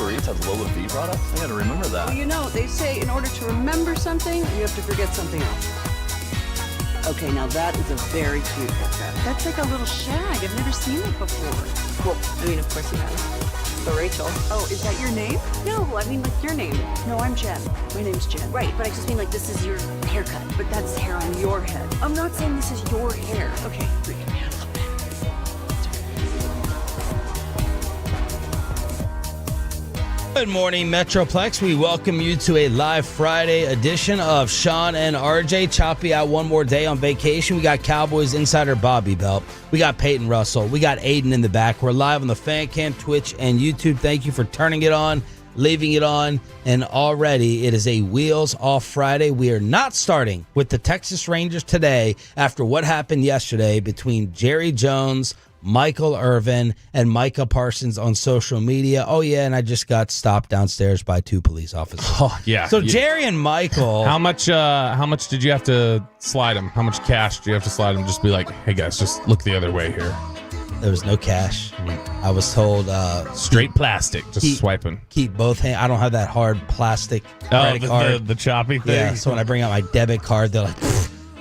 Uber Eats has Lola V products? I gotta remember that. Well, you know, they say in order to remember something, you have to forget something else. Okay, now that is a very cute haircut. That's like a little shag. I've never seen it before. Well, I mean, of course you have. But Rachel. Oh, is that your name? No, I mean like your name. No, I'm Jen. My name's Jen. Right, but I just mean like this is your haircut. But that's hair on your head. I'm not saying this is your hair. Okay, freaking me out a little bit. Good morning, Metroplex. We welcome you to a live Friday edition of Sean and RJ. Choppy out one more day on vacation. We got Cowboys insider Bobby Belt. We got Peyton Russell. We got Aiden in the back. We're live on the Fan Cam, Twitch, and YouTube. Thank you for turning it on, leaving it on, and already it is a wheels off Friday. We are not starting with the Texas Rangers today after what happened yesterday between Jerry Jones, Michael Irvin, and Micah Parsons on social media. Oh, yeah, and I just got stopped downstairs by 2 police officers. Oh, yeah. So Jerry and Michael. How much did you have to slide him? How much cash do you have to slide him? Just be like, hey, guys, just look the other way here. There was no cash. I was told straight plastic, just swiping. Keep both hands. I don't have that hard plastic credit card. The choppy thing? Yeah, so when I bring out my debit card, they're like,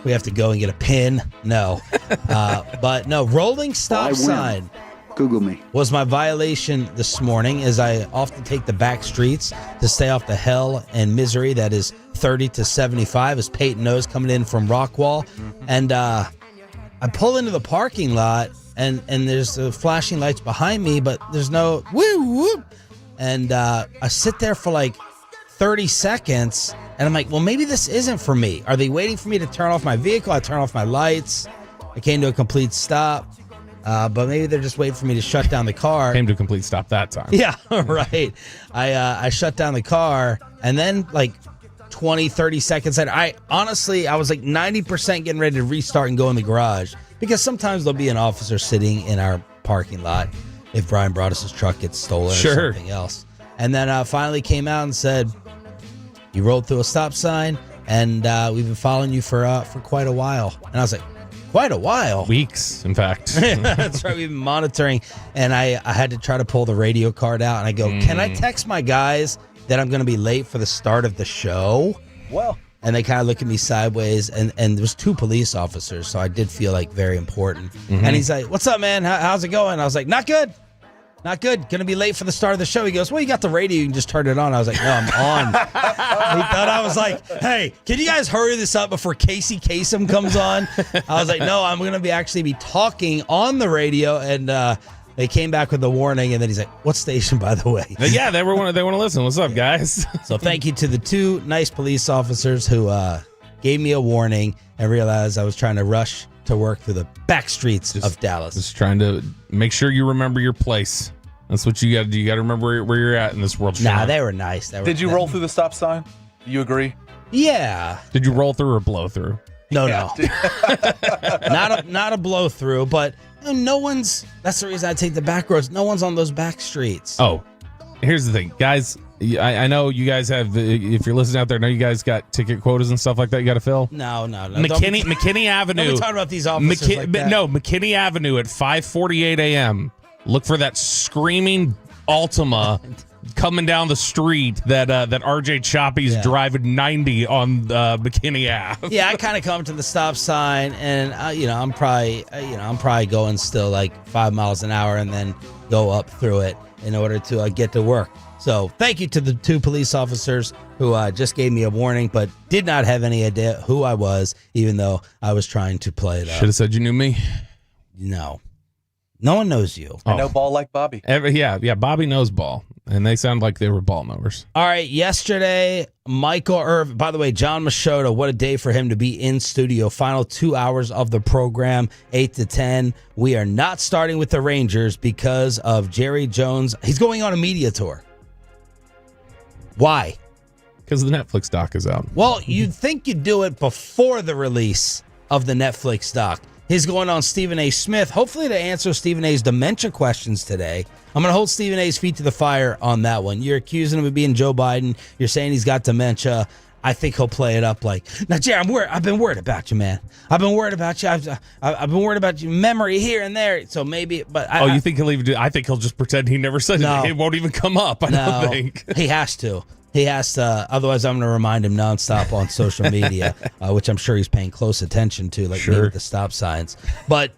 we have to go and get a pin. No. But no, rolling stop sign. Google me. Was my violation this morning, as I often take the back streets to stay off the hell and misery that is 30 to 75, as Peyton knows, coming in from Rockwall. And I pull into the parking lot, and there's flashing lights behind me, but there's no woo. And I sit there for like 30 seconds, and I'm like, well, maybe this isn't for me. Are they waiting for me to turn off my vehicle? I turn off my lights. I came to a complete stop. But maybe they're just waiting for me to shut down the car. Came to a complete stop that time. Yeah, right. I shut down the car, and then like 20, 30 seconds later, I was like 90% getting ready to restart and go in the garage, because sometimes there'll be an officer sitting in our parking lot if Brian Broaddus' truck gets stolen or something else. And then finally came out and said, you rolled through a stop sign, and we've been following you for quite a while. And I was like, quite a while? Weeks, in fact. That's right. We've been monitoring, and I had to try to pull the radio card out, and I go, can I text my guys that I'm going to be late for the start of the show? Well. And they kind of look at me sideways, and there was 2 police officers, so I did feel like very important. And he's like, what's up, man? How's it going? I was like, not good. Not good. Going to be late for the start of the show. He goes, well, you got the radio. You can just turn it on. I was like, no, I'm on. He thought I was like, hey, can you guys hurry this up before Casey Kasem comes on? I was like, no, I'm going to actually be talking on the radio. And they came back with a warning. And then he's like, what station, by the way? Yeah, they want to listen. What's up, guys? So thank you to the 2 nice police officers who gave me a warning and realized I was trying to rush to work through the back streets of Dallas. Just trying to make sure you remember your place. That's what you got to do. You got to remember where you're at in this world. Nah, they were nice. Did you roll through the stop sign? Do you agree? Yeah. Did you roll through or blow through? No. Not a blow through, but no one's. That's the reason I take the back roads. No one's on those back streets. Oh, here's the thing, guys. I know you guys have, if you're listening out there, I know you guys got ticket quotas and stuff like that you got to fill. No. McKinney Avenue. Don't be talking about these officers like that. No, McKinney Avenue at 5:48 a.m. Look for that screaming Altima coming down the street that RJ Choppy's driving 90 on McKinney Ave. Yeah, I kind of come to the stop sign, and I'm probably going still like 5 miles an hour, and then go up through it in order to get to work. So thank you to the 2 police officers who just gave me a warning, but did not have any idea who I was, even though I was trying to play it up. Should have said you knew me. No one knows you. I know ball like Bobby. Yeah, Bobby knows ball, and they sound like they were ball knowers. All right, yesterday, Michael Irvin, by the way, John Machota, what a day for him to be in studio. Final 2 hours of the program, 8 to 10. We are not starting with the Rangers because of Jerry Jones. He's going on a media tour. Why? Because the Netflix doc is out. Well, you'd think you'd do it before the release of the Netflix doc. He's going on Stephen A. Smith, hopefully to answer Stephen A.'s dementia questions today. I'm going to hold Stephen A.'s feet to the fire on that one. You're accusing him of being Joe Biden. You're saying he's got dementia. I think he'll play it up like, now, Jerry, I've been worried about you, man. I've been worried about you. I've been worried about your memory here and there. So maybe, but you think he'll even do? I think he'll just pretend he never said it. It won't even come up. I don't think he has to. He has to. Otherwise, I'm going to remind him nonstop on social media, which I'm sure he's paying close attention to, like maybe the stop signs. But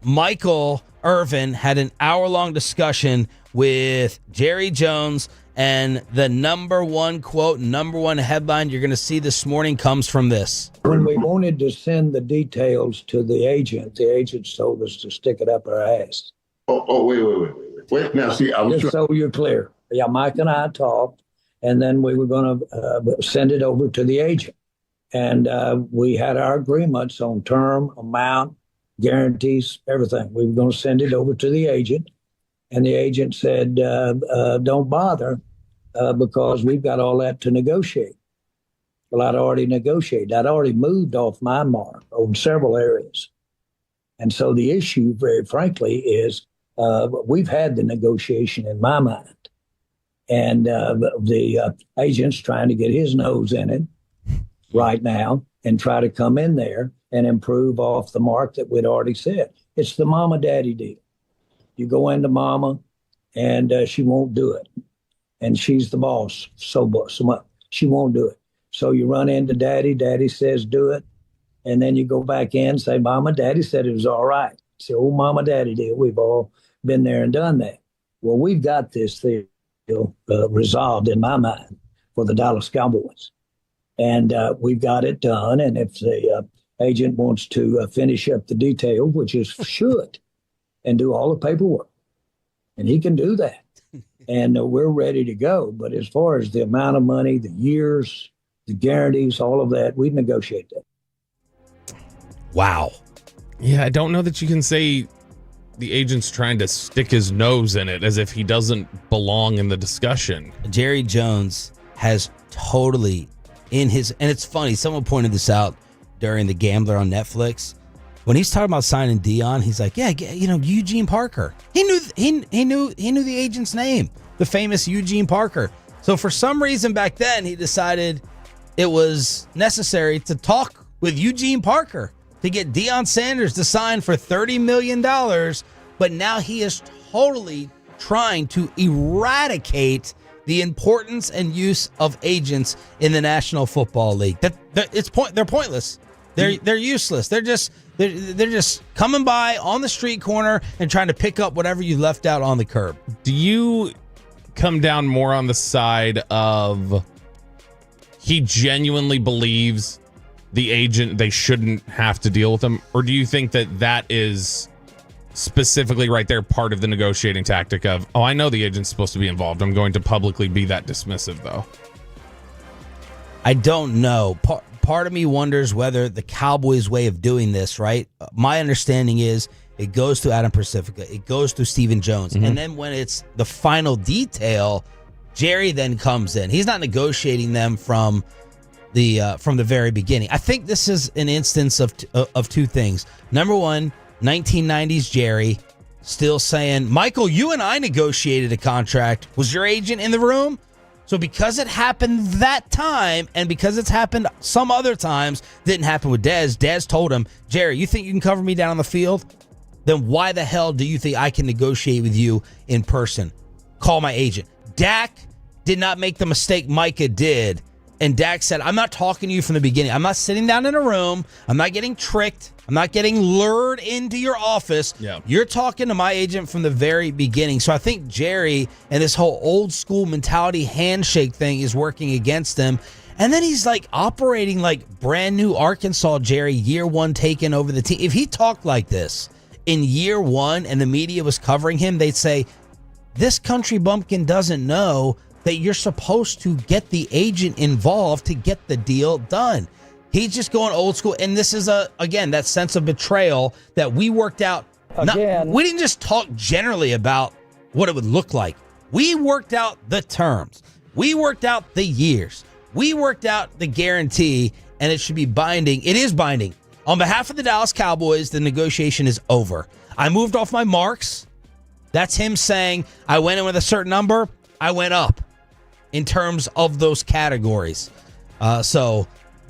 Michael Irvin had an hour-long discussion with Jerry Jones. And the number one quote, number one headline you're going to see this morning comes from this. When we wanted to send the details to the agent told us to stick it up our ass. Wait. Now, see, I was just so you're clear. Yeah, Mike and I talked, and then we were going to send it over to the agent. And we had our agreements on term, amount, guarantees, everything. We were going to send it over to the agent. And the agent said, don't bother because we've got all that to negotiate. Well, I'd already negotiated. I'd already moved off my mark on several areas. And so the issue, very frankly, is we've had the negotiation in my mind. And the agent's trying to get his nose in it right now and try to come in there and improve off the mark that we'd already said. It's the mama-daddy deal. You go into mama, and she won't do it. And she's the boss, so much. She won't do it. So you run into daddy. Daddy says do it. And then you go back in and say, mama, daddy said it was all right. Say, oh, mama, daddy deal. We've all been there and done that. Well, we've got this thing resolved in my mind for the Dallas Cowboys. And we've got it done. And if the agent wants to finish up the detail, which is should, and do all the paperwork. And he can do that. And we're ready to go. But as far as the amount of money, the years, the guarantees, all of that, we negotiate that. Wow. Yeah, I don't know that you can say the agent's trying to stick his nose in it as if he doesn't belong in the discussion. Jerry Jones has totally in his, and it's funny, someone pointed this out during The Gambler on Netflix. When he's talking about signing Dion, he's like, yeah, you know, Eugene Parker. He knew the agent's name, the famous Eugene Parker. So for some reason back then, he decided it was necessary to talk with Eugene Parker to get Deion Sanders to sign for $30 million. But now he is totally trying to eradicate the importance and use of agents in the National Football League. They're pointless. They're useless. They're just coming by on the street corner and trying to pick up whatever you left out on the curb. Do you come down more on the side of he genuinely believes the agent, they shouldn't have to deal with him? Or do you think that is specifically right there part of the negotiating tactic of, oh, I know the agent's supposed to be involved. I'm going to publicly be that dismissive, though? I don't know. Part of me wonders whether the Cowboys' way of doing this, right? My understanding is it goes to Adam Pacifica, it goes to Stephen Jones, and then when it's the final detail, Jerry then comes in. He's not negotiating them from the very beginning. I think this is an instance of two things. Number one, 1990s Jerry still saying, Michael, you and I negotiated a contract. Was your agent in the room? So because it happened that time, and because it's happened some other times, didn't happen with Dez. Dez told him, Jerry, you think you can cover me down on the field? Then why the hell do you think I can negotiate with you in person? Call my agent. Dak did not make the mistake Micah did. And Dak said, I'm not talking to you from the beginning. I'm not sitting down in a room. I'm not getting tricked. I'm not getting lured into your office. Yeah. You're talking to my agent from the very beginning. So I think Jerry and this whole old school mentality handshake thing is working against him. And then he's like operating like brand new Arkansas Jerry, year one taking over the team. If he talked like this in year one and the media was covering him, they'd say, this country bumpkin doesn't know that you're supposed to get the agent involved to get the deal done. He's just going old school. And this is, again, that sense of betrayal that we worked out. We didn't just talk generally about what it would look like. We worked out the terms. We worked out the years. We worked out the guarantee, and it should be binding. It is binding. On behalf of the Dallas Cowboys, the negotiation is over. I moved off my marks. That's him saying, I went in with a certain number. I went up in terms of those categories. So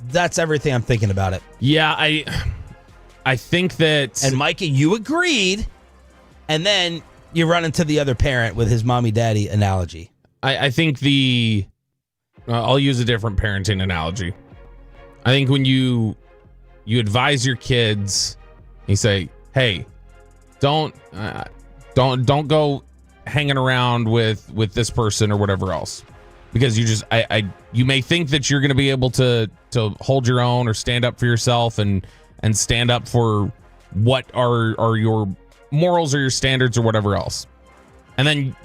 that's everything I'm thinking about it. Yeah, I think that... And Micah, you agreed, and then you run into the other parent with his mommy-daddy analogy. I think I'll use a different parenting analogy. I think when you advise your kids, you say, hey, don't go hanging around with this person or whatever else, because you may think that you're going to be able to hold your own or stand up for yourself and stand up for what are your morals or your standards or whatever else. And then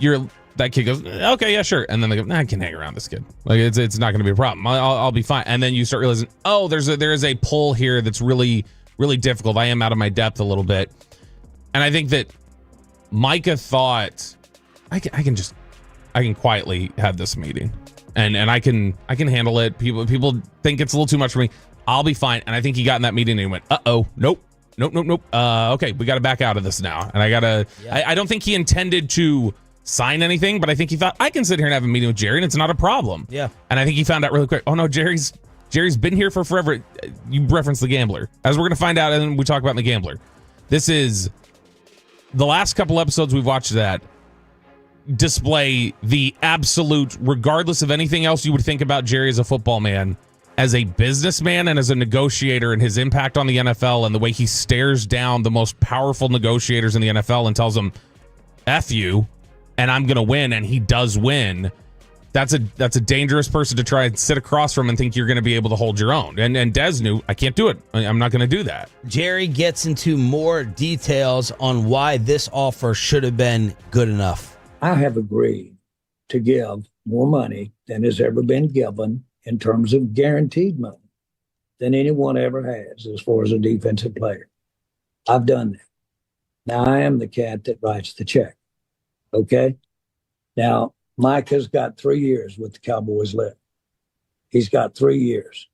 that kid goes, okay, yeah, sure. And then they go, I can hang around this kid. Like it's not going to be a problem. I'll be fine. And then you start realizing, oh, there is a pull here that's really, really difficult. I am out of my depth a little bit. And I think that Micah thought, I can quietly have this meeting and I can handle it. People think it's a little too much for me. I'll be fine. And I think he got in that meeting and he went, nope. Okay, we got to back out of this now. And I don't think he intended to sign anything, but I think he thought, I can sit here and have a meeting with Jerry and it's not a problem. Yeah. And I think he found out really quick, oh no, Jerry's been here for forever. You referenced The Gambler, as we're going to find out, and then we talk about The Gambler. This is the last couple episodes we've watched that display the absolute, regardless of anything else you would think about Jerry as a football man, as a businessman and as a negotiator, and his impact on the NFL and the way he stares down the most powerful negotiators in the NFL and tells them, F you, and I'm going to win, and he does win. That's a dangerous person to try and sit across from and think you're going to be able to hold your own. And Dez knew, I can't do it. I'm not going to do that. Jerry gets into more details on why this offer should have been good enough. I have agreed to give more money than has ever been given in terms of guaranteed money than anyone ever has as far as a defensive player. I've done that. Now I am the cat that writes the check. Okay? Now, Micah's got 3 years with the Cowboys left. He's got 3 years.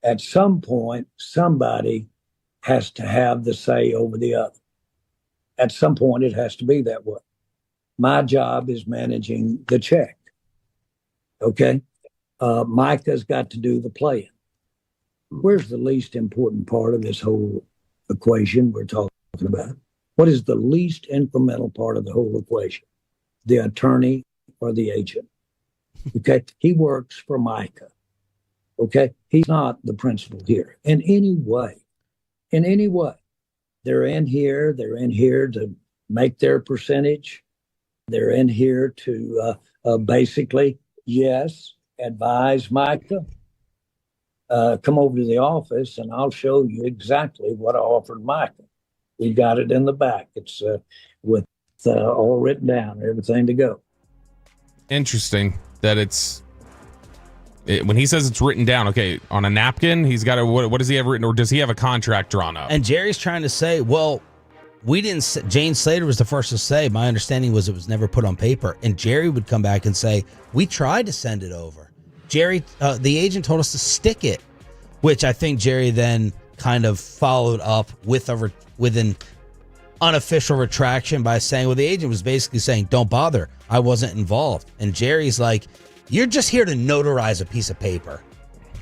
At some point, somebody has to have the say over the other. At some point, it has to be that way. My job is managing the check. Okay? Micah's got to do the playing. Where's the least important part of this whole equation we're talking about? What is the least incremental part of the whole equation? The attorney or the agent. Okay? He works for Micah. Okay? He's not the principal here in any way. In any way. They're in here to make their percentage. They're in here to basically, yes, advise Micah. Come over to the office and I'll show you exactly what I offered Micah. We got it in the back. It's with all written down, everything to go. Interesting that when he says it's written down, okay, on a napkin, he's got what does he have written, or does he have a contract drawn up? And Jerry's trying to say, well, Jane Slater was the first to say, my understanding was it was never put on paper. And Jerry would come back and say, we tried to send it over. Jerry, the agent told us to stick it, which I think Jerry then kind of followed up with an unofficial retraction by saying, well, the agent was basically saying, don't bother. I wasn't involved. And Jerry's like, you're just here to notarize a piece of paper.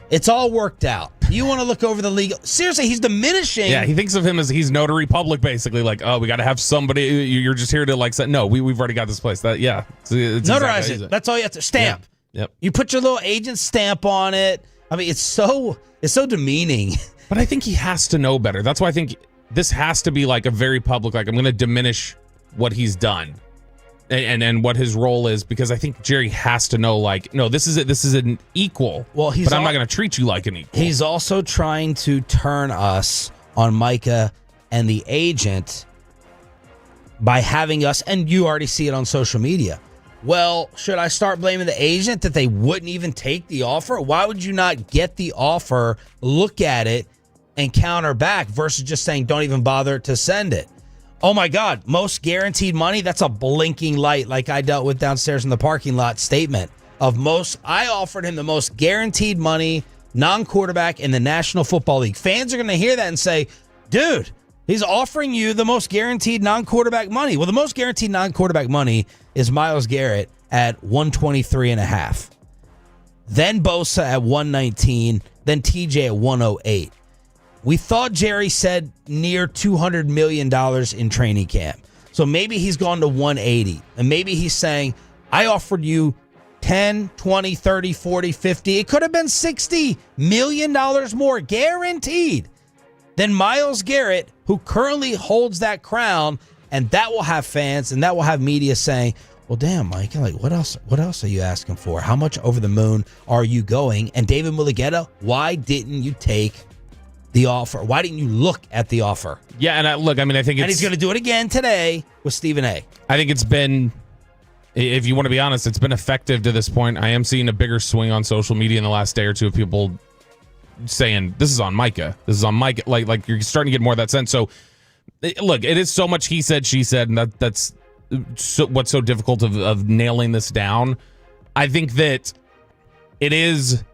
It's all worked out. You want to look over the legal... Seriously, he's diminishing. Yeah, he thinks of him as he's notary public, basically. Like, oh, we got to have somebody... You're just here to, like, say, no, we've already got this place. It's notarize exactly it. That's all you have to... Stamp. Yeah. Yep. You put your little agent stamp on it. I mean, it's so demeaning. But I think he has to know better. That's why I think this has to be, like, a very public... Like, I'm going to diminish what he's done. And what his role is, because I think Jerry has to know, like, no, this is an equal. Well, but I'm not going to treat you like an equal. He's also trying to turn us on Micah and the agent by having us, and you already see it on social media. Well, should I start blaming the agent that they wouldn't even take the offer? Why would you not get the offer, look at it, and counter back versus just saying don't even bother to send it? Oh my God, most guaranteed money? That's a blinking light like I dealt with downstairs in the parking lot statement of I offered him the most guaranteed money, non-quarterback in the National Football League. Fans are going to hear that and say, dude, he's offering you the most guaranteed non-quarterback money. Well, the most guaranteed non-quarterback money is Myles Garrett at $123.5. then Bosa at 119, then TJ at 108. We thought Jerry said near $200 million in training camp. So maybe he's gone to 180. And maybe he's saying, I offered you 10, 20, 30, 40, 50. It could have been $60 million more guaranteed than Myles Garrett, who currently holds that crown. And that will have fans and that will have media saying, well, damn, Mike, like, what else are you asking for? How much over the moon are you going? And David Mulugheta, why didn't you take the offer? Why didn't you look at the offer? Yeah, and I think it's... And he's going to do it again today with Stephen A. I think it's been, if you want to be honest, it's been effective to this point. I am seeing a bigger swing on social media in the last day or two of people saying, this is on Micah. This is on Micah. Like you're starting to get more of that sense. So, look, it is so much he said, she said, and that's what's so difficult of nailing this down. I think that it is...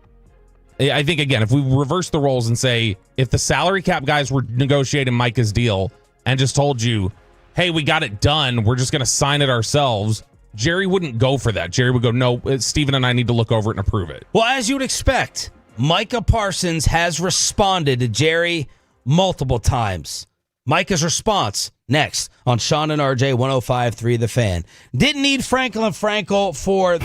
I think, again, if we reverse the roles and say, if the salary cap guys were negotiating Micah's deal and just told you, hey, we got it done, we're just going to sign it ourselves, Jerry wouldn't go for that. Jerry would go, no, Steven and I need to look over it and approve it. Well, as you would expect, Micah Parsons has responded to Jerry multiple times. Micah's response next on Sean and RJ 105.3 The Fan. Didn't need Franklin Frankel for...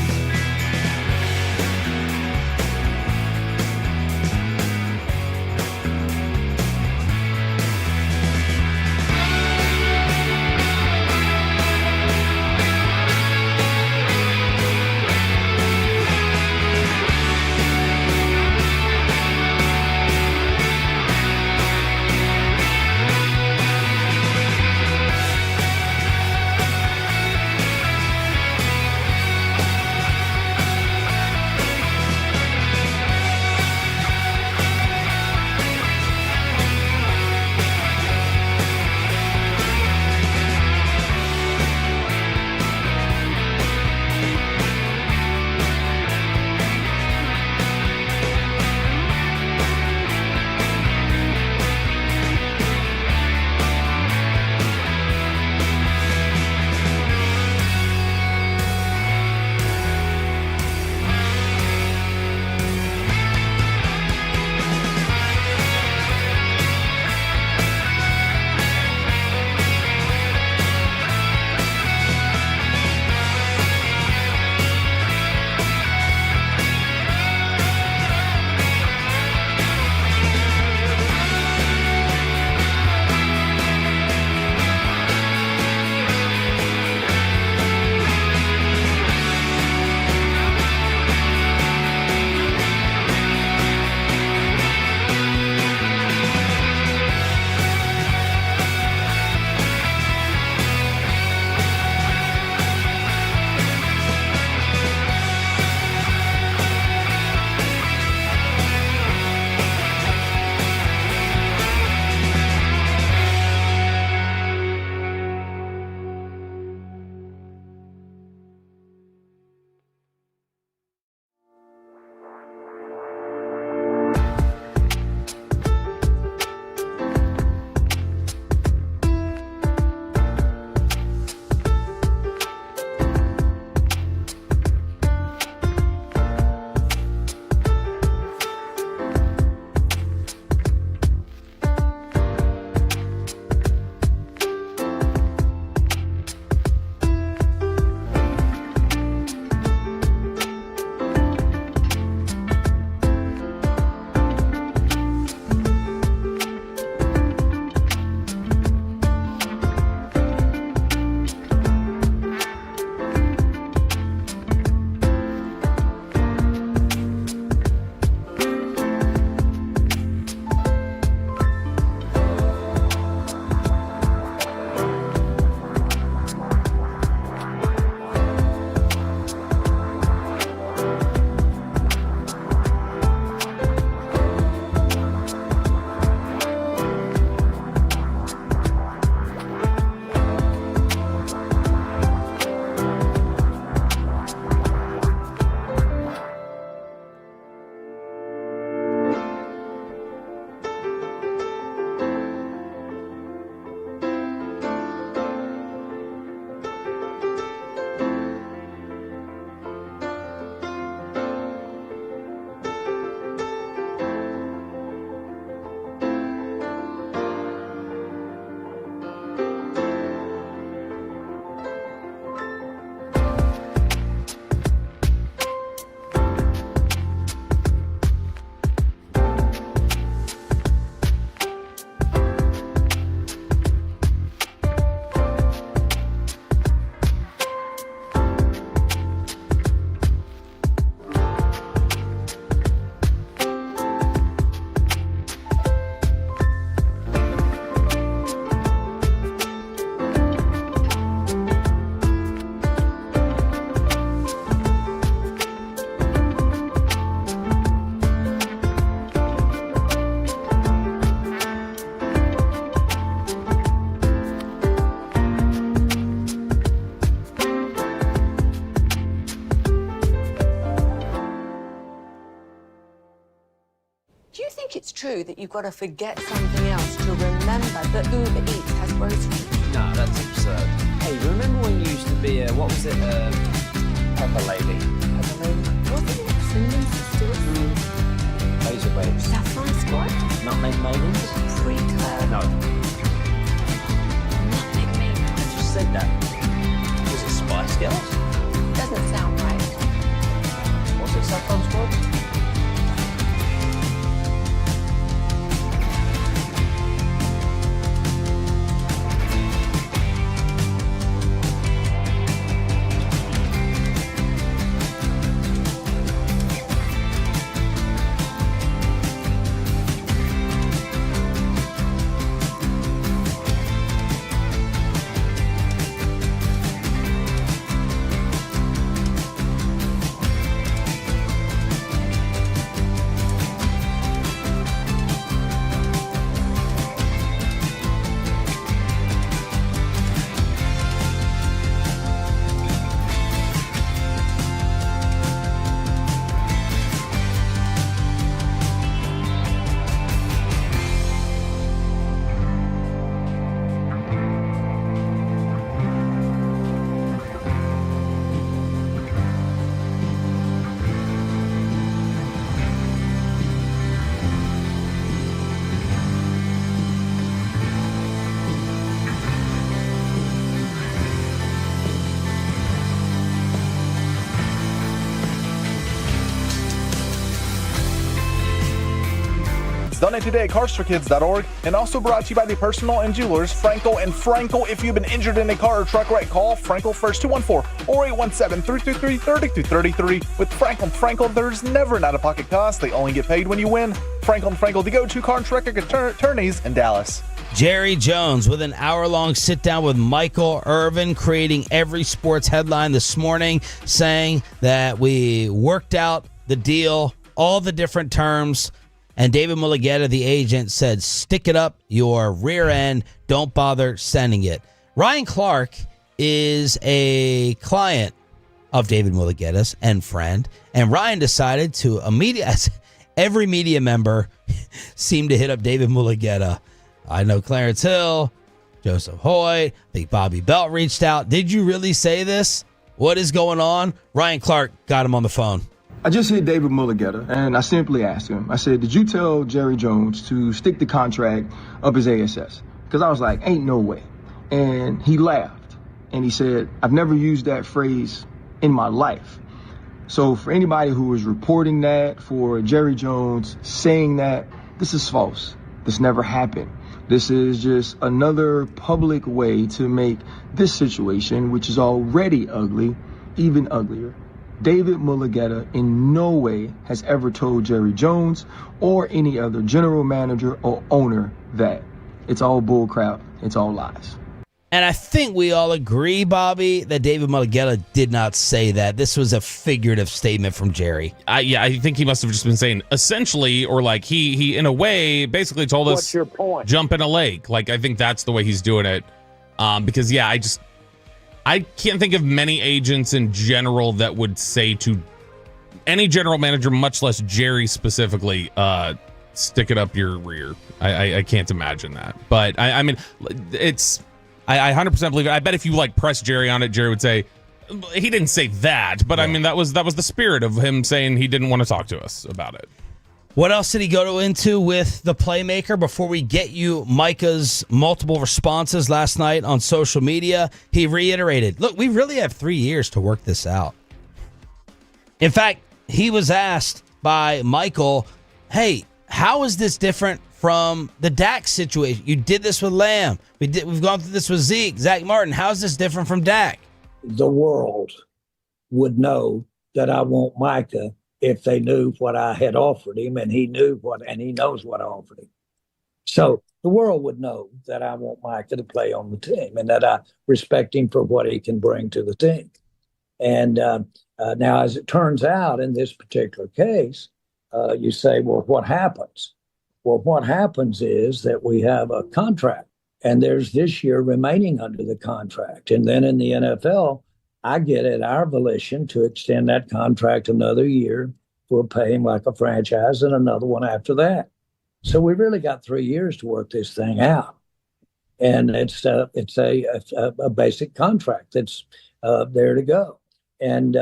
it's true that you've got to forget something else to remember that Uber Eats has groceries. No, that's absurd. Hey, remember when you used to be a, what was it, Pepper Lady? Pepper Lady? Wasn't it Cinnamon Sisters? Razor Waves. Saffron Squad? Nutmeg Maidens? Freaker? No. Nutmeg Maiden? I just said that. Was it Spice Girls? Doesn't sound right. Was it Saffron Squad? Donate today at carsforkids.org, and also brought to you by the personal and jewelers Frankel and Frankel. If you've been injured in a car or truck wreck, call Frankel first, 214 or 817-323-3233. With Frankel and Frankel, there's never an out-of-pocket cost. They only get paid when you win. Frankel and Frankel, the go-to car and truck attorneys in Dallas. Jerry Jones with an hour-long sit-down with Michael Irvin, creating every sports headline this morning, saying that we worked out the deal, all the different terms, and David Mulugheta, the agent, said, stick it up your rear end. Don't bother sending it. Ryan Clark is a client of David Mulugheta's and friend, and Ryan decided to immediately, every media member seemed to hit up David Mulugheta. I know Clarence Hill, Joseph Hoyt, I think Bobby Belt reached out. Did you really say this? What is going on? Ryan Clark got him on the phone. I just hit David Mulugheta, and I simply asked him, I said, did you tell Jerry Jones to stick the contract up his ASS? Because I was like, ain't no way. And he laughed, and he said, I've never used that phrase in my life. So for anybody who is reporting that, for Jerry Jones saying that, this is false. This never happened. This is just another public way to make this situation, which is already ugly, even uglier. David Mulugheta in no way has ever told Jerry Jones or any other general manager or owner that. It's all bullcrap. It's all lies. And I think we all agree, Bobby, that David Mulugheta did not say that. This was a figurative statement from Jerry. I think he must have just been saying essentially, or like he in a way basically told us, What's your point? Jump in a lake. Like, I think that's the way he's doing it. Because I can't think of many agents in general that would say to any general manager, much less Jerry specifically, stick it up your rear. I can't imagine that. But I mean, I 100% believe it. I bet if you press Jerry on it, Jerry would say, he didn't say that. But I mean, that was the spirit of him saying he didn't want to talk to us about it. What else did he go into with the playmaker before we get you Micah's multiple responses last night on social media? He reiterated, look, we really have 3 years to work this out. In fact, he was asked by Michael, hey, how is this different from the Dak situation? You did this with Lamb. We've gone through this with Zeke, Zach Martin. How is this different from Dak? The world would know that I want Micah if they knew what I had offered him, and he knows what I offered him. So the world would know that I want Micah to play on the team and that I respect him for what he can bring to the team. And now, as it turns out in this particular case, you say, well, what happens? Well, what happens is that we have a contract, and there's this year remaining under the contract. And then in the NFL, I get at our volition to extend that contract another year. We'll pay him like a franchise and another one after that. So we really got 3 years to work this thing out. And it's a basic contract that's there to go. And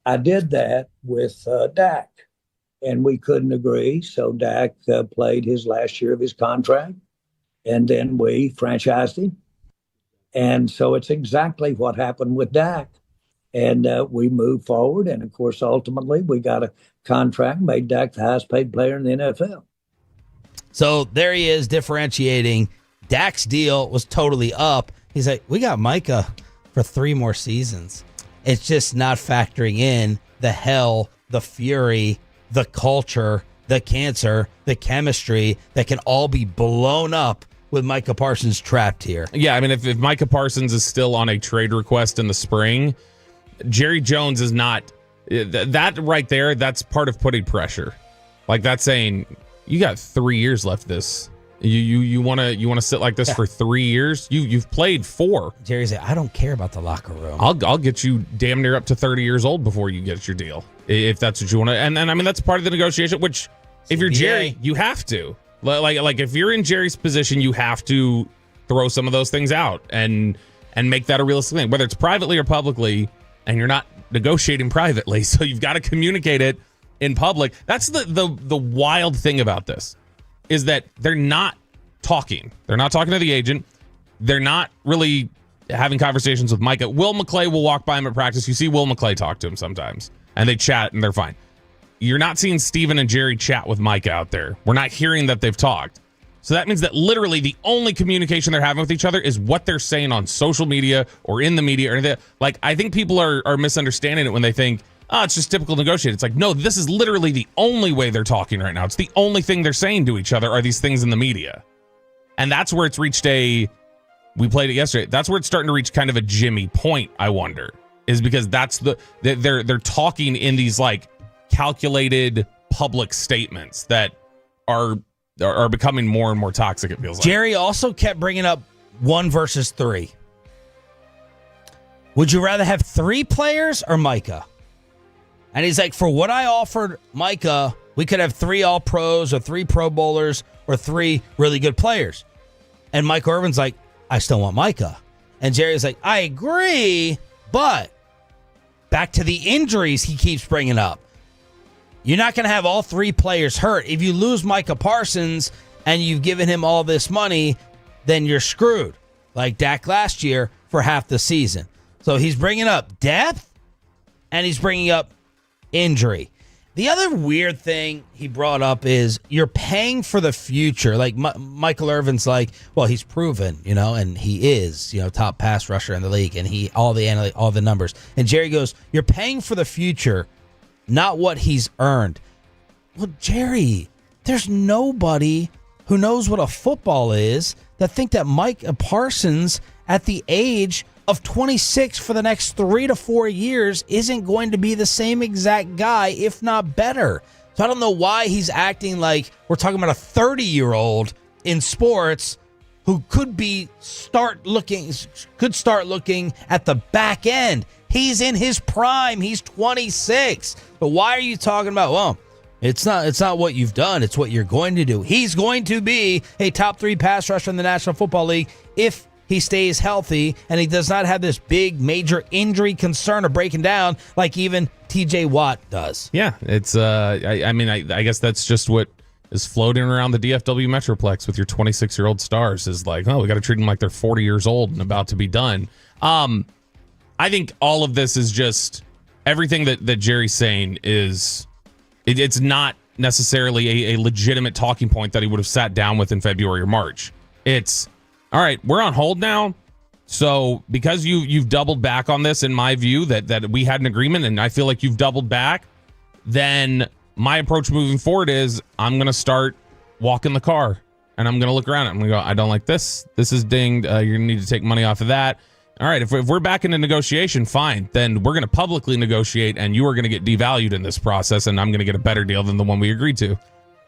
I did that with Dak, and we couldn't agree. So Dak played his last year of his contract, and then we franchised him. And so it's exactly what happened with Dak. And we moved forward. And of course, ultimately, we got a contract, made Dak the highest paid player in the NFL. So there he is differentiating. Dak's deal was totally up. He's like, we got Micah for 3 more seasons. It's just not factoring in the hell, the fury, the culture, the cancer, the chemistry that can all be blown up with Micah Parsons trapped here. Yeah, I mean, if Micah Parsons is still on a trade request in the spring, Jerry Jones is not. That right there, that's part of putting pressure. Like, that's saying, you got 3 years left this. You want to sit like this for 3 years? You've played 4. Jerry's like, I don't care about the locker room. I'll get you damn near up to 30 years old before you get your deal, if that's what you want to. And I mean, that's part of the negotiation. Which, if you're Jerry, you have to. Like if you're in Jerry's position, you have to throw some of those things out and make that a realistic thing, whether it's privately or publicly. And you're not negotiating privately, so you've got to communicate it in public. That's the wild thing about this, is that they're not talking. They're not talking to the agent. They're not really having conversations with Micah. Will McClay will walk by him at practice. You see Will McClay talk to him sometimes, and they chat, and they're fine. You're not seeing Steven and Jerry chat with Micah out there. We're not hearing that they've talked. So that means that literally the only communication they're having with each other is what they're saying on social media or in the media. Or like, I think people are misunderstanding it when they think, oh, it's just typical negotiating. It's like, no, this is literally the only way they're talking right now. It's the only thing they're saying to each other are these things in the media. And that's where it's reached we played it yesterday. That's where it's starting to reach kind of a Jimmy point, I wonder, is because they're talking in these like calculated public statements that are becoming more and more toxic, it feels like. Jerry also kept bringing up 1 versus 3. Would you rather have 3 players or Micah? And he's like, for what I offered Micah, we could have 3 All-Pros or 3 Pro Bowlers or 3 really good players. And Mike Irvin's like, I still want Micah. And Jerry's like, I agree, but back to the injuries he keeps bringing up. You're not going to have all 3 players hurt. If you lose Micah Parsons and you've given him all this money, then you're screwed, like Dak last year for half the season. So he's bringing up depth and he's bringing up injury. The other weird thing he brought up is you're paying for the future. Like Michael Irvin's like, well, he's proven, and he is, top pass rusher in the league, and all the numbers. And Jerry goes, you're paying for the future, not what he's earned. Well, Jerry, there's nobody who knows what a football is that think that Mike Parsons at the age of 26 for the next 3 to 4 years isn't going to be the same exact guy, if not better. So I don't know why he's acting like we're talking about a 30-year-old in sports who could start looking at the back end. He's in his prime. He's 26. But why are you talking about, well, it's not what you've done. It's what you're going to do. He's going to be a top 3 pass rusher in the National Football League if he stays healthy and he does not have this big major injury concern of breaking down like even TJ Watt does. Yeah, it's I guess that's just what is floating around the DFW Metroplex with your 26-year-old stars is like, oh, we got to treat them like they're 40 years old and about to be done. I think all of this is just everything that Jerry's saying is it's not necessarily a legitimate talking point that he would have sat down with in February or March. It's, all right, we're on hold now. So because you've doubled back on this, in my view, that we had an agreement and I feel like you've doubled back, then my approach moving forward is I'm going to start walking the car and I'm going to look around. I'm going to go, I don't like this. This is dinged. You're going to need to take money off of that. All right, if we're back into negotiation, fine. Then we're going to publicly negotiate, and you are going to get devalued in this process, and I'm going to get a better deal than the one we agreed to.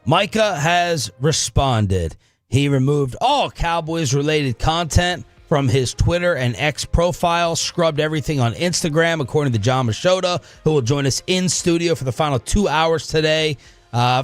Micah has responded. He removed all Cowboys-related content from his Twitter and X profile, scrubbed everything on Instagram, according to John Machota, who will join us in studio for the final 2 hours today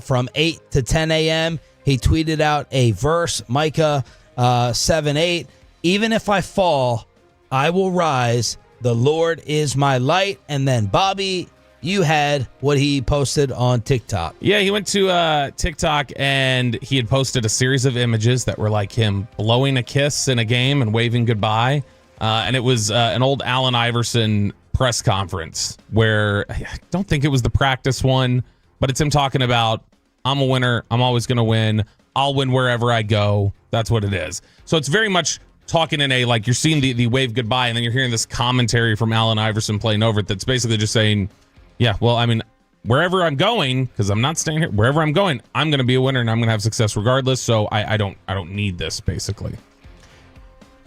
from 8 to 10 a.m. He tweeted out a verse, Micah 7:8. Even if I fall, I will rise. The Lord is my light. And then, Bobby, you had what he posted on TikTok. Yeah, he went to TikTok and he had posted a series of images that were like him blowing a kiss in a game and waving goodbye. And it was an old Allen Iverson press conference where I don't think it was the practice one, but it's him talking about, I'm a winner. I'm always going to win. I'll win wherever I go. That's what it is. So it's very much talking in a, like, you're seeing the wave goodbye, and then you're hearing this commentary from Allen Iverson playing over it that's basically just saying, yeah, well, I mean, wherever I'm going, because I'm not staying here, wherever I'm going, I'm going to be a winner and I'm going to have success regardless. So I don't need this, basically.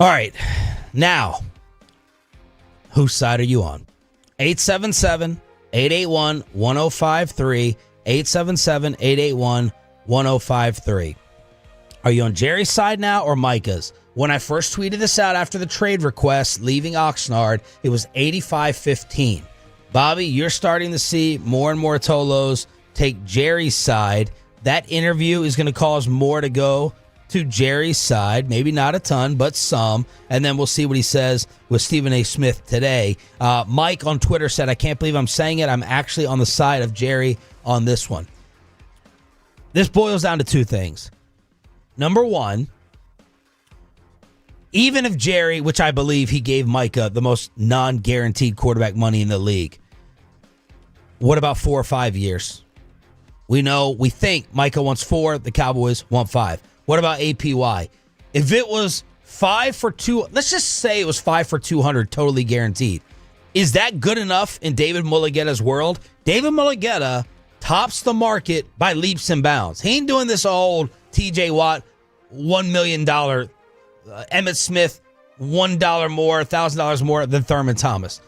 All right. Now, whose side are you on? 877-881-1053. 877-881-1053. Are you on Jerry's side now or Micah's? When I first tweeted this out after the trade request leaving Oxnard, it was 85-15. Bobby, you're starting to see more and more Tolos take Jerry's side. That interview is going to cause more to go to Jerry's side. Maybe not a ton, but some. And then we'll see what he says with Stephen A. Smith today. Mike on Twitter said, I can't believe I'm saying it. I'm actually on the side of Jerry on this one. This boils down to two things. Number one, even if Jerry, which I believe he gave Micah the most non-guaranteed quarterback money in the league, what about 4 or 5 years? We think Micah wants 4, the Cowboys want 5. What about APY? If it was 5 for 2, let's just say it was 5 for 200, totally guaranteed. Is that good enough in David Mulligetta's world? David Mulligetta tops the market by leaps and bounds. He ain't doing this old TJ Watt, $1 million, Emmitt Smith, $1 more, $1,000 more than Thurman Thomas.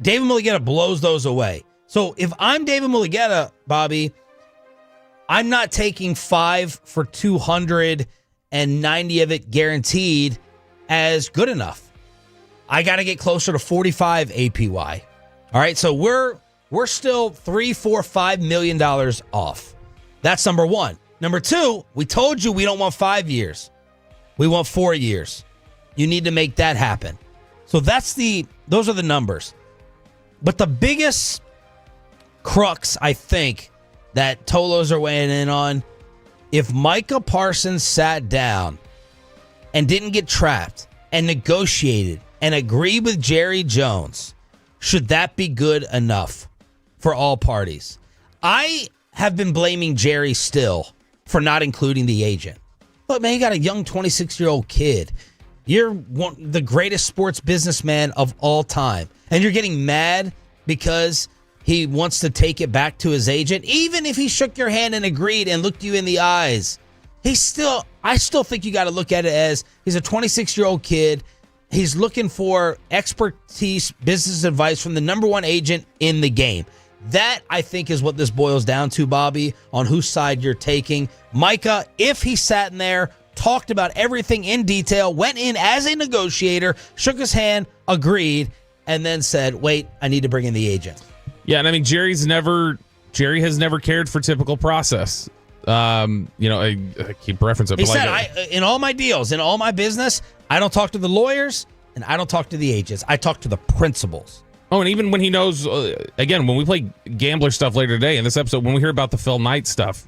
David Mulligetta blows those away. So if I'm David Mulligetta, Bobby, I'm not taking 5 for 290 of it guaranteed as good enough. I got to get closer to 45 APY. All right, so we're still $3, $4, $5 million off. That's number one. Number two, we told you we don't want 5 years. We want 4 years. You need to make that happen. So those are the numbers. But the biggest crux, I think, that Tolos are weighing in on, if Micah Parsons sat down and didn't get trapped and negotiated and agreed with Jerry Jones, should that be good enough for all parties? I have been blaming Jerry still for not including the agent. Look, man, you got a young 26-year-old kid. You're the greatest sports businessman of all time. And you're getting mad because he wants to take it back to his agent. Even if he shook your hand and agreed and looked you in the eyes, I still think you got to look at it as he's a 26-year-old kid. He's looking for expertise, business advice from the number one agent in the game. That, I think, is what this boils down to, Bobby, on whose side you're taking. Micah, if he sat in there, talked about everything in detail, went in as a negotiator, shook his hand, agreed, and then said, wait, I need to bring in the agent. Yeah, and I mean, Jerry has never cared for typical process. I keep referencing it. He said, in all my deals, in all my business, I don't talk to the lawyers and I don't talk to the agents. I talk to the principals. Oh, and even when he knows, again, when we play gambler stuff later today in this episode, when we hear about the Phil Knight stuff,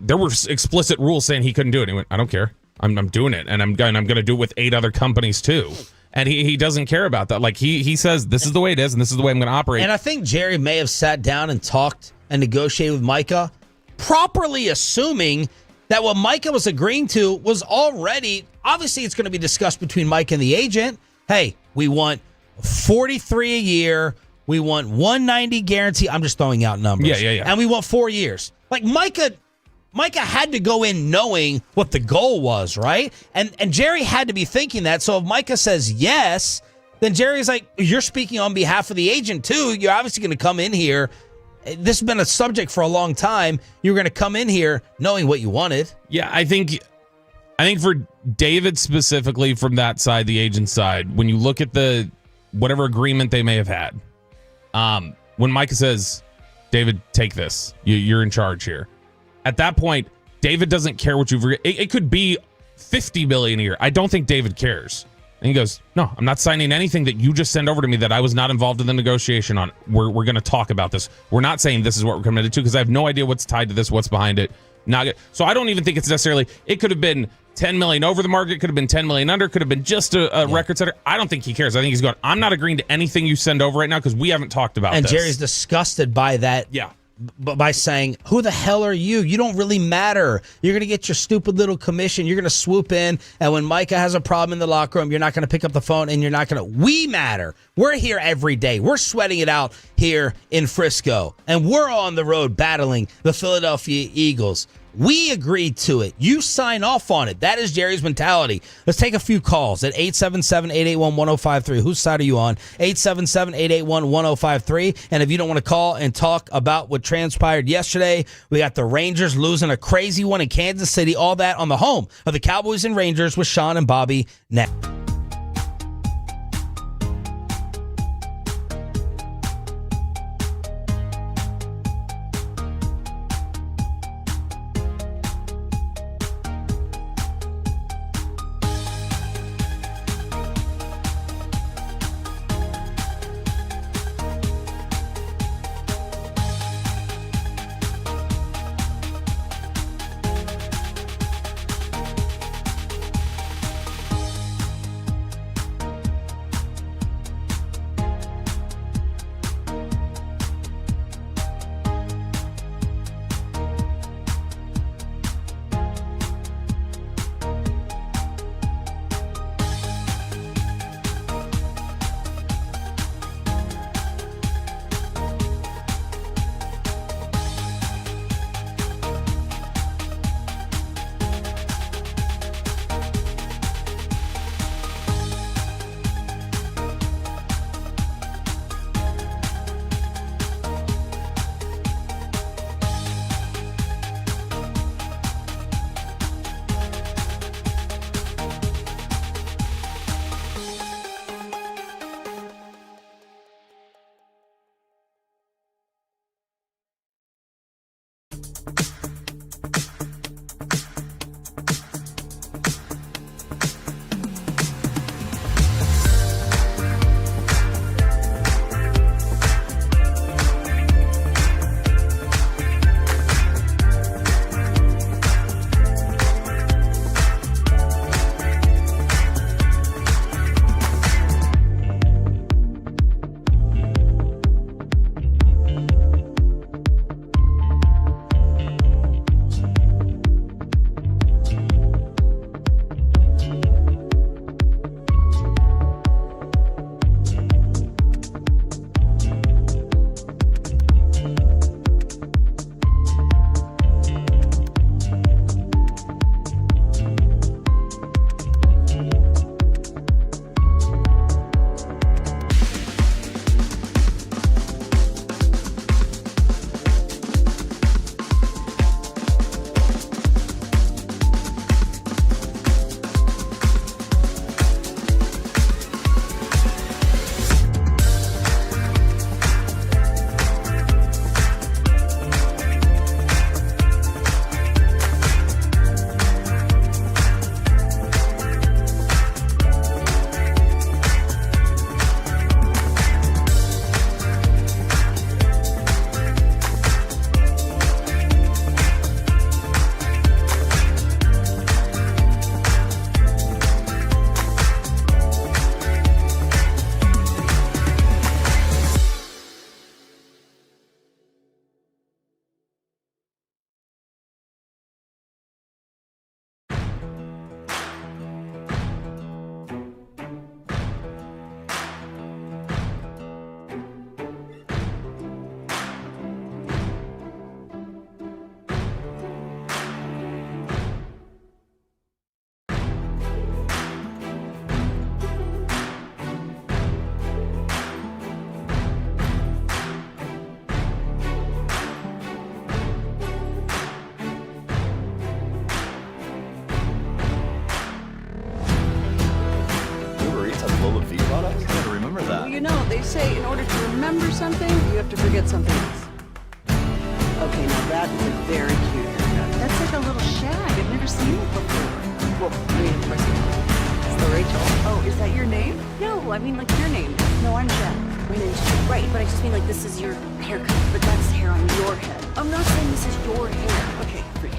there were explicit rules saying he couldn't do it. He went, I don't care. I'm doing it, and I'm going to do it with 8 other companies too. And he doesn't care about that. Like he says, this is the way it is, and this is the way I'm going to operate. And I think Jerry may have sat down and talked and negotiated with Micah, properly assuming that what Micah was agreeing to was already, obviously it's going to be discussed between Micah and the agent. Hey, we want 43 a year. We want 190 guarantee. I'm just throwing out numbers. Yeah. And we want 4 years. Like Micah had to go in knowing what the goal was, right? And Jerry had to be thinking that. So if Micah says yes, then Jerry's like, you're speaking on behalf of the agent too. You're obviously going to come in here. This has been a subject for a long time. You're going to come in here knowing what you wanted. Yeah, I think for David specifically from that side, the agent side, when you look at the whatever agreement they may have had, when Micah says, David, take this. You're in charge here. At that point, David doesn't care what you've. It could be $50 million a year. I don't think David cares. And he goes, no, I'm not signing anything that you just sent over to me that I was not involved in the negotiation on. We're going to talk about this. We're not saying this is what we're committed to because I have no idea what's tied to this, what's behind it. So I don't even think it's necessarily. It could have been $10 million over the market. Could have been $10 million under. Could have been just a record setter. I don't think he cares. I think he's going, I'm not agreeing to anything you send over right now because we haven't talked about and this. And Jerry's disgusted by that. Yeah. By saying, who the hell are you? You don't really matter. You're going to get your stupid little commission. You're going to swoop in. And when Micah has a problem in the locker room, you're not going to pick up the phone and you're not going to. We matter. We're here every day. We're sweating it out here in Frisco. And we're on the road battling the Philadelphia Eagles. We agreed to it. You sign off on it. That is Jerry's mentality. Let's take a few calls at 877-881-1053. Whose side are you on? 877-881-1053. And if you don't want to call and talk about what transpired yesterday, we got the Rangers losing a crazy one in Kansas City. All that on the home of the Cowboys and Rangers with Sean and Bobby next. They say in order to remember something, you have to forget something else. Okay, now that is a very cute haircut. That's like a little I've never seen it before. Well, I mean, of course you know. It's the Rachel. Oh, is that your name? No, I mean like your name. No, I'm Jen. My name's Jen. Right, but I just mean like this is your haircut, but that's hair on your head. I'm not saying this is your hair. Okay, great.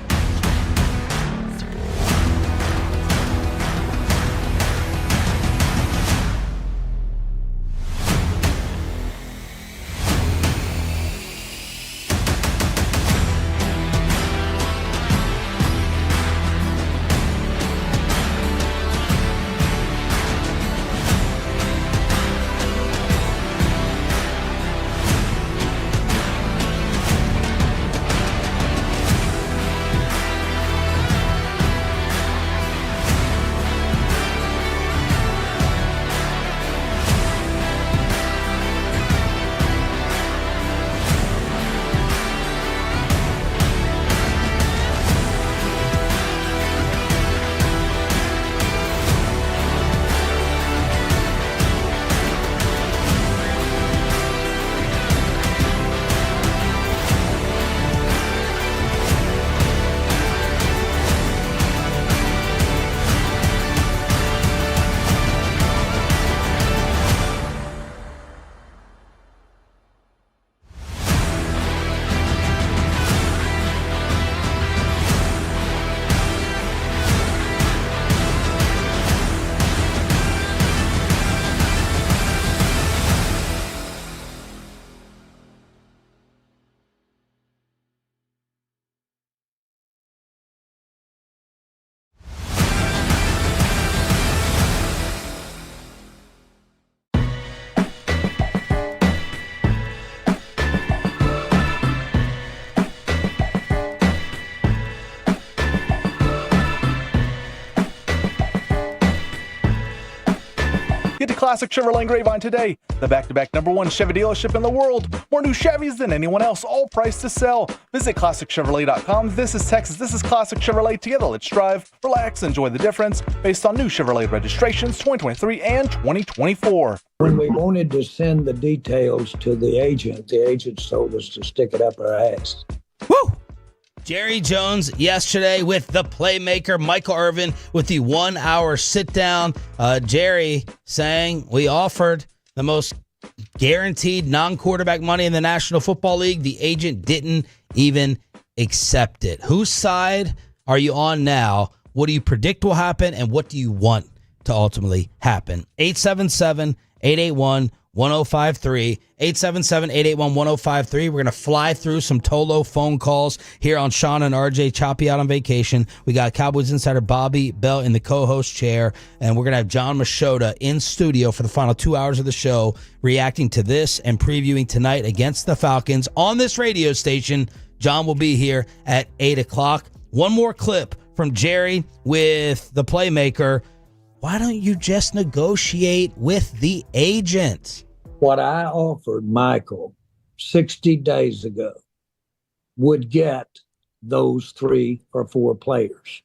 Get to Classic Chevrolet in Grapevine today, the back-to-back #1 Chevy dealership in the world. More new Chevys than anyone else, all priced to sell. Visit ClassicChevrolet.com. This is Texas. This is Classic Chevrolet. Together, let's drive, relax, enjoy the difference based on new Chevrolet registrations 2023 and 2024. When we wanted to send the details to the agent told us to stick it up our ass. Woo! Jerry Jones yesterday with the playmaker, Michael Irvin, with the 1 hour sit down. Jerry saying we offered the most guaranteed non-quarterback money in the National Football League. The agent didn't even accept it. Whose side are you on now? What do you predict will happen? And what do you want to ultimately happen? 877-881-1053. 877-881-1053. We're going to fly through some Tolo phone calls here on Sean and RJ Choppy out on vacation. We got Cowboys insider Bobby Bell in the co-host chair, and we're going to have John Machota in studio for the final 2 hours of the show, reacting to this and previewing tonight against the Falcons on this radio station. John will be here at 8 o'clock. One more clip from Jerry with the playmaker. Why don't you just negotiate with the agent? What I offered Michael 60 days ago would get those 3 or 4 players.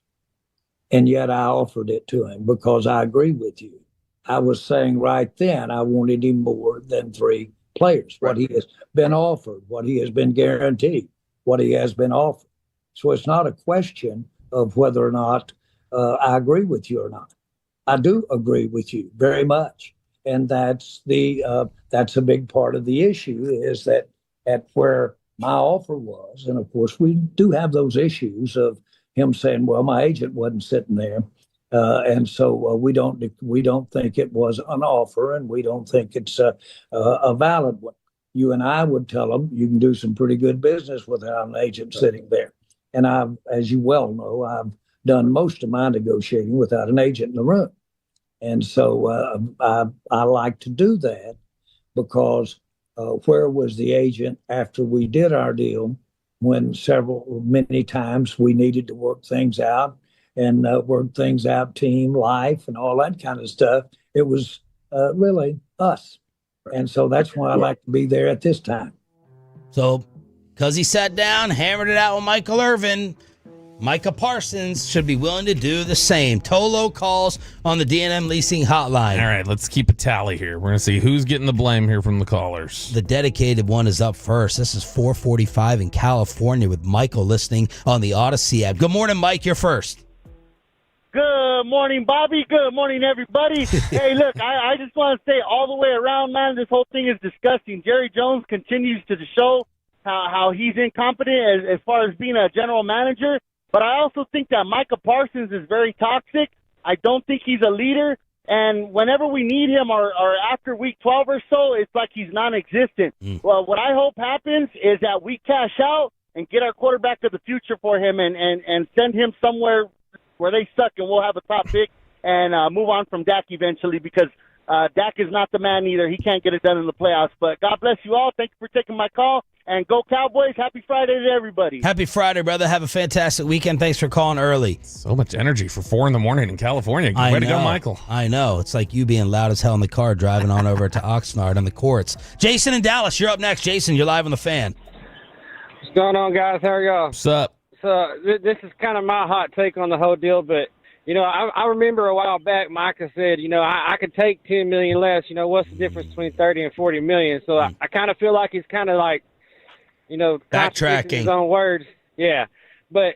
And yet I offered it to him because I agree with you. I was saying right then I wanted him more than 3 players, what he has been offered, what he has been guaranteed, what he has been offered. So it's not a question of whether or not I agree with you or not. I do agree with you very much. And that's a big part of the issue, is that at where my offer was, and of course we do have those issues of him saying, well, my agent wasn't sitting there. And so we don't think it was an offer, and we don't think it's a valid one. You and I would tell them you can do some pretty good business without an agent sitting there. And as you well know, I've done most of my negotiating without an agent in the room. And so I like to do that because where was the agent after we did our deal, when many times we needed to work things out and work things out, team life and all that kind of stuff. It was really us. And so that's why I like to be there at this time. So because he sat down, hammered it out with Michael Irvin, Micah Parsons should be willing to do the same. Tolo calls on the D&M leasing hotline. All right, let's keep a tally here. We're going to see who's getting the blame here from the callers. The dedicated one is up first. This is 4:45 in California with Michael listening on the Odyssey app. Good morning, Mike. You're first. Good morning, Bobby. Good morning, everybody. Hey, look, I just want to say all the way around, man, this whole thing is disgusting. Jerry Jones continues to show how he's incompetent as far as being a general manager. But I also think that Micah Parsons is very toxic. I don't think he's a leader. And whenever we need him or after week 12 or so, it's like he's non-existent. Well, what I hope happens is that we cash out and get our quarterback of the future for him and send him somewhere where they suck, and we'll have a top pick and move on from Dak eventually, because Dak is not the man either. He can't get it done in the playoffs. But God bless you all. Thank you for taking my call. And go Cowboys. Happy Friday to everybody. Happy Friday, brother. Have a fantastic weekend. Thanks for calling early. So much energy for 4 a.m. in California. Way to go, Michael. I know. It's like you being loud as hell in the car driving on over to Oxnard on the courts. Jason in Dallas, you're up next. Jason, you're live on the Fan. What's going on, guys? How are y'all? What's up? So this is kind of my hot take on the whole deal, but, I remember a while back Micah said, I could take $10 million less. What's the difference between $30 and $40 million? So I kind of feel like he's kind of like, backtracking his own words. Yeah. But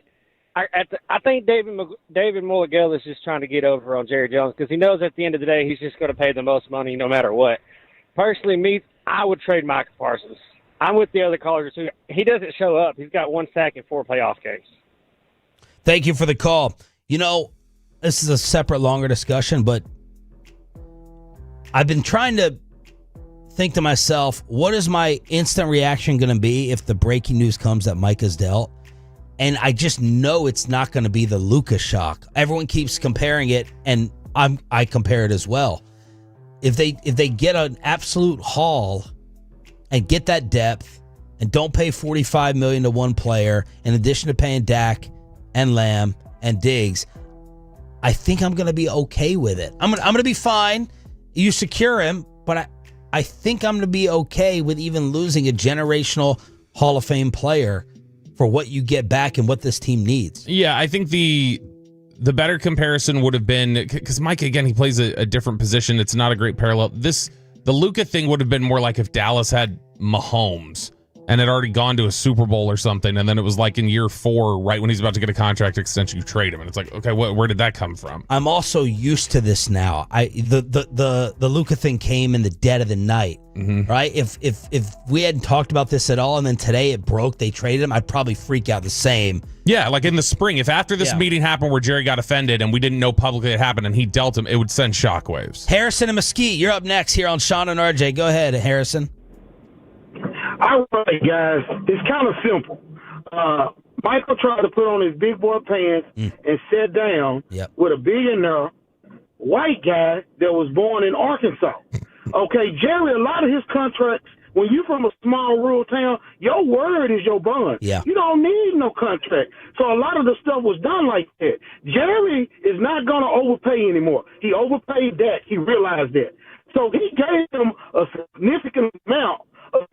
I think David Mulligan is just trying to get over on Jerry Jones, because he knows at the end of the day he's just going to pay the most money no matter what. Personally, I would trade Micah Parsons. I'm with the other callers too. He doesn't show up. He's got 1 sack in 4 playoff games. Thank you for the call. This is a separate, longer discussion, but I've been trying to think to myself, what is my instant reaction going to be if the breaking news comes that Micah's dealt? And I just know it's not going to be the Luka shock. Everyone keeps comparing it, and I compare it as well. If they get an absolute haul and get that depth and don't pay $45 million to one player, in addition to paying Dak and Lamb and Diggs, I think I'm going to be okay with it. I'm going to be fine. You secure him, but I think I'm going to be okay with even losing a generational Hall of Fame player for what you get back and what this team needs. Yeah, I think the better comparison would have been, because Mike, again, he plays a different position. It's not a great parallel. The Luka thing would have been more like if Dallas had Mahomes and had already gone to a Super Bowl or something, and then it was like in year 4, right when he's about to get a contract extension, you trade him, and it's like, okay, where did that come from? I'm also used to this now. The Luka thing came in the dead of the night, right? If we hadn't talked about this at all, and then today it broke, they traded him, I'd probably freak out the same. Yeah, like in the spring, if after this meeting happened where Jerry got offended and we didn't know publicly it happened and he dealt him, it would send shockwaves. Harrison and Mesquite, you're up next here on Sean and RJ. Go ahead, Harrison. All right, guys. It's kind of simple. Michael tried to put on his big boy pants and sat down with a billionaire white guy that was born in Arkansas. Okay, Jerry, a lot of his contracts, when you're from a small rural town, your word is your bond. Yeah. You don't need no contract. So a lot of the stuff was done like that. Jerry is not going to overpay anymore. He overpaid that. He realized that. So he gave him a significant amount of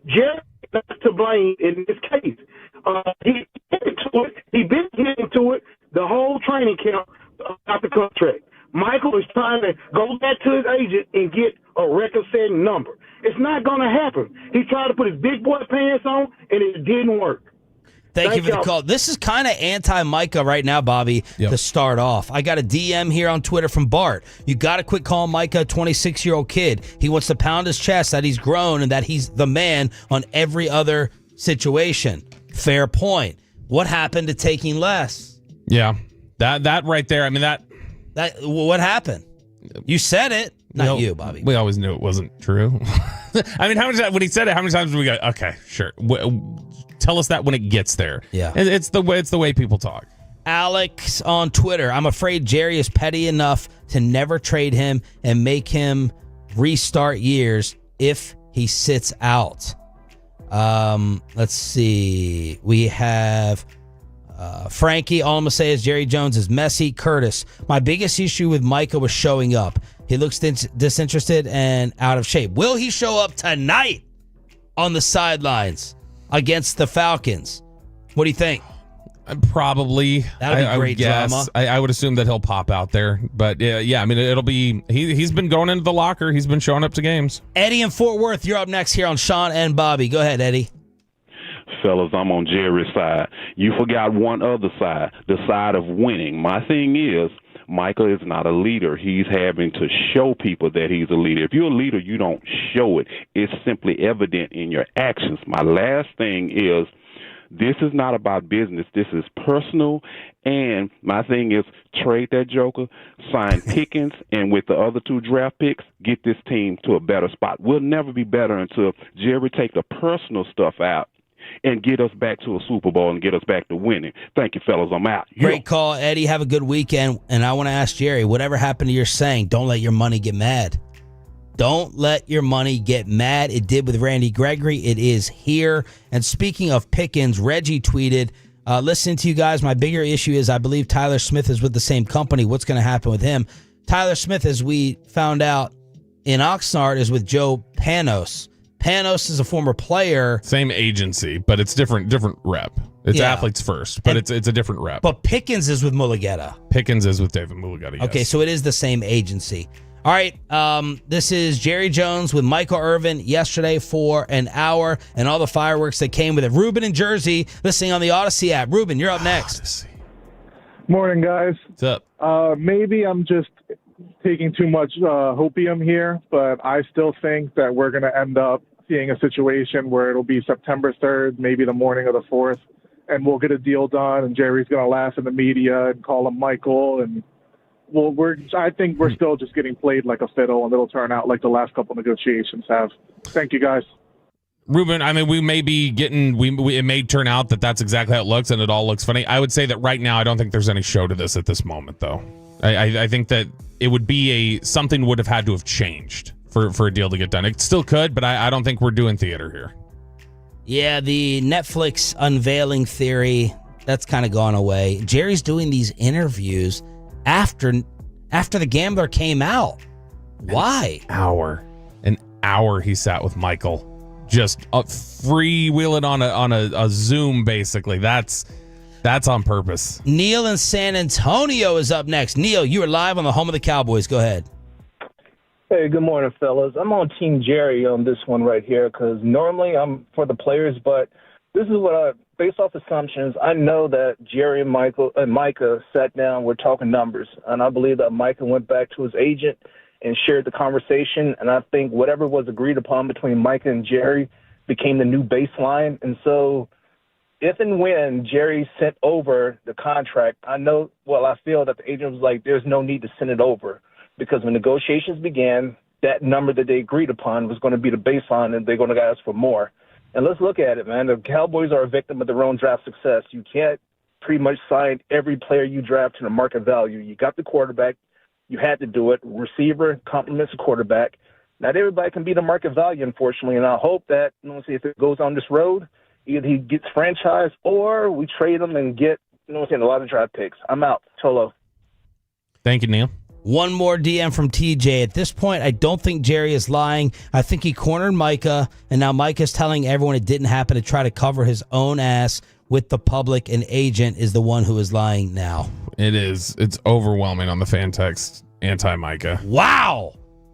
Jerry not to blame in this case. He been getting to it the whole training camp about the contract. Michael is trying to go back to his agent and get a record-setting number. It's not going to happen. He tried to put his big boy pants on, and it didn't work. Thank you for the call. This is kind of anti-Micah right now, Bobby, to start off. I got a DM here on Twitter from Bart. You got to quit calling Micah a 26-year-old kid. He wants to pound his chest that he's grown and that he's the man on every other situation. Fair point. What happened to taking less? Yeah, that right there. I mean, that what happened? You said it. Not you, Bobby. We always knew it wasn't true. I mean, when he said it, how many times did we go, okay, sure. Tell us that when it gets there. Yeah. It's the way people talk. Alex on Twitter, I'm afraid Jerry is petty enough to never trade him and make him restart years if he sits out. Let's see. We have Frankie. All I'm going to say is Jerry Jones is messy. Curtis, my biggest issue with Micah was showing up. He looks disinterested and out of shape. Will he show up tonight on the sidelines against the Falcons? What do you think? Probably. That'll be great drama. I would assume that he'll pop out there. But yeah, I mean, it'll be. He's been going into the locker. He's been showing up to games. Eddie in Fort Worth, you're up next here on Sean and Bobby. Go ahead, Eddie. Fellas, I'm on Jerry's side. You forgot one other side, the side of winning. My thing is, Michael is not a leader. He's having to show people that he's a leader. If you're a leader, you don't show it. It's simply evident in your actions. My last thing is, this is not about business. This is personal. And my thing is, trade that joker, sign Pickens, and with the other 2 draft picks, get this team to a better spot. We'll never be better until Jerry take the personal stuff out and get us back to a Super Bowl and get us back to winning. Thank you, fellas. I'm out. Great call, Eddie. Have a good weekend. And I want to ask Jerry, whatever happened to your saying, don't let your money get mad. Don't let your money get mad. It did with Randy Gregory. It is here. And speaking of Pickens, Reggie tweeted, listen to you guys. My bigger issue is I believe Tyler Smith is with the same company. What's going to happen with him? Tyler Smith, as we found out in Oxnard, is with Joe Panos. Panos is a former player. Same agency, but it's different rep. It's Athletes First, but it's a different rep. But Pickens is with Mulugeta. Pickens is with David Mulugeta, yes. Okay, so it is the same agency. All right, this is Jerry Jones with Michael Irvin yesterday for an hour and all the fireworks that came with it. Ruben in Jersey, listening on the Odyssey app. Ruben, you're up next. Odyssey. Morning, guys. What's up? Maybe I'm just taking too much hopium here, but I still think that we're going to end up seeing a situation where it'll be September 3rd, maybe the morning of the 4th, and we'll get a deal done, and Jerry's going to laugh in the media and call him Michael, and I think we're still just getting played like a fiddle, and it'll turn out like the last couple negotiations have. Thank you, guys. Ruben, I mean, we may be getting, it may turn out that that's exactly how it looks, and it all looks funny. I would say that right now, I don't think there's any show to this at this moment, though. I think that it would be something would have had to have changed for a deal to get done. It still could, but I don't think we're doing theater here. Yeah, the Netflix unveiling theory, that's kind of gone away. Jerry's doing these interviews after the Gambler came out. Why? An hour he sat with Michael, just freewheeling on a Zoom, basically. That's on purpose. Neil in San Antonio is up next. Neil, you are live on the home of the Cowboys. Go ahead. Hey, good morning, fellas. I'm on Team Jerry on this one right here because normally I'm for the players, but this is what based off assumptions, I know that Jerry and Micah sat down, we're talking numbers, and I believe that Micah went back to his agent and shared the conversation, and I think whatever was agreed upon between Micah and Jerry became the new baseline, and so if and when Jerry sent over the contract, I feel that the agent was like, there's no need to send it over. Because when negotiations began, that number that they agreed upon was going to be the baseline, and they're going to ask for more. And let's look at it, man. The Cowboys are a victim of their own draft success. You can't pretty much sign every player you draft to the market value. You got the quarterback. You had to do it. Receiver complements the quarterback. Not everybody can be the market value, unfortunately, and I hope that, if it goes on this road, either he gets franchised or we trade him and get, a lot of draft picks. I'm out. Cholo. Thank you, Neil. One more DM from TJ. At this point, I don't think Jerry is lying. I think he cornered Micah, and now Micah's telling everyone it didn't happen to try to cover his own ass with the public, and agent is the one who is lying now. It is. It's overwhelming on the fan text. Anti-Micah. Wow.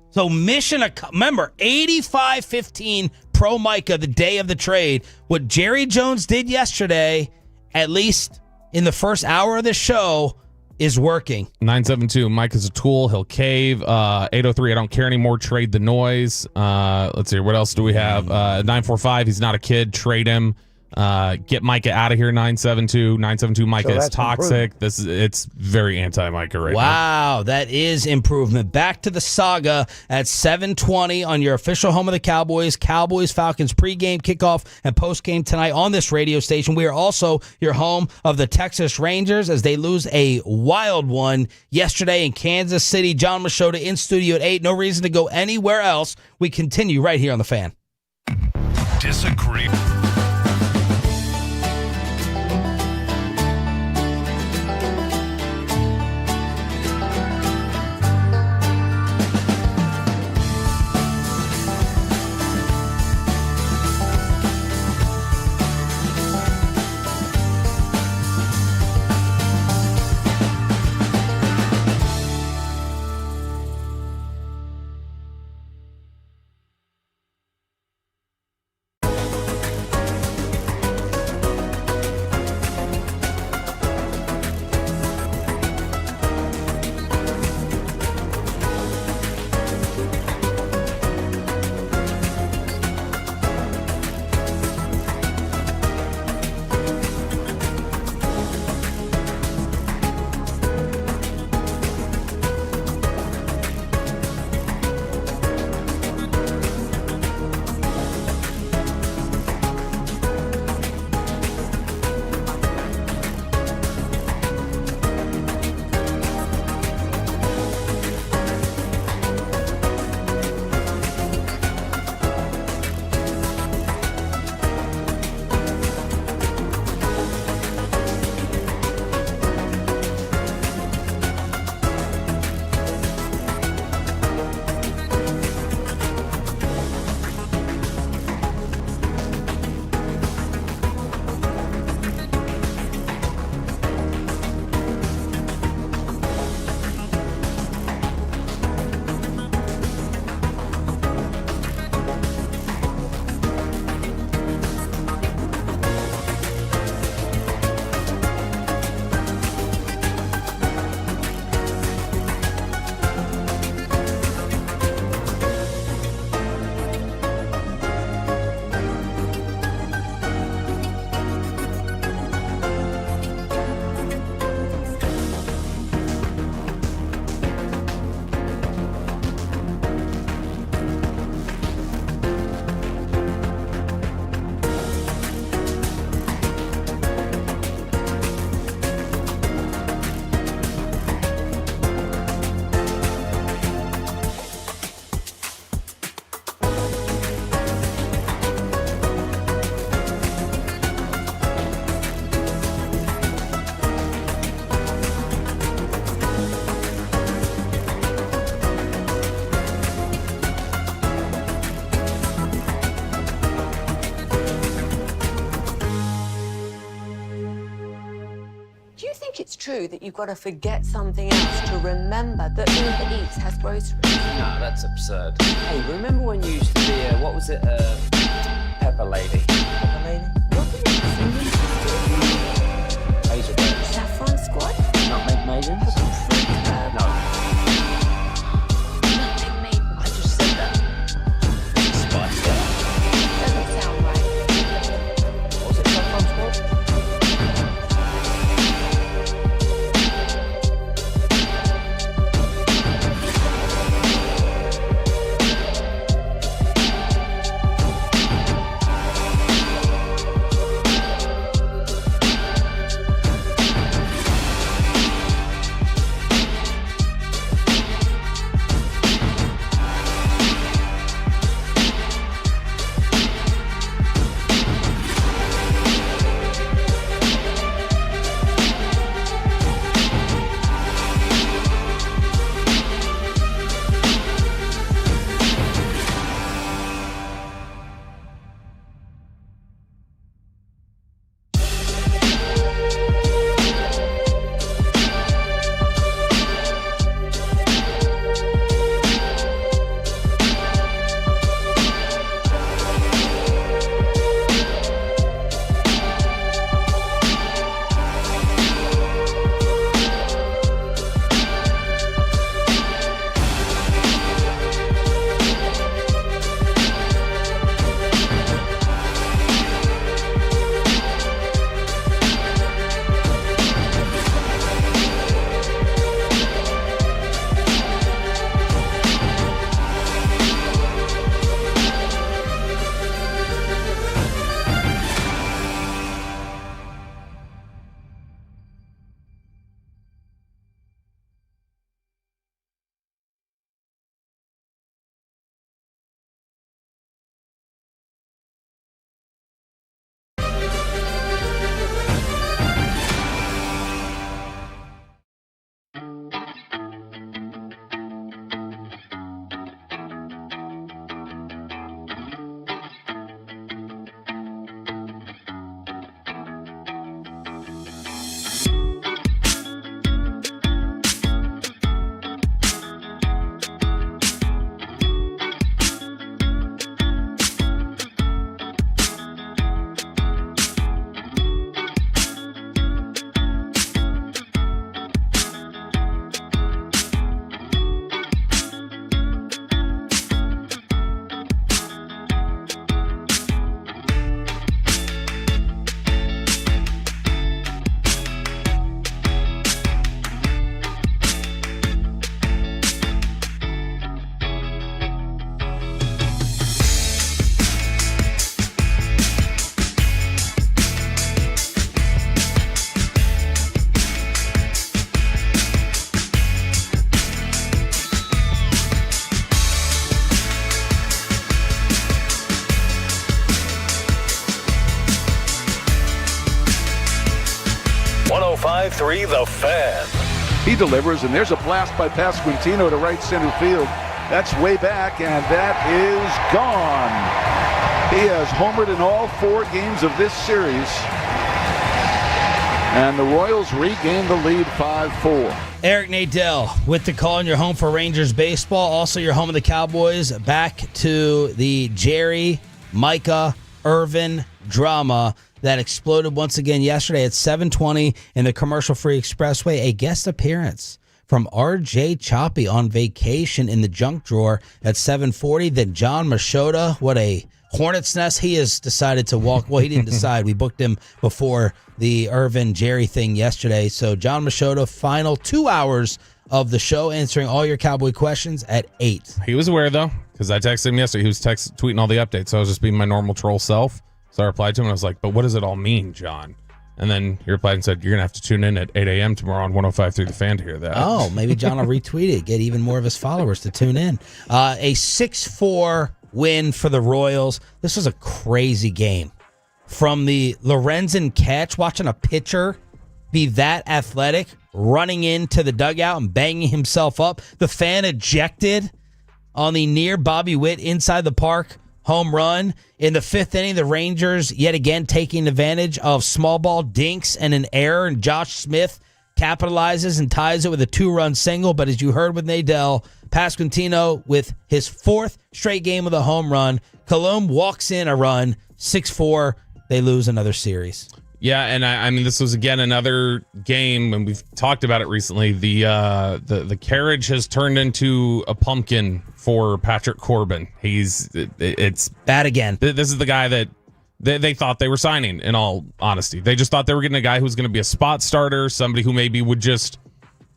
So remember, 85-15 pro Micah the day of the trade. What Jerry Jones did yesterday, at least in the first hour of the show, is working. 972, Mike is a tool. He'll cave. 803, I don't care anymore. Trade the noise. Let's see. What else do we have? 945, he's not a kid. Trade him. Get Micah out of here. 972, Micah is toxic. It's very anti-Micah right now. Wow, that is improvement. Back to the saga at 7:20 on your official home of the Cowboys. Cowboys Falcons pregame, kickoff, and postgame tonight on this radio station. We are also your home of the Texas Rangers as they lose a wild one yesterday in Kansas City. John Machota in studio at 8. No reason to go anywhere else. We continue right here on The Fan. Disagree. think it's true that you've got to forget something else to remember that Uber Eats has groceries? No, that's absurd. Hey, remember when you used to be what was it, Pepper Lady? Pepper Lady? Hazel Days. Saffron Squad? Nutmeg Maidens? No. Nutmeg Maiden. I just said that. Spice Girl. Doesn't sound right. What was it, Saffron Squad? The Fan. He delivers, and there's a blast by Pasquantino to right center field. That's way back, and that is gone. He has homered in all 4 games of this series. And the Royals regain the lead 5-4. Eric Nadell with the call, and you're home for Rangers baseball. Also, you're home of the Cowboys. Back to the Jerry, Micah, Irvin drama that exploded once again yesterday at 7:20 in the commercial-free expressway. A guest appearance from R.J. Choppy on vacation in the junk drawer at 7:40. Then John Machota, what a hornet's nest he has decided to walk. Well, he didn't decide. We booked him before the Irvin Jerry thing yesterday. So John Machota, final 2 hours of the show, answering all your Cowboy questions at 8. He was aware, though, because I texted him yesterday. He was tweeting all the updates, so I was just being my normal troll self. So I replied to him, and I was like, but what does it all mean, John? And then he replied and said, you're going to have to tune in at 8 a.m. tomorrow on 105.3 The Fan to hear that. Oh, maybe John will retweet it, get even more of his followers to tune in. A 6-4 win for the Royals. This was a crazy game. From the Lorenzen catch, watching a pitcher be that athletic, running into the dugout and banging himself up. The fan ejected on the near Bobby Witt inside the park home run. In the 5th inning, the Rangers yet again taking advantage of small ball dinks and an error, and Josh Smith capitalizes and ties it with a 2-run single. But as you heard with Nadell, Pasquantino with his 4th straight game with a home run. Colomb walks in a run, 6-4. They lose another series. Yeah, and I mean, this was again another game, and we've talked about it recently. The carriage has turned into a pumpkin for Patrick Corbin. It's bad again. This is the guy that they thought they were signing. In all honesty, they just thought they were getting a guy who's going to be a spot starter, somebody who maybe would just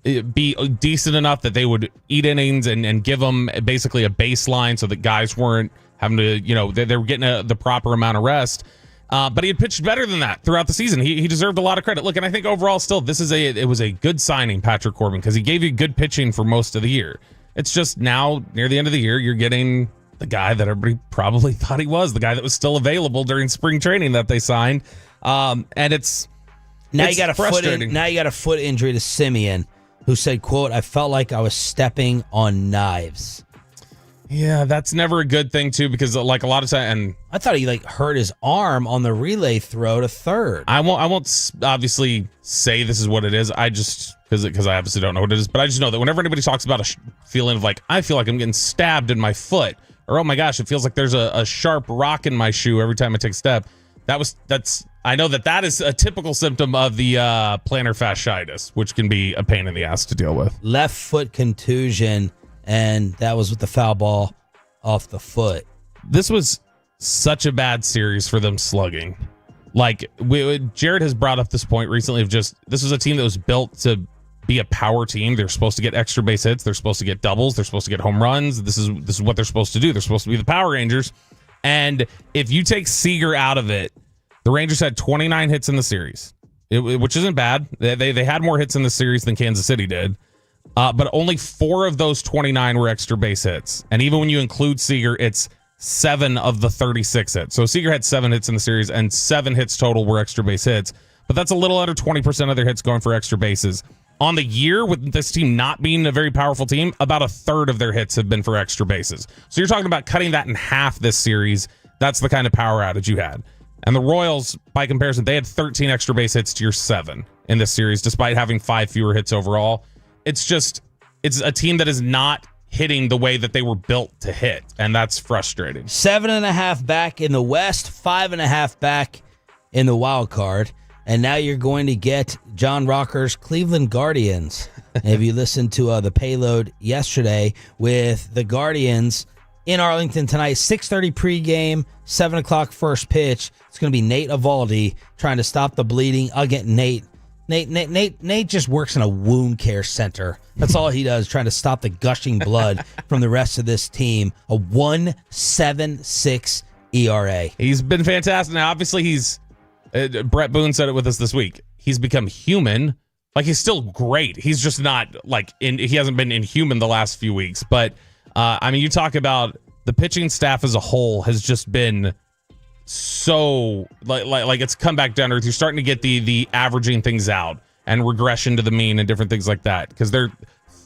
be decent enough that they would eat innings and give them basically a baseline, so that guys weren't having to, they were getting the proper amount of rest. But he had pitched better than that throughout the season. He deserved a lot of credit. Look, and I think overall still it was a good signing, Patrick Corbin, because he gave you good pitching for most of the year. It's just now, near the end of the year, you're getting the guy that everybody probably thought he was, the guy that was still available during spring training that they signed. And it's you got frustrating. Now you got a foot injury to Simeon, who said, quote, "I felt like I was stepping on knives." Yeah, that's never a good thing, too, because like a lot of times, and I thought he hurt his arm on the relay throw to third. I won't obviously say this is what it is. I just because I obviously don't know what it is, but I just know that whenever anybody talks about a feeling of I feel like I'm getting stabbed in my foot, or oh my gosh, it feels like there's a sharp rock in my shoe every time I take a step. I know that is a typical symptom of the plantar fasciitis, which can be a pain in the ass to deal with. Left foot contusion. And that was with the foul ball off the foot. This was such a bad series for them slugging. Jared has brought up this point recently of just, this was a team that was built to be a power team. They're supposed to get extra base hits. They're supposed to get doubles. They're supposed to get home runs. This is what they're supposed to do. They're supposed to be the Power Rangers. And if you take Seager out of it, the Rangers had 29 hits in the series, which isn't bad. They had more hits in the series than Kansas City did. But only 4 of those 29 were extra base hits. And even when you include Seager, it's 7 of the 36 hits. So Seager had 7 hits in the series, and 7 hits total were extra base hits. But that's a little under 20% of their hits going for extra bases. On the year, with this team not being a very powerful team, about a third of their hits have been for extra bases. So you're talking about cutting that in half this series. That's the kind of power outage you had. And the Royals, by comparison, they had 13 extra base hits to your 7 in this series, despite having 5 fewer hits overall. It's a team that is not hitting the way that they were built to hit, and that's frustrating. 7.5 back in the West, 5.5 back in the wild card, and now you're going to get John Rocker's Cleveland Guardians. If you listened to the payload yesterday with the Guardians in Arlington tonight, 6:30 pregame, 7 o'clock first pitch. It's going to be Nate Eovaldi trying to stop the bleeding. I'll get Nate just works in a wound care center. That's all he does, trying to stop the gushing blood from the rest of this team. A 1.76 ERA. He's been fantastic. Now, obviously, Brett Boone said it with us this week. He's become human. He's still great. He's just not he hasn't been inhuman the last few weeks. But you talk about the pitching staff as a whole has just been so it's come back down to earth. You're starting to get the averaging things out and regression to the mean and different things like that, because they're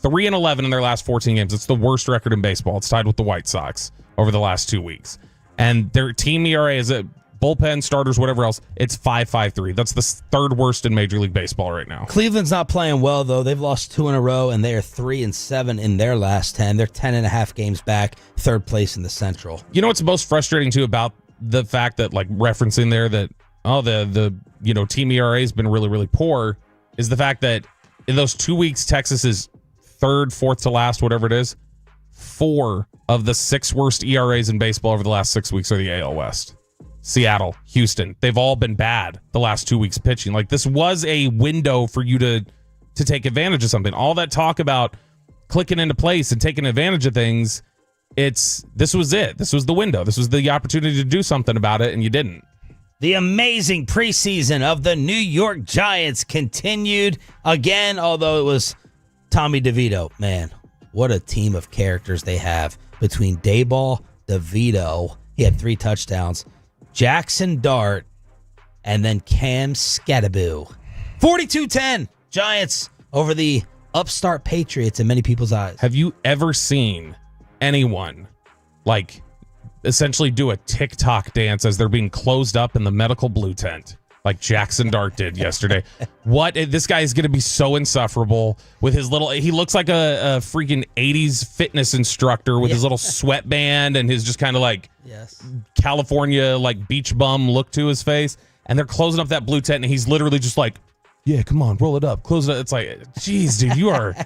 3-11 in their last 14 games. It's the worst record in baseball. It's tied with the White Sox over the last 2 weeks, and their team ERA is a bullpen, starters, whatever else. It's 5.53. That's the 3rd worst in Major League Baseball right now. Cleveland's not playing well though. They've lost 2 in a row, and they are 3-7 in their last 10. They're 10.5 games back, 3rd place in the Central. You know what's most frustrating too about the fact that, referencing there that the team ERA has been really, really poor, is the fact that in those 2 weeks Texas is 3rd, 4th to last, whatever it is. 4 of the 6 worst ERAs in baseball over the last 6 weeks are the AL West. Seattle, Houston, they've all been bad the last 2 weeks pitching. This was a window for you to take advantage of something. All that talk about clicking into place and taking advantage of things, this was it. This was the window. This was the opportunity to do something about it, and you didn't. The amazing preseason of the New York Giants continued again, although it was Tommy DeVito. Man, what a team of characters they have between Dayball, DeVito, he had 3 touchdowns, Jackson Dart, and then Cam Scattaboo. 42-10, Giants over the upstart Patriots in many people's eyes. Have you ever seen anyone essentially do a TikTok dance as they're being closed up in the medical blue tent? like Jackson Dart did yesterday. This guy is going to be so insufferable with his little. He looks like a freaking 80s fitness instructor with his little sweatband and his just kind of like California like beach bum look to his face. And they're closing up that blue tent, and he's literally just like, "Yeah, come on, roll it up, close it up." It's like, geez, dude, you are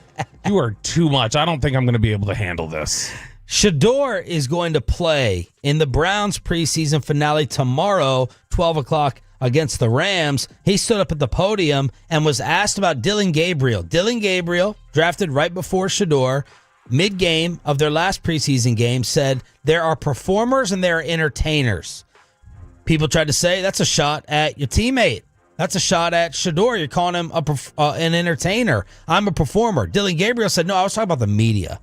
too much. I don't think I'm going to be able to handle this. Shador is going to play in the Browns preseason finale tomorrow, 12 o'clock against the Rams. He stood up at the podium and was asked about Dylan Gabriel. Dylan Gabriel, drafted right before Shador, mid-game of their last preseason game, said there are performers and there are entertainers. People tried to say that's a shot at your teammate. That's a shot at Shador. You're calling him an entertainer. I'm a performer. Dylan Gabriel said, no, I was talking about the media.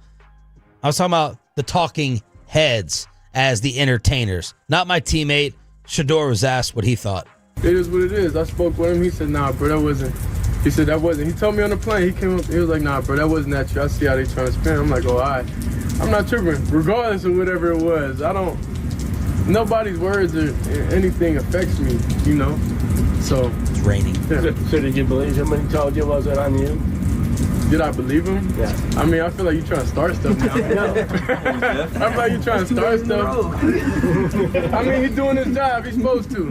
I was talking about the talking heads as the entertainers, not my teammate. Shador was asked what he thought. It is what it is. I spoke with him. He said, nah, bro, that wasn't. He said, that wasn't. He told me on the plane. He came up. He was like, nah, bro, that wasn't that true. I see how they transparent. I'm like, oh, all right. I'm not tripping. Regardless of whatever it was, nobody's words or anything affects me, you know? So. It's raining. Yeah. So did you believe him when he told you it wasn't on you? Did I believe him? Yeah. I mean, I feel like you're trying to start stuff now. I feel like you're trying to start stuff. I mean, he's doing his job. He's supposed to.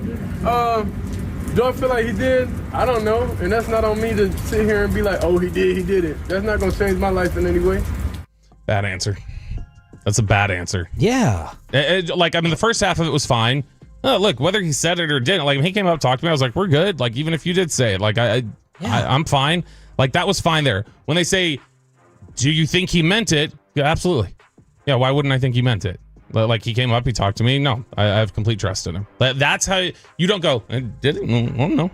Do I feel like he did? I don't know. And that's not on me to sit here and be like, oh, he did it. That's not going to change my life in any way. Bad answer. That's a bad answer. Yeah. The first half of it was fine. Oh, look, whether he said it or didn't, like, when he came up, talked to me, I was like, we're good. Like, even if you did say it, like, I'm fine. Like, that was fine there. When they say, do you think he meant it? Yeah, absolutely. Yeah, why wouldn't I think he meant it? Like, he came up, he talked to me. No, I have complete trust in him. That's how you don't go, did it? No.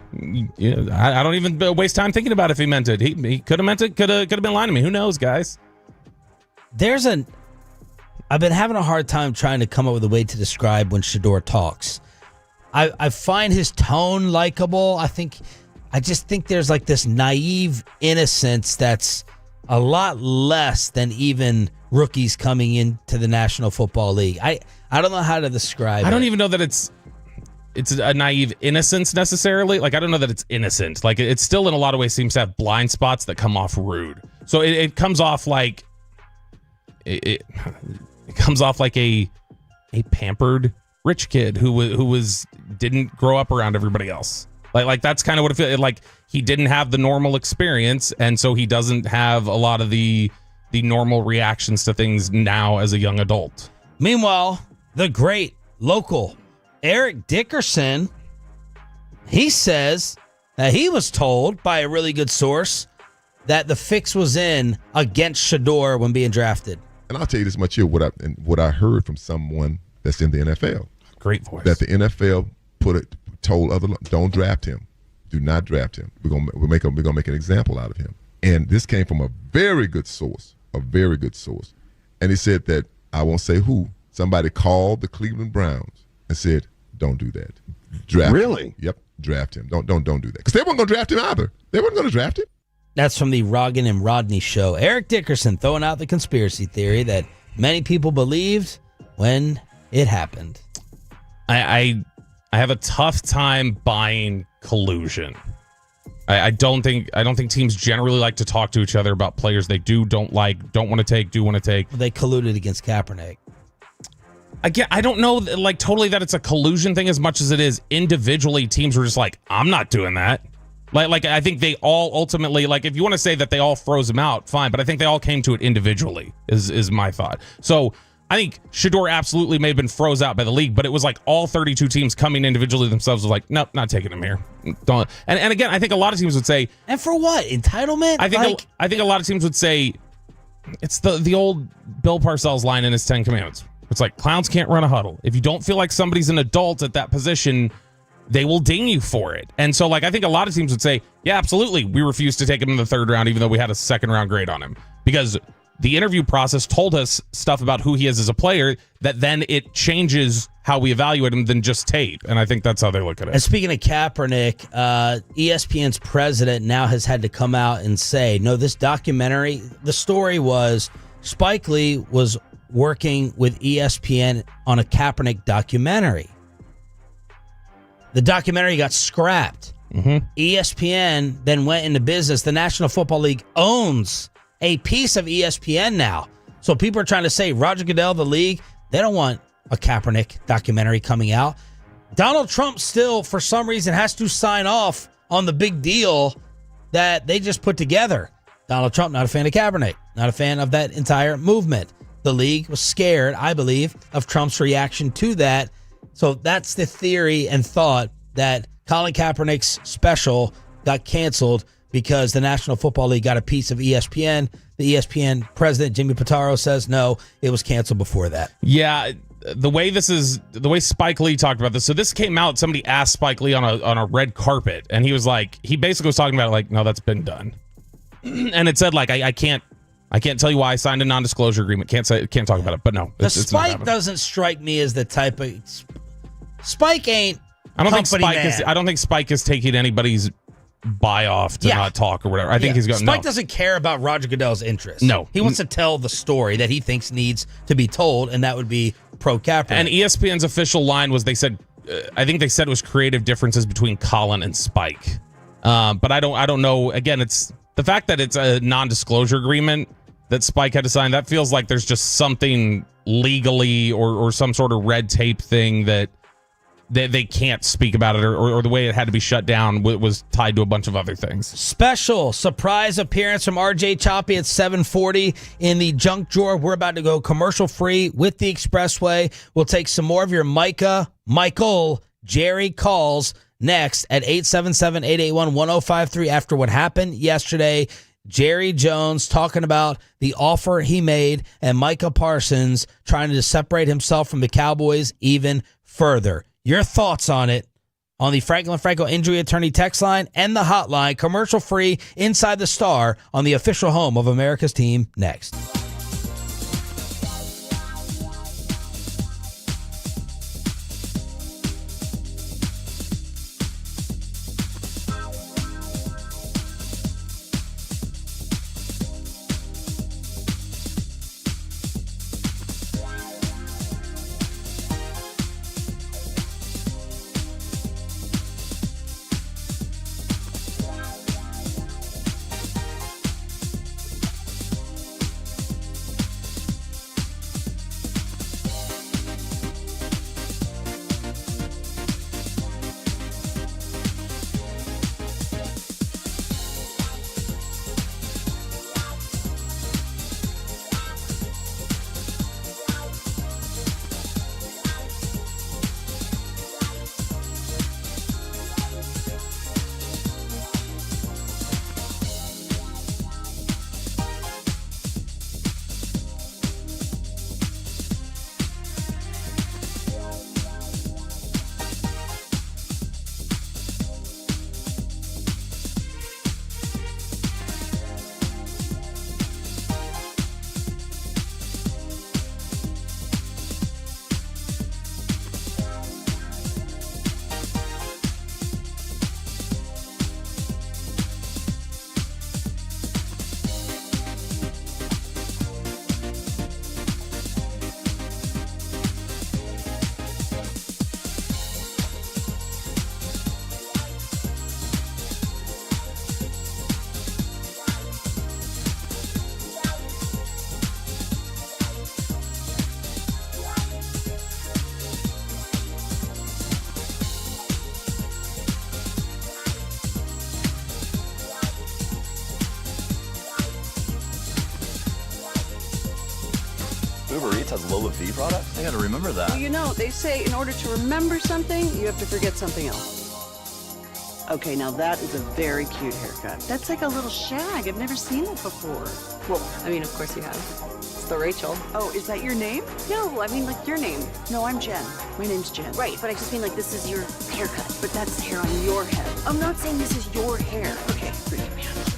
Yeah, I don't even waste time thinking about if he meant it. He could have meant it, could have been lying to me. Who knows, guys? I've been having a hard time trying to come up with a way to describe when Shador talks. I find his tone likable. I just think there's like this naive innocence that's a lot less than even rookies coming into the National Football League. I don't know how to describe it. I don't even know that it's a naive innocence necessarily. Like, I don't know that it's innocent. Like, it still in a lot of ways seems to have blind spots that come off rude. So it comes off like it comes off like a pampered rich kid who didn't grow up around everybody else. Like that's kind of what it feels like. He didn't have the normal experience, and so he doesn't have a lot of the normal reactions to things now as a young adult. Meanwhile, the great local Eric Dickerson, he says that he was told by a really good source that the fix was in against Shador when being drafted. And I'll tell you this much here, what I heard from someone that's in the NFL. Great voice. That the NFL told other, don't draft him. Do not draft him. We're gonna make an example out of him. And this came from a very good source. And he said that, I won't say who, somebody called the Cleveland Browns and said, don't do that. Draft really? him. Yep, draft him. Don't do that. Because they weren't going to draft him either. They weren't going to draft him. That's from the Roggin and Rodney show. Eric Dickerson throwing out the conspiracy theory that many people believed when it happened. I have a tough time buying collusion. I don't think teams generally like to talk to each other about players they don't like, don't want to take, do want to take. They colluded against Kaepernick. I don't know, like, totally that it's a collusion thing as much as it is individually teams were just like, I'm not doing that. Like I think they all ultimately, like, if you want to say that they all froze him out, fine, but I think they all came to it individually is my thought. So I think Shador absolutely may have been froze out by the league, but it was like all 32 teams coming individually themselves was like, nope, not taking him here. Don't. And again, I think a lot of teams would say, and for what? Entitlement? I think a lot of teams would say it's the old Bill Parcells line in his 10 Commandments. It's like, clowns can't run a huddle. If you don't feel like somebody's an adult at that position, they will ding you for it. And so, like, I think a lot of teams would say, yeah, absolutely, we refused to take him in the third round, even though we had a second round grade on him, because the interview process told us stuff about who he is as a player that then it changes how we evaluate him than just tape. And I think that's how they look at it. And speaking of Kaepernick, ESPN's president now has had to come out and say, no, this documentary, the story was Spike Lee was working with ESPN on a Kaepernick documentary. The documentary got scrapped. ESPN then went into business. The National Football League owns a piece of ESPN now. So people are trying to say Roger Goodell, the league, they don't want a Kaepernick documentary coming out. Donald Trump still, for some reason, has to sign off on the big deal that they just put together. Donald Trump, not a fan of Kaepernick, not a fan of that entire movement. The league was scared, I believe, of Trump's reaction to that. So that's the theory and thought that Colin Kaepernick's special got canceled because the National Football League got a piece of ESPN. The ESPN president, Jimmy Pitaro, says no, it was canceled before that. Yeah, the way Spike Lee talked about this. So this came out, somebody asked Spike Lee on a red carpet, and he was like, he basically was talking about it like, no, that's been done. And it said like, I can't tell you why I signed a non-disclosure agreement. Can't talk about it. But no, The Spike doesn't strike me as the type of Spike ain't. I don't think Spike is taking anybody's buy off to not talk or whatever. I think he's going. Spike doesn't care about Roger Goodell's interests. No, he wants to tell the story that he thinks needs to be told, and that would be pro Kaepernick. And ESPN's official line was they said, I think they said it was creative differences between Colin and Spike. But I don't know. Again, it's the fact that it's a non-disclosure agreement that Spike had to sign. That feels like there's just something legally or some sort of red tape thing that they can't speak about it, or the way it had to be shut down was tied to a bunch of other things. Special surprise appearance from RJ Choppy at 7:40 in the junk drawer. We're about to go commercial free with the Expressway. We'll take some more of your Michael, Jerry calls next at 877-881-1053 after what happened yesterday. Jerry Jones talking about the offer he made and Micah Parsons trying to separate himself from the Cowboys even further. Your thoughts on it on the Franklin Franco Injury Attorney text line and the hotline, commercial free, inside the Star on the official home of America's team next. Uber Eats has low fee products? I gotta remember that. Well, you know, they say in order to remember something, you have to forget something else. Okay, now that is a very cute haircut. That's like a little shag. I've never seen it before. Well, I mean, of course you have. It's the Rachel. Oh, is that your name? No, I mean like your name. No, I'm Jen. My name's Jen. Right, but I just mean like this is your haircut. But that's hair on your head. I'm not saying this is your hair. Okay, forgive me a little bit.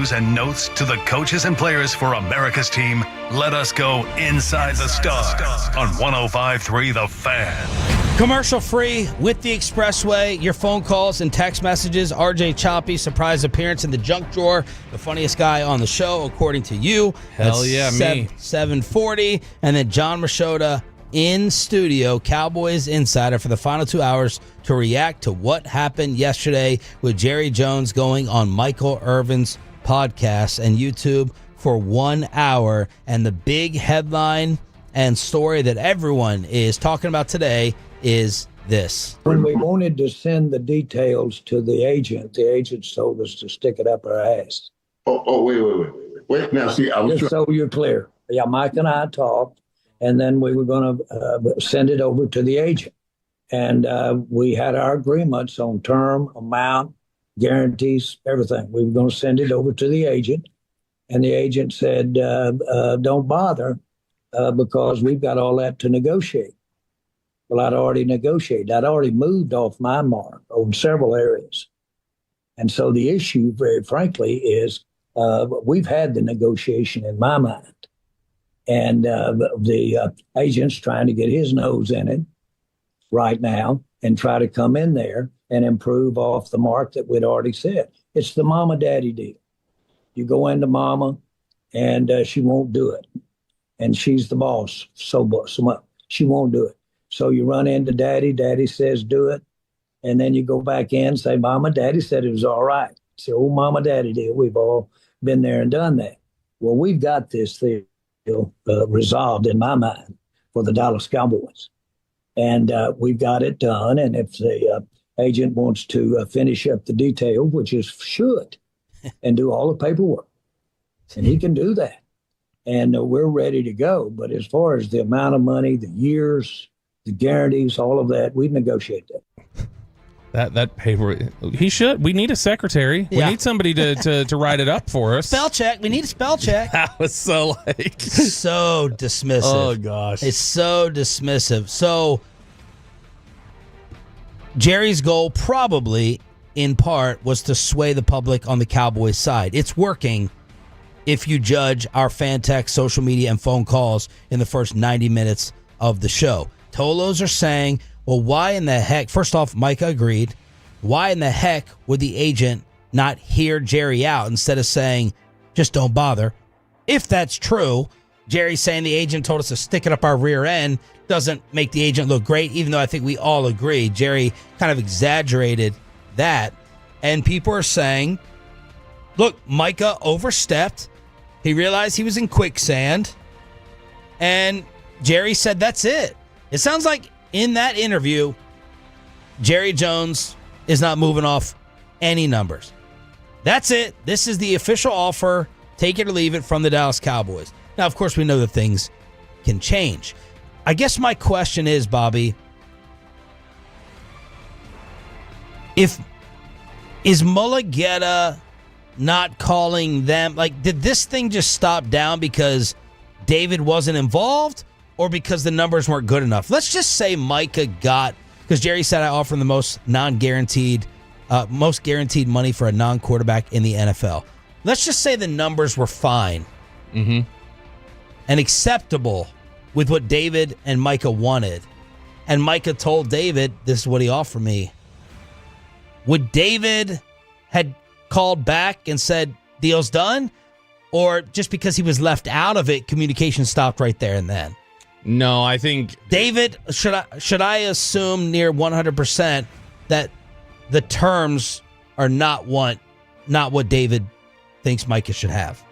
news and notes to the coaches and players for America's team. Let us go inside the stars on 105.3 The Fan. Commercial free with the Expressway. Your phone calls and text messages. RJ Choppy, surprise appearance in the junk drawer. The funniest guy on the show, according to you. Hell yeah, me. 740. And then John Machota in studio, Cowboys Insider, for the final 2 hours to react to what happened yesterday with Jerry Jones going on Michael Irvin's podcast and YouTube for 1 hour. And the big headline and story that everyone is talking about today is this. When we wanted to send the details to the agent told us to stick it up our ass. Wait. Now, see, I was just so you're clear. Yeah, Mike and I talked, and then we were going to send it over to the agent. And we had our agreements on term, amount, guarantees, everything. We were going to send it over to the agent. And the agent said, don't bother because we've got all that to negotiate. Well, I'd already negotiated. I'd already moved off my mark on several areas. And so the issue, very frankly, is we've had the negotiation in my mind. And the agent's trying to get his nose in it right now and try to come in there and improve off the mark that we'd already said. It's the mama-daddy deal. You go into mama, and she won't do it. And she's the boss, so much. She won't do it. So you run into daddy. Daddy says do it. And then you go back in and say, mama, daddy said it was all right. It's the old mama-daddy deal. We've all been there and done that. Well, we've got this thing resolved in my mind for the Dallas Cowboys. And we've got it done. And if the agent wants to finish up the detail, which is should, and do all the paperwork, and he can do that. And we're ready to go. But as far as the amount of money, the years, the guarantees, all of that, we negotiate that. That paper, he should. We need a secretary. Yeah. We need somebody to write it up for us. Spell check. We need a spell check. That was so so dismissive. Oh gosh, it's so dismissive. So Jerry's goal, probably in part, was to sway the public on the Cowboys side. It's working if you judge our fan text, social media, and phone calls in the first 90 minutes of the show. Tolos are saying, well, why in the heck? First off, Micah agreed. Why in the heck would the agent not hear Jerry out instead of saying, just don't bother? If that's true, Jerry saying the agent told us to stick it up our rear end doesn't make the agent look great, even though I think we all agree. Jerry kind of exaggerated that. And people are saying, look, Micah overstepped. He realized he was in quicksand. And Jerry said, that's it. It sounds like in that interview, Jerry Jones is not moving off any numbers. That's it. This is the official offer. Take it or leave it from the Dallas Cowboys. Now, of course, we know that things can change. I guess my question is, Bobby, is Mulugheta not calling them? Like, did this thing just stop down because David wasn't involved? Or because the numbers weren't good enough? Let's just say Micah got, because Jerry said I offer him the most guaranteed money for a non-quarterback in the NFL. Let's just say the numbers were fine and acceptable with what David and Micah wanted. And Micah told David, this is what he offered me. Would David had called back and said, deal's done? Or just because he was left out of it, communication stopped right there and then? No, I think David, should I assume near 100% that the terms are not what David thinks Micah should have?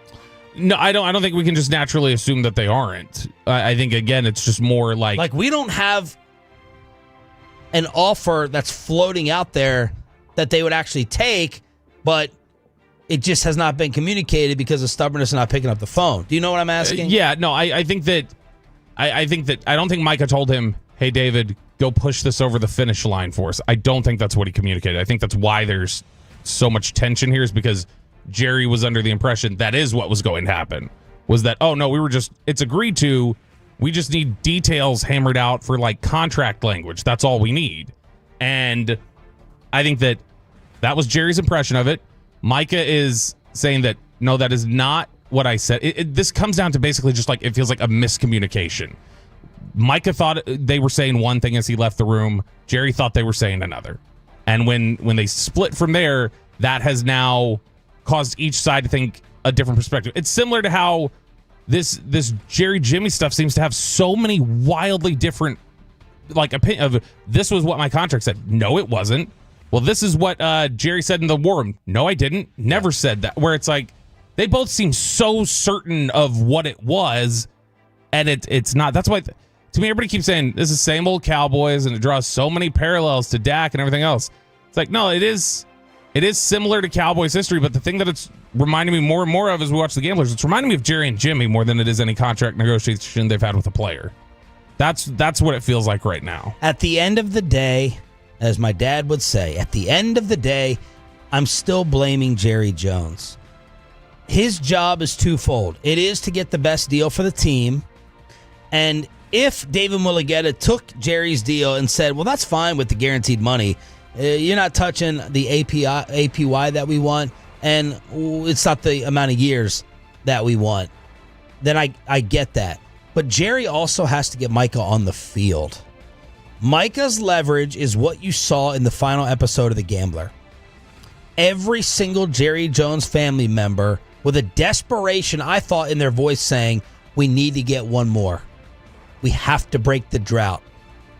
No, I don't think we can just naturally assume that they aren't. I think again it's just more like we don't have an offer that's floating out there that they would actually take, but it just has not been communicated because of stubbornness and not picking up the phone. Do you know what I'm asking? Yeah, no, I think that I don't think Micah told him, hey, David, go push this over the finish line for us. I don't think that's what he communicated. I think that's why there's so much tension here, is because Jerry was under the impression that is what was going to happen. Was that, oh, no, it's agreed to. We just need details hammered out for like contract language. That's all we need. And I think that was Jerry's impression of it. Micah is saying that No, that is not what I said. This comes down to basically just like it feels like a miscommunication. Micah thought they were saying one thing as he left the room. Jerry thought they were saying another. And when they split from there, that has now caused each side to think a different perspective. It's similar to how this Jerry Jimmy stuff seems to have so many wildly different opinion of this was what my contract said. No, it wasn't. Well, this is what Jerry said in the war room. No, I didn't. Never said that. Where it's like they both seem so certain of what it was, and it's not. That's why to me everybody keeps saying this is the same old Cowboys, and it draws so many parallels to Dak and everything else. It's like no, it is similar to Cowboys history, but the thing that it's reminding me more and more of as we watch the Gamblers, it's reminding me of Jerry and Jimmy more than it is any contract negotiation they've had with a player. That's what it feels like right now. At the end of the day, as my dad would say, at the end of the day, I'm still blaming Jerry Jones. His job is twofold. It is to get the best deal for the team. And if David Mulugheta took Jerry's deal and said, well, that's fine with the guaranteed money, you're not touching the APY that we want, and it's not the amount of years that we want, then I get that. But Jerry also has to get Micah on the field. Micah's leverage is what you saw in the final episode of The Gambler. Every single Jerry Jones family member with a desperation, I thought, in their voice saying, we need to get one more. We have to break the drought.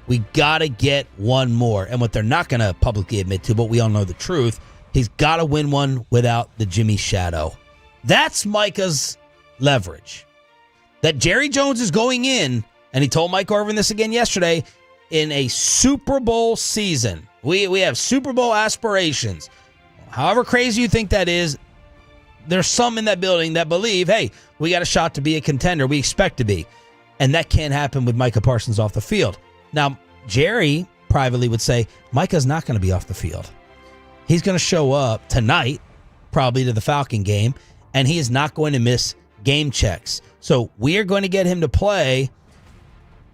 We got to get one more. And what they're not going to publicly admit to, but we all know the truth, he's got to win one without the Jimmy shadow. That's Micah's leverage. That Jerry Jones is going in, and he told Mike Orvin this again yesterday, in a Super Bowl season. We have Super Bowl aspirations. However crazy you think that is, there's some in that building that believe, hey, we got a shot to be a contender. We expect to be. And that can't happen with Micah Parsons off the field. Now, Jerry privately would say, Micah's not going to be off the field. He's going to show up tonight, probably to the Falcon game, and he is not going to miss game checks. So we are going to get him to play.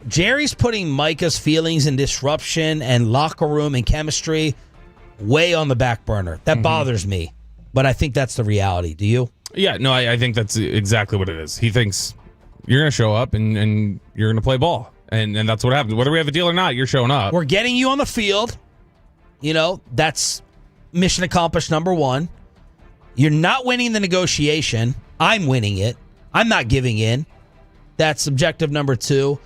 Jerry's putting Micah's feelings and disruption and locker room and chemistry way on the back burner. That bothers me, but I think that's the reality. Do you? Yeah, no, I think that's exactly what it is. He thinks you're going to show up and you're going to play ball. And that's what happens. Whether we have a deal or not, you're showing up. We're getting you on the field. You know, that's mission accomplished number one. You're not winning the negotiation. I'm winning it. I'm not giving in. That's objective number two.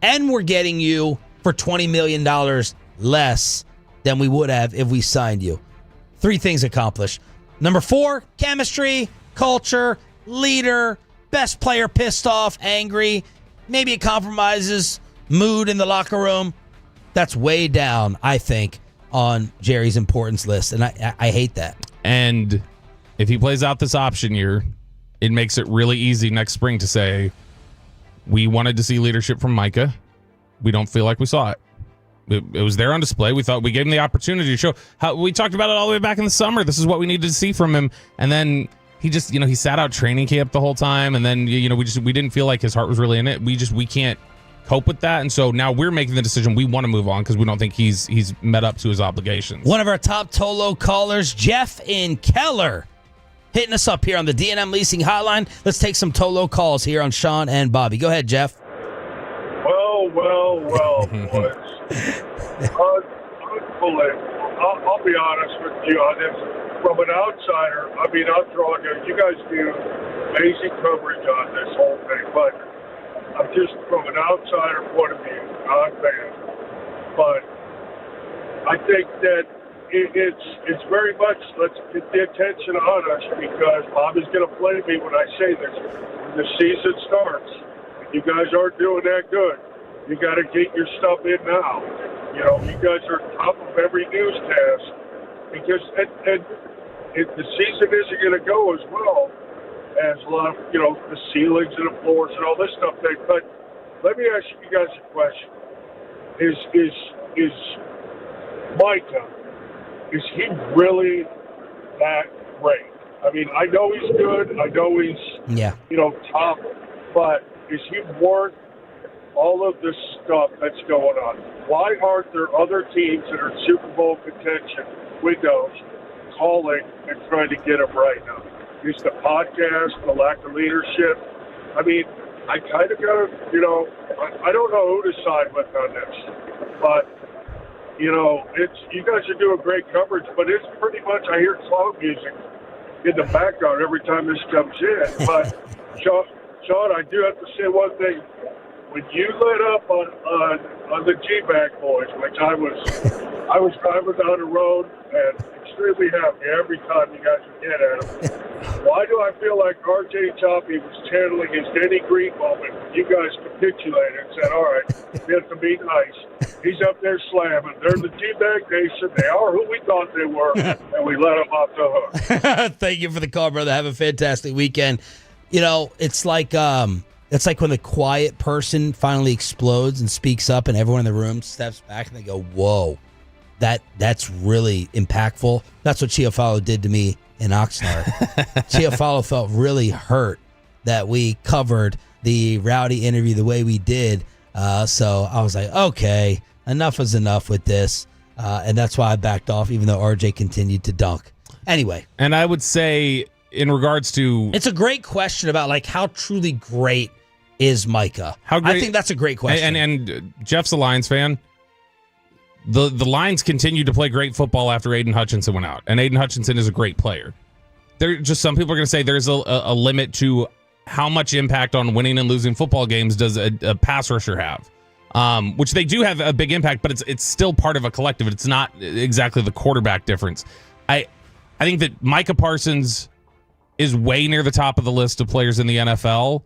And we're getting you for $20 million less than we would have if we signed you. Three things accomplished. Number four, chemistry, culture, leader, best player pissed off, angry. Maybe it compromises mood in the locker room. That's way down, I think, on Jerry's importance list. And I hate that. And if he plays out this option year, it makes it really easy next spring to say, we wanted to see leadership from Micah. We don't feel like we saw it. It was there on display. We thought we gave him the opportunity to show how we talked about it all the way back in the summer. This is what we needed to see from him. And then he just, he sat out training camp the whole time. And then, we didn't feel like his heart was really in it. We can't cope with that. And so now we're making the decision. We want to move on because we don't think he's met up to his obligations. One of our top Tolo callers, Jeff in Keller, hitting us up here on the D&M Leasing Hotline. Let's take some Tolo calls here on Sean and Bobby. Go ahead, Jeff. Well, boys. I'll be honest with you on this. From an outsider, you guys do amazing coverage on this whole thing, but I'm just from an outsider point of view, not a fan. But I think that it's very much, let's get the attention on us because Bobby's going to play me when I say this. When the season starts, you guys aren't doing that good. You got to get your stuff in now. You guys are top of every newscast because and the season isn't going to go as well as a lot of, the ceilings and the floors and all this stuff. But let me ask you guys a question. Is Micah, is he really that great? I mean, I know he's good. I know he's, top. But is he worth all of this stuff that's going on? Why aren't there other teams that are Super Bowl contention windows calling and trying to get him right now? Is the podcast, the lack of leadership? I mean, I kind of got to, I don't know who to side with on this, but, it's you guys are doing great coverage, but it's pretty much, I hear cloud music in the background every time this comes in. But, Sean, I do have to say one thing. When you lit up on the G-Bag boys, which I was driving down the road and extremely happy every time you guys would get at him. Why do I feel like RJ Choppy was channeling his Denny Green moment? You guys capitulated and said, all right, we have to be nice. He's up there slamming. They're the G-Bag Nation. They are who we thought they were, and we let them off the hook. Thank you for the call, brother. Have a fantastic weekend. It's like when the quiet person finally explodes and speaks up, and everyone in the room steps back and they go, whoa. That's really impactful. That's what Chiafalo did to me in Oxnard. Chiafalo felt really hurt that we covered the Rowdy interview the way we did. So I was like, okay, enough is enough with this. And that's why I backed off, even though RJ continued to dunk. Anyway. And I would say in regards to... It's a great question about like how truly great is Micah. How great, I think that's a great question. And Jeff's a Lions fan. The Lions continued to play great football after Aiden Hutchinson went out, and Aiden Hutchinson is a great player. There, just some people are going to say there's a limit to how much impact on winning and losing football games does a pass rusher have, which they do have a big impact, but it's still part of a collective. It's not exactly the quarterback difference. I think that Micah Parsons is way near the top of the list of players in the NFL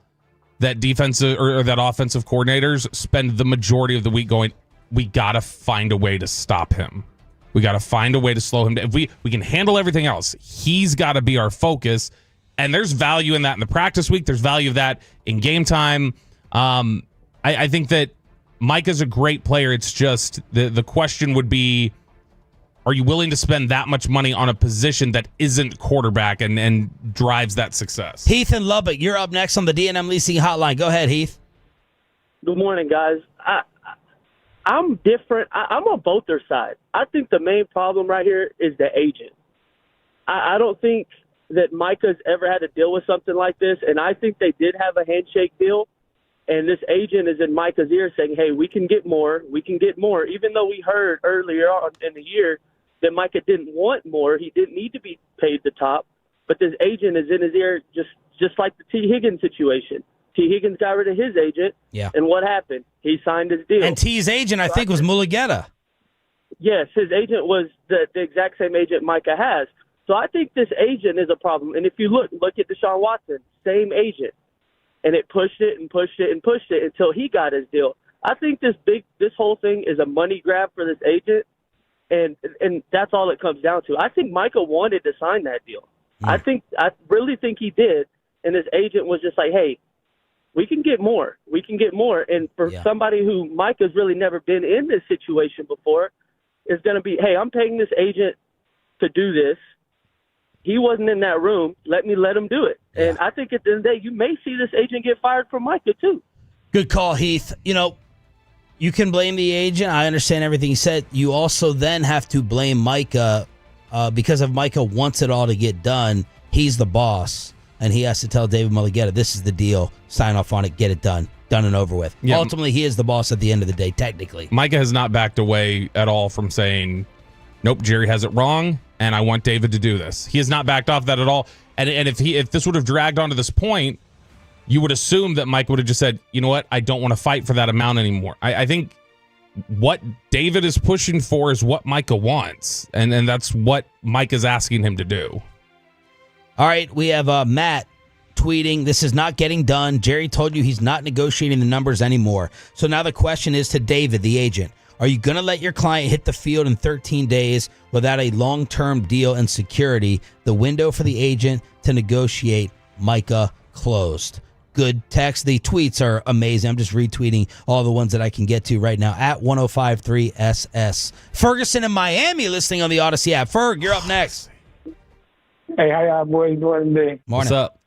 that defensive or that offensive coordinators spend the majority of the week going, we got to find a way to stop him. We got to find a way to slow him down. If we can handle everything else, he's got to be our focus. And there's value in that in the practice week. There's value of that in game time. I think that Micah's a great player. It's just the question would be, are you willing to spend that much money on a position that isn't quarterback and drives that success? Heath in Lubbock, you're up next on the D&M Leasing Hotline. Go ahead, Heath. Good morning, guys. I'm different. I'm on both their sides. I think the main problem right here is the agent. I don't think that Micah's ever had to deal with something like this, and I think they did have a handshake deal, and this agent is in Micah's ear saying, hey, we can get more, even though we heard earlier on in the year that Micah didn't want more. He didn't need to be paid the top, but this agent is in his ear just like the T. Higgins situation. T. Higgins got rid of his agent, and what happened? He signed his deal. And T's agent, I think, was Mulugeta. Yes, his agent was the exact same agent Micah has. So I think this agent is a problem. And if you look at Deshaun Watson, same agent. And it pushed it and pushed it and pushed it until he got his deal. I think this whole thing is a money grab for this agent, and that's all it comes down to. I think Micah wanted to sign that deal. I really think he did, and this agent was just like, hey, we can get more. We can get more. And for somebody who Micah's really never been in this situation before, is going to be, hey, I'm paying this agent to do this. He wasn't in that room. Let him do it. Yeah. And I think at the end of the day, you may see this agent get fired from Micah, too. Good call, Heath. You can blame the agent. I understand everything he said. You also then have to blame Micah because if Micah wants it all to get done, he's the boss. And he has to tell David Mulugeta, this is the deal. Sign off on it. Get it done. Done and over with. Yeah. Ultimately, he is the boss at the end of the day, technically. Micah has not backed away at all from saying, nope, Jerry has it wrong, and I want David to do this. He has not backed off that at all. And if this would have dragged on to this point, you would assume that Micah would have just said, you know what, I don't want to fight for that amount anymore. I think what David is pushing for is what Micah wants, and that's what Mike is asking him to do. All right, we have Matt tweeting, this is not getting done. Jerry told you he's not negotiating the numbers anymore. So now the question is to David, the agent. Are you going to let your client hit the field in 13 days without a long-term deal and security? The window for the agent to negotiate Micah closed. Good text. The tweets are amazing. I'm just retweeting all the ones that I can get to right now at 1053SS. Ferguson in Miami listening on the Odyssey app. Ferg, you're up next. Hey, how y'all boys doing today? Morning. What's up?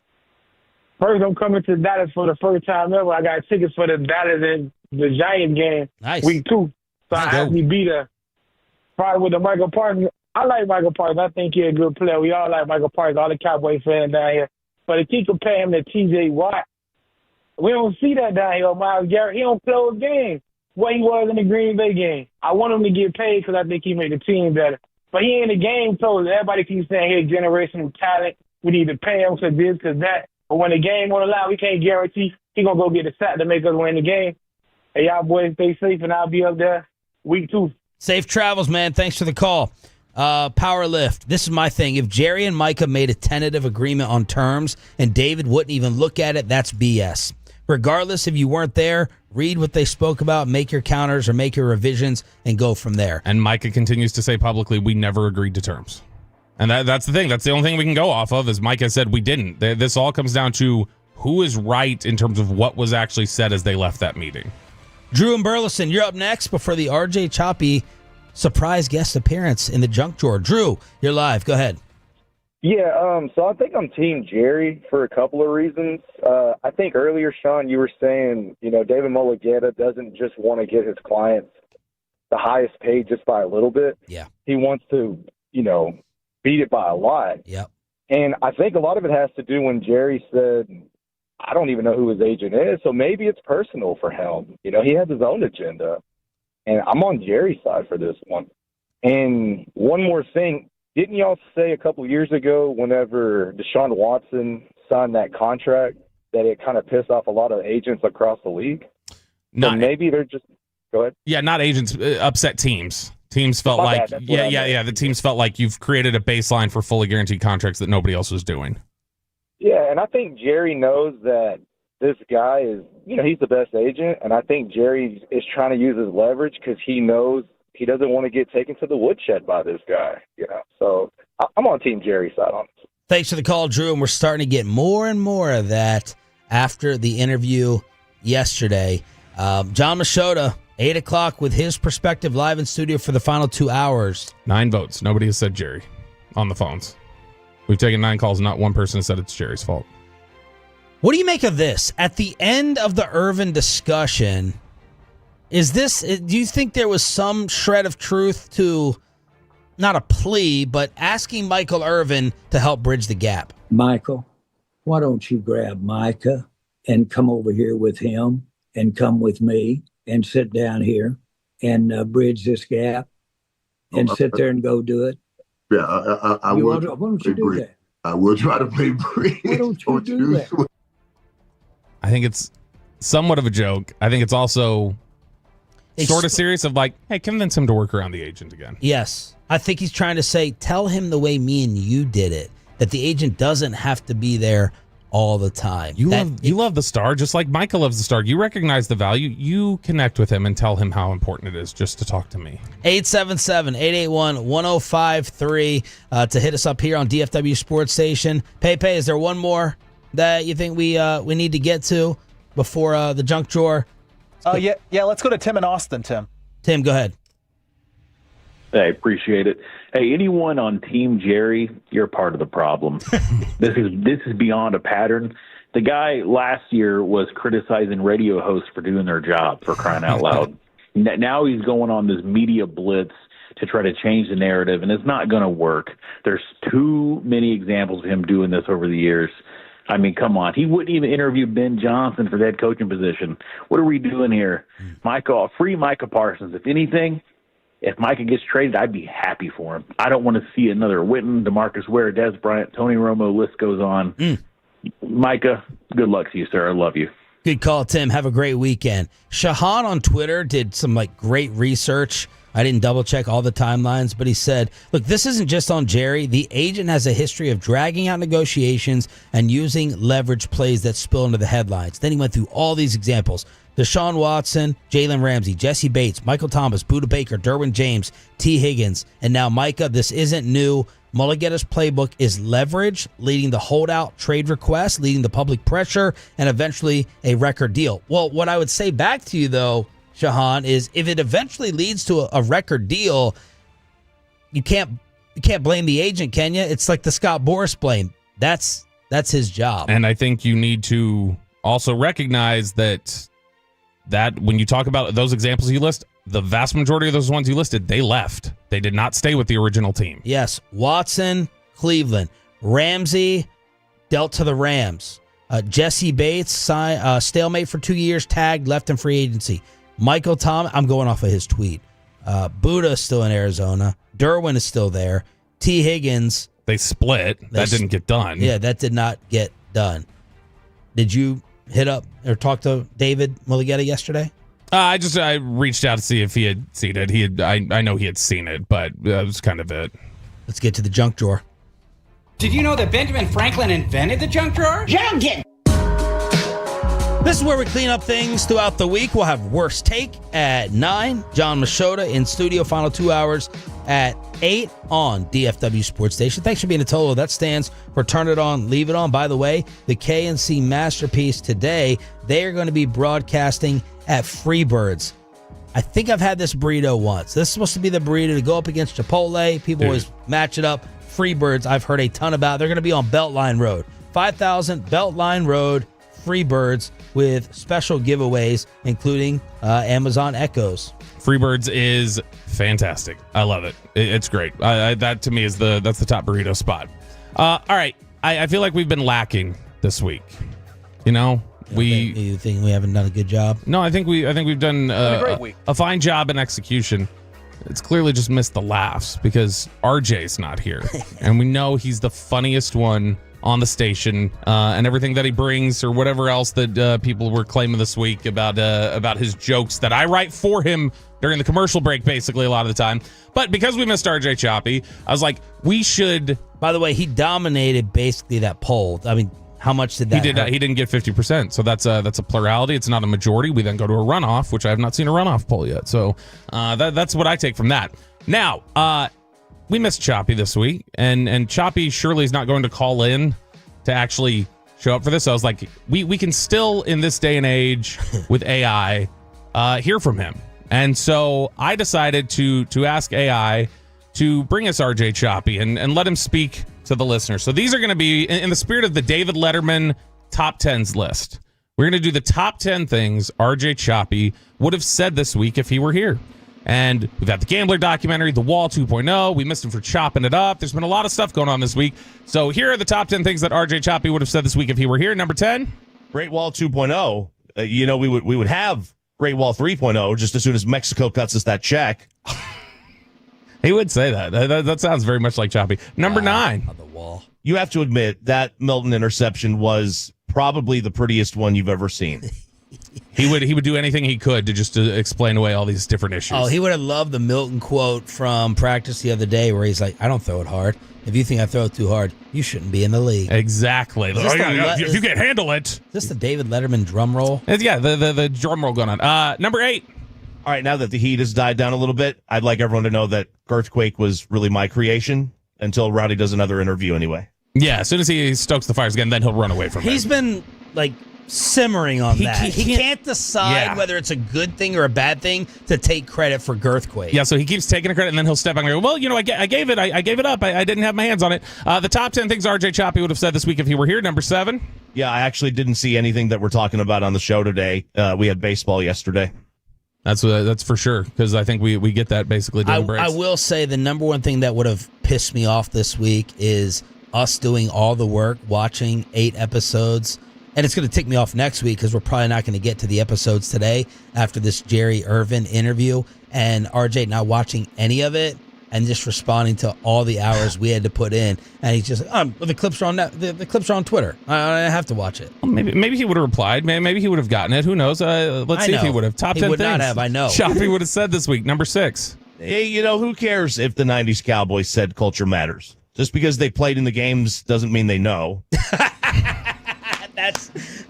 First, I'm coming to Dallas for the first time ever. I got tickets for the Dallas and the Giants game, nice. week 2. So I actually be there. Probably with the Michael Parsons I like Michael Parsons. I think he's a good player. We all like Michael Parsons, all the Cowboys fans down here. But if you compare him to T.J. Watt, we don't see that down here. Myles Garrett, he don't close games what he was in the Green Bay game. I want him to get paid because I think he made the team better. But he ain't a game closer. Everybody keeps saying, hey, generational talent. We need to pay him because this, because that. But when the game on the line, we can't guarantee he's going to go get a sack to make us win the game. Hey, y'all boys stay safe, and I'll be up there week 2. Safe travels, man. Thanks for the call. Power lift. This is my thing. If Jerry and Micah made a tentative agreement on terms and David wouldn't even look at it, that's BS. Regardless, if you weren't there, read what they spoke about, make your counters or make your revisions, and go from there. And Micah continues to say publicly, we never agreed to terms. And that's the thing. That's the only thing we can go off of, is Micah said we didn't. This all comes down to who is right in terms of what was actually said as they left that meeting. Drew and Burleson, you're up next before the RJ Choppy surprise guest appearance in the junk drawer. Drew, you're live. Go ahead. Yeah, so I think I'm Team Jerry for a couple of reasons. I think earlier, Sean, you were saying, David Mulugheta doesn't just want to get his clients the highest paid just by a little bit. Yeah. He wants to, beat it by a lot. Yep. And I think a lot of it has to do when Jerry said, I don't even know who his agent is, so maybe it's personal for him. He has his own agenda. And I'm on Jerry's side for this one. And one more thing. Didn't y'all say a couple years ago whenever Deshaun Watson signed that contract that it kind of pissed off a lot of agents across the league? So maybe they're just – go ahead. Yeah, not agents, upset teams. Teams felt like – the teams felt like you've created a baseline for fully guaranteed contracts that nobody else was doing. Yeah, and I think Jerry knows that this guy is – he's the best agent, and I think Jerry is trying to use his leverage because he knows – he doesn't want to get taken to the woodshed by this guy, So I'm on Team Jerry's side on this. Thanks for the call, Drew. And we're starting to get more and more of that after the interview yesterday. John Machota, 8 o'clock with his perspective live in studio for the final 2 hours. 9 votes. Nobody has said Jerry on the phones. We've taken 9 calls. Not one person has said it's Jerry's fault. What do you make of this? At the end of the Irvin discussion, do you think there was some shred of truth to, not a plea, but asking Michael Irvin to help bridge the gap? Michael, why don't you grab Micah and come over here with him and come with me and sit down here and bridge this gap and sit there and go do it? Yeah, I will. Why don't you do that? I will try to play bridge. Why don't you do that? I think it's somewhat of a joke. I think it's also sort of serious of like, hey, convince him to work around the agent again. Yes. I think he's trying to say, tell him the way me and you did it, that the agent doesn't have to be there all the time. You love the star, just like Michael loves the star. You recognize the value. You connect with him and tell him how important it is just to talk to me. 877-881-1053 to hit us up here on DFW Sports Station. Pepe, is there one more that you think we need to get to before the junk drawer? Yeah. Let's go to Tim in Austin. Tim, go ahead. I appreciate it. Hey, anyone on Team Jerry, you're part of the problem. This is beyond a pattern. The guy last year was criticizing radio hosts for doing their job, for crying out loud. Now he's going on this media blitz to try to change the narrative, and it's not going to work. There's too many examples of him doing this over the years. I mean, come on. He wouldn't even interview Ben Johnson for that coaching position. What are we doing here? Free Micah Parsons. If anything, if Micah gets traded, I'd be happy for him. I don't want to see another Witten, DeMarcus Ware, Des Bryant, Tony Romo, list goes on. Micah, good luck to you, sir. I love you. Good call, Tim. Have a great weekend. Shahan on Twitter did some great research. I didn't double check all the timelines, but he said, look, this isn't just on Jerry. The agent has a history of dragging out negotiations and using leverage plays that spill into the headlines. Then he went through all these examples. Deshaun Watson, Jalen Ramsey, Jesse Bates, Michael Thomas, Budda Baker, Derwin James, T. Higgins, and now Micah. This isn't new. Mulugheta's playbook is leverage, leading the holdout trade request, leading the public pressure, and eventually a record deal. Well, what I would say back to you, though, Shahan, is if it eventually leads to a record deal, you can't blame the agent, can you? It's like the Scott Boras blame. That's his job. And I think you need to also recognize that when you talk about those examples you list, the vast majority of those ones you listed, they left. They did not stay with the original team. Yes, Watson, Cleveland. Ramsey dealt to the Rams. Jesse Bates, stalemate for 2 years, tagged, left in free agency. Michael Thomas, I'm going off of his tweet. Buddha is still in Arizona. Derwin is still there. T. Higgins. They split. That didn't get done. Yeah, that did not get done. Did you hit up or talk to David Mulligetta yesterday? I reached out to see if he had seen it. I know he had seen it, but that was kind of it. Let's get to the junk drawer. Did you know that Benjamin Franklin invented the junk drawer? Junk it! This is where we clean up things throughout the week. We'll have Worst Take at 9. John Machota in studio, final 2 hours at 8 on DFW Sports Station. Thanks for being a total. That stands for Turn It On, Leave It On. By the way, the KNC Masterpiece today, they are going to be broadcasting at Freebirds. I think I've had this burrito once. This is supposed to be the burrito to go up against Chipotle. People always match it up. Freebirds, I've heard a ton about. They're going to be on Beltline Road. 5,000 Beltline Road, Freebirds, with special giveaways, including Amazon Echoes. Freebirds is fantastic. I love it. It's great. That to me is that's the top burrito spot. All right. I feel like we've been lacking this week. You know, you think we haven't done a good job? No, I think we've done a fine job in execution. It's clearly just missed the laughs because RJ's not here, and we know he's the funniest one on the station, and everything that he brings or whatever else that people were claiming this week about his jokes that I write for him during the commercial break, basically a lot of the time. But because we missed RJ Choppy, I was like, we should. By the way, he dominated basically that poll. I mean, how much did that? He didn't get 50%, so that's a plurality. It's not a majority. We then go to a runoff, which I have not seen a runoff poll yet. So that's what I take from that. Now, we missed Choppy this week, and Choppy surely is not going to call in to actually show up for this. So I was like, we can still, in this day and age with AI, hear from him. And so I decided to ask AI to bring us RJ Choppy and let him speak to the listeners. So these are going to be in the spirit of the David Letterman top 10s list. We're going to do the top 10 things RJ Choppy would have said this week if he were here. And we've got the Gambler documentary, The Wall 2.0. We missed him for chopping it up. There's been a lot of stuff going on this week. So here are the top 10 things that RJ Choppy would have said this week if he were here. Number 10. Great Wall 2.0. We would have Great Wall 3.0 just as soon as Mexico cuts us that check. He would say that. That sounds very much like Choppy. Number 9. On the wall. You have to admit that Milton interception was probably the prettiest one you've ever seen. He would do anything he could to explain away all these different issues. Oh, he would have loved the Milton quote from practice the other day where he's like, I don't throw it hard. If you think I throw it too hard, you shouldn't be in the league. Exactly. If you can't handle it. Is this the David Letterman drum roll? Yeah, the drum roll going on. Number 8. All right, now that the heat has died down a little bit, I'd like everyone to know that Girthquake was really my creation until Rowdy does another interview anyway. Yeah, as soon as he stokes the fires again, then he'll run away from it. He's been, simmering on that. He can't decide whether it's a good thing or a bad thing to take credit for Girthquake. Yeah, so he keeps taking the credit, and then he'll step back and go, well, I gave it up. I didn't have my hands on it. The top 10 things RJ Choppy would have said this week if he were here. Number 7. Yeah, I actually didn't see anything that we're talking about on the show today. We had baseball yesterday. That's for sure, because I think we get that basically during breaks. I will say the number one thing that would have pissed me off this week is us doing all the work, watching 8 episodes. And it's going to tick me off next week because we're probably not going to get to the episodes today after this Jerry Irvin interview. And RJ not watching any of it and just responding to all the hours we had to put in. And he's just, the clips are on the clips are on Twitter. I have to watch it. Well, maybe he would have replied. Maybe he would have gotten it. Who knows? Let's see if he would have. Top 10 would things. Not have. I know. Choppy would have said this week. Number 6. Hey, who cares if the 90s Cowboys said culture matters? Just because they played in the games doesn't mean they know.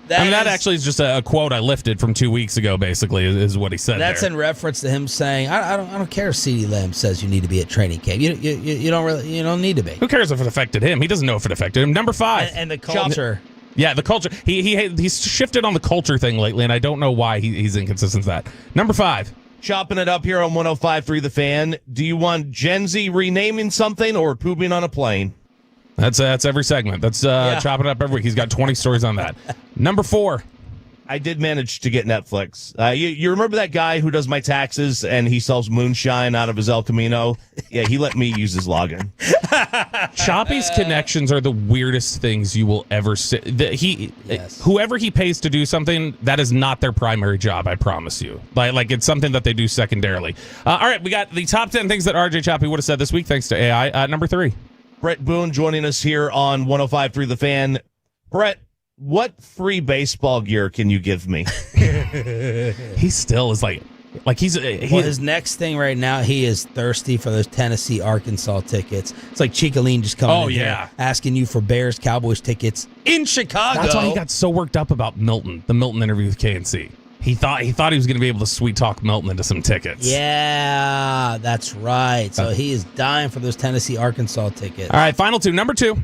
That actually is just a quote I lifted from 2 weeks ago, basically, is what he said. That's there. In reference to him saying, I don't care if CeeDee Lamb says you need to be at training camp. You don't need to be. Who cares if it affected him? He doesn't know if it affected him. Number 5. And the culture. Yeah, the culture. He's shifted on the culture thing lately, and I don't know why he's inconsistent with that. Number 5. Chopping it up here on 105.3 The Fan. Do you want Gen Z renaming something or pooping on a plane? That's every segment. That's chopping it up every week. He's got 20 stories on that. Number 4. I did manage to get Netflix. You remember that guy who does my taxes and he sells moonshine out of his El Camino? Yeah, he let me use his login. Choppy's connections are the weirdest things you will ever see. Whoever he pays to do something, that is not their primary job, I promise you. Like it's something that they do secondarily. All right, we got the top 10 things that RJ Choppy would have said this week, thanks to AI. Number 3. Brett Boone joining us here on 105.3 The Fan. Brett, what free baseball gear can you give me? He still is like he's his next thing right now. He is thirsty for those Tennessee Arkansas tickets. It's like Chicoline just coming here asking you for Bears Cowboys tickets in Chicago. That's why he got so worked up about Milton, the Milton interview with KNC. He thought he was going to be able to sweet talk Milton into some tickets. Yeah, that's right. So he is dying for those Tennessee Arkansas tickets. All right, final 2. Number 2.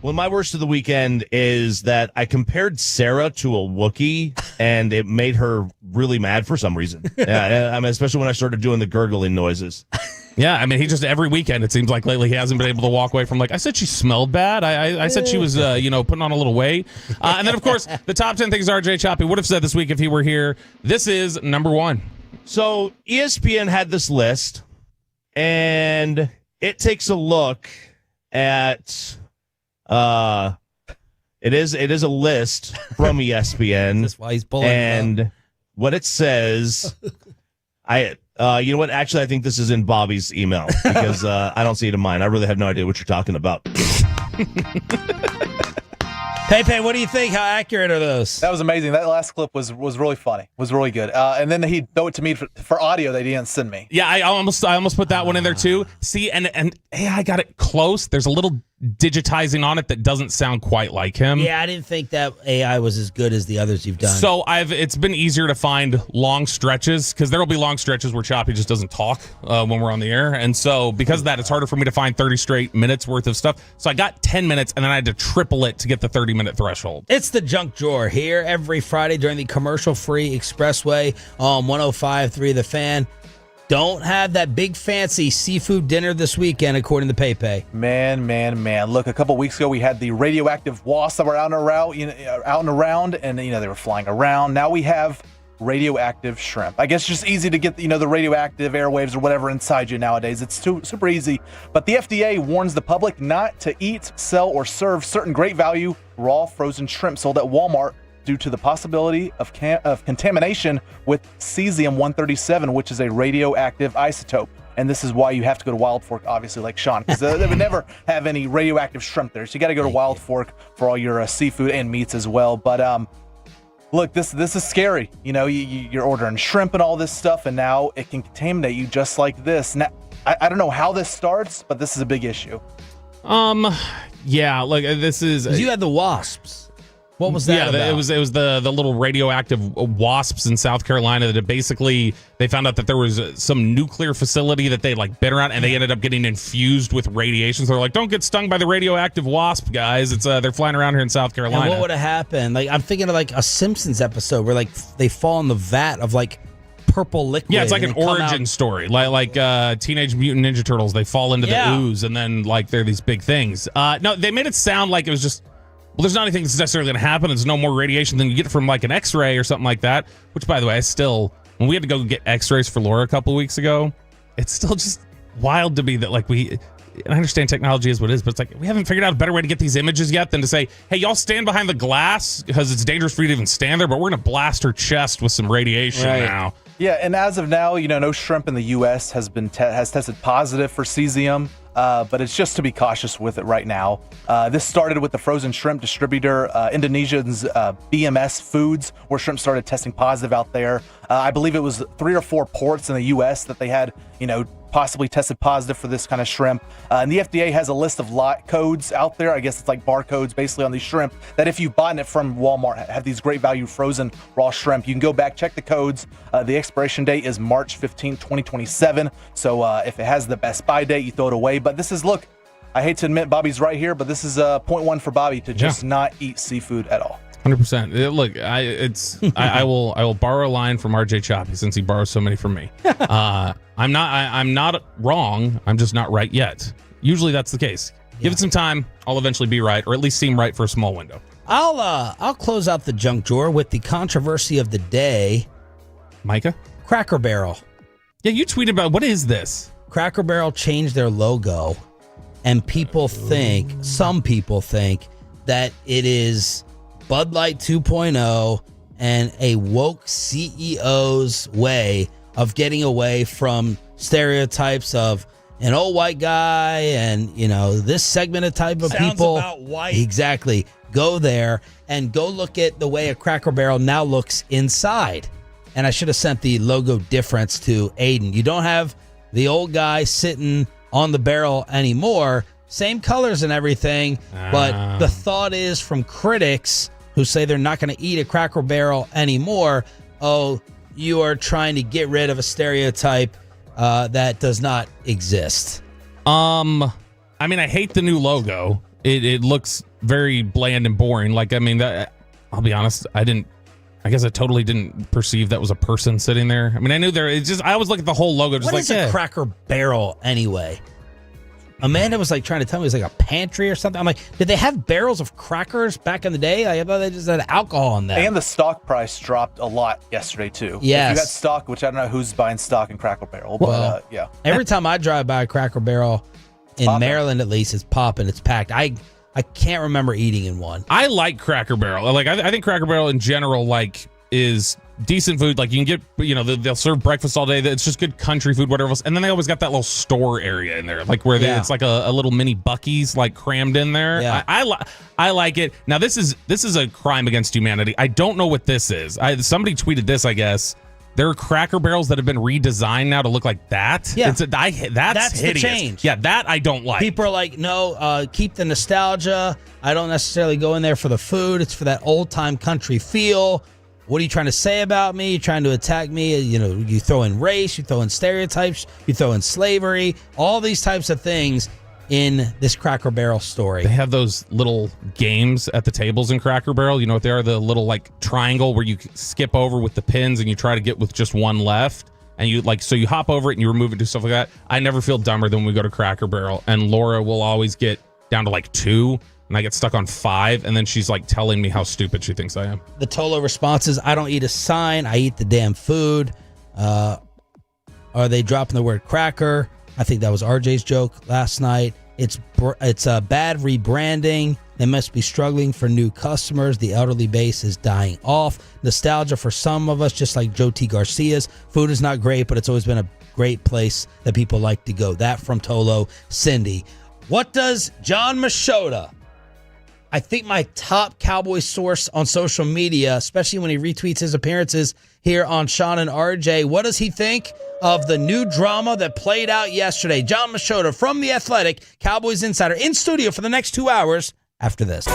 Well, my worst of the weekend is that I compared Sarah to a Wookiee, and it made her really mad for some reason. Yeah, I mean, especially when I started doing the gurgling noises. Yeah, I mean, he just every weekend, it seems like lately, he hasn't been able to walk away from I said she smelled bad. I said she was, putting on a little weight. And then, of course, the top 10 things RJ Choppy would have said this week if he were here. This is number 1. So ESPN had this list, and it takes a look at... it is a list from ESPN. That's why he's pulling and it up. What it says, you know what? Actually, I think this is in Bobby's email because I don't see it in mine. I really have no idea what you're talking about. Pepe, what do you think? How accurate are those? That was amazing. That last clip was really funny. Was really good. And then he threw it to me for audio that he didn't send me. Yeah, I almost put that one in there too. See, and I got it close. There's a little digitizing on it that doesn't sound quite like him. Yeah, I didn't think that AI was as good as the others you've done. So it's been easier to find long stretches because there will be long stretches where Choppy just doesn't talk when we're on the air. And so because of that, it's harder for me to find 30 straight minutes worth of stuff. So I got 10 minutes and then I had to triple it to get the 30-minute threshold. It's the Junk Drawer here every Friday during the commercial-free Expressway on 105.3 The Fan. Don't have that big fancy seafood dinner this weekend, according to Pepe. Man. Look, a couple weeks ago we had the radioactive wasps that were out and around, and they were flying around. Now we have radioactive shrimp. I guess it's just easy to get the radioactive airwaves or whatever inside you nowadays. It's super easy. But the FDA warns the public not to eat, sell, or serve certain great value raw frozen shrimp sold at Walmart due to the possibility of contamination with cesium-137, which is a radioactive isotope. And this is why you have to go to Wild Fork, obviously, like Sean, because they would never have any radioactive shrimp there. So you got to go to Wild Fork for all your seafood and meats as well. But look, this is scary. You're ordering shrimp and all this stuff, and now it can contaminate you just like this. Now, I don't know how this starts, but this is a big issue. Yeah, look, this is... You had the wasps. What was that about? It was the little radioactive wasps in South Carolina that basically they found out that there was some nuclear facility that they been around and they ended up getting infused with radiation. So they're like, don't get stung by the radioactive wasp, guys. It's they're flying around here in South Carolina. And what would have happened? I'm thinking of a Simpsons episode where they fall in the vat of purple liquid. Yeah, it's like an origin story, like Teenage Mutant Ninja Turtles. They fall into the ooze and then they're these big things. No, they made it sound like it was just. Well, there's not anything that's necessarily going to happen. There's no more radiation than you get from an X-ray or something like that. Which, by the way, when we had to go get X-rays for Laura a couple of weeks ago, it's still just wild to me that I understand technology is what it is, but it's we haven't figured out a better way to get these images yet than to say, hey, y'all stand behind the glass because it's dangerous for you to even stand there, but we're going to blast her chest with some radiation now. Yeah, and as of now, no shrimp in the U.S. has tested positive for cesium. But it's just to be cautious with it right now. This started with the frozen shrimp distributor, Indonesia's BMS Foods, where shrimp started testing positive out there. I believe it was 3 or 4 ports in the U.S. that they had, possibly tested positive for this kind of shrimp. And the FDA has a list of lot codes out there. I guess it's barcodes basically on these shrimp that if you've bought it from Walmart, have these great value frozen raw shrimp. You can go back, check the codes. The expiration date is March 15, 2027. So if it has the best by date, you throw it away. But this is, look, I hate to admit Bobby's right here, but this is point one for Bobby to just not eat seafood at all. 100%. Look, I will borrow a line from RJ Choppy since he borrows so many from me. I'm not wrong. I'm just not right yet. Usually that's the case. Give it some time. I'll eventually be right, or at least seem right for a small window. I'll close out the junk drawer with the controversy of the day. Micah? Cracker Barrel. Yeah, you tweeted about, what is this? Cracker Barrel changed their logo, and some people think that it is Bud Light 2.0 and a woke CEO's way of getting away from stereotypes of an old white guy and, this segmented type of Sounds people. about white. Exactly. Go there and go look at the way a Cracker Barrel now looks inside. And I should have sent the logo difference to Aiden. You don't have the old guy sitting on the barrel anymore. Same colors and everything. But the thought is from critics who say they're not going to eat a Cracker Barrel anymore. Oh, you are trying to get rid of a stereotype that does not exist. I hate the new logo. It looks very bland and boring. I'll be honest, I guess I totally didn't perceive that was a person sitting there. I knew I always look at the whole logo. What is a Cracker Barrel anyway? Amanda was trying to tell me it was a pantry or something. I'm like, did they have barrels of crackers back in the day? I thought they just had alcohol in them. And the stock price dropped a lot yesterday too. Yes. If you got stock, which I don't know who's buying stock in Cracker Barrel, but yeah. Every time I drive by a Cracker Barrel in Maryland, at least, it's popping. It's packed. I can't remember eating in one. I like Cracker Barrel. I think Cracker Barrel in general is decent food. You can get, they'll serve breakfast all day. It's just good country food, whatever else. And then they always got that little store area in there, where it's a little mini Buc-ee's crammed in there. Yeah. I like it. Now this is a crime against humanity. I don't know what this is. Somebody tweeted this, I guess. There are Cracker Barrels that have been redesigned now to look like that. Yeah. That's hideous. The change. Yeah, that I don't like. People are like, no, keep the nostalgia. I don't necessarily go in there for the food. It's for that old-time country feel. What are you trying to say about me? You're trying to attack me. You throw in race, you throw in stereotypes, you throw in slavery, all these types of things in this Cracker Barrel story. They have those little games at the tables in Cracker Barrel. You know what they are? The little triangle where you skip over with the pins and you try to get with just one left. And you so you hop over it and you remove it, do stuff like that. I never feel dumber than when we go to Cracker Barrel. And Laura will always get down to 2. And I get stuck on 5, and then she's telling me how stupid she thinks I am. The Tolo response is, I don't eat a sign, I eat the damn food. Are they dropping the word cracker? I think that was RJ's joke last night. It's a bad rebranding. They must be struggling for new customers. The elderly base is dying off. Nostalgia for some of us, just like Joe T. Garcia's. Food is not great, but it's always been a great place that people like to go. That from Tolo. Cindy. What does John Machota, I think my top Cowboys source on social media, especially when he retweets his appearances here on Sean and RJ, what does he think of the new drama that played out yesterday? John Machota from The Athletic, Cowboys Insider, in studio for the next 2 hours after this.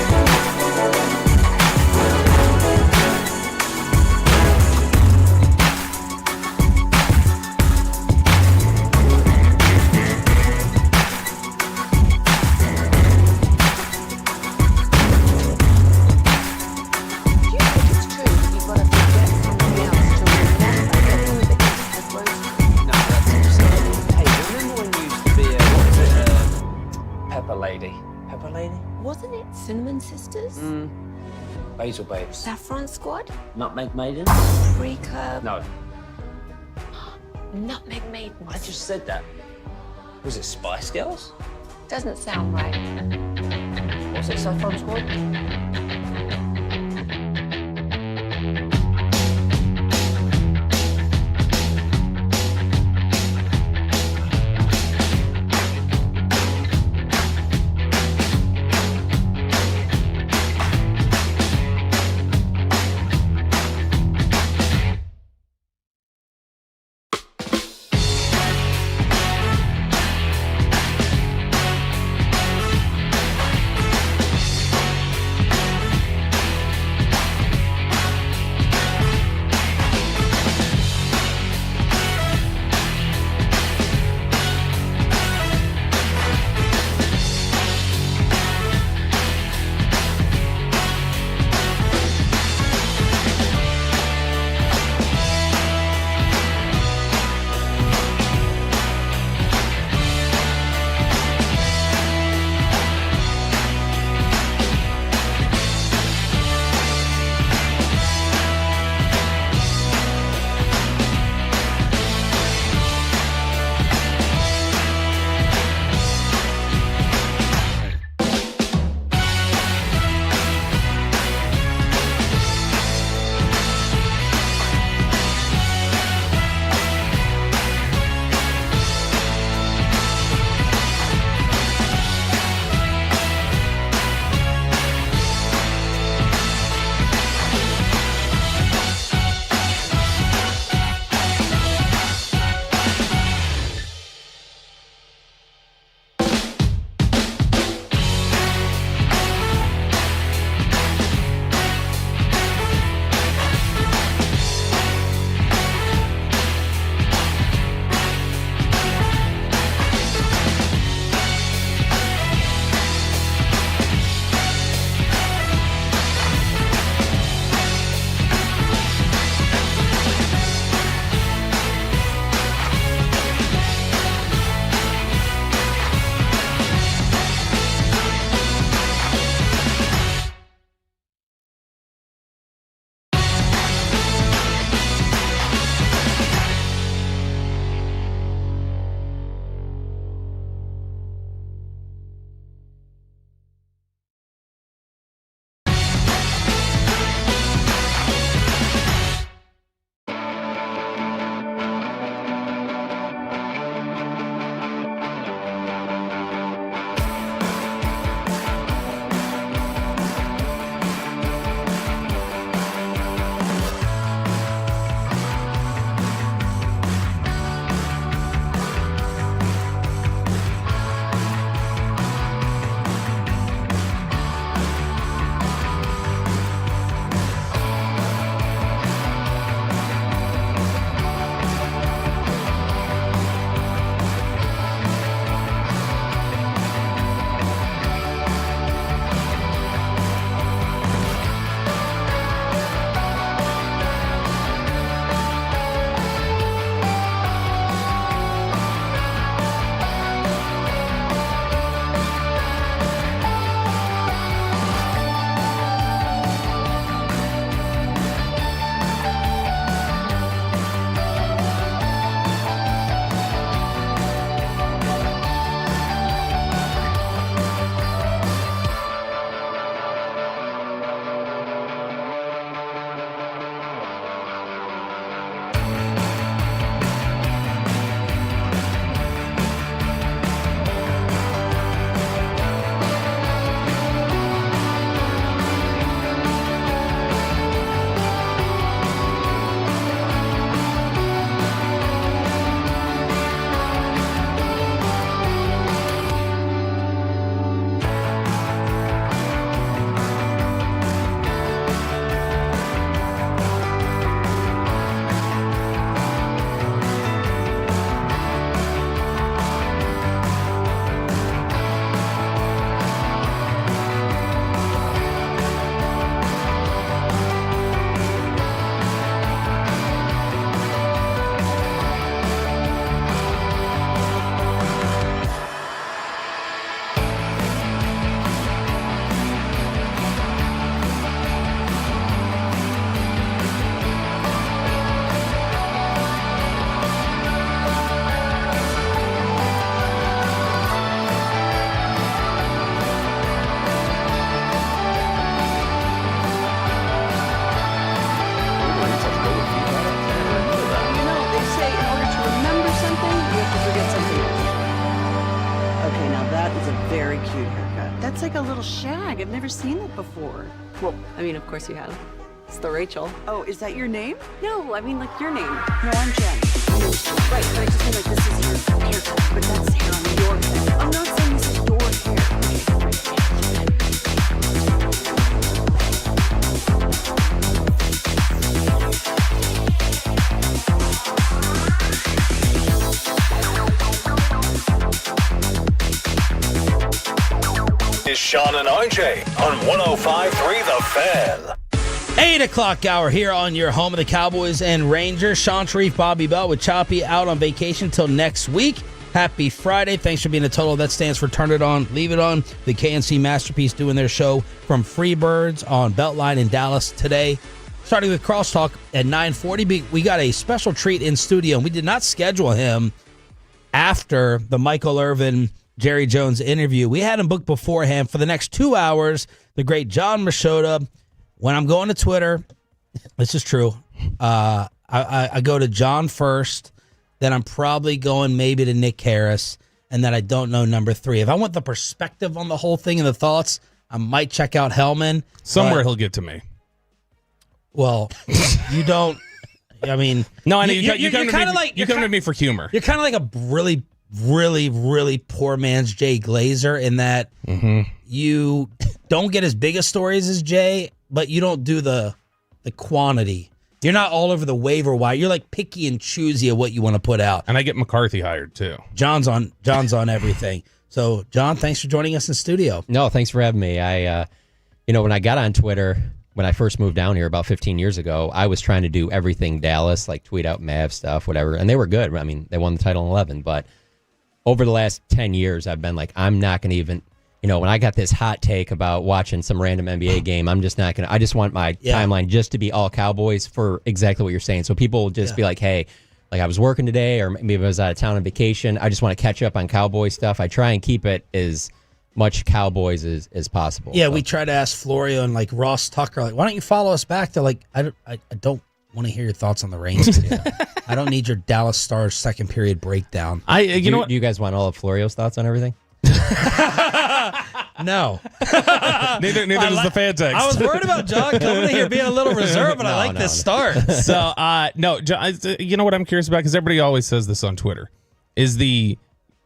Wasn't it Cinnamon Sisters? Basil Babes. Saffron Squad? Nutmeg Maiden? Pre-Curb? No. Nutmeg Maiden. I just said that. Was it Spice Girls? Doesn't sound right. Was it Saffron Squad? like a little shag. I've never seen it before. Well, I mean, of course you have. It's the Rachel. Oh, is that your name? No, I mean like your name. No, I'm Jen. Right, but I just mean like this is your haircut, but that's hair on your head. I'm not saying this is your hair. Is Sean and RJ on 105.3 The Fan. 8 o'clock hour here on your home of the Cowboys and Rangers. Sean Sharif, Bobby Bell with Choppy out on vacation till next week. Happy Friday. Thanks for being a total. That stands for Turn It On, Leave It On. The KNC Masterpiece doing their show from Freebirds on Beltline in Dallas today. Starting with Crosstalk at 9:40. We got a special treat in studio, and we did not schedule him after the Michael Irvin, Jerry Jones interview. We had him booked beforehand for the next 2 hours. The great John Machota. When I'm going to Twitter, this is true. I go to John first, then I'm probably going maybe to Nick Harris, and then I don't know number 3. If I want the perspective on the whole thing and the thoughts, I might check out Hellman. Somewhere he'll get to me. Well, you don't. I mean, no, I know you come to me for humor. You're kind of like a really, really, really poor man's Jay Glazer in that you don't get as big a stories as Jay, but you don't do the quantity. You're not all over the waiver wire. You're like picky and choosy of what you want to put out. And I get McCarthy hired too. John's on everything. So, John, thanks for joining us in studio. No, thanks for having me. I, when I got on Twitter, when I first moved down here about 15 years ago, I was trying to do everything Dallas, like tweet out Mav stuff, whatever. And they were good. I mean, they won the title in 11. But over the last 10 years, I've been like, I'm not going to even, when I got this hot take about watching some random NBA game, I'm just not going to, I just want my timeline just to be all Cowboys for exactly what you're saying. So people will just be like, hey, like I was working today, or maybe I was out of town on vacation. I just want to catch up on Cowboy stuff. I try and keep it as much Cowboys as possible. Yeah, we try to ask Florio and like Ross Tucker, like, why don't you follow us back? They're like, I don't want to hear your thoughts on the Rangers. I don't need your Dallas Stars second period breakdown. You know what? Do you guys want all of Florio's thoughts on everything? No. Neither does the fan text. I was worried about John coming in here being a little reserved, but I like this start. So, no, John, you know what I'm curious about? Because everybody always says this on Twitter, is the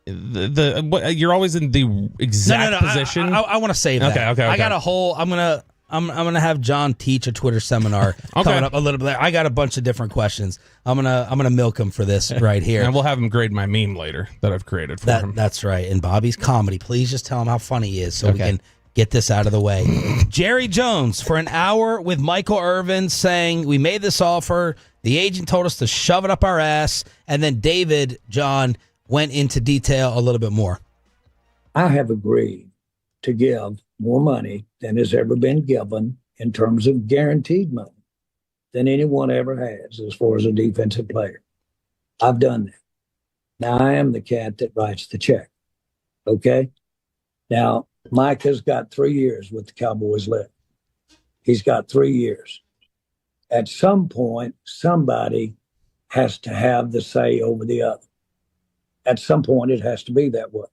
you're always in the exact position. I want to save that. Okay. I got a whole. I'm gonna have John teach a Twitter seminar coming up a little bit later. I got a bunch of different questions. I'm gonna milk him for this right here, and we'll have him grade my meme later that I've created for him. That's right. And Bobby's comedy. Please just tell him how funny he is, so we can get this out of the way. Jerry Jones for an hour with Michael Irvin saying we made this offer. The agent told us to shove it up our ass, and then David John went into detail a little bit more. I have agreed to give more money than has ever been given in terms of guaranteed money than anyone ever has as far as a defensive player. I've done that. Now, I am the cat that writes the check. Okay? Now, Mike has got 3 years with the Cowboys left. He's got 3 years. At some point, somebody has to have the say over the other. At some point, it has to be that way.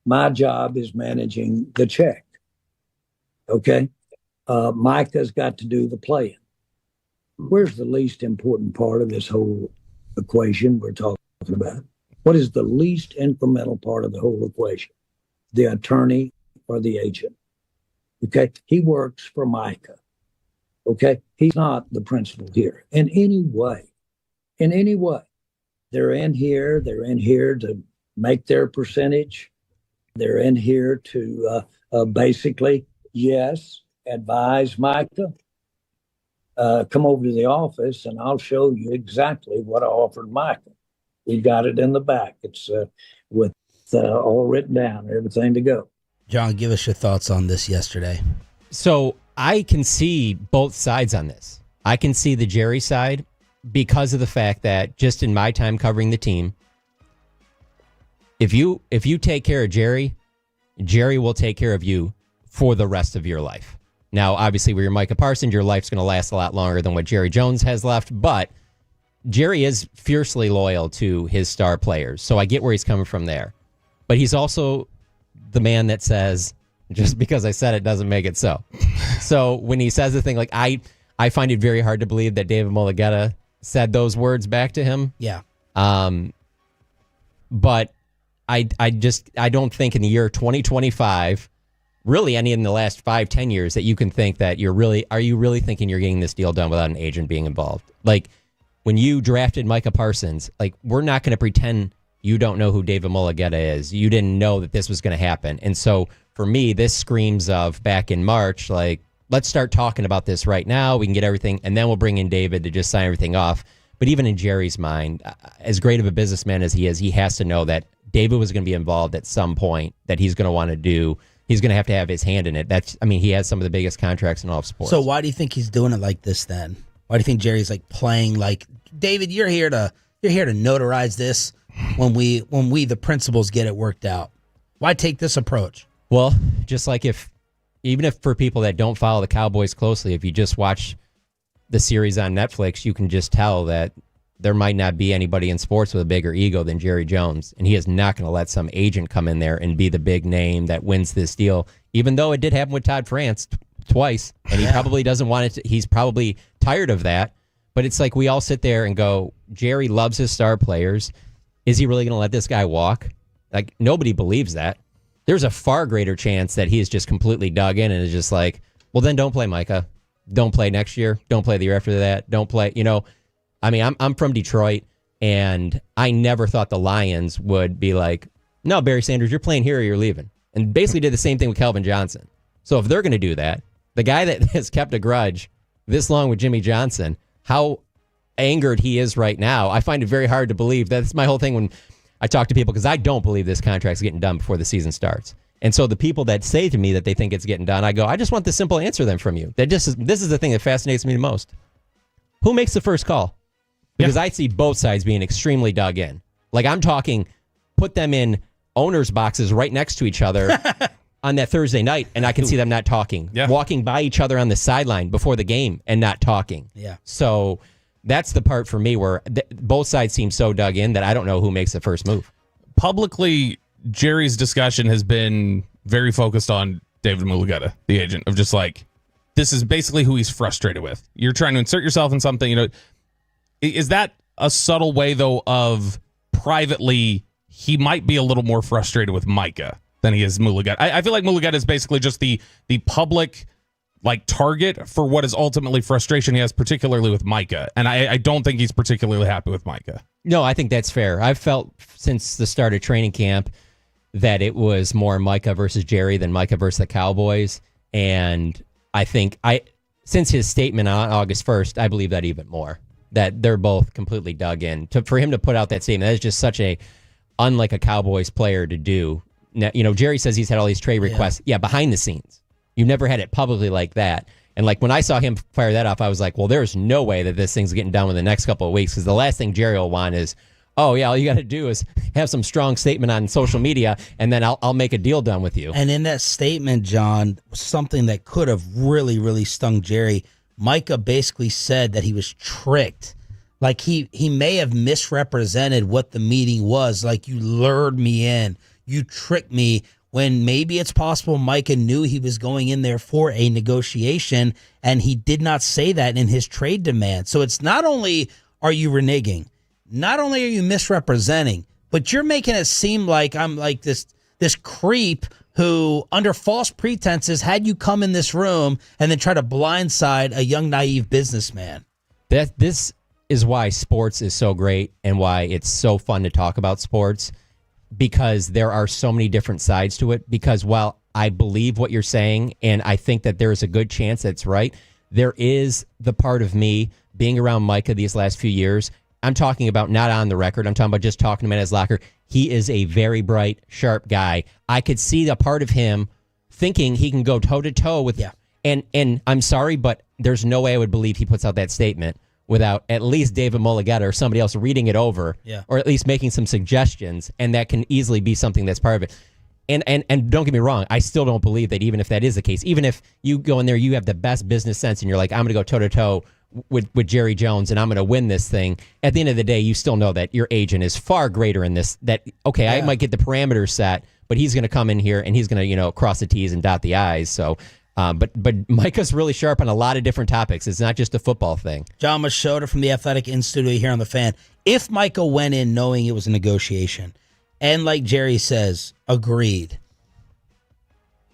My job is managing the check. Okay? Micah's got to do the playing. Where's the least important part of this whole equation we're talking about? What is the least incremental part of the whole equation? The attorney or the agent? Okay? He works for Micah. Okay? He's not the principal here in any way. In any way. They're in here to make their percentage. They're in here to basically, yes, advise Micah. Come over to the office and I'll show you exactly what I offered Micah. We got it in the back. It's with all written down, everything to go. John, give us your thoughts on this yesterday. So I can see both sides on this. I can see the Jerry side because of the fact that just in my time covering the team, if you take care of Jerry, Jerry will take care of you for the rest of your life. Now, obviously, where you're Micah Parsons, your life's going to last a lot longer than what Jerry Jones has left, but Jerry is fiercely loyal to his star players, so I get where he's coming from there. But he's also the man that says, Just because I said it doesn't make it so. So when he says the thing, like I find it very hard to believe that David Mulugeta said those words back to him. Yeah. But I don't think in the year 2025, really any in the last 5-10 years, that you can think that are you really thinking you're getting this deal done without an agent being involved? Like when you drafted Micah Parsons, like we're not going to pretend you don't know who David Mulugeta is. You didn't know that this was going to happen. And so for me, this screams of back in March, like, let's start talking about this right now. We can get everything, and then we'll bring in David to just sign everything off. But even in Jerry's mind, as great of a businessman as he is, he has to know that David was going to be involved at some point, that he's going to want to do. He's going to have his hand in it. He has some of the biggest contracts in all of sports. So why do you think he's doing it like this then? Why do you think Jerry's like playing like, David, you're here to notarize this when we the principals get it worked out? Why take this approach? Well, just like even if for people that don't follow the Cowboys closely, if you just watch the series on Netflix, you can just tell that there might not be anybody in sports with a bigger ego than Jerry Jones. And he is not going to let some agent come in there and be the big name that wins this deal, even though it did happen with Todd France twice. And he probably doesn't want it. He's probably tired of that. But it's like we all sit there and go, Jerry loves his star players. Is he really going to let this guy walk? Like, nobody believes that. There's a far greater chance that he is just completely dug in and is just like, well, then don't play Micah. Don't play next year. Don't play the year after that. Don't play, I'm from Detroit, and I never thought the Lions would be like, no, Barry Sanders, you're playing here or you're leaving. And basically did the same thing with Calvin Johnson. So if they're going to do that, the guy that has kept a grudge this long with Jimmy Johnson, how angered he is right now, I find it very hard to believe. That's my whole thing when I talk to people, because I don't believe this contract's getting done before the season starts. And so the people that say to me that they think it's getting done, I go, I just want the simple answer then from you. This is the thing that fascinates me the most. Who makes the first call? Because I see both sides being extremely dug in. Like, I'm talking, put them in owners' boxes right next to each other on that Thursday night, and I can see them not talking. Yeah. Walking by each other on the sideline before the game and not talking. Yeah. So that's the part for me where both sides seem so dug in that I don't know who makes the first move. Publicly, Jerry's discussion has been very focused on David Mulugeta, the agent, of just like, this is basically who he's frustrated with. You're trying to insert yourself in something, Is that a subtle way, though, of privately he might be a little more frustrated with Micah than he is Mulugeta? I feel like Mulugeta is basically just the public target for what is ultimately frustration he has, particularly with Micah. And I don't think he's particularly happy with Micah. No, I think that's fair. I've felt since the start of training camp that it was more Micah versus Jerry than Micah versus the Cowboys. And I think since his statement on August 1st, I believe that even more. That they're both completely dug in. For him to put out that statement, that is just such unlike a Cowboys player to do. Now, Jerry says he's had all these trade requests. Yeah, behind the scenes. You've never had it publicly like that. And when I saw him fire that off, I was like, well, there's no way that this thing's getting done in the next couple of weeks, because the last thing Jerry will want is, oh, yeah, all you got to do is have some strong statement on social media, and then I'll make a deal done with you. And in that statement, John, something that could have really, really stung Jerry, Micah basically said that he was tricked. Like he may have misrepresented what the meeting was. Like, you lured me in. You tricked me, when maybe it's possible Micah knew he was going in there for a negotiation, and he did not say that in his trade demand. So it's not only are you reneging, not only are you misrepresenting, but you're making it seem like I'm like this creep who, under false pretenses, had you come in this room and then try to blindside a young, naive businessman. This is why sports is so great and why it's so fun to talk about sports, because there are so many different sides to it. Because while I believe what you're saying, and I think that there is a good chance that's right, there is the part of me being around Micah these last few years. I'm talking about not on the record. I'm talking about just talking to him in his locker. He is a very bright, sharp guy. I could see a part of him thinking he can go toe-to-toe with... Yeah. And I'm sorry, but there's no way I would believe he puts out that statement without at least David Mulugeta or somebody else reading it over, or at least making some suggestions, and that can easily be something that's part of it. And don't get me wrong, I still don't believe that even if that is the case, even if you go in there, you have the best business sense, and you're like, I'm going to go toe-to-toe with Jerry Jones and I'm going to win this thing. At the end of the day, you still know that your agent is far greater in this. That okay, I might get the parameters set, but he's going to come in here and he's going to cross the T's and dot the I's. So. But Micah's really sharp on a lot of different topics. It's not just a football thing. John Machota from the Athletic in studio here on The Fan. If Micah went in knowing it was a negotiation, and like Jerry says, agreed,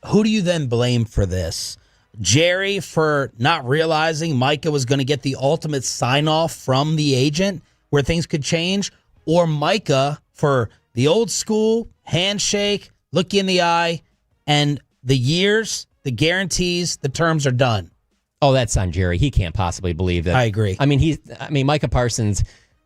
who do you then blame for this? Jerry for not realizing Micah was going to get the ultimate sign-off from the agent where things could change? Or Micah for the old school handshake, look you in the eye, and the years... the guarantees, the terms are done. Oh, that's on Jerry. He can't possibly believe that. I agree. I mean, Micah Parsons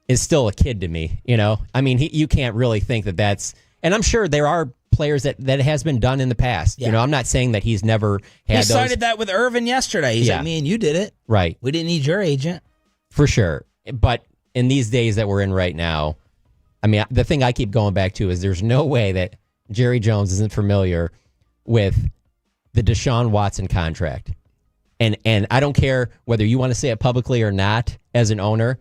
is still a kid to me, I mean, you can't really think that that's... And I'm sure there are players that has been done in the past. Yeah. I'm not saying that he's never had He cited that with Irvin yesterday. He's like, me and you did it. Right. We didn't need your agent. For sure. But in these days that we're in right now, I mean, the thing I keep going back to is there's no way that Jerry Jones isn't familiar with the Deshaun Watson contract. And I don't care whether you want to say it publicly or not as an owner,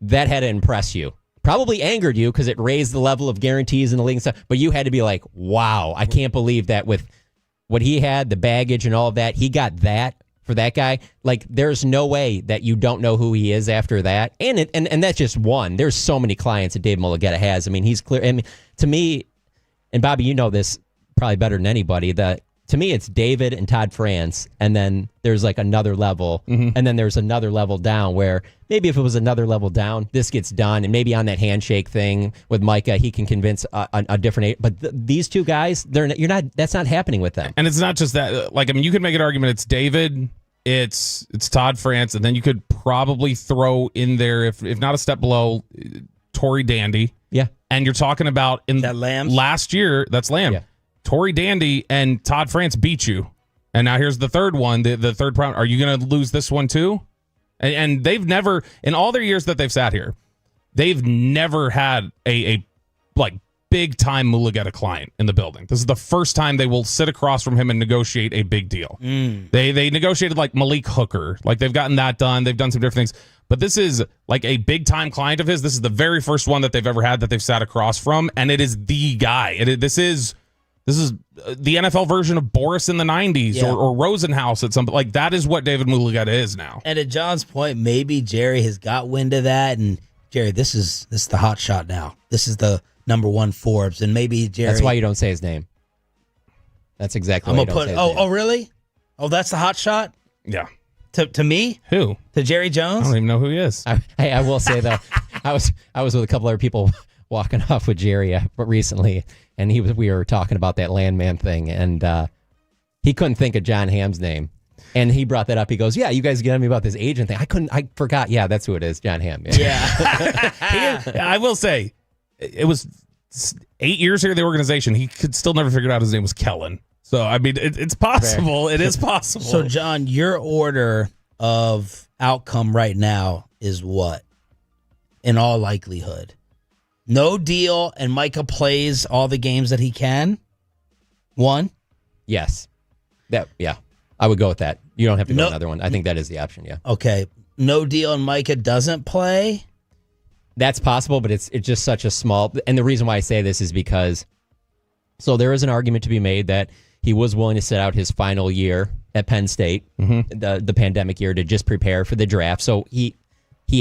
that had to impress you. Probably angered you because it raised the level of guarantees in the league and stuff, but you had to be like, wow, I can't believe that with what he had, the baggage and all of that, he got that for that guy. Like, there's no way that you don't know who he is after that. And that's just one. There's so many clients that Dave Mulligetta has. I mean, he's clear. I mean, to me, and Bobby, you know this probably better than anybody, that to me, it's David and Todd France, and then there's like another level, and then there's another level down where maybe if it was another level down, this gets done, and maybe on that handshake thing with Micah, he can convince a different. But these two guys, that's not happening with them. And it's not just that. Like, I mean, you could make an argument. It's David, it's Todd France, and then you could probably throw in there, if not a step below, Tory Dandy. Yeah, and you're talking about in that Lamb last year. That's Lamb. Yeah. Tory Dandy and Todd France beat you. And now here's the third one, the third round. Are you going to lose this one too? And they've never, in all their years that they've sat here, they've never had a like big time Mulligetta client in the building. This is the first time they will sit across from him and negotiate a big deal. They negotiated like Malik Hooker. Like, they've gotten that done. They've done some different things. But this is like a big time client of his. This is the very first one that they've ever had that they've sat across from. And it is the guy. This is the NFL version of Boris in the 90s or Rosenhaus at some point. Like, that is what David Mulligetta is now. And at John's point, maybe Jerry has got wind of that. And Jerry, this is the hot shot now. This is the number one Forbes. And maybe Jerry. That's why you don't say his name. That's exactly why you don't say his name. Oh, really? Oh, that's the hot shot? Yeah. To me? Who? To Jerry Jones? I don't even know who he is. I will say, though, I was with a couple other people walking off with Jerry recently, and we were talking about that landman thing, and he couldn't think of John Hamm's name, and he brought that up. He goes, "Yeah, you guys get me about this agent thing." I forgot. Yeah, that's who it is, John Hamm. Yeah. I will say, it was 8 years here at the organization. He could still never figure out his name was Kellen. So I mean, it's possible. It is possible. So John, your order of outcome right now is what? In all likelihood. No deal, and Micah plays all the games that he can? One? Yes. Yeah. I would go with that. You don't have to go another one. I think that is the option, yeah. Okay. No deal, and Micah doesn't play? That's possible, but it's just such a small... And the reason why I say this is because... So there is an argument to be made that he was willing to sit out his final year at Penn State, the pandemic year, to just prepare for the draft. So he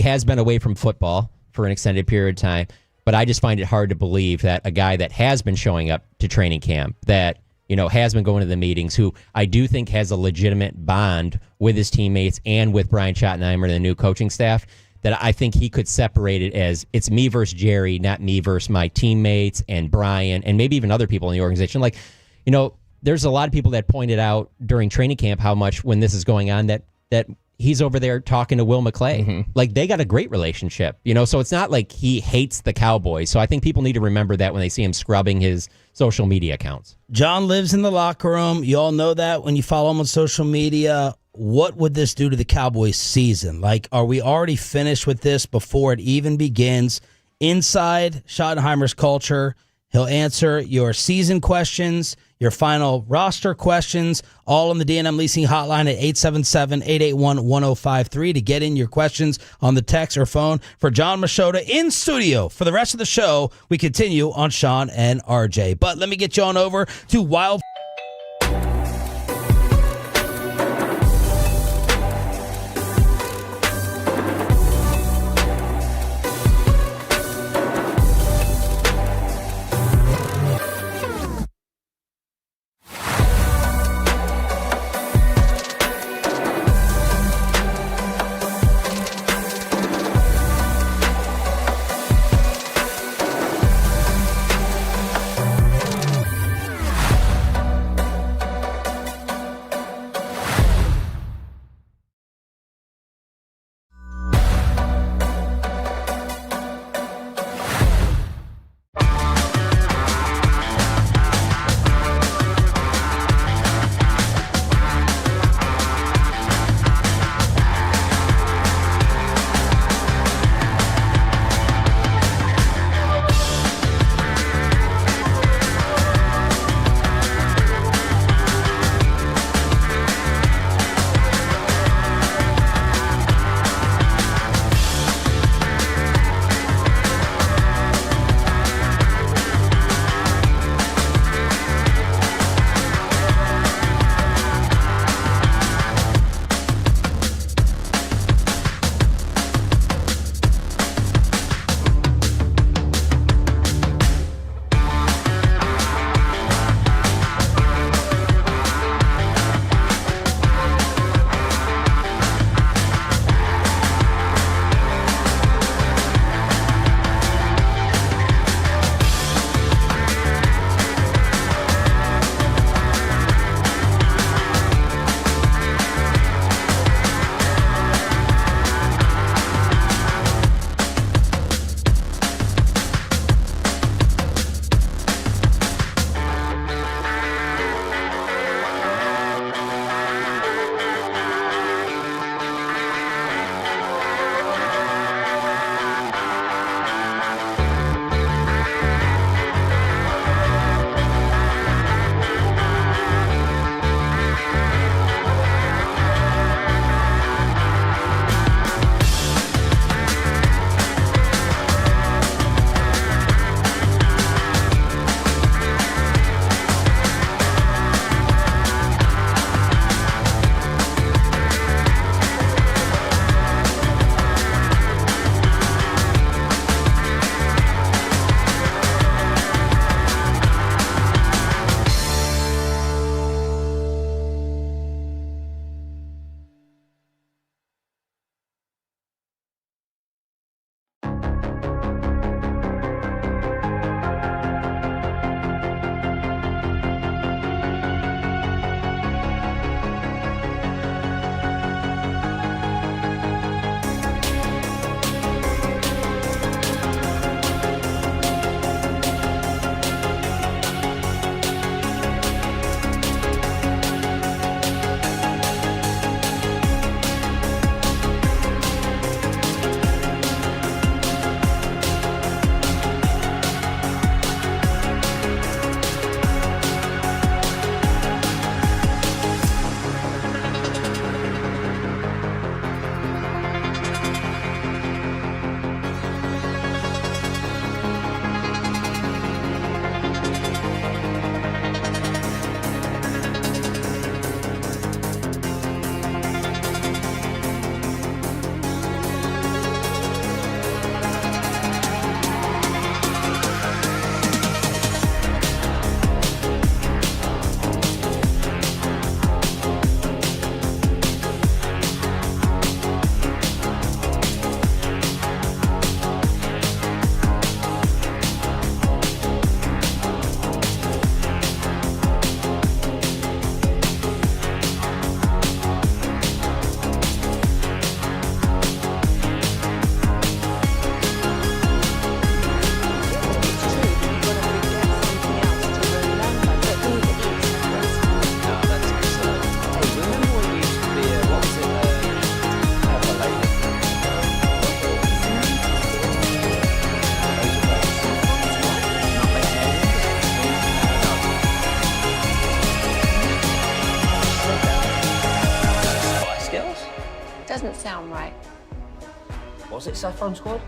has been away from football for an extended period of time. But I just find it hard to believe that a guy that has been showing up to training camp, that has been going to the meetings, who I do think has a legitimate bond with his teammates and with Brian Schottenheimer and the new coaching staff, that I think he could separate it as it's me versus Jerry, not me versus my teammates and Brian and maybe even other people in the organization. Like, there's a lot of people that pointed out during training camp how much when this is going on that he's over there talking to Will McClay. Like, they got a great relationship, so it's not like he hates the Cowboys. So I think people need to remember that when they see him scrubbing his social media accounts. John lives in the locker room. You all know that when you follow him on social media. What would this do to the Cowboys season? Like, are we already finished with this before it even begins? Inside Schottenheimer's culture, he'll answer your season questions, your final roster questions, all on the D&M Leasing Hotline at 877-881-1053 to get in your questions on the text or phone. For John Machota in studio for the rest of the show, we continue on Sean and RJ. But let me get you on over to Wild. Was it Saffron Squad?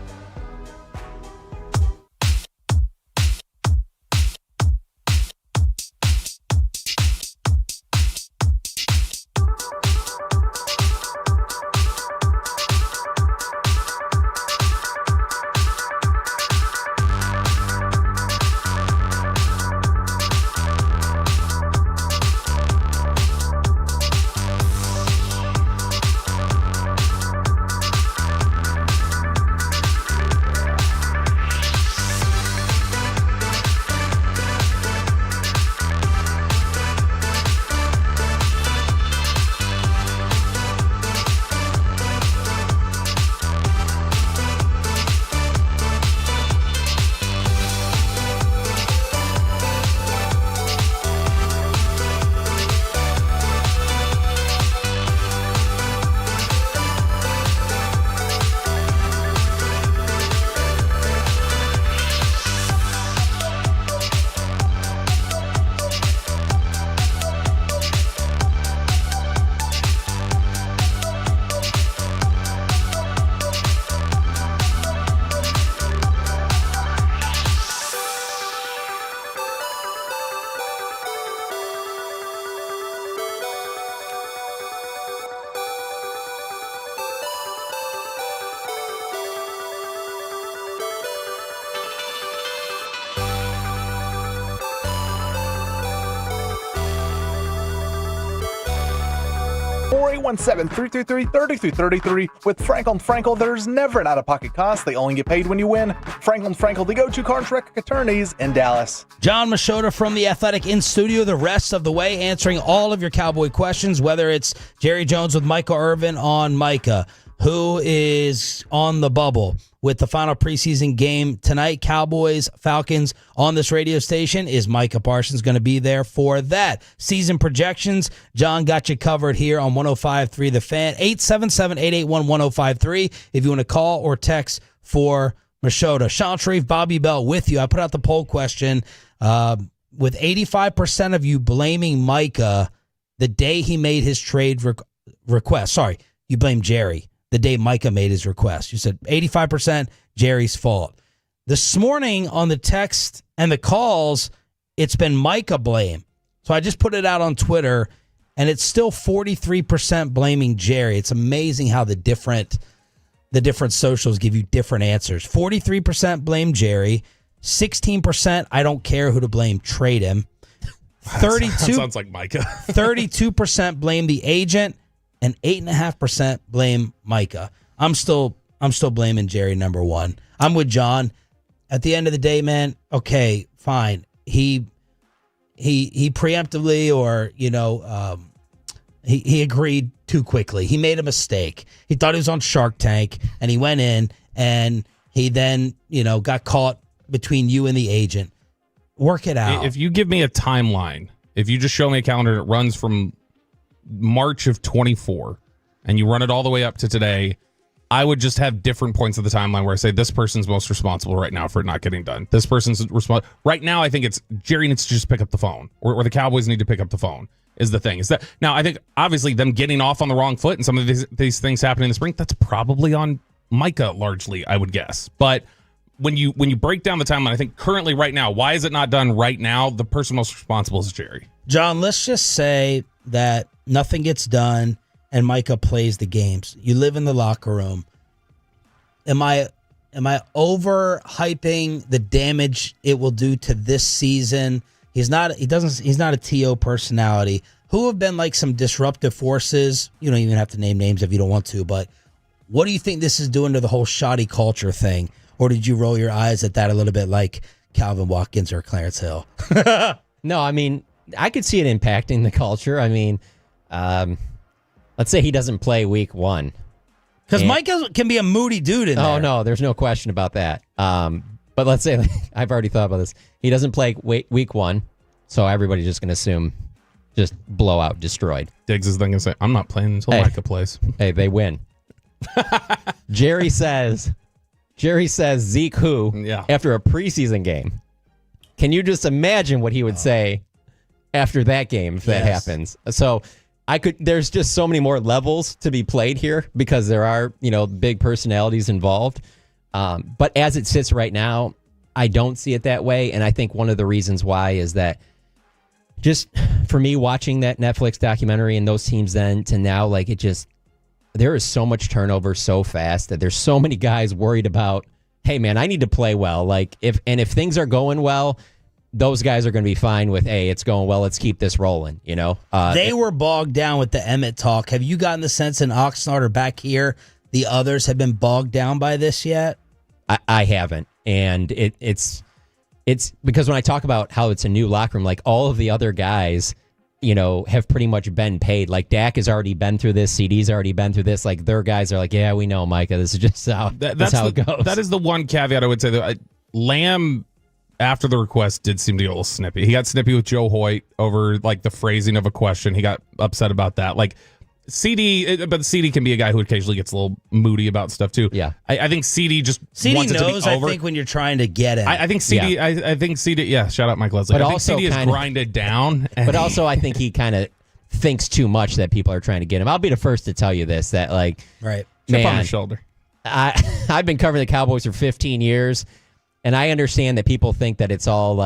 With Frankel & Frankel, there's never an out-of-pocket cost. They only get paid when you win. Frankel & Frankel, the go-to car direct attorneys in Dallas. John Machota from The Athletic in studio the rest of the way, answering all of your Cowboy questions, whether it's Jerry Jones with Micah Irvin on Micah, who is on the bubble with the final preseason game tonight, Cowboys, Falcons on this radio station. Is Micah Parsons going to be there for that? Season projections, John got you covered here on 105.3 The Fan. 877-881-1053 if you want to call or text for Machota. Sean Sharif, Bobby Bell with you. I put out the poll question with 85% of you blaming Micah the day he made his trade request. Sorry, you blame Jerry the day Micah made his request. You said 85% Jerry's fault. This morning on the text and the calls, it's been Micah blame. So I just put it out on Twitter, and it's still 43% blaming Jerry. It's amazing how the different socials give you different answers. 43% blame Jerry. 16% I don't care who to blame, trade him. 32 That sounds like Micah. 32% blame the agent, and 8.5% blame Micah. I'm still blaming Jerry number one. I'm with John. At the end of the day, man, okay, fine. He preemptively, or he agreed too quickly. He made a mistake. He thought he was on Shark Tank, and he went in, and he then got caught between you and the agent. Work it out. If you give me a timeline, if you just show me a calendar that runs from March of 24 and you run it all the way up to today, I would just have different points of the timeline where I say this person's most responsible right now for it not getting done. This person's responsible. Right now, I think it's Jerry needs to just pick up the phone, or the Cowboys need to pick up the phone is the thing. Is that now? I think obviously them getting off on the wrong foot and some of these things happening in the spring, that's probably on Micah largely, I would guess. But when you break down the timeline, I think currently right now, why is it not done right now? The person most responsible is Jerry. John, let's just say that nothing gets done and Micah plays the games. You live in the locker room. Am I overhyping the damage it will do to this season? He's not a TO personality. Who have been like some disruptive forces? You don't even have to name names if you don't want to, but what do you think this is doing to the whole shoddy culture thing? Or did you roll your eyes at that a little bit like Calvin Watkins or Clarence Hill? No, I mean, I could see it impacting the culture. I mean, let's say he doesn't play week one. Because Micah can be a moody dude in there. Oh, no, there's no question about that. But let's say, I've already thought about this. He doesn't play week one, so everybody's just going to assume just blowout, destroyed. Diggs is then going to say, I'm not playing until Micah plays. Hey, they win. Jerry says Zeke who after a preseason game. Can you just imagine what he would say after that game if that happens? So There's just so many more levels to be played here because there are, big personalities involved. But as it sits right now, I don't see it that way. And I think one of the reasons why is that just for me watching that Netflix documentary and those teams then to now, there is so much turnover so fast that there's so many guys worried about, hey man, I need to play well. If things are going well, those guys are going to be fine with, hey, it's going well, let's keep this rolling, They were bogged down with the Emmett talk. Have you gotten the sense in Oxnard or back here the others have been bogged down by this yet? I haven't. And it's because when I talk about how it's a new locker room, all of the other guys, have pretty much been paid. Dak has already been through this. CD's already been through this. Their guys are like, yeah, we know, Micah. This is just how it goes. That is the one caveat I would say. Lamb, after the request, did seem to get a little snippy. He got snippy with Joe Hoyt over the phrasing of a question. He got upset about that. CD, but CD can be a guy who occasionally gets a little moody about stuff too. Yeah, I think CD just CD wants knows. it to be over. I think when you're trying to get it, I think CD. Yeah. I think CD. Yeah, shout out Mike Leslie. But I think also CD is grinded down. But also, I think he kind of thinks too much that people are trying to get him. I'll be the first to tell you this. That right, chip on his shoulder. I've been covering the Cowboys for 15 years, and I understand that people think that it's all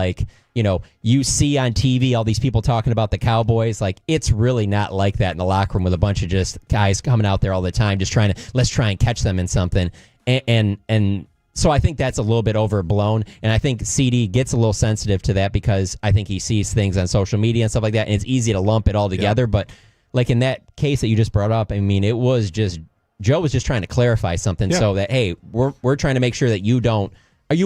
you see on TV all these people talking about the Cowboys. It's really not like that in the locker room with a bunch of just guys coming out there all the time, just let's try and catch them in something. And so I think that's a little bit overblown. And I think CD gets a little sensitive to that because I think he sees things on social media and stuff like that. And it's easy to lump it all together. Yeah. But in that case that you just brought up, I mean, it was just, Joe was just trying to clarify something so that, hey, we're trying to make sure that you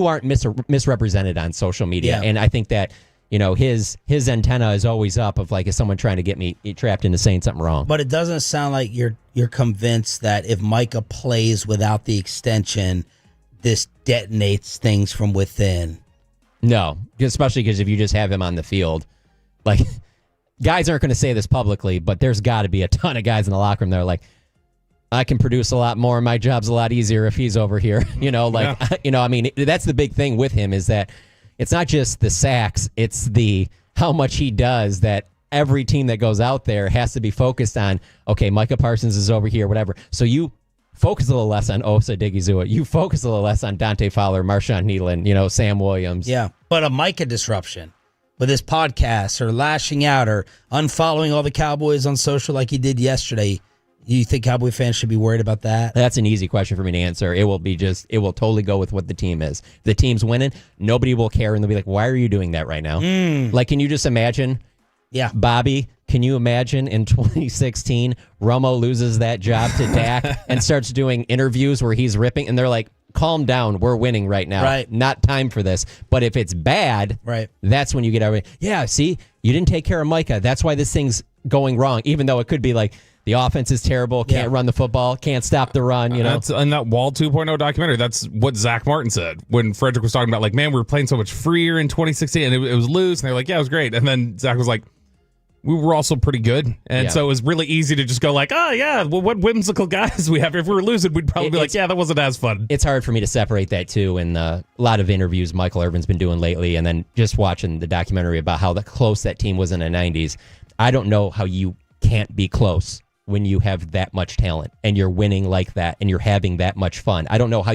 aren't misrepresented on social media. Yeah. And I think that, his antenna is always up of is someone trying to get me trapped into saying something wrong. But it doesn't sound like you're convinced that if Micah plays without the extension, this detonates things from within. No, especially because if you just have him on the field, guys aren't going to say this publicly, but there's got to be a ton of guys in the locker room that are like, I can produce a lot more. My job's a lot easier if he's over here. I mean, that's the big thing with him is that it's not just the sacks, it's how much he does that every team that goes out there has to be focused on, okay, Micah Parsons is over here, whatever. So you focus a little less on Osa Digizua. You focus a little less on Dante Fowler, Marshawn Nealon, Sam Williams. Yeah, but a Micah disruption with his podcast or lashing out or unfollowing all the Cowboys on social like he did yesterday. You think Cowboy fans should be worried about that? That's an easy question for me to answer. It will totally go with what the team is. If the team's winning, nobody will care, and they'll be like, why are you doing that right now? Can you just imagine? Yeah. Bobby, can you imagine in 2016, Romo loses that job to Dak and starts doing interviews where he's ripping, and they're like, calm down, we're winning right now. Right. Not time for this. But if it's bad, right, that's when you get everybody, yeah, see, you didn't take care of Micah. That's why this thing's going wrong, even though it could be the offense is terrible, can't run the football, can't stop the run, That's in that Wall 2.0 documentary. That's what Zach Martin said when Frederick was talking about, man, we were playing so much freer in 2016, and it was loose, and they were like, yeah, it was great. And then Zach was like, we were also pretty good. And so it was really easy to just go oh, yeah, well, what whimsical guys we have. If we were losing, we'd probably be yeah, that wasn't as fun. It's hard for me to separate that, too. And a lot of interviews Michael Irvin's been doing lately, and then just watching the documentary about how close that team was in the 90s. I don't know how you can't be close when you have that much talent and you're winning like that and you're having that much fun. I don't know how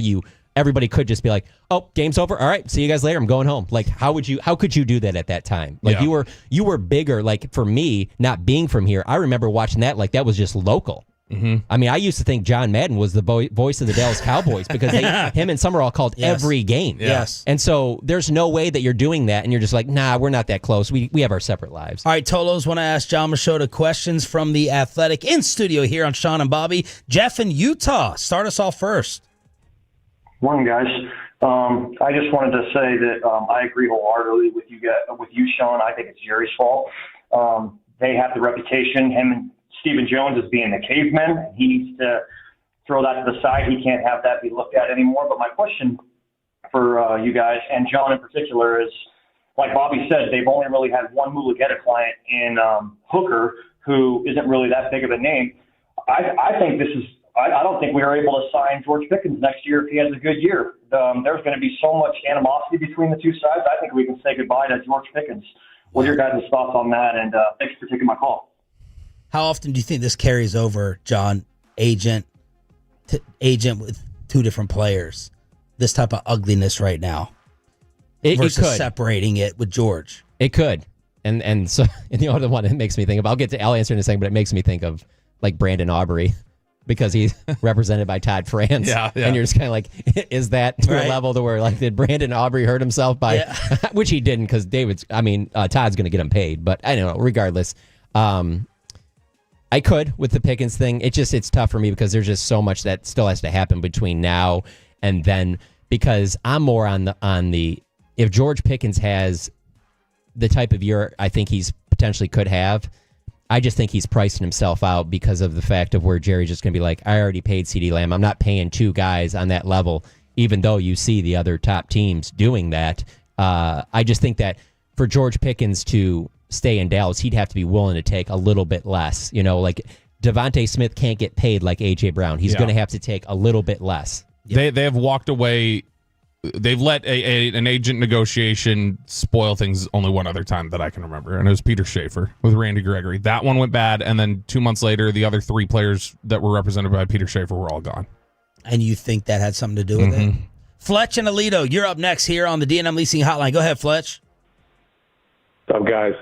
everybody could just be like, oh, game's over. All right, see you guys later. I'm going home. How could you do that at that time? You were bigger. For me, not being from here, I remember watching that that was just local. Mm-hmm. I mean, I used to think John Madden was the voice of the Dallas Cowboys because him and Summerall called every game. Yes. And so there's no way that you're doing that and you're just like, nah, we're not that close. We have our separate lives. All right, Tolos, want to ask John Machota questions from The Athletic in studio here on Sean and Bobby. Jeff in Utah, start us off first. Morning, guys. I just wanted to say that I agree wholeheartedly with you, Sean. I think it's Jerry's fault. They have the reputation, him and Stephen Jones, as being the cavemen. He needs to throw that to the side. He can't have that be looked at anymore. But my question for you guys, and John in particular, is, like Bobby said, they've only really had one Mulugeta client in Hooker, who isn't really that big of a name. I think this is – I don't think we are able to sign George Pickens next year if he has a good year. There's going to be so much animosity between the two sides. I think we can say goodbye to George Pickens. What are your guys' thoughts on that? And thanks for taking my call. How often do you think this carries over, John, agent to agent with two different players? This type of ugliness right now versus it could. separating it with George. It could. And so and the other one it makes me think of, I'll answer in a second, but it makes me think of like Brandon Aubrey because he's represented by Todd France. Yeah. And you're just kind of like, is that to a level to where like, did Brandon Aubrey hurt himself by, which he didn't because Todd's going to get him paid, but I don't know, regardless. I could with the Pickens thing. It's tough for me because there's just so much that still has to happen between now and then, because I'm more on the if George Pickens has the type of year I think he's potentially could have, I just think he's pricing himself out because of the fact of where Jerry's just going to be like, I already paid CeeDee Lamb. I'm not paying two guys on that level, even though you see the other top teams doing that. I just think that for George Pickens to stay in Dallas, he'd have to be willing to take a little bit less. Like Devontae Smith can't get paid like A.J. Brown. He's going to have to take a little bit less. They have walked away. They've let an agent negotiation spoil things only one other time that I can remember, and it was Peter Schaefer with Randy Gregory. That one went bad, and then 2 months later, the other three players that were represented by Peter Schaefer were all gone. And you think that had something to do with it? Fletch and Alito, you're up next here on the D&M Leasing Hotline. Go ahead, Fletch. What's up, guys?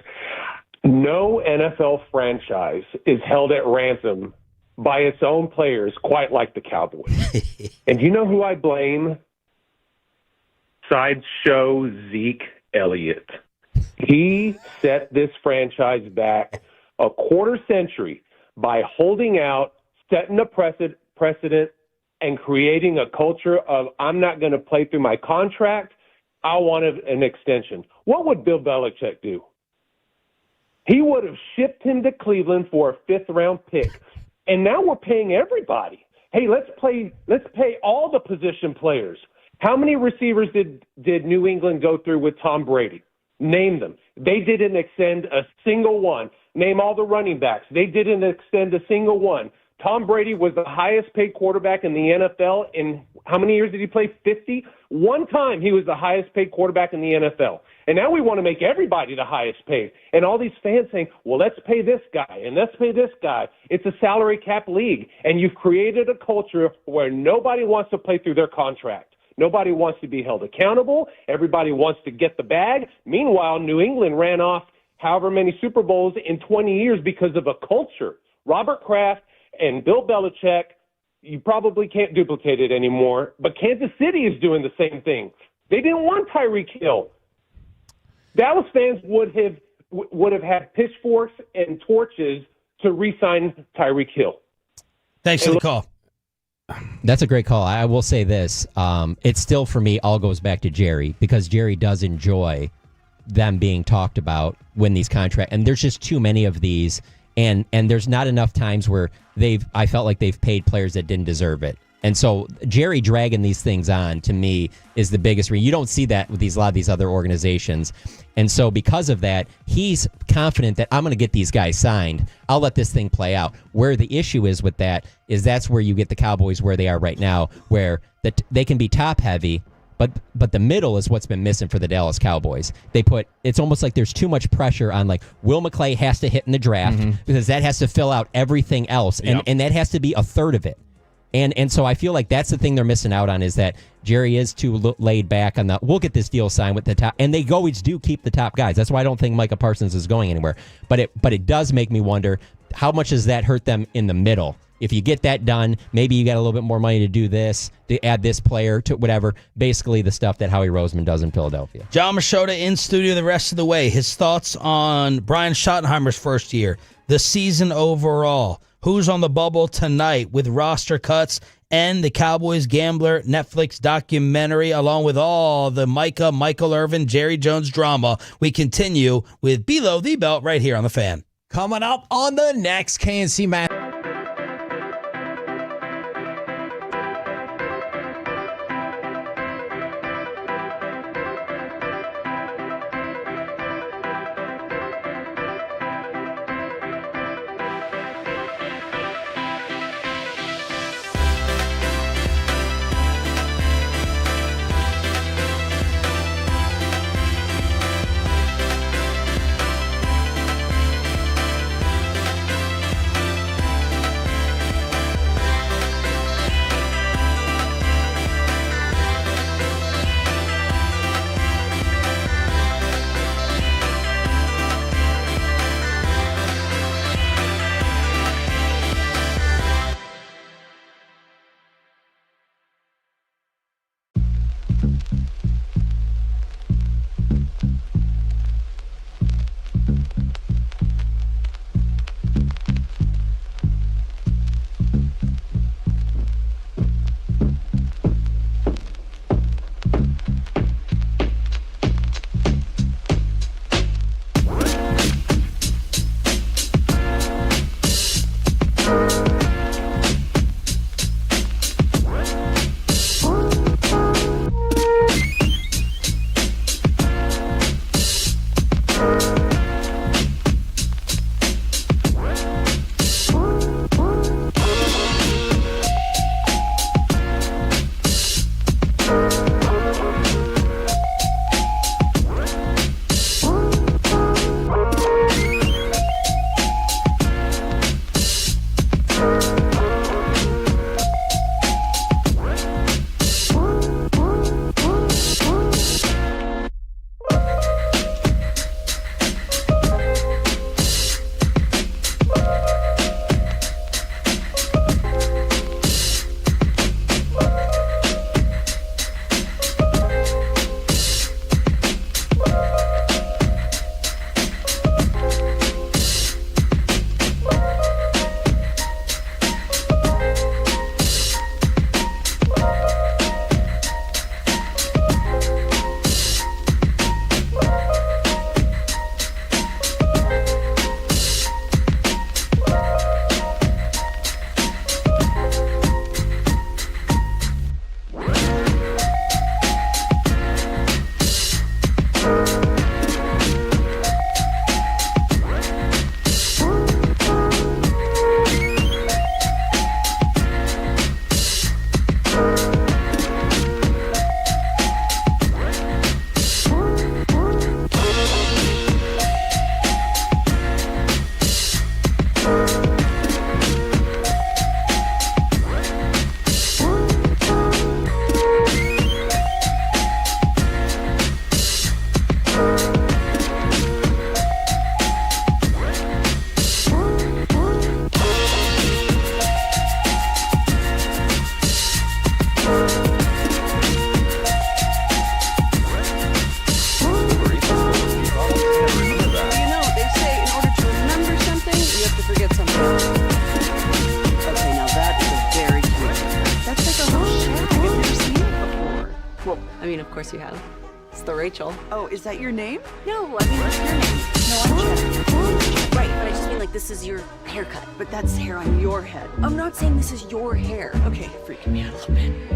No NFL franchise is held at ransom by its own players quite like the Cowboys. And you know who I blame? Sideshow Zeke Elliott. He set this franchise back a quarter century by holding out, setting a precedent, and creating a culture of, I'm not going to play through my contract. I wanted an extension. What would Bill Belichick do? He would have shipped him to Cleveland for a fifth-round pick. And now we're paying everybody. Hey, let's pay all the position players. How many receivers did New England go through with Tom Brady? Name them. They didn't extend a single one. Name all the running backs. They didn't extend a single one. Tom Brady was the highest paid quarterback in the NFL. In how many years did he play? 50? One time he was the highest paid quarterback in the NFL. And now we want to make everybody the highest paid. And all these fans saying, well, let's pay this guy and let's pay this guy. It's a salary cap league. And you've created a culture where nobody wants to play through their contract. Nobody wants to be held accountable. Everybody wants to get the bag. Meanwhile, New England ran off however many Super Bowls in 20 years because of a culture. Robert Kraft and Bill Belichick, you probably can't duplicate it anymore, but Kansas City is doing the same thing. They didn't want Tyreek Hill. Dallas fans would have had pitchforks and torches to re-sign Tyreek Hill. Thanks for the call. That's a great call. I will say this. It still, for me, all goes back to Jerry, because Jerry does enjoy them being talked about when these contracts, and there's just too many of these, and there's not enough times where I felt like they've paid players that didn't deserve it. And so Jerry dragging these things on, to me, is the biggest reason. You don't see that with a lot of these other organizations. And so because of that, he's confident that I'm going to get these guys signed. I'll let this thing play out. Where the issue is with that is that's where you get the Cowboys where they are right now, where they can be top heavy, but the middle is what's been missing for the Dallas Cowboys. It's almost like there's too much pressure on, like, Will McClay has to hit in the draft because that has to fill out everything else, and that has to be a third of it. And so I feel like that's the thing they're missing out on, is that Jerry is too laid back on we'll get this deal signed with the top, and they always do keep the top guys. That's why I don't think Micah Parsons is going anywhere. But it does make me wonder, how much does that hurt them in the middle? If you get that done, maybe you got a little bit more money to do this, to add this player to whatever. Basically the stuff that Howie Roseman does in Philadelphia. John Machota in studio the rest of the way. His thoughts on Brian Schottenheimer's first year, the season overall, who's on the bubble tonight with roster cuts, and the Cowboys Gambler Netflix documentary, along with all the Michael Irvin, Jerry Jones drama. We continue with Below the Belt right here on The Fan. Coming up on the next KNC match. course you have. It's the Rachel. Oh, is that your name? No, I mean, what's your name? No, I'm Jen. Right, but I just mean like this is your haircut. But that's hair on your head. I'm not saying this is your hair. Okay, freaking me out a little bit.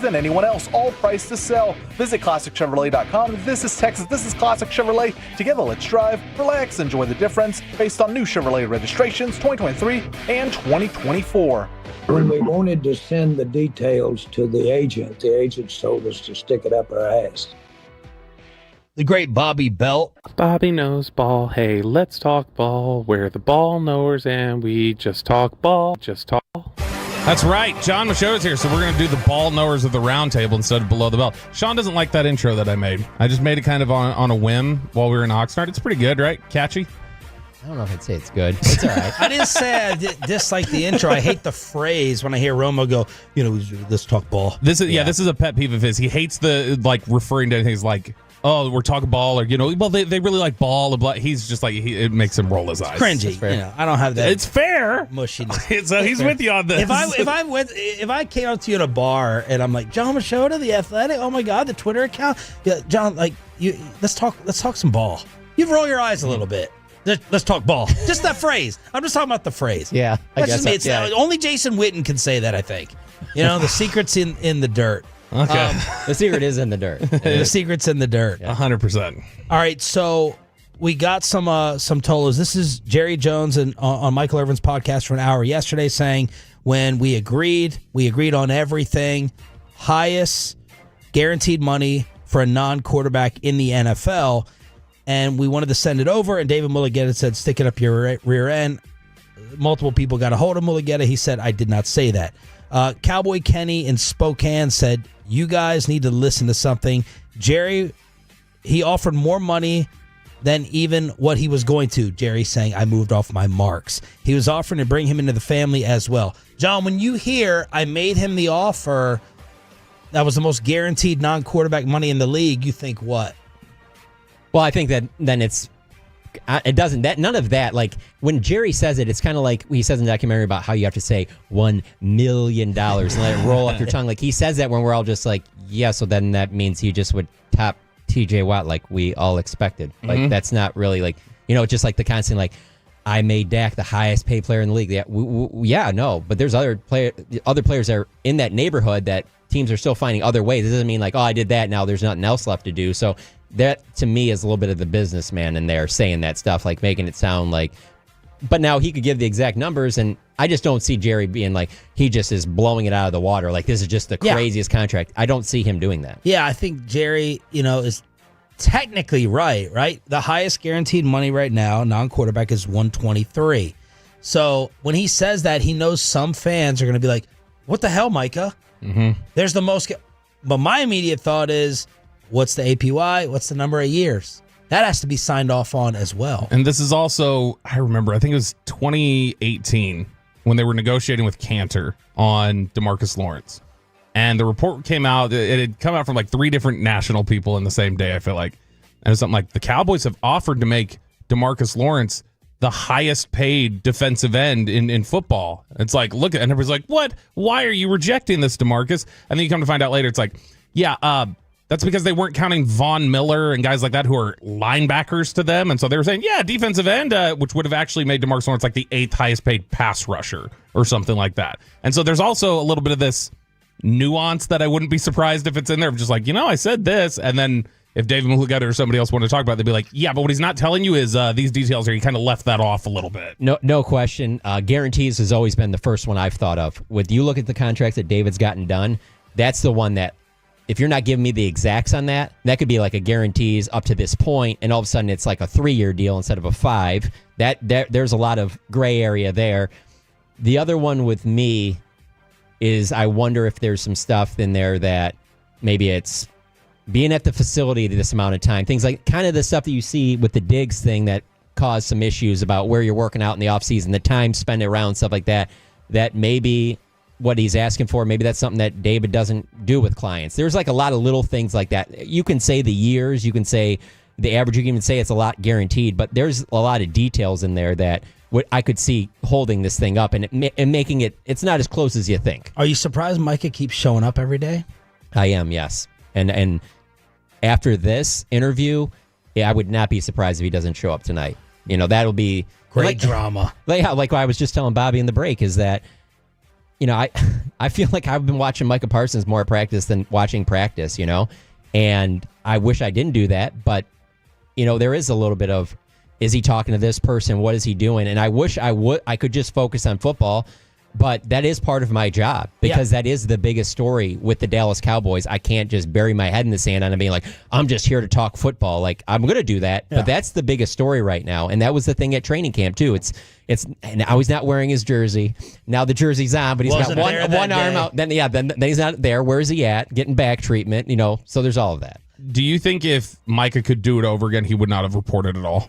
Than anyone else, all priced to sell. Visit ClassicChevrolet.com. This is Texas. This is Classic Chevrolet. Together, let's drive, relax, enjoy the difference based on new Chevrolet registrations 2023 and 2024. When we wanted to send the details to the agent told us to stick it up our ass. The great Bobby Belt. Bobby knows ball. Hey, let's talk ball. We're the ball knowers and we just talk ball. Just talk. That's right. John Machota's here, so we're going to do the ball knowers of the round table instead of below the belt. Sean doesn't like that intro that I made. I just made it kind of on a whim while we were in Oxnard. It's pretty good, right? Catchy? I don't know if I'd say it's good. It's all right. I didn't say I dislike the intro. I hate the phrase when I hear Romo go, let's talk ball. This is a pet peeve of his. He hates the, referring to things like, oh, we're talking ball, or, well, they really like ball. Blah. He's just like, it makes him roll his eyes. Cringy. I don't have that. It's fair. Mushiness. So he's with you on this. If I came up to you at a bar and I'm like, John Machota, the Athletic, oh my God, the Twitter account. Yeah, John, let's talk some ball. You'd roll your eyes a little bit. Let's talk ball. Just that phrase. I'm just talking about the phrase. Yeah, I guess. Just me. Only Jason Witten can say that, I think. The secret's in the dirt. Okay. The secret is in the dirt. The secret's in the dirt. 100%. All right, so we got some Tolos. This is Jerry Jones on Michael Irvin's podcast for an hour yesterday saying when we agreed on everything, highest guaranteed money for a non-quarterback in the NFL, and we wanted to send it over, and David Mulligetta said, stick it up your rear end. Multiple people got a hold of Mulligetta. He said, I did not say that. Cowboy Kenny in Spokane said, you guys need to listen to something. Jerry, he offered more money than even what he was going to. Jerry saying, I moved off my marks. He was offering to bring him into the family as well. John, when you hear I made him the offer that was the most guaranteed non-quarterback money in the league, you think what? Well, I think that then it doesn't, that none of that, like when Jerry says it, it's kind of like he says in the documentary about how you have to say $1 million and let it roll off your tongue. Like he says that when we're all just like, yeah, so then that means he just would top TJ Watt like we all expected. Like that's not really like, just like the constant like, I made Dak the highest paid player in the league. Yeah, no, but there's other players that are in that neighborhood that teams are still finding other ways. It doesn't mean like, oh, I did that, now there's nothing else left to do. So that to me is a little bit of the businessman in there saying that stuff, like making it sound like, but now he could give the exact numbers, and I just don't see Jerry being like, he just is blowing it out of the water. Like this is just the craziest contract. I don't see him doing that. Yeah, I think Jerry, is technically right? The highest guaranteed money right now, non-quarterback, is $123. So when he says that, he knows some fans are going to be like, what the hell, Micah? There's the most. But my immediate thought is, what's the APY? What's the number of years? That has to be signed off on as well. And this is also, I remember, I think it was 2018 when they were negotiating with Cantor on DeMarcus Lawrence. And the report came out, it had come out from like 3 different national people in the same day, I feel like. And it was something like, the Cowboys have offered to make DeMarcus Lawrence the highest paid defensive end in football. It's like, look, and everybody's like, what? Why are you rejecting this, DeMarcus? And then you come to find out later, it's like, yeah, that's because they weren't counting Von Miller and guys like that who are linebackers to them. And so they were saying, yeah, defensive end, which would have actually made DeMarcus Lawrence like the 8th highest paid pass rusher or something like that. And so there's also a little bit of this nuance that I wouldn't be surprised if it's in there. Just like, I said this. And then if David Mulugeta or somebody else wanted to talk about it, they'd be like, yeah, but what he's not telling you is these details here. He kind of left that off a little bit. No question. Guarantees has always been the first one I've thought of. With you look at the contracts that David's gotten done, that's the one that, if you're not giving me the exacts on that, that could be like a guarantees up to this point, and all of a sudden it's like a 3-year deal instead of a 5. There's a lot of gray area there. The other one with me is I wonder if there's some stuff in there that maybe it's being at the facility this amount of time. Things like kind of the stuff that you see with the Diggs thing that caused some issues about where you're working out in the offseason, the time spent around, stuff like that, that maybe what he's asking for, maybe that's something that David doesn't do with clients. There's like a lot of little things like that. You can say the years, you can say the average, you can even say it's a lot guaranteed, but there's a lot of details in there that what I could see holding this thing up and making it's not as close as you think. Are you surprised Micah keeps showing up every day? I am, yes. And after this interview, I would not be surprised if he doesn't show up tonight. That'll be great drama. Like I was just telling Bobby in the break is that, I feel like I've been watching Micah Parsons more at practice than watching practice, and I wish I didn't do that, but, there is a little bit of, is he talking to this person? What is he doing? And I wish I could just focus on football, but that is part of my job because that is the biggest story with the Dallas Cowboys. I can't just bury my head in the sand and being like, I'm just here to talk football. Like, I'm going to do that, but that's the biggest story right now. And that was the thing at training camp too. It's now he's not wearing his jersey. Now the jersey's on, but he's got one arm out. Then he's not there. Where is he at? Getting back treatment, so there's all of that. Do you think if Micah could do it over again, he would not have reported at all?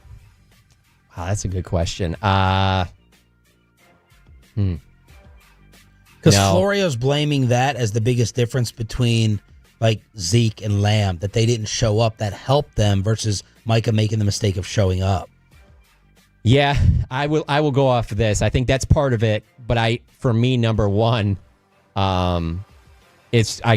Wow, that's a good question. Because Florio's blaming that as the biggest difference between like Zeke and Lamb, that they didn't show up, that helped them versus Micah making the mistake of showing up. Yeah, I will go off of this. I think that's part of it. But for me, number one, I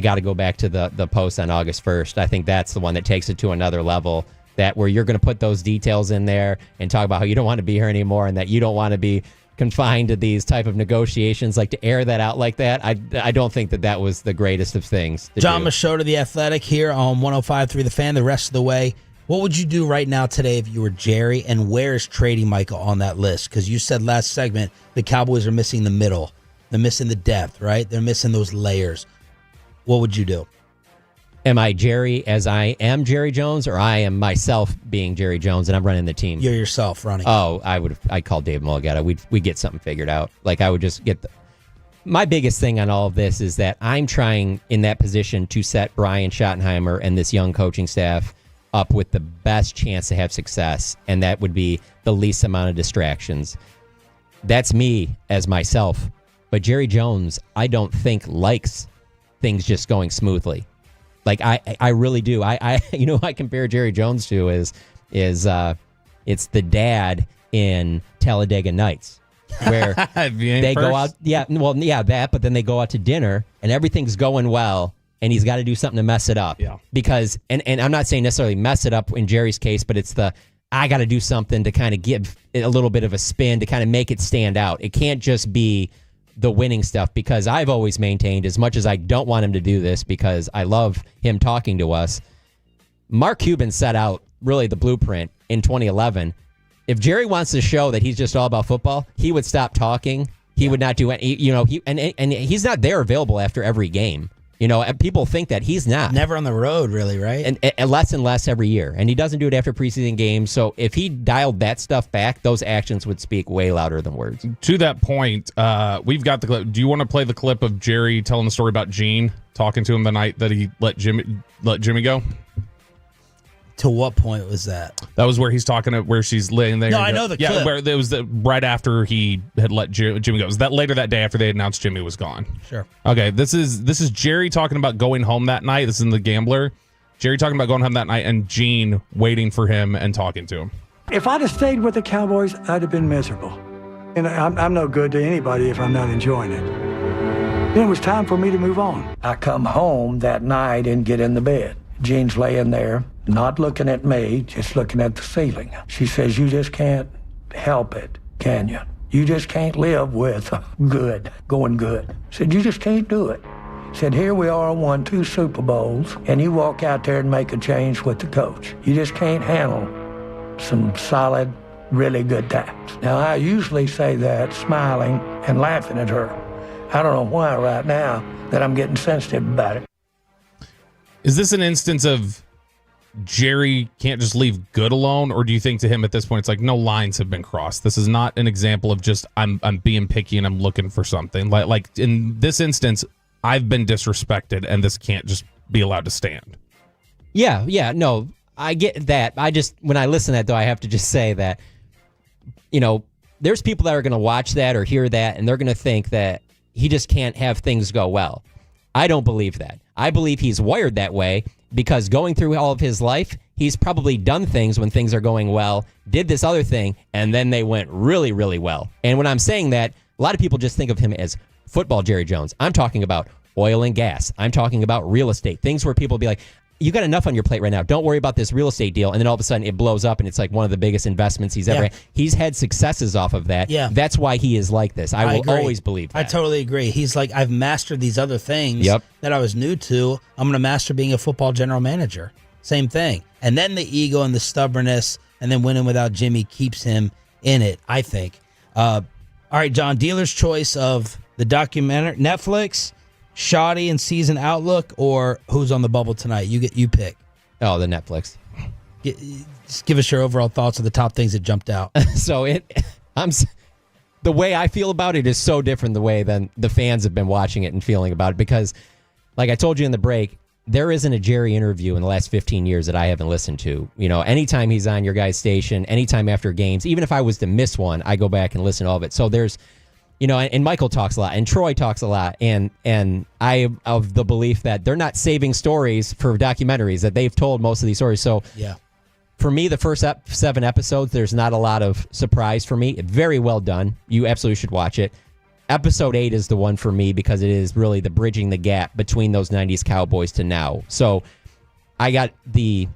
got to go back to the post on August 1st. I think that's the one that takes it to another level. That where you're going to put those details in there and talk about how you don't want to be here anymore and that you don't want to be confined to these type of negotiations, like to air that out like that. I don't think that was the greatest of things to John do. Machota, The Athletic, here on 105.3 The Fan, the rest of the way. What would you do right now today if you were Jerry, and where is trading Micah on that list? Because you said last segment the Cowboys are missing the middle. They're missing the depth, right? They're missing those layers. What would you do? Am I Jerry as I am Jerry Jones, or I am myself being Jerry Jones and I'm running the team? You're yourself running. Oh, I'd call Dave Mulligetta. We'd get something figured out. Like I would just get My biggest thing on all of this is that I'm trying in that position to set Brian Schottenheimer and this young coaching staff up with the best chance to have success, and that would be the least amount of distractions. That's me as myself. But Jerry Jones, I don't think likes things just going smoothly. Like I really do. I compare Jerry Jones to is it's the dad in Talladega Nights, where they go out. But then they go out to dinner and everything's going well, and he's got to do something to mess it up. Yeah. Because and I'm not saying necessarily mess it up in Jerry's case, but it's I got to do something to kind of give it a little bit of a spin to kind of make it stand out. It can't just be the winning stuff, because I've always maintained, as much as I don't want him to do this because I love him talking to us, Mark Cuban set out really the blueprint in 2011. If Jerry wants to show that he's just all about football, he would stop talking. He would not do any, and he's not there available after every game. And people think that he's not. Never on the road, really, right? And less every year. And he doesn't do it after preseason games. So if he dialed that stuff back, those actions would speak way louder than words. To that point, we've got the clip. Do you want to play the clip of Jerry telling the story about Gene talking to him the night that he let Jimmy go? To what point was that? That was where he's talking to where she's laying there. No, I know the clip. Yeah, where it was right after he had let Jimmy go. Was that later that day after they announced Jimmy was gone? Sure. Okay, this is Jerry talking about going home that night. This is in The Gambler. Jerry talking about going home that night and Gene waiting for him and talking to him. If I'd have stayed with the Cowboys, I'd have been miserable. And I'm no good to anybody if I'm not enjoying it. Then it was time for me to move on. I come home that night and get in the bed. Jean's laying there, not looking at me, just looking at the ceiling. She says, "You just can't help it, can you? You just can't live with going good." Said, "You just can't do it." Said, "Here we are, won 2 Super Bowls, and you walk out there and make a change with the coach. You just can't handle some solid, really good times." Now, I usually say that smiling and laughing at her. I don't know why right now that I'm getting sensitive about it. Is this an instance of Jerry can't just leave good alone, or do you think to him at this point it's like no lines have been crossed? This is not an example of just I'm being picky and I'm looking for something. Like in this instance, I've been disrespected and this can't just be allowed to stand. Yeah, no, I get that. When I listen to that, though, I have to just say that, there's people that are going to watch that or hear that and they're going to think that he just can't have things go well. I don't believe that. I believe he's wired that way because going through all of his life, he's probably done things when things are going well, did this other thing, and then they went really, really well. And when I'm saying that, a lot of people just think of him as football Jerry Jones. I'm talking about oil and gas. I'm talking about real estate, things where people be like, you got enough on your plate right now. Don't worry about this real estate deal. And then all of a sudden it blows up and it's like one of the biggest investments he's ever had. He's had successes off of that. Yeah. That's why he is like this. I will always believe that. I totally agree. He's like, I've mastered these other things that I was new to. I'm going to master being a football general manager. Same thing. And then the ego and the stubbornness and then winning without Jimmy keeps him in it, I think. All right, John, dealer's choice of the documentary, Netflix, Shoddy and Season Outlook, or Who's on the Bubble Tonight? You pick. Oh, the Netflix. Just give us your overall thoughts of the top things that jumped out. The way I feel about it is so different the way than the fans have been watching it and feeling about it, because like I told you in the break, there isn't a Jerry interview in the last 15 years that I haven't listened to. Anytime he's on your guys' station, anytime after games, even if I was to miss one, I go back and listen to all of it. So there's and Michael talks a lot, and Troy talks a lot, and I am of the belief that they're not saving stories for documentaries, that they've told most of these stories. So for me, the first 7 episodes, there's not a lot of surprise for me. Very well done. You absolutely should watch it. Episode 8 is the one for me because it is really the bridging the gap between those 90s Cowboys to now. So I got the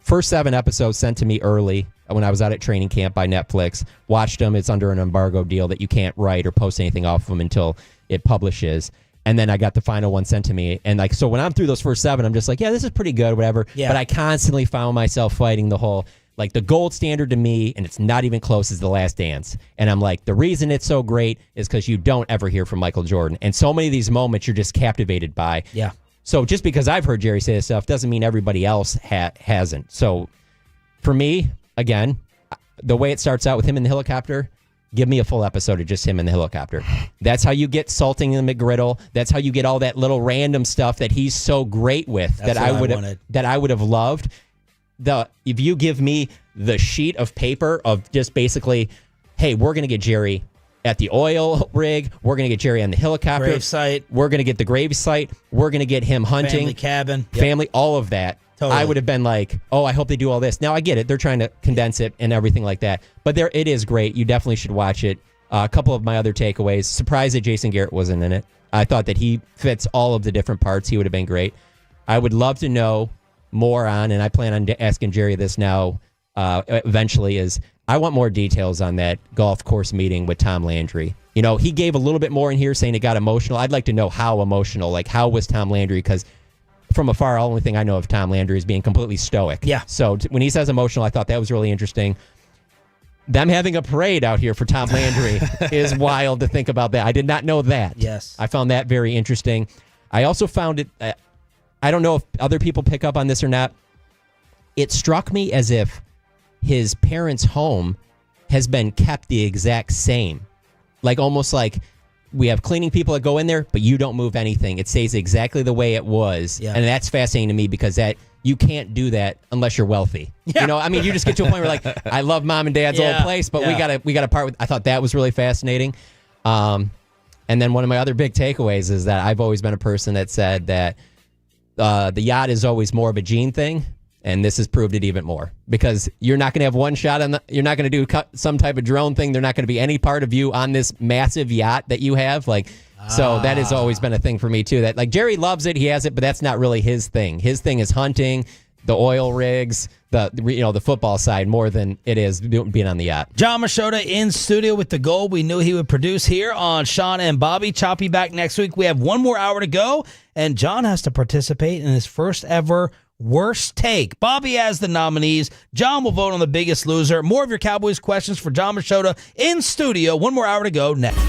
first 7 episodes sent to me early when I was out at training camp by Netflix. Watched them. It's under an embargo deal that you can't write or post anything off of them until it publishes. And then I got the final one sent to me. And so when I'm through those first 7, I'm just like, yeah, this is pretty good, whatever. Yeah. But I constantly found myself fighting the whole, the gold standard to me, and it's not even close, is The Last Dance. And I'm like, the reason it's so great is because you don't ever hear from Michael Jordan. And so many of these moments you're just captivated by. Yeah. So just because I've heard Jerry say this stuff doesn't mean everybody else hasn't. So for me, again, the way it starts out with him in the helicopter, Give me a full episode of just him in the helicopter. That's how you get salting in the McGriddle. That's how you get all that little random stuff that he's so great with that I would have loved. If you give me the sheet of paper of just basically, hey, we're going to get Jerry at the oil rig. We're going to get Jerry on the helicopter. Grave site. We're going to get the grave site. We're going to get him hunting. Family cabin. Family, all of that. Totally. I would have been like, oh, I hope they do all this. Now, I get it. They're trying to condense it and everything like that. But it is great. You definitely should watch it. A couple of my other takeaways. Surprised that Jason Garrett wasn't in it. I thought that he fits all of the different parts. He would have been great. I would love to know more on, and I plan on asking Jerry this now eventually, is I want more details on that golf course meeting with Tom Landry. You know, he gave a little bit more in here saying it got emotional. I'd like to know how emotional. Like, how was Tom Landry? Because from afar, the only thing I know of Tom Landry is being completely stoic. Yeah. So when he says emotional, I thought that was really interesting. Them having a parade out here for Tom Landry is wild to think about that. I did not know that. Yes. I found that very interesting. I also found it, I don't know if other people pick up on this or not. It struck me as if his parents' home has been kept the exact same. Like almost like we have cleaning people that go in there, but you don't move anything. It stays exactly the way it was. Yeah. And that's fascinating to me because you can't do that unless you're wealthy. Yeah. You know, I mean, you just get to a point where like, I love mom and dad's old place, but we gotta part with. I thought that was really fascinating. And then one of my other big takeaways is that I've always been a person that said that the yacht is always more of a gene thing. And this has proved it even more because you're not going to have one shot you're not going to do some type of drone thing. There's not going to be any part of you on this massive yacht that you have. So that has always been a thing for me too, that like Jerry loves it. He has it, but that's not really his thing. His thing is hunting, the oil rigs, the football side more than it is being on the yacht. John Machota in studio with the goal we knew he would produce here on Sean and Bobby. Choppy back next week. We have one more hour to go, and John has to participate in his first ever Worst Take. Bobby has the nominees. John will vote on the biggest loser. More of your Cowboys questions for John Machota in studio. One more hour to go next.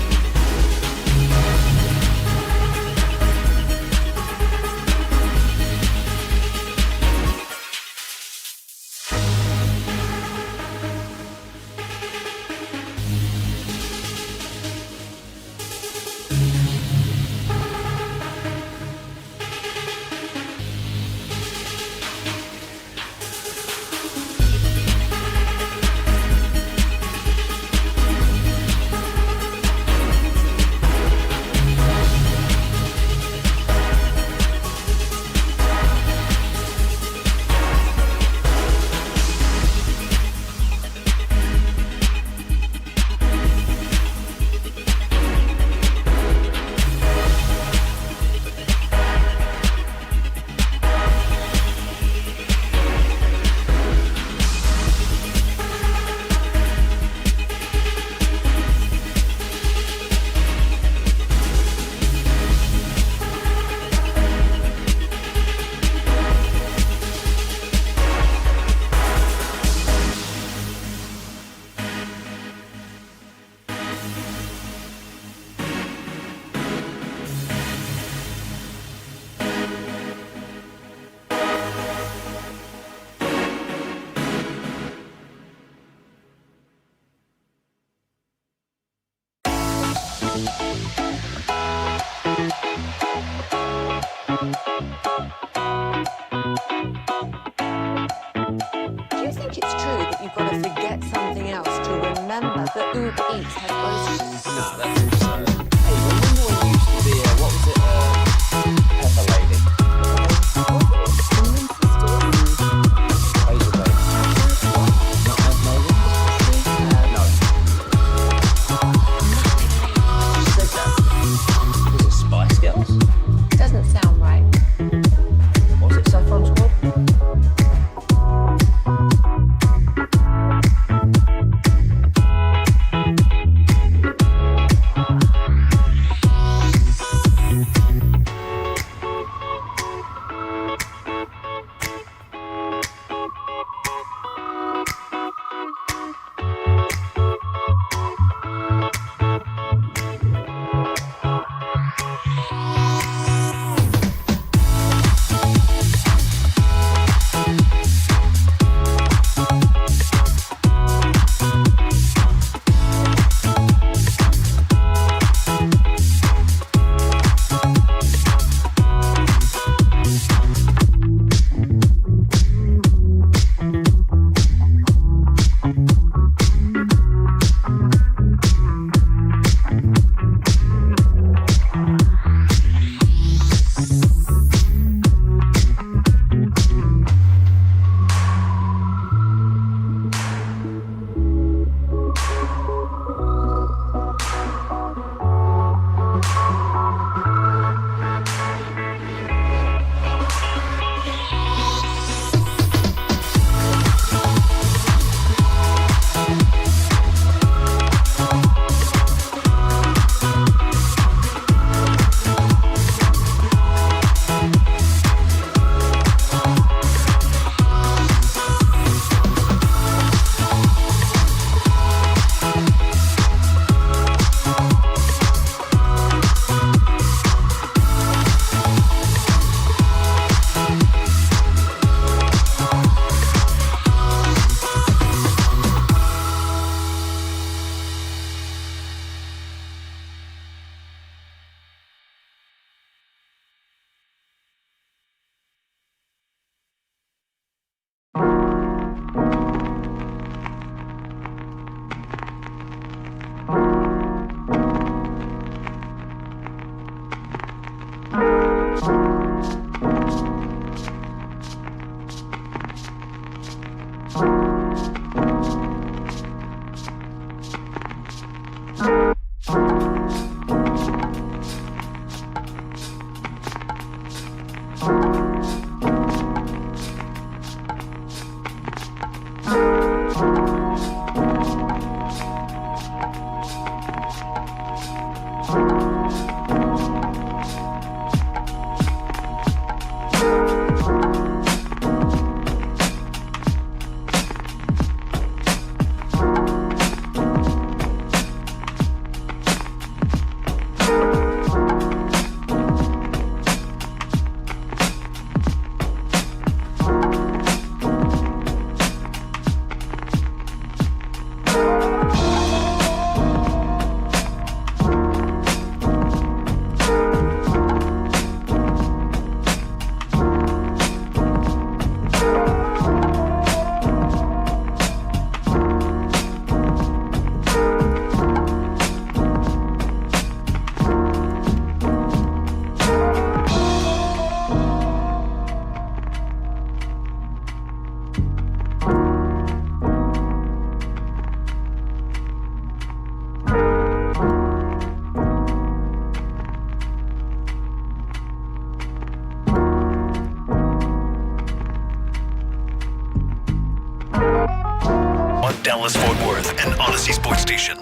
Talk Dallas-Fort Worth and Odyssey Sports Station.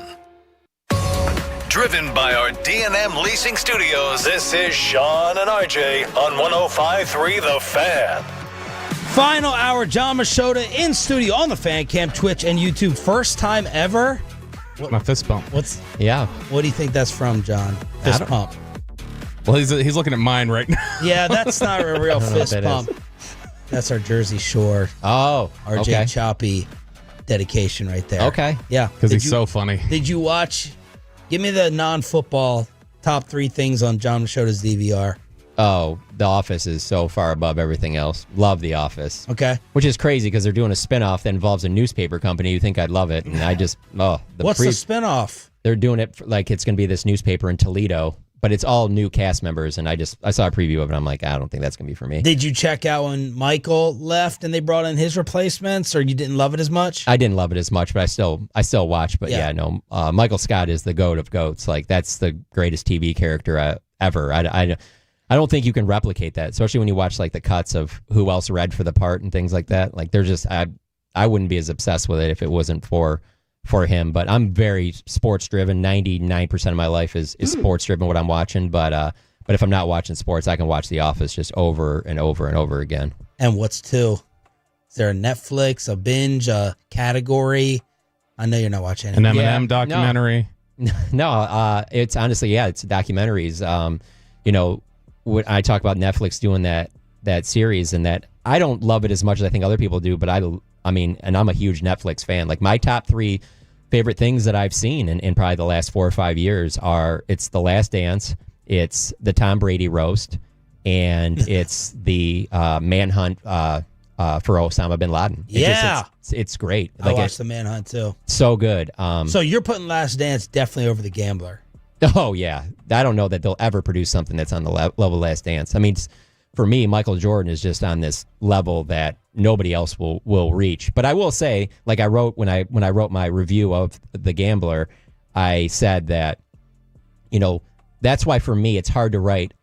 Driven by our D&M Leasing Studios, this is Sean and RJ on 105.3 The Fan. Final hour, John Machota in studio on the Fan Cam, Twitch, and YouTube. First time ever. My fist bump. What do you think that's from, John? Fist pump. Well, he's looking at mine right now. Yeah, that's not a real fist pump. That's our Jersey Shore. Oh, RJ okay. Choppy dedication right there. Okay. Yeah. Because he's so funny. Did you watch? Give me the non-football top 3 things on John Machota's DVR. Oh, The Office is so far above everything else. Love The Office. Okay. Which is crazy because they're doing a spinoff that involves a newspaper company. You think I'd love it. And I just, What's the spinoff? They're doing it like it's going to be this newspaper in Toledo, but it's all new cast members. And I saw a preview of it. I'm like, I don't think that's going to be for me. Did you check out when Michael left and they brought in his replacements, or you didn't love it as much? I didn't love it as much, but I still watch. But yeah, no, Michael Scott is the GOAT of GOATs. Like, that's the greatest TV character ever. I don't think you can replicate that, especially when you watch like the cuts of who else read for the part and things like that. Like, they're just, I wouldn't be as obsessed with it if it wasn't for him. But I'm very sports driven. 99% of my life is sports driven, what I'm watching. But if I'm not watching sports, I can watch The Office just over and over and over again. And what's 2? Is there a Netflix, a binge, a category? I know you're not watching An it. Eminem documentary. No, it's honestly, it's documentaries. When I talk about Netflix doing that series, and that I don't love it as much as I think other people do, but I mean, and I'm a huge Netflix fan. Like, my top 3 favorite things that I've seen in probably the last 4 or 5 years it's The Last Dance, it's the Tom Brady roast, and it's the manhunt for Osama bin Laden. It's great. I watched the manhunt too. So good. So you're putting Last Dance definitely over The Gambler. Oh, yeah. I don't know that they'll ever produce something that's on the level of Last Dance. I mean, for me, Michael Jordan is just on this level that nobody else will reach. But I will say, like I wrote when I wrote my review of The Gambler, I said that, that's why for me it's hard to write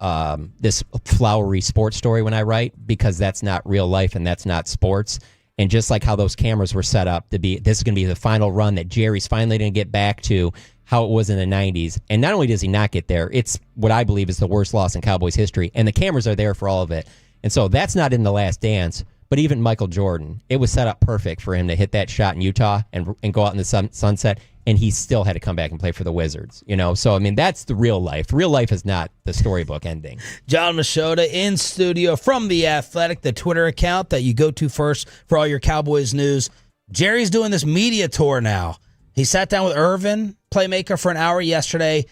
this flowery sports story when I write, because that's not real life and that's not sports. And just like how those cameras were set up to be, this is going to be the final run that Jerry's finally going to get back to how it was in the 90s. And not only does he not get there, it's what I believe is the worst loss in Cowboys history. And the cameras are there for all of it. And so that's not in The Last Dance. But even Michael Jordan, it was set up perfect for him to hit that shot in Utah and go out in the sunset. And he still had to come back and play for the Wizards. So, I mean, that's the real life. Real life is not the storybook ending. John Machota in studio from The Athletic, the Twitter account that you go to first for all your Cowboys news. Jerry's doing this media tour now. He sat down with Irvin, playmaker, for an hour yesterday.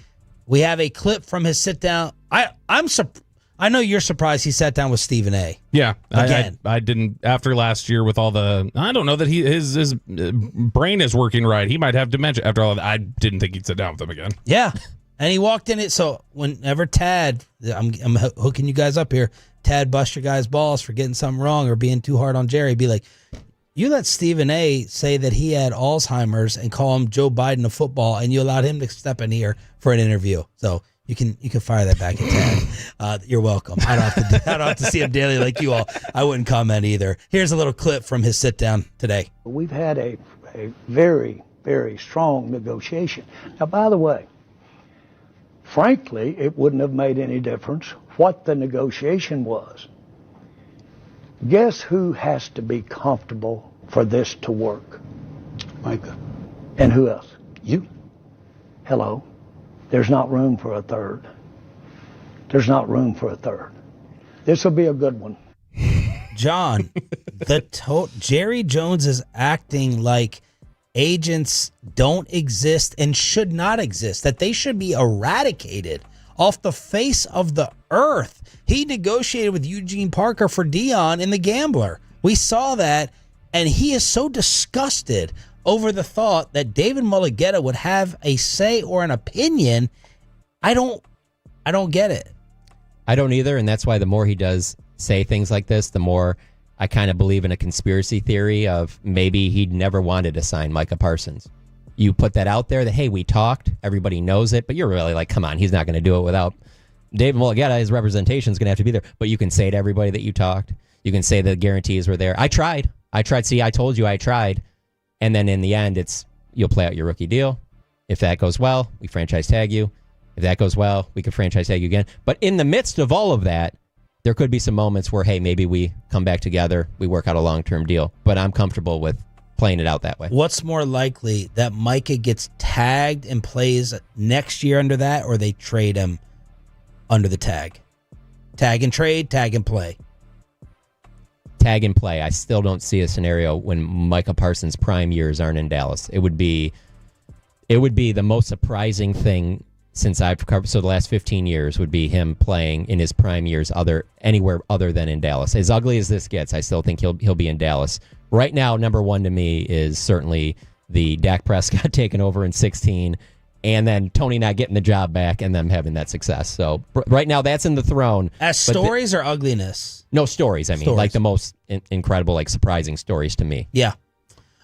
We have a clip from his sit down. I know you're surprised he sat down with Stephen A. Yeah, again. I didn't after last year with all the. I don't know that his brain is working right. He might have dementia. After all, I didn't think he'd sit down with him again. Yeah, and he walked in it. So whenever Tad, I'm hooking you guys up here. Tad bust your guys' balls for getting something wrong or being too hard on Jerry. Be like, you let Stephen A. say that he had Alzheimer's and call him Joe Biden of football, and you allowed him to step in here for an interview. So you can fire that back at Tad. You're welcome. I don't have to see him daily like you all. I wouldn't comment either. Here's a little clip from his sit down today. We've had a very, very strong negotiation. Now, by the way, frankly, it wouldn't have made any difference what the negotiation was. Guess who has to be comfortable for this to work? Micah. And who else? You. Hello. There's not room for a third. There's not room for a third. This will be a good one. John, Jerry Jones is acting like agents don't exist and should not exist, that they should be eradicated off the face of the earth. He negotiated with Eugene Parker for Dion in The Gambler. We saw that, and he is so disgusted over the thought that David Mulligetta would have a say or an opinion. I don't get it. I don't either, and that's why the more he does say things like this, the more I kind of believe in a conspiracy theory of maybe he never wanted to sign Micah Parsons. You put that out there that, hey, we talked, everybody knows it, but you're really like, come on, he's not going to do it without David Mulligetta. His representation is going to have to be there. But you can say to everybody that you talked. You can say the guarantees were there. I tried. See, I told you I tried. And then in the end, you'll play out your rookie deal. If that goes well, we franchise tag you. If that goes well, we could franchise tag you again. But in the midst of all of that, there could be some moments where, hey, maybe we come back together, we work out a long-term deal. But I'm comfortable with playing it out that way. What's more likely, that Micah gets tagged and plays next year under that, or they trade him under the tag? Tag and trade, tag and play. Tag and play. I still don't see a scenario when Micah Parsons' prime years aren't in Dallas. It would be the most surprising thing since I've covered. So the last 15 years would be him playing in his prime years anywhere other than in Dallas. As ugly as this gets, I still think he'll be in Dallas. Right now, number one to me is certainly the Dak Prescott taking over in 16, and then Tony not getting the job back and them having that success. So right now, that's in the throne. As stories or ugliness? No, stories. I mean, Stories. like the most incredible, like surprising stories to me. Yeah.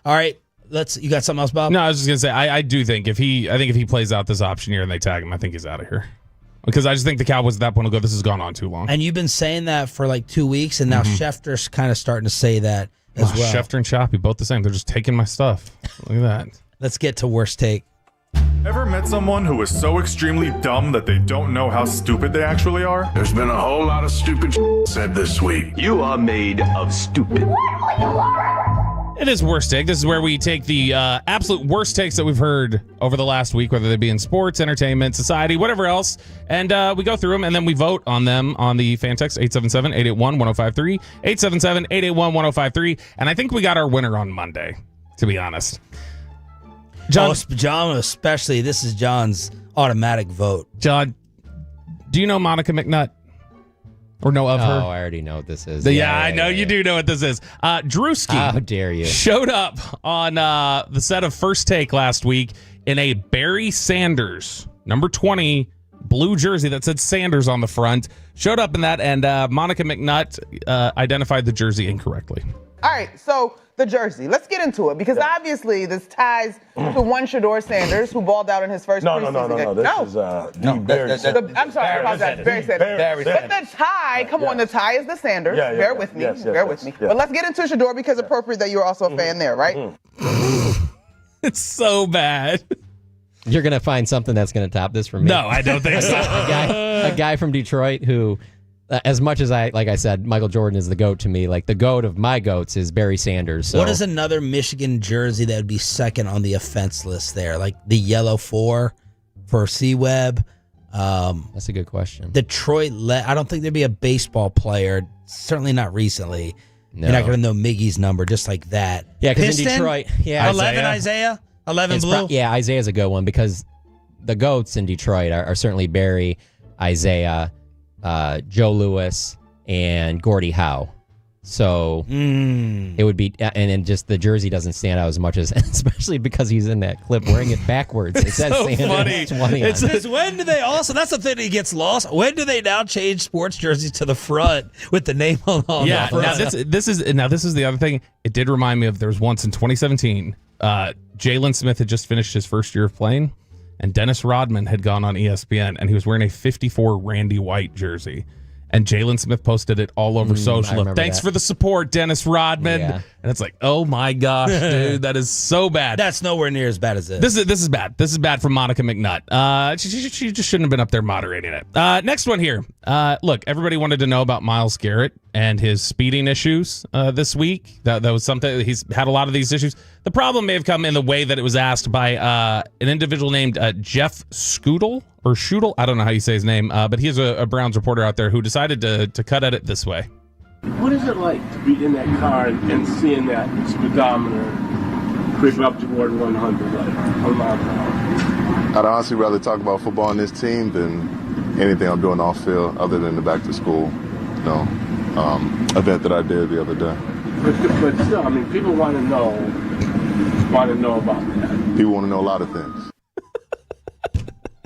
All right. You got something else, Bob? No, I was just gonna say I do think if he plays out this option year and they tag him, I think he's out of here. Because I just think the Cowboys at that point will go, this has gone on too long. And you've been saying that for like 2 weeks, and now Schefter's kind of starting to say that as well. Schefter and Choppy, both the same. They're just taking my stuff. Look at that. Let's get to worst take. Ever met someone who is so extremely dumb that they don't know how stupid they actually are? There's been a whole lot of stupid said this week. You are made of stupid. It is worst take. This is where we take the absolute worst takes that we've heard over the last week, whether they be in sports, entertainment, society, whatever else, and we go through them and then we vote on them on the fan text 877-881-1053, 877-881-1053, and I think we got our winner on Monday, to be honest. John especially. This is John's automatic vote. John, do you know Monica McNutt? Or know of her? Oh, I already know what this is. Yeah, I know you do know what this is. Drewski. How dare you? Showed up on the set of First Take last week in a Barry Sanders, number 20, blue jersey that said Sanders on the front. Showed up in that, and Monica McNutt identified the jersey incorrectly. All right, so the jersey. Let's get into it because obviously this ties to one Shador Sanders who balled out in his first preseason game. This is Barry Sanders. I'm sorry, I apologize. Barry Sanders. But the tie, come on, the tie is the Sanders. Bear with me. Bear with me. But let's get into Shador because it's appropriate that you're also a fan there, right? It's so bad. You're going to find something that's going to top this for me. No, I don't think so. A guy from Detroit who, as much as like I said, Michael Jordan is the GOAT to me, like the GOAT of my GOATs is Barry Sanders. So. What is another Michigan jersey that would be second on the offense list there? Like the yellow 4 for C-Web. That's a good question. Detroit, I don't think there'd be a baseball player, certainly not recently. No. You're not going to know Miggy's number just like that. Yeah, because in Detroit, 11 Isaiah? 11 blue? Isaiah's a good one because the GOATs in Detroit are certainly Barry, Isaiah, Joe Louis, and Gordie Howe. So it would be, and then just the jersey doesn't stand out as much as, especially because he's in that clip wearing it backwards. It says so Sanders funny. 20 It on says, when do they also, that's the thing that gets lost. When do they now change sports jerseys to the front with the name on the front? Now this is the other thing. It did remind me of, there was once in 2017, Jalen Smith had just finished his first year of playing, and Dennis Rodman had gone on ESPN, and he was wearing a 54 Randy White jersey. And Jalen Smith posted it all over social. Thanks for the support, Dennis Rodman. Yeah. And it's like, oh my gosh, dude, that is so bad. That's nowhere near as bad as this. This is bad. This is bad from Monica McNutt. She just shouldn't have been up there moderating it. Next one here. Look, everybody wanted to know about Myles Garrett and his speeding issues this week. That was something. He's had a lot of these issues. The problem may have come in the way that it was asked by an individual named Jeff Scootle. Or Schudel, I don't know how you say his name, but he's a Browns reporter out there who decided to cut at it this way. What is it like to be in that car and seeing that speedometer creep up toward 100, like a mile per hour? I'd honestly rather talk about football on this team than anything I'm doing off field, other than the back to school, event that I did the other day. But still, I mean, people want to know about that. People want to know a lot of things.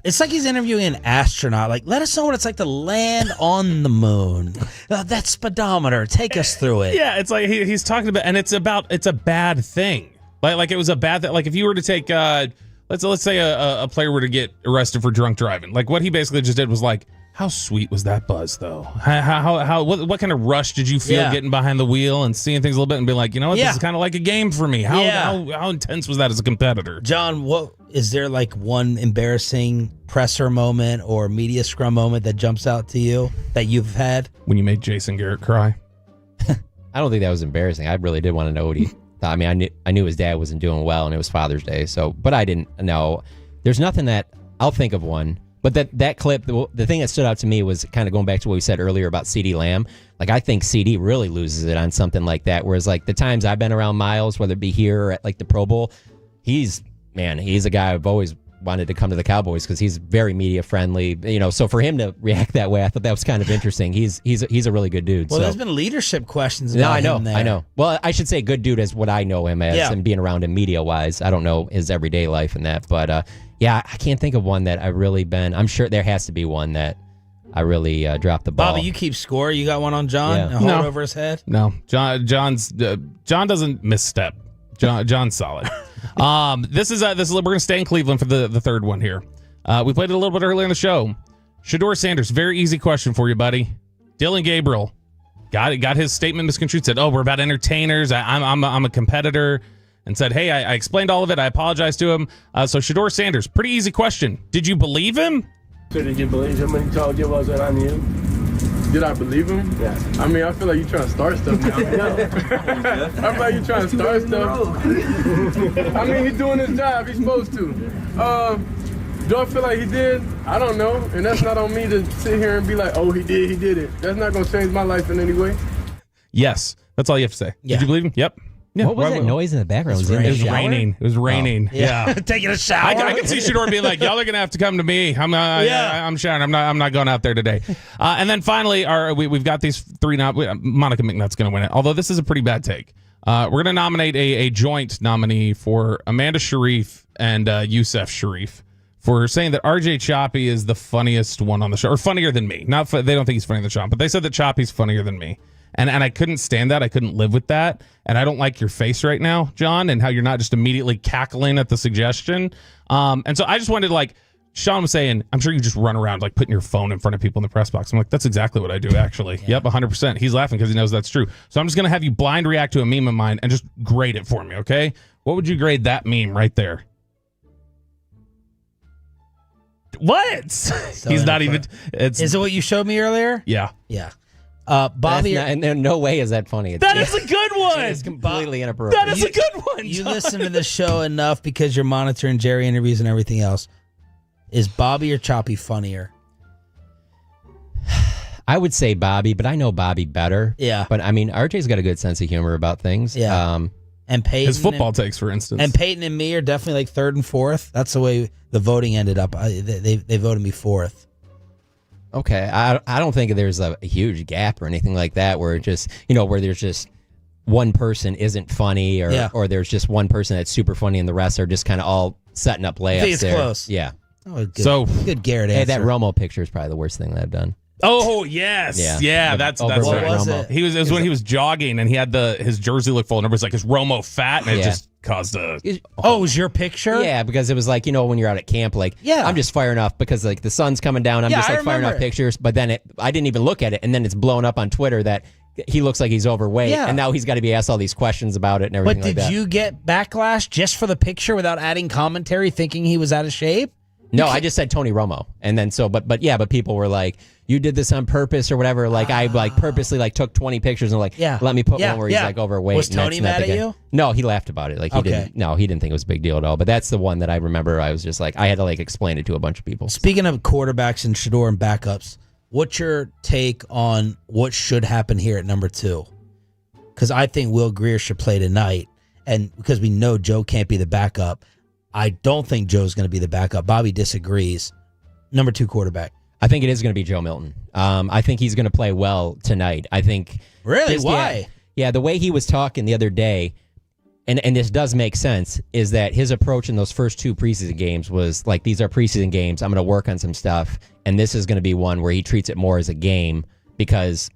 It's like he's interviewing an astronaut. Like, let us know what it's like to land on the moon. That speedometer, take us through it. Yeah, it's like he's talking about, and it's a bad thing. Like it was a bad thing. Like if you were to take, let's say a player were to get arrested for drunk driving. Like what he basically just did was like, How sweet was that buzz, though? What kind of rush did you feel getting behind the wheel and seeing things a little bit and being like, you know what, this is kind of like a game for me? How intense was that as a competitor? John, what is there like one embarrassing presser moment or media scrum moment that jumps out to you that you've had? When you made Jason Garrett cry? I don't think that was embarrassing. I really did want to know what he thought. I mean, I knew his dad wasn't doing well, and it was Father's Day. So, but I didn't know. There's nothing that I'll think of one. But that clip, the thing that stood out to me was kind of going back to what we said earlier about CeeDee Lamb. Like, I think CeeDee really loses it on something like that. Whereas, like, the times I've been around Miles, whether it be here or at, like, the Pro Bowl, he's a guy I've always wanted to come to the Cowboys because he's very media friendly. You know, so for him to react that way, I thought that was kind of interesting. He's a really good dude. Well, so. there's been leadership questions about him there. I know. Well, I should say good dude as what I know him as and being around him media-wise. I don't know his everyday life and that, but yeah, I can't think of one that I've really been. I'm sure there has to be one that I really dropped the ball. Bobby, you keep score. You got one on John? Yeah. Hold over his head? No. John doesn't misstep. John's solid. This is we're going to stay in Cleveland for the third one here. We played it a little bit earlier in the show. Shedeur Sanders, very easy question for you, buddy. Dylan Gabriel got his statement misconstrued. Said, "Oh, we're about entertainers. I'm a competitor." And said, hey, I explained all of it. I apologize to him. So Shedeur Sanders, pretty easy question. Did you believe him? So did you believe him when he told you it wasn't on you? Did I believe him? Yeah. I mean, I feel like you're trying to start stuff now. I feel like you're trying to start stuff. I mean, he's doing his job. He's supposed to. Do I feel like he did? I don't know. And that's not on me to sit here and be like, oh, he did it. That's not going to change my life in any way. Yes. That's all you have to say. Yeah. Did you believe him? Yep. Yeah, what was that noise in the background? It was raining. It was raining. Oh. Yeah. Taking a shower. I can see Shedeur being like, y'all are gonna have to come to me. I'm Sharon. I'm not going out there today. And then finally, we've got these three. Monica McNutt's gonna win it. Although this is a pretty bad take. We're gonna nominate a joint nominee for Amanda Sharif and Youssef Sharif for saying that RJ Choppy is the funniest one on the show, or funnier than me. They don't think he's funnier than Sean, but they said that Choppy's funnier than me. And I couldn't stand that. I couldn't live with that. And I don't like your face right now, John, and how you're not just immediately cackling at the suggestion. And so I just wanted, like, Sean was saying, I'm sure you just run around, like, putting your phone in front of people in the press box. I'm like, that's exactly what I do, actually. Yeah. Yep, 100%. He's laughing because he knows that's true. So I'm just going to have you blind react to a meme of mine and just grade it for me, okay? What would you grade that meme right there? What? So He's not even... Is it what you showed me earlier? Yeah. Yeah. Bobby, and no way is that funny. That is a good one. It's completely inappropriate. That is a good one. You listen to the show enough because you're monitoring Jerry interviews and everything else. Is Bobby or Choppy funnier? I would say Bobby, but I know Bobby better. Yeah. But I mean, RJ's got a good sense of humor about things. Yeah. And Peyton, his football takes, for instance. And Peyton and me are definitely like third and fourth. That's the way the voting ended up. They voted me fourth. Okay, I don't think there's a huge gap or anything like that where it just, where there's just one person isn't funny or there's just one person that's super funny and the rest are just kind of all setting up layups. I think it's there. close. Yeah. Oh, good. Good Garrett answer. Hey, that Romo picture is probably the worst thing that I've done. Oh yes, yeah. That's what right. was it? It was when he was jogging and he had his jersey look full and everybody's like, "Is Romo fat?" And it just caused a. Oh, it was your picture? Yeah, because it was like when you're out at camp, like I'm just firing off because like the sun's coming down. I'm just like firing off pictures, but then I didn't even look at it, and then it's blown up on Twitter that he looks like he's overweight, and now he's got to be asked all these questions about it and everything. But did you get backlash just for the picture without adding commentary, thinking he was out of shape? No, I just said Tony Romo, and then but people were like, "You did this on purpose" or whatever. Like I purposely took 20 pictures and let me put one where he's like overweight. Was Tony mad at you? No, he laughed about it. Like he didn't. No, he didn't think it was a big deal at all. But that's the one that I remember. I was just like, I had to explain it to a bunch of people. Speaking of quarterbacks and Shedeur and backups, what's your take on what should happen here at number 2? Because I think Will Grier should play tonight, and because we know Joe can't be the backup. I don't think Joe's going to be the backup. Bobby disagrees. Number 2 quarterback. I think it is going to be Joe Milton. I think he's going to play well tonight. I think. Really? Why? Yeah, the way he was talking the other day, and this does make sense, is that his approach in those first 2 preseason games was like, these are preseason games. I'm going to work on some stuff, and this is going to be one where he treats it more as a game because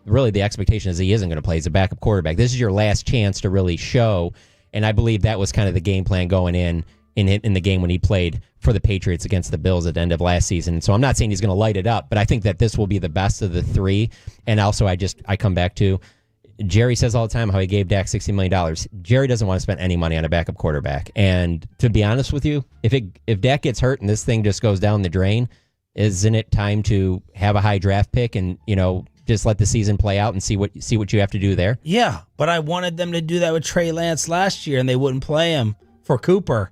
really the expectation is he isn't going to play. He's a backup quarterback. This is your last chance to really show. And I believe that was kind of the game plan going in. in the game when he played for the Patriots against the Bills at the end of last season. So I'm not saying he's going to light it up, but I think that this will be the best of the three. And also, I come back to Jerry says all the time how he gave Dak $60 million. Jerry doesn't want to spend any money on a backup quarterback. And to be honest with you, if Dak gets hurt and this thing just goes down the drain, isn't it time to have a high draft pick and, just let the season play out and see what you have to do there? Yeah, but I wanted them to do that with Trey Lance last year, and they wouldn't play him for Cooper.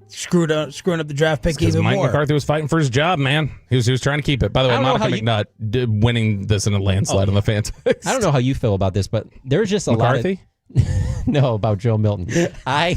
Screwing up the draft pick even Mike more. McCarthy was fighting for his job, man. He was trying to keep it. By the way, Monica McNutt winning this in a landslide on the fan text. I don't know how you feel about this, but there's just a McCarthy? lot of no about Joe Milton. I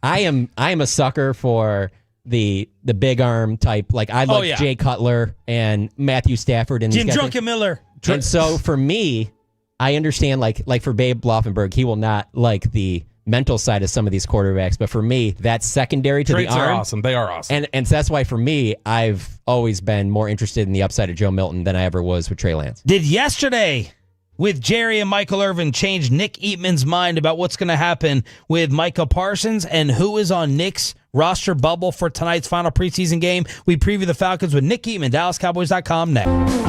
am a sucker for the big arm type. Like I like Jay Cutler and Matthew Stafford and Jim Drunken Miller. And so for me, I understand like for Babe Laufenberg, he will not like the mental side of some of these quarterbacks, but for me, that's secondary to Traits the arm. are awesome. They are awesome. And so that's why for me, I've always been more interested in the upside of Joe Milton than I ever was with Trey Lance. Did yesterday with Jerry and Michael Irvin change Nick Eatman's mind about what's going to happen with Micah Parsons and who is on Nick's roster bubble for tonight's final preseason game? We preview the Falcons with Nick Eatman, DallasCowboys.com next.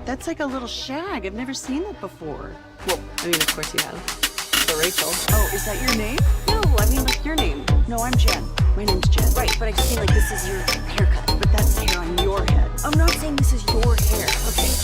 That's like a little shag. I've never seen it before. Well, I mean, of course you have. So Rachel. Oh, is that your name? No, I mean like your name. No, I'm Jen. My name's Jen. Right, but I just mean like this is your haircut. But that's hair on your head. I'm not saying this is your hair. Okay.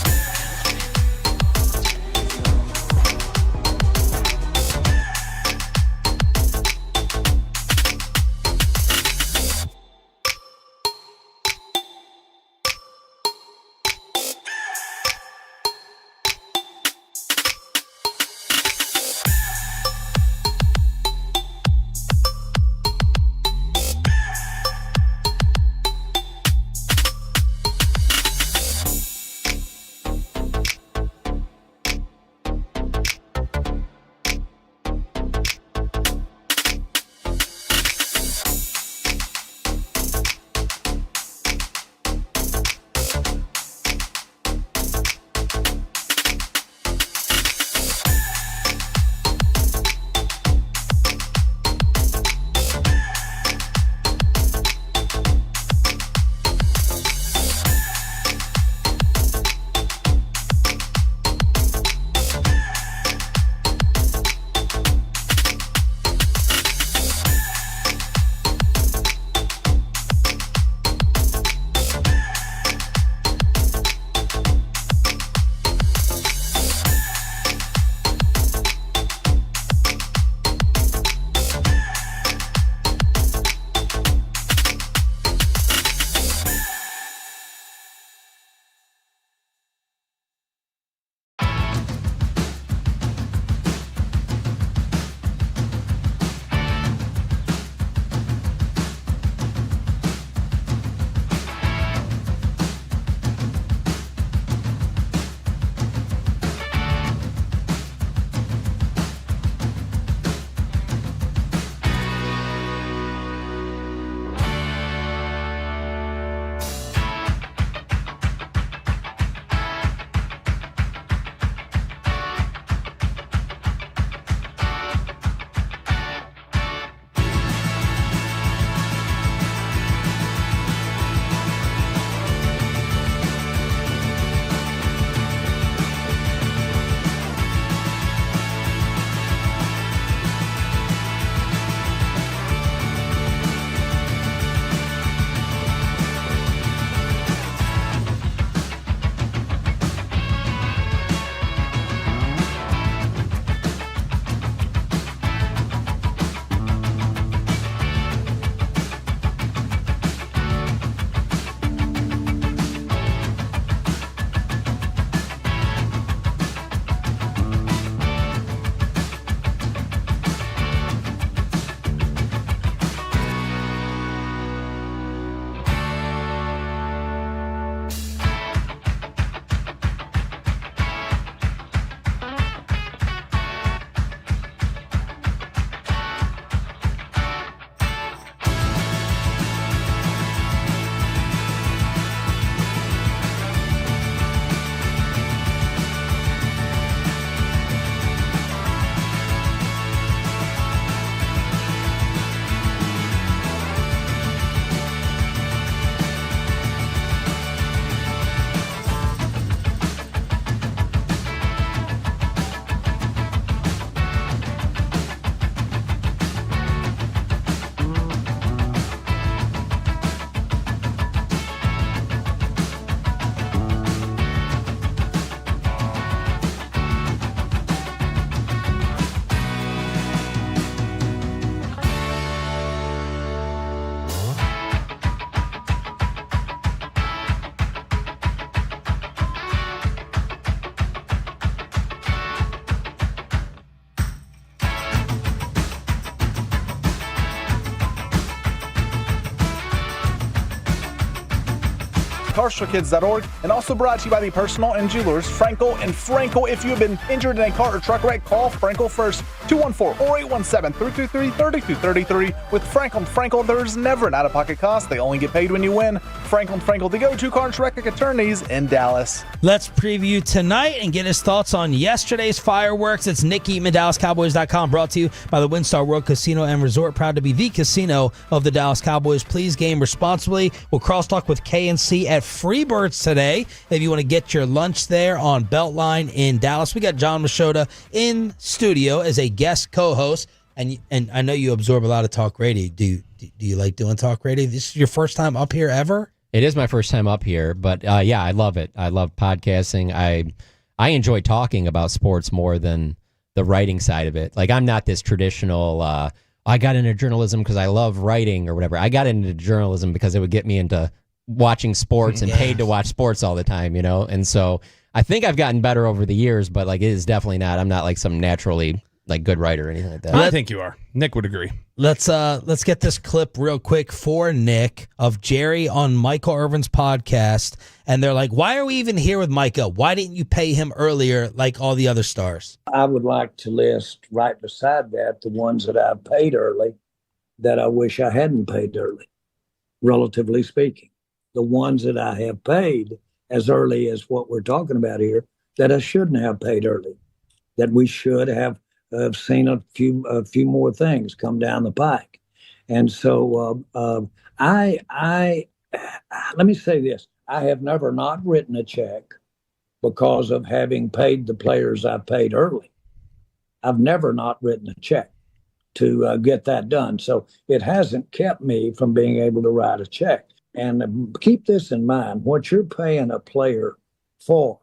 carsforkids.org, and also brought to you by the personal and jewelers Frankel and Frankel. If you have been injured in a car or truck wreck, call Frankel first, 214-4817-323-3233. With Frankel and Frankel, there's never an out-of-pocket cost. They only get paid when you win. Frankel and Frankel, the go-to car and truck wreck attorneys in Dallas. Let's preview tonight and get his thoughts on yesterday's fireworks. It's Nick Eatman, DallasCowboys.com, brought to you by the WinStar World Casino and Resort, proud to be the casino of the Dallas Cowboys. Please game responsibly. We'll crosstalk with K&C at Freebirds today if you want to get your lunch there on Beltline in Dallas. We got John Machota in studio as a guest co-host, and I know you absorb a lot of talk radio. Do you like doing talk radio? This is your first time up here ever? It is my first time up here, but yeah, I love it. I love podcasting. I enjoy talking about sports more than the writing side of it. Like, I'm not this traditional, I got into journalism because I love writing or whatever. I got into journalism because it would get me into watching sports and paid to watch sports all the time, you know? And so I think I've gotten better over the years, but like, it is definitely not, I'm not like some naturally like good writer or anything like that. I think you are. Nick would agree. Let's get this clip real quick for Nick of Jerry on Michael Irvin's podcast. And they're like, why are we even here with Micah? Why didn't you pay him earlier like all the other stars? I would like to list right beside that the ones that I've paid early that I wish I hadn't paid early, relatively speaking. The ones that I have paid as early as what we're talking about here that I shouldn't have paid early, that we should have seen a few more things come down the pike. And so let me say this. I have never not written a check because of having paid the players I paid early. I've never not written a check to get that done. So it hasn't kept me from being able to write a check. And keep this in mind, what you're paying a player for,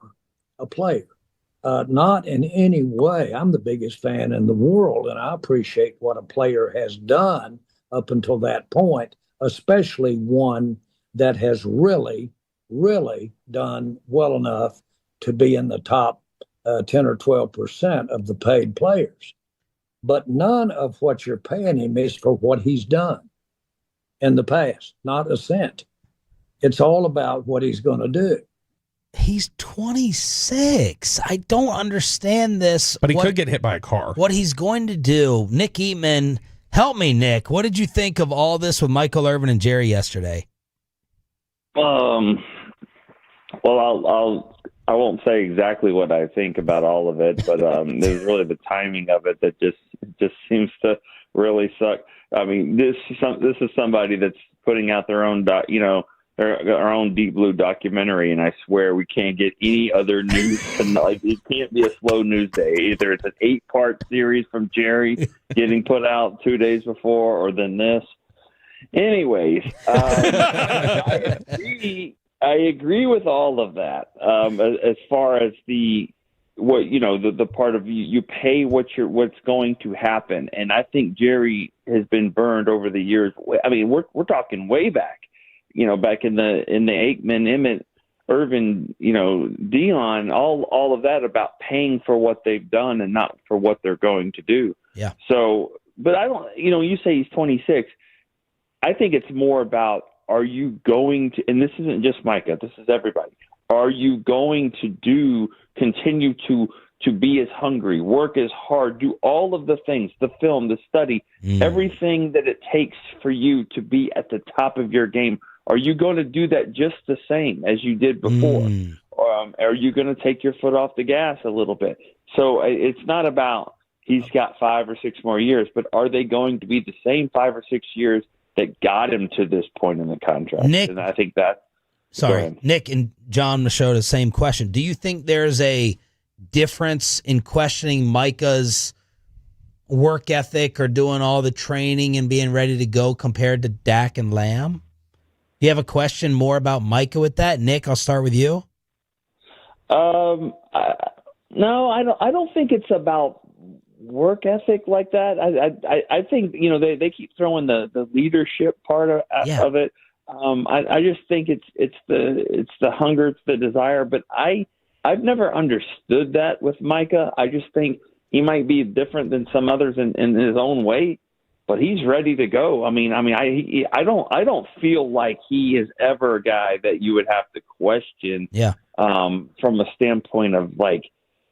not in any way. I'm the biggest fan in the world, and I appreciate what a player has done up until that point, especially one that has really, really done well enough to be in the top 10 or 12% of the paid players. But none of what you're paying him is for what he's done in the past, not a cent. It's all about what he's going to do. He's 26. I don't understand this. But he could get hit by a car. What he's going to do. Nick Eatman, help me, Nick. What did you think of all this with Michael Irvin and Jerry yesterday? Well, I won't say exactly what I think about all of it, but there's really the timing of it that just seems to really suck. I mean, this is somebody that's putting out their own, our own Deep Blue documentary, and I swear we can't get any other news tonight. It can't be a slow news day. Either it's an 8-part series from Jerry getting put out 2 days before, or then this. Anyways, I agree with all of that. As far as the part of you pay what's going to happen, and I think Jerry has been burned over the years. I mean, we're talking way back. Back in the Aikman, Emmett, Irvin, Dion, all of that about paying for what they've done and not for what they're going to do. Yeah. So, but I don't, you say he's 26. I think it's more about, are you going to, and this isn't just Micah, this is everybody. Are you going to continue to be as hungry, work as hard, do all of the things, the film, the study, everything that it takes for you to be at the top of your game? Are you going to do that just the same as you did before? Are you going to take your foot off the gas a little bit? So it's not about he's got 5 or 6 more years, but are they going to be the same 5 or 6 years that got him to this point in the contract? Nick, and I think that. Sorry, Nick and John Machota, same question. Do you think there's a difference in questioning Micah's work ethic or doing all the training and being ready to go compared to Dak and Lamb? Do you have a question more about Micah with that? Nick, I'll start with you. No, I don't think it's about work ethic like that. I think they keep throwing the leadership part of it. I just think it's the hunger, it's the desire. But I've never understood that with Micah. I just think he might be different than some others in his own way. but he's ready to go. I don't feel like he is ever a guy that you would have to question. Yeah. From a standpoint of like,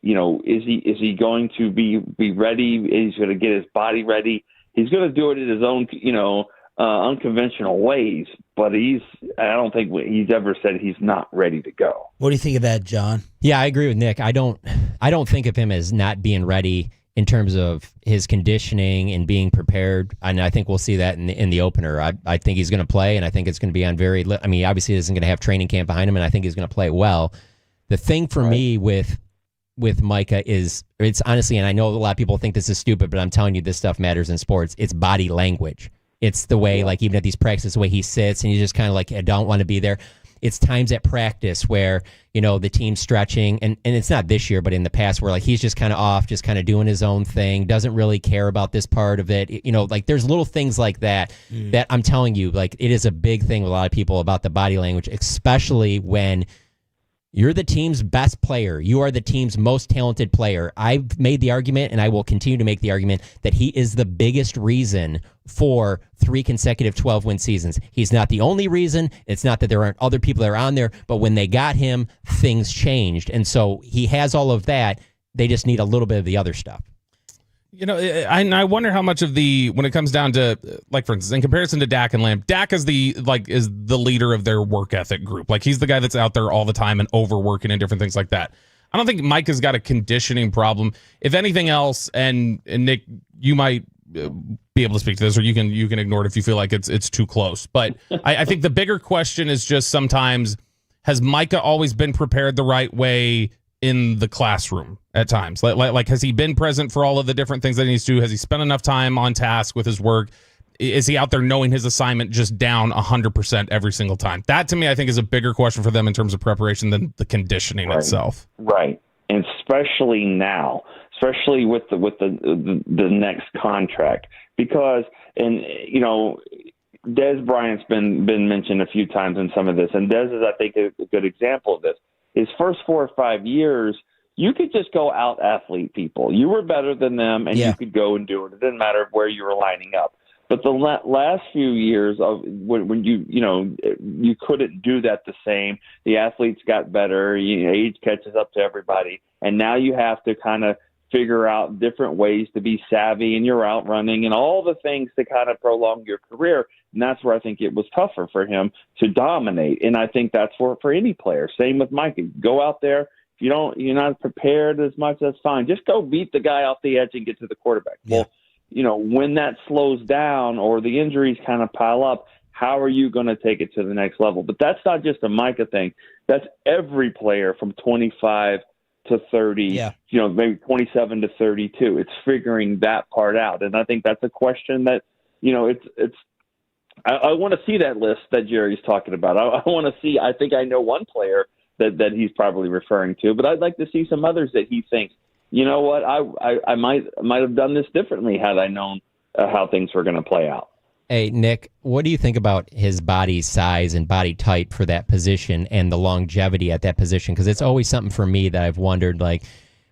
is he going to be ready? He's going to get his body ready. He's going to do it in his own, unconventional ways. But I don't think he's ever said he's not ready to go. What do you think of that, John? Yeah, I agree with Nick. I don't think of him as not being ready in terms of his conditioning and being prepared. And I think we'll see that in the opener. I think he's going to play, and I think it's going to be on obviously he isn't going to have training camp behind him, and I think he's going to play well. The thing for me with Micah is, it's honestly, and I know a lot of people think this is stupid, but I'm telling you, this stuff matters in sports. It's body language. It's the way, like, even at these practices, the way he sits, and he's just kind of like, I don't want to be there. It's times at practice where, the team's stretching, and it's not this year, but in the past, where like he's just kind of off, just kind of doing his own thing, doesn't really care about this part of it. Like there's little things like that that I'm telling you, like, it is a big thing with a lot of people about the body language, especially when you're the team's best player. You are the team's most talented player. I've made the argument, and I will continue to make the argument, that he is the biggest reason for 3 consecutive 12-win seasons. He's not the only reason. It's not that there aren't other people that are on there, but when they got him, things changed. And so he has all of that. They just need a little bit of the other stuff. I wonder how much of when it comes down to, like, for instance, in comparison to Dak and Lamb, Dak is the leader of their work ethic group. Like, he's the guy that's out there all the time and overworking and different things like that. I don't think Micah's got a conditioning problem. If anything else, and Nick, you might be able to speak to this, or you can ignore it if you feel like it's too close. But I think the bigger question is just sometimes, has Micah always been prepared the right way in the classroom at times? Like, has he been present for all of the different things that he needs to do? Has he spent enough time on task with his work? Is he out there knowing his assignment just down 100% every single time? That, to me, I think is a bigger question for them in terms of preparation than the conditioning itself. Right. And especially now, especially with the next contract, because, and Dez Bryant's been mentioned a few times in some of this, and Dez is, I think, a good example of this. His first 4 or 5 years, you could just go out athlete people. You were better than them, and you could go and do it. It didn't matter where you were lining up. But the last few years of when you couldn't do that the same. The athletes got better. Age catches up to everybody, and now you have to kind of figure out different ways to be savvy in your route running and all the things to kind of prolong your career. And that's where I think it was tougher for him to dominate. And I think that's for any player. Same with Mike. Go out there. If you're not prepared as much, that's fine. Just go beat the guy off the edge and get to the quarterback. Yeah. Well, when that slows down or the injuries kind of pile up, how are you going to take it to the next level? But that's not just a Micah thing. That's every player from 25 to 30, maybe 27 to 32. It's figuring that part out. And I think that's a question that, I want to see that list that Jerry's talking about. I want to see, I think I know one player that he's probably referring to, but I'd like to see some others that he thinks, you know what, I might have done this differently had I known how things were going to play out. Hey, Nick, what do you think about his body size and body type for that position and the longevity at that position? Because it's always something for me that I've wondered, like,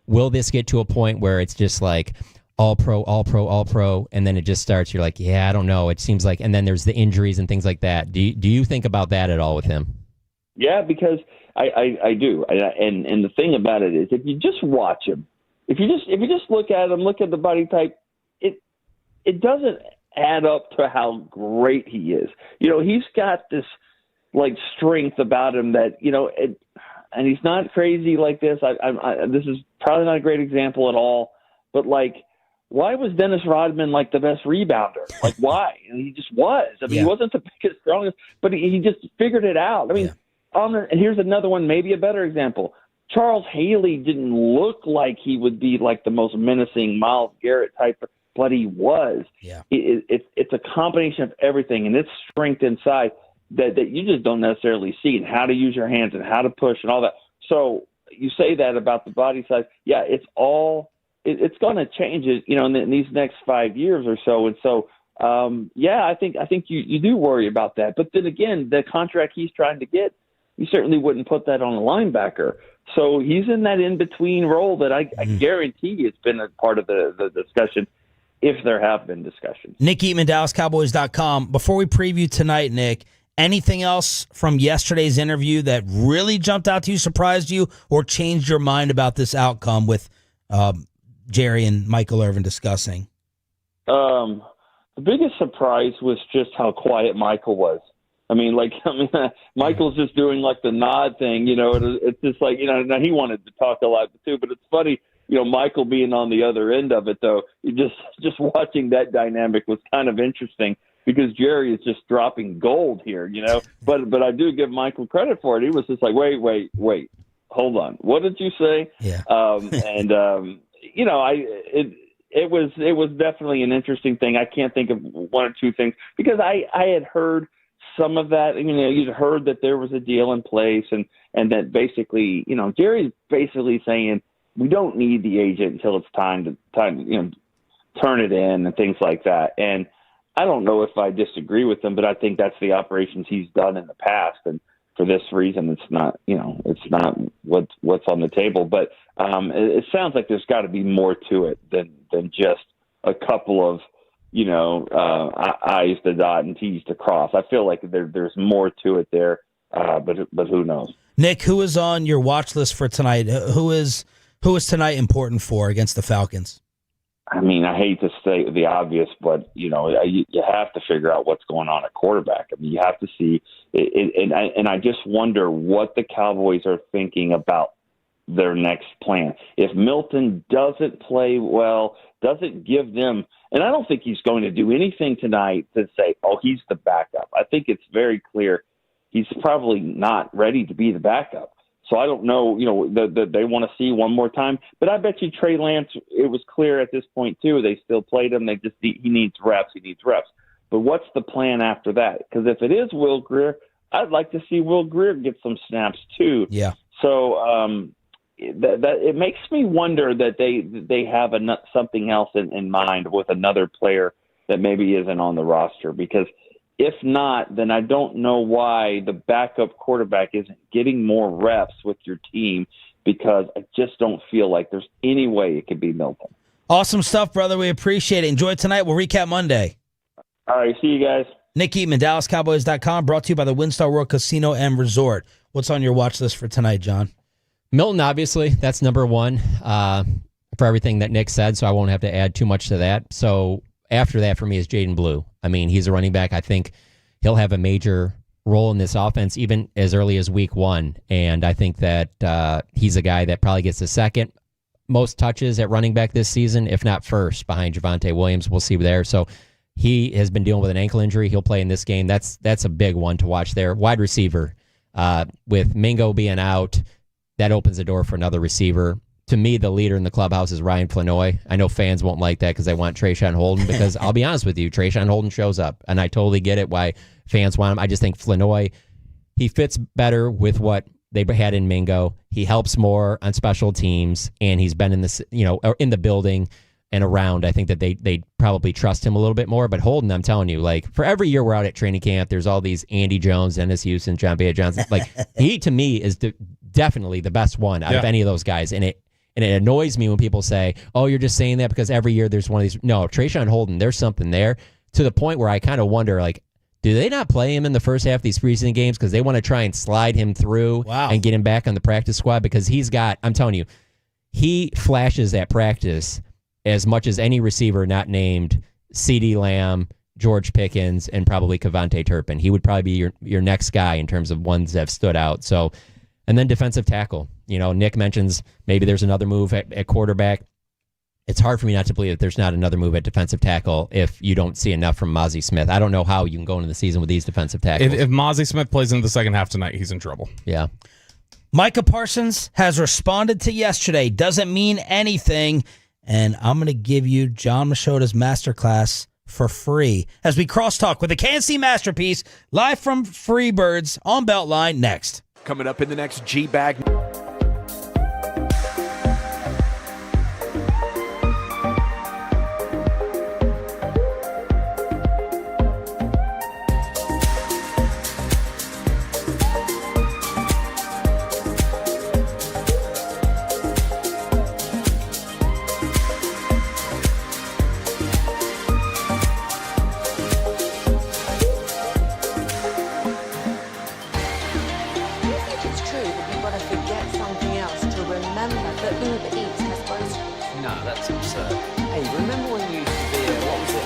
will this get to a point where it's just like all pro, and then it just starts, you're like, yeah, I don't know. It seems like, and then there's the injuries and things like that. Do you think about that at all with him? Yeah, because I do. And the thing about it is, if you just watch him, if you just look at him, look at the body type, it doesn't add up to how great he is. He's got this like strength about him that, and he's not crazy like this. This is probably not a great example at all, but like, why was Dennis Rodman like the best rebounder? Like, why? And he just was. I mean, he wasn't the biggest, strongest, but he just figured it out. I mean, and here's another one, maybe a better example. Charles Haley didn't look like he would be like the most menacing Myles Garrett type, but he was. Yeah. It's a combination of everything, and it's strength inside that you just don't necessarily see, and how to use your hands and how to push and all that. So you say that about the body size. Yeah, it's going to change it, in these next 5 years or so. And so, I think you do worry about that. But then again, the contract he's trying to get, you certainly wouldn't put that on a linebacker. So he's in that in-between role that I guarantee it's been a part of the discussion. if there have been discussions. Nick Eatman, DallasCowboys.com. Before we preview tonight, Nick, anything else from yesterday's interview that really jumped out to you, surprised you, or changed your mind about this outcome with Jerry and Michael Irvin discussing? The biggest surprise was just how quiet Michael was. Michael's just doing like the nod thing, it's just like, now he wanted to talk a lot too, but it's funny, Michael being on the other end of it though, just watching that dynamic was kind of interesting because Jerry is just dropping gold here, but I do give Michael credit for it. He was just like, wait, hold on. What did you say? Yeah. It was definitely an interesting thing. I can't think of one or two things because I had heard some of that. You'd heard that there was a deal in place and that basically, Jerry's basically saying we don't need the agent until it's time to turn it in and things like that. And I don't know if I disagree with him, but I think that's the operations he's done in the past. And for this reason, it's not what's on the table. But it sounds like there's got to be more to it than just a couple of I's to dot and T's to cross. I feel like there's more to it there, but who knows? Nick, who is on your watch list for tonight? Who is tonight important for against the Falcons? I hate to say the obvious, but you have to figure out what's going on at quarterback. You have to see it, and I just wonder what the Cowboys are thinking about their next plan. If Milton doesn't play well, doesn't give them, and I don't think he's going to do anything tonight to say, oh, he's the backup. I think it's very clear he's probably not ready to be the backup. So I don't know, they want to see one more time. But I bet you Trey Lance, it was clear at this point, too. They still played him. He needs reps. But what's the plan after that? Because if it is Will Grier, I'd like to see Will Grier get some snaps, too. Yeah. So that it makes me wonder that they have something else in mind with another player that maybe isn't on the roster. Because if not, then I don't know why the backup quarterback isn't getting more reps with your team, because I just don't feel like there's any way it could be Milton. Awesome stuff, brother. We appreciate it. Enjoy tonight. We'll recap Monday. All right. See you guys. Nick Eatman, DallasCowboys.com, brought to you by the WinStar World Casino and Resort. What's on your watch list for tonight, John? Milton, obviously. That's number one for everything that Nick said, so I won't have to add too much to that. So after that for me is Jaden Blue. He's a running back. I think he'll have a major role in this offense even as early as week one. And I think that he's a guy that probably gets the second most touches at running back this season, if not first, behind Javonte Williams. We'll see there. So he has been dealing with an ankle injury. He'll play in this game. That's a big one to watch there. Wide receiver, with Mingo being out, that opens the door for another receiver. To me, the leader in the clubhouse is Ryan Flanoy. I know fans won't like that because they want Trayshawn Holden, because I'll be honest with you, Trayshawn Holden shows up, and I totally get it why fans want him. I just think Flanoy, he fits better with what they had in Mingo. He helps more on special teams, and he's been in this, in the building and around. I think that they probably trust him a little bit more. But Holden, I'm telling you, like, for every year we're out at training camp, there's all these Andy Jones, Dennis Houston, John Bea Johnson. Like, he to me is definitely the best one out of any of those guys, and it annoys me when people say, oh, you're just saying that because every year there's one of these. No, Trayshawn Holden, there's something there, to the point where I kind of wonder, like, do they not play him in the first half of these preseason games because they want to try and slide him through and get him back on the practice squad? Because he's got, I'm telling you, he flashes at practice as much as any receiver not named CeeDee Lamb, George Pickens, and probably Kevontae Turpin. He would probably be your next guy in terms of ones that have stood out. So, and then defensive tackle. Nick mentions maybe there's another move at quarterback. It's hard for me not to believe that there's not another move at defensive tackle if you don't see enough from Mozzie Smith. I don't know how you can go into the season with these defensive tackles. If Mozzie Smith plays into the second half tonight, he's in trouble. Yeah. Micah Parsons has responded to yesterday. Doesn't mean anything. And I'm going to give you John Machota's masterclass for free as we crosstalk with the KNC Masterpiece live from Freebirds on Beltline next. Coming up in the next G-Bag. That's absurd. Hey, remember when you used to be what was it?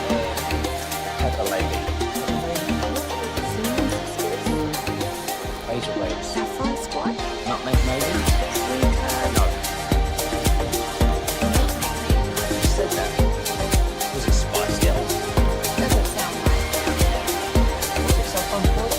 Pepper Lady. Razor Blades. Saffron Squad? Nutmeg Maybe? No. You said that. Was it Spice Girls? Doesn't sound right. Was it Saffron Squad?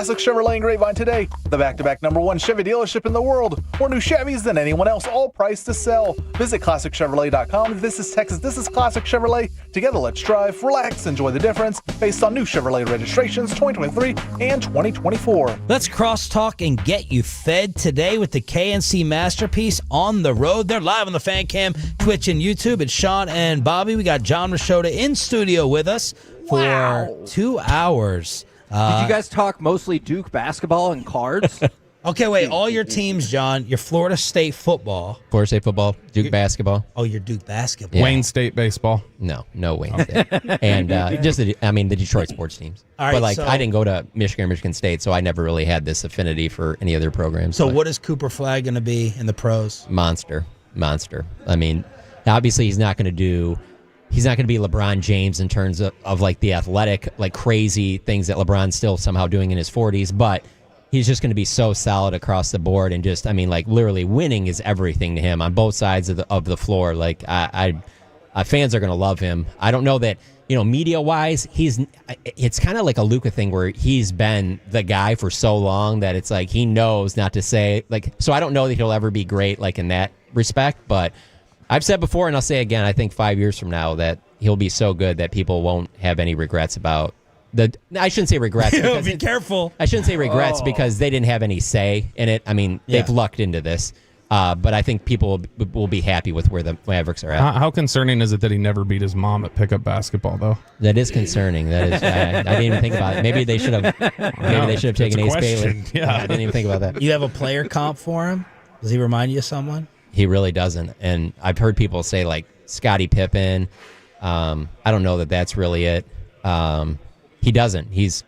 Classic Chevrolet in Grapevine today, the back-to-back #1 Chevy dealership in the world. More new Chevys than anyone else, all priced to sell. Visit ClassicChevrolet.com. This is Texas. This is Classic Chevrolet. Together, let's drive, relax, enjoy the difference based on new Chevrolet registrations 2023 and 2024. Let's crosstalk and get you fed today with the KNC Masterpiece on the road. They're live on the Fan Cam, Twitch, and YouTube. It's Sean and Bobby. We got John Machota in studio with us for 2 hours. Did you guys talk mostly Duke basketball and cards? Okay, wait. All your teams, John. Your Florida State football. Florida State football, Duke basketball. Oh, your Duke basketball. Yeah. Wayne State baseball. No Wayne State. And the Detroit sports teams. All right, but like, so- I didn't go to Michigan or Michigan State, so I never really had this affinity for any other programs. So but what is Cooper Flagg going to be in the pros? Monster. I mean, obviously he's not going to be LeBron James in terms of like the athletic, like crazy things that LeBron's still somehow doing in his 40s, but he's just going to be so solid across the board and just, I mean, like literally winning is everything to him on both sides of the floor. Like fans are going to love him. I don't know that, media wise, it's kind of like a Luka thing where he's been the guy for so long that it's like he knows not to say like, so I don't know that he'll ever be great like in that respect, but I've said before, and I'll say again, I think 5 years from now that he'll be so good that people won't have any regrets about I shouldn't say regrets. Be careful. I shouldn't say regrets because they didn't have any say in it. I mean, they've lucked into this. But I think people will be happy with where the Mavericks are at. How concerning is it that he never beat his mom at pickup basketball, though? That is concerning. That is. I didn't even think about it. Maybe they should have. Maybe they should have taken Ace Bailey. Yeah, I didn't even think about that. You have a player comp for him? Does he remind you of someone? He really doesn't. And I've heard people say like Scottie Pippen. I don't know that that's really it. He doesn't. He's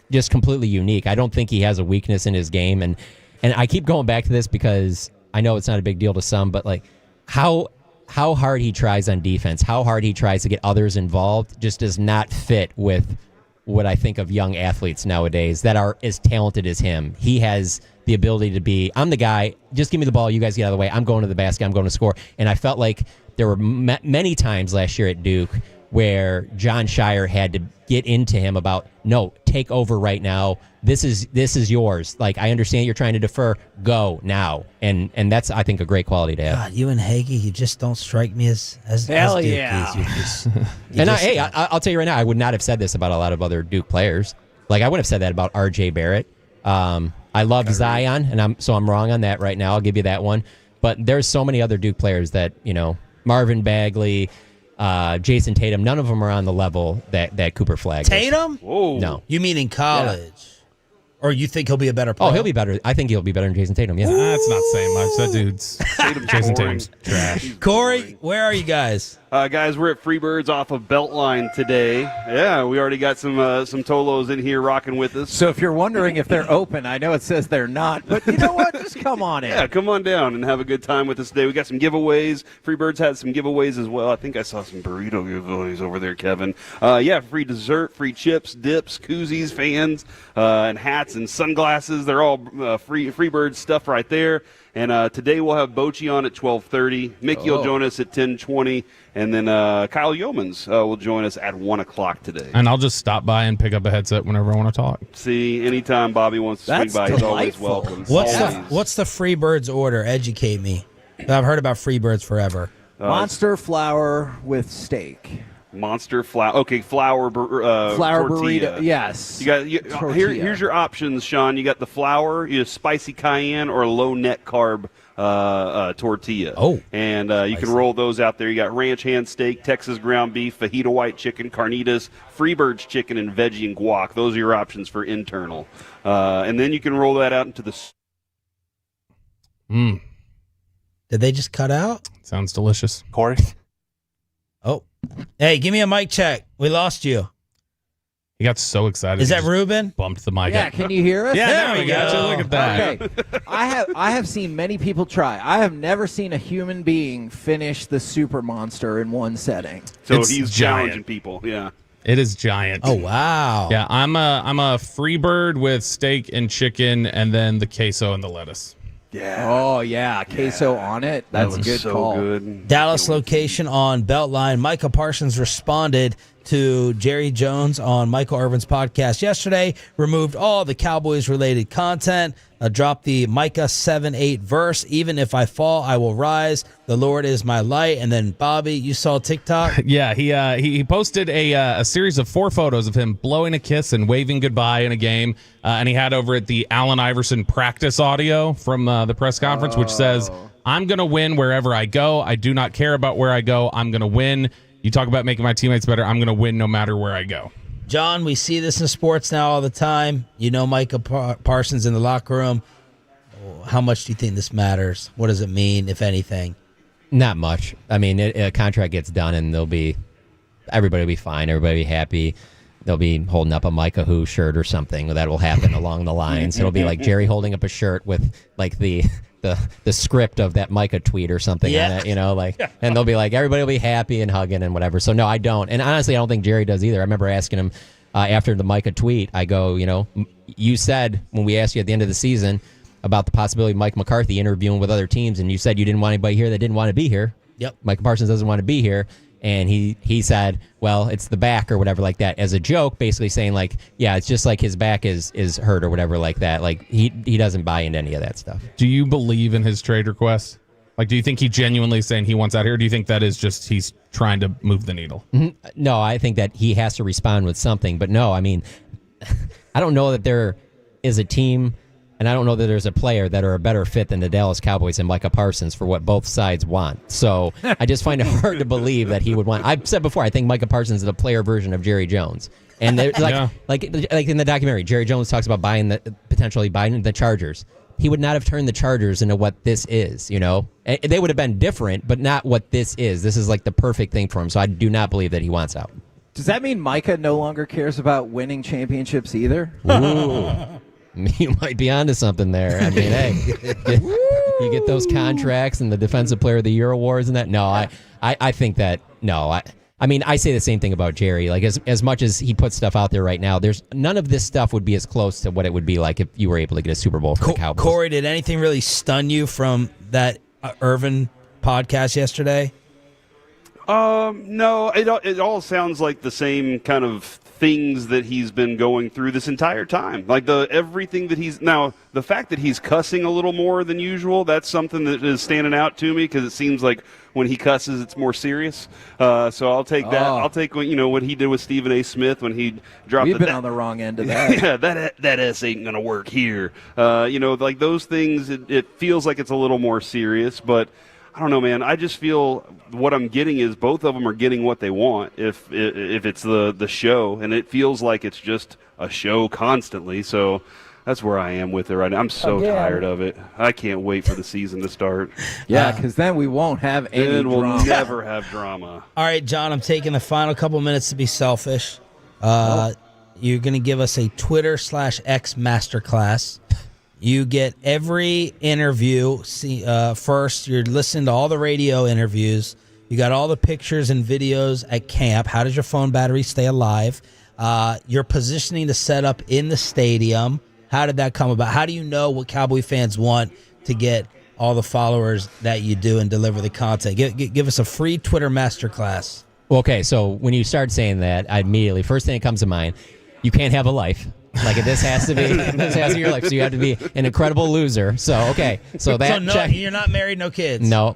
just completely unique. I don't think he has a weakness in his game. And I keep going back to this because I know it's not a big deal to some, but like how hard he tries on defense, how hard he tries to get others involved just does not fit with what I think of young athletes nowadays that are as talented as him. He has the ability to be, I'm the guy, just give me the ball, you guys get out of the way, I'm going to the basket, I'm going to score. And I felt like there were many times last year at Duke where John Shire had to get into him about, no, take over right now. This is yours. Like, I understand you're trying to defer. Go now. And that's, I think, a great quality to have. God, you and Hagee, you just don't strike me as Hell Duke yeah. I'll tell you right now, I would not have said this about a lot of other Duke players. Like, I would have said that about R.J. Barrett. I love Zion, and I'm wrong on that right now. I'll give you that one. But there's so many other Duke players that, Marvin Bagley, Jason Tatum, none of them are on the level that Cooper Flagg is. Tatum? Whoa. No. You mean in college? Or you think he'll be a better player? Oh, he'll be better. I think he'll be better than Jason Tatum, yeah. That's not saying much. That dude's Jason Tatum's trash. Corey, where are you guys? Guys, we're at Freebirds off of Beltline today. Yeah, we already got some Tolos in here rocking with us. So if you're wondering if they're open, I know it says they're not, but you know what? Just come on in. Yeah, come on down and have a good time with us today. We got some giveaways. Freebirds had some giveaways as well. I think I saw some burrito giveaways over there, Kevin. Free dessert, free chips, dips, koozies, fans, and hats and sunglasses. They're all Freebirds stuff right there. And today we'll have Bochy on at 12:30. Mickey will join us at 10:20. And then Kyle Yeomans will join us at 1 o'clock today. And I'll just stop by and pick up a headset whenever I want to talk. See, anytime Bobby wants to swing by, he's always welcome. What's the Freebirds order? Educate me. I've heard about Freebirds forever. Monster flour with steak. Monster flour. Okay, flour burrito. Yes. Here's your options, Sean. You got the flour, you have spicy cayenne, or low net carb tortilla. Oh. And you can roll those out there. You got ranch hand steak, Texas ground beef, fajita white chicken, carnitas, Freebirds chicken, and veggie and guac. Those are your options for internal. And then you can roll that out into the... Did they just cut out? Sounds delicious. Corey? Oh. Hey, give me a mic check. We lost you. He got so excited. Is that Ruben? Bumped the mic. Yeah, can you hear us? Yeah, there we go. Look at that. Okay. I have seen many people try. I have never seen a human being finish the super monster in one setting. So he's challenging people. Yeah. It is giant. Oh, wow. Yeah, I'm a Freebird with steak and chicken and then the queso and the lettuce. Yeah. Oh, yeah. Queso on it. That's a good so call. Good. Dallas location on Beltline. Micah Parsons responded to Jerry Jones on Michael Irvin's podcast yesterday, removed all the Cowboys-related content, dropped the Micah 7:8 verse, even if I fall, I will rise. The Lord is my light. And then, Bobby, you saw TikTok? Yeah, he posted a series of 4 photos of him blowing a kiss and waving goodbye in a game, and he had over it the Allen Iverson practice audio from the press conference, which says, I'm going to win wherever I go. I do not care about where I go. I'm going to win. You talk about making my teammates better. I'm going to win no matter where I go. John, we see this in sports now all the time. You know Micah Parsons in the locker room. How much do you think this matters? What does it mean, if anything? Not much. I mean, a contract gets done, and everybody will be fine. Everybody will be happy. They'll be holding up a Micah Who shirt or something. That will happen along the lines. It'll be like Jerry holding up a shirt with like the script of that Micah tweet or something on it, and they'll be like, everybody will be happy and hugging and whatever. So no, I don't. And honestly, I don't think Jerry does either. I remember asking him after the Micah tweet, I go, you said when we asked you at the end of the season about the possibility of Mike McCarthy interviewing with other teams, and you said you didn't want anybody here that didn't want to be here. Yep. Micah Parsons doesn't want to be here. And he said, well, it's the back or whatever like that, as a joke, basically saying like, yeah, it's just like his back is hurt or whatever like that. Like he doesn't buy into any of that stuff. Do you believe in his trade request? Like, do you think he genuinely saying he wants out here? Or do you think that is just he's trying to move the needle? Mm-hmm. No, I think that he has to respond with something. But no, I mean, I don't know that there is a team, and I don't know that there's a player that are a better fit than the Dallas Cowboys and Micah Parsons for what both sides want. So I just find it hard to believe that he would want. I've said before, I think Micah Parsons is a player version of Jerry Jones. And like in the documentary, Jerry Jones talks about potentially buying the Chargers. He would not have turned the Chargers into what this is, They would have been different, but not what this is. This is like the perfect thing for him. So I do not believe that he wants out. Does that mean Micah no longer cares about winning championships either? Ooh. You might be onto something there. I mean, hey, you get those contracts and the Defensive Player of the Year awards and that. No, I think that, no. I mean, I say the same thing about Jerry. Like, as much as he puts stuff out there right now, there's none of this stuff would be as close to what it would be like if you were able to get a Super Bowl for the Cowboys. Corey, did anything really stun you from that Irvin podcast yesterday? No, it all sounds like the same kind of things that he's been going through this entire time. Like everything that the fact that he's cussing a little more than usual, that's something that is standing out to me because it seems like when he cusses, it's more serious. So I'll take that. I'll take what he did with Stephen A. Smith when he dropped. We've been on the wrong end of that. Yeah, that S ain't gonna work here. Like those things. It feels like it's a little more serious, but I don't know, man. I just feel what I'm getting is both of them are getting what they want if it's the show, and it feels like it's just a show constantly. So that's where I am with it right now. I'm so tired of it. I can't wait for the season to start. Yeah, because then we won't have any then we'll drama. never have drama. All right, John, I'm taking the final couple minutes to be selfish. You're going to give us a Twitter/X masterclass. You get every interview. First, you're listening to all the radio interviews. You got all the pictures and videos at camp. How does your phone battery stay alive? You're positioning the setup in the stadium. How did that come about? How do you know what Cowboy fans want to get all the followers that you do and deliver the content? Give us a free Twitter masterclass. Okay, so when you start saying that, first thing that comes to mind, you can't have a life. Like, this has to be your life. So you have to be an incredible loser. So, okay. So check. You're not married, no kids. No.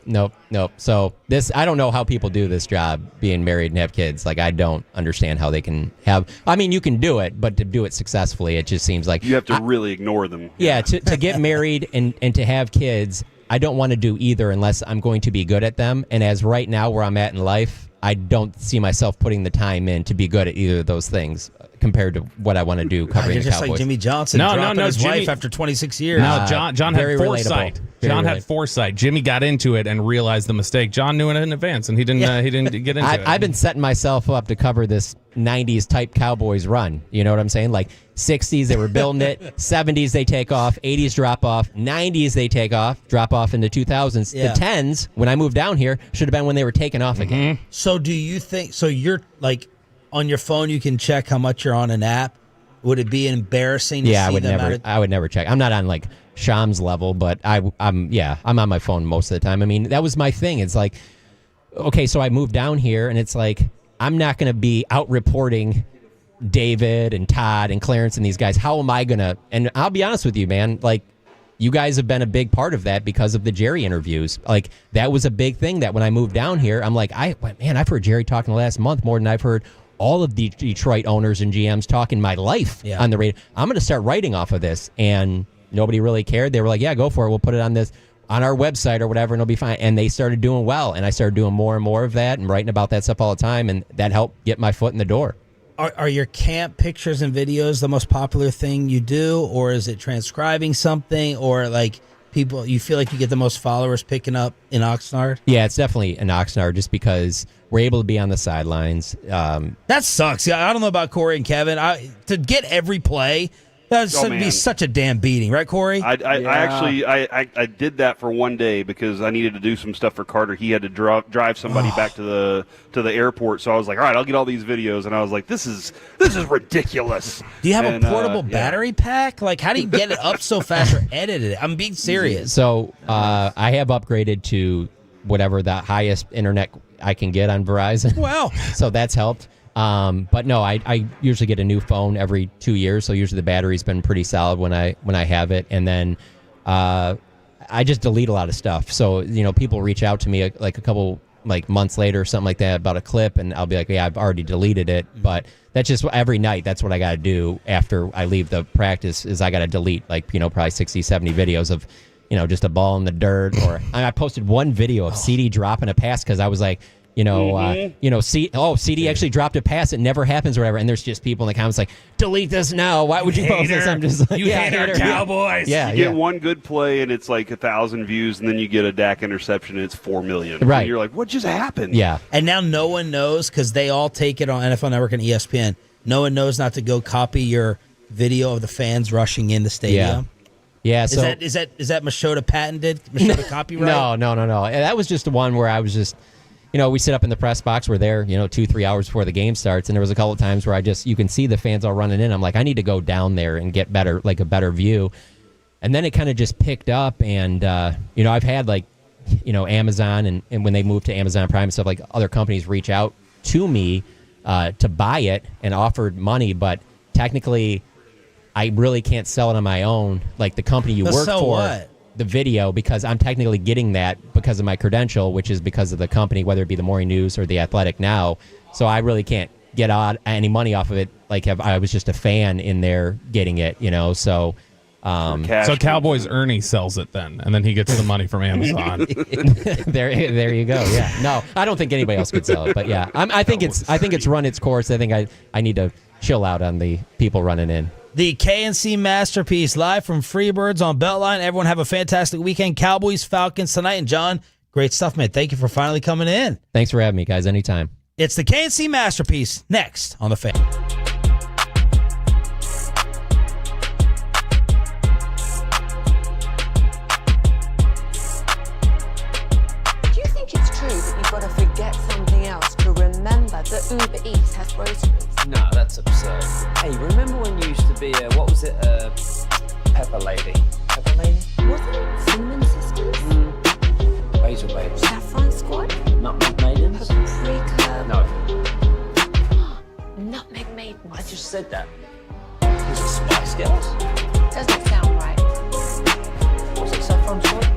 So I don't know how people do this job, being married and have kids. Like, I don't understand how they can have. I mean, you can do it, but to do it successfully, it just seems like you have to really ignore them. Yeah, to get married and to have kids, I don't want to do either unless I'm going to be good at them. And as right now where I'm at in life, I don't see myself putting the time in to be good at either of those things compared to what I want to do covering the Cowboys. Just like Jimmy Johnson dropping his wife after 26 years. No, John had foresight. John had foresight. Jimmy got into it and realized the mistake. John knew it in advance, and he didn't get into it. I've been setting myself up to cover this 90s type Cowboys run. You know what I'm saying? Like 60s, they were building it. 70s, they take off. 80s, drop off. 90s, they take off, drop off into 2000s. Yeah. The 10s, when I moved down here, should have been when they were taking off again. So do you think, so you're like, on your phone, you can check how much you're on an app. Would it be embarrassing to see I would never check. I'm not on like Sham's level, but I'm on my phone most of the time. I mean, that was my thing. It's like, okay, so I moved down here, and it's like I'm not going to be out reporting David and Todd and Clarence and these guys. How am I going to? And I'll be honest with you, man. Like, you guys have been a big part of that because of the Jerry interviews. Like, that was a big thing that when I moved down here, I'm like, I've heard Jerry talk in the last month more than I've heard all of the Detroit owners and GMs talk in my life on the radio. I'm going to start writing off of this. And nobody really cared. They were like, yeah, go for it. We'll put it on our website or whatever, and it'll be fine. And they started doing well. And I started doing more and more of that and writing about that stuff all the time. And that helped get my foot in the door. Are your camp pictures and videos the most popular thing you do, or is it transcribing something, or like people you feel like you get the most followers picking up in Oxnard? Yeah, it's definitely in Oxnard just because we're able to be on the sidelines. That sucks. I don't know about Corey and Kevin. To get every play, that would be such a damn beating, right, Corey? I did that for one day because I needed to do some stuff for Carter. He had to drive somebody back to the airport. So I was like, all right, I'll get all these videos. And I was like, this is ridiculous. Do you have a portable battery pack? Like, how do you get it up so fast or edit it? I'm being serious. So I have upgraded to whatever the highest internet I can get on Verizon. Wow. So that's helped. But no, I usually get a new phone every 2 years, so usually the battery's been pretty solid when I have it, and then I just delete a lot of stuff. So people reach out to me like a couple months later or something like that about a clip, and I'll be like, yeah, I've already deleted it. But that's just every night. That's what I got to do after I leave the practice is I got to delete probably 60, 70 videos of just a ball in the dirt. Or I posted one video of CD dropping a pass because I was like, CD actually dropped a pass. It never happens or whatever. And there's just people in the comments like, delete this now. Why would you post this? I'm just like, you hate our Cowboys. Yeah, you get one good play and it's like 1,000 views, and then you get a Dak interception and it's 4 million. Right. And you're like, what just happened? Yeah. And now no one knows because they all take it on NFL Network and ESPN. No one knows not to go copy your video of the fans rushing in the stadium. Yeah. So is that Machota patented? Machota copyright? No. That was just the one where I was just. We sit up in the press box. We're there, 2-3 hours before the game starts. And there was a couple of times where you can see the fans all running in. I'm like, I need to go down there and get a better view. And then it kind of just picked up. And, I've had Amazon and when they moved to Amazon Prime and stuff, like other companies reach out to me to buy it and offered money. But technically, I really can't sell it on my own. Like the company you work for. What? The video, because I'm technically getting that because of my credential, which is because of the company, whether it be the Morning News or the Athletic now. So I really can't get any money off of it. Like I was just a fan in there getting it, So Cowboys Ernie sells it then, and then he gets the money from Amazon. there you go. Yeah. No, I don't think anybody else could sell it, but yeah, I think it's run its course. I think I need to chill out on the people running in. The KNC Masterpiece live from Freebirds on Beltline. Everyone have a fantastic weekend. Cowboys, Falcons tonight. And John, great stuff, man. Thank you for finally coming in. Thanks for having me, guys. Anytime. It's the KNC Masterpiece next on The Fan. Do you think it's true that you've got to forget something else to remember that Uber Eats has groceries? No, that's absurd. Hey, remember when you used to be a Pepper Lady? Pepper Lady? Wasn't it Cinnamon Sisters? Basil Baby. Saffron Squad? Nutmeg Maidens? Paprika? No. Nutmeg Maidens. I just said that. Was it Spice Girls? Doesn't sound right. Was it Saffron Squad?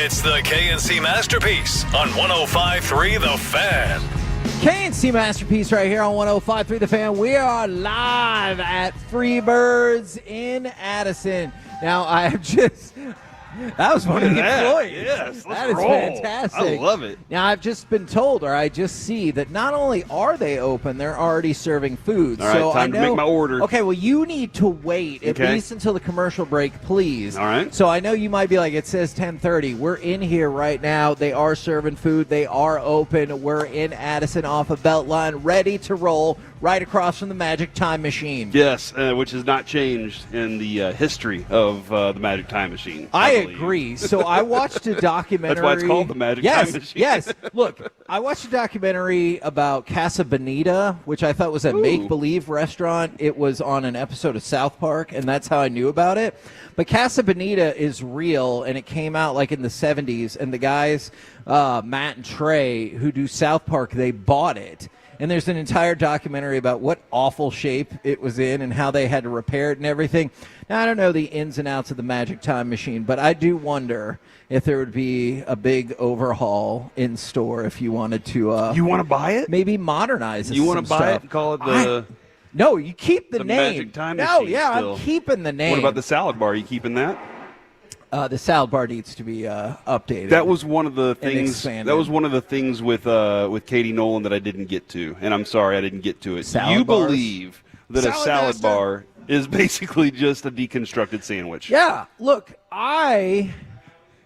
It's the KNC Masterpiece on 105.3 The Fan. KNC Masterpiece right here on 105.3 The Fan. We are live at Freebirds in Addison. Now, I have just... That was one of the employees. Yes, that is fantastic. I love it. Now, I've just been told, or I just see, that not only are they open, they're already serving food. All right, so time I know, to make my order. Okay, well, you need to wait at least until the commercial break, please. All right. So I know you might be like, it says 10:30. We're in here right now. They are serving food. They are open. We're in Addison off of Beltline, ready to roll right across from the Magic Time Machine. Yes, which has not changed in the history of the Magic Time Machine. I agree. So I watched a documentary. That's why it's called the Magic Time Machine. Yes. Look, I watched a documentary about Casa Bonita, which I thought was a make-believe restaurant. It was on an episode of South Park, and that's how I knew about it. But Casa Bonita is real, and it came out like in the 70s, and the guys, Matt and Trey, who do South Park, they bought it. And there's an entire documentary about what awful shape it was in and how they had to repair it and everything. Now, I don't know the ins and outs of the Magic Time Machine, but I do wonder if there would be a big overhaul in store if you wanted to. You want to buy it? Maybe modernize it. You want to buy it and call it the... No, you keep the name. Magic Time No, Machine yeah, still. I'm keeping the name. What about the salad bar? Are you keeping that? The salad bar needs to be updated. That was one of the things. expanded. That was one of the things with Katie Nolan that I didn't get to, and I'm sorry I didn't get to it. Salad you bars? believe that a salad bar is basically just a deconstructed sandwich? Yeah. Look, I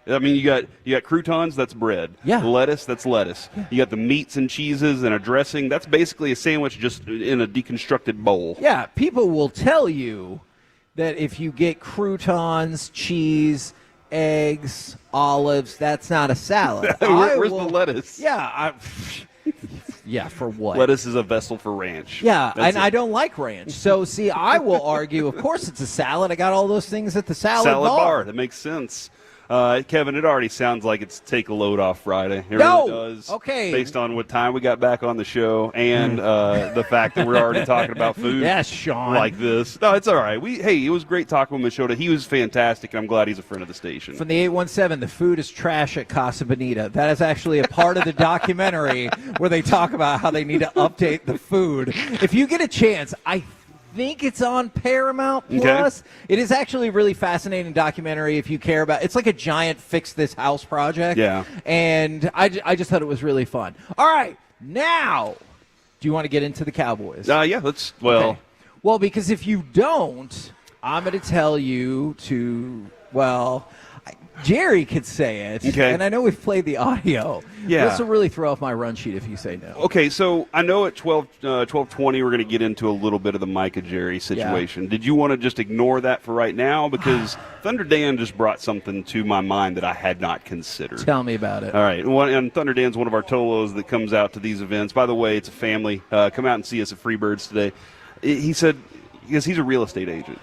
mean, you got croutons, that's bread. Yeah. Lettuce, that's lettuce. Yeah. You got the meats and cheeses and a dressing. That's basically a sandwich just in a deconstructed bowl. Yeah, people will tell you that if you get croutons, cheese, eggs, olives, that's not a salad. Where's the lettuce? Yeah, yeah, for what? Lettuce is a vessel for ranch. Yeah, That's and I don't like ranch. So, see, I will argue, of course it's a salad. I got all those things at the salad bar. That makes sense. Kevin, it already sounds like it's Take a Load Off Friday. It No! really does. Okay. Based on what time we got back on the show and the fact that we're already talking about food. Yes, Sean. Like this. No, it's all right. It was great talking with Machota. He was fantastic, and I'm glad he's a friend of the station. From the 817, the food is trash at Casa Bonita. That is actually a part of the documentary where they talk about how they need to update the food. If you get a chance, I think it's on Paramount Plus. Okay. It is actually a really fascinating documentary if you care about. It's like a giant fix this house project. Yeah. And I just thought it was really fun. All right, now, do you want to get into the Cowboys? Yeah, let's. Well, okay. Well, because if you don't, I'm going to tell you to. Well, Jerry could say it. Okay. And I know we've played the audio. Yeah. This will really throw off my run sheet if you say no. Okay, so I know at 12:20 we're going to get into a little bit of the Micah Jerry situation. Yeah. Did you want to just ignore that for right now? Because Thunder Dan just brought something to my mind that I had not considered. Tell me about it. All right. And Thunder Dan's one of our Tolos that comes out to these events. By the way, it's a family. Come out and see us at Freebirds today. He said, because he's a real estate agent.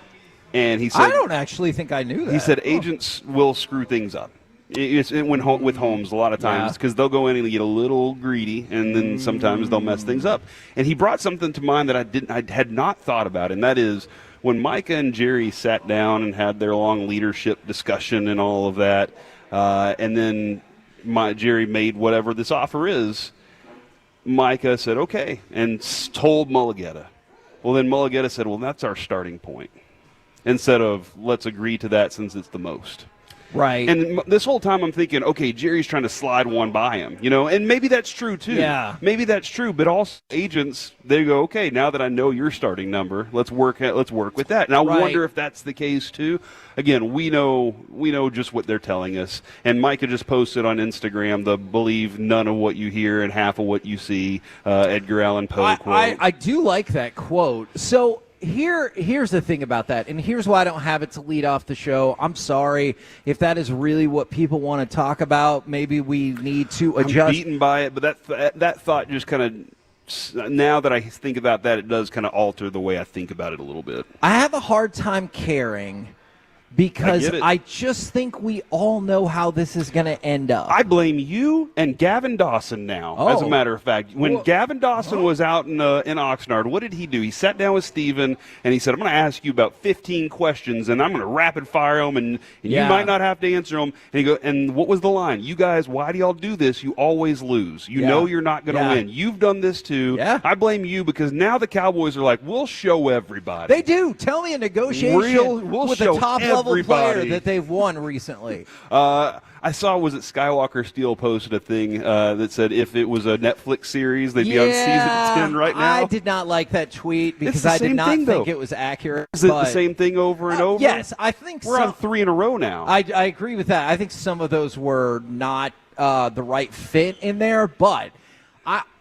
And he said, I don't actually think I knew that. He said agents will screw things up. With homes a lot of times because they'll go in and get a little greedy, and then sometimes they'll mess things up. And he brought something to mind that I had not thought about, and that is when Micah and Jerry sat down and had their long leadership discussion and all of that, and then Jerry made whatever this offer is. Micah said okay and told Mulligetta. Well, then Mulligetta said, well, that's our starting point. Instead of let's agree to that since it's the most. Right. And this whole time I'm thinking, okay, Jerry's trying to slide one by him, and maybe that's true too. Yeah. Maybe that's true, but also agents, they go, okay, now that I know your starting number, let's work with that. And I wonder if that's the case too. Again, we know just what they're telling us. And Micah just posted on Instagram the believe none of what you hear and half of what you see, Edgar Allan Poe quote. I do like that quote. So Here's the thing about that, and here's why I don't have it to lead off the show. I'm sorry if that is really what people want to talk about. Maybe we need to adjust. I'm beaten by it, but that thought just kind of, now that I think about that, it does kind of alter the way I think about it a little bit. I have a hard time caring because I just think we all know how this is going to end up. I blame you and Gavin Dawson now, as a matter of fact. When Gavin Dawson was out in Oxnard, what did he do? He sat down with Steven, and he said, I'm going to ask you about 15 questions, and I'm going to rapid fire them, and you might not have to answer them. And what was the line? You guys, why do y'all do this? You always lose. You know you're not going to win. You've done this too. I blame you because now the Cowboys are like, we'll show everybody. They do. Tell me a negotiation with a top-level player that they've won recently. I saw, was it Skywalker Steel posted a thing that said if it was a Netflix series, they'd be on season 10 right now? I did not like that tweet because I did not think it was accurate. Is it the same thing over and over? Yes, I think we're on 3 in a row now. I agree with that. I think some of those were not the right fit in there, but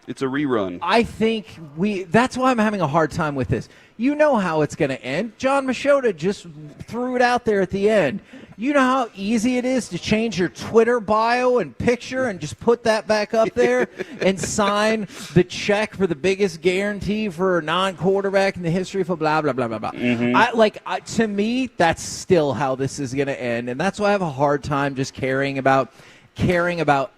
it's a rerun. I think that's why I'm having a hard time with this. You know how it's going to end. John Machota just threw it out there at the end. You know how easy it is to change your Twitter bio and picture and just put that back up there and sign the check for the biggest guarantee for a non-quarterback in the history of blah, blah, blah, blah, blah. To me, that's still how this is going to end, and that's why I have a hard time just caring about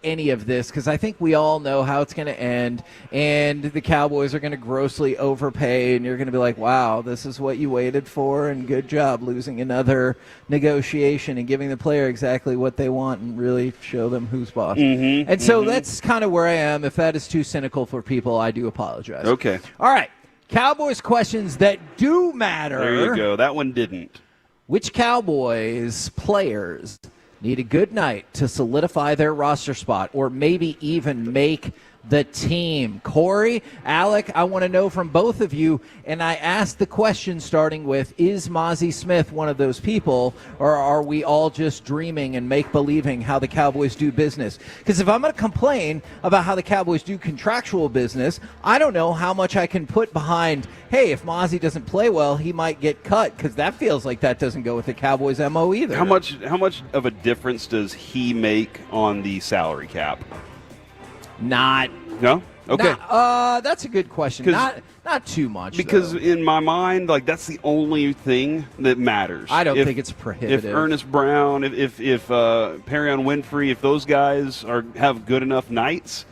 any of this, because I think we all know how it's going to end, and the Cowboys are going to grossly overpay, and you're going to be like, wow, this is what you waited for, and good job losing another negotiation and giving the player exactly what they want and really show them who's boss. And so that's kind of where I am. If that is too cynical for people, I do apologize. Okay. All right. Cowboys questions that do matter. There you go. That one didn't. Which Cowboys players need a good night to solidify their roster spot or maybe even make the team? Corey, Alec, I want to know from both of you, and I asked the question starting with, is Mozzie Smith one of those people, or are we all just dreaming and make-believing how the Cowboys do business? Because if I'm going to complain about how the Cowboys do contractual business, I don't know how much I can put behind, hey, if Mozzie doesn't play well, he might get cut, because that feels like that doesn't go with the Cowboys' MO either. How much of a difference does he make on the salary cap? Not. No? Okay. That's a good question. Not too much. Because though. In my mind, that's the only thing that matters. I don't think it's prohibitive. If Ernest Brown, if Perion Winfrey, if those guys have good enough nights,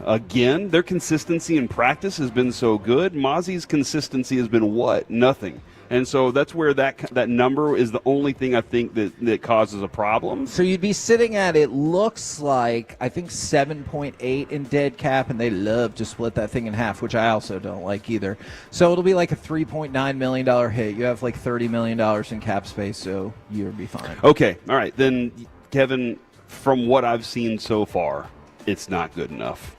again, their consistency in practice has been so good. Mozzie's consistency has been what? Nothing. And so that's where that number is the only thing I think that causes a problem. So you'd be sitting at, it looks like, I think 7.8 in dead cap, and they love to split that thing in half, which I also don't like either. So it'll be like a $3.9 million hit. You have like $30 million in cap space, so you'll be fine. Okay, all right. Then, Kevin, from what I've seen so far, it's not good enough.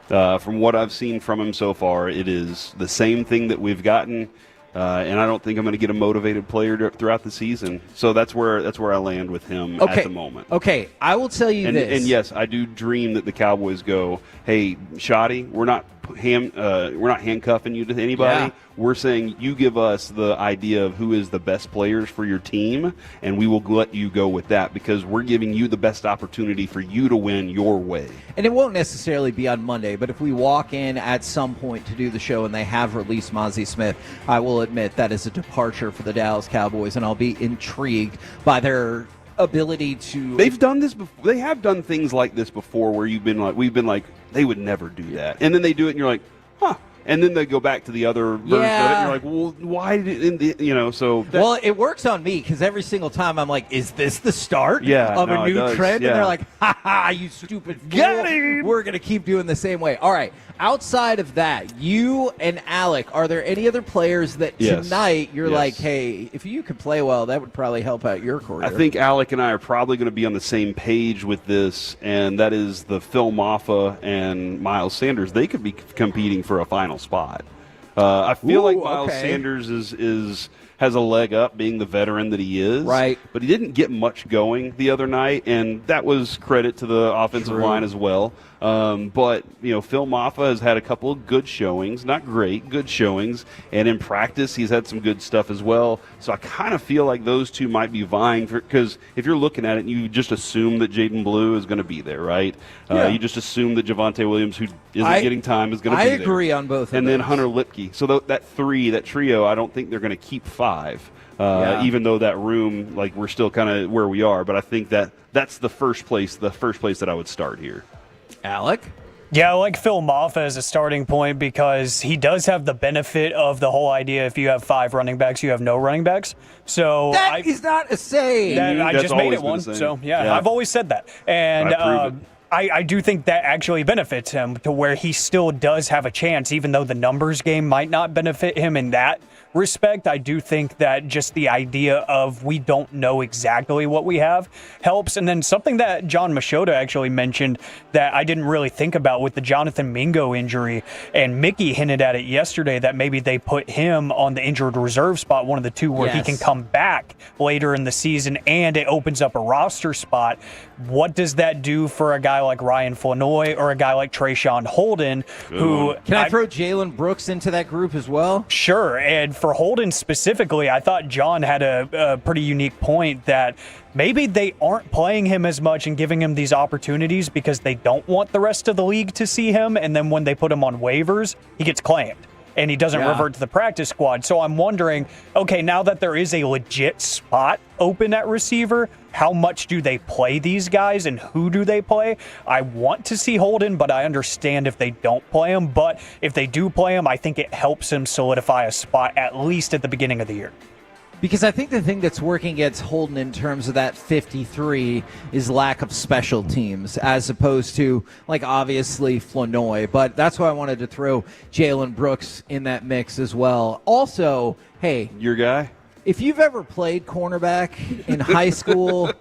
From what I've seen from him so far, it is the same thing that we've gotten. And I don't think I'm going to get a motivated player throughout the season. So that's where I land with him at the moment. Okay, I will tell you this. And yes, I do dream that the Cowboys go, hey, Shoddy, we're not handcuffing you to anybody. Yeah. We're saying you give us the idea of who is the best players for your team, and we will let you go with that because we're giving you the best opportunity for you to win your way. And it won't necessarily be on Monday, but if we walk in at some point to do the show and they have released Mozzie Smith, I will admit that is a departure for the Dallas Cowboys, and I'll be intrigued by their ability to. They've done this before. They have done things like this before where we've been like, they would never do that. And then they do it and you're like, huh. And then they go back to the other version of it and you're like, well, why did so. Well, it works on me because every single time I'm like, is this the start of a new trend? Yeah. And they're like, ha ha, you stupid fool. We're going to keep doing the same way. All right. Outside of that, you and Alec, are there any other players that tonight you're like, hey, if you could play well, that would probably help out your career? I think Alec and I are probably going to be on the same page with this, and that is the Phil Maffa and Miles Sanders. They could be competing for a final spot. I feel like Miles Sanders has a leg up being the veteran that he is. Right. But he didn't get much going the other night, and that was credit to the offensive line as well. But, Phil Maffa has had a couple of good showings, not great, good showings. And in practice, he's had some good stuff as well. So I kind of feel like those two might be vying for, because if you're looking at it, you just assume that Jaden Blue is going to be there, right? You just assume that Javonte Williams, who isn't getting time, is going to be there. I agree on both of And those. then Hunter Lipke. So that trio, I don't think they're going to keep five. even though that room, like, we're still kind of where we are. But I think that's the first place that I would start here. Alec? Yeah, I like Phil Maffa as a starting point because he does have the benefit of the whole idea if you have 5 running backs, you have no running backs. So that is not a saying. I just made it one. So, yeah, I've always said that. And I do think that actually benefits him to where he still does have a chance, even though the numbers game might not benefit him in that respect. I do think that just the idea of we don't know exactly what we have helps. And then something that John Machota actually mentioned that I didn't really think about with the Jonathan Mingo injury, and Mickey hinted at it yesterday, that maybe they put him on the injured reserve spot, one of the two, where he can come back later in the season and it opens up a roster spot. What does that do for a guy like Ryan Flanoy or a guy like Trayshawn Holden, who... Can I throw Jalen Brooks into that group as well? Sure, and for Holden specifically, I thought John had a pretty unique point that maybe they aren't playing him as much and giving him these opportunities because they don't want the rest of the league to see him, and then when they put him on waivers, he gets claimed and he doesn't revert to the practice squad. So I'm wondering, okay, now that there is a legit spot open at receiver, how much do they play these guys and who do they play? I want to see Holden, but I understand if they don't play him. But if they do play him, I think it helps him solidify a spot at least at the beginning of the year. Because I think the thing that's working against Holden in terms of that 53 is lack of special teams, as opposed to, like, obviously Flanoy. But that's why I wanted to throw Jalen Brooks in that mix as well. Also, hey. Your guy? If you've ever played cornerback in high school,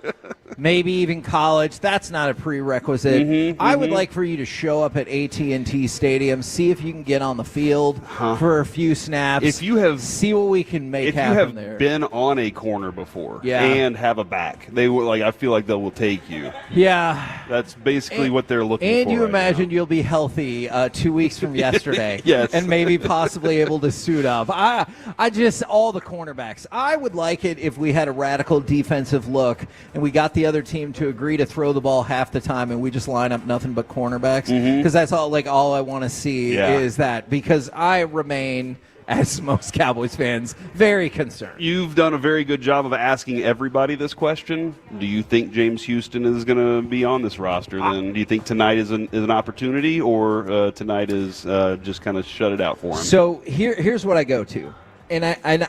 maybe even college, that's not a prerequisite. I would like for you to show up at AT&T Stadium, see if you can get on the field for a few snaps. If you have, see what we can make happen there. If you have been on a corner before and have a back, they will, like, I feel like they will take you. Yeah. That's basically what they're looking for. And you imagine you'll be healthy 2 weeks from yesterday. Yes. And maybe possibly able to suit up. I just, all the cornerbacks. I would like it if we had a radical defensive look and we got the other team to agree to throw the ball half the time and we just line up nothing but cornerbacks. Because that's all I want to see is that. Because I remain, as most Cowboys fans, very concerned. You've done a very good job of asking everybody this question. Do you think James Houston is going to be on this roster then? Do you think tonight is an opportunity, or tonight is just kind of shut it out for him? So here's what I go to. And I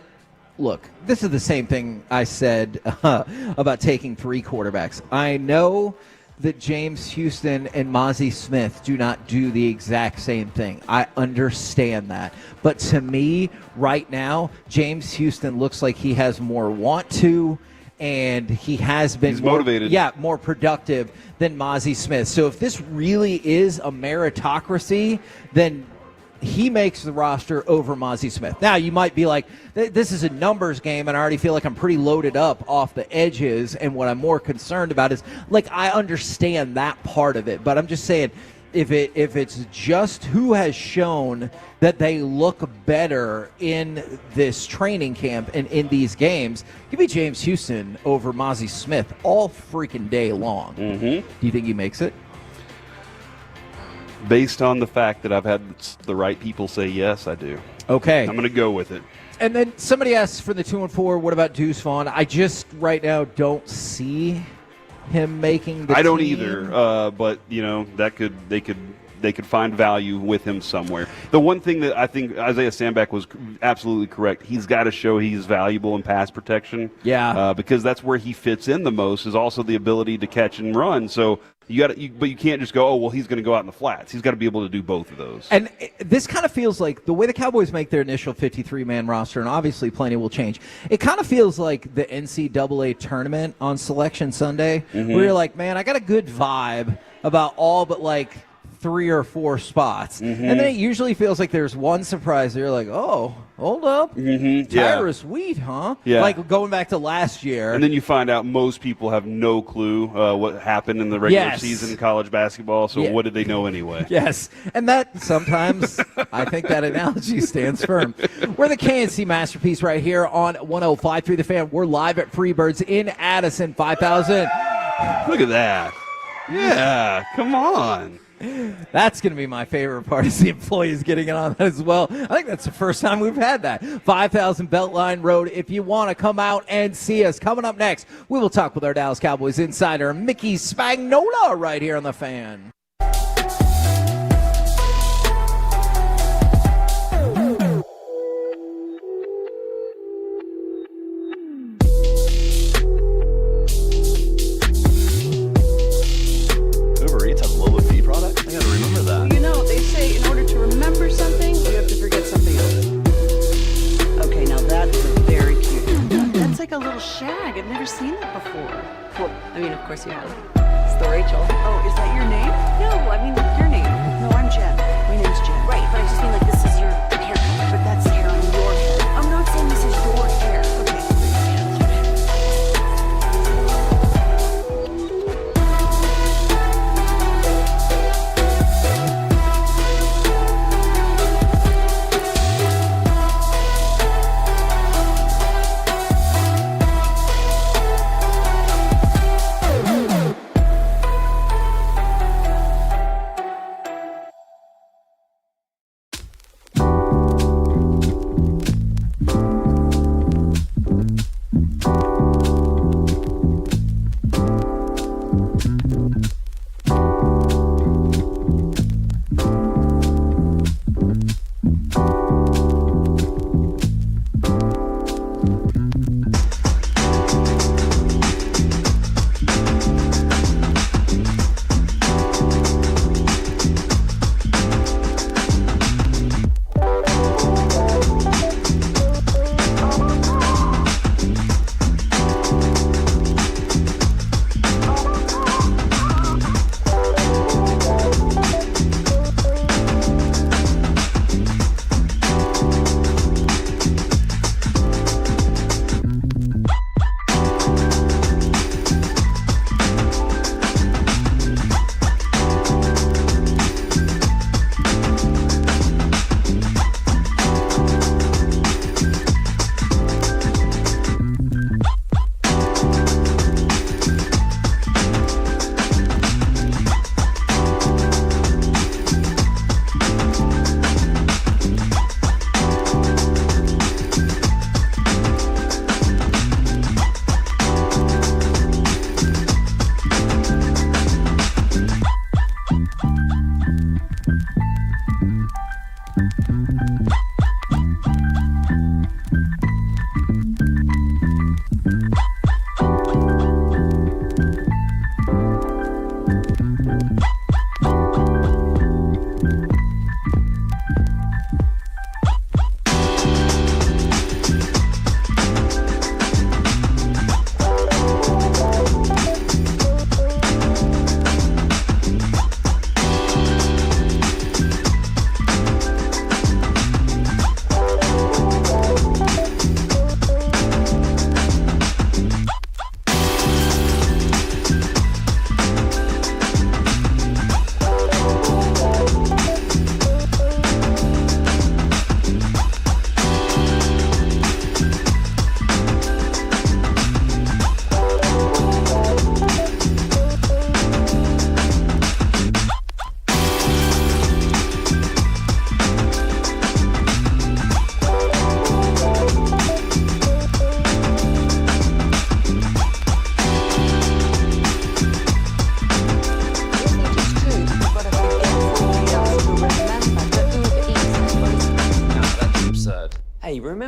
look, this is the same thing I said about taking 3 quarterbacks. I know that James Houston and Mozzie Smith do not do the exact same thing. I understand that. But to me, right now, James Houston looks like he has more want to, and he has been motivated. More productive than Mozzie Smith. So if this really is a meritocracy, then he makes the roster over Mozzie Smith. Now, you might be like, this is a numbers game, and I already feel like I'm pretty loaded up off the edges, and what I'm more concerned about is, like, I understand that part of it, but I'm just saying, if it's just who has shown that they look better in this training camp and in these games, give me James Houston over Mozzie Smith all freaking day long. Do you think he makes it? Based on the fact that I've had the right people say yes, I do. Okay. I'm going to go with it. And then somebody asks for the 2-4, what about Deuce Vaughn? I just right now don't see him making the I don't team. either, but you know, they could find value with him somewhere. The one thing that I think Isaiah Sandback was absolutely correct, he's got to show he's valuable in pass protection. Yeah. Because that's where he fits in the most, is also the ability to catch and run. So but you can't just go, oh, well, he's going to go out in the flats. He's got to be able to do both of those. And this kind of feels like the way the Cowboys make their initial 53-man roster, and obviously plenty will change, it kind of feels like the NCAA tournament on Selection Sunday, where you're like, man, I got a good vibe about all but like 3 or 4 spots. And then it usually feels like there's one surprise. You're like, oh, hold up. Tyrus Wheat, huh? Yeah. Like going back to last year. And then you find out most people have no clue what happened in the regular season in college basketball, so what did they know anyway? Yes. And that sometimes, I think that analogy stands firm. We're the KNC Masterpiece right here on 105.3 The Fan. We're live at Freebirds in Addison, 5,000. Look at that. Yeah, come on. That's going to be my favorite part, is the employees getting in on that as well. I think that's the first time we've had that. 5,000 Beltline Road, if you want to come out and see us. Coming up next, we will talk with our Dallas Cowboys insider, Mickey Spagnola, right here on The Fan. Something, you have to forget something else. Okay, now that is a very cute haircut. That's like a little shag. I've never seen that before. Well, I mean, of course you have. It's the Rachel. Oh, is that your name? No, I mean, your name. No, I'm Jen. My name's Jen. Right, but I just mean like this is your haircut. But that's the hair on your head. I'm not saying this is your hair. Okay.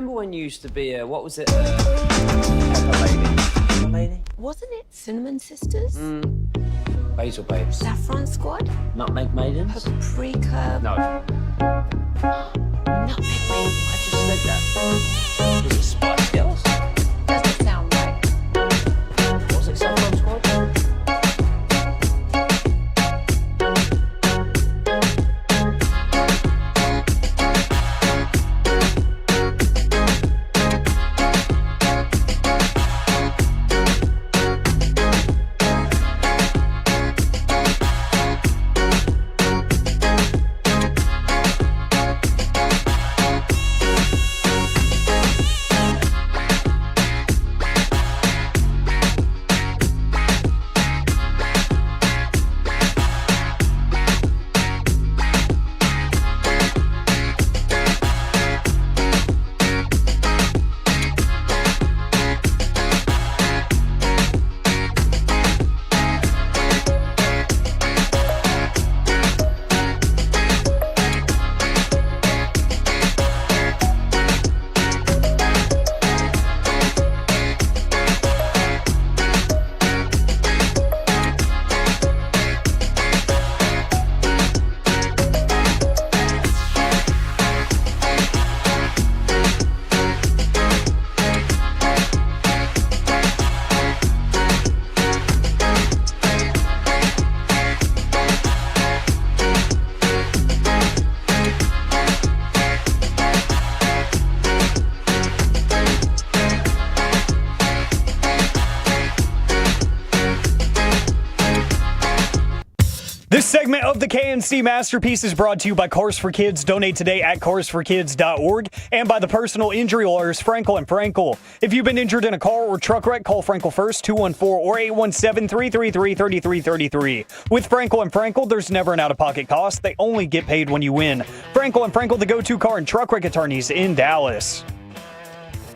remember when you used to be a, what was it? Pepper lady. Pepper lady? Wasn't it Cinnamon Sisters? Basil Babes. Saffron Squad? Nutmeg Maidens? Paprika? No. Nutmeg Maidens. I just said that. Was it Spice Girls? Doesn't sound right. Was it Saffron Squad? This segment of the KNC Masterpiece is brought to you by Cars for Kids. Donate today at carsforkids.org and by the personal injury lawyers Frankel & Frankel. If you've been injured in a car or truck wreck, call Frankel first, 214 or 817-333-3333. With Frankel & Frankel, there's never an out-of-pocket cost. They only get paid when you win. Frankel & Frankel, the go-to car and truck wreck attorneys in Dallas.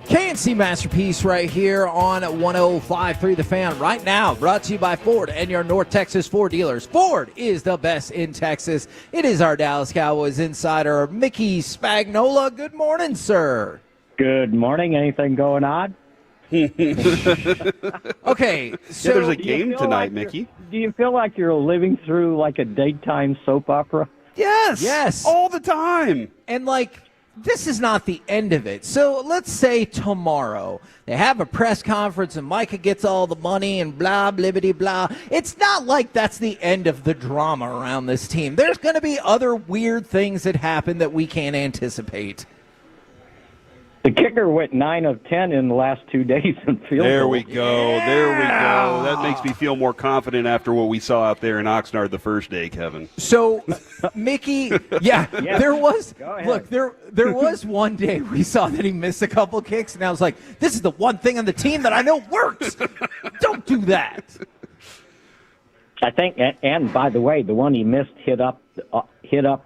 KNC Masterpiece right here on 105.3 The Fan right now, brought to you by Ford and your North Texas Ford dealers. Ford is the best in Texas. It is our Dallas Cowboys insider, Mickey Spagnola. Good morning, sir. Good morning. Anything going on? Okay, so there's a game tonight, Mickey. Do you feel like you're living through like a daytime soap opera? Yes. All the time. And this is not the end of it. So let's say tomorrow they have a press conference and Micah gets all the money and blah, blibbity, blah. It's not like that's the end of the drama around this team. There's going to be other weird things that happen that we can't anticipate. The kicker went 9 of 10 in the last 2 days in field There goal. we go. Yeah. There we go. That makes me feel more confident after what we saw out there in Oxnard the first day, Kevin. So, Mickey, there was, look, there was one day we saw that he missed a couple kicks, and I was like, this is the one thing on the team that I know works. Don't do that. I think, and by the way, the one he missed hit up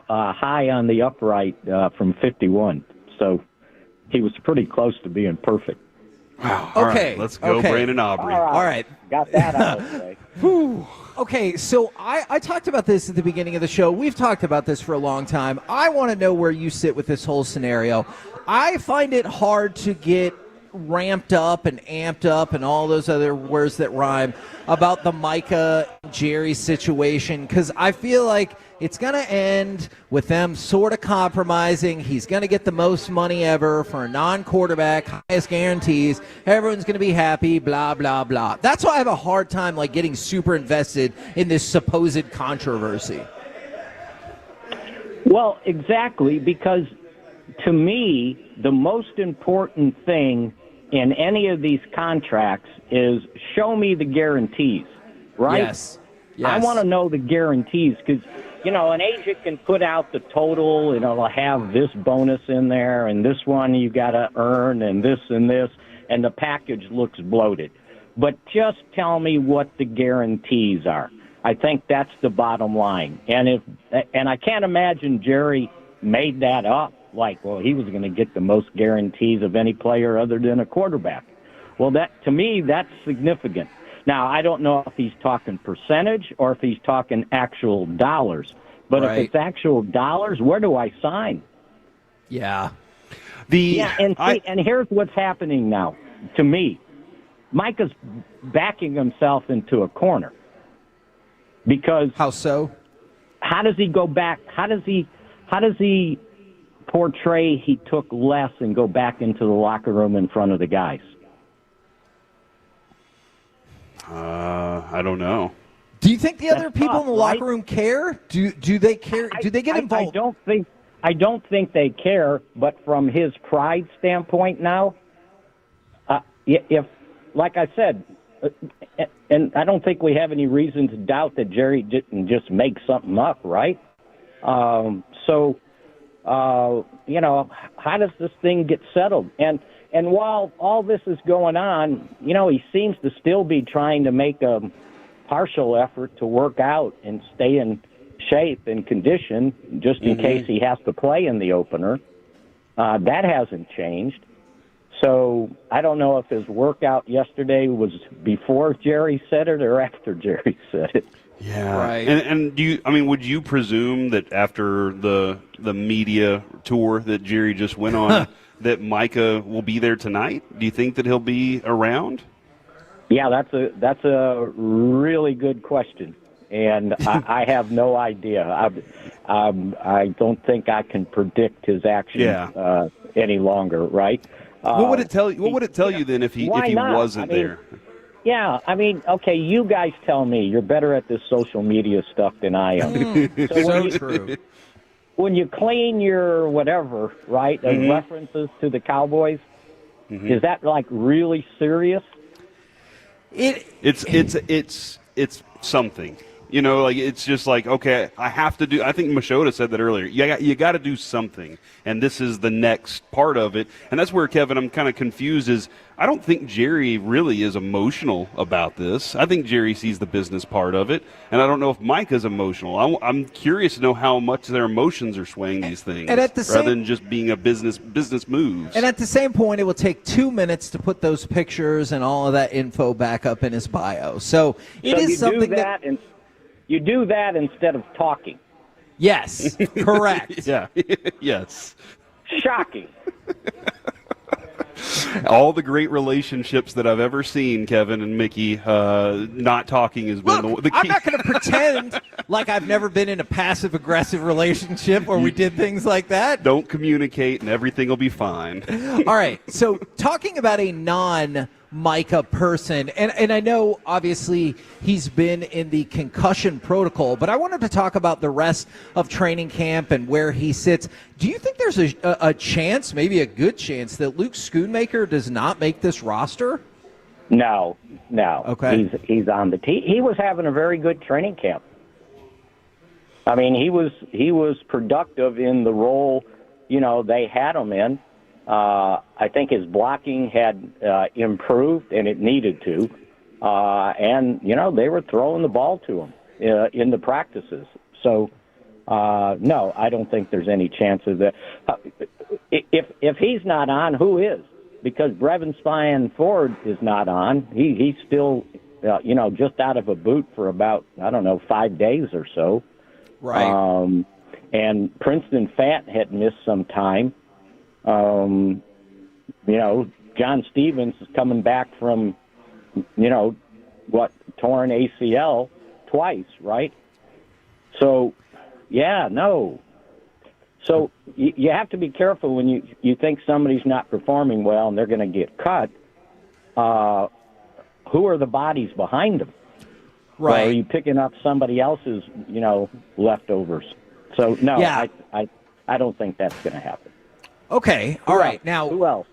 high on the upright from 51. So he was pretty close to being perfect. Wow. All right, let's go, Brandon Aubrey. All right. Got that out of the way. Okay, so I talked about this at the beginning of the show. We've talked about this for a long time. I want to know where you sit with this whole scenario. I find it hard to get ramped up and amped up and all those other words that rhyme about the Micah Jerry situation, because I feel like it's going to end with them sort of compromising. He's going to get the most money ever for a non-quarterback, highest guarantees. Everyone's going to be happy, blah, blah, blah. That's why I have a hard time getting super invested in this supposed controversy. Well, exactly, because to me, the most important thing in any of these contracts is show me the guarantees, right? Yes. I want to know the guarantees because, an agent can put out the total, it'll have this bonus in there and this one you got to earn and this, and the package looks bloated. But just tell me what the guarantees are. I think that's the bottom line. And I can't imagine Jerry made that up. He was going to get the most guarantees of any player other than a quarterback. Well, to me, that's significant. Now, I don't know if he's talking percentage or if he's talking actual dollars. But if it's actual dollars, where do I sign? Yeah. And here's what's happening now. To me, Micah's backing himself into a corner. Because how so? How does he go back? How does he portray he took less and go back into the locker room in front of the guys? I don't know. Do you think the other people in the locker room care? Do they care? Do they get involved? I don't think they care. But from his pride standpoint now, if like I said, and I don't think we have any reason to doubt that Jerry didn't just make something up, right? How does this thing get settled? And while all this is going on, he seems to still be trying to make a partial effort to work out and stay in shape and condition just in case he has to play in the opener. That hasn't changed. So I don't know if his workout yesterday was before Jerry said it or after Jerry said it. Yeah. Right. And would you presume that after the media tour that Jerry just went on that Micah will be there tonight? Do you think that he'll be around? Yeah, that's a really good question, and I have no idea. I don't think I can predict his actions any longer. Right? What would it tell you? What would it tell you then if he wasn't there? Yeah, okay, you guys tell me. You're better at this social media stuff than I am. So true. When you clean your whatever, right, as references to the Cowboys, is that really serious? It's something. You know, like it's just like, okay, I have to do. I think Machota said that earlier. You got to do something, and this is the next part of it. And that's where, Kevin, I'm kind of confused. Is I don't think Jerry really is emotional about this. I think Jerry sees the business part of it, and I don't know if Mike is emotional. I'm curious to know how much their emotions are swaying these things, and at the rather than just being a business moves. And at the same point, it will take 2 minutes to put those pictures and all of that info back up in his bio. So it is something that. You do that instead of talking. Yes, correct. Yeah, yes. Shocking. All the great relationships that I've ever seen, Kevin and Mickey, not talking has been the key. I'm not going to pretend like I've never been in a passive-aggressive relationship where we did things like that. Don't communicate and everything will be fine. All right, so talking about a non-Micah person, and I know obviously he's been in the concussion protocol, but I wanted to talk about the rest of training camp and where he sits. Do you think there's a chance, maybe a good chance, that Luke Schoonmaker does not make this roster? No. Okay. He's on the team. He was having a very good training camp. I mean, he was productive in the role, they had him in. I think his blocking had improved, and it needed to. And they were throwing the ball to him in the practices. So, no, I don't think there's any chance of that. If he's not on, who is? Because Brevin Spine Ford is not on. He's still, just out of a boot for about, 5 days or so. Right. And Princeton Fant had missed some time. John Stevens is coming back from, torn ACL twice, right? So, So you have to be careful when you think somebody's not performing well and they're going to get cut. Who are the bodies behind them? Right. Or are you picking up somebody else's, leftovers? So, no, Yeah. I don't think that's going to happen. Okay, all right. Now, who else?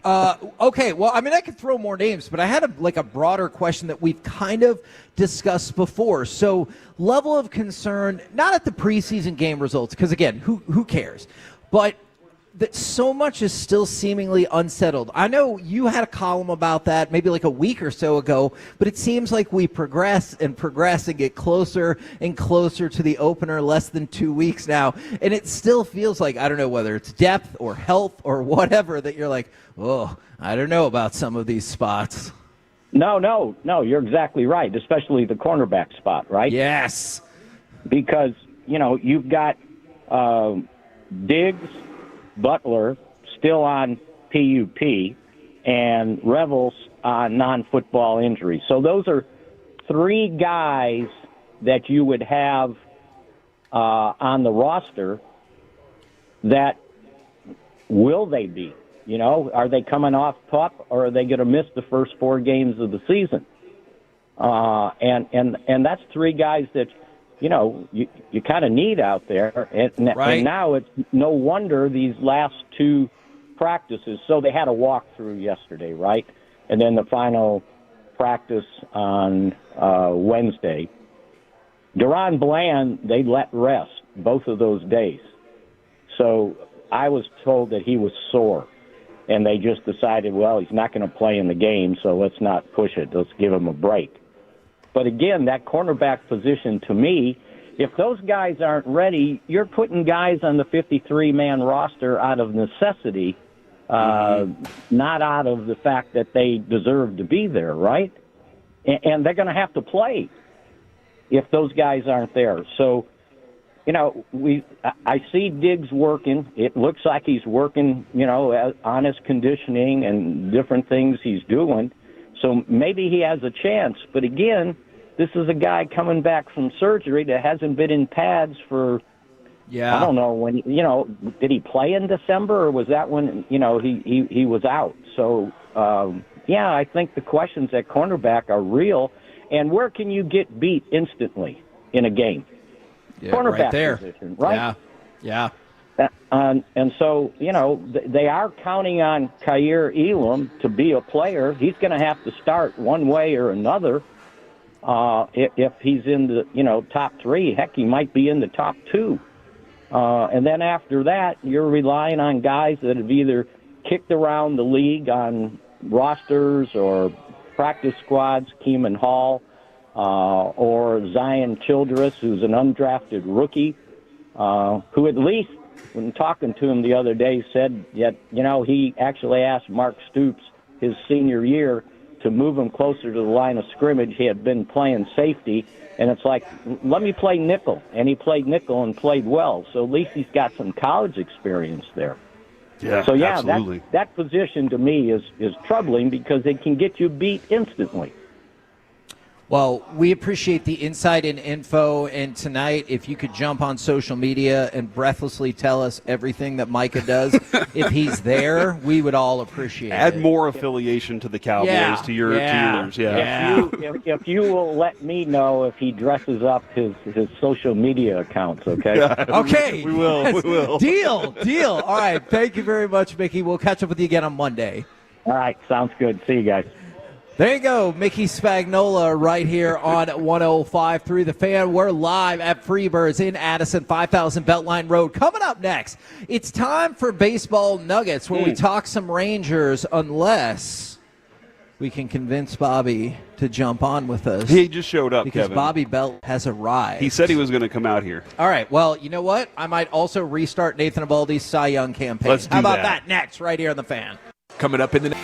Okay, well, I mean, I could throw more names, but I had a broader question that we've kind of discussed before. So, level of concern, not at the preseason game results, because again, who cares? But that so much is still seemingly unsettled. I know you had a column about that maybe like a week or so ago, but it seems like we progress and get closer and closer to the opener, less than 2 weeks now, and it still feels like, I don't know whether it's depth or health or whatever, that you're like, oh, I don't know about some of these spots. No, you're exactly right, especially the cornerback spot, right? Yes. Because, you've got Diggs, Butler still on PUP, and Revels on non-football injury. So those are three guys that you would have on the roster that will they be? Are they coming off pup, or are they going to miss the first 4 games of the season? And that's three guys that you kind of need out there. And now it's no wonder these last 2 practices. So they had a walkthrough yesterday, right? And then the final practice on Wednesday. Deron Bland, they let rest both of those days. So I was told that he was sore. And they just decided, well, he's not going to play in the game, so let's not push it. Let's give him a break. But again, that cornerback position, to me, if those guys aren't ready, you're putting guys on the 53-man roster out of necessity, not out of the fact that they deserve to be there, right? And they're going to have to play if those guys aren't there. So, I see Diggs working. It looks like he's working, on his conditioning and different things he's doing. So maybe he has a chance. But again, this is a guy coming back from surgery that hasn't been in pads for, I don't know when, did he play in December, or was that when, he was out? So, I think the questions at cornerback are real. And where can you get beat instantly in a game? Cornerback right there. Position, right? Yeah. And so, they are counting on Kaiir Elam to be a player. He's going to have to start one way or another. if he's in the top 3, heck, he might be in the top 2. And then after that, you're relying on guys that have either kicked around the league on rosters or practice squads, Keeman Hall, or Zion Childress, who's an undrafted rookie, who at least, when talking to him the other day, said that, he actually asked Mark Stoops his senior year to move him closer to the line of scrimmage. He had been playing safety, and it's like, let me play nickel. And he played nickel and played well, so at least he's got some college experience there. Yeah, so, yeah, absolutely. that position to me is troubling because it can get you beat instantly. Well, we appreciate the insight and info, and tonight, if you could jump on social media and breathlessly tell us everything that Micah does, if he's there, we would all appreciate it. Add more affiliation to the Cowboys, to yours. Yeah. If you will let me know if he dresses up his social media accounts, okay? Okay. We will. Deal. All right. Thank you very much, Mickey. We'll catch up with you again on Monday. All right. Sounds good. See you guys. There you go, Mickey Spagnola right here on 105.3 The Fan. We're live at Freebirds in Addison, 5000 Beltline Road. Coming up next, it's time for Baseball Nuggets, where we talk some Rangers, unless we can convince Bobby to jump on with us. He just showed up, because Kevin. Bobby Belt has arrived. He said he was going to come out here. All right, well, you know what? I might also restart Nathan Eovaldi's Cy Young campaign. Let's do How about that. that next, right here on The Fan? Coming up in the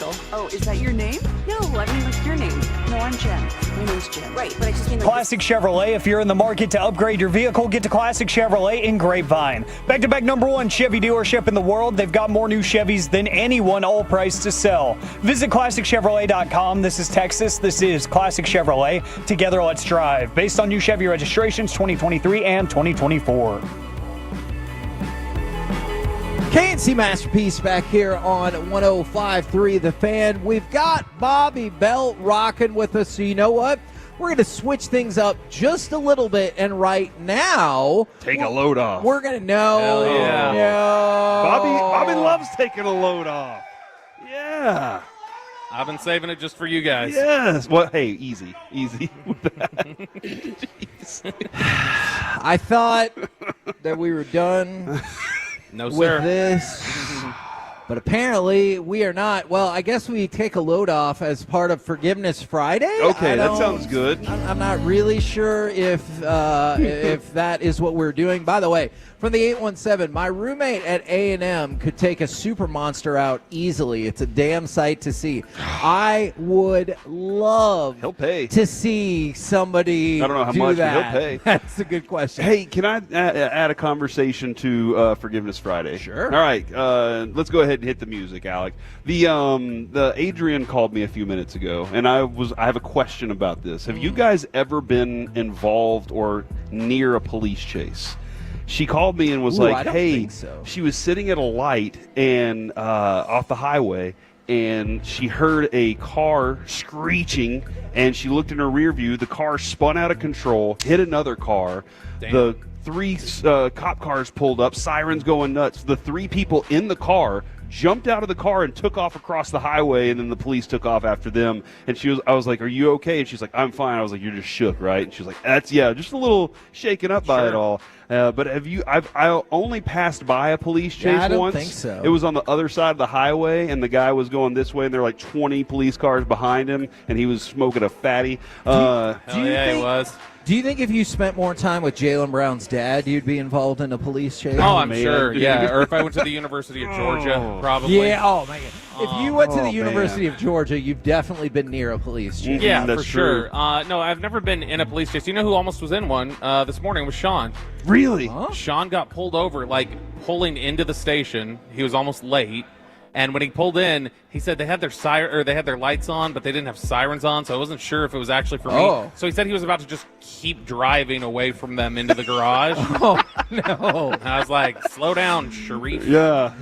vehicle. Oh, is that your name? No, I mean like your name. No, I'm Jen. My name's Jen. Right, but I just mean like Classic Chevrolet. If you're in the market to upgrade your vehicle, get to Classic Chevrolet in Grapevine. Back-to-back #1 Chevy dealership in the world. They've got more new Chevys than anyone, all priced to sell. Visit ClassicChevrolet.com. This is Texas. This is Classic Chevrolet. Together, let's drive. Based on new Chevy registrations 2023 and 2024. KNC Masterpiece back here on 105.3 The Fan. We've got Bobby Belt rocking with us, so you know what? We're going to switch things up just a little bit, and right now... Take a load off. We're going to know. Hell yeah. No. Bobby loves taking a load off. Yeah. I've been saving it just for you guys. Yes. Well, hey, easy with that. I thought that we were done No, with sir. this, but apparently we are not. Well, I guess we take a load off as part of Forgiveness Friday. Okay, that sounds good. I'm not really sure if that is what we're doing. By the way, from the 817, my roommate at A&M could take a super monster out easily. It's a damn sight to see. I would love to see somebody I don't know how do much, that. but he'll pay. That's a good question. Hey, can I add a conversation to Forgiveness Friday? Sure. All right, let's go ahead and hit the music, Alec. The Adrian called me a few minutes ago, and I have a question about this. Have you guys ever been involved or near a police chase? She called me and was I like, don't hey, think so. She was sitting at a light and off the highway, and she heard a car screeching, and she looked in her rear view. The car spun out of control, hit another car. Damn. The 3 cop cars pulled up, sirens going nuts. The 3 people in the car jumped out of the car and took off across the highway, and then the police took off after them. And I was like, are you okay? And she's like, I'm fine. I was like, you're just shook, right? And she's like, just a little shaken up by it all. But I only passed by a police chase I don't once. think so. It was on the other side of the highway, and the guy was going this way, and there were like 20 police cars behind him, and he was smoking a fatty. He was. Do you think if you spent more time with Jaylen Brown's dad, you'd be involved in a police chase? Oh, I'm sure. Yeah, or if I went to the University of Georgia, probably. Yeah, oh, my God. If you went to the man. University of Georgia, you've definitely been near a police chase. Yeah, That's for sure. true. No, I've never been in a police chase. You know who almost was in one this morning was Sean. Really? Huh? Sean got pulled over, like pulling into the station. He was almost late. And when he pulled in, he said they had their lights on, but they didn't have sirens on, so I wasn't sure if it was actually for me. So he said he was about to just keep driving away from them into the garage. Oh, no. And I was like, slow down, Sharif. Yeah.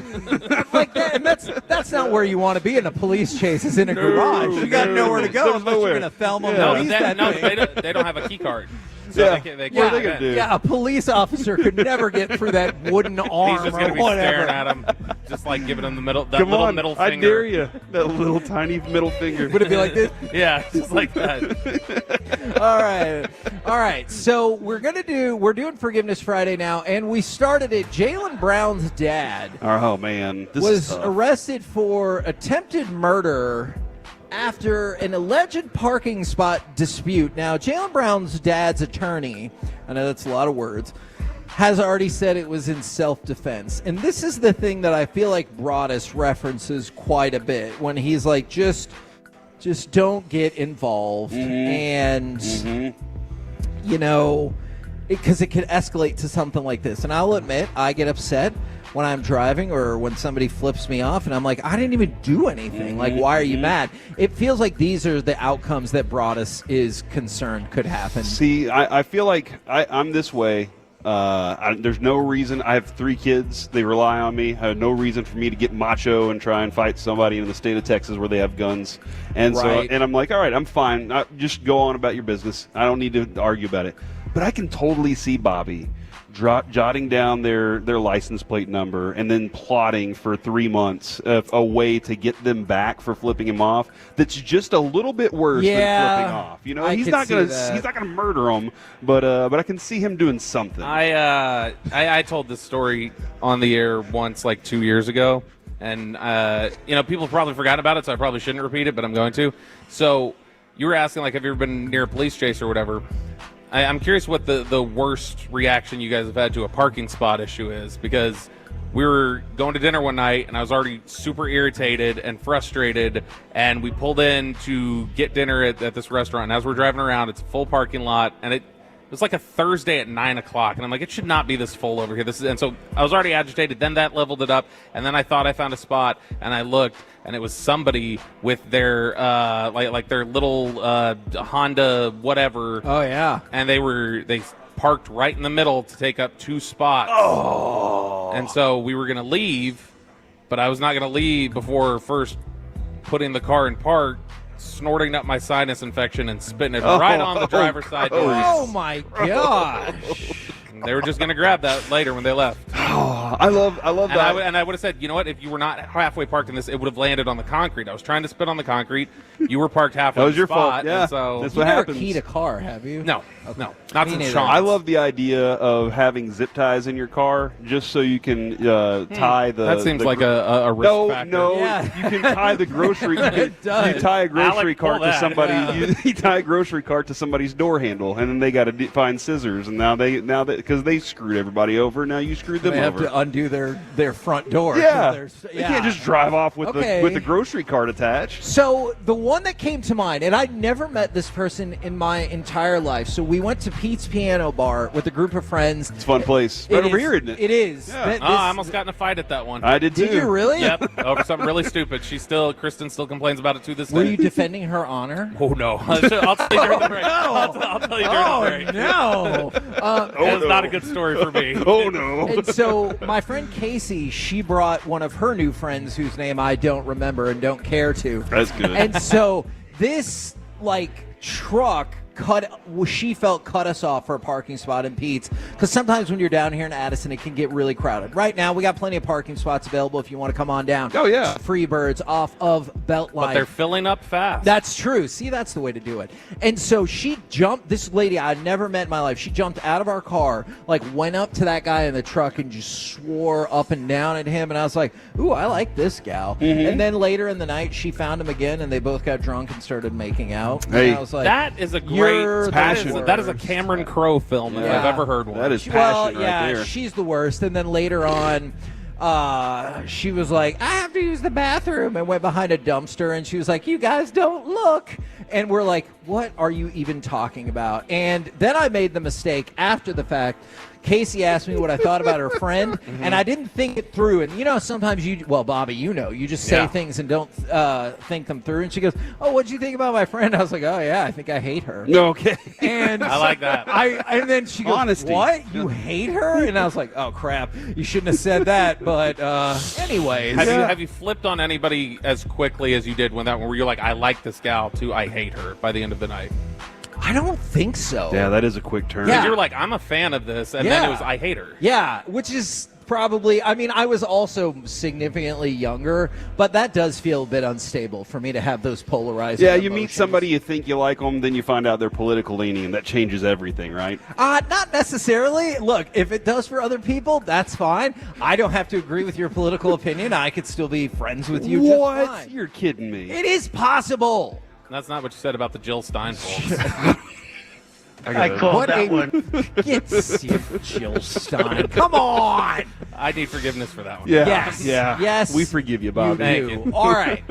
Like that, and that's not where you want to be in a police chase, is in a garage. You got nowhere to go There's unless nowhere. you're going to Thelma No, Louise that thing. they don't have a key card. So Yeah. they What are they can't gonna do? Yeah, a police officer could never get through that wooden arm He's just or going to be whatever. staring at him, just like giving him the Come little on, middle I finger. dare you. That little tiny middle finger. Would it be like this? Yeah, just like that. All right. So we're doing Forgiveness Friday now, and we started it. Jaylen Brown's dad Oh, man. This is was tough. arrested for attempted murder after an alleged parking spot dispute. Now, Jaylen Brown's dad's attorney, I know that's a lot of words, has already said it was in self-defense. And this is the thing that I feel like Broadus references quite a bit when he's like, just don't get involved. And, you know, because it could escalate to something like this. And I'll admit, I get upset when I'm driving or when somebody flips me off and I'm like, I didn't even do anything. Like, why are you mad? It feels like these are the outcomes that Broadus is concerned could happen. See, I feel like I'm this way. There's no reason. I have 3 kids. They rely on me. I have no reason for me to get macho and try and fight somebody in the state of Texas where they have guns. And Right. so, and I'm like, all right, I'm fine. Just go on about your business. I don't need to argue about it. But I can totally see Bobby jotting down their license plate number and then plotting for 3 months a way to get them back for flipping him off. That's just a little bit worse than flipping off. You know, he's not gonna murder them, but I can see him doing something. I told this story on the air once, like 2 years ago, and you know, people probably forgot about it, so I probably shouldn't repeat it, but I'm going to. So you were asking, like, have you ever been near a police chase or whatever? I'm curious what the worst reaction you guys have had to a parking spot issue is, because we were going to dinner one night, and I was already super irritated and frustrated, and we pulled in to get dinner at this restaurant. And as we're driving around, it's a full parking lot, and it was like a Thursday at 9 o'clock, and I'm like, it should not be this full over here. And so I was already agitated. Then that leveled it up, and then I thought I found a spot, and I looked, and it was somebody with their like their little Honda whatever. Oh yeah, and they parked right in the middle to take up 2 spots. Oh. And so we were going to leave, but I was not going to leave before first putting the car in park, snorting up my sinus infection and spitting it right on the driver's side door. Oh my gosh. They were just going to grab that later when they left. Oh, I love that. And I would have said, you know what? If you were not halfway parked in this, it would have landed on the concrete. I was trying to spit on the concrete. You were parked halfway. That was in the your spot, fault. Yeah, and so that's You what never happens. keyed a car, have you? No, Okay. no, not Me since neither. Sean. I love the idea of having zip ties in your car just so you can tie the. That seems the like a risk no, factor. No, Yeah. you can tie the grocery. It does. You tie a grocery Alec, pull cart to that. somebody. Yeah. You tie a grocery cart to somebody's door handle, and then they got to find scissors. And now because they screwed everybody over, now you screwed them They have over. to undo their front door. Yeah. You can't just drive off with Okay. the grocery cart attached. So the one that came to mind, and I'd never met this person in my entire life. So we went to Pete's Piano Bar with a group of friends. It's a fun place. Right over here, isn't it? It is. Yeah. I almost got in a fight at that one. I did too. Did you really? Yep, over something really stupid. Kristen still complains about it to this day. Were you defending her honor? Oh no! I'll tell you during the break. I'll tell you during the break. No. It's not a good story for me. Oh no! And so my friend Casey, she brought one of her new friends whose name I don't remember and don't care to. That's good. And so this truck she felt cut us off for a parking spot in Pete's, because sometimes when you're down here in Addison it can get really crowded. Right now we got plenty of parking spots available if you want to come on down. Oh yeah, Free birds off of Beltline. But they're filling up fast. That's true. See, that's the way to do it. And so she jumped, this lady I'd never met in my life, she jumped out of our car, went up to that guy in the truck and just swore up and down at him. And I was like, ooh, I like this gal. Mm-hmm. And then later in the night, she found him again and they both got drunk and started making out. Hey. And I was like, that is a great passion. That is a Cameron Crowe film if I've ever heard one. That is passion well, right yeah, there. she's the worst. And then later on, she was like, I have to use the bathroom, and went behind a dumpster, and she was like, you guys don't look. And we're like, what are you even talking about? And then I made the mistake after the fact. Casey asked me what I thought about her friend, and I didn't think it through. And sometimes Bobby, you just say things and don't think them through. And she goes, oh, what'd you think about my friend? I was like, oh, yeah, I think I hate her. Okay. And I like that. And then she goes, Honesty. what? You hate her? And I was like, oh, crap. You shouldn't have said that. But anyways. Have you flipped on anybody as quickly as you did when where you're like, I like this gal, to I hate her by the end of the night? I don't think so. Yeah, that is a quick turn. Because you were like, I'm a fan of this, and then it was, I hate her. Yeah, which is probably, I was also significantly younger, but that does feel a bit unstable for me to have those polarizing Yeah, you meet emotions. somebody, you think you like them, then you find out they're political leaning, and that changes everything, right? Not necessarily. Look, if it does for other people, that's fine. I don't have to agree with your political opinion. I could still be friends with you just What? fine. You're kidding me. It is possible. That's not what you said about the Jill Stein folks. I called that one. Get Jill Stein. Come on. I need forgiveness for that one. Yeah. Yes. Yeah. Yes. We forgive you, Bobby. Thank You. you. All right.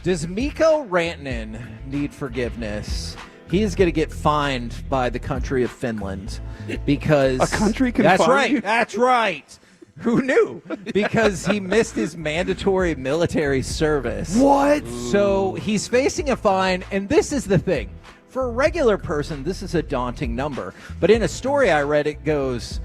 Does Mikko Rantanen need forgiveness? He is going to get fined by the country of Finland because A country can That's fine right. you? That's right. Who knew? Because he missed his mandatory military service. What? So he's facing a fine, and this is the thing. For a regular person, this is a daunting number. But in a story I read, it goes,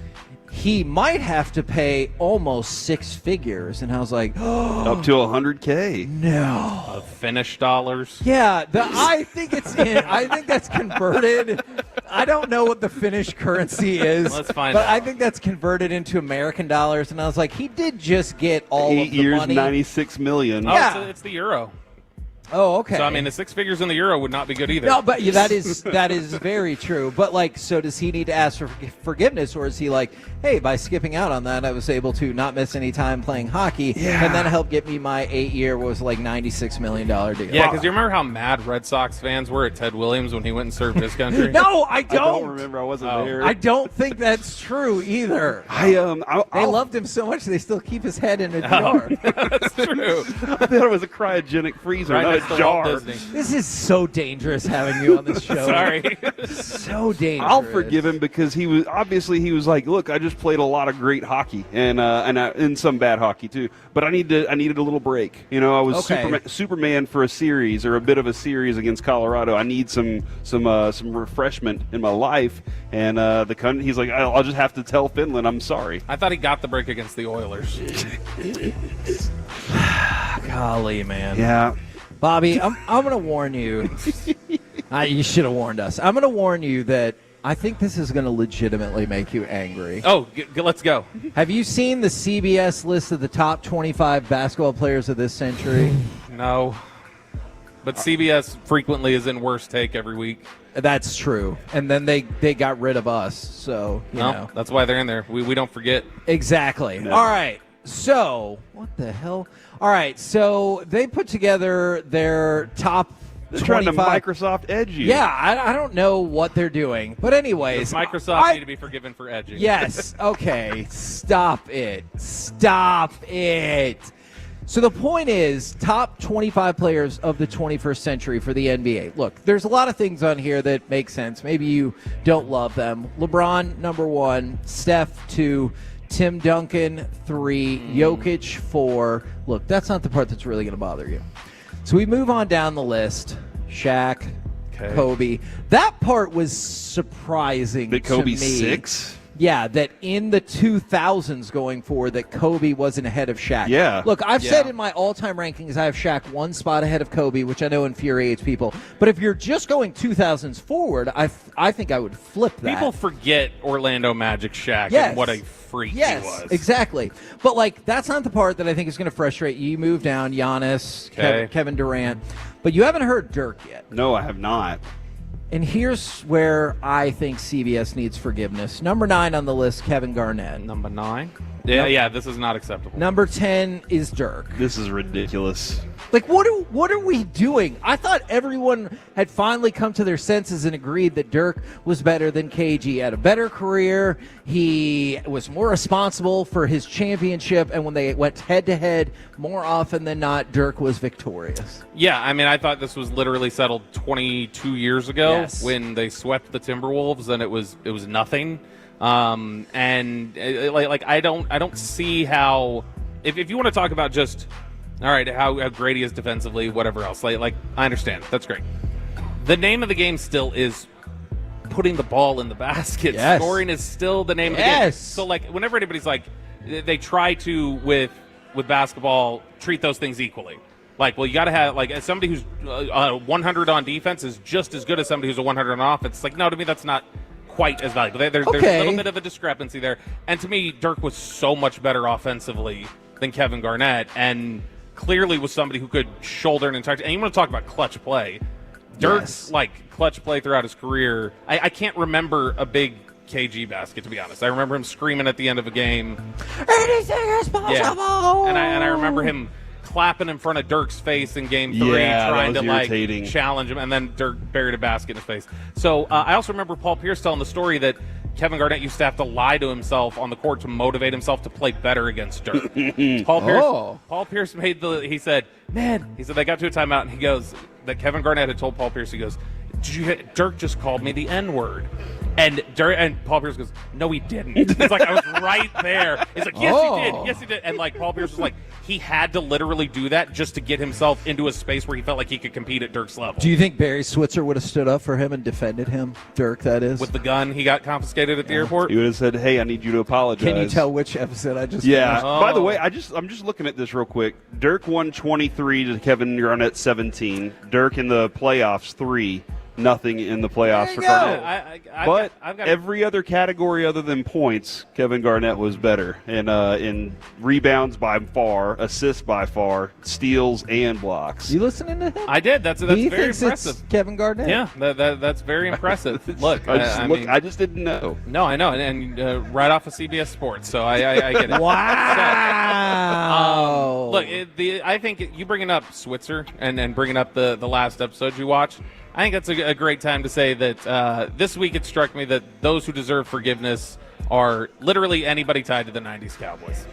he might have to pay almost 6 figures. And I was like, Up to $100K. no. Of Finnish dollars. Yeah, I think that's converted. I don't know what the Finnish currency is. Let's find but out. I think that's converted into American dollars. And I was like, he did just get all 8 of the years, money. $96 million. Oh, Yeah. it's the euro. Oh, okay. So I mean, the 6 figures in the Euro would not be good either. No, but that is very true. But like, so does he need to ask for forgiveness, or is he like, hey, by skipping out on that, I was able to not miss any time playing hockey, and then help get me my 8-year was like $96 million deal. Yeah, because you remember how mad Red Sox fans were at Ted Williams when he went and served his country? No, I don't. I don't remember. I wasn't there. I don't think that's true either. They loved him so much they still keep his head in a jar. That's true. I thought it was a cryogenic freezer, not a jar. This is so dangerous having you on this show. Sorry. So dangerous. I'll forgive him because he was like, look, I just played a lot of great hockey and some bad hockey too, but I needed a little break. You know, I was Superman for a series or a bit of a series against Colorado. I need some refreshment in my life, and he's like, I'll just have to tell Finland I'm sorry. I thought he got the break against the Oilers. Golly, man. Yeah. Bobby, I'm going to warn you. You should have warned us. I'm going to warn you that I think this is going to legitimately make you angry. Oh, let's go. Have you seen the CBS list of the top 25 basketball players of this century? No. But CBS frequently is in Worst Take every week. That's true. And then they got rid of us. So, you know. That's why they're in there. We don't forget. Exactly. No. All right. So, what the hell? All right. So, they put together their top They're trying to 25. Microsoft edge you. Yeah, I don't know what they're doing. But anyways. Does Microsoft need to be forgiven for edging? Yes. Okay. Stop it. Stop it. So the point is, top 25 players of the 21st century for the NBA. Look, there's a lot of things on here that make sense. Maybe you don't love them. LeBron, number 1. Steph, 2. Tim Duncan, 3. Jokic, 4. Look, that's not the part that's really going to bother you. So we move on down the list. Shaq, Kobe. That part was surprising Did Kobe to me. 6? Yeah, that in the 2000s going forward, that Kobe wasn't ahead of Shaq. Yeah. Look, I've said in my all-time rankings, I have Shaq 1 spot ahead of Kobe, which I know infuriates people. But if you're just going 2000s forward, I think I would flip that. People forget Orlando Magic Shaq Yes. and what a freak he Yes, was. exactly. But, like, that's not the part that I think is going to frustrate you. You move down, Giannis, Kevin Durant. But you haven't heard Dirk yet. No, I have not. And here's where I think CBS needs forgiveness. Number 9 on the list, Kevin Garnett. Number 9? Yeah, this is not acceptable. Number 10 is Dirk. This is ridiculous. Like, what are we doing? I thought everyone had finally come to their senses and agreed that Dirk was better than KG. He had a better career. He was more responsible for his championship, and when they went head-to-head, more often than not, Dirk was victorious. Yeah, I mean, I thought this was literally settled 22 years ago when they swept the Timberwolves, and it was nothing. I don't see how if you want to talk about just all right how great he is defensively, whatever else, like I understand that's great. The name of the game still is putting the ball in the basket. Yes. Scoring is still the name of the game. So like whenever anybody's like they try to with basketball treat those things equally. Like, well, you got to have, like, somebody who's 100 on defense is just as good as somebody who's a 100 on offense. It's like, no, to me, that's not quite as valuable. There's a little bit of a discrepancy there. And to me, Dirk was so much better offensively than Kevin Garnett, and clearly was somebody who could shoulder an entire. And you want to talk about clutch play. Dirk's, clutch play throughout his career. I can't remember a big KG basket, to be honest. I remember him screaming at the end of a game. Anything is possible! Yeah. And I remember him clapping in front of Dirk's face in Game 3, trying to irritating. Challenge him, and then Dirk buried a basket in his face. So I also remember Paul Pierce telling the story that Kevin Garnett used to have to lie to himself on the court to motivate himself to play better against Dirk. Paul Pierce he said they got to a timeout, and he goes that Kevin Garnett had told Paul Pierce, he goes, Dirk just called me the N-word. And Paul Pierce goes, no, he didn't. It's like, I was right there. He's like, yes, he did. And like Paul Pierce was like, he had to literally do that just to get himself into a space where he felt like he could compete at Dirk's level. Do you think Barry Switzer would have stood up for him and defended him? Dirk, that is. With the gun he got confiscated at the airport? He would have said, hey, I need you to apologize. Can you tell which episode I just finished? Oh. By the way, I'm just looking at this real quick. Dirk won 23 to Kevin Garnett 17. Dirk in the playoffs 3. nothing in the playoffs for Garnett. I've got every other category other than points, Kevin Garnett was better. And in rebounds by far, assists by far, steals and blocks. You listening to him? I did. That's very impressive. It's Kevin Garnett. Yeah, that's very impressive. Look, I just didn't know. No, I know, and right off of CBS Sports, so I get it. Wow. Look, I think you bringing up Switzer and bringing up the last episode you watched, I think that's a great time to say that this week it struck me that those who deserve forgiveness are literally anybody tied to the 90s Cowboys.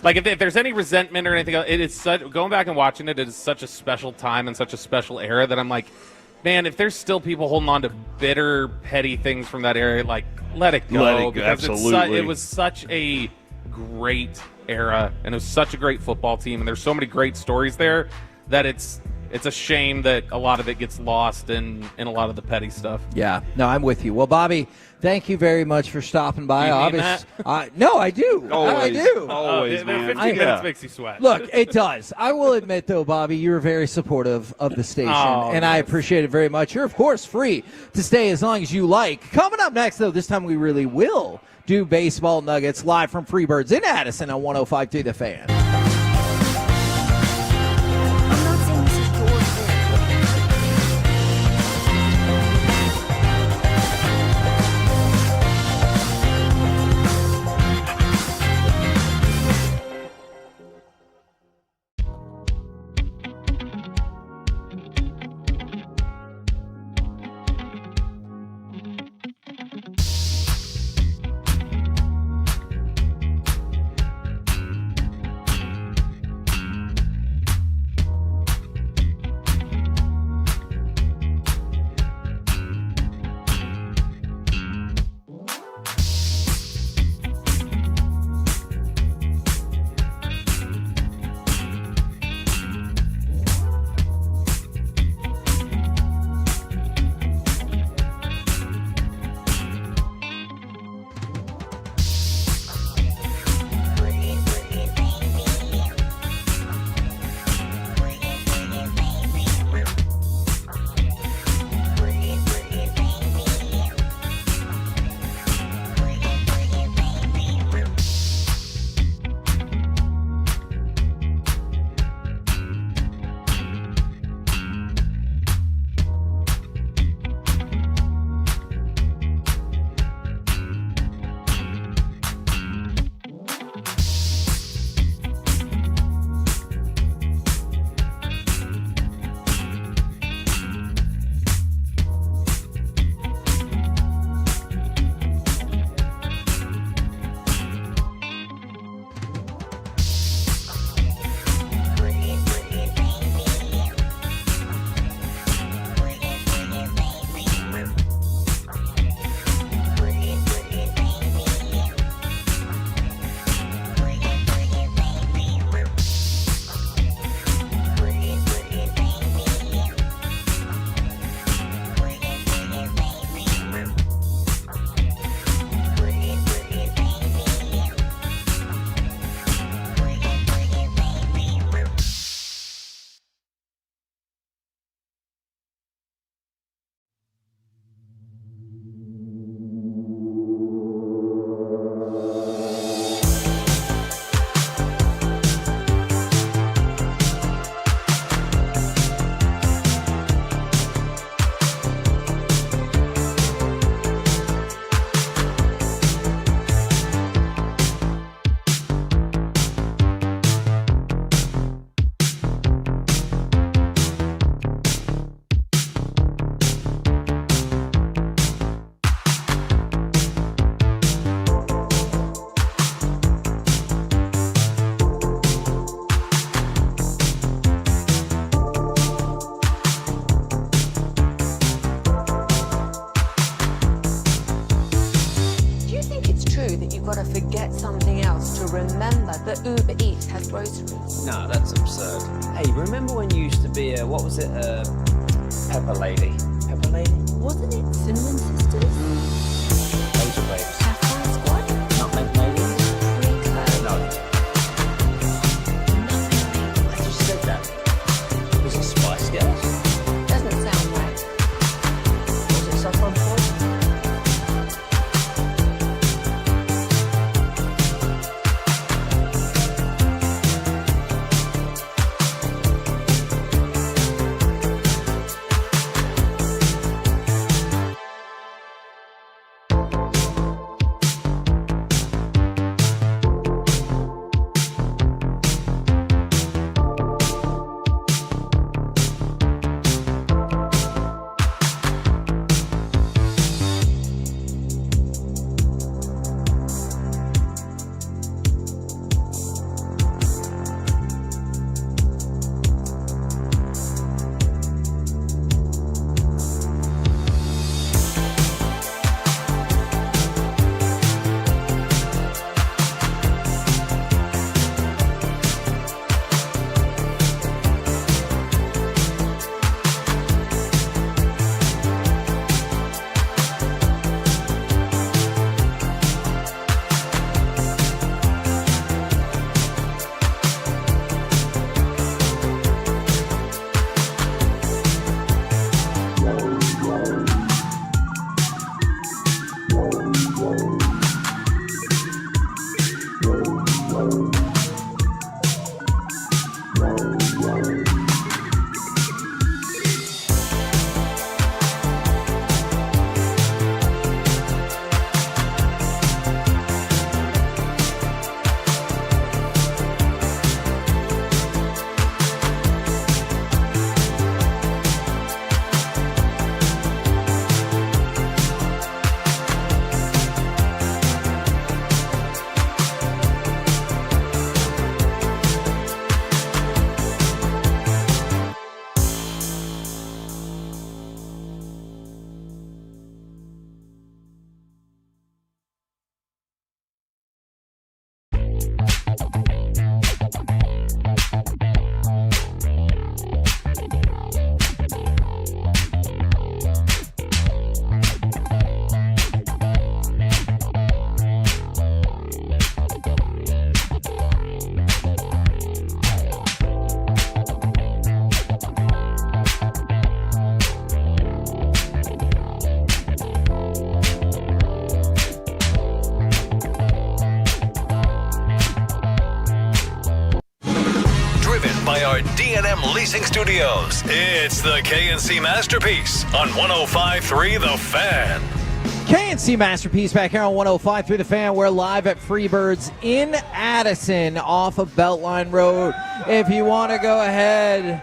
Like, if there's any resentment or anything else, it is going back and watching it is such a special time and such a special era that I'm like, man, if there's still people holding on to bitter, petty things from that era, like, let it go. Let it go, because absolutely. It was such a great era, and it was such a great football team, and there's so many great stories there that it's a shame that a lot of it gets lost in a lot of the petty stuff. Yeah, no, I'm with you. Well, Bobby, thank you very much for stopping by. Do you mean that? No, I do. I do. Always, man. 15 minutes makes you sweat. Look, it does. I will admit, though, Bobby, you're very supportive of the station, and I appreciate it very much. You're, of course, free to stay as long as you like. Coming up next, though, this time we really will do Baseball Nuggets live from Freebirds in Addison on 105.3 The Fan. that Uber Eats has groceries. No, that's absurd. Hey, remember when you used to be a, what was it, Pepper Lady? Pepper Lady? Wasn't it Cinnamon Sisters? Those are babes. Sapphire Squad? Nutmeg Ladies? No. I just said that. Was it Spice Girls? Doesn't sound right. Broadcasting Studios, it's the KNC Masterpiece on 105.3 The Fan. KNC Masterpiece back here on 105.3 The Fan. We're live at Freebirds in Addison off of Beltline Road. If you want to go ahead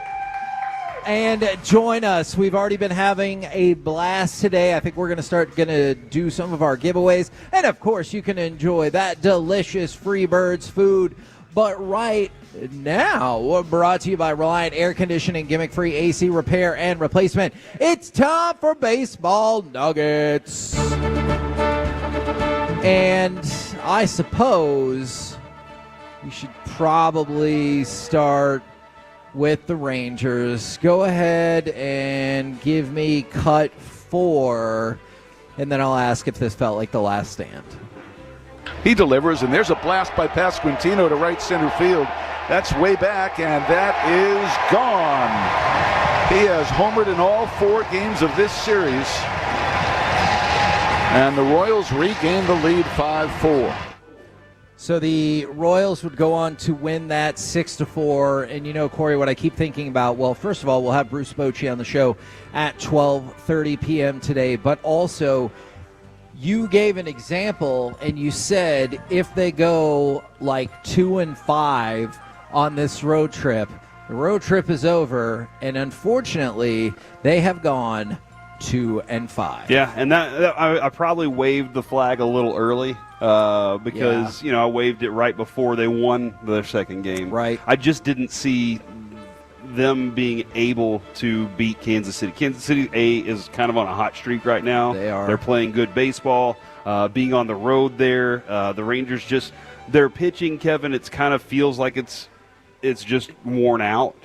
and join us, we've already been having a blast today. I think we're going to do some of our giveaways. And, of course, you can enjoy that delicious Freebirds food. But right now, we're brought to you by Reliant Air Conditioning, gimmick-free AC repair and replacement. It's time for Baseball Nuggets. And I suppose we should probably start with the Rangers. Go ahead and give me cut 4, and then I'll ask if this felt like the last stand. He delivers, and there's a blast by Pasquantino to right center field. That's way back, and that is gone. He has homered in all 4 games of this series, and the Royals regain the lead 5-4. So the Royals would go on to win that 6-4. And you know, Corey, what I keep thinking about, well, first of all, we'll have Bruce Bochy on the show at 12:30 p.m. today. But also, you gave an example, and you said if they go like 2-5 on this road trip, the road trip is over. And unfortunately, they have gone 2-5. Yeah, and that I probably waved the flag a little early. Because, I waved it right before they won their second game. Right. I just didn't see them being able to beat Kansas City. Kansas City is kind of on a hot streak right now. They are. They're playing good baseball. Being on the road there, the Rangers their pitching, Kevin, it kind of feels like it's just worn out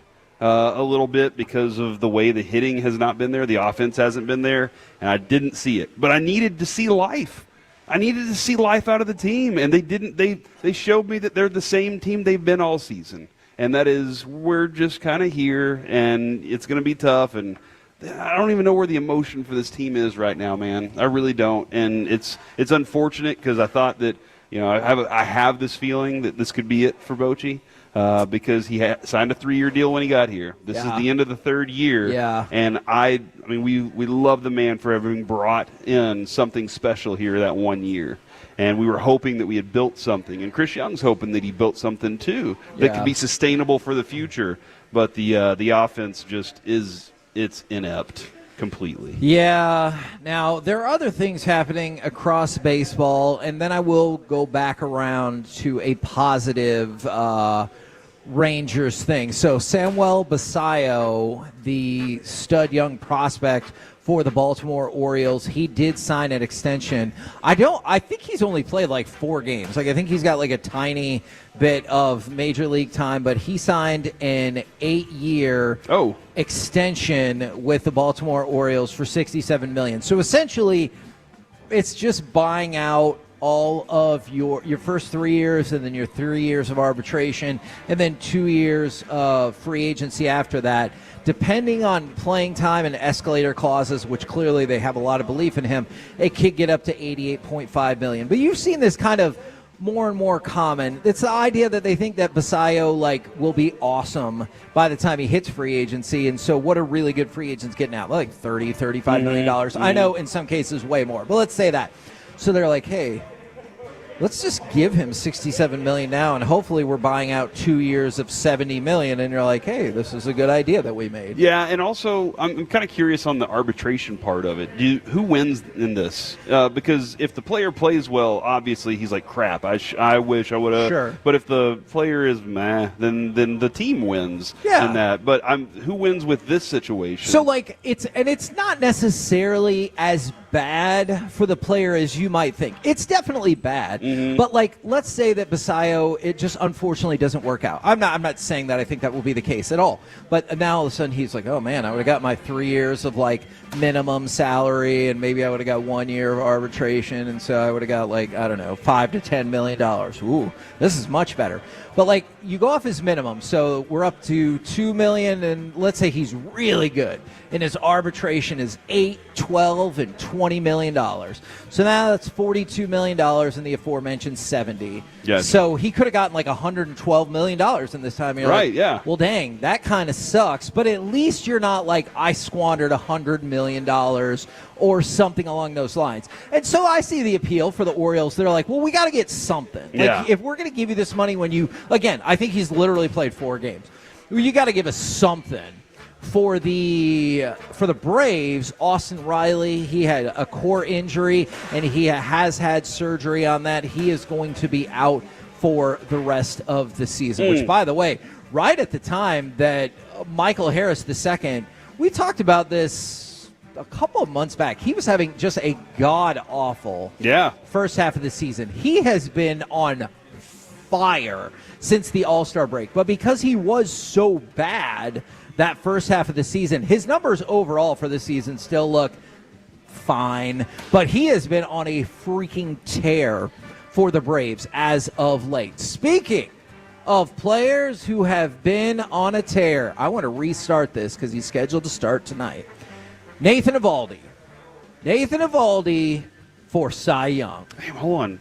a little bit because of the way the hitting has not been there. The offense hasn't been there, and I didn't see it. But I needed to see life. I needed to see life out of the team, and they didn't. They showed me that they're the same team they've been all season, and that is we're just kind of here, and it's going to be tough. And I don't even know where the emotion for this team is right now, man. I really don't, and it's unfortunate because I thought that I have this feeling that this could be it for Bochy. Because he signed a 3-year deal when he got here. This is the end of the 3rd year. Yeah. And I mean, we love the man for having brought in something special here that 1 year. And we were hoping that we had built something. And Chris Young's hoping that he built something, too, that could be sustainable for the future. But the offense just it's inept completely. Yeah. Now, there are other things happening across baseball, and then I will go back around to a positive Rangers thing. So Samuel Basallo, the stud young prospect for the Baltimore Orioles, he did sign an extension. I think he's only played like 4 games. Like, I think he's got like a tiny bit of major league time, but he signed an 8-year extension with the Baltimore Orioles for $67 million. So essentially, it's just buying out all of your first 3 years, and then your 3 years of arbitration, and then 2 years of free agency after that. Depending on playing time and escalator clauses, which clearly they have a lot of belief in him, it could get up to $88.5 million. But you've seen this kind of more and more common. It's the idea that they think that Basallo will be awesome by the time he hits free agency. And so what are really good free agents getting out? Like $35 million. I know in some cases way more, but let's say that. So they're like, hey, let's just give him $67 million now, and hopefully we're buying out 2 years of $70 million. And you're like, hey, this is a good idea that we made. Yeah, and also I'm kind of curious on the arbitration part of it. Who wins in this? Because if the player plays well, obviously he's like, crap, I wish I would have. Sure. But if the player is meh, then the team wins in that. But who wins with this situation? So it's not necessarily as bad for the player as you might think. It's definitely bad. Mm-hmm. But let's say that Basallo, it just unfortunately doesn't work out. I'm not saying that I think that will be the case at all. But now all of a sudden he's like, oh man, I would have got my 3 years of minimum salary, and maybe I would have got 1 year of arbitration, and so I would have got $5 to $10 million. Ooh, this is much better. But you go off his minimum, so we're up to $2 million, and let's say he's really good, and his arbitration is $8, $12, and $20 million. So now that's $42 million in the aforementioned 70. Yes. So he could have gotten like $112 million in this time. You're Right, like, yeah. Well, dang, that kind of sucks. But at least you're not like, I squandered $100 million or something along those lines. And so I see the appeal for the Orioles. They're like, well, we got to get something. Like, Yeah. if we're going to give you this money when you, again, I think he's literally played 4 games. You got to give us something. For the Braves, Austin Riley, he had a core injury, and he has had surgery on that. He is going to be out for the rest of the season, which, by the way, right at the time that Michael Harris II, we talked about this a couple of months back. He was having just a god-awful first half of the season. He has been on fire since the All-Star break, but because he was so bad that first half of the season, his numbers overall for the season still look fine, but he has been on a freaking tear for the Braves as of late. Speaking of players who have been on a tear, I want to restart this because he's scheduled to start tonight. Nathan Eovaldi. Nathan Eovaldi for Cy Young. Hey, hold on.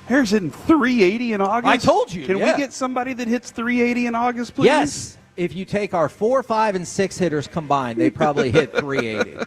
Harris hitting 380 in August? I told you. Can we get somebody that hits 380 in August, please? Yes. If you take our 4, 5, and 6 hitters combined, they probably hit 380.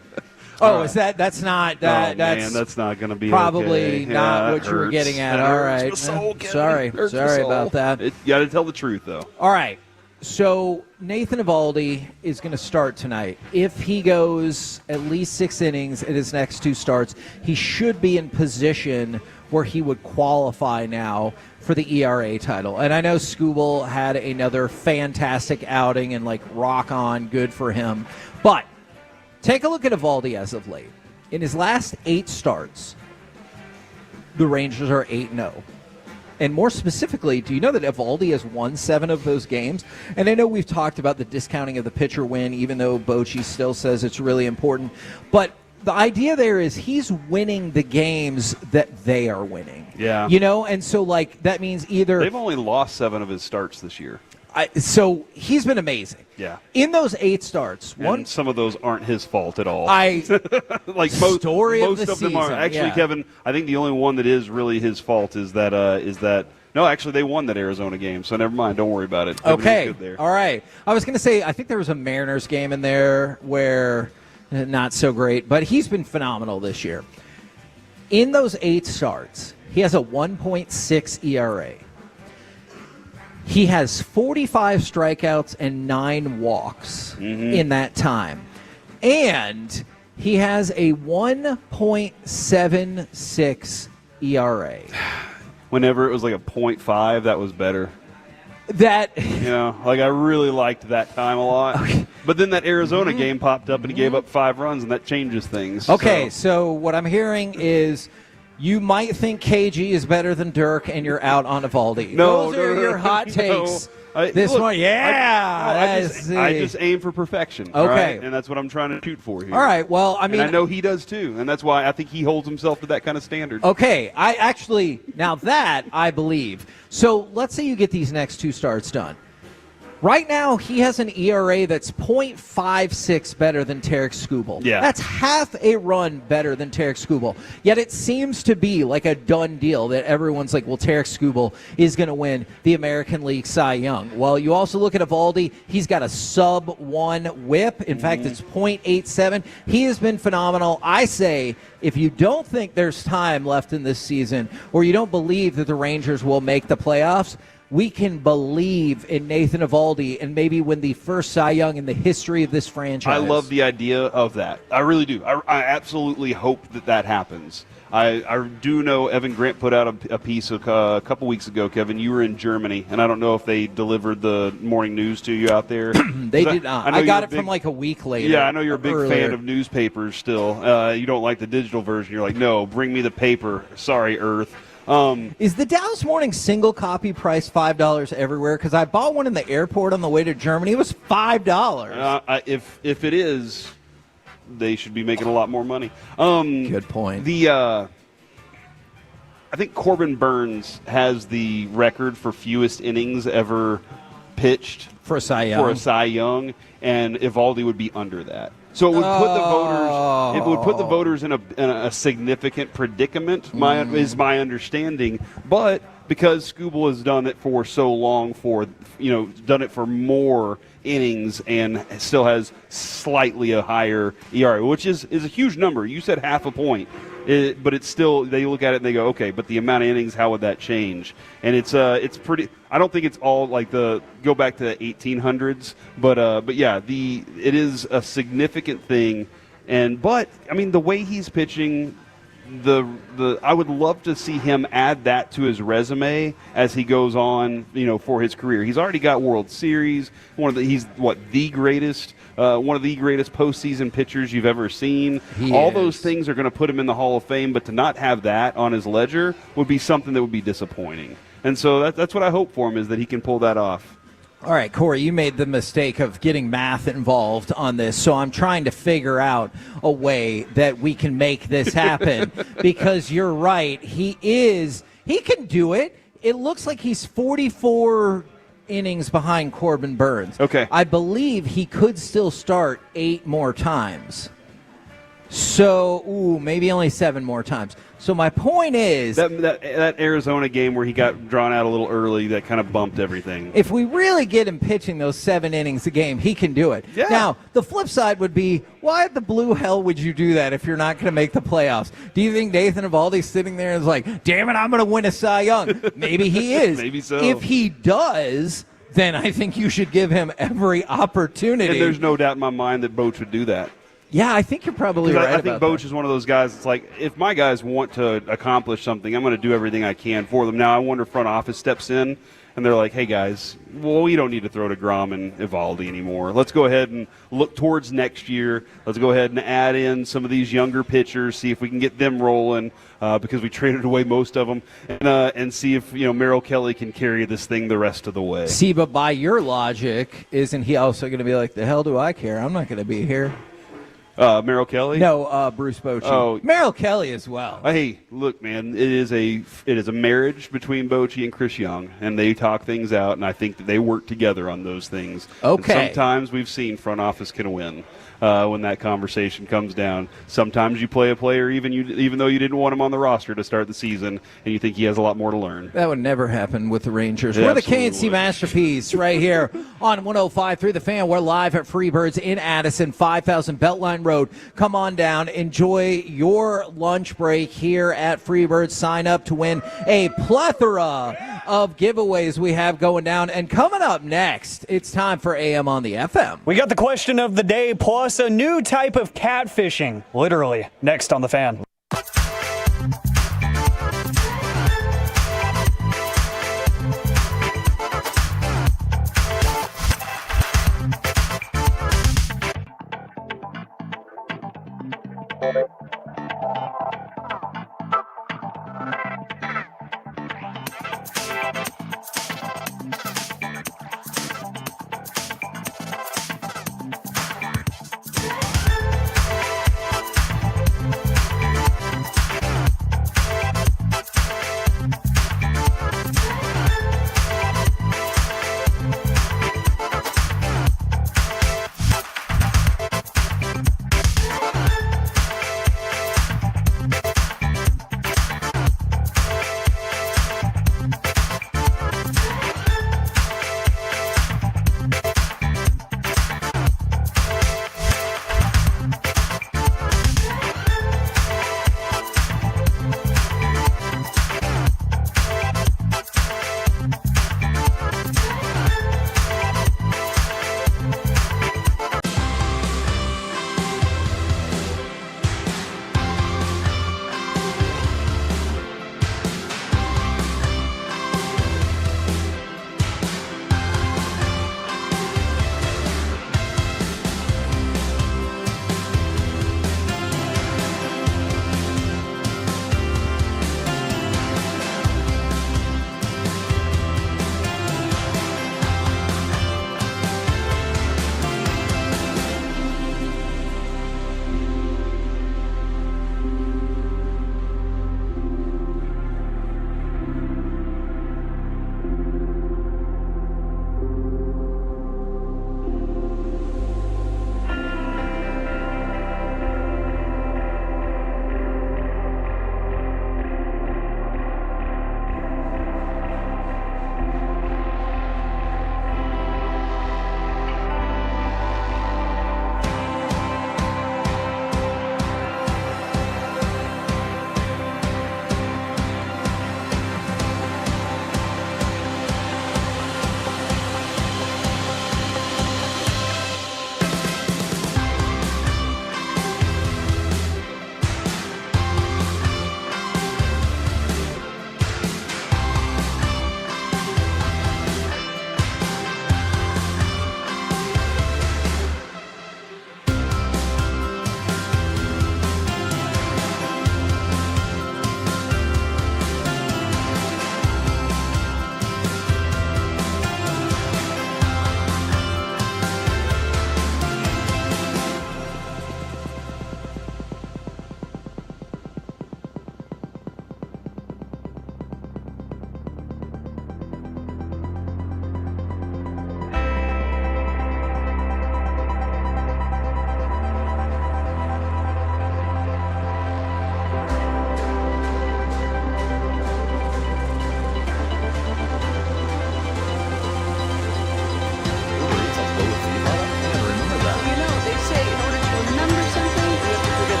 Oh, right. is that's not Man, that's not going to be probably okay. not Yeah, what you were hurts. getting at. That All hurts right. my soul, Kevin. Sorry Hurts my about soul. that. You got to tell the truth, though. All right. So Nathan Eovaldi is going to start tonight. If he goes at least 6 innings in his next 2 starts, he should be in position where he would qualify now for the ERA title. And I know Skubal had another fantastic outing and, like, rock on, good for him. But take a look at Eovaldi as of late. In his last 8 starts, the Rangers are 8-0. And more specifically, do you know that Eovaldi has won 7 of those games? And I know we've talked about the discounting of the pitcher win, even though Bochy still says it's really important. But the idea there is he's winning the games that they are winning. Yeah. You know, and so, like, that means either... They've only lost 7 of his starts this year. So he's been amazing. Yeah. In those 8 starts, and some of those aren't his fault at all. Like most of them are. season, Actually, yeah. Kevin, I think the only one that is really his fault is that no, actually they won that Arizona game, so never mind. Don't worry about it. Okay. Good there. All right. I was going to say, I think there was a Mariners game in there where not so great, but he's been phenomenal this year. In those 8 starts, he has a 1.6 ERA. He has 45 strikeouts and 9 walks in that time. And he has a 1.76 ERA. Whenever it was like a 0.5, that was better. That like I really liked that time a lot. Okay. But then that Arizona game popped up and he gave up 5 runs, and that changes things. Okay, so what I'm hearing is you might think KG is better than Dirk, and you're out on Eovaldi. Those are your hot takes. This one, I just aim for perfection. Okay. All right? And that's what I'm trying to shoot for here. All right, well, I mean, and I know he does too, and that's why I think he holds himself to that kind of standard. Okay, now that I believe. So let's say you get these next 2 starts done. Right now, he has an ERA that's 0.56 better than Tarek Skubal. Yeah. That's half a run better than Tarek Skubal. Yet it seems to be like a done deal that everyone's like, well, Tarek Skubal is going to win the American League Cy Young. Well, you also look at Eovaldi. He's got a sub-1 whip. In fact, it's 0.87. He has been phenomenal. I say, if you don't think there's time left in this season, or you don't believe that the Rangers will make the playoffs, we can believe in Nathan Eovaldi and maybe win the first Cy Young in the history of this franchise. I love the idea of that. I really do. I absolutely hope that happens. I do know Evan Grant put out a piece a couple weeks ago, Kevin. You were in Germany, and I don't know if they delivered the morning news to you out there. They did not. I got it from like a week later. Yeah, I know you're a big earlier. fan of newspapers still. You don't like the digital version. You're like, no, bring me the paper. Sorry, Earth. Is the Dallas Morning single copy price $5 everywhere? Because I bought one in the airport on the way to Germany. It was $5. If it is, they should be making a lot more money. Good point. think Corbin Burns has the record for fewest innings ever pitched for a Cy Young, and Eovaldi would be under that. So it would put the voters. It would put the voters in a significant predicament. Is my understanding, but because Skubal has done it for so long, done it for more innings, and still has slightly a higher ERA, which is a huge number. You said half a point. But it's still, they look at it and they go, okay, but the amount of innings, how would that change? And it's pretty. I don't think it's all like go back to the 1800s, but yeah, it is a significant thing. But I mean, the way he's pitching, I would love to see him add that to his resume as he goes on, for his career. He's already got World Series. He's the greatest. One of the greatest postseason pitchers you've ever seen. All those things are going to put him in the Hall of Fame, but to not have that on his ledger would be something that would be disappointing. And so that's what I hope for him, is that he can pull that off. All right, Corey, you made the mistake of getting math involved on this, so I'm trying to figure out a way that we can make this happen because you're right. He can do it. It looks like he's 44 innings behind Corbin Burns. Okay. I believe he could still start 8 more times. So, maybe only 7 more times. So my point is that Arizona game where he got drawn out a little early, that kind of bumped everything. If we really get him pitching those 7 innings a game, he can do it. Yeah. Now, the flip side would be, why the blue hell would you do that if you're not going to make the playoffs? Do you think Nathan Eovaldi's sitting there and is like, damn it, I'm going to win a Cy Young? Maybe he is. Maybe so. If he does, then I think you should give him every opportunity. And there's no doubt in my mind that Boch would do that. Yeah, I think you're probably right. I think Boch is one of those guys that's like, if my guys want to accomplish something, I'm going to do everything I can for them. Now, I wonder if front office steps in and they're like, hey, guys, well, we don't need to throw to DeGrom and Eovaldi anymore. Let's go ahead and look towards next year. Let's go ahead and add in some of these younger pitchers, see if we can get them rolling because we traded away most of them, and see if Merrill Kelly can carry this thing the rest of the way. See, but by your logic, isn't he also going to be like, the hell do I care? I'm not going to be here. Merrill Kelly? No, Bruce Bochy. Oh, Merrill Kelly as well. Hey, look, man, it is a marriage between Bochy and Chris Young, and they talk things out, and I think that they work together on those things. Okay. And sometimes we've seen front office can win when that conversation comes down. Sometimes you play a player even though you didn't want him on the roster to start the season, and you think he has a lot more to learn. That would never happen with the Rangers. It We're the absolutely KNC would. Masterpiece right here on 105.3 The Fan. We're live at Freebirds in Addison, 5000 Beltline Road. Come on down. Enjoy your lunch break here at Freebirds. Sign up to win a plethora of giveaways we have going down. And coming up next, it's time for AM on the FM. We got the question of the day plus a new type of catfishing, literally, next on The Fan.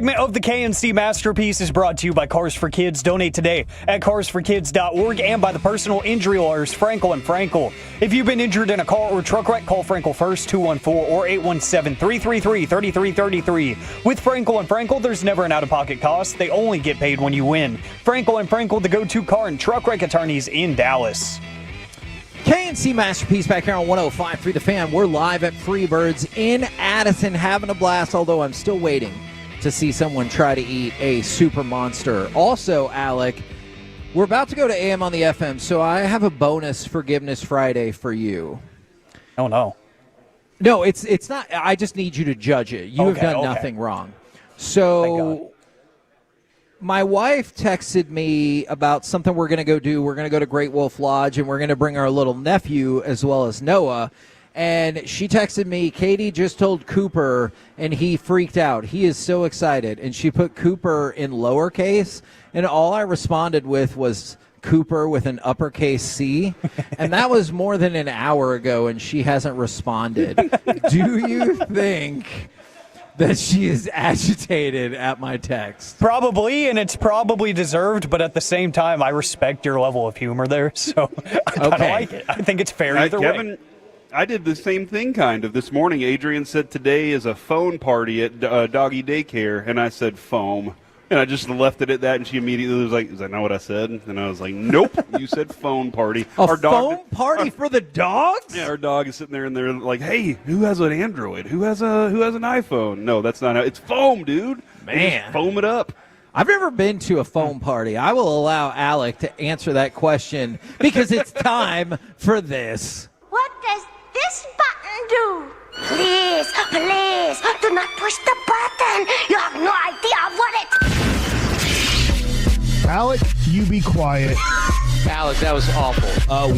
segment of the KNC Masterpiece is brought to you by Cars for Kids. Donate today at carsforkids.org and by the personal injury lawyers Frankel & Frankel. If you've been injured in a car or truck wreck, call Frankel first, 214 or 817-333-3333. With Frankel & Frankel, there's never an out-of-pocket cost. They only get paid when you win. Frankel & Frankel, the go-to car and truck wreck attorneys in Dallas. KNC Masterpiece back here on 105.3 The Fan. We're live at Freebirds in Addison, having a blast, although I'm still waiting to see someone try to eat a super monster. Also, Alec, we're about to go to AM on the FM, so I have a bonus Forgiveness Friday for you. Oh, no. No, it's not. I just need you to judge it. You have done nothing wrong. So my wife texted me about something we're going to go do. We're going to go to Great Wolf Lodge, and we're going to bring our little nephew as well as Noah. And she texted me, Katie just told Cooper, and he freaked out. He is so excited. And she put Cooper in lowercase, and all I responded with was Cooper with an uppercase C. And that was more than an hour ago, and she hasn't responded. Do you think that she is agitated at my text? Probably, and it's probably deserved, but at the same time, I respect your level of humor there, so I like it. I think it's fair either way. I did the same thing kind of this morning. Adrian said today is a phone party at doggy daycare, and I said foam. And I just left it at that, and she immediately was like, is that not what I said? And I was like, nope, you said phone party. Our phone party for the dogs? Yeah, our dog is sitting there, and they're like, hey, who has an Android? Who has an iPhone? No, that's not how. It's foam, dude. Man. Foam it up. I've never been to a phone party. I will allow Alec to answer that question because it's time for this. What does this button do? Please, please, do not push the button. You have no idea what it... Alec, you be quiet. Alec, that was awful.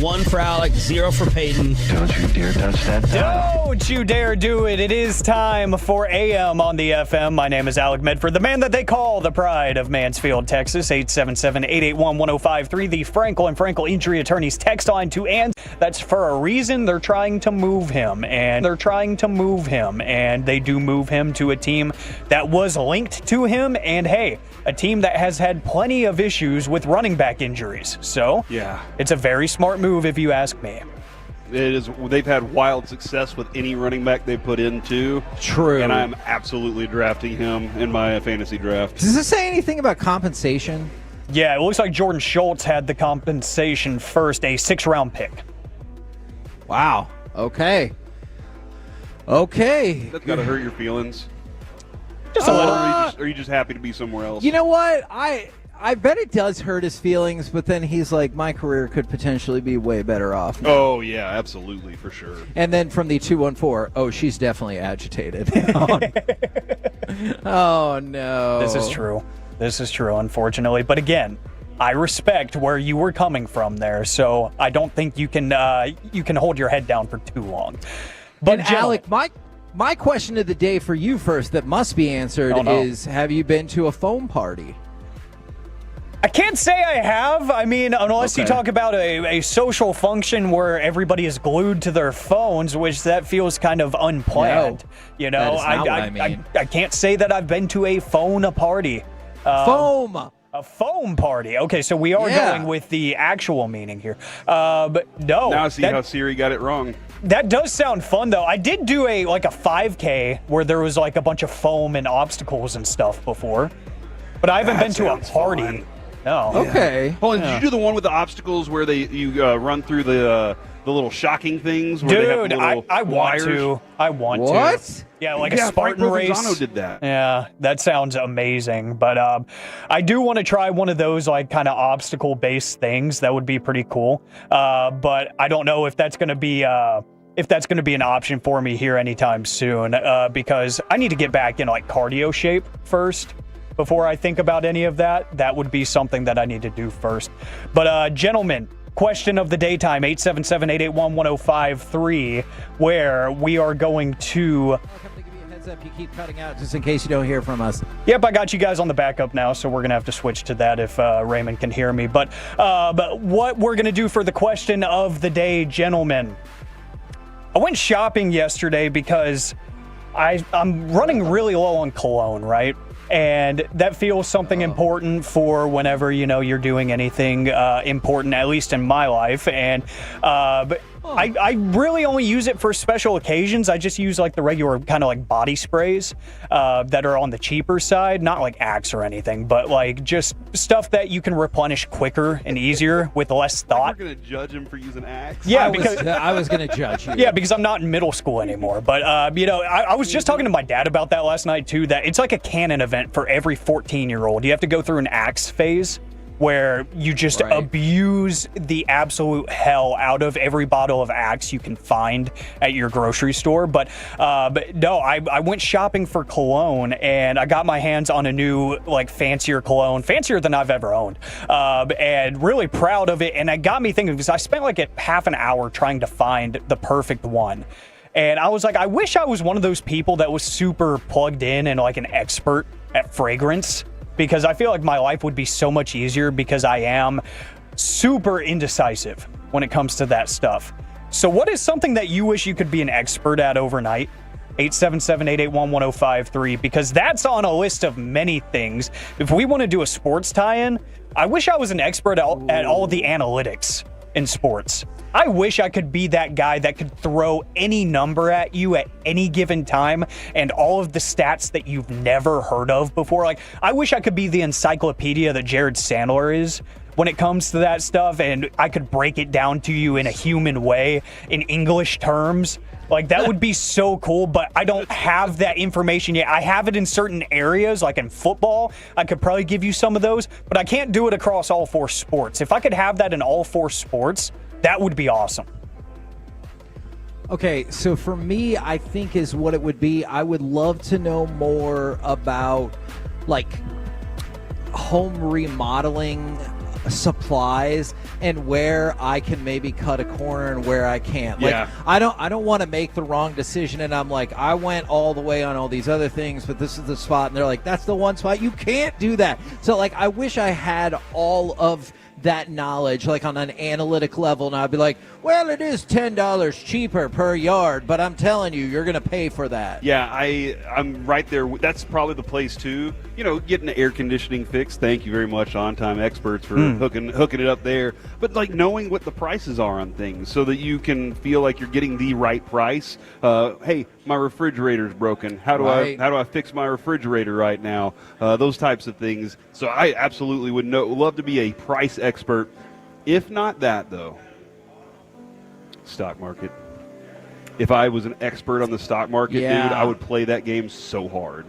1 for Alec, 0 for Peyton. Don't you dare touch that dial. Don't you dare do it. It is time for AM on the FM. My name is Alec Medford, the man that they call the pride of Mansfield, Texas. 877-881-1053, the Frankel & Frankel Injury Attorneys text line to and that's for a reason. They're trying to move him, and they do move him to a team that was linked to him, and hey, a team that has had plenty of issues with running back injuries. So, yeah, it's a very smart move if you ask me. It is. They've had wild success with any running back they put into. True. And I'm absolutely drafting him in my fantasy draft. Does this say anything about compensation? Yeah, it looks like Jordan Schultz had the compensation first, a 6th-round pick. Wow. Okay. That's got to hurt your feelings. Just a little. Or are you just happy to be somewhere else? You know what? I bet it does hurt his feelings, but then he's like, my career could potentially be way better off now. Oh, yeah, absolutely, for sure. And then from the 214, oh, she's definitely agitated. Oh, no. This is true, unfortunately. But again, I respect where you were coming from there, so I don't think you can hold your head down for too long. But and Alec, my question of the day for you first that must be answered is, have you been to a foam party? I can't say I have. I mean, unless you talk about a social function where everybody is glued to their phones, which that feels kind of unplanned. No, you know, that is not what I mean. I can't say that I've been to a phone party. Foam. A foam party. Okay, so we are going with the actual meaning here. But no. Now I see how Siri got it wrong. That does sound fun, though. I did do a 5K where there was like a bunch of foam and obstacles and stuff before, but I haven't been to a party. Fun. No. Okay. Hold on, did you do the one with the obstacles where you run through the little shocking things? Where Dude, they have the little I want wires? to. I want to. What? Yeah, like a Spartan Frank race. Provenzano did that. Yeah, that sounds amazing. But I do want to try one of those like kind of obstacle-based things. That would be pretty cool. But I don't know if that's going to be an option for me here anytime soon. Because I need to get back in like cardio shape first. Before I think about any of that, that would be something that I need to do first. But gentlemen, question of the daytime, 877-881-1053, where we are going to... Up, you keep cutting out just in case you don't hear from us. Yep, I got you guys on the backup now, so we're going to have to switch to that if Raymond can hear me. But what we're going to do for the question of the day, gentlemen, I went shopping yesterday because I'm running really low on cologne, right? And that feels something important for whenever, you're doing anything important, at least in my life. And but I really only use it for special occasions. I just use like the regular kind of like body sprays that are on the cheaper side, not like Axe or anything, but like just stuff that you can replenish quicker and easier with less thought. We're going to judge him for using Axe? Yeah, I was going to judge you. Yeah, because I'm not in middle school anymore. But, I was just talking to my dad about that last night, too, that it's like a canon event for every 14-year-old. You have to go through an Axe phase where you just abuse the absolute hell out of every bottle of Axe you can find at your grocery store. But no, I went shopping for cologne, and I got my hands on a new, like, fancier cologne, fancier than I've ever owned, and really proud of it. And it got me thinking, because I spent like half an hour trying to find the perfect one. And I was like, I wish I was one of those people that was super plugged in and like an expert at fragrance, because I feel like my life would be so much easier, because I am super indecisive when it comes to that stuff. So what is something that you wish you could be an expert at overnight? 877-881-1053, because that's on a list of many things. If we want to do a sports tie-in, I wish I was an expert at all the analytics in sports. I wish I could be that guy that could throw any number at you at any given time and all of the stats that you've never heard of before. Like, I wish I could be the encyclopedia that Jared Sandler is when it comes to that stuff, and I could break it down to you in a human way, in English terms. Like, that would be so cool, but I don't have that information yet. I have it in certain areas, like in football. I could probably give you some of those, but I can't do it across all four sports. If I could have that in all four sports, that would be awesome. Okay, so for me, I think is what it would be. I would love to know more about, like, home remodeling supplies and where I can maybe cut a corner and where I can't. Like, I don't want to make the wrong decision, and I'm like, I went all the way on all these other things, but this is the spot, and they're like, that's the one spot. You can't do that. So, like, I wish I had all of that knowledge, like on an analytic level, and I'd be like, well, it is $10 cheaper per yard, but I'm telling you, you're going to pay for that. Yeah, I'm right there. That's probably the place too. Getting the air conditioning fixed. Thank you very much, On Time Experts, for hooking it up there. But like knowing what the prices are on things, so that you can feel like you're getting the right price. Hey, my refrigerator's broken. How do I fix my refrigerator right now? Those types of things. So I absolutely would love to be a price expert. If not that, though, stock market. If I was an expert on the stock market, dude, I would play that game so hard.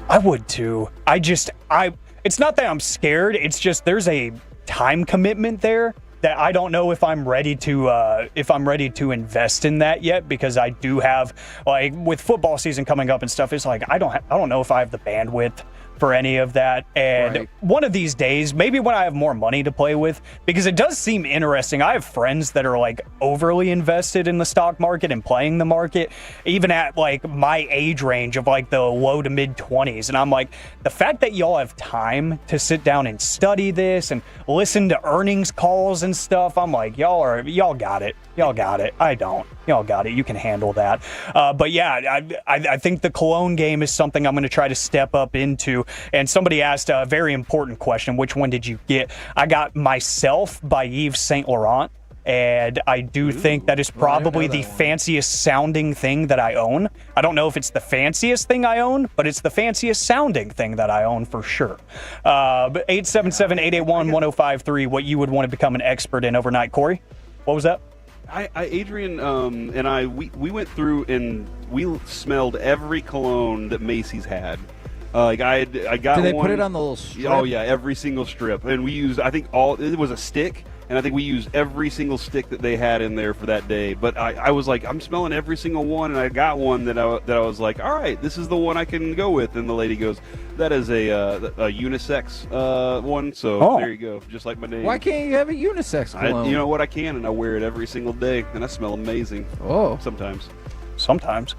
I would too. It's not that I'm scared. It's just there's a time commitment there that I don't know if I'm ready to invest in that yet, because I do have, like, with football season coming up and stuff, it's like I don't know if I have the bandwidth for any of that. And one of these days, maybe when I have more money to play with, because it does seem interesting. I have friends that are like overly invested in the stock market and playing the market, even at like my age range of like the low to mid 20s. And I'm like, the fact that y'all have time to sit down and study this and listen to earnings calls and stuff, I'm like, y'all got it. Y'all got it. I don't. Y'all got it. You can handle that. But yeah, I think the cologne game is something I'm going to try to step up into. And somebody asked a very important question: which one did you get? I got Myself by Yves Saint Laurent, and I do think that is probably the fanciest sounding thing that I own. I don't know if it's the fanciest thing I own, but it's the fanciest sounding thing that I own for sure. But 877-881-1053, what you would want to become an expert in overnight. Corey, what was that? Adrian and I, we went through and we smelled every cologne that Macy's had. I got Do they one. put it on the little strip? Oh yeah, every single strip. And we used, I think it was a stick, and I think we used every single stick that they had in there for that day. But I was like, I'm smelling every single one, and I got one that I was like, all right, this is the one I can go with. And the lady goes, that is a unisex one, so there you go, just like my name. Why can't you have a unisex cologne? You know what, I can, and I wear it every single day, and I smell amazing. Oh. Sometimes.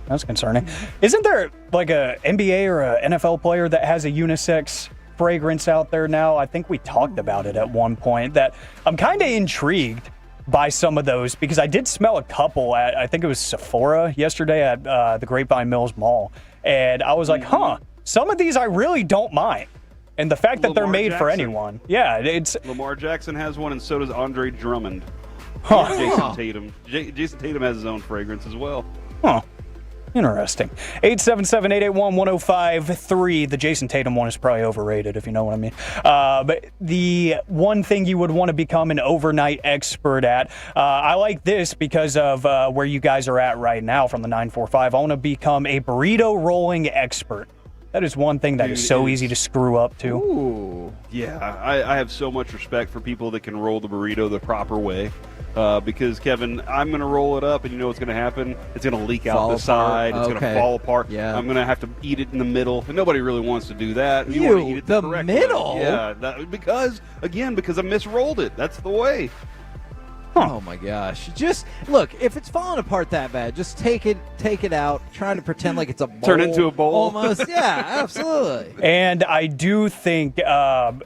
That's concerning. Isn't there like a NBA or a NFL player that has a unisex fragrance out there now? I think we talked about it at one point. That I'm kind of intrigued by some of those, because I did smell a couple at, I think it was Sephora yesterday at the Grapevine Mills Mall. And I was like, some of these I really don't mind. And the fact that they're made for anyone. Yeah, it's... Lamar Jackson has one, and so does Andre Drummond. Huh. Jason Tatum. Jason Tatum has his own fragrance as well. Huh. Interesting. 877-881-1053. The Jason Tatum one is probably overrated, if you know what I mean. But the one thing you would want to become an overnight expert at, I like this because of where you guys are at right now from the 945. I want to become a burrito rolling expert. That is one thing that is so easy to screw up to. Ooh. Yeah, I have so much respect for people that can roll the burrito the proper way. Because, Kevin, I'm going to roll it up, and you know what's going to happen? It's going to leak out the side. It's going to fall apart. Yeah. I'm going to have to eat it in the middle, and nobody really wants to do that. You want to eat it the correct middle? way. Yeah, because I misrolled it. That's the way. Oh my gosh! Just look, if it's falling apart that bad, just take it out. Trying to pretend like it's a bowl. Turn into a bowl. Almost, yeah, absolutely. And I do think, what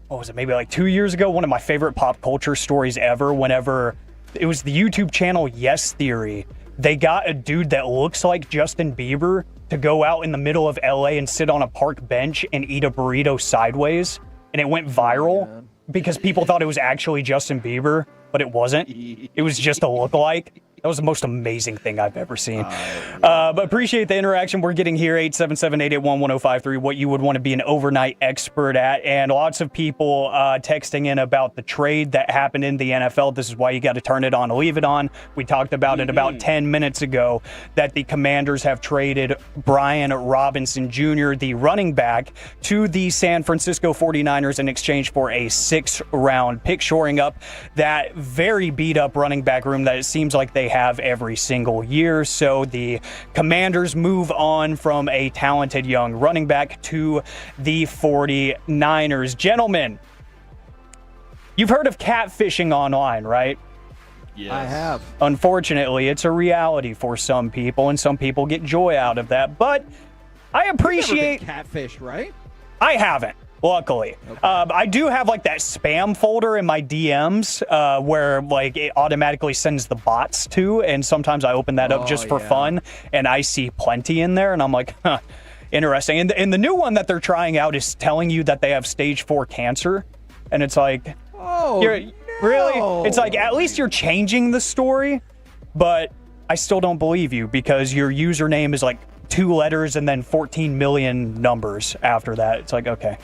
was it? Maybe like 2 years ago, one of my favorite pop culture stories ever. Whenever it was the YouTube channel Yes Theory, they got a dude that looks like Justin Bieber to go out in the middle of LA and sit on a park bench and eat a burrito sideways, and it went viral because people thought it was actually Justin Bieber. But it wasn't. It was just a lookalike. That was the most amazing thing I've ever seen. But appreciate the interaction we're getting here, 877-881-1053, what you would want to be an overnight expert at. And lots of people texting in about the trade that happened in the NFL. This is why you got to turn it on, leave it on. We talked about it about 10 minutes ago, that the Commanders have traded Brian Robinson Jr., the running back, to the San Francisco 49ers in exchange for a 6th-round pick, shoring up that very beat-up running back room that it seems like they have every single year. So the Commanders move on from a talented young running back to the 49ers. Gentlemen, you've heard of catfishing online, right? Yes. I have. Unfortunately, it's a reality for some people, and some people get joy out of that. But I appreciate... You've never been catfished, right? I haven't. Luckily, I do have like that spam folder in my DMs where like it automatically sends the bots to, and sometimes I open that up just for fun, and I see plenty in there, and I'm like, interesting. And the new one that they're trying out is telling you that they have stage 4 cancer, and it's like, really? It's like, at least you're changing the story, but I still don't believe you because your username is like 2 letters and then 14 million numbers after that. It's like, okay.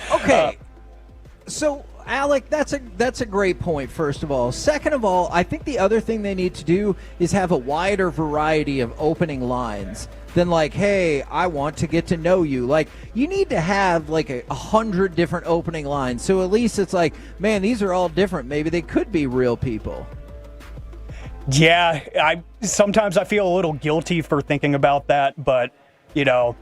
So, Alec, that's a great point, first of all. Second of all, I think the other thing they need to do is have a wider variety of opening lines than like, hey, I want to get to know you. Like, you need to have like 100 different opening lines. So at least it's like, man, these are all different. Maybe they could be real people. Yeah, sometimes I feel a little guilty for thinking about that, but you know,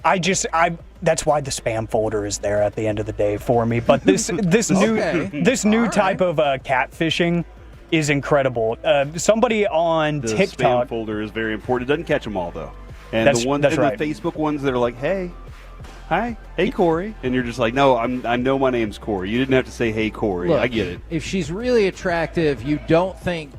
that's why the spam folder is there at the end of the day for me. But this new type of catfishing is incredible. Somebody on TikTok. The spam folder is very important. It doesn't catch them all though. And that's the right. Facebook ones that are like, hey, hi, hey Corey, and you're just like, no, I know my name's Corey. You didn't have to say hey Corey. Look, I get it. If she's really attractive, you don't think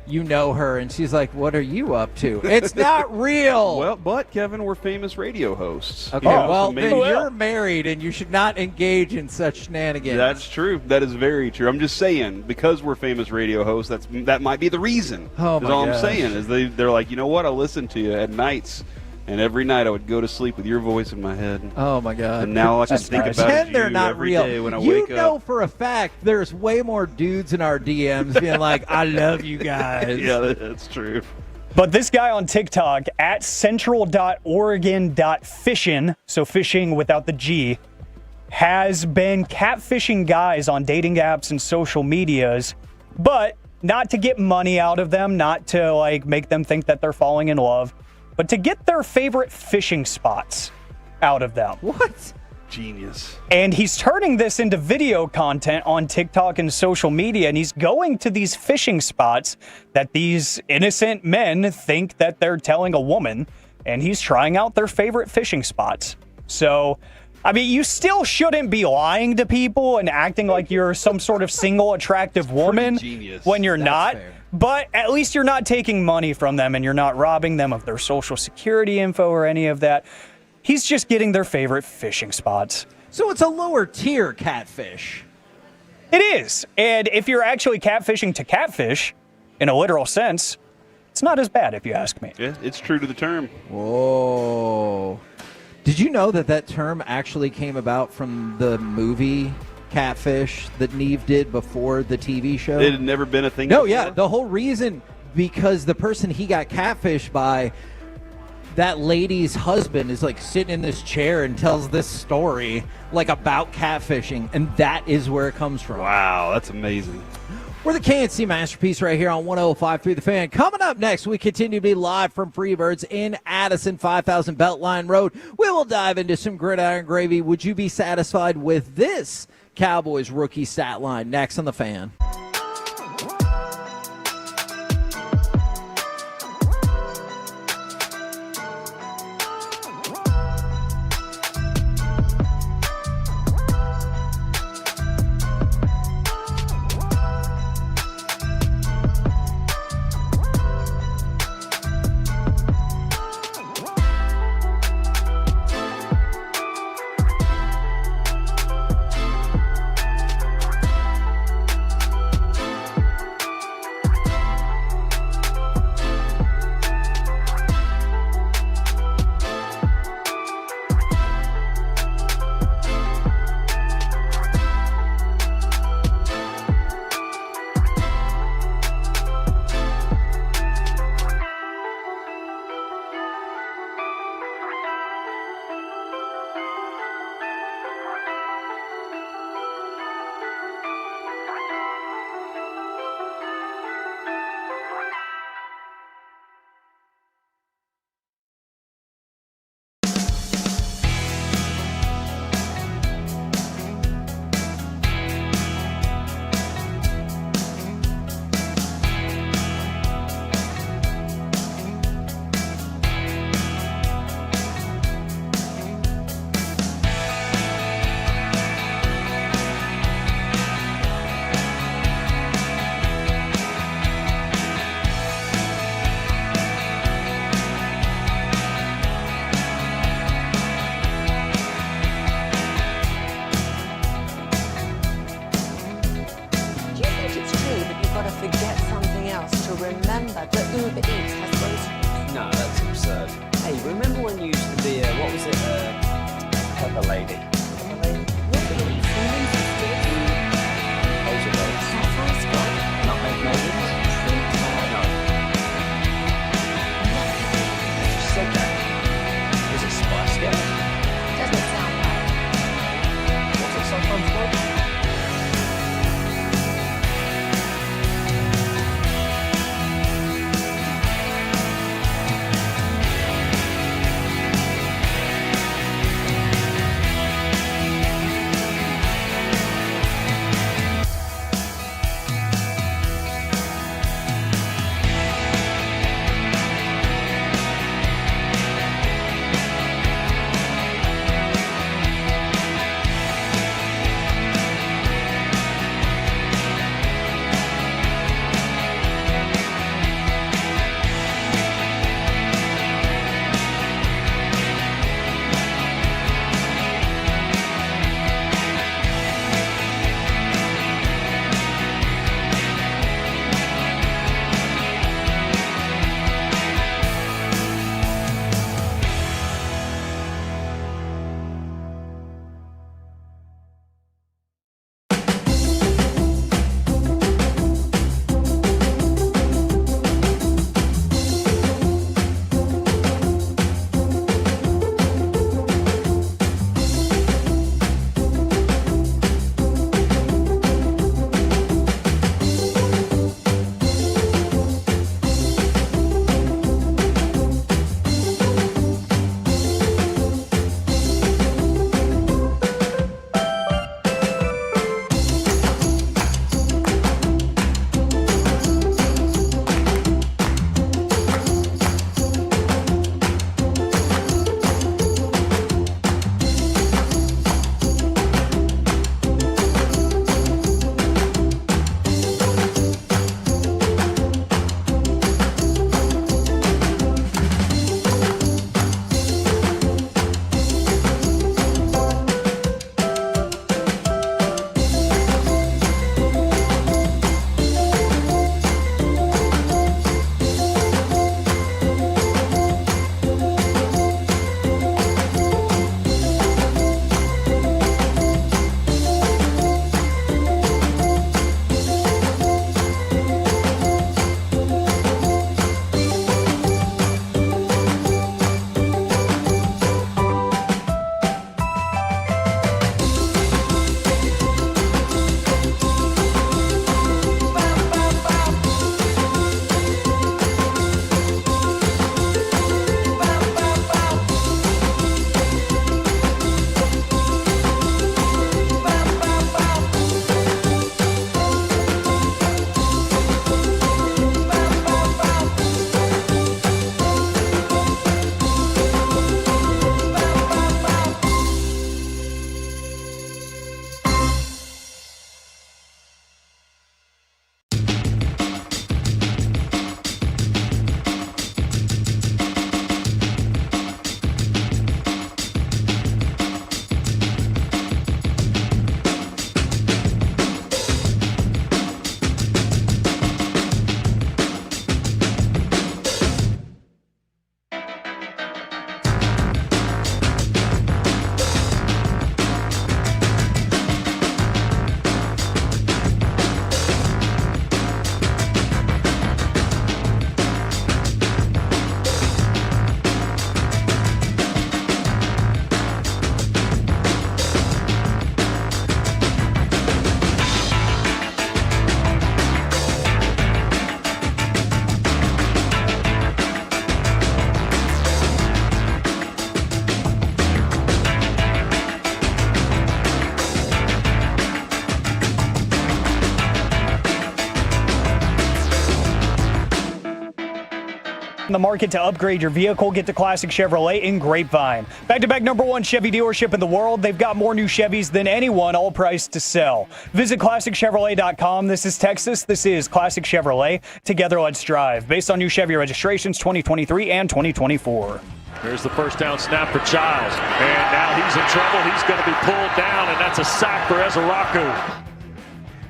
you know her, and she's like, what are you up to? It's not real. Well, but Kevin, we're famous radio hosts. Okay, well, then you're married, and you should not engage in such shenanigans. That's true. That is very true. I'm just saying, because we're famous radio hosts, that might be the reason. Oh, my all gosh. I'm saying is they're like, you know what? I listen to you at nights, and every night I would go to sleep with your voice in my head. Oh, my God. And now I can think about they're you not every real. day when I you wake know up. for a fact there's way more dudes in our DMs being like, I love you guys. Yeah, that's true. But this guy on TikTok, at central.oregon.fishing, so fishing without the G, has been catfishing guys on dating apps and social medias, but not to get money out of them, not to like make them think that they're falling in love, but to get their favorite fishing spots out of them. What? Genius. And he's turning this into video content on TikTok and social media, and he's going to these fishing spots that these innocent men think that they're telling a woman, and he's trying out their favorite fishing spots. So, I mean, you still shouldn't be lying to people and acting like you're some sort of single attractive woman when you're not. Fair. But at least you're not taking money from them, and you're not robbing them of their social security info or any of that. He's just getting their favorite fishing spots. So it's a lower tier catfish. It is. And if you're actually catfishing to catfish, in a literal sense, it's not as bad if you ask me. Yeah, it's true to the term. Whoa. Did you know that term actually came about from the movie Catfish that Neve did before the TV show? It had never been a thing No, before? yeah. The whole reason, because the person he got catfished by, that lady's husband is like sitting in this chair and tells this story like about catfishing, and that is where it comes from. Wow, that's amazing. We're the KNC Masterpiece right here on 105.3 The Fan. Coming up next, we continue to be live from Freebirds in Addison, 5000 Beltline Road. We will dive into some gridiron gravy. Would you be satisfied with this Cowboys rookie stat line? Next on The Fan. the market to upgrade your vehicle, get to Classic Chevrolet in Grapevine. Back-to-back #1 Chevy dealership in the world. They've got more new Chevys than anyone, all priced to sell. Visit ClassicChevrolet.com. This is Texas. This is Classic Chevrolet. Together, let's drive. Based on new Chevy registrations 2023 and 2024. Here's the first down snap for Childs. And now he's in trouble. He's going to be pulled down, and that's a sack for Ezeraku.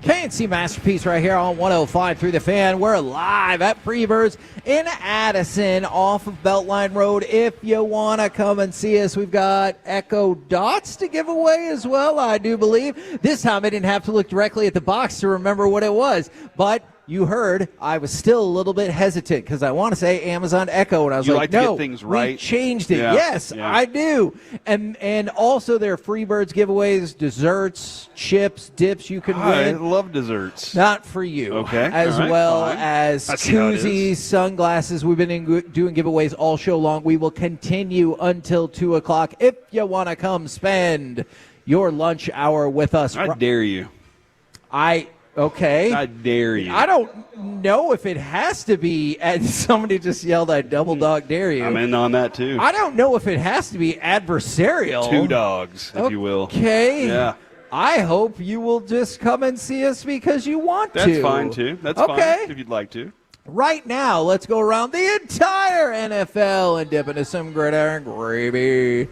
KNC Masterpiece right here on 105 through the Fan. We're live at Freebirds in Addison off of Beltline Road. If you want to come and see us, we've got Echo Dots to give away as well, I do believe. This time I didn't have to look directly at the box to remember what it was, but you heard I was still a little bit hesitant because I want to say Amazon Echo, and I was you like, to no, get things right. We changed it. Yeah. Yes, Yeah. I do. And also there are Freebirds giveaways, desserts, chips, dips you can I win. love desserts. Not for you. Okay. As All right, well fine. as I see how it is. koozies, sunglasses. We've been doing giveaways all show long. We will continue until 2 o'clock. If you want to come spend your lunch hour with us. I dare you. Okay. I dare you. I don't know if it has to be, and somebody just yelled, I double dog dare you. I'm in on that too. I don't know if it has to be adversarial. 2 dogs, if you will. Okay. Yeah. I hope you will just come and see us because you want to. That's fine too. That's okay. fine if you'd like to. Right now, let's go around the entire NFL and dip into some gridiron gravy.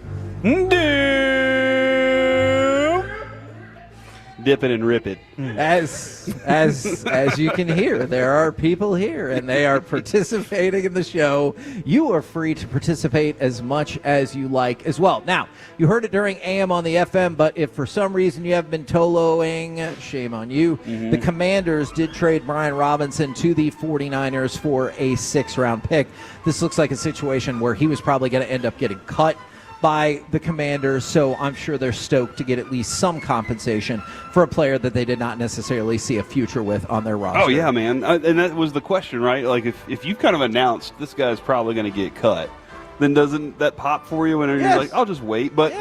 Dip it and rip it. As you can hear, there are people here, and they are participating in the show. You are free to participate as much as you like as well. Now, you heard it during AM on the FM, but if for some reason you have been toloing, shame on you. The Commanders did trade Brian Robinson to the 49ers for a 6th-round pick. This looks like a situation where he was probably going to end up getting cut by the Commanders, so I'm sure they're stoked to get at least some compensation for a player that they did not necessarily see a future with on their roster. Oh, yeah, man. And that was the question, right? Like, if you've kind of announced this guy's probably going to get cut, then doesn't that pop for you? And you're like, I'll just wait. But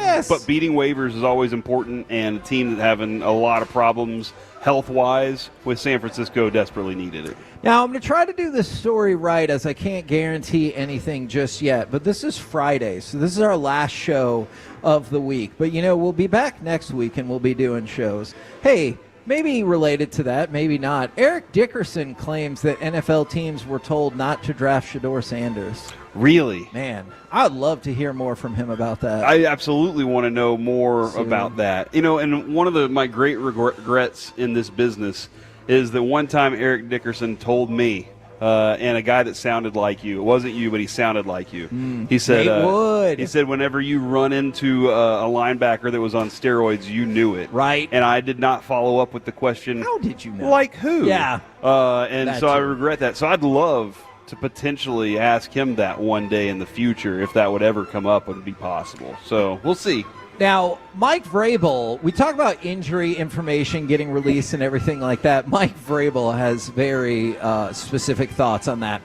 beating waivers is always important, and a team that's having a lot of problems health-wise with San Francisco desperately needed it. Now, I'm going to try to do this story right, as I can't guarantee anything just yet. But this is Friday, so this is our last show of the week. But, we'll be back next week, and we'll be doing shows. Hey, maybe related to that, maybe not. Eric Dickerson claims that NFL teams were told not to draft Shedeur Sanders. Really? Man, I'd love to hear more from him about that. I absolutely want to know more about that. And one of my great regrets in this business is that one time Eric Dickerson told me, and a guy that sounded like you, it wasn't you, but he sounded like you. He said, Nate Wood. He said, whenever you run into a linebacker that was on steroids, you knew it. Right. And I did not follow up with the question. How did you know? Like who? Yeah. And so I regret that. So I'd love to potentially ask him that one day in the future, if that would ever come up, would be possible. So we'll see. Now, Mike Vrabel, we talk about injury information getting released and everything like that. Mike Vrabel has very specific thoughts on that.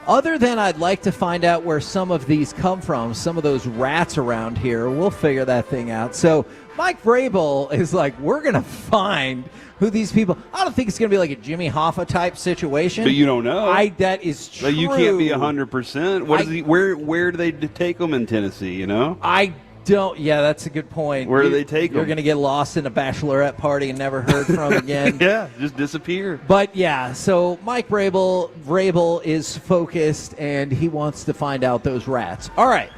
Other than I'd like to find out where some of these come from, some of those rats around here, we'll figure that thing out. So Mike Vrabel is like, we're going to find who these people. I don't think it's going to be like a Jimmy Hoffa type situation. But you don't know. That is true. But you can't be 100%. What is he? Where do they take him in Tennessee? I don't. Yeah, that's a good point. Where do they take You're him? going to get lost in a bachelorette party and never heard from again. Yeah, just disappear. But yeah, so Mike Vrabel is focused and he wants to find out those rats. All right,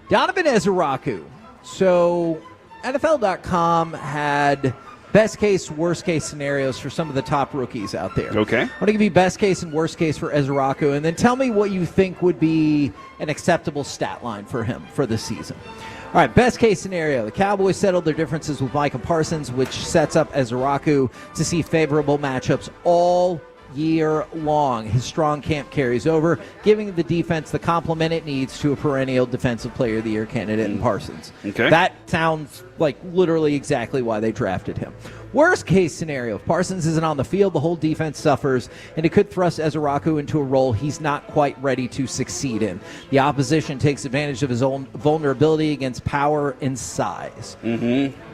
Donovan Ezeraku. So NFL.com had best case, worst case scenarios for some of the top rookies out there. Okay. I'm going to give you best case and worst case for Ezeraku, and then tell me what you think would be an acceptable stat line for him for the season. All right, best case scenario. The Cowboys settled their differences with Micah Parsons, which sets up Ezeraku to see favorable matchups all year long. His strong camp carries over, giving the defense the complement it needs to a perennial Defensive Player of the Year candidate in Parsons. Okay. That sounds like literally exactly why they drafted him. Worst case scenario, if Parsons isn't on the field, the whole defense suffers, and it could thrust Ezeraku into a role he's not quite ready to succeed in. The opposition takes advantage of his own vulnerability against power and size,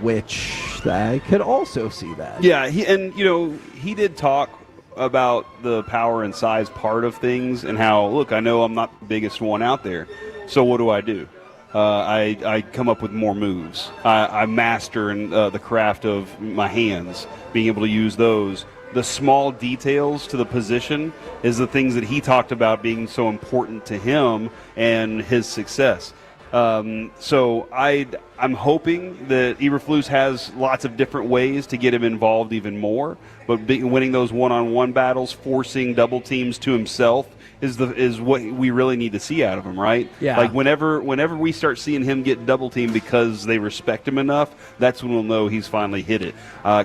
which I could also see that. Yeah, he did talk about the power and size part of things and how, look, I know I'm not the biggest one out there, so what do? I come up with more moves. I master the craft of my hands, being able to use those. The small details to the position is the things that he talked about being so important to him and his success. So I'm hoping that Eberflus has lots of different ways to get him involved even more, but winning those one-on-one battles, forcing double teams to himself is what we really need to see out of him, right? Yeah. Like whenever we start seeing him get double teamed because they respect him enough, that's when we'll know he's finally hit it.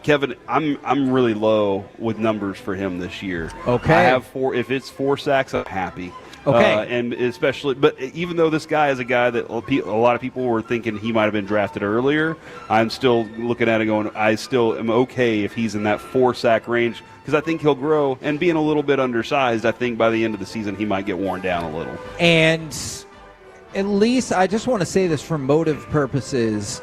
Kevin, I'm really low with numbers for him this year. Okay. I have 4. If it's 4 sacks, I'm happy. Okay. And especially, but even though this guy is a guy that a lot of people were thinking he might have been drafted earlier, I'm still looking at it going, I still am okay if he's in that 4-sack range, because I think he'll grow, and being a little bit undersized, I think by the end of the season he might get worn down a little. And at least, I just want to say this for motive purposes,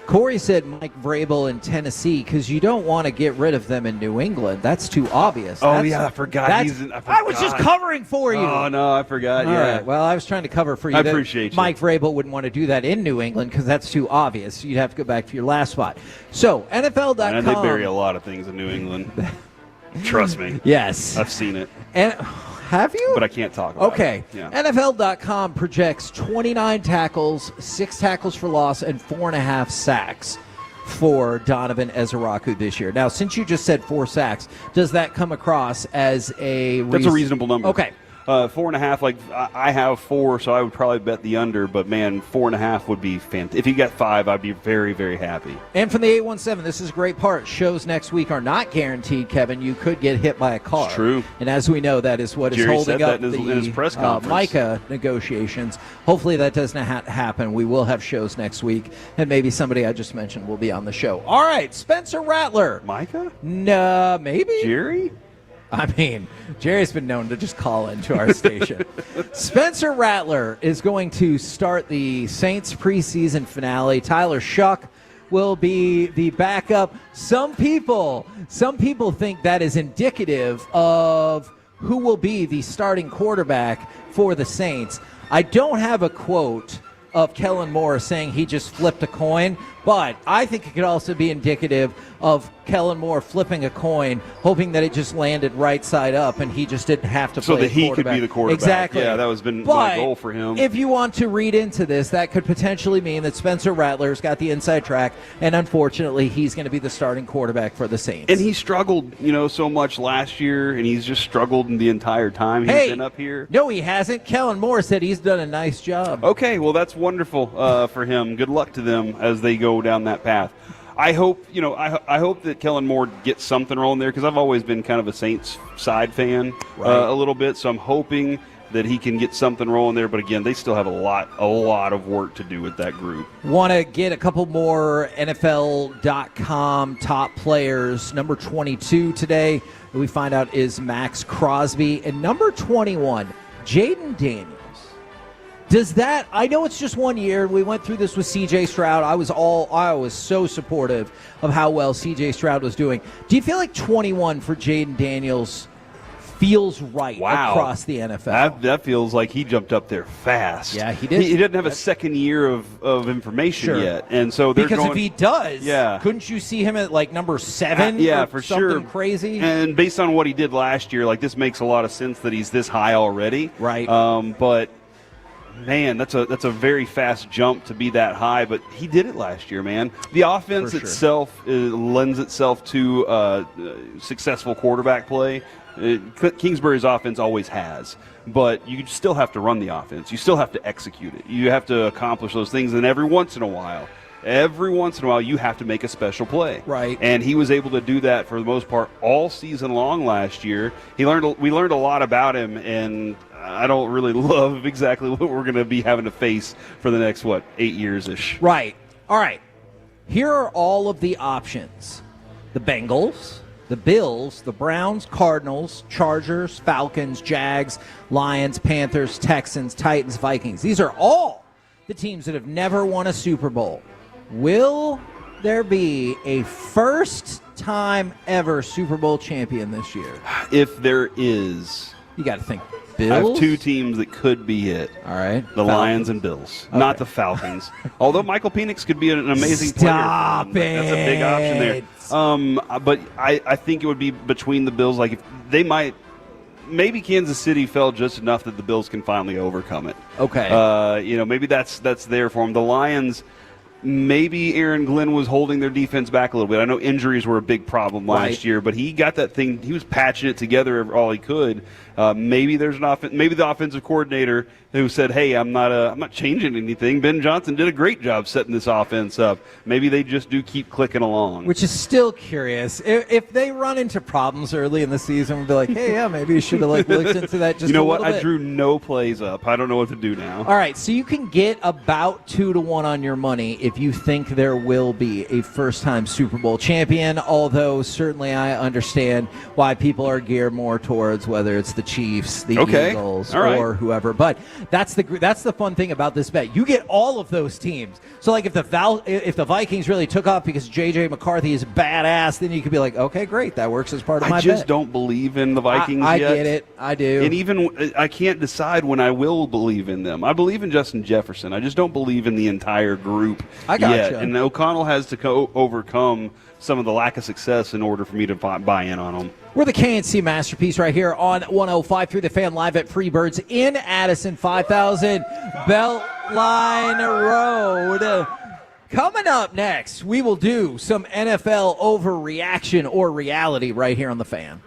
Corey said Mike Vrabel in Tennessee because you don't want to get rid of them in New England. That's too obvious. I forgot. I was just covering for you. Oh, no, I forgot. All yeah. right. Well, I was trying to cover for you. I appreciate you. Mike Vrabel wouldn't want to do that in New England because that's too obvious. You'd have to go back to your last spot. So, NFL.com. And they bury a lot of things in New England. Trust me. Yes. I've seen it. And have you? But I can't talk about it. Yeah. NFL.com projects 29 tackles, 6 tackles for loss, and 4.5 sacks for Donovan Ezeraku this year. Now, since you just said 4 sacks, does that come across as a That's a reasonable number. Okay. 4.5, like I have 4, so I would probably bet the under, but man, 4.5 would be fantastic. If you got 5, I'd be very, very happy. And from the 817, this is a great part. Shows next week are not guaranteed, Kevin. You could get hit by a car. It's true. And as we know, that is what Jerry is holding said up that in his press the conference. Micah negotiations. Hopefully that doesn't happen. We will have shows next week, and maybe somebody I just mentioned will be on the show. All right, Spencer Rattler. Micah? No, maybe. Jerry? I mean, Jerry's been known to just call into our station. Spencer Rattler is going to start the Saints preseason finale. Tyler Shuck will be the backup. Some people think that is indicative of who will be the starting quarterback for the Saints. I don't have a quote of Kellen Moore saying he just flipped a coin, but I think it could also be indicative of Kellen Moore flipping a coin, hoping that it just landed right side up and he just didn't have to play so that he quarterback. could be the quarterback. Exactly. Yeah, that was been but my goal for him. If you want to read into this, that could potentially mean that Spencer Rattler's got the inside track, and unfortunately, he's going to be the starting quarterback for the Saints. And he struggled, so much last year, and he's just struggled the entire time he's been up here. No, he hasn't. Kellen Moore said he's done a nice job. Okay, well, that's wonderful for him. Good luck to them as they go down that path. I hope, I hope that Kellen Moore gets something rolling there, because I've always been kind of a Saints side fan a little bit, so I'm hoping that he can get something rolling there. But again, they still have a lot of work to do with that group. Want to get a couple more NFL.com top players. Number 22 today, we find out, is Max Crosby. And number 21, Jaden Daniels. Does that, I know it's just 1 year. We went through this with C.J. Stroud. I was so supportive of how well C.J. Stroud was doing. Do you feel like 21 for Jaden Daniels feels right across the NFL? That feels like he jumped up there fast. Yeah, he did. He didn't have a second year of information yet. And so they're because if he does, yeah. Couldn't you see him at like number 7? Yeah, or for something sure. Crazy. And based on what he did last year, like, this makes a lot of sense that he's this high already. Right. But man, that's a very fast jump to be that high, but he did it last year, man. The offense itself lends itself to successful quarterback play. Kingsbury's offense always has, but you still have to run the offense. You still have to execute it. You have to accomplish those things, and every once in a while, you have to make a special play. Right. And he was able to do that for the most part all season long last year. We learned a lot about him, and I don't really love exactly what we're going to be having to face for the next, 8 years-ish. Right. All right. Here are all of the options. The Bengals, the Bills, the Browns, Cardinals, Chargers, Falcons, Jags, Lions, Panthers, Texans, Titans, Vikings. These are all the teams that have never won a Super Bowl. Will there be a first time ever Super Bowl champion this year? If there is, you got to think I have Bills. two teams that could be it. All right. The Lions and Bills, not the Falcons. Although Michael Penix could be an amazing player. Stop That's a big option there. But I think it would be between the Bills. Like, if they might, maybe Kansas City fell just enough that the Bills can finally overcome it. Okay. Maybe that's there for them. The Lions, maybe Aaron Glenn was holding their defense back a little bit. I know injuries were a big problem last year, but he got that thing. He was patching it together all he could. Maybe there's maybe the offensive coordinator who said, "Hey, I'm not changing anything." Ben Johnson did a great job setting this offense up. Maybe they just do keep clicking along. Which is still curious. If they run into problems early in the season, we'll be like, "Hey, yeah, maybe you should have looked into that just you know a what? little bit." I drew no plays up. I don't know what to do now. All right, so you can get about 2-1 on your money if you think there will be a first-time Super Bowl champion, although certainly I understand why people are geared more towards whether it's the Chiefs, the Eagles, or whoever. But that's the fun thing about this bet. You get all of those teams. So, like, if the Vikings really took off because J.J. McCarthy is badass, then you could be like, okay, great, that works as part of my bet. I just don't believe in the Vikings I yet. get it. I do. And even I can't decide when I will believe in them. I believe in Justin Jefferson. I just don't believe in the entire group yet. And O'Connell has to overcome some of the lack of success in order for me to buy in on them. We're the KNC Masterpiece right here on 105 through the Fan live at Freebirds in Addison, 5000 Beltline Road. Coming up next, we will do some NFL overreaction or reality right here on the Fan.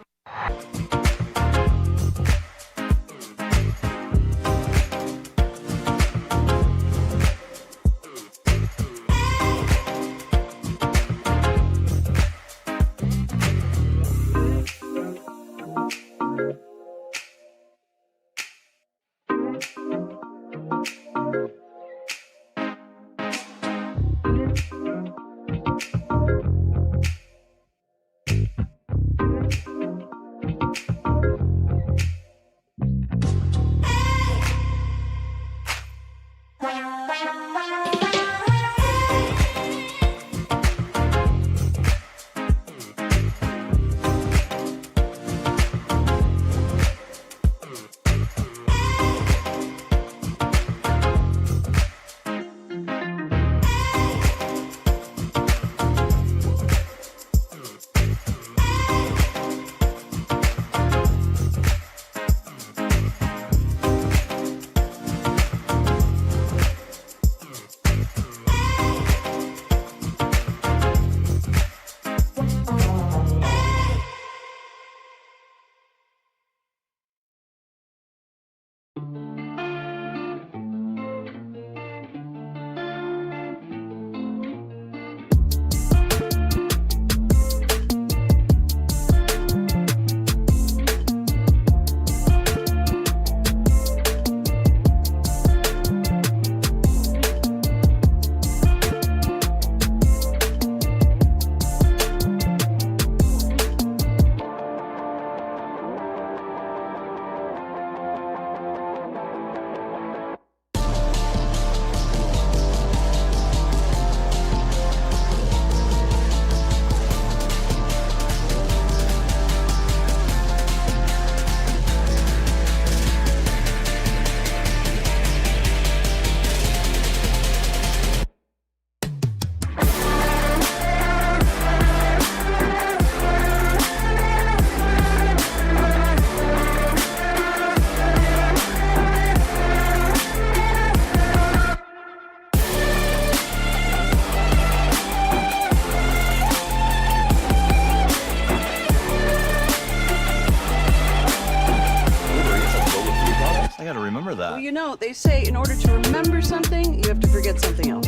Well, you know, they say in order to remember something, you have to forget something else.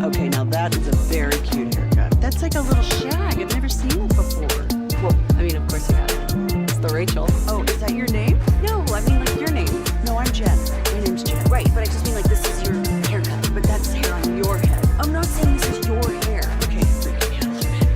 Okay, now that is a very cute haircut. That's like a little shag. I've never seen it before. Well, I mean, of course you have. It's the Rachel. Oh, is that your name? No, I mean like your name. No, I'm Jen. My name's Jen. Right, but I just mean like this is your haircut. But that's hair on your head. I'm not saying this is your hair. Okay, freaking me out a little bit.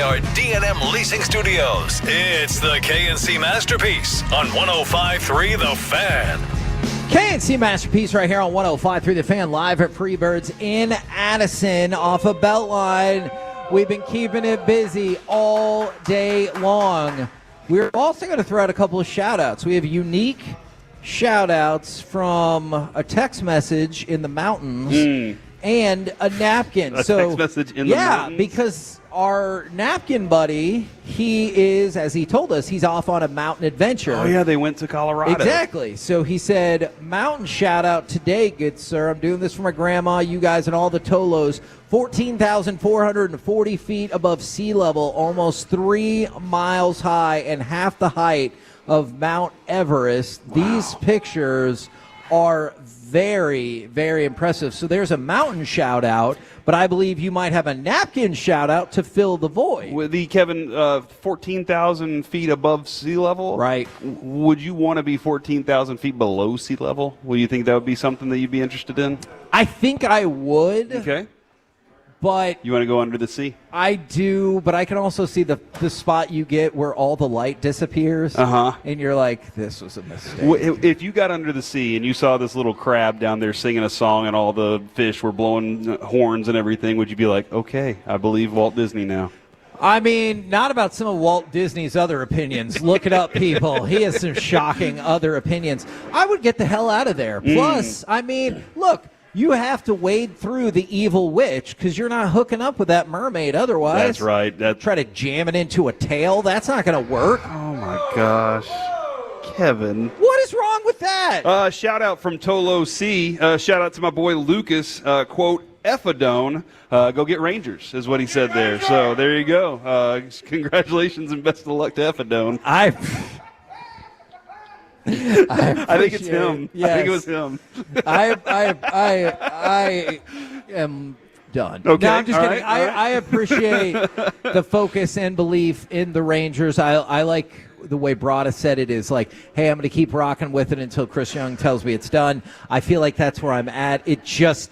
our D&M Leasing Studios. It's the KNC Masterpiece on 105.3 The Fan. KNC Masterpiece right here on 105.3 The Fan, live at Freebirds in Addison off of Beltline. We've been keeping it busy all day long. We're also going to throw out a couple of shout-outs. We have unique shout-outs from a text message in the mountains and a napkin. A text message in the mountains? Yeah, because our napkin buddy, he is, as he told us, he's off on a mountain adventure. Oh, yeah, they went to Colorado. Exactly. So he said, mountain shout-out today, good sir. I'm doing this for my grandma, you guys, and all the Tolos. 14,440 feet above sea level, almost 3 miles high and half the height of Mount Everest. Wow. These pictures are very, very impressive. So there's a mountain shout-out, but I believe you might have a napkin shout-out to fill the void. With the, Kevin, 14,000 feet above sea level? Right. Would you want to be 14,000 feet below sea level? Would you think that would be something that you'd be interested in? I think I would. Okay. But you want to go under the sea? I do, but I can also see the spot you get where all the light disappears. And you're like, this was a mistake. If you got under the sea and you saw this little crab down there singing a song and all the fish were blowing horns and everything, would you be like, okay, I believe Walt Disney now? I mean, not about some of Walt Disney's other opinions. Look it up, people. He has some shocking other opinions. I would get the hell out of there. Plus, I mean, look. You have to wade through the evil witch because you're not hooking up with that mermaid otherwise. That's right. Try to jam it into a tail. That's not going to work. Oh, my gosh. Kevin. What is wrong with that? Shout out from Tolo C. Shout out to my boy Lucas. Quote, Effadone. Go get Rangers is what he said there. So there you go. Congratulations and best of luck to Effadone. I think it's him. Yes. I think it was him. I am done. Okay. No, I'm just kidding. All right. I appreciate the focus and belief in the Rangers. I like the way Brada said it is like, hey, I'm going to keep rocking with it until Chris Young tells me it's done. I feel like that's where I'm at. It just...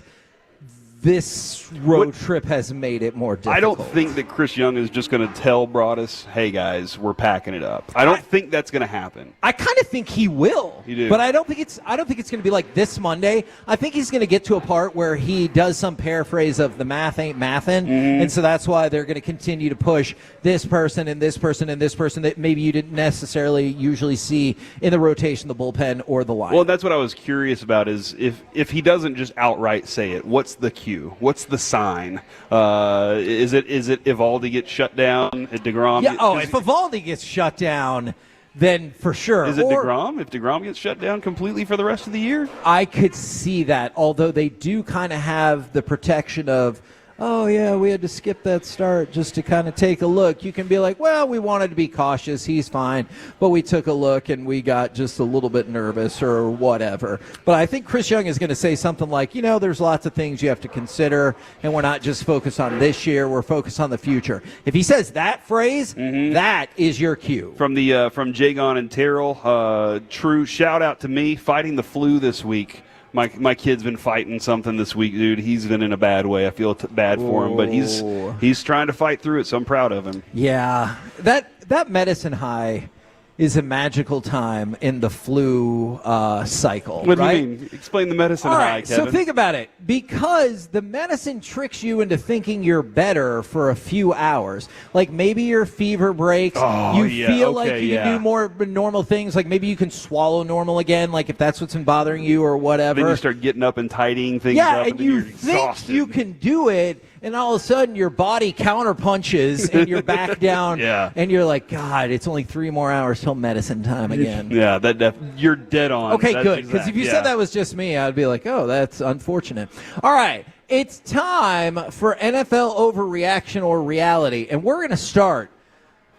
This road trip has made it more difficult. I don't think that Chris Young is just going to tell Broadus, hey, guys, we're packing it up. I don't think that's going to happen. I kind of think he will. You do? But I don't think it's going to be like this Monday. I think he's going to get to a part where he does some paraphrase of the math ain't mathin'. And so that's why they're going to continue to push this person and this person and this person that maybe you didn't necessarily usually see in the rotation, the bullpen, or the line. Well, that's what I was curious about is if he doesn't just outright say it, what's the cue? What's the sign? Is it Evaldi gets shut down at DeGrom? Yeah. Oh, if Evaldi gets shut down, then for sure. Is it DeGrom? If DeGrom gets shut down completely for the rest of the year? I could see that, although they do kind of have the protection of, oh, yeah, we had to skip that start just to kind of take a look. You can be like, well, we wanted to be cautious. He's fine. But we took a look and we got just a little bit nervous or whatever. But I think Chris Young is going to say something like, there's lots of things you have to consider, and we're not just focused on this year. We're focused on the future. If he says that phrase, that is your cue. From Jagon and Terrell, true shout out to me fighting the flu this week. My kid's been fighting something this week, dude. He's been in a bad way. I feel bad for him, but he's trying to fight through it, so I'm proud of him. Yeah, that medicine high is a magical time in the flu cycle. What right? do you mean? Explain the medicine All high, right, Kevin. so think about it. Because the medicine tricks you into thinking you're better for a few hours. Like maybe your fever breaks. You feel like you can do more normal things. Like maybe you can swallow normal again, like if that's what's been bothering you or whatever. Then you start getting up and tidying things yeah, up. and you you're think exhausted. you can do it, and all of a sudden your body counterpunches and you're back down. Yeah. And you're like, God, it's only 3 more hours till medicine time again. Yeah, you're dead on. Okay, That's good. Because if you said that was just me, I'd be like, oh, that's unfortunate. All right. It's time for NFL overreaction or reality. And we're going to start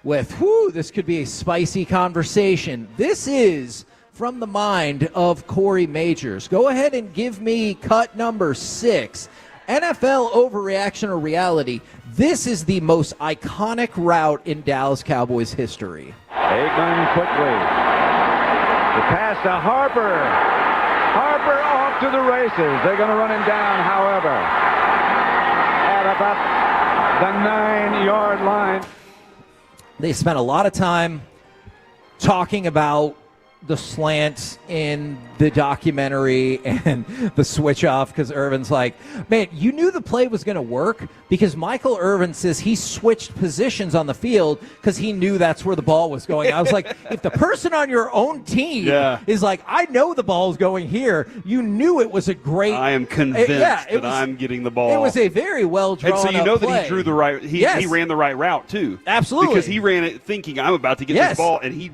with, this could be a spicy conversation. This is from the mind of Corey Majors. Go ahead and give me cut number 6. NFL overreaction or reality. This is the most iconic route in Dallas Cowboys history. Aikman quickly. The pass to Harper. Harper off to the races. They're going to run him down, however, at about the 9-yard line. They spent a lot of time talking about the slants in the documentary and the switch off because Irvin's like, man, you knew the play was going to work because Michael Irvin says he switched positions on the field because he knew that's where the ball was going. I was like, if the person on your own team is like, I know the ball's going here, you knew it was a great. I am convinced that I'm getting the ball. It was a very well drawn and so you know play. that he drew the right. He ran the right route too. Absolutely, because he ran it thinking I'm about to get this ball, and he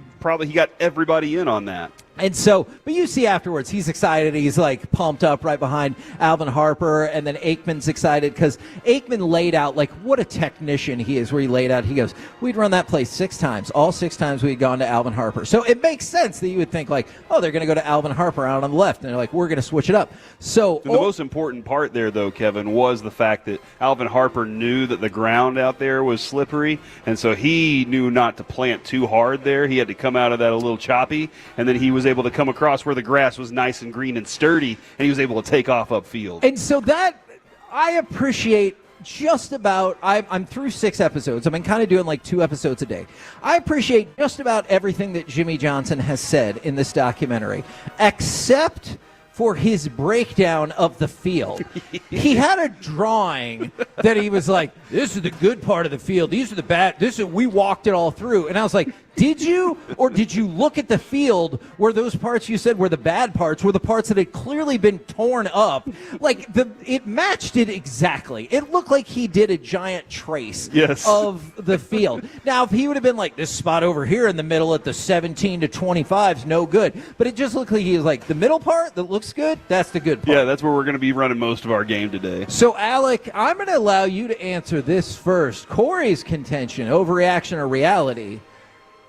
got everybody in on that. And so, but you see afterwards, he's excited. He's like pumped up right behind Alvin Harper. And then Aikman's excited because Aikman laid out like what a technician he is, where he laid out. He goes, we'd run that play 6 times. All 6 times we'd gone to Alvin Harper. So it makes sense that you would think like, oh, they're going to go to Alvin Harper out on the left. And they're like, we're going to switch it up. So the most important part there, though, Kevin, was the fact that Alvin Harper knew that the ground out there was slippery. And so he knew not to plant too hard there. He had to come out of that a little choppy. And then he was able to come across where the grass was nice and green and sturdy, and he was able to take off upfield. And so that I appreciate just about, I'm through 6 episodes. I've been kind of doing like 2 episodes a day. I appreciate just about everything that Jimmy Johnson has said in this documentary, except for his breakdown of the field. He had a drawing that he was like, this is the good part of the field. These are the bad. We walked it all through. And I was like, did you? Or did you look at the field where those parts you said were the bad parts, were the parts that had clearly been torn up? Like, it matched it exactly. It looked like he did a giant trace of the field. Now, if he would have been like, this spot over here in the middle at the 17 to 25 is no good. But it just looked like he was like, the middle part that looks good, that's the good part. Yeah, that's where we're going to be running most of our game today. So, Alec, I'm going to allow you to answer this first. Corey's contention, overreaction or reality,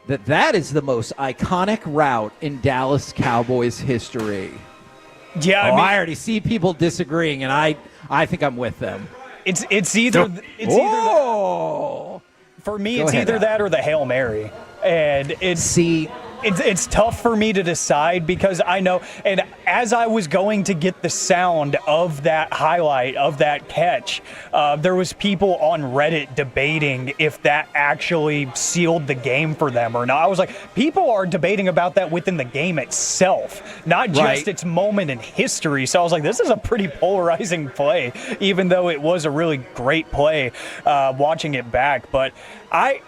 that is the most iconic route in Dallas Cowboys history. Yeah, I already see people disagreeing, and I think I'm with them. It's either for me. It's either that or the Hail Mary, and it's tough for me to decide because I know, and as I was going to get the sound of that highlight of that catch, there was people on Reddit debating if that actually sealed the game for them or not. I was like, people are debating about that within the game itself, not just its moment in history. So I was like, this is a pretty polarizing play, even though it was a really great play watching it back. But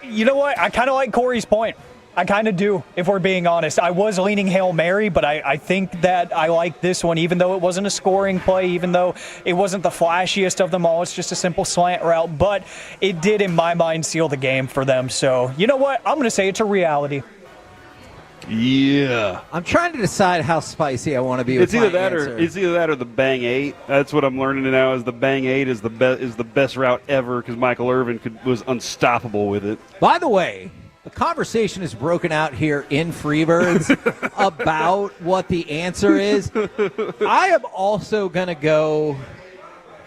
you know what? I kind of like Corey's point. I kind of do, if we're being honest. I was leaning Hail Mary, but I think that I like this one, even though it wasn't a scoring play, even though it wasn't the flashiest of them all. It's just a simple slant route, but it did, in my mind, seal the game for them. So, you know what? I'm going to say it's a reality. Yeah. I'm trying to decide how spicy I want to be with my answer. It's either that or the Bang 8. That's what I'm learning now, is the Bang 8 is the best route ever because Michael Irvin was unstoppable with it. By the way, the conversation is broken out here in Freebirds about what the answer is. I am also going to go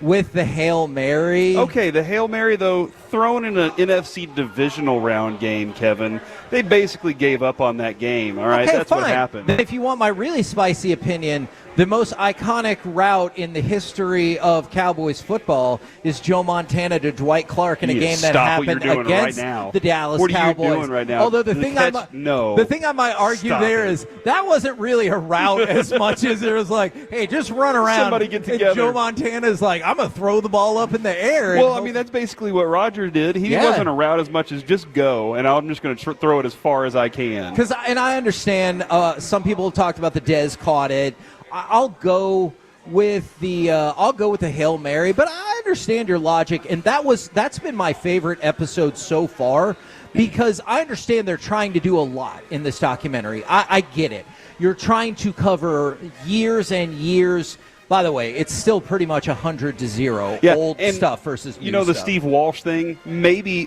with the Hail Mary. Okay, the Hail Mary, though, thrown in an NFC divisional round game, Kevin, they basically gave up on that game, all right? Okay, that's fine. what happened. If you want my really spicy opinion, the most iconic route in the history of Cowboys football is Joe Montana to Dwight Clark in a game that happened against the Dallas Cowboys. What are you doing right now? Although the thing I might argue is that wasn't really a route as much as it was like, hey, just run around. Somebody get together. And Joe Montana's like, I'm going to throw the ball up in the air. Well, I mean, that's basically what Roger did. He wasn't a route as much as just go, and I'm just going to throw it as far as I can. And I understand some people have talked about the Dez caught it. I'll go with the Hail Mary, but I understand your logic, and that's been my favorite episode so far because I understand they're trying to do a lot in this documentary. I get it. You're trying to cover years and years. By the way, it's still pretty much 100-0 old stuff versus new the stuff. Steve Walsh thing, maybe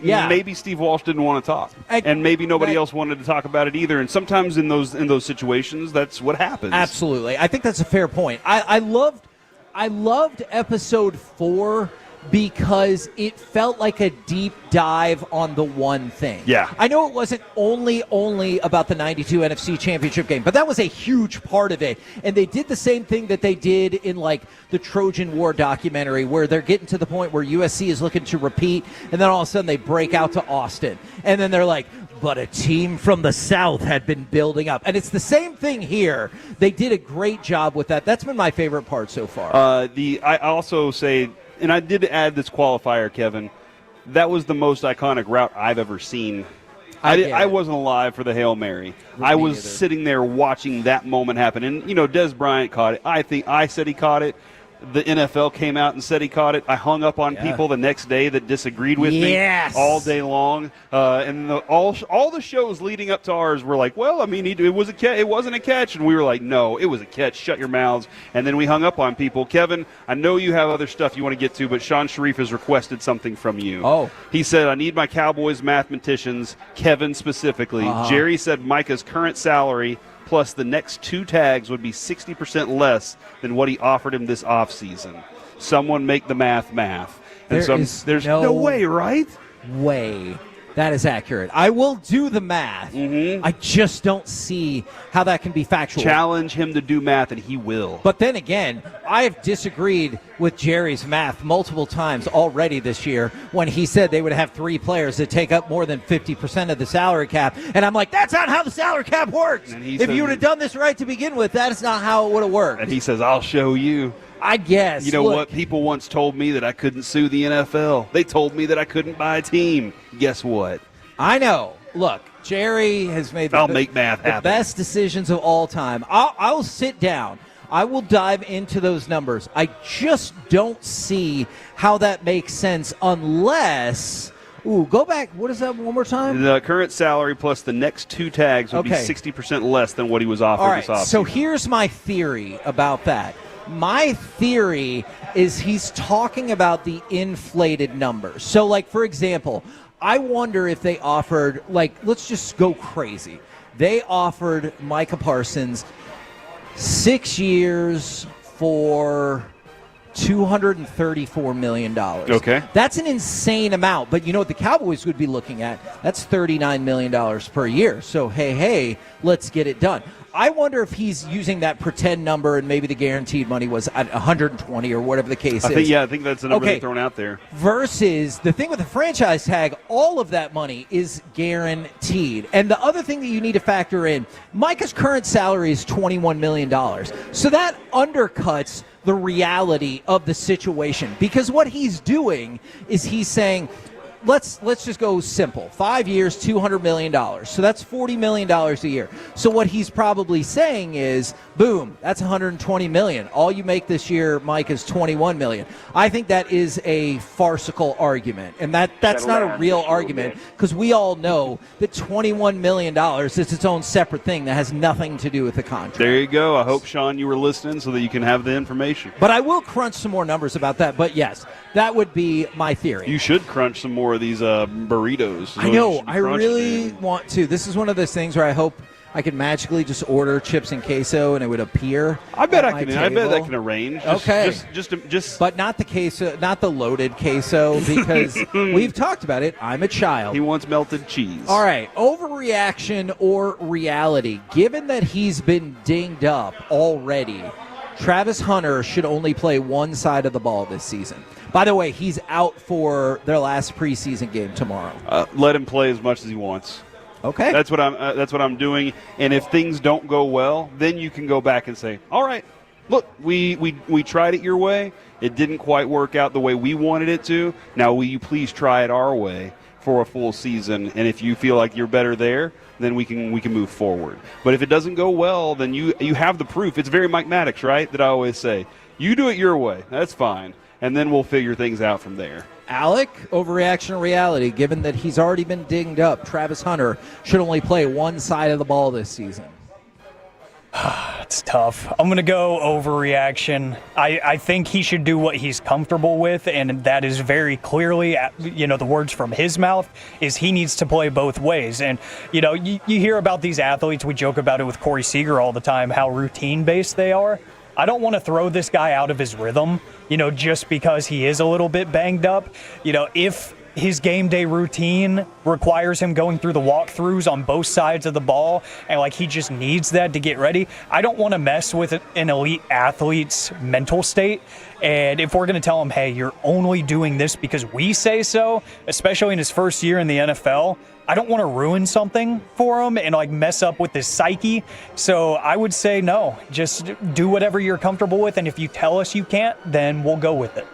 Steve Walsh didn't want to talk. And maybe nobody else wanted to talk about it either. And sometimes in those situations, that's what happens. Absolutely. I think that's a fair point. I loved episode 4 because it felt like a deep dive on the one thing. Yeah. I know it wasn't only about the 92 NFC Championship game, but that was a huge part of it. And they did the same thing that they did in like the Trojan War documentary where they're getting to the point where USC is looking to repeat and then all of a sudden they break out to Austin. And then they're like, but a team from the South had been building up. And it's the same thing here. They did a great job with that. That's been my favorite part so far. I also say, and I did add this qualifier, Kevin, that was the most iconic route I've ever seen. I wasn't alive for the Hail Mary. I was sitting there watching that moment happen. And, Des Bryant caught it. I said he caught it. The NFL came out and said he caught it. I hung up on people the next day that disagreed with me all day long. And all the shows leading up to ours were like, well, I mean, it was a catch. It wasn't a catch. And we were like, no, it was a catch. Shut your mouths. And then we hung up on people. Kevin, I know you have other stuff you want to get to, but Sean Sharif has requested something from you. Oh. He said, I need my Cowboys mathematicians, Kevin specifically. Jerry said Micah's current salary plus the next 2 tags would be 60% less than what he offered him this offseason. Someone make the math. And there's no way, right? Way. That is accurate. I will do the math. I just don't see how that can be factual. Challenge him to do math, and he will. But then again, I have disagreed with Jerry's math multiple times already this year when he said they would have 3 players that take up more than 50% of the salary cap. And I'm like, that's not how the salary cap works. If you would have done this right to begin with, that is not how it would have worked. And he says, I'll show you. I guess. You know what? People once told me that I couldn't sue the NFL. They told me that I couldn't buy a team. Guess what? I know. Look, Jerry has made the best decisions of all time. I'll sit down. I will dive into those numbers. I just don't see how that makes sense unless – go back. What is that one more time? The current salary plus the next 2 tags would be 60% less than what he was offered this offseason. So here's my theory about that. My theory is he's talking about the inflated numbers. So, like, for example, I wonder if they offered, let's just go crazy. They offered Micah Parsons 6 years for $234 million. Okay. That's an insane amount, but you know what the Cowboys would be looking at? That's $39 million per year. So, hey, let's get it done. I wonder if he's using that pretend number and maybe the guaranteed money was at 120 or whatever the case is. I think that's the number they're throwing out there. Versus the thing with the franchise tag, all of that money is guaranteed. And the other thing that you need to factor in, Micah's current salary is $21 million. So that undercuts the reality of the situation. Because what he's doing is he's saying, let's just go simple. 5 years, $200 million. So that's $40 million a year. So what he's probably saying is, boom, that's $120 million. All you make this year, Mike, is $21 million. I think that is a farcical argument. And that's not a real argument because we all know that $21 million is its own separate thing that has nothing to do with the contract. There you go. I hope, Sean, you were listening so that you can have the information. But I will crunch some more numbers about that. But, yes, that would be my theory. You should crunch some more of these burritos. I know. I really want to. This is one of those things where I hope I could magically just order chips and queso and it would appear. I bet I can. I bet I can arrange. Just. But not the queso, not the loaded queso, because we've talked about it. I'm a child. He wants melted cheese. All right. Overreaction or reality? Given that he's been dinged up already, Travis Hunter should only play one side of the ball this season. By the way, he's out for their last preseason game tomorrow. Let him play as much as he wants. Okay. That's what I'm doing. And if things don't go well, then you can go back and say, all right, look, we tried it your way. It didn't quite work out the way we wanted it to. Now, will you please try it our way for a full season? And if you feel like you're better there, then we can move forward. But if it doesn't go well, then you have the proof. It's very Mike Maddox, right, that I always say. You do it your way. That's fine. And then we'll figure things out from there. Alec, overreaction or reality, given that he's already been dinged up, Travis Hunter should only play one side of the ball this season. It's tough. I'm going to go overreaction. I think he should do what he's comfortable with, and that is very clearly, the words from his mouth, is he needs to play both ways. And, you hear about these athletes, we joke about it with Corey Seager all the time, how routine-based they are. I don't want to throw this guy out of his rhythm, just because he is a little bit banged up. If his game day routine requires him going through the walkthroughs on both sides of the ball, and like he just needs that to get ready. I don't want to mess with an elite athlete's mental state. And if we're going to tell him, hey, you're only doing this because we say so, especially in his first year in the NFL, I don't want to ruin something for him and like mess up with his psyche. So I would say no, just do whatever you're comfortable with. And if you tell us you can't, then we'll go with it.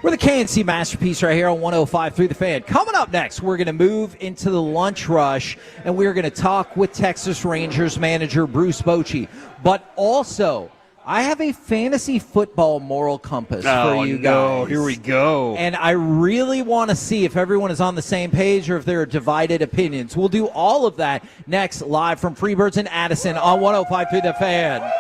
We're the KNC Masterpiece right here on 105.3 The Fan. Coming up next, we're going to move into the lunch rush, and we're going to talk with Texas Rangers manager Bruce Bochy. But also, I have a fantasy football moral compass for you guys. Here we go. And I really want to see if everyone is on the same page or if there are divided opinions. We'll do all of that next, live from Freebirds in Addison on 105.3 The Fan.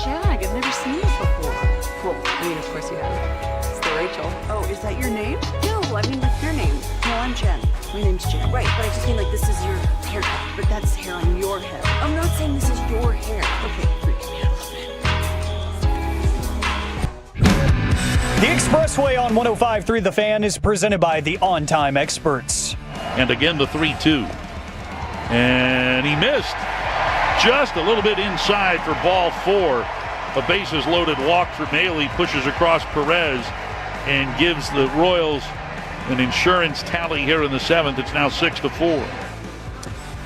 shag. I've never seen it before. Well, I mean, of course you have. It's the Rachel. Oh, is that your name? No, I mean, that's your name. No, I'm Jen. My name's Jen. Right, but I just mean like this is your haircut, but that's hair on your head. I'm not saying this is your hair. Okay, freaks me out a little bit. The Expressway on 105.3 The Fan is presented by the On Time Experts. And again, the 3-2. And he missed just a little bit inside for ball 4. A bases loaded walk for Maley, pushes across Perez and gives the Royals an insurance tally here in the 7th. It's now 6-4.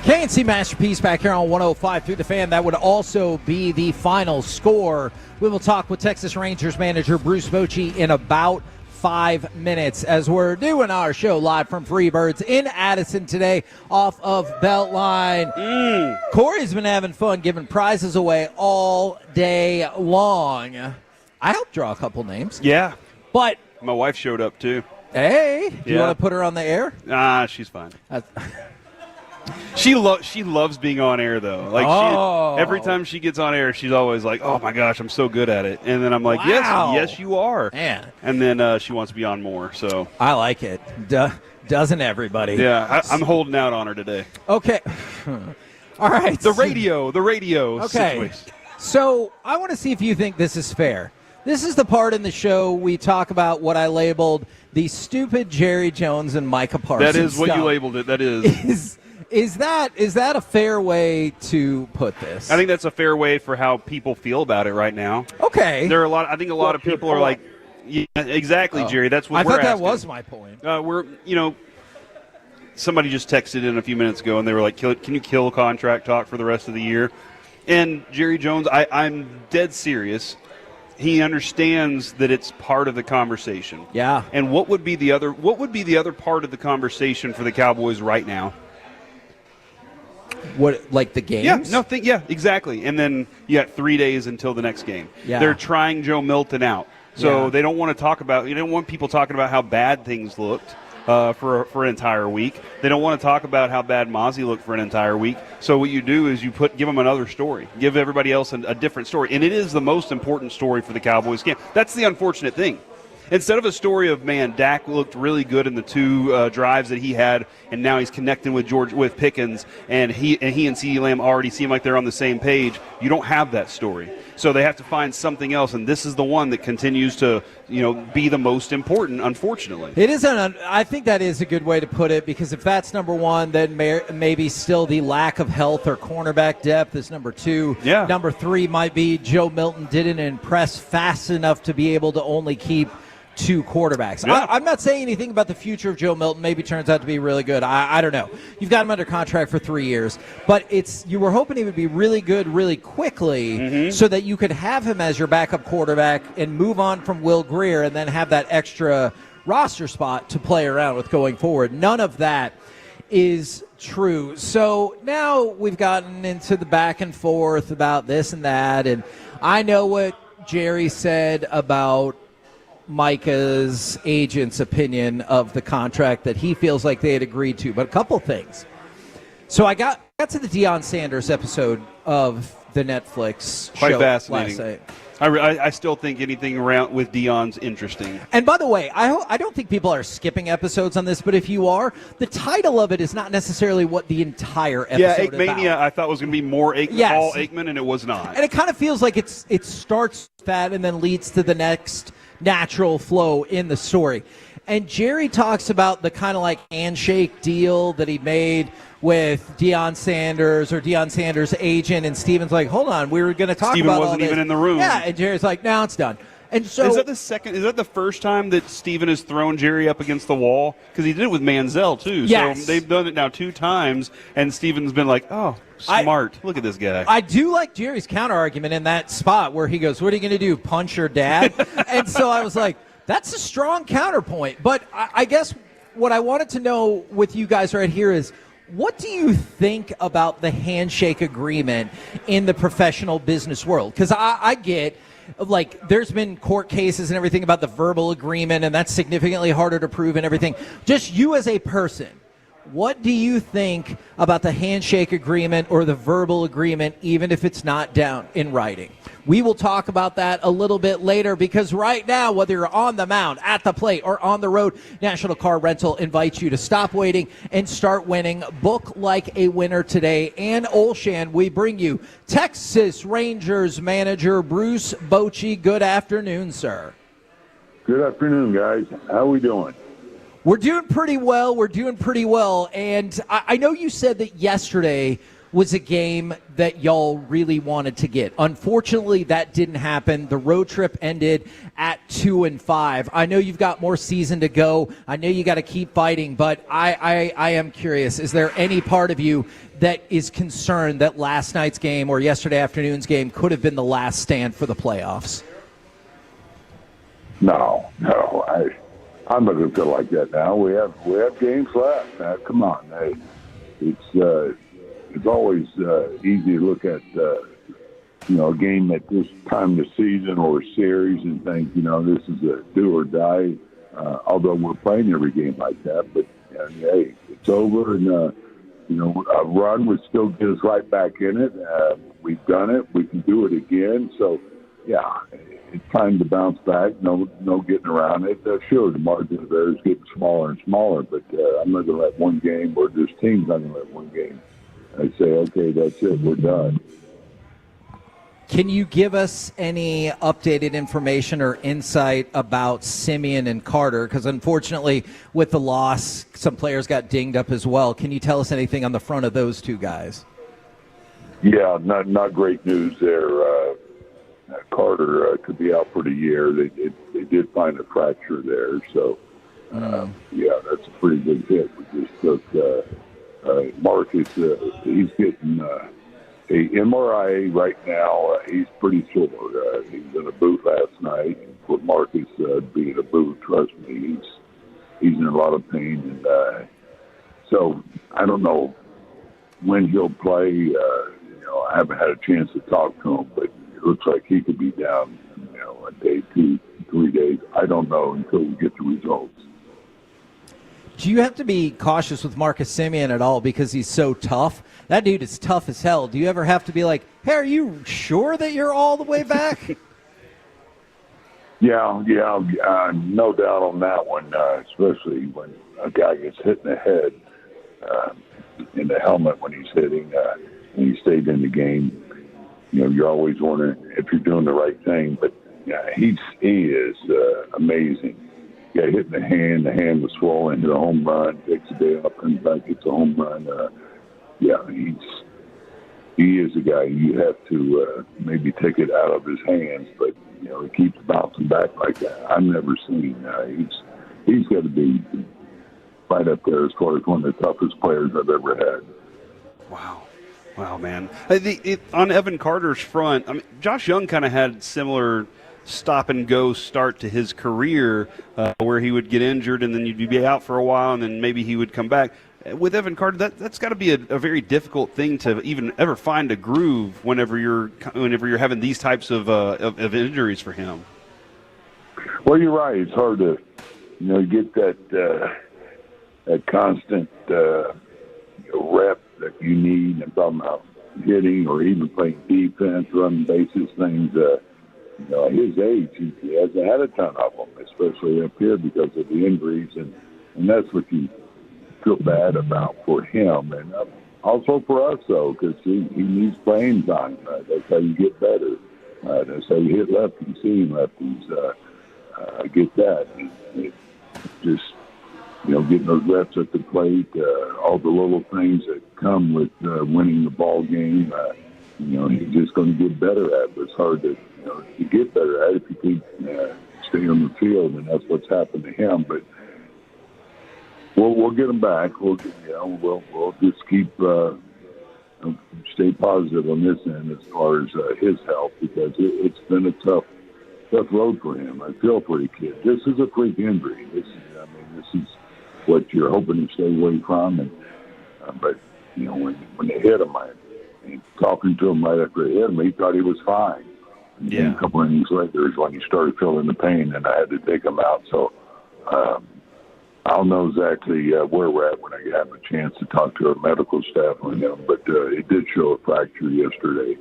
KNC Masterpiece back here on 105.3 The Fan. That would also be the final score. We will talk with Texas Rangers manager Bruce Bochy in about 5 minutes as we're doing our show live from Freebirds in Addison today off of Beltline. Corey's been having fun giving prizes away all day long. I helped draw a couple names. Yeah. But my wife showed up too. Hey, do you want to put her on the air? She's fine. She loves being on air though. Like every time she gets on air, she's always like, "Oh my gosh, I'm so good at it." And then I'm like, Wow. "Yes, you are." Man. And then she wants to be on more. So I like it. Doesn't everybody? Yeah, I'm holding out on her today. Okay. All right. The radio Okay. situation. So I want to see if you think this is fair. This is the part in the show we talk about what I labeled the stupid Jerry Jones and Micah Parsons. That is what stuff. you labeled it. That is. Is that a fair way to put this? I think that's a fair way for how people feel about it right now. Okay. There are I think a lot of people are like, yeah, exactly, Jerry. That's what I we're thought that asking. was my point. Somebody just texted in a few minutes ago, and they were like, can you kill contract talk for the rest of the year? And Jerry Jones, I'm dead serious. He understands that it's part of the conversation. Yeah. And what would be the other part of the conversation for the Cowboys right now? What, like the games? Yeah, exactly. And then you got 3 days until the next game. Yeah. They're trying Joe Milton out. So Yeah. they don't want to talk about, you don't want people talking about how bad things looked for an entire week. They don't want to talk about how bad Mozzie looked for an entire week. So what you do is give them another story. Give everybody else a different story. And it is the most important story for the Cowboys camp. That's the unfortunate thing. Instead of a story of, man, Dak looked really good in the 2 drives that he had, and now he's connecting with Pickens, and he and CeeDee Lamb already seem like they're on the same page. You don't have that story. So they have to find something else, and this is the one that continues to, be the most important, unfortunately. It is I think that is a good way to put it, because if that's number one, then maybe still the lack of health or cornerback depth is number 2. Yeah. Number 3 might be Joe Milton didn't impress fast enough to be able to only keep 2 quarterbacks. Yeah. I'm not saying anything about the future of Joe Milton. Maybe turns out to be really good. I don't know. You've got him under contract for 3 years, but you were hoping he would be really good really quickly so that you could have him as your backup quarterback and move on from Will Grier and then have that extra roster spot to play around with going forward. None of that is true. So now we've gotten into the back and forth about this and that, and I know what Jerry said about Micah's agent's opinion of the contract that he feels like they had agreed to, but a couple things. So I got to the Deion Sanders episode of the Netflix Quite show fascinating. last night. I still think anything around with Deion's interesting. And by the way, I don't think people are skipping episodes on this, but if you are, the title of it is not necessarily what the entire episode is Aikmania, about. I thought was going to be more Yes. all Aikman, and it was not. And it kind of feels like it starts with that and then leads to the next natural flow in the story. And Jerry talks about the kind of like handshake deal that he made with Deion Sanders or Deion Sanders' agent, and Steven's like, hold on, we were going to talk Steven about all wasn't this. even in the room. Yeah, and Jerry's like, now it's done. And so Is that the first time that Steven has thrown Jerry up against the wall? Because he did it with Manziel too. Yes. So they've done it now 2 times, and Steven's been like, oh, smart. Look at this guy. I do like Jerry's counter argument in that spot where he goes, what are you going to do, punch your dad? And so I was like, that's a strong counterpoint. But I guess what I wanted to know with you guys right here is, what do you think about the handshake agreement in the professional business world? Because I get, like, there's been court cases and everything about the verbal agreement, and that's significantly harder to prove and everything. Just you as a person, What do you think about the handshake agreement or the verbal agreement, even if it's not down in writing? We will talk about that a little bit later, because right now, whether you're on the mound, at the plate, or on the road, National Car Rental invites you to stop waiting and start winning. Book like a winner today. And Olshan, we bring you Texas Rangers manager Bruce Bochy. Good afternoon, sir. Good afternoon, guys. How we doing? We're doing pretty well. And I know you said that yesterday was a game that y'all really wanted to get. Unfortunately, that didn't happen. The road trip ended at 2-5. I know you've got more season to go. I know you got to keep fighting, but I am curious. Is there any part of you that is concerned that last night's game or yesterday afternoon's game could have been the last stand for the playoffs? No. I'm not going to feel like that now. We have games left. Come on. Hey, it's always easy to look at a game at this time of the season or a series and think, this is a do or die. Although we're playing every game like that, but hey, it's over, and a run would still get us right back in it. We've done it. We can do it again. So, yeah, it's time to bounce back. No getting around it. Sure, the margin of error is getting smaller and smaller, but I'm not going to let one game, or this team's not going to let one game, I say, okay, that's it, we're done. Can you give us any updated information or insight about Simeon and Carter? Because unfortunately, with the loss, some players got dinged up as well. Can you tell us anything on the front of those two guys? Yeah, not great news there. Carter could be out for the year. They did find a fracture there, so yeah, that's a pretty big hit. We just took Marcus. He's getting a MRI right now. He's pretty sore. He was in a booth last night. For Marcus being in a booth, trust me, he's in a lot of pain, and so I don't know when he'll play. I haven't had a chance to talk to him, but it looks like he could be down, a day, 2, 3 days. I don't know until we get the results. Do you have to be cautious with Marcus Simeon at all because he's so tough? That dude is tough as hell. Do you ever have to be like, hey, are you sure that you're all the way back? Yeah, no doubt on that one, especially when a guy gets hit in the head in the helmet when he's hitting, and he stayed in the game. You're always wondering if you're doing the right thing, but he is amazing. Got hit in the hand was swollen, hit a home run, takes a day off, comes back, gets a home run. He is a guy you have to maybe take it out of his hands, but he keeps bouncing back like that. I've never seen. He's got to be right up there as far as one of the toughest players I've ever had. Wow, man. On Evan Carter's front, I mean, Josh Young kind of had similar stop-and-go start to his career where he would get injured and then you'd be out for a while and then maybe he would come back. With Evan Carter, that's got to be a very difficult thing to even ever find a groove whenever you're having these types of injuries for him. Well, you're right. It's hard to get that constant rep that you need, and talking about hitting or even playing defense, running bases, things. At his age, he hasn't had a ton of them, especially up here because of the injuries, and that's what you feel bad about for him, and also for us, though, because he needs playing time. That's how you get better. That's how you hit lefties, seeing lefties. Get that. It just getting those reps at the plate, all the little things that come with winning the ball game. He's just going to get better at it. It's hard to get better at it if you keep staying on the field, and that's what's happened to him. But we'll get him back. We'll just keep stay positive on this end as far as his health, because it's been a tough road for him. I feel for the kid. This is a freak injury. This is what you're hoping to stay away from. And but when they hit him, talking to him right after they hit him, he thought he was fine. And then a couple innings later is when he started feeling the pain, and I had to take him out. So I'll know exactly where we're at when I have a chance to talk to our medical staff on him. But it did show a fracture yesterday.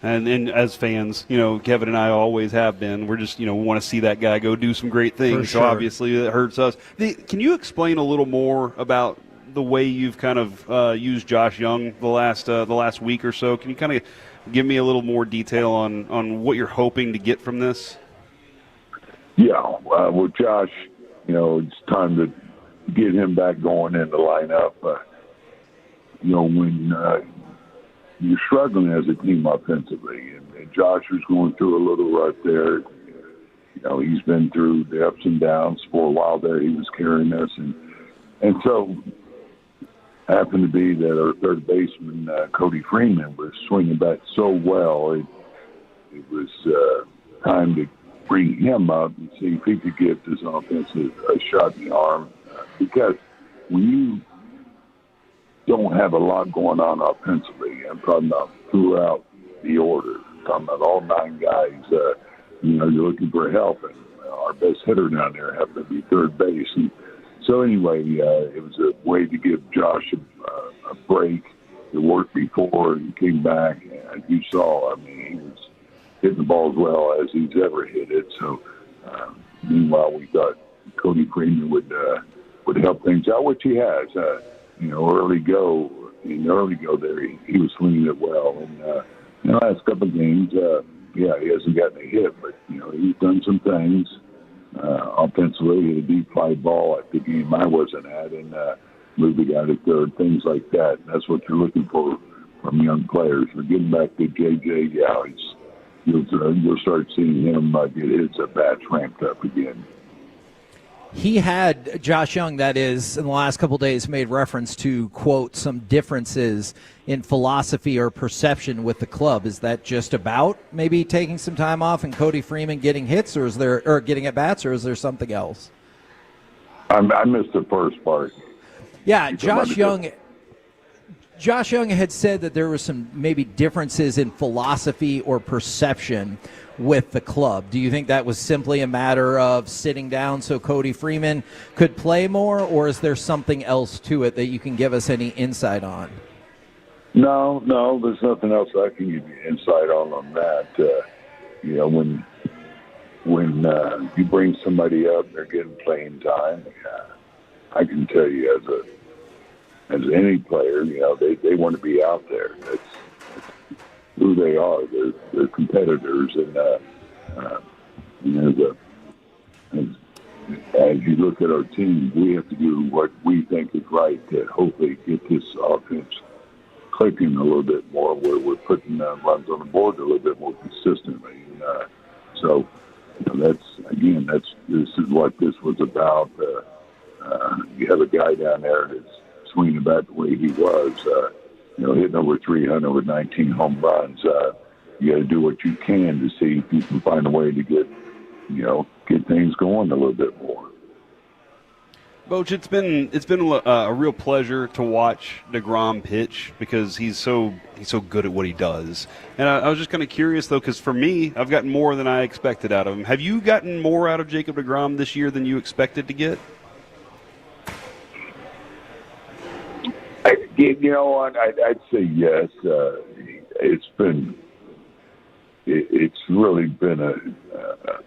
And as fans, Kevin and I always have been. We're just, we want to see that guy go do some great things. Sure. So obviously that hurts us. Can you explain a little more about the way you've kind of used Josh Young the last week or so? Can you kind of give me a little more detail on what you're hoping to get from this? Yeah, well, Josh, it's time to get him back going in the lineup. When you're struggling as a team offensively, and Josh was going through a little rut there. He's been through the ups and downs for a while there. He was carrying us, and so happened to be that our third baseman, Cody Freeman, was swinging back so well. It was time to bring him up and see if he could give this offense a shot in the arm. Because when you don't have a lot going on offensively, I'm talking about throughout the order, I'm talking about all 9 guys, you're looking for help. And our best hitter down there happened to be third base. And so anyway, it was a way to give Josh a break. It worked before and came back. And you saw, he was hitting the ball as well as he's ever hit it. So meanwhile, we thought Cody Freeman would help things out, which he has. Early go there, he was swinging it well. And the last couple of games, he hasn't gotten a hit, but he's done some things offensively. He had a deep fly ball at the game I wasn't at, and moved the guy to third, things like that. And that's what you're looking for from young players. We're getting back to JJ. Yeah, you'll start seeing him get his bats ramped up again. He had, Josh Young, that is, in the last couple of days made reference to, quote, some differences in philosophy or perception with the club. Is that just about maybe taking some time off and Cody Freeman getting hits, or getting at bats, or is there something else? I missed the first part. Yeah, Josh Young had said that there were some maybe differences in philosophy or perception with the club. Do you think that was simply a matter of sitting down so Cody Freeman could play more, or is there something else to it that you can give us any insight on? No, there's nothing else I can give you insight on that. When you bring somebody up and they're getting playing time, I can tell you as any player, they want to be out there. That's who they are. They're competitors, and as you look at our team, we have to do what we think is right to hopefully get this offense clicking a little bit more, where we're putting runs on the board a little bit more consistently. And, so this is what this was about. You have a guy down there that's swinging about the way he was. Hitting over 300 with 19 home runs. You got to do what you can to see if you can find a way to get things going a little bit more. Boach, it's been a real pleasure to watch DeGrom pitch, because he's so good at what he does. And I was just kind of curious, though, because for me, I've gotten more than I expected out of him. Have you gotten more out of Jacob DeGrom this year than you expected to get? I'd say yes. It's really been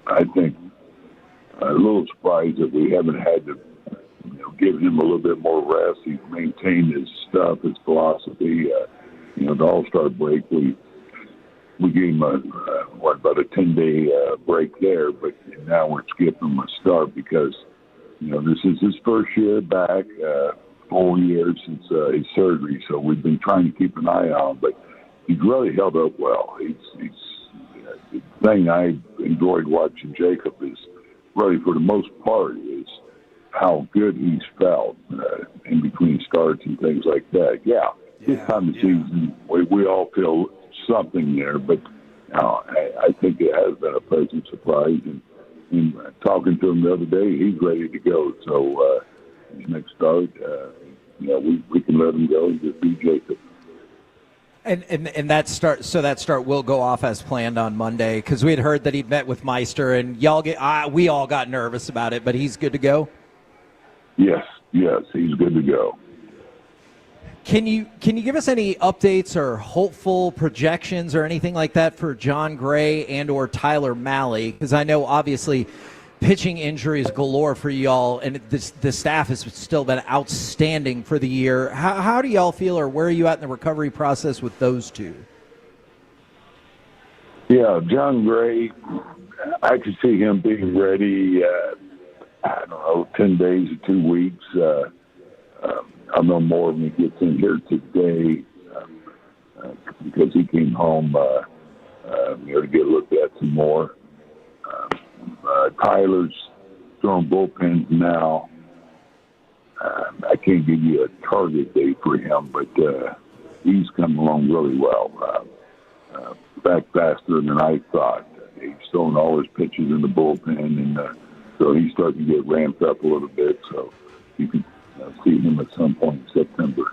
I think a little surprised that we haven't had to give him a little bit more rest. He's maintained his stuff, his philosophy. The All-Star break, we gave him about a 10-day break there, but now we're skipping him a start because this is his first year back. 4 years since his surgery, so we've been trying to keep an eye on him, but he's really held up well. The thing I enjoyed watching Jacob is really, for the most part, is how good he's felt in between starts and things like that. This time of season, we all feel something there, but I think it has been a pleasant surprise, and talking to him the other day, he's ready to go, so his next start, we can let him go and just be Jacob. And that start will go off as planned on Monday, because we had heard that he'd met with Meister, and we all got nervous about it, but he's good to go. Yes, he's good to go. Can you give us any updates or hopeful projections or anything like that for John Gray and or Tyler Malley? Because I know obviously pitching injuries galore for y'all, and the staff has still been outstanding for the year. How do y'all feel, or where are you at in the recovery process with those two? Yeah, John Gray, I could see him being ready, 10 days or 2 weeks. I'll know more when he gets in here today because he came home to get looked at some more. Tyler's throwing bullpens now. I can't give you a target date for him, but he's coming along really well. Back faster than I thought. He's throwing all his pitches in the bullpen, and so he's starting to get ramped up a little bit. So you can see him at some point in September.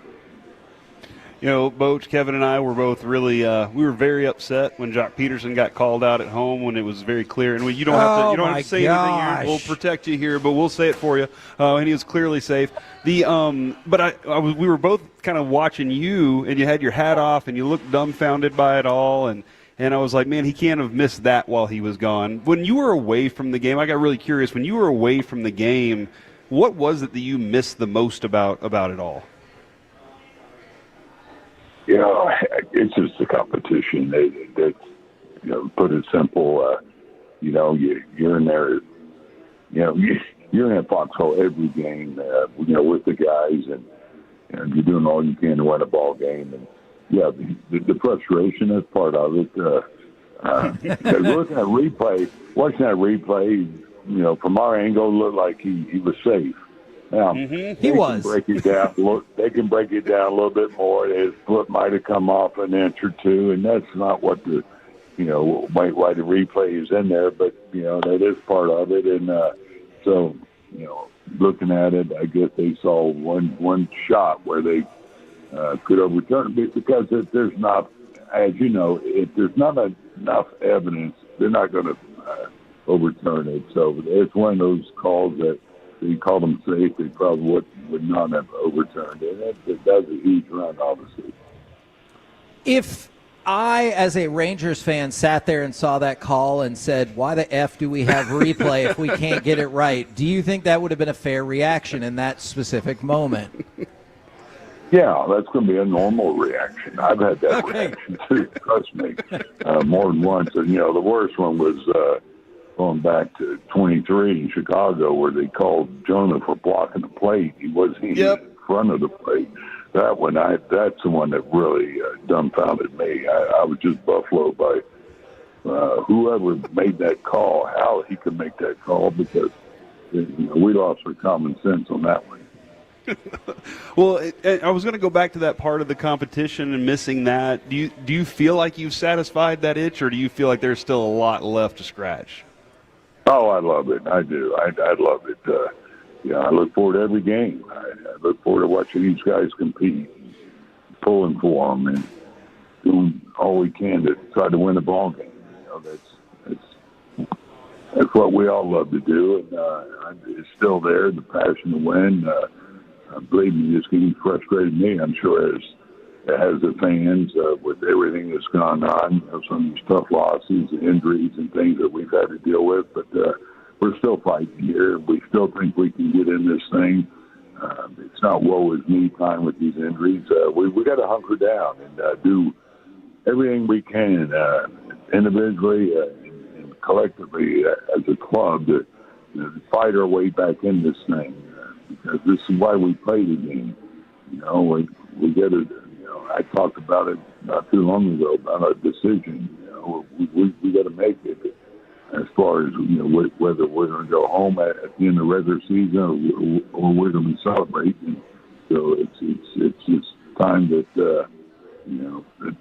You know, Boach, Kevin, and I were both really we were very upset when Jock Peterson got called out at home when it was very clear. And you don't have to say anything here. We'll protect you here, but we'll say it for you. And he was clearly safe. We were both kind of watching you, and you had your hat off, and you looked dumbfounded by it all, and I was like, man, he can't have missed that while he was gone. When you were away from the game, I got really curious. When you were away from the game, what was it that you missed the most about it all? You know, it's just a competition. Put it simple, you're in there, you're in that foxhole every game, with the guys, and you're doing all you can to win a ball game. And, yeah, the frustration is part of it. Watching that replay, from our angle, it looked like he was safe. Now, they can break it down a little bit more. His foot might have come off an inch or two, and that's not what why the replay is in there, but, that is part of it. And so, looking at it, I guess they saw one shot where they could overturn it, because if there's not, as you know, if there's not enough evidence, they're not going to overturn it. So it's one of those calls that they called them safe, they probably would not have overturned it. That's a huge run, obviously. If I, as a Rangers fan, sat there and saw that call and said, why the F do we have replay if we can't get it right, do you think that would have been a fair reaction in that specific moment? Yeah, that's going to be a normal reaction. I've had that reaction too, trust me, more than once. And, the worst one was going back to 23 in Chicago, where they called Jonah for blocking the plate. He wasn't even in front of the plate. That one, that's the one that really dumbfounded me. I was just buffaloed by whoever made that call, how he could make that call, because we lost our common sense on that one. Well, I was going to go back to that part of the competition and missing that. Do you feel like you've satisfied that itch, or do you feel like there's still a lot left to scratch? Oh, I love it. I do. I love it. I look forward to every game. I look forward to watching these guys compete, pulling for them, and doing all we can to try to win a ball game. That's what we all love to do, and it's still there, the passion to win. Believe me, it's getting frustrated me. I'm sure it has the fans with everything that's gone on, some of these tough losses, injuries, and things that we've had to deal with. But we're still fighting here. We still think we can get in this thing. It's not woe is me time with these injuries. We got to hunker down and do everything we can individually and collectively as a club to fight our way back in this thing. Because this is why we play the game. We get it. I talked about it not too long ago about our decision. We got to make it as far as whether we're going to go home at the end of the regular season or we're going to be celebrating. So it's just time that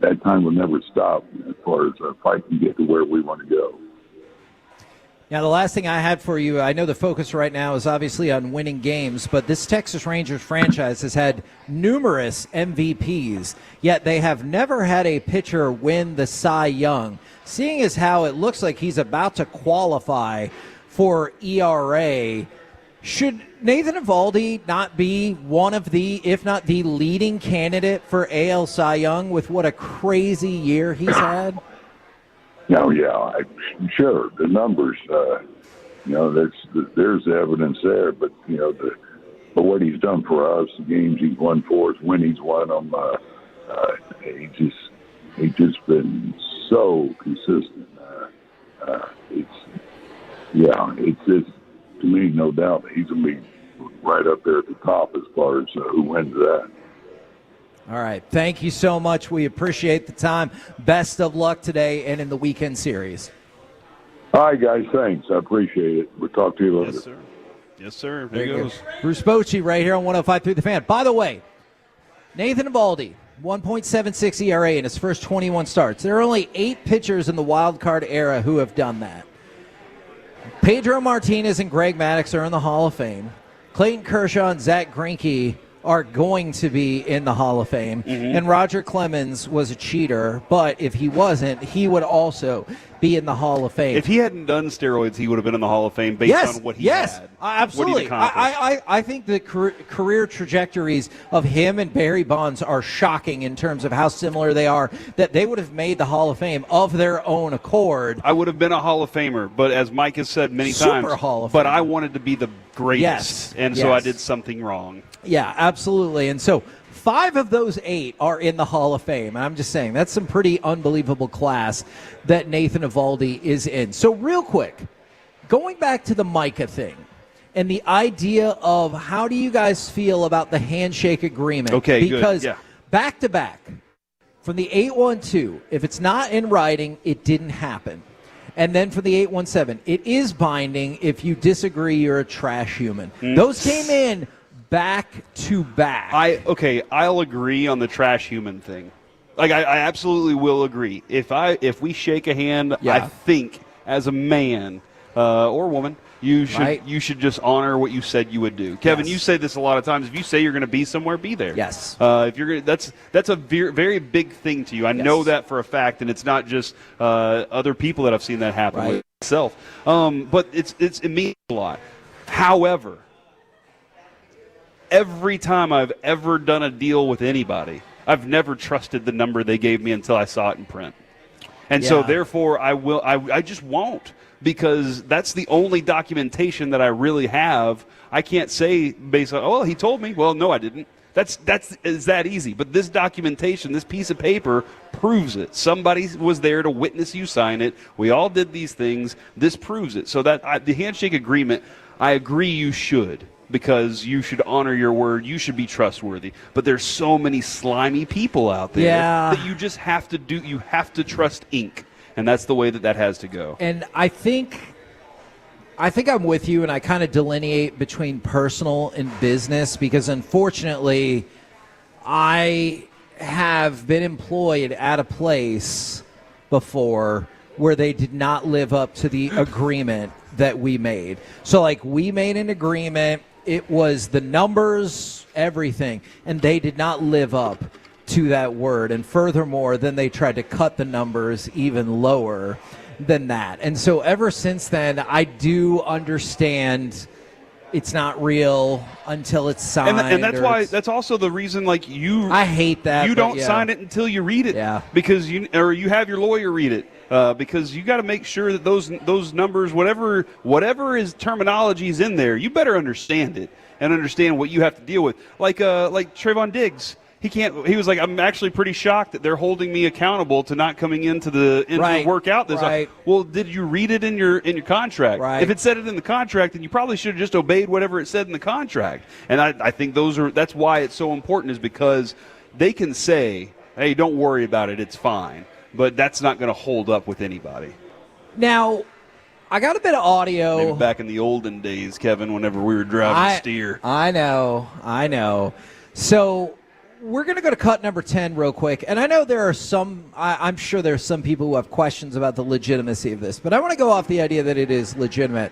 that time will never stop as far as our fight can get to where we want to go. Now, the last thing I had for you, I know the focus right now is obviously on winning games, but this Texas Rangers franchise has had numerous MVPs, yet they have never had a pitcher win the Cy Young. Seeing as how it looks like he's about to qualify for ERA, Should Nathan Eovaldi not be one of the, if not the leading candidate for AL Cy Young with what a crazy year he's had? No, yeah, sure. The numbers, there's evidence there, but but what he's done for us, the games he's won for us, when he's won them, he's just been so consistent. It's just, to me, no doubt that he's going to be right up there at the top as far as who wins that. All right. Thank you so much. We appreciate the time. Best of luck today and in the weekend series. All right, guys. Thanks. I appreciate it. We'll talk to you later. Yes, sir. Yes, sir. There he goes. Bruce Bochy right here on 105.3 The Fan. By the way, Nathan Eovaldi, 1.76 ERA in his first 21 starts. There are only 8 pitchers in the wild card era who have done that. Pedro Martinez and Greg Maddux are in the Hall of Fame. Clayton Kershaw and Zach Greinke are going to be in the Hall of Fame. Mm-hmm. And Roger Clemens was a cheater, but if he wasn't, he would also be in the Hall of Fame. If he hadn't done steroids, he would have been in the Hall of Fame based on what he had. Absolutely. I think the career trajectories of him and Barry Bonds are shocking in terms of how similar they are, that they would have made the Hall of Fame of their own accord. I would have been a Hall of Famer, but as Mike has said many times, Hall of but Famer. I wanted to be the greatest, Yes. and so Yes. I did something wrong. Yeah, absolutely. And so 5 of those 8 are in the Hall of Fame. And I'm just saying, that's some pretty unbelievable class that Nathan Eovaldi is in. So real quick, going back to the Micah thing and the idea of how do you guys feel about the handshake agreement? Okay, because good. Yeah. back-to-back, from the 8-1-2, if it's not in writing, it didn't happen. And then for the 8-1-7, it is binding. If you disagree, you're a trash human. Those came in back to back. I'll agree on the trash human thing. Like I absolutely will agree. If we shake a hand, I think as a man or woman, you should just honor what you said you would do. Kevin, you say this a lot of times. If you say you're going to be somewhere, be there. Yes. If you're that's a very big thing to you. I know that for a fact, and it's not just other people that I've seen that happen with myself. But it means a lot. However, every time I've ever done a deal with anybody, I've never trusted the number they gave me until I saw it in print. And so therefore I just won't, because that's the only documentation that I really have. I can't say based on, well, he told me. Well, no, I didn't. It's that easy. But this documentation, this piece of paper proves it. Somebody was there to witness you sign it. We all did these things. This proves it. So that the handshake agreement, I agree you should. Because you should honor your word, you should be trustworthy. But there's so many slimy people out there that you just have to do. You have to trust ink, and that's the way that has to go. And I think I'm with you, and I kind of delineate between personal and business because, unfortunately, I have been employed at a place before where they did not live up to the agreement that we made. So, like, we made an agreement. It was the numbers, everything, and they did not live up to that word. And furthermore, then they tried to cut the numbers even lower than that. And so ever since then, I do understand it's not real until it's signed. And that's why, that's also the reason, like, I hate that. You don't sign it until you read it. Yeah. Because you have your lawyer read it. Because you got to make sure that those numbers, whatever is terminology is in there, you better understand it and understand what you have to deal with. Like Trayvon Diggs, he was like, I'm actually pretty shocked that they're holding me accountable to not coming into the workout. Well, did you read it in your contract? Right. If it said it in the contract, then you probably should have just obeyed whatever it said in the contract. And I think that's why it's so important, is because they can say, hey, don't worry about it, it's fine. But that's not going to hold up with anybody. Now, I got a bit of audio. Maybe back in the olden days, Kevin, whenever we were driving steer. I know. So we're going to go to cut number 10 real quick. And I know there are I'm sure there are some people who have questions about the legitimacy of this. But I want to go off the idea that it is legitimate.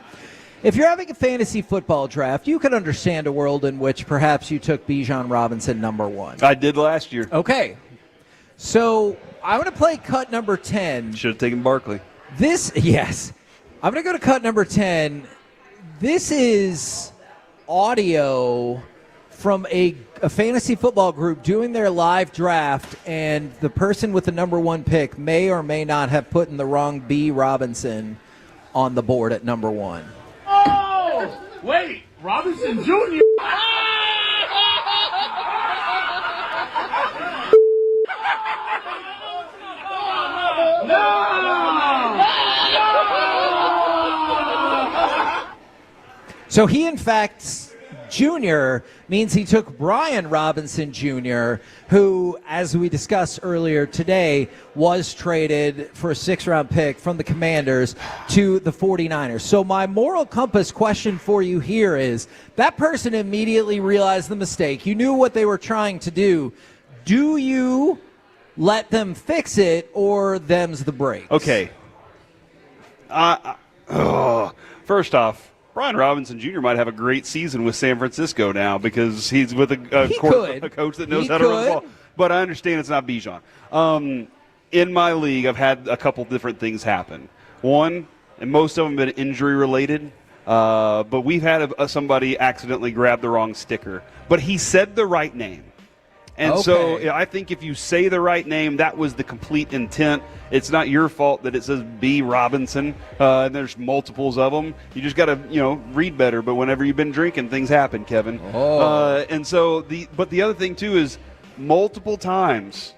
If you're having a fantasy football draft, you can understand a world in which perhaps you took Bijan Robinson number 1. I did last year. Okay. So I want to play cut number 10. Should have taken Barkley. I'm going to go to cut number 10. This is audio from a fantasy football group doing their live draft, and the person with the number 1 pick may or may not have put in the wrong B. Robinson on the board at number 1. Oh! Wait, Robinson Jr.? So he, in fact, Jr. means he took Brian Robinson Jr., who, as we discussed earlier today, was traded for a 6th-round pick from the Commanders to the 49ers. So my moral compass question for you here is, that person immediately realized the mistake. You knew what they were trying to do. Do you let them fix it, or them's the breaks? Okay. First off, Brian Robinson Jr. might have a great season with San Francisco now because he's with a coach that knows how to run the ball. But I understand it's not Bijan. In my league, I've had a couple different things happen. One, and most of them have been injury-related, but we've had somebody accidentally grab the wrong sticker. But he said the right name. And so I think if you say the right name, that was the complete intent. It's not your fault that it says B. Robinson, and there's multiples of them. You just got to, read better. But whenever you've been drinking, things happen, Kevin. And so the other thing, too, is multiple times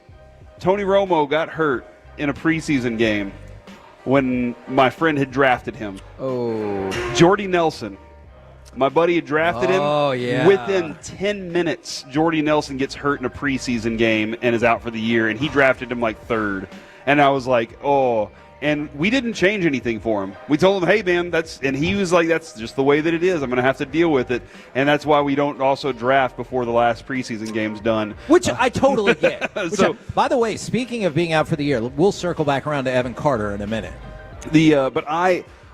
Tony Romo got hurt in a preseason game when my friend had drafted him. Jordy Nelson. My buddy had drafted him. Within 10 minutes, Jordy Nelson gets hurt in a preseason game and is out for the year, and he drafted him like 3rd. And I was like, and we didn't change anything for him. We told him, hey, man, and he was like, that's just the way that it is. I'm going to have to deal with it. And that's why we don't also draft before the last preseason game's done. Which I totally get. By the way, speaking of being out for the year, we'll circle back around to Evan Carter in a minute. But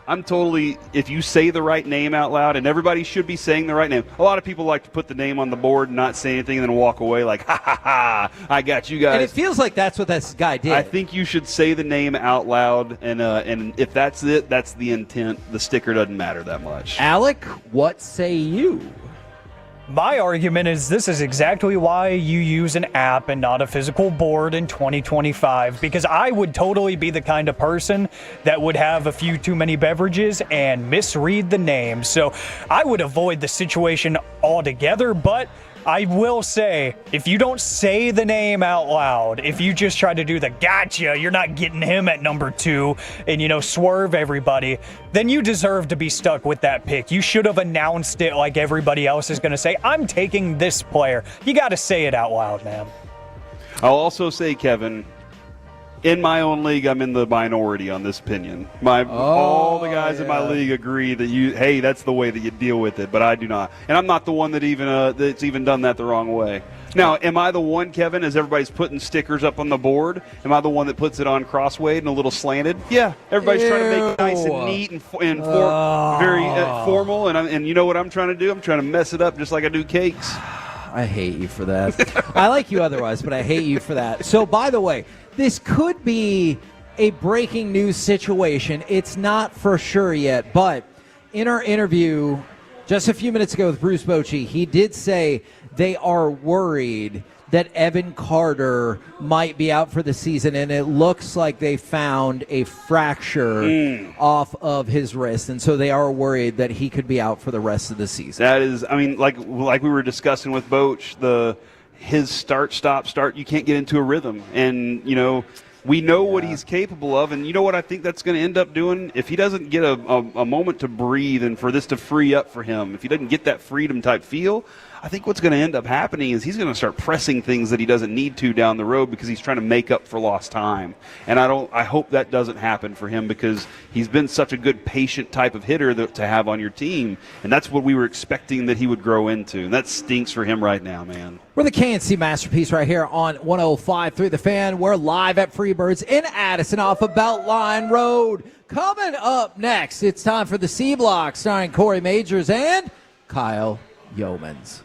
I'm totally, if you say the right name out loud, and everybody should be saying the right name. A lot of people like to put the name on the board and not say anything and then walk away like, ha, ha, ha, I got you guys. And it feels like that's what this guy did. I think you should say the name out loud, and if that's it, that's the intent. The sticker doesn't matter that much. Alec, what say you? My argument is this is exactly why you use an app and not a physical board in 2025, because I would totally be the kind of person that would have a few too many beverages and misread the name. So I would avoid the situation altogether, but I will say, if you don't say the name out loud, if you just try to do the gotcha, you're not getting him at number 2 and, swerve everybody, then you deserve to be stuck with that pick. You should have announced it like everybody else is going to say, I'm taking this player. You got to say it out loud, man. I'll also say, Kevin, in my own league, I'm in the minority on this opinion. All the guys in my league agree that that's the way that you deal with it, but I do not. And I'm not the one that that's even done that the wrong way. Now, am I the one, Kevin, as everybody's putting stickers up on the board, am I the one that puts it on crosswayed and a little slanted? Yeah, everybody's trying to make it nice and neat and very formal, and you know what I'm trying to do? I'm trying to mess it up just like I do cakes. I hate you for that. I like you otherwise, but I hate you for that. So, by the way, this could be a breaking news situation. It's not for sure yet, but in our interview just a few minutes ago with Bruce Bochy, he did say they are worried that Evan Carter might be out for the season, and it looks like they found a fracture off of his wrist, and so they are worried that he could be out for the rest of the season. That is, like we were discussing with Boch, his start, you can't get into a rhythm, and we know what he's capable of, and you know what I think that's going to end up doing? If he doesn't get a moment to breathe and for this to free up for him, if he doesn't get that freedom type feel, I think what's going to end up happening is he's going to start pressing things that he doesn't need to down the road because he's trying to make up for lost time. And I hope that doesn't happen for him because he's been such a good patient type of hitter to have on your team. And that's what we were expecting that he would grow into. And that stinks for him right now, man. We're the KNC Masterpiece right here on 105.3 The Fan. We're live at Freebirds in Addison off of Beltline Road. Coming up next, it's time for the C Block starring Corey Majors and Kyle Yeomans.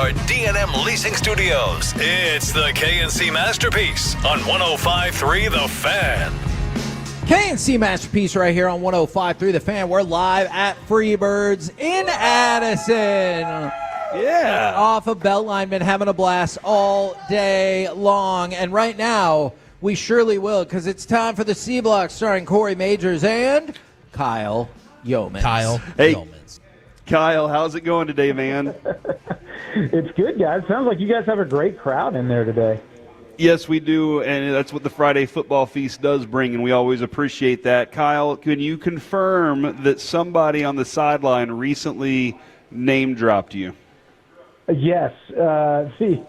our D&M Leasing Studios. It's the KNC Masterpiece on 105.3 The Fan. KNC Masterpiece right here on 105.3 The Fan. We're live at Freebirds in Addison. Yeah. Off of Beltline, been having a blast all day long. And right now, we surely will, because it's time for the C Block starring Corey Majors and Kyle Yeomans. Hey, Kyle, how's it going today, man? It's good, guys. Sounds like you guys have a great crowd in there today. Yes, we do, and that's what the Friday Football Feast does bring, and we always appreciate that. Kyle, can you confirm that somebody on the sideline recently name-dropped you? Yes. The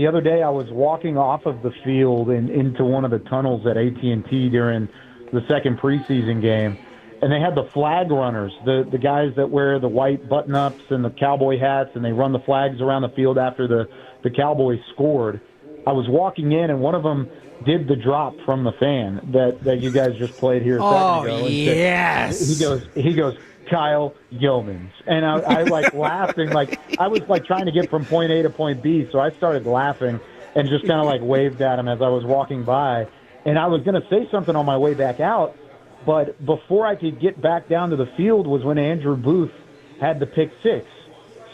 other day I was walking off of the field and into one of the tunnels at AT&T during the second preseason game, and they had the flag runners, the guys that wear the white button-ups and the cowboy hats, and they run the flags around the field after the Cowboys scored. I was walking in, and one of them did the drop from the fan that you guys just played here a second ago. Oh, yes. He goes, Kyle Yeomans. And I like laughing, like I was like trying to get from point A to point B, so I started laughing and just kind of like waved at him as I was walking by. And I was going to say something on my way back out, but before I could get back down to the field was when Andrew Booth had the pick six.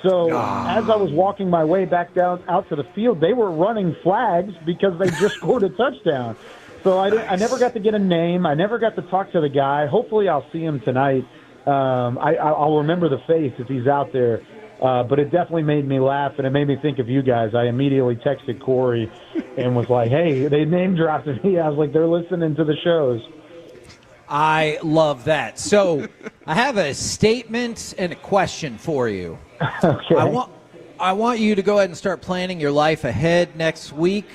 So as I was walking my way back down out to the field, they were running flags because they just scored a touchdown. So I never got to get a name. I never got to talk to the guy. Hopefully I'll see him tonight. I'll remember the face if he's out there. But it definitely made me laugh, and it made me think of you guys. I immediately texted Corey and was like, hey, they name-dropped me. I was like, they're listening to the shows. I love that. So I have a statement and a question for you. Okay. I want you to go ahead and start planning your life ahead next week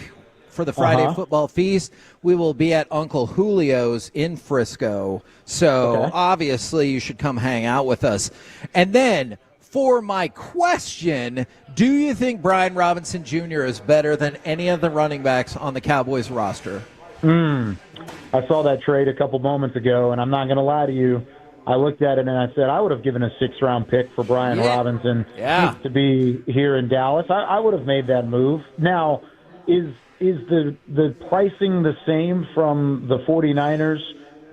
for the Friday Football Feast. We will be at Uncle Julio's in Frisco. So obviously you should come hang out with us. And then for my question, do you think Brian Robinson Jr. is better than any of the running backs on the Cowboys roster? I saw that trade a couple moments ago, and I'm not going to lie to you. I looked at it and I said I would have given a 6th-round pick for Brian Robinson to be here in Dallas. I would have made that move. Now, is the pricing the same from the 49ers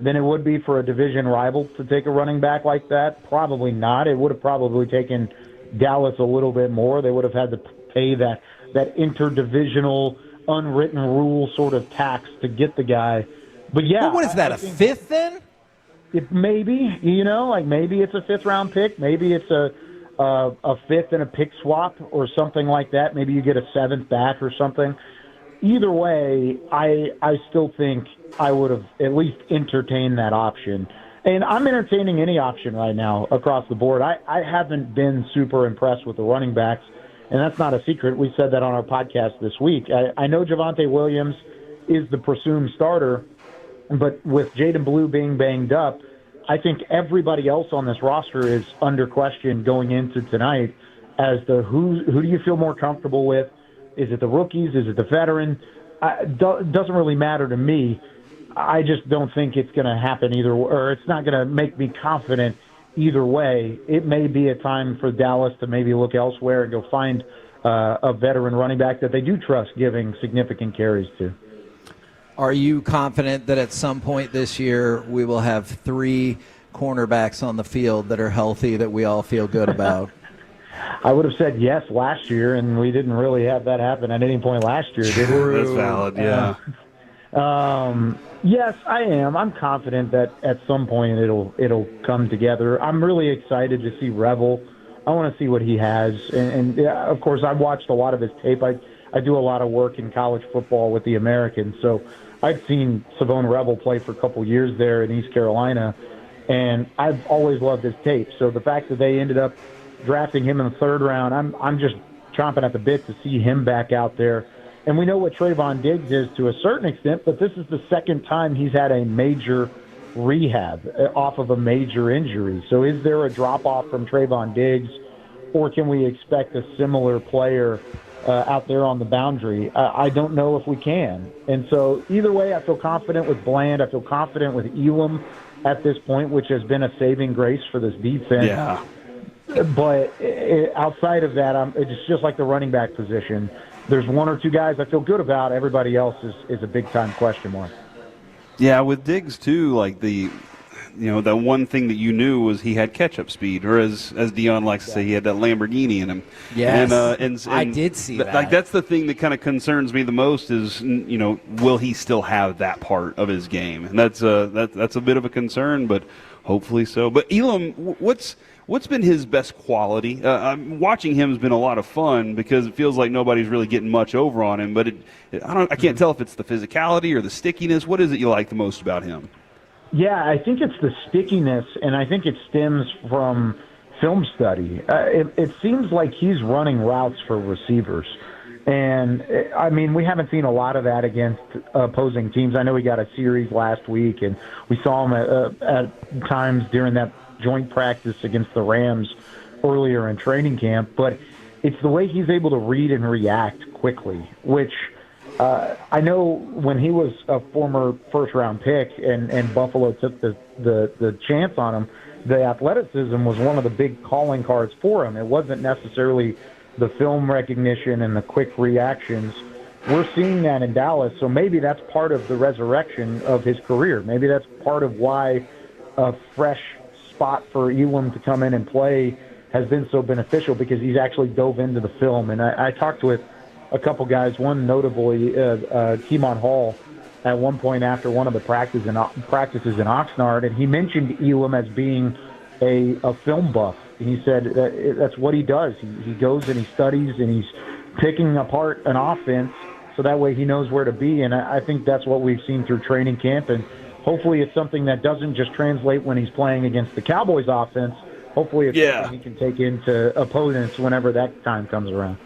than it would be for a division rival to take a running back like that? Probably not. It would have probably taken Dallas a little bit more. They would have had to pay that interdivisional unwritten rule sort of tax to get the guy. But yeah, what is that, a 5th then? It maybe, maybe it's a 5th-round pick. Maybe it's a 5th and a pick swap or something like that. Maybe you get a 7th back or something. Either way, I still think I would have at least entertained that option. And I'm entertaining any option right now across the board. I haven't been super impressed with the running backs, and that's not a secret. We said that on our podcast this week. I know Javonte Williams is the presumed starter, but with Jaden Blue being banged up, I think everybody else on this roster is under question going into tonight as to who do you feel more comfortable with? Is it the rookies? Is it the veteran? It doesn't really matter to me. I just don't think it's going to happen either, or it's not going to make me confident either way. It may be a time for Dallas to maybe look elsewhere and go find a veteran running back that they do trust giving significant carries to. Are you confident that at some point this year we will have 3 cornerbacks on the field that are healthy that we all feel good about? I would have said yes last year, and we didn't really have that happen at any point last year, did we? That's valid, yeah. Yes, I am. I'm confident that at some point it'll come together. I'm really excited to see Revel. I want to see what he has. And of course, I've watched a lot of his tape. I do a lot of work in college football with the Americans, so I've seen Savone Revel play for a couple years there in East Carolina, and I've always loved his tape. So the fact that they ended up drafting him in the 3rd round, I'm just chomping at the bit to see him back out there. And we know what Trayvon Diggs is to a certain extent, but this is the 2nd time he's had a major rehab off of a major injury. So is there a drop-off from Trayvon Diggs, or can we expect a similar player out there on the boundary? I don't know if we can. And so either way, I feel confident with Bland. I feel confident with Elam at this point, which has been a saving grace for this defense. Yeah. But outside of that, it's just like the running back position. There's one or two guys I feel good about. Everybody else is a big-time question mark. Yeah, with Diggs, too, like the one thing that you knew was he had catch-up speed, or as Dion likes to say, he had that Lamborghini in him. Yes, and I did see that. Like, that's the thing that kind of concerns me the most is, will he still have that part of his game? And that's a bit of a concern, but hopefully so. But Elam, what's been his best quality? Watching him has been a lot of fun because it feels like nobody's really getting much over on him. But I can't tell if it's the physicality or the stickiness. What is it you like the most about him? Yeah, I think it's the stickiness, and I think it stems from film study. It seems like he's running routes for receivers. And, I mean, we haven't seen a lot of that against opposing teams. I know we got a series last week, and we saw him at times during that joint practice against the Rams earlier in training camp. But it's the way he's able to read and react quickly, which I know when he was a former first-round pick and Buffalo took the chance on him, the athleticism was one of the big calling cards for him. It wasn't necessarily the film recognition and the quick reactions. We're seeing that in Dallas, so maybe that's part of the resurrection of his career. Maybe that's part of why a fresh spot for Elam to come in and play has been so beneficial, because he's actually dove into the film. And I talked with a couple guys, one notably Keemon Hall, at one point after one of the practices in Oxnard, and he mentioned Elam as being a film buff. He said that's what he does. He goes and he studies and he's picking apart an offense so that way he knows where to be. And I think that's what we've seen through training camp. And hopefully it's something that doesn't just translate when he's playing against the Cowboys offense. Hopefully it's something he can take into opponents whenever that time comes around.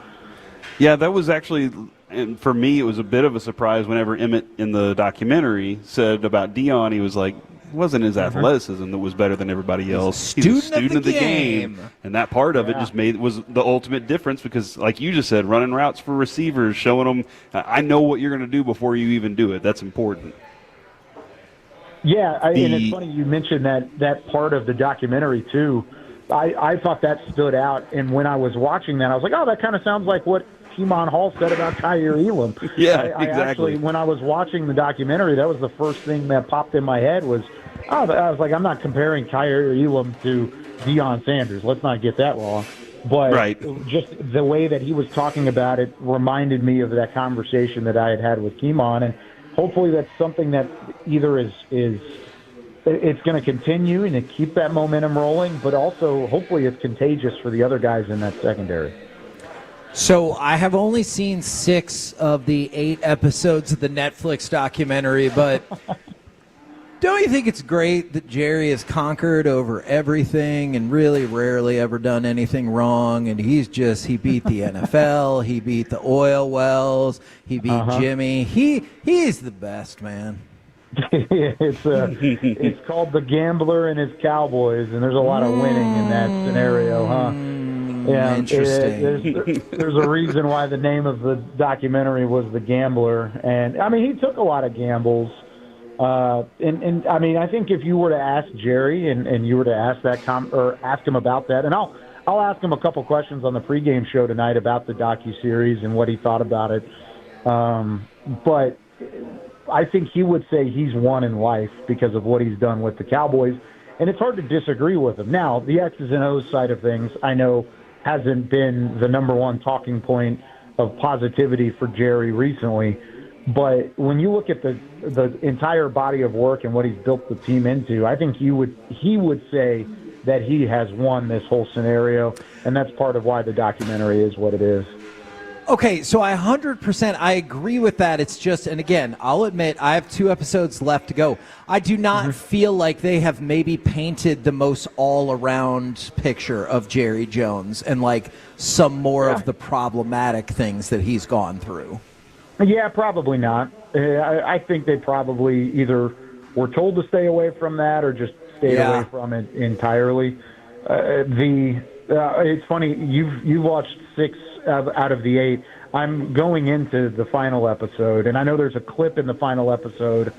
Yeah, that was actually, and for me, it was a bit of a surprise whenever Emmett in the documentary said about Dion, he was like, it wasn't his athleticism that was better than everybody else. He's a student of the game. And that part of it just was the ultimate difference because, like you just said, running routes for receivers, showing them, I know what you're going to do before you even do it. That's important. Yeah, and it's funny you mentioned that part of the documentary, too. I thought that stood out, and when I was watching that, I was like, oh, that kind of sounds like what Keemon Hall said about Kaiir Elam. Yeah, I actually, when I was watching the documentary, that was the first thing that popped in my head was, I was like, I'm not comparing Kaiir Elam to Deion Sanders. Let's not get that wrong. But just the way that he was talking about it reminded me of that conversation that I had with Keemon, and hopefully that's something that either is it's going to continue and to keep that momentum rolling, but also hopefully it's contagious for the other guys in that secondary. So I have only seen 6 of the 8 episodes of the Netflix documentary, but don't you think it's great that Jerry has conquered over everything and really rarely ever done anything wrong? And he beat the NFL, he beat the oil wells, he beat Jimmy. He's the best, man. It's called The Gambler and His Cowboys, and there's a lot of winning in that scenario, huh? Yeah, interesting. There's a reason why the name of the documentary was The Gambler, and I mean he took a lot of gambles. And I mean I think if you were to ask Jerry and you were to ask ask him about that, and I'll ask him a couple questions on the pregame show tonight about the docuseries and what he thought about it. But I think he would say he's won in life because of what he's done with the Cowboys, and it's hard to disagree with him. Now, the X's and O's side of things, I know, hasn't been the number one talking point of positivity for Jerry recently, but when you look at the entire body of work and what he's built the team into, I think he would say that he has won this whole scenario, and that's part of why the documentary is what it is. Okay, so 100% I agree with that. It's just, and again, I'll admit I have 2 episodes left to go. I do not feel like they have maybe painted the most all-around picture of Jerry Jones and like some more of the problematic things that he's gone through. Yeah, probably not. I think they probably either were told to stay away from that or just stayed away from it entirely. It's funny, you've watched 6 out of the 8. I'm going into the final episode, and I know there's a clip in the final episode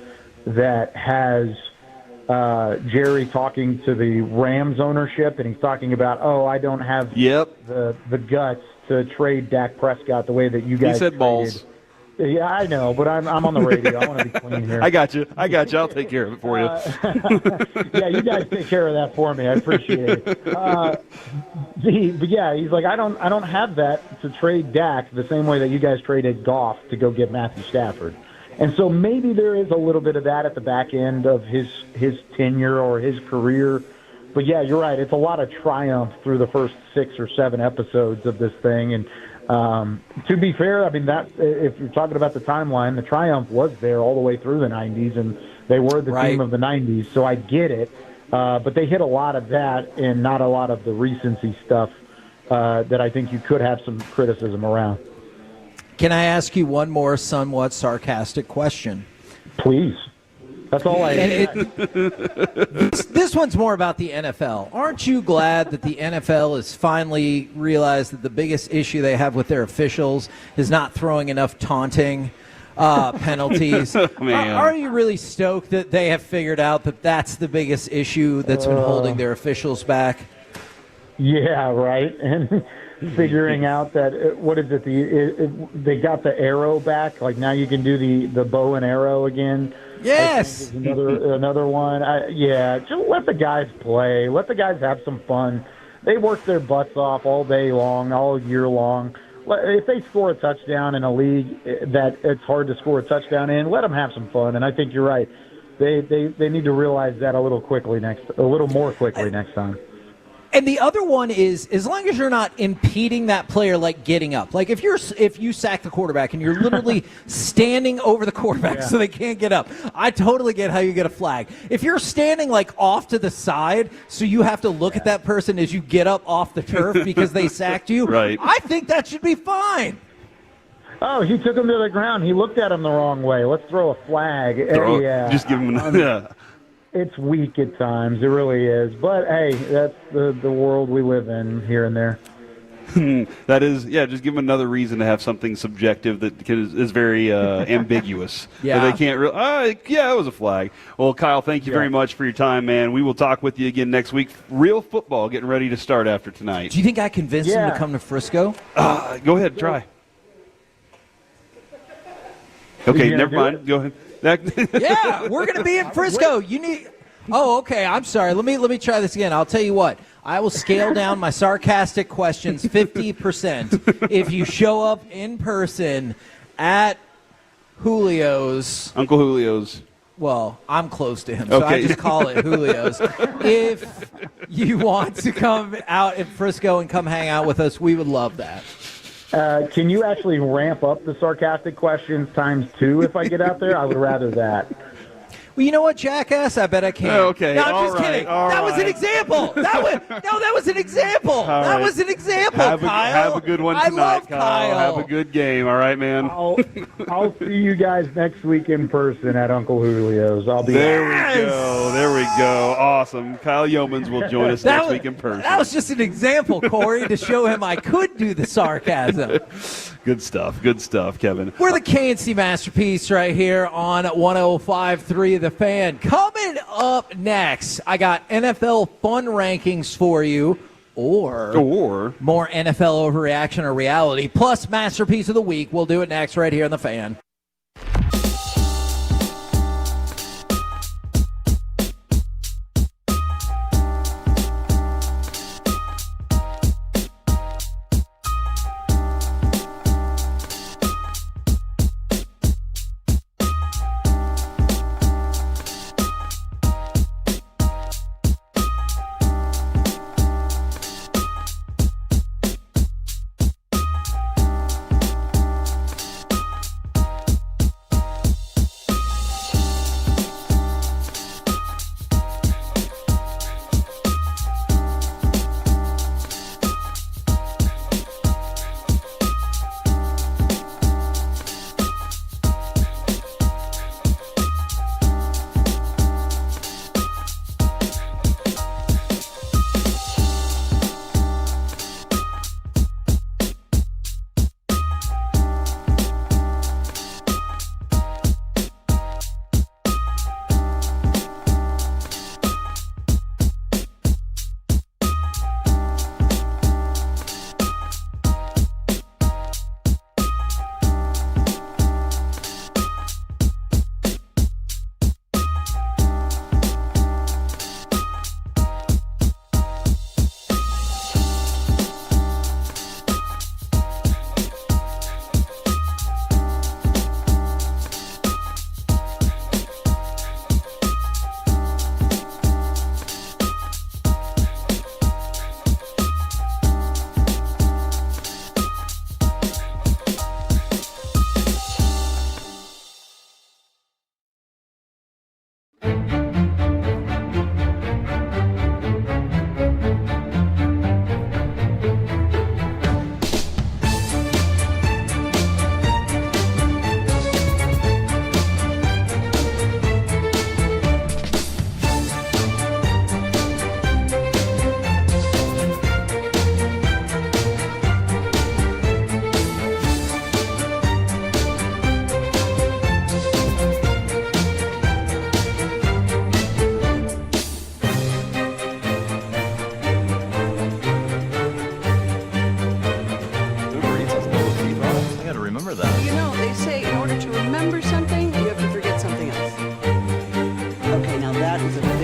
that has Jerry talking to the Rams ownership, and he's talking about, I don't have the guts to trade Dak Prescott the way that you guys. He said balls. Yeah, I know, but I'm on the radio. I want to be clean here. I got you. I'll take care of it for you. Yeah, you guys take care of that for me. I appreciate it. But yeah, he's like, I don't have that to trade Dak the same way that you guys traded Goff to go get Matthew Stafford. And so maybe there is a little bit of that at the back end of his tenure or his career. But yeah, you're right. It's a lot of triumph through the first 6 or 7 episodes of this thing. And to be fair, I mean, that if you're talking about the timeline, the triumph was there all the way through the 90s, and they were the team of the 90s. So I get it. But they hit a lot of that and not a lot of the recency stuff that I think you could have some criticism around. Can I ask you one more somewhat sarcastic question? Please. That's all I This one's more about the NFL. Aren't you glad that the NFL has finally realized that the biggest issue they have with their officials is not throwing enough taunting penalties? Are you really stoked that they have figured out that that's the biggest issue that's been holding their officials back? Yeah, right. And figuring out that, what is it, they got the arrow back. Like now you can do the bow and arrow again. Yes. Another one. Just let the guys play. Let the guys have some fun. They work their butts off all day long, all year long. If they score a touchdown in a league that it's hard to score a touchdown in, let them have some fun. And I think you're right. They need to realize that a little more quickly next time. And the other one is, as long as you're not impeding that player, like getting up. Like if you sack the quarterback and you're literally standing over the quarterback so they can't get up, I totally get how you get a flag. If you're standing like off to the side so you have to look at that person as you get up off the turf because they sacked you, right. I think that should be fine. Oh, he took him to the ground. He looked at him the wrong way. Let's throw a flag. Just give him another. It's weak at times. It really is. But, hey, that's the world we live in here and there. That is, just give them another reason to have something subjective that is very ambiguous. Yeah. They can't really, it was a flag. Well, Kyle, thank you very much for your time, man. We will talk with you again next week. Real football getting ready to start after tonight. Do you think I convinced him to come to Frisco? Go ahead, try. Okay, never mind. Go ahead. Yeah, we're going to be in Frisco. You need. Oh, okay. I'm sorry. Let me try this again. I'll tell you what. I will scale down my sarcastic questions 50% if you show up in person at Julio's. Uncle Julio's. Well, I'm close to him, so I just call it Julio's. If you want to come out in Frisco and come hang out with us, we would love that. Can you actually ramp up the sarcastic questions ×2 if I get out there? I would rather that. Well, you know what, jackass? I bet I can. Okay. No, I'm just kidding. That was an example. That was an example. That was an example, Kyle. Have a good one tonight, I love Kyle. Have a good game, all right, man? I'll see you guys next week in person at Uncle Julio's. I'll be there. There we go. Awesome. Kyle Yeomans will join us next week in person. That was just an example, Corey, to show him I could do the sarcasm. Good stuff, Kevin. We're the KNC Masterpiece right here on 105.3 The Fan. Coming up next, I got NFL fun rankings for you, or more NFL overreaction or reality, plus Masterpiece of the Week. We'll do it next right here on The Fan.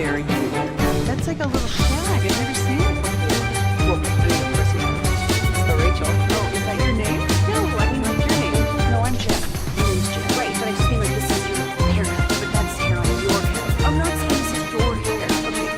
very cute haircut. That's like a little shag. I've never seen it before. Well, of course you haven't. So Rachel. Oh, is that your name? No, I mean like your name. No, I'm Jen. My name's Jen. Right, but I just mean like this is your haircut, but that's hair on your head. I'm not saying this is your hair. Okay, good.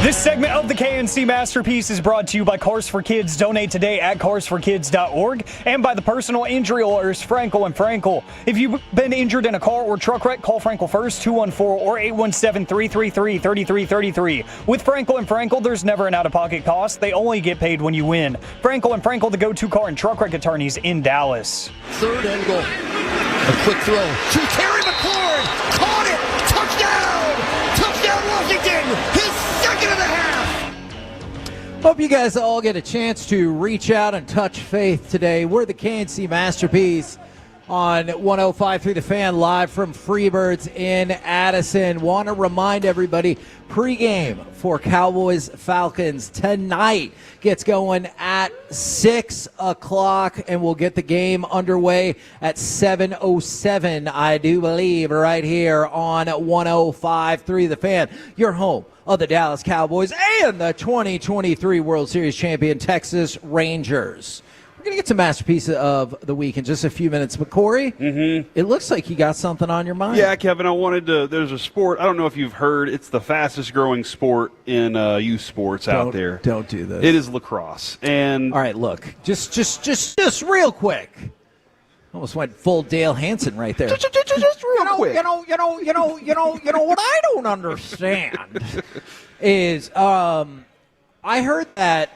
This segment of the KNC Masterpiece is brought to you by Cars for Kids. Donate today at carsforkids.org and by the personal injury lawyers Frankel & Frankel. If you've been injured in a car or truck wreck, call Frankel first, 214 or 817-333-3333. With Frankel & Frankel, there's never an out-of-pocket cost. They only get paid when you win. Frankel & Frankel, the go-to car and truck wreck attorneys in Dallas. Third and goal. A quick throw to Terry McLaurin. Caught it. Touchdown. Touchdown Washington. His second of the half. Hope you guys all get a chance to reach out and touch faith today. We're the KNC Masterpiece on 105.3 The Fan, live from Freebirds in Addison. Want to remind everybody, pregame for Cowboys Falcons tonight gets going at 6 o'clock, and we'll get the game underway at 7:07, I do believe, right here on 105.3 The Fan, your home of the Dallas Cowboys and the 2023 World Series champion Texas Rangers. We're going to get to Masterpiece of the Week in just a few minutes. But, Corey, it looks like you got something on your mind. Yeah, Kevin, I wanted to – there's a sport. I don't know if you've heard. It's the fastest-growing sport in youth sports out there. Don't do this. It is lacrosse. And all right, look, just real quick. Almost went full Dale Hansen right there. Just real quick. You know what I don't understand is I heard that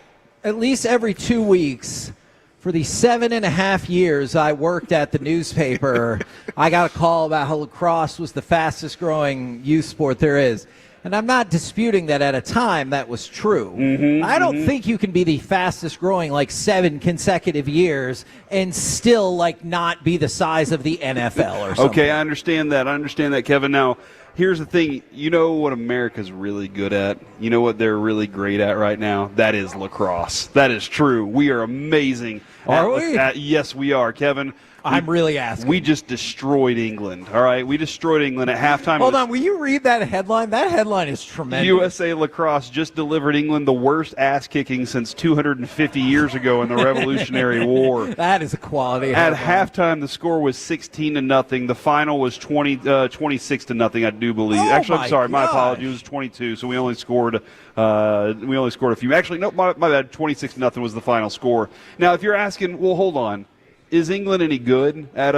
at least every 2 weeks for the 7.5 years I worked at the newspaper, I got a call about how lacrosse was the fastest growing youth sport there is. And I'm not disputing that at a time that was true. I don't think you can be the fastest growing 7 consecutive years and still not be the size of the NFL or something. Okay, I understand that, Kevin. Now, here's the thing. You know what America's really good at? You know what they're really great at right now? That is lacrosse. That is true. We are amazing Are we? Yes, we are, Kevin. I'm really asking. We just destroyed England, all right? We destroyed England at halftime. Hold on, will you read that headline? That headline is tremendous. USA Lacrosse just delivered England the worst ass-kicking since 250 years ago in the Revolutionary War. That is a quality At headline. halftime, the score was 16-0. The final was 26-0, I do believe. Oh, Actually, I'm sorry, my gosh. apologies. It was 22, so we only scored a few. Actually, no, my bad. 26-0 was the final score. Now, if you're asking, well, hold on. Is England any good at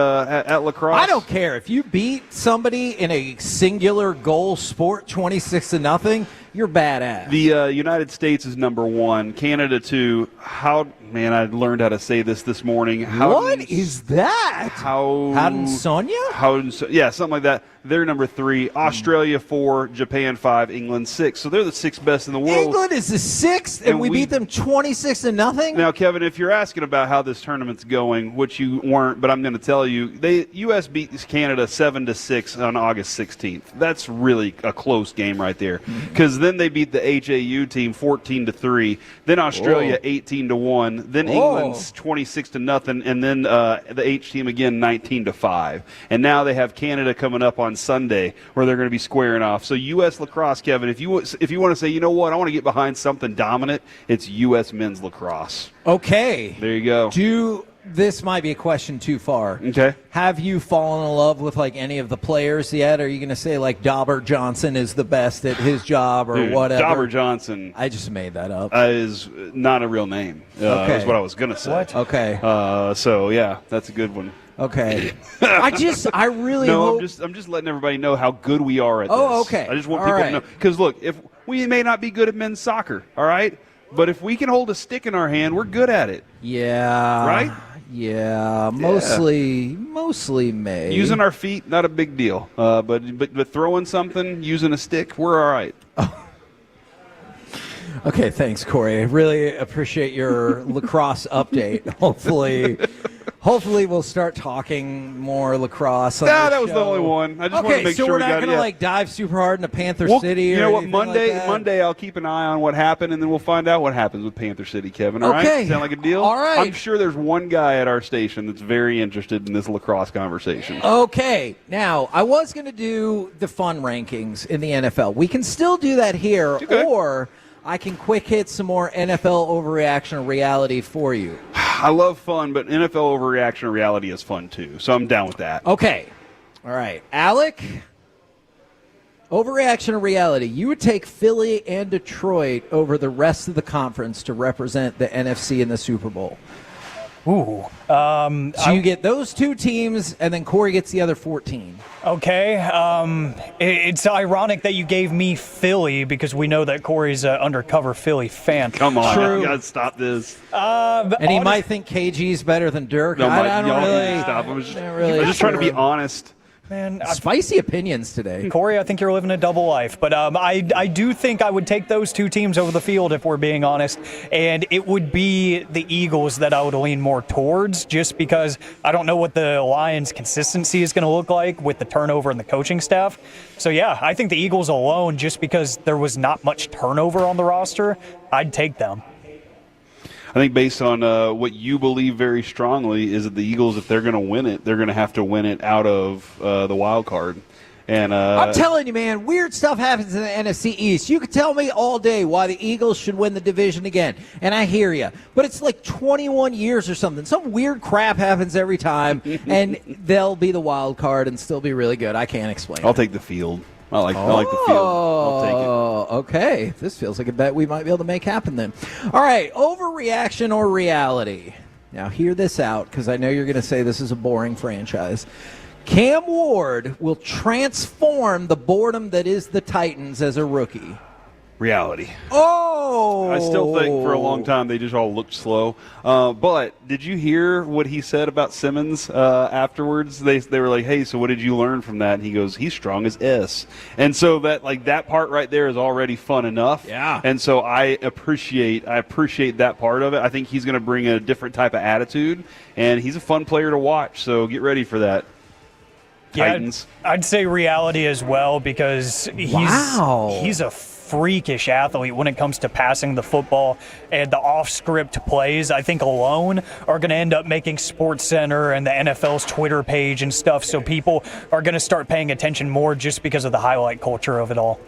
lacrosse? I don't care. If you beat somebody in a singular goal sport 26-0, you're badass. The United States is number 1. Canada 2. Man, I learned how to say this morning. What is that? Howden Sonia? Yeah, something like that. They're number 3. Australia 4. Japan 5. England 6. So they're the 6th best in the world. England is the 6th, and we beat them 26-0? Now, Kevin, if you're asking about how this tournament's going, which you weren't, but I'm going to tell you, U.S. beat Canada 7-6 on August 16th. That's really a close game right there. Because then they beat the HAU team 14-3. Then Australia 18-1. Then England's 26-0, and then the H team again 19-5. And now they have Canada coming up on Sunday, where they're going to be squaring off. So U.S. lacrosse, Kevin, if you want to say, you know what, I want to get behind something dominant, it's U.S. men's lacrosse. Okay. There you go. This might be a question too far. Okay. Have you fallen in love with any of the players yet? Are you going to say Dauber Johnson is the best at his job or whatever? Dauber Johnson. I just made that up. Is not a real name. That's what I was going to say. What? Okay. So yeah, that's a good one. Okay. I really hope. I'm just letting everybody know how good we are at this. Oh, okay. I just want people to know. Because look, if we may not be good at men's soccer, all right? But if we can hold a stick in our hand, we're good at it. Yeah. Right? Yeah, mostly May. Using our feet, not a big deal. But throwing something, using a stick, we're all right. Okay, thanks, Corey. I really appreciate your lacrosse update. Hopefully we'll start talking more lacrosse. That was the only one. I just want to make sure we're not going to dive super hard into Panther City. You know what? Monday, Monday I'll keep an eye on what happened, and then we'll find out what happens with Panther City, Kevin. All right? Sound like a deal? All right. I'm sure there's one guy at our station that's very interested in this lacrosse conversation. Okay. Now, I was going to do the fun rankings in the NFL. We can still do that here, or I can quick hit some more NFL overreaction reality for you. I love fun, but NFL overreaction reality is fun too, so I'm down with that. Okay. All right. Alec, overreaction or reality, you would take Philly and Detroit over the rest of the conference to represent the NFC in the Super Bowl. Ooh. So you get those two teams, and then Corey gets the other 14. Okay. It's ironic that you gave me Philly because we know that Corey's an undercover Philly fan. Come on. True. You got to stop this. And he might think KG's better than Dirk. No, I don't really stop. I was really just trying to be honest. Man, spicy opinions today. Corey, I think you're living a double life. But I do think I would take those two teams over the field if we're being honest. And it would be the Eagles that I would lean more towards just because I don't know what the Lions' consistency is going to look like with the turnover and the coaching staff. So, yeah, I think the Eagles alone, just because there was not much turnover on the roster, I'd take them. I think based on what you believe very strongly is that the Eagles, if they're going to win it, they're going to have to win it out of the wild card. And I'm telling you, man, weird stuff happens in the NFC East. You could tell me all day why the Eagles should win the division again, and I hear you. But it's like 21 years or something. Some weird crap happens every time, and they'll be the wild card and still be really good. I can't explain I'll it. take the field. I like the field. I'll take it. Okay. This feels like a bet we might be able to make happen then. All right, overreaction or reality? Now, hear this out, because I know you're going to say this is a boring franchise. Cam Ward will transform the boredom that is the Titans as a rookie. Reality. Oh! I still think for a long time they just all looked slow. But did you hear what he said about Simmons afterwards? They were like, hey, so what did you learn from that? And he goes, he's strong as S. And so that part right there is already fun enough. Yeah. And so I appreciate that part of it. I think he's going to bring a different type of attitude, and he's a fun player to watch. So get ready for that. Yeah, Titans. I'd say reality as well because he's a freakish athlete when it comes to passing the football, and the off-script plays, I think alone are going to end up making SportsCenter and the NFL's Twitter page and stuff, so people are going to start paying attention more just because of the highlight culture of it all.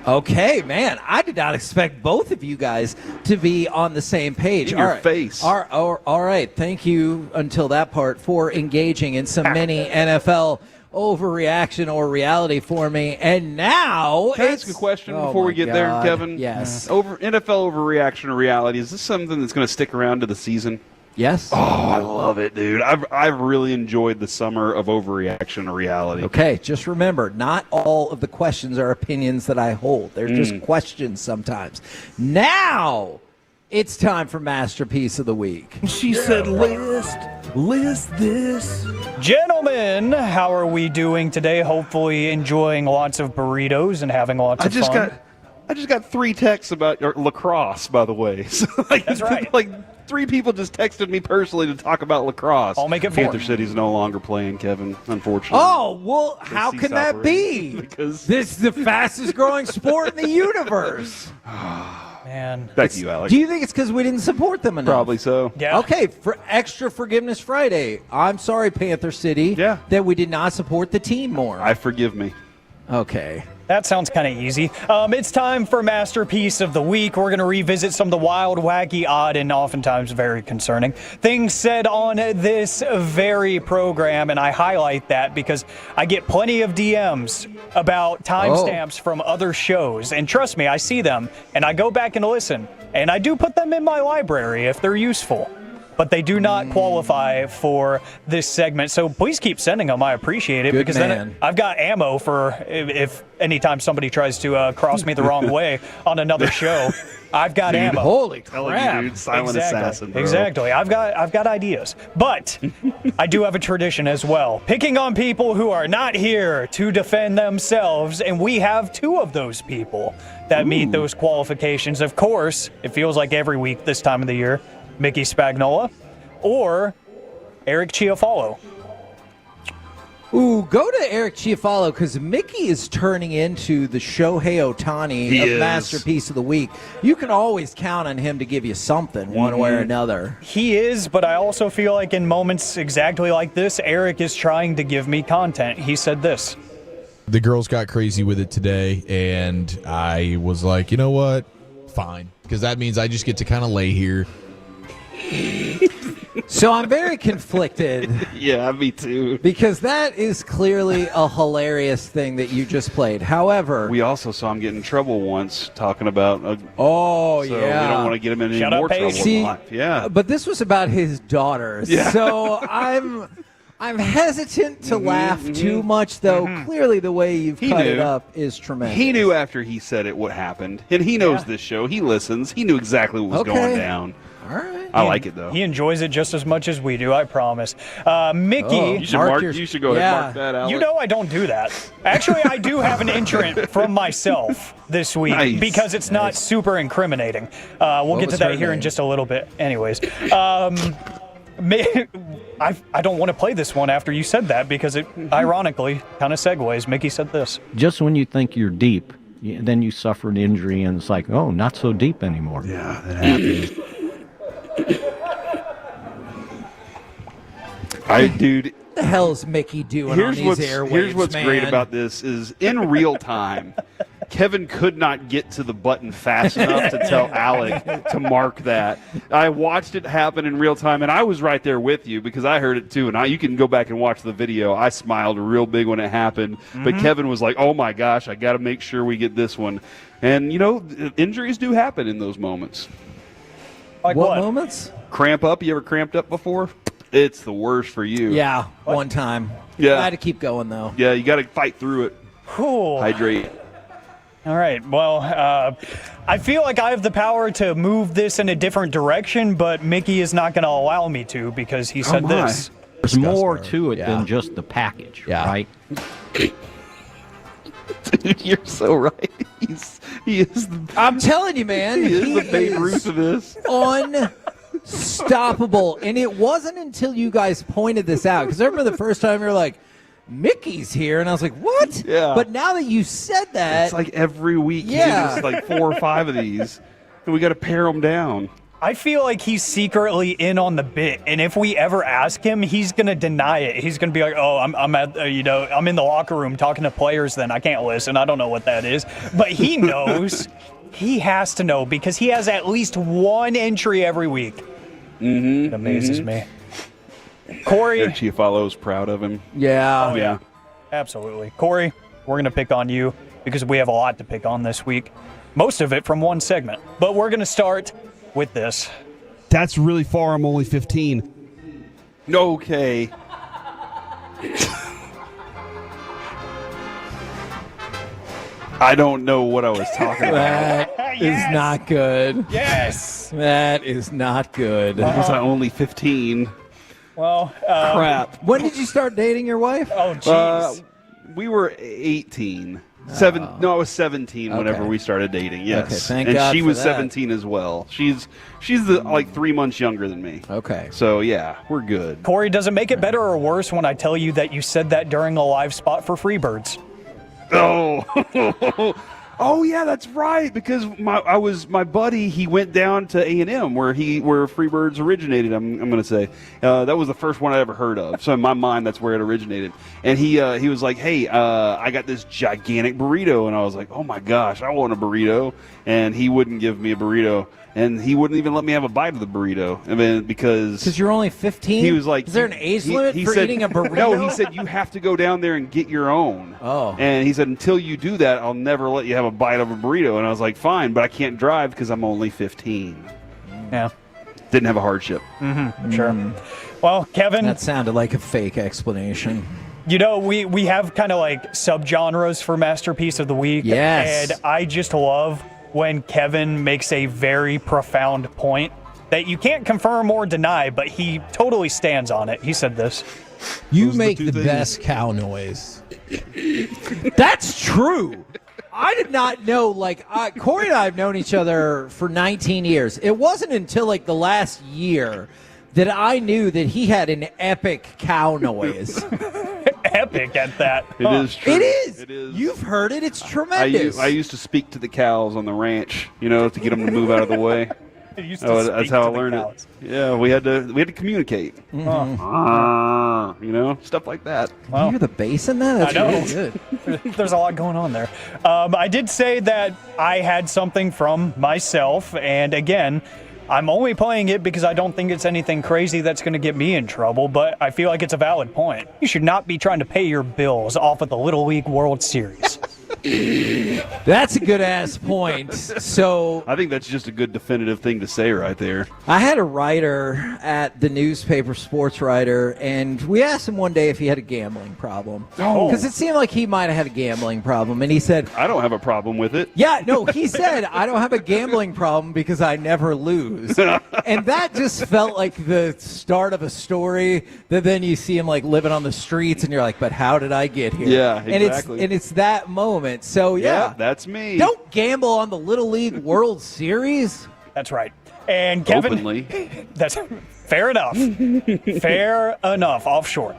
Okay, man, I did not expect both of you guys to be on the same page. In your face. All right, thank you until that part for engaging in some mini NFL overreaction or reality for me. And now Can I ask a question before we get there, Kevin? Yes. NFL overreaction or reality, is this something that's going to stick around to the season? Yes. Oh, I love it, dude. I've really enjoyed the summer of overreaction or reality. Okay, just remember, not all of the questions are opinions that I hold. They're just questions sometimes. Now, it's time for Masterpiece of the Week. She said, list this. Gentlemen, how are we doing today? Hopefully enjoying lots of burritos and having lots of fun. I just got 3 texts about lacrosse, by the way. So, That's right. 3 people just texted me personally to talk about lacrosse. I'll make it 4. Panther City's no longer playing, Kevin, unfortunately. Oh, well, how can that be? Because this is the fastest growing sport in the universe. Man. Back to you, Alex. Do you think it's because we didn't support them enough? Probably so. Yeah. Okay, for Extra Forgiveness Friday, I'm sorry, Panther City, that we did not support the team more. I forgive me. Okay. That sounds kind of easy. It's time for Masterpiece of the Week. We're going to revisit some of the wild, wacky, odd, and oftentimes very concerning things said on this very program, and I highlight that because I get plenty of DMs about timestamps from other shows, and trust me, I see them, and I go back and listen, and I do put them in my library if they're useful. But they do not qualify for this segment. So please keep sending them. I appreciate it because then I've got ammo for if anytime somebody tries to cross me the wrong way on another show. I've got ammo. Holy crap. You, dude, silent assassin, bro. Exactly. I've got ideas. But I do have a tradition as well. Picking on people who are not here to defend themselves, and we have 2 of those people that meet those qualifications. Of course, it feels like every week this time of the year. Mickey Spagnola or Eric Chiafalo. Ooh, go to Eric Chiafalo because Mickey is turning into the Shohei Ohtani of Masterpiece of the Week. You can always count on him to give you something one way or another. He is, but I also feel like in moments exactly like this, Eric is trying to give me content. He said this. The girls got crazy with it today, and I was like, you know what? Fine. Because that means I just get to kind of lay here. So I'm very conflicted. Yeah, me too. Because that is clearly a hilarious thing that you just played. However, we also saw him get in trouble once talking about. Yeah. We don't want to get him in any more trouble in life. Yeah. But this was about his daughters. Yeah. So I'm hesitant to laugh too much, though. Clearly, the way you've cut it up is tremendous. He knew after he said it what happened, and he knows this show. He listens. He knew exactly what was going down. All right. I like it, though. He enjoys it just as much as we do, I promise. Mickey. You should go ahead and mark that out. You know I don't do that. Actually, I do have an entrant from myself this week because it's not super incriminating. We'll get to that here in just a little bit. Anyways. I don't want to play this one after you said that because it ironically kind of segues. Mickey said this. Just when you think you're deep, then you suffer an injury and it's like, oh, not so deep anymore. Yeah, that happens. Dude. What the hell is Mickey doing on these airwaves, Here's what's man? great about this is in real time, Kevin could not get to the button fast enough to tell Alec to mark that. I watched it happen in real time, and I was right there with you because I heard it too. And you can go back and watch the video. I smiled real big when it happened. But Kevin was like, oh, my gosh, I got to make sure we get this one. And, injuries do happen in those moments. Like what moments? Cramp up. You ever cramped up before? It's the worst for you. Yeah, one time. Yeah. I had to keep going, though. Yeah, you got to fight through it. Cool. Hydrate. All right. Well, I feel like I have the power to move this in a different direction, but Mickey is not going to allow me to because he said this. There's more to it than just the package, right? Dude, you're so right. He is. I'm telling you, man. He is the Babe Ruth of this. Unstoppable. And it wasn't until you guys pointed this out, because I remember the first time you were like, Mickey's here, and I was like, what? Yeah. But now that you said that, It's like every week he Yeah. gives us like 4 or 5 of these, and we got to pare them down. I feel like he's secretly in on the bit, and if we ever ask him, he's gonna deny it. He's gonna be like, "Oh, I'm at I'm in the locker room talking to players. Then I can't listen. I don't know what that is." But he knows. He has to know because he has at least one entry every week. Mm-hmm. It amazes me. Corey, Chiafalo's proud of him. Yeah. Oh, yeah, absolutely. Corey, we're gonna pick on you because we have a lot to pick on this week. Most of it from one segment, but we're gonna start with this. That's really far. I'm only 15. Okay. I don't know what I was talking about. that is not good. Yes. That is not good. Was I only 15? Well, crap. When did you start dating your wife? Oh, jeez. We were 18. No, I was 17 whenever we started dating. Yes, Okay, thank and God she for was that. 17 as well. She's like 3 months younger than me. Okay. So yeah, we're good. Corey, does it make it better or worse when I tell you that you said that during a live spot for Freebirds? Oh, oh yeah, that's right. Because my buddy. He went down to A&M where Freebirds originated. I'm going to say that was the first one I ever heard of. So in my mind, that's where it originated. And he was like, "Hey, I got this gigantic burrito," and I was like, "Oh my gosh, I want a burrito!" And he wouldn't give me a burrito. And he wouldn't even let me have a bite of the burrito. I mean, because you're only 15? He was like, is there an age limit for eating a burrito? No, he said you have to go down there and get your own. Oh. And he said, until you do that, I'll never let you have a bite of a burrito. And I was like, fine, but I can't drive because I'm only 15. Yeah. Didn't have a hardship. Mm-hmm. Sure. Well, Kevin. That sounded like a fake explanation. You know, we have kind of like subgenres for Masterpiece of the Week. Yes. And I just love when Kevin makes a very profound point that you can't confirm or deny, but he totally stands on it. He said this. You make the best cow noise. That's true. I did not know, Corey and I have known each other for 19 years. It wasn't until, the last year that I knew that he had an epic cow noise. Epic at that. It is true. It is. It is. You've heard it. It's tremendous. I used to speak to the cows on the ranch, to get them to move out of the way. That's how I learned it. Yeah, we had to communicate. Stuff like that. Wow. You hear the bass in that? That's I know. really good. There's a lot going on there. I did say that I had something from myself, and again, I'm only playing it because I don't think it's anything crazy that's going to get me in trouble, but I feel like it's a valid point. You should not be trying to pay your bills off of the Little League World Series. That's a good-ass point. So I think that's just a good definitive thing to say right there. I had a writer at the newspaper, sports writer, and we asked him one day if he had a gambling problem. Because it seemed like he might have had a gambling problem. And he said, I don't have a problem with it. Yeah, no, he said, I don't have a gambling problem because I never lose. And that just felt like the start of a story that then you see him living on the streets and you're like, but how did I get here? Yeah, exactly. And it's that moment. So, yeah. That's me. Don't gamble on the Little League World Series. That's right. And Kevin, openly. That's fair enough. Fair enough. Offshore.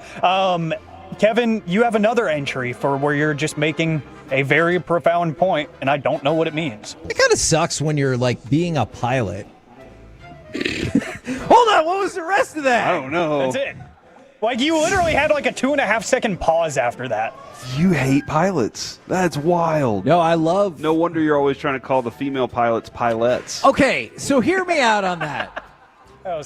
Kevin, you have another entry for where you're just making a very profound point, and I don't know what it means. It kind of sucks when you're being a pilot. Hold on. What was the rest of that? I don't know. That's it. You literally had a 2.5 second pause after that. You hate pilots. That's wild. No, I love. No wonder you're always trying to call the female pilots pilots. Okay, so hear me out on that.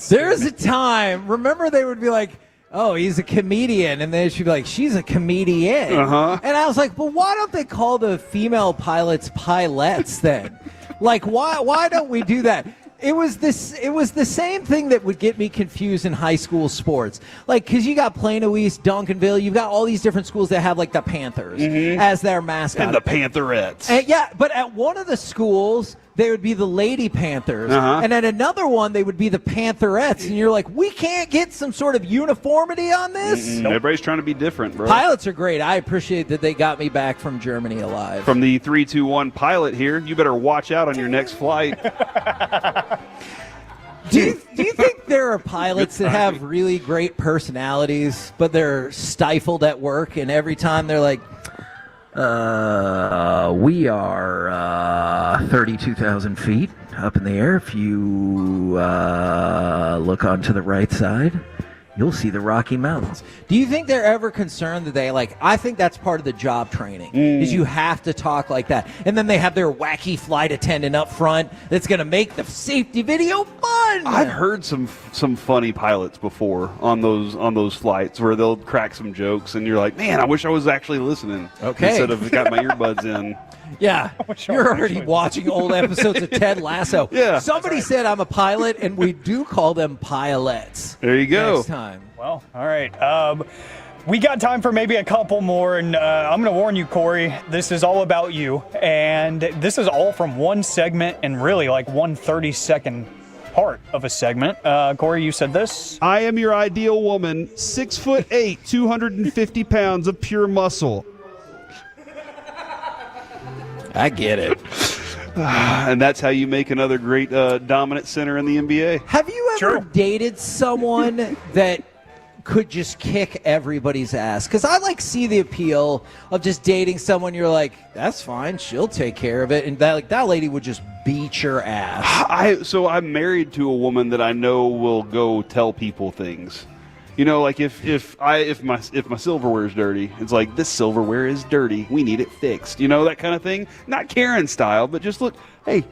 There's a time, remember they would be like, oh, he's a comedian, and then she'd be like, she's a comedian. Uh-huh. And I was like, well, why don't they call the female pilots pilots then? Why don't we do that? It was the same thing that would get me confused in high school sports. Because you got Plano East, Duncanville, you've got all these different schools that have the Panthers as their mascot. And the Pantherettes. And but at one of the schools, they would be the Lady Panthers. Uh-huh. And at another one, they would be the Pantherettes. And you're like, we can't get some sort of uniformity on this? Nope. Everybody's trying to be different, bro. Pilots are great. I appreciate that they got me back from Germany alive. From the 3-2-1 pilot here, you better watch out on your next flight. Do you think there are pilots that have really great personalities, but they're stifled at work, and every time they're like, we are 32,000 feet up in the air. If you look onto the right side, you'll see the Rocky Mountains. Do you think they're ever concerned that they, I think that's part of the job training, is you have to talk like that. And then they have their wacky flight attendant up front that's going to make the safety video fun. I've heard some funny pilots before on those flights where they'll crack some jokes, and you're like, man, I wish I was actually listening instead of got my earbuds in. Yeah, you're already watching old episodes of Ted Lasso. Yeah. Somebody said I'm a pilot, and we do call them pilots. There you go. Next time. Well, all right. We got time for maybe a couple more, and I'm going to warn you, Corey, this is all about you. And this is all from one segment and really like one 30-second part of a segment. Corey, you said this. I am your ideal woman, 6'8", 250 pounds of pure muscle. I get it. And that's how you make another great dominant center in the NBA. Have you ever dated someone that could just kick everybody's ass? Because I see the appeal of just dating someone you're like, that's fine, she'll take care of it, and that lady would just beat your ass. So I'm married to a woman that I know will go tell people things. If my silverware is dirty, it's like, this silverware is dirty. We need it fixed. That kind of thing. Not Karen style, but just look. Hey,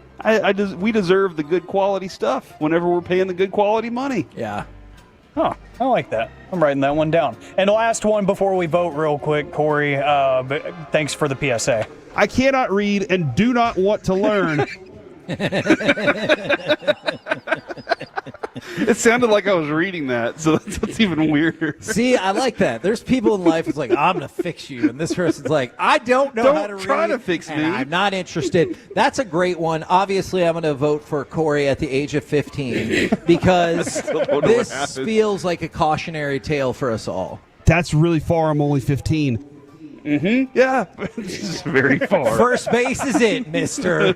we deserve the good quality stuff whenever we're paying the good quality money. Yeah. Huh. I like that. I'm writing that one down. And last one before we vote, real quick, Corey. Thanks for the PSA. I cannot read and do not want to learn. It sounded like I was reading that, so that's even weirder. See, I like that. There's people in life who's like, I'm going to fix you. And this person's like, I don't know how to read. Don't try to fix me. I'm not interested. That's a great one. Obviously, I'm going to vote for Corey at the age of 15 because this feels like a cautionary tale for us all. That's really far. I'm only 15. Mm-hmm. Yeah. This is very far. First base is it, mister.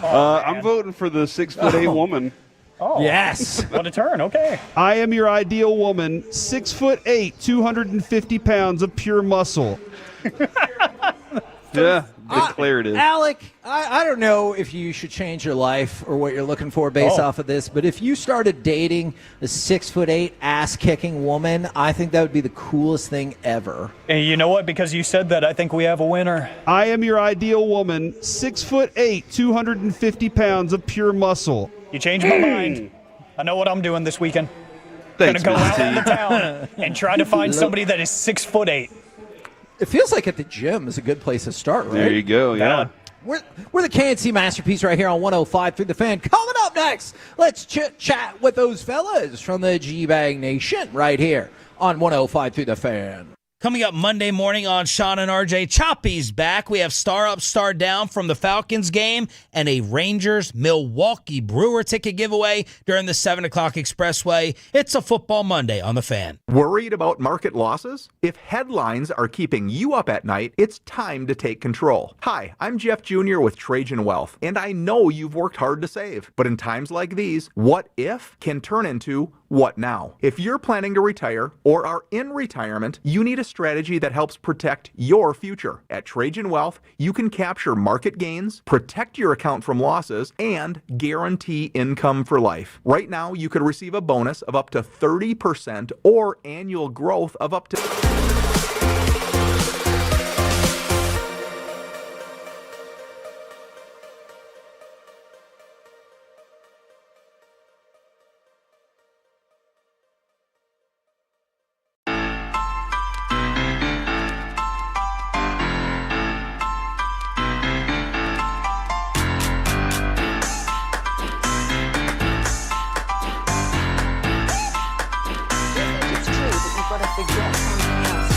I'm voting for the 6'8" woman. Oh, yes. What a turn. Okay. I am your ideal woman, 6'8", 250 pounds of pure muscle. Yeah, declarative. Alec, I don't know if you should change your life or what you're looking for based off of this, but if you started dating a 6'8", ass-kicking woman, I think that would be the coolest thing ever. And you know what? Because you said that, I think we have a winner. I am your ideal woman, 6'8", 250 pounds of pure muscle. You changed my mind. I know what I'm doing this weekend. Thanks, Gonna go Mr. out into town and try to find somebody that is 6'8". It feels like at the gym is a good place to start, right? There you go, yeah. We're the KNC Masterpiece right here on 105 through the Fan. Coming up next, let's chit-chat with those fellas from the G-Bag Nation right here on 105 through the Fan. Coming up Monday morning on Sean and RJ, Choppy's back. We have Star Up, Star Down from the Falcons game and a Rangers-Milwaukee Brewer ticket giveaway during the 7 o'clock Expressway. It's a football Monday on the Fan. Worried about market losses? If headlines are keeping you up at night, it's time to take control. Hi, I'm Jeff Jr. with Trajan Wealth, and I know you've worked hard to save. But in times like these, what if can turn into what now? If you're planning to retire or are in retirement, you need a strategy that helps protect your future. At Trajan Wealth, you can capture market gains, protect your account from losses, and guarantee income for life. Right now, you could receive a bonus of up to 30% or annual growth of up to... It's true, but you've got to forget something else.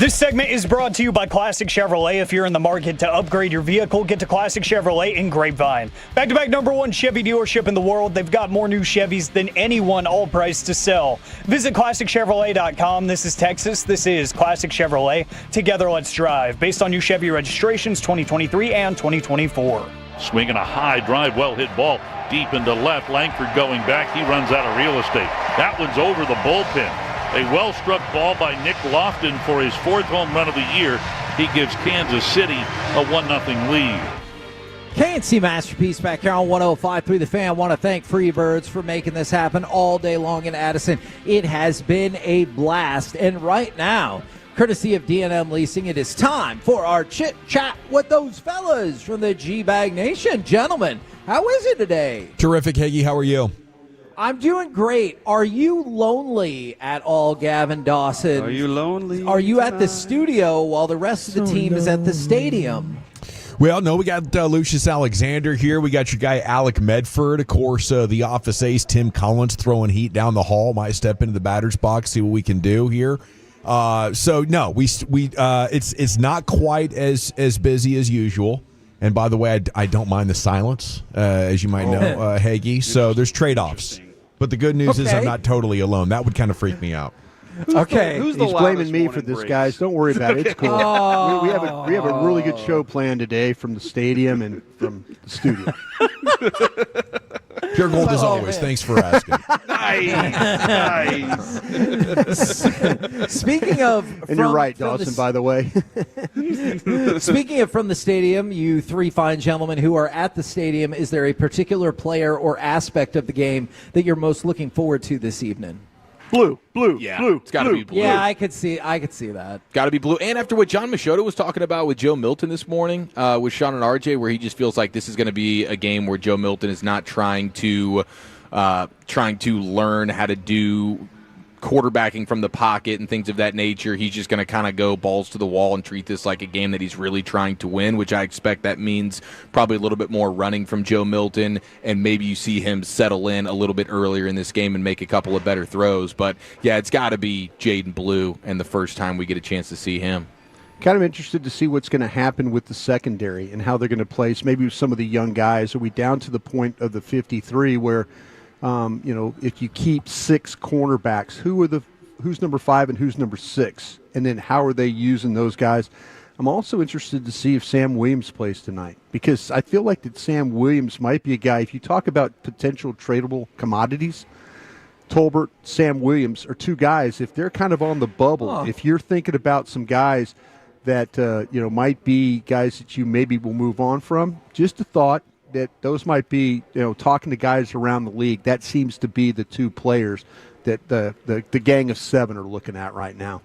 This segment is brought to you by Classic Chevrolet. If you're in the market to upgrade your vehicle, get to Classic Chevrolet in Grapevine. Back-to-back #1 Chevy dealership in the world. They've got more new Chevys than anyone, all priced to sell. Visit ClassicChevrolet.com. This is Texas. This is Classic Chevrolet. Together, let's drive. Based on new Chevy registrations 2023 and 2024. Swinging a high drive, well-hit ball deep into left. Langford going back. He runs out of real estate. That one's over the bullpen. A well-struck ball by Nick Lofton for his 4th home run of the year. He gives Kansas City a 1-0 lead. KNC Masterpiece back here on 105.3 The Fan. I want to thank Freebirds for making this happen all day long in Addison. It has been a blast. And right now, courtesy of D&M Leasing, it is time for our chit-chat with those fellas from the G-Bag Nation. Gentlemen, how is it today? Terrific, Hagee. How are you? I'm doing great. Are you lonely at all, Gavin Dawson? Are you lonely? Are you at the studio while the rest of the team is at the stadium? Well, no, we got Lucius Alexander here. We got your guy Alec Medford. Of course, the office ace Tim Collins throwing heat down the hall. Might step into the batter's box, see what we can do here. So no, it's not quite as busy as usual. And by the way, I don't mind the silence, as you might know, Hagee. So there's trade-offs. But the good news is I'm not totally alone. That would kind of freak me out. He's blaming me for this, guys. Don't worry about it. It's cool. Oh. We have a really good show planned today from the stadium and from the studio. Pure gold as always. Thanks for asking. Nice. Speaking of, and you're right, Dawson. By the way. Speaking of from the stadium, you three fine gentlemen who are at the stadium, is there a particular player or aspect of the game that you're most looking forward to this evening? Blue. Yeah, blue. it's got to be blue. Yeah, I could see that. Got to be blue. And after what John Machota was talking about with Joe Milton this morning, with Sean and RJ, where he just feels like this is going to be a game where Joe Milton is not trying to learn how to do quarterbacking from the pocket and things of that nature. He's just going to kind of go balls to the wall and treat this like a game that he's really trying to win, which I expect that means probably a little bit more running from Joe Milton, and maybe you see him settle in a little bit earlier in this game and make a couple of better throws. But, yeah, it's got to be Jaden Blue, and the first time we get a chance to see him. Kind of interested to see what's going to happen with the secondary and how they're going to place maybe with some of the young guys. Are we down to the point of the 53 where if you keep 6 cornerbacks, who's number 5 and who's number 6, and then how are they using those guys? I'm also interested to see if Sam Williams plays tonight, because I feel like that Sam Williams might be a guy. If you talk about potential tradable commodities, Tolbert, Sam Williams are 2 guys. If they're kind of on the bubble, if you're thinking about some guys that might be guys that you maybe will move on from, just a thought. That those might be, talking to guys around the league, that seems to be the 2 players that the gang of 7 are looking at right now.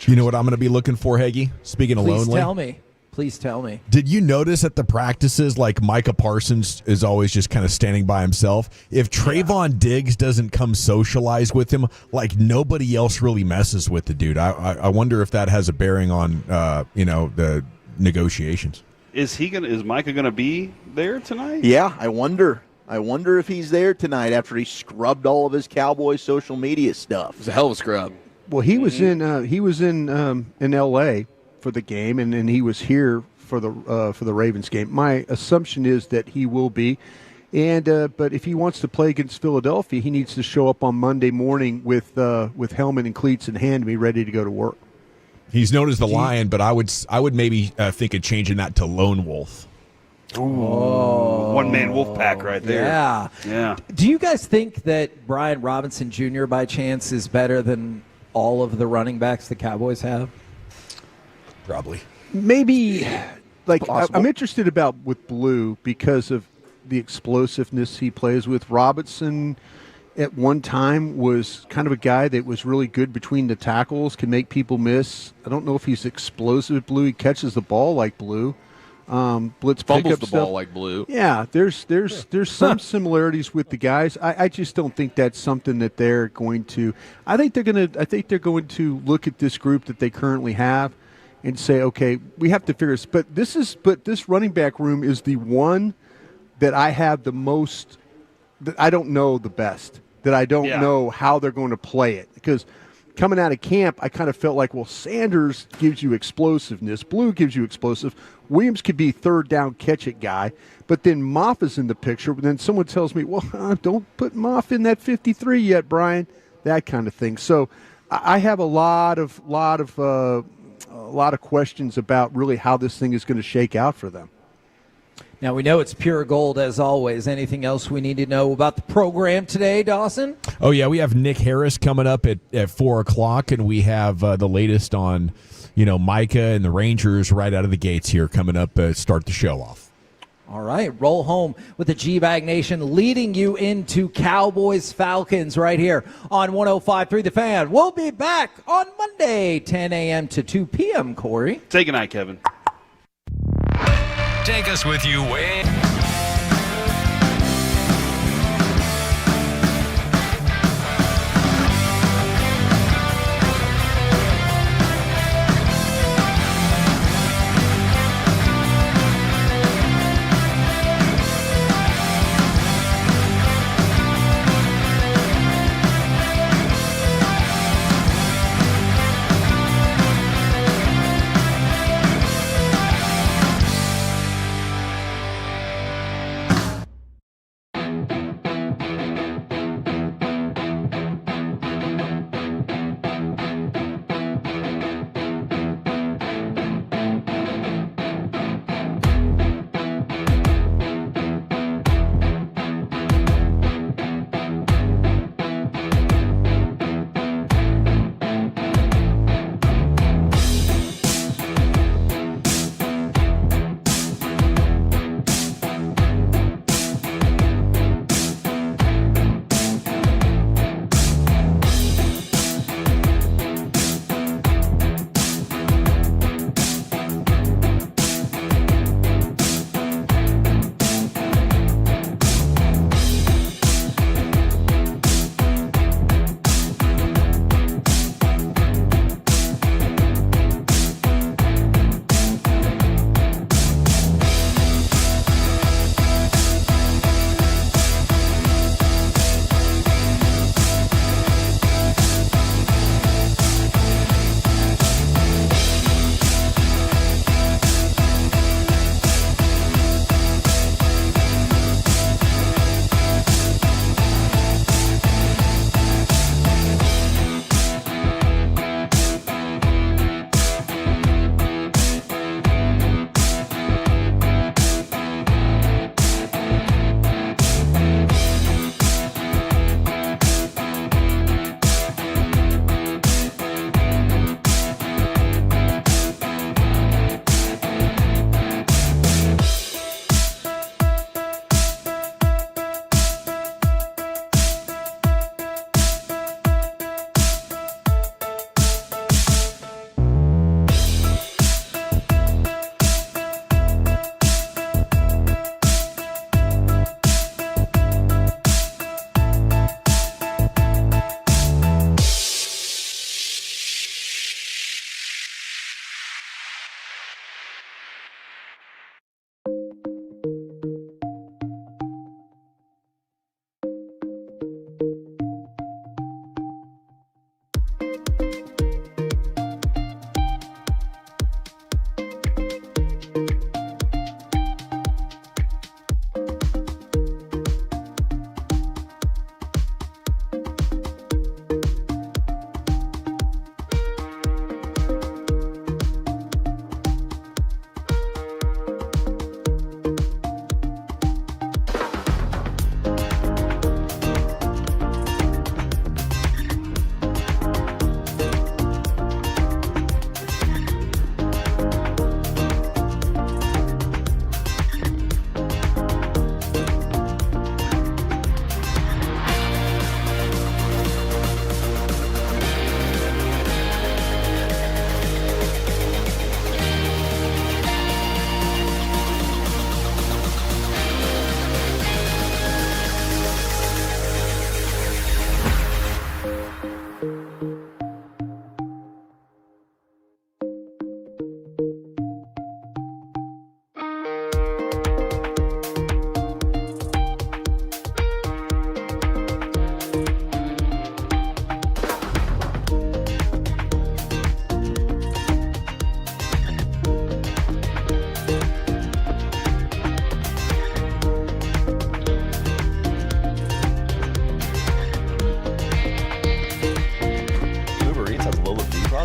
You know what I'm going to be looking for, Hagee? Speaking of lonely. Please tell me. Did you notice at the practices, like Micah Parsons is always just kind of standing by himself? If Trayvon Diggs doesn't come socialize with him, like nobody else really messes with the dude. I wonder if that has a bearing on, the negotiations. Is Micah gonna be there tonight? Yeah, I wonder if he's there tonight after he scrubbed all of his Cowboys social media stuff. It was a hell of a scrub. Well, he was in L.A. for the game, and then he was here for the Ravens game. My assumption is that he will be, but if he wants to play against Philadelphia, he needs to show up on Monday morning with helmet and cleats in hand, and be ready to go to work. He's known as the Lion, but I would maybe think of changing that to Lone Wolf. Ooh, one-man wolf pack right there. Yeah. Do you guys think that Brian Robinson Jr. by chance is better than all of the running backs the Cowboys have? Probably. Maybe. I'm interested with Blue because of the explosiveness he plays with. Robinson at one time was kind of a guy that was really good between the tackles, can make people miss. I don't know if he's explosive Blue. He catches the ball like Blue. Blitz fumbles the stuff. ball like Blue. Yeah, there's some similarities with the guys. I just don't think that's something that they're going to. I think they're going to look at this group that they currently have and say, okay, we have to figure this. But this running back room is the one that I have the most. That I don't know the best. That I don't know how they're going to play it, because coming out of camp, I kind of felt like, well, Sanders gives you explosiveness. Blue gives you explosive. Williams could be third down catch-it guy. But then Moff is in the picture. But then someone tells me, well, don't put Moff in that 53 yet, Brian. That kind of thing. So I have a lot of questions about really how this thing is going to shake out for them. Now, we know it's pure gold, as always. Anything else we need to know about the program today, Dawson? Oh, yeah, we have Nick Harris coming up at 4 o'clock, and we have the latest on, Micah and the Rangers right out of the gates here coming up to start the show off. All right, roll home with the G-Bag Nation leading you into Cowboys Falcons right here on 105.3 The Fan. We'll be back on Monday, 10 a.m. to 2 p.m., Corey. Say goodnight, Kevin. Take us with you way.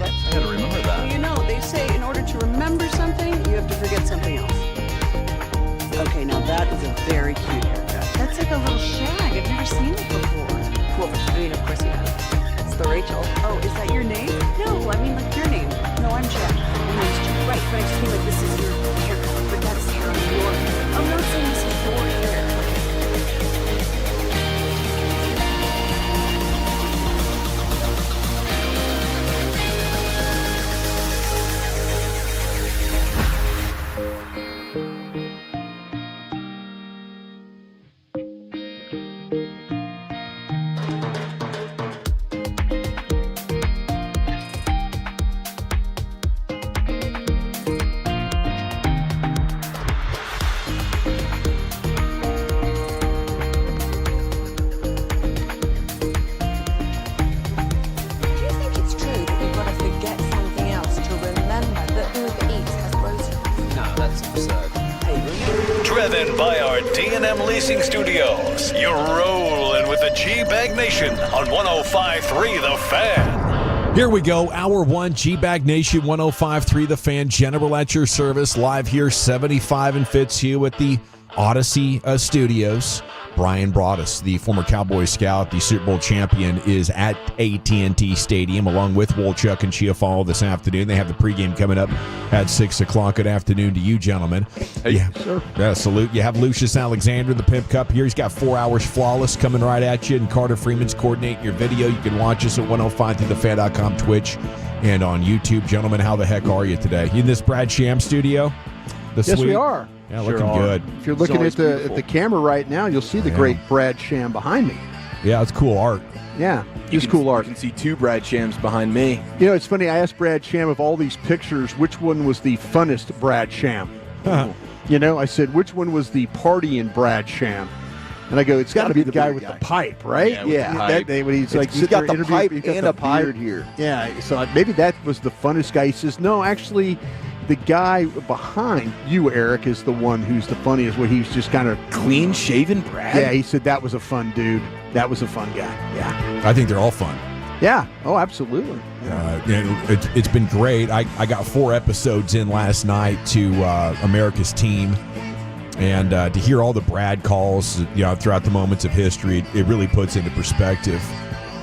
Machota. I gotta remember that. You know, they say in order to remember something, you have to forget something else. Okay, now that is a very cute haircut. That's like a little shag. I've never seen it before. Well, I mean, of course you have. It's the Rachel. Oh, is that your name? No, I mean like your name. No, I'm Jack. My name's Jack. Right, but I just mean like this is your haircut, but that's hair on your hair. I'm not saying this is your hair. Driven by our D&M Leasing Studios, you're rolling with the G-Bag Nation on 105.3 The Fan. Here we go. Hour 1, G-Bag Nation, 105.3 The Fan. General at your service. Live here, 75 and Fitzhugh at the Odyssey Studios. Brian Broaddus, the former Cowboy scout, the Super Bowl champion, is at AT&T Stadium along with Wolchuk and Chiafalo this afternoon. They have the pregame coming up at 6 o'clock. Good afternoon to you, gentlemen. Hey, sir. Yeah, salute. You have Lucius Alexander, the Pimp Cup here. He's got 4 hours flawless coming right at you, and Carter Freeman's coordinating your video. You can watch us at 105thethefan.com, Twitch, and on YouTube. Gentlemen, how the heck are you today? You in this Brad Sham studio? Yes, we are. Yeah, looking good. If you're looking at the camera right now, you'll see the great Brad Sham behind me. Yeah, it's cool art. Yeah, it's cool art. You can see 2 Brad Shams behind me. You know, it's funny. I asked Brad Sham of all these pictures, which one was the funnest Brad Sham? You know, I said, which one was the partying Brad Sham? And I go, it's got to be the guy with the pipe, right? Yeah, That day when he's like, he's got the pipe he's got and the a beard here. Yeah, so maybe that was the funnest guy. He says, no, actually, the guy behind you, Eric, is the one who's the funniest. Where he's just kind of clean-shaven Brad. Yeah, he said that was a fun dude. That was a fun guy. Yeah, I think they're all fun. Yeah. Oh, absolutely. It's been great. I got 4 episodes in last night to America's Team, and to hear all the Brad calls, throughout the moments of history, it really puts into perspective,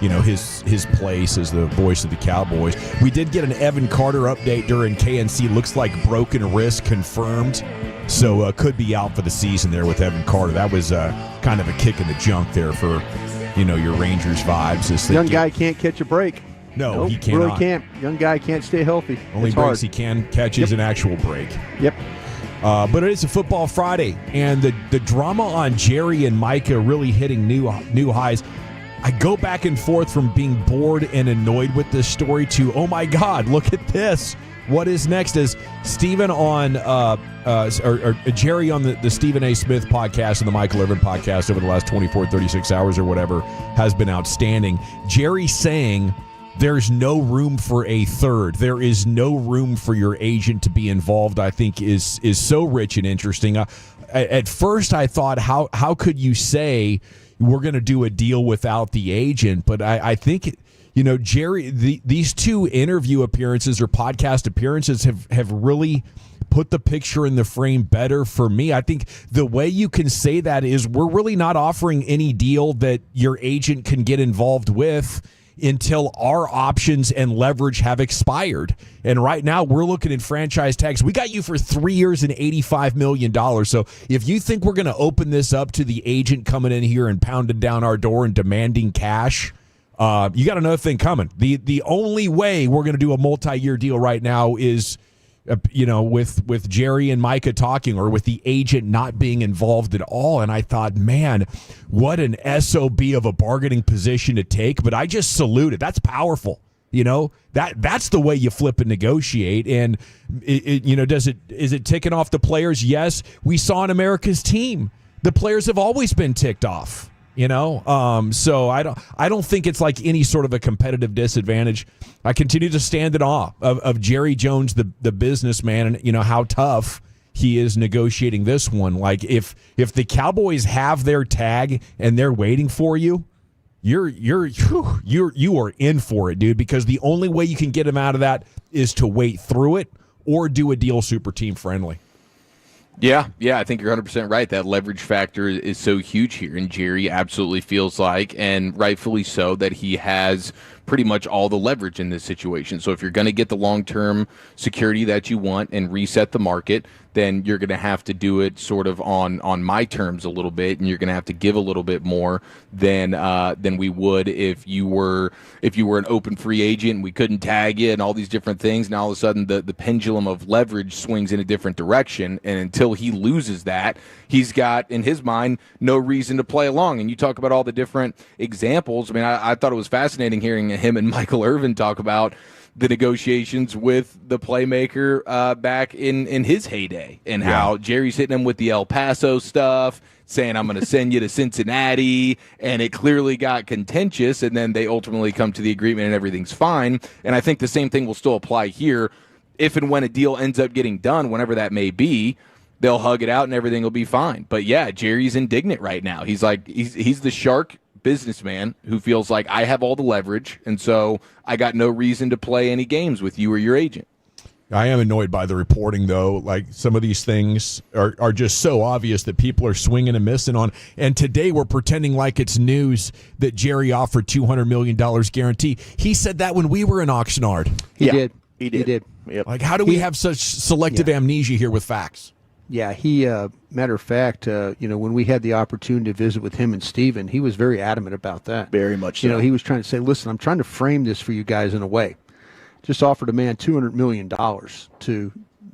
his place as the voice of the Cowboys. We did get an Evan Carter update during KNC. Looks like broken wrist confirmed, so could be out for the season there with Evan Carter. That was kind of a kick in the junk there for, your Rangers vibes. Young guy can't catch a break. No, he cannot. Really can't. Young guy can't stay healthy. Only breaks he can catch is an actual break. Yep. But it is a football Friday, and the drama on Jerry and Micah really hitting new highs. I go back and forth from being bored and annoyed with this story to, oh my God, look at this. What is next? As Stephen on, or Jerry on the Stephen A. Smith podcast and the Michael Irvin podcast over the last 24, 36 hours or whatever has been outstanding. Jerry saying there's no room for a third. There is no room for your agent to be involved, I think is so rich and interesting. At first I thought, how could you say we're going to do a deal without the agent? But I think, Jerry, these 2 interview appearances or podcast appearances have really put the picture in the frame better for me. I think the way you can say that is we're really not offering any deal that your agent can get involved with until our options and leverage have expired. And right now we're looking at franchise tags. We got you for 3 years and $85 million. So if you think we're going to open this up to the agent coming in here and pounding down our door and demanding cash, you got another thing coming. The only way we're going to do a multi-year deal right now is with Jerry and Micah talking, or with the agent not being involved at all. And I thought, man, what an SOB of a bargaining position to take. But I just salute it. That's powerful. That's the way you flip and negotiate. And is it ticking off the players? Yes. We saw in America's Team, the players have always been ticked off. So I don't think it's like any sort of a competitive disadvantage. I continue to stand in awe of Jerry Jones, the businessman, and how tough he is negotiating this one. Like if the Cowboys have their tag and they're waiting for you, you are in for it, dude, because the only way you can get him out of that is to wait through it or do a deal super team friendly. Yeah, I think you're 100% right. That leverage factor is so huge here, and Jerry absolutely feels like, and rightfully so, that he has pretty much all the leverage in this situation. So if you're going to get the long-term security that you want and reset the market, then you're going to have to do it sort of on my terms a little bit, and you're going to have to give a little bit more than we would if you were an open free agent and we couldn't tag you and all these different things. Now all of a sudden the pendulum of leverage swings in a different direction, and until he loses that, he's got in his mind no reason to play along. And you talk about all the different examples. I mean, I thought it was fascinating hearing him and Michael Irvin talk about the negotiations with the playmaker back in his heyday, and how Jerry's hitting him with the El Paso stuff, saying, I'm going to send you to Cincinnati, and it clearly got contentious, and then they ultimately come to the agreement and everything's fine. And I think the same thing will still apply here. If and when a deal ends up getting done, whenever that may be, they'll hug it out and everything will be fine. But yeah, Jerry's indignant right now. He's like, he's the shark businessman who feels like I have all the leverage, and so I got no reason to play any games with you or your agent. I am annoyed by the reporting, though. Like, some of these things are just so obvious that people are swinging and missing on. And today we're pretending like it's news that Jerry offered $200 million guarantee. He said that when we were in Oxnard. He did. Yep. Like, how do we have such selective amnesia here with facts? Yeah, he, matter of fact, when we had the opportunity to visit with him and Steven, he was very adamant about that. Very much so. He was trying to say, listen, I'm trying to frame this for you guys in a way. Just offered a man $200 million to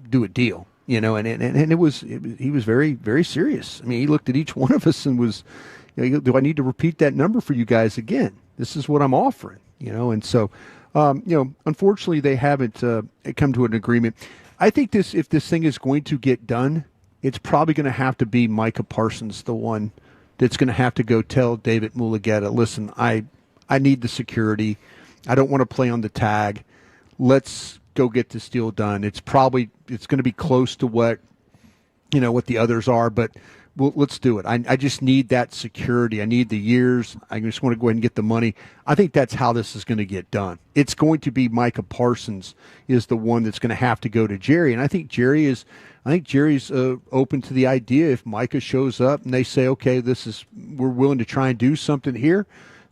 do a deal, and he was very, very serious. I mean, he looked at each one of us and was, do I need to repeat that number for you guys again? This is what I'm offering, and so, unfortunately they haven't come to an agreement. I think if this thing is going to get done, it's probably going to have to be Micah Parsons, the one that's going to have to go tell David Mulugheta, listen, I need the security. I don't want to play on the tag. Let's go get this deal done. It's going to be close to what the others are, but let's do it. I just need that security. I need the years. I just want to go ahead and get the money. I think that's how this is going to get done. It's going to be Micah Parsons is the one that's going to have to go to Jerry, and I think Jerry's open to the idea if Micah shows up and they say, okay, we're willing to try and do something here.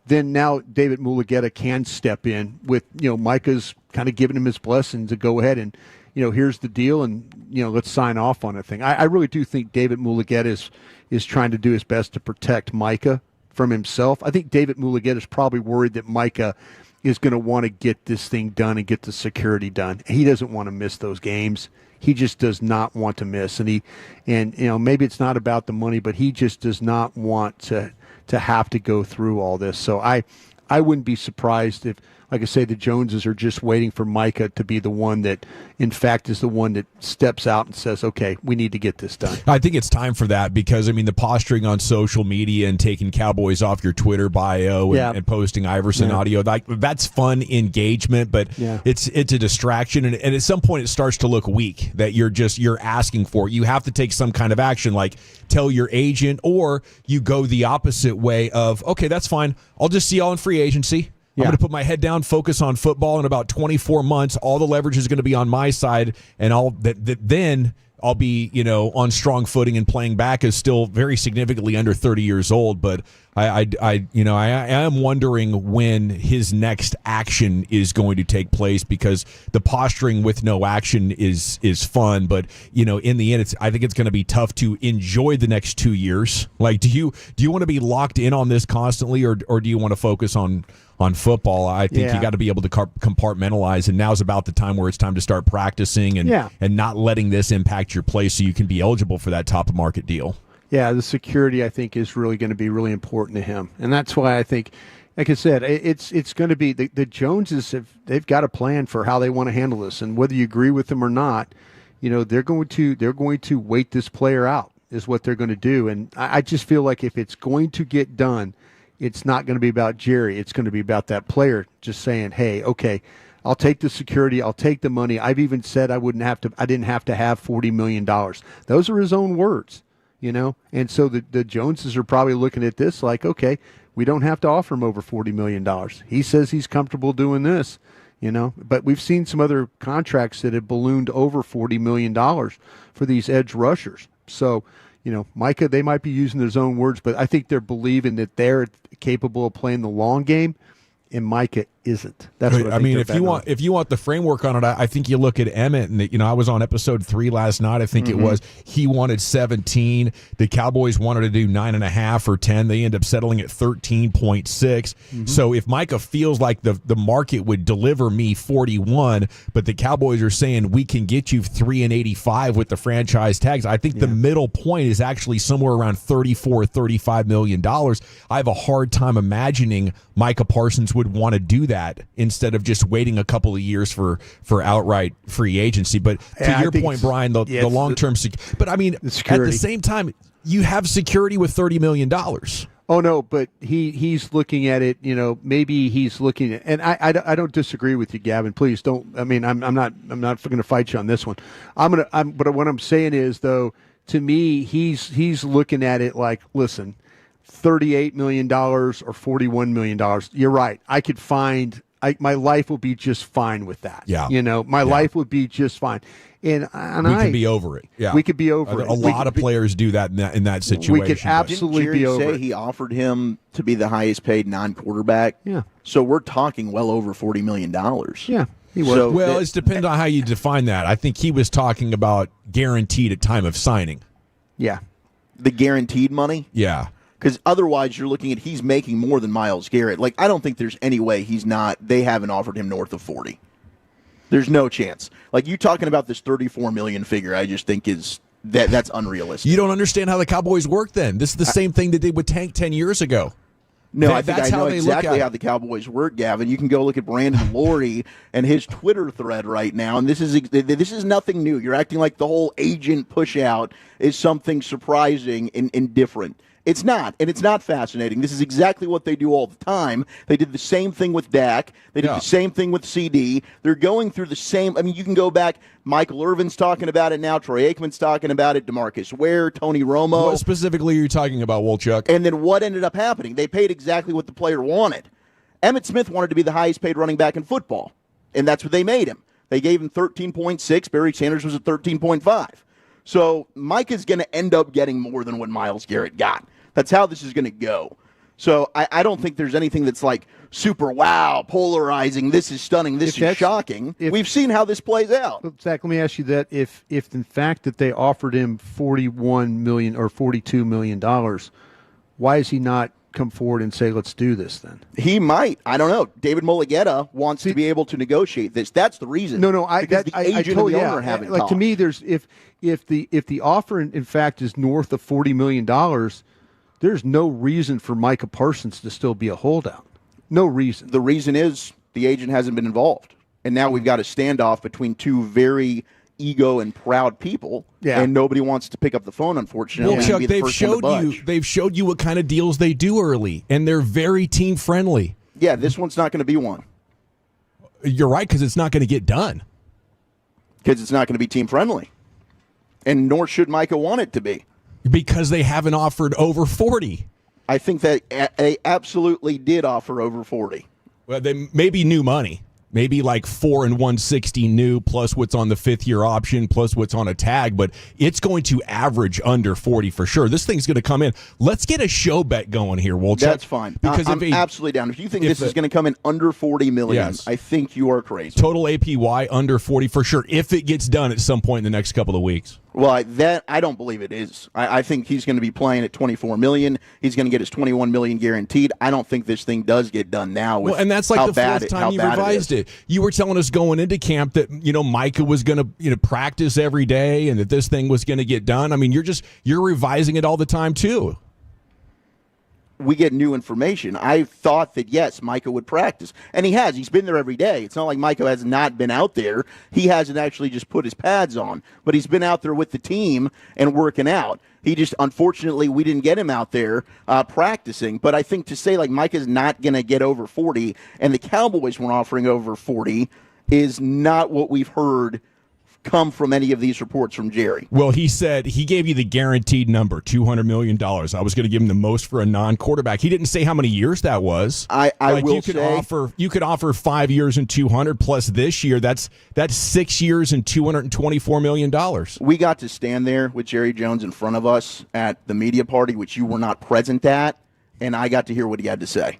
Then now David Mulugheta can step in with, Micah's kind of giving him his blessing to go ahead and, here's the deal and, let's sign off on a thing. I really do think David Mulugheta is trying to do his best to protect Micah from himself. I think David Mulugheta is probably worried that Micah is going to want to get this thing done and get the security done. He doesn't want to miss those games. He just does not want to miss. And maybe it's not about the money, but he just does not want to have to go through all this. So I wouldn't be surprised if, like I say, the Joneses are just waiting for Micah to be the one that, in fact, is the one that steps out and says, okay, we need to get this done. I think it's time for that because, the posturing on social media and taking Cowboys off your Twitter bio and posting Iverson audio, that's fun engagement, but it's a distraction. And at some point it starts to look weak that you're asking for. You have to take some kind of action, like tell your agent, or you go the opposite way of, okay, that's fine. I'll just see y'all in free agency. I'm going to put my head down, focus on football. In about 24 months, all the leverage is going to be on my side, and then I'll be, on strong footing and playing back as still very significantly under 30 years old. But I am wondering when his next action is going to take place because the posturing with no action is fun. But, in the end, I think it's going to be tough to enjoy the next 2 years. Like, do you want to be locked in on this constantly or do you want to focus on football? I think you got to be able to compartmentalize, and now's about the time where it's time to start practicing and not letting this impact your play so you can be eligible for that top of market deal. Yeah, the security, I think, is really going to be really important to him. And that's why I think, like I said, it's going to be the Joneses they've got a plan for how they want to handle this. And whether you agree with them or not, they're going to wait this player out is what they're going to do. And I just feel like if it's going to get done, it's not going to be about Jerry. It's going to be about that player just saying, hey, okay, I'll take the security. I'll take the money. I've even said I didn't have to have $40 million. Those are his own words, And so the Joneses are probably looking at this like, okay, we don't have to offer him over $40 million. He says he's comfortable doing this, But we've seen some other contracts that have ballooned over $40 million for these edge rushers. So, Micah, they might be using their own words, but I think they're believing that they're capable of playing the long game, and Micah isn't. That's what I mean. If you want the framework on it, I think you look at Emmett, and I was on episode 3 last night. I think it was. He wanted 17. The Cowboys wanted to do 9.5 or 10. They end up settling at 13.6. So if Micah feels like the market would deliver me 41, but the Cowboys are saying we can get you 3 and 85 with the franchise tags, I think the middle point is actually somewhere around $34-35 million. I have a hard time imagining Micah Parsons would want to do that instead of just waiting a couple of years for outright free agency. But to your point, Brian, the long-term but I mean, at the same time, you have security with $30 million. Oh no, but he's looking at it. Maybe he's looking at, and I don't disagree with you, Gavin. Please don't. I mean, I'm not going to fight you on this one. But what I'm saying is, though, to me, he's looking at it like, listen, $38 million or $41 million. You're right. I could find. My life will be just fine with that. Yeah. My life would be just fine. And we could be over it. Yeah, we could be over it. A lot of players do that in that situation. We could absolutely be over it. Didn't Jerry say he offered him to be the highest paid non-quarterback? Yeah. So we're talking well over $40 million. Yeah. He was. So well, it depends on how you define that. I think he was talking about guaranteed at time of signing. Yeah. The guaranteed money? Yeah. Because otherwise you're looking at he's making more than Myles Garrett. Like, I don't think there's any way they haven't offered him north of 40. There's no chance. Like, you talking about this $34 million figure, I just think that's unrealistic. You don't understand how the Cowboys work then. This is the same thing they did with Tank 10 years ago. No, I know exactly how the Cowboys work, Gavin. You can go look at Brandon Laurie and his Twitter thread right now, and this is nothing new. You're acting like the whole agent push out is something surprising and different. It's not, and it's not fascinating. This is exactly what they do all the time. They did the same thing with Dak. They did the same thing with CD. They're going through the same. I mean, you can go back. Michael Irvin's talking about it now. Troy Aikman's talking about it. DeMarcus Ware, Tony Romo. What specifically are you talking about, Wolchuk? And then what ended up happening? They paid exactly what the player wanted. Emmitt Smith wanted to be the highest paid running back in football, and that's what they made him. They gave him 13.6. Barry Sanders was at 13.5. So Mike is going to end up getting more than what Myles Garrett got. That's how this is going to go. So I don't think there's anything that's like super wow, polarizing, this is stunning, this is shocking. We've seen how this plays out. Zach, let me ask you that. If in fact that they offered him $41 million or $42 million, why has he not come forward and say, let's do this then? He might. I don't know. David Mulligetta wants to be able to negotiate this. That's the reason. No, because the agent and the owner haven't like talked. To me, there's if the offer in fact is north of $40 million, there's no reason for Micah Parsons to still be a holdout. No reason. The reason is the agent hasn't been involved. And now we've got a standoff between two very ego and proud people, and nobody wants to pick up the phone, unfortunately. Well, Chuck, they've showed you what kind of deals they do early, and they're very team friendly. Yeah, this one's not going to be one. You're right, because it's not going to get done. Because it's not going to be team friendly. And nor should Micah want it to be. Because they haven't offered over 40. I think that they absolutely did offer over 40. Well, they maybe new money. Maybe like 4 and 160 new plus what's on the 5th-year option plus what's on a tag, but it's going to average under 40 for sure. This thing's going to come in. Let's get a show bet going here, Wolchuk. That's fine. Because I'm absolutely down. If you think this is going to come in under $40 million, I think you are crazy. Total APY under 40 for sure, if it gets done at some point in the next couple of weeks. Well, I don't believe it is. I think he's going to be playing at $24 million. He's going to get his $21 million guaranteed. I don't think this thing does get done now. With and that's like the fourth time you revised it. You were telling us going into camp that Micah was going to practice every day and that this thing was going to get done. I mean, you're revising it all the time too. We get new information. I thought that, yes, Micah would practice. And he has. He's been there every day. It's not like Micah has not been out there. He hasn't actually just put his pads on. But he's been out there with the team and working out. He just, unfortunately, we didn't get him out there practicing. But I think to say, like, Micah's not going to get over 40 and the Cowboys were offering over 40 is not what we've heard come from any of these reports from Jerry. Well, he said he gave you the guaranteed number, $200 million. I was going to give him the most for a non-quarterback. He didn't say how many years that was. I will say you could offer 5 years and 200 plus this year. That's 6 years and $224 million. We got to stand there with Jerry Jones in front of us at the media party, which you were not present at, and I got to hear what he had to say.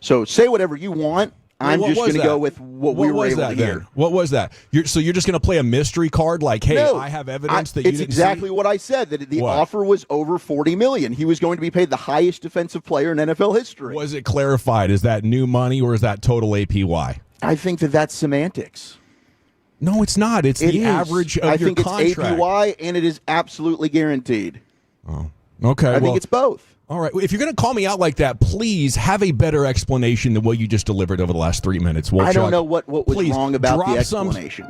So say whatever you want. I'm just going to go with what we were able to hear. What was that? So you're just going to play a mystery card like, hey, no, I have evidence that you didn't It's exactly see? what I said, that the offer was over $40 million. He was going to be paid the highest defensive player in NFL history. Was it clarified? Is that new money or is that total APY? I think that's semantics. No, it's not. It's the average of your contract. I think it's APY, and it is absolutely guaranteed. Oh, okay. I think it's both. All right. If you're going to call me out like that, please have a better explanation than what you just delivered over the last 3 minutes. I don't know what was wrong about the explanation.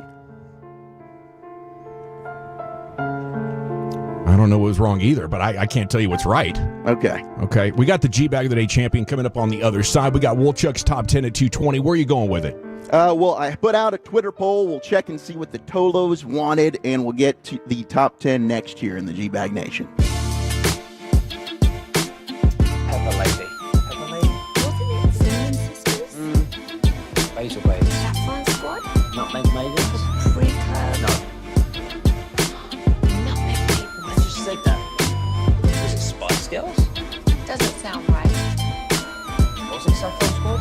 I don't know what was wrong either, but I can't tell you what's right. Okay. Okay. We got the G-Bag of the Day champion coming up on the other side. We got Wolchuk's top 10 at 220. Where are you going with it? Well, I put out a Twitter poll. We'll check and see what the Tolos wanted, and we'll get to the top 10 next year in the G-Bag Nation. Pepper Lady. Pepper Lady? Wasn't it Cinnamon Sisters? Basil Babies. Saffron Squad? Nutmeg Maidens? Pre-club? No. Nutmeg Maidens. I just said that. Was it Spice Girls? Doesn't sound right. Was it Saffron Squad?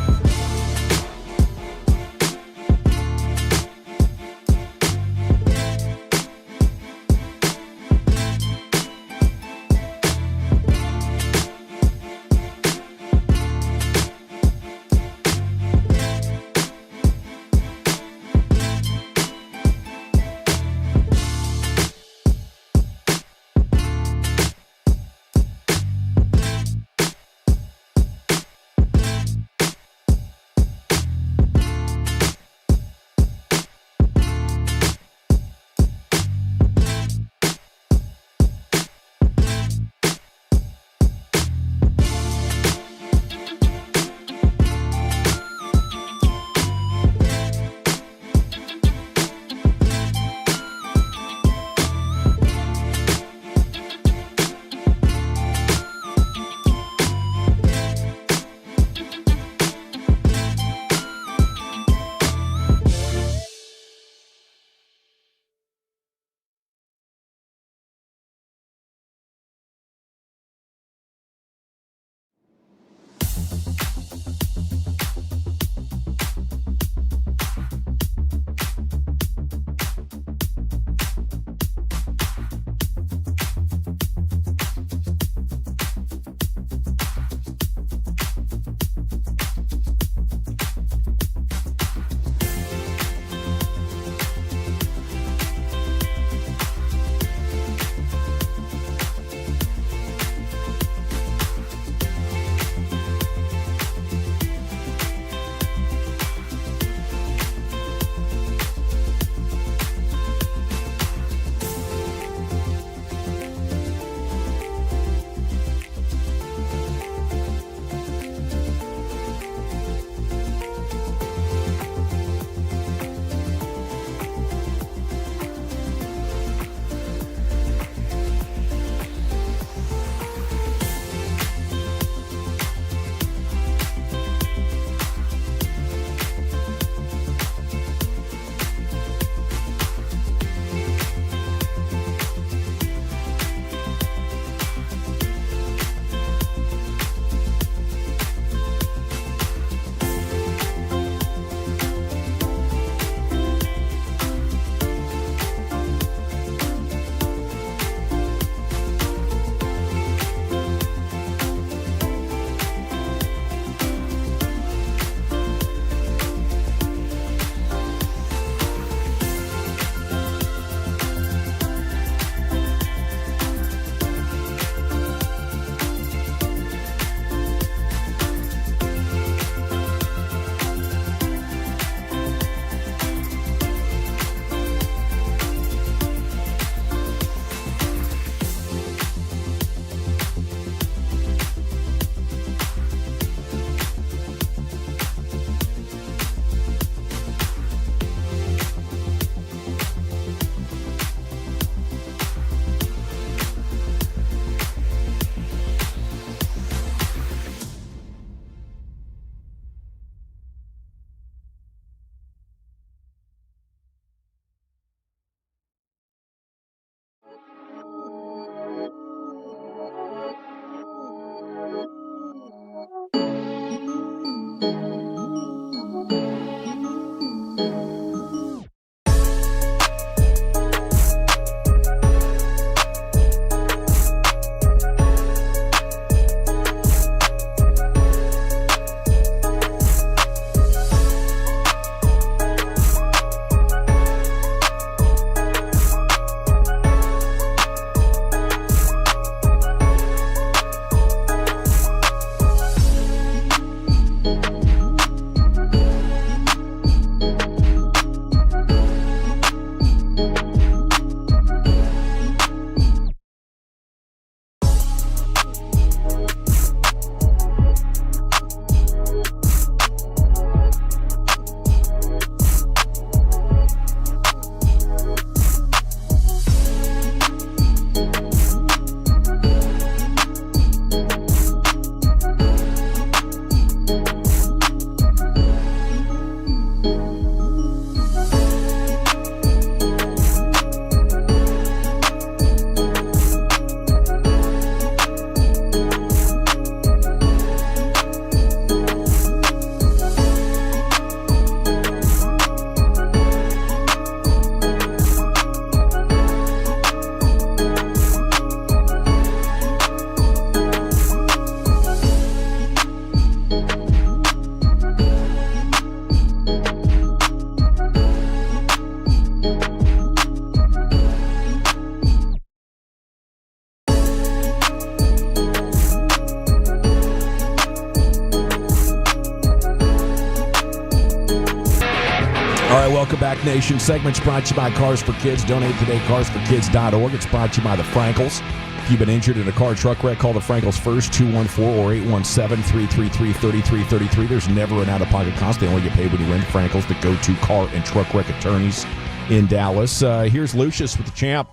up, Nation? Segment's brought to you by Cars for Kids. Donate today, carsforkids.org. It's brought to you by the Frankels. If you've been injured in a car truck wreck, call the Frankels first, 214 or 817-333-3333. There's never an out-of-pocket cost. They only get paid when you rent Frankels, the go-to car and truck wreck attorneys in Dallas. Here's Lucius with the champ.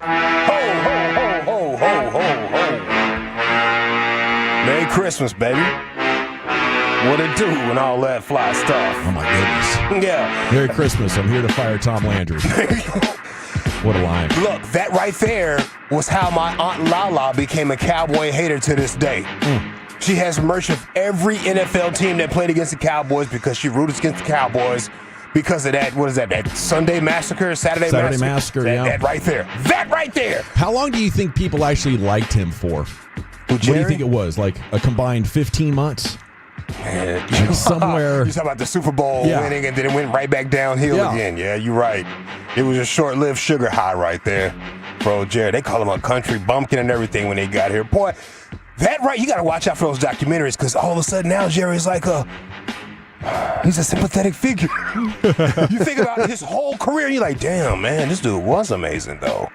Ho, ho, ho, ho, ho, ho. Merry Christmas, baby. What it do and all that fly stuff. Oh, my goodness. Yeah. Merry Christmas. I'm here to fire Tom Landry. What a line. Look, that right there was how my Aunt Lala became a Cowboy hater to this day. She has merch of every NFL team that played against the Cowboys because she rooted against the Cowboys because of that, what is that Sunday Massacre, Saturday Massacre? That right there. That right there. How long do you think people actually liked him for? What do you think it was? Like a combined 15 months? Man, like somewhere. You talking about the Super Bowl winning and then it went right back downhill again. Yeah, you're right. It was a short-lived sugar high right there, bro. Jared, they call him a country bumpkin and everything when they got here. Boy, that right, you got to watch out for those documentaries because all of a sudden now Jerry's like he's a sympathetic figure. You think about his whole career and you're like, damn, man, this dude was amazing, though.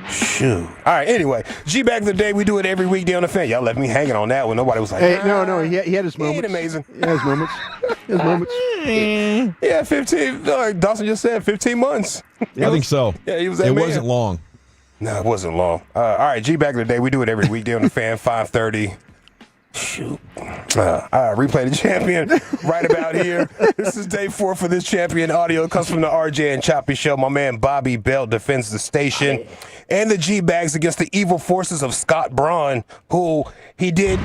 Shoot. All right, anyway, G-Bag of the Day, we do it every weekday on the fan. Y'all left me hanging on that one. Nobody was like, hey, no, he had his moments. He ain't amazing. He had his moments. Yeah, 15, like Dawson just said, 15 months. I think so. Yeah, he was that It man. wasn't long. No, it wasn't long. All right, G-Bag of the Day, we do it every weekday on the fan, 5:30. Shoot. Replay the champion right about here. This is day 4 for this champion. Audio comes from the RJ and Choppy Show. My man Bobby Belt defends the station and the G-Bags against the evil forces of Scott Braun, who he did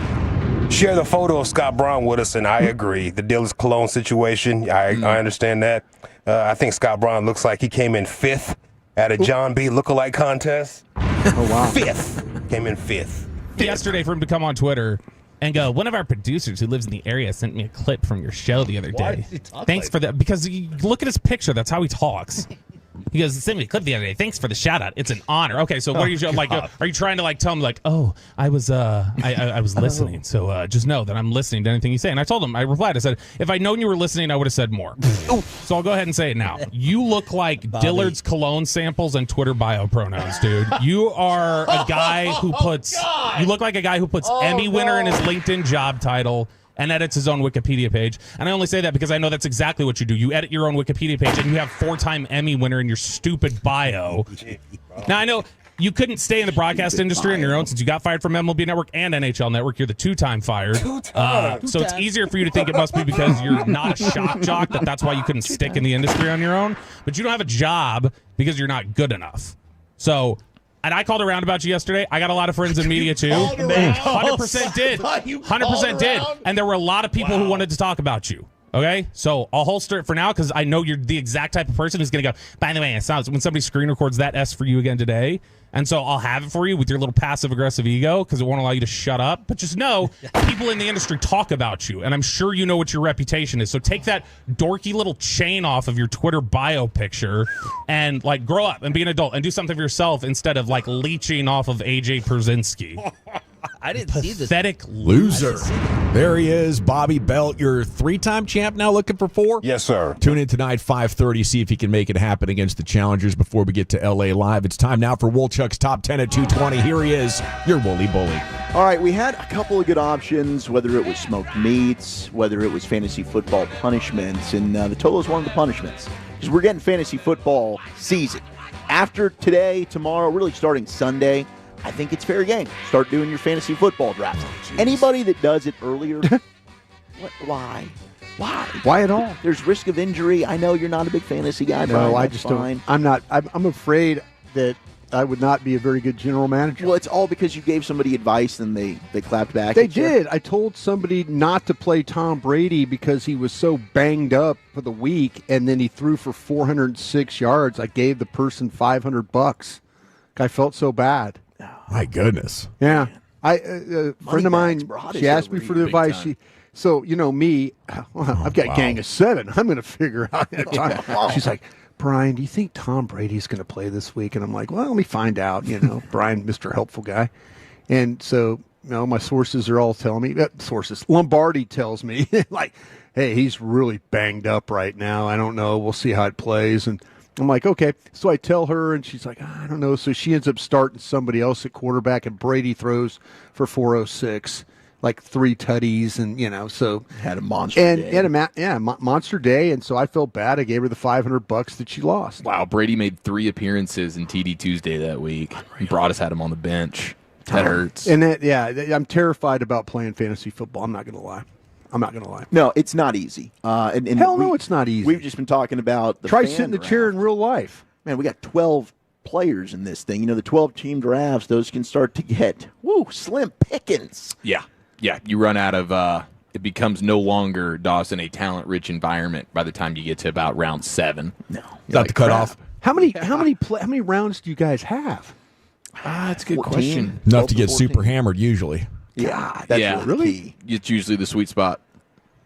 share the photo of Scott Braun with us, and I agree. The Dillard's Cologne situation, I understand that. I think Scott Braun looks like he came in 5th at a John B. lookalike contest. Oh, wow. 5th. Came in 5th. Yesterday for him to come on Twitter and go, one of our producers who lives in the area sent me a clip from your show the other day. Thanks for that. Because you look at his picture. That's how he talks. He goes, sent me a clip the other day. Thanks for the shout out. It's an honor. Okay, so what are you like? Are you trying to like tell him like, oh, I was listening. So just know that I'm listening to anything you say. And I told him, I replied, I said, if I'd known you were listening, I would have said more. So I'll go ahead and say it now. You look like Dillard's cologne samples and Twitter bio pronouns, dude. You are a guy who puts. You look like a guy who puts Emmy winner in his LinkedIn job title and edits his own Wikipedia page. And I only say that because I know that's exactly what you do. You edit your own Wikipedia page, and you have 4-time Emmy winner in your stupid bio. Now, I know you couldn't stay in the broadcast industry on your own since you got fired from MLB Network and NHL Network. You're the 2-time fired. So it's easier for you to think it must be because you're not a shock jock, that's why you couldn't stick in the industry on your own. But you don't have a job because you're not good enough. So... And I called around about you yesterday. I got a lot of friends in media, too. 100% did. 100% did. And there were a lot of people who wanted to talk about you. Okay? So I'll holster it for now because I know you're the exact type of person who's going to go, by the way, it sounds when somebody screen records that S for you again today. And so I'll have it for you with your little passive-aggressive ego because it won't allow you to shut up. But just know, people in the industry talk about you, and I'm sure you know what your reputation is. So take that dorky little chain off of your Twitter bio picture and, like, grow up and be an adult and do something for yourself instead of, like, leeching off of AJ Pierzynski. I didn't see this. Pathetic loser. There he is, Bobby Belt, your 3-time champ now looking for 4? Yes, sir. Tune in tonight, 5:30, see if he can make it happen against the Challengers before we get to L.A. Live. It's time now for Woolchuck's Top 10 at 2:20. Here he is, your Wooly Bully. All right, we had a couple of good options, whether it was smoked meats, whether it was fantasy football punishments, and the total is one of the punishments. Because we're getting fantasy football season. After today, tomorrow, really starting Sunday, I think it's fair game. Start doing your fantasy football drafts. Anybody that does it earlier, why? Why at all? There's risk of injury. I know you're not a big fantasy guy. No, Brian, I just don't. I'm not. I'm afraid that I would not be a very good general manager. Well, it's all because you gave somebody advice and they clapped back. They did. I told somebody not to play Tom Brady because he was so banged up for the week, and then he threw for 406 yards. I gave the person $500. I felt so bad. My goodness. Yeah. A friend of mine, she asked me for the advice. So, you know me, I've got a gang of 7. I'm going to figure out that time. She's like, Brian, do you think Tom Brady's going to play this week? And I'm like, well, let me find out. You know, Brian, Mr. Helpful Guy. And so my sources are all telling me, sources, Lombardi tells me, like, hey, he's really banged up right now. I don't know. We'll see how it plays. And I'm like, okay. So I tell her, and she's like, I don't know. So she ends up starting somebody else at quarterback, and Brady throws for 406, like 3 tutties, and, so. Had a monster day. Had monster day, and so I felt bad. I gave her the $500 that she lost. Wow, Brady made 3 appearances in TD Tuesday that week. Broadus had him on the bench. That hurts. And I'm terrified about playing fantasy football. I'm not going to lie. No, it's not easy. No, it's not easy. We've just been talking about the Try fan sitting in the draft. chair in real life. Man, we got 12 players in this thing. The 12-team drafts, those can start to get, slim pickings. Yeah. You run out of it becomes no longer, Dawson, a talent-rich environment by the time you get to about round 7. No. Is that the cutoff? How many rounds do you guys have? That's a good 14. question. Enough to get super hammered usually. Yeah, that's really key. It's usually the sweet spot.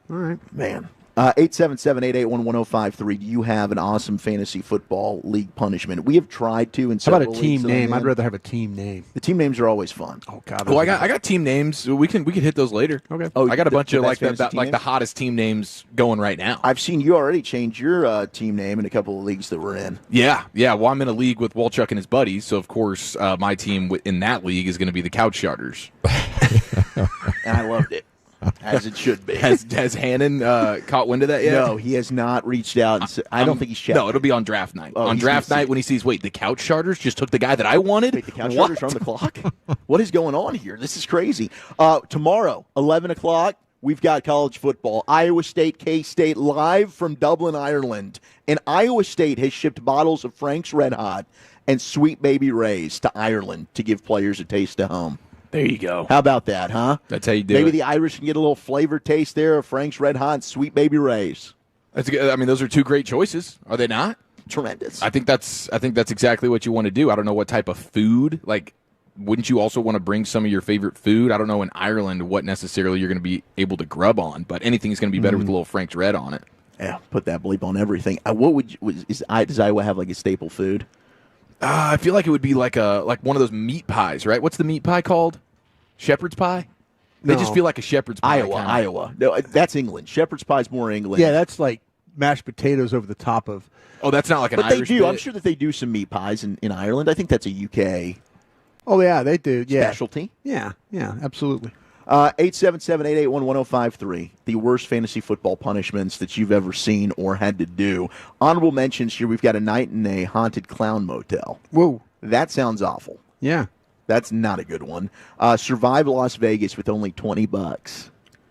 All right. Man. 877-881-1053. Do you have an awesome fantasy football league punishment? We have tried to. How about a team name? I'd rather have a team name. The team names are always fun. Oh God. Oh, I got team names. We can hit those later. Okay. Oh, I got a bunch of like best fantasy the teams? hottest team names going right now. I've seen you already change your team name in a couple of leagues that we're in. Yeah. Well, I'm in a league with Walchuk and his buddies, so of course my team in that league is going to be the Couch Starters. And I loved it. As it should be. Has Hannon caught wind of that yet? No, he has not reached out. And I don't think he's checked. No, it'll be on draft night. Oh, on he's draft gonna night see. when he sees, the Couch Starters just took the guy that I wanted? Wait, the Couch Starters are on the clock? What is going on here? This is crazy. Tomorrow, 11 o'clock, we've got college football. Iowa State, K-State, live from Dublin, Ireland. And Iowa State has shipped bottles of Frank's Red Hot and Sweet Baby Ray's to Ireland to give players a taste of home. There you go. How about that, huh? That's how you do Maybe it. the Irish can get a little flavor taste there of Frank's Red Hot and Sweet Baby Ray's. That's good. I mean, those are 2 great choices, are they not? Tremendous. I think that's exactly what you want to do. I don't know what type of food. Like, wouldn't you also want to bring some of your favorite food? I don't know in Ireland what necessarily you're going to be able to grub on, but anything's going to be better with a little Frank's Red on it. Yeah, put that bleep on everything. Does Iowa have like a staple food? I feel like it would be like one of those meat pies, right? What's the meat pie called? Shepherd's pie? They just feel like a shepherd's pie. Iowa. No, that's England. Shepherd's pie's more England. Yeah, that's like mashed potatoes over the top of. Oh, that's not like an Irish. But they do. bit. I'm sure that they do some meat pies in Ireland. I think that's a UK. Oh yeah, they do. Yeah, specialty. Yeah, absolutely. 877-881-1053. The worst fantasy football punishments that you've ever seen or had to do. Honorable mentions here. We've got a night in a haunted clown motel. Whoa, that sounds awful. Yeah. That's not a good one. Survive Las Vegas with only $20.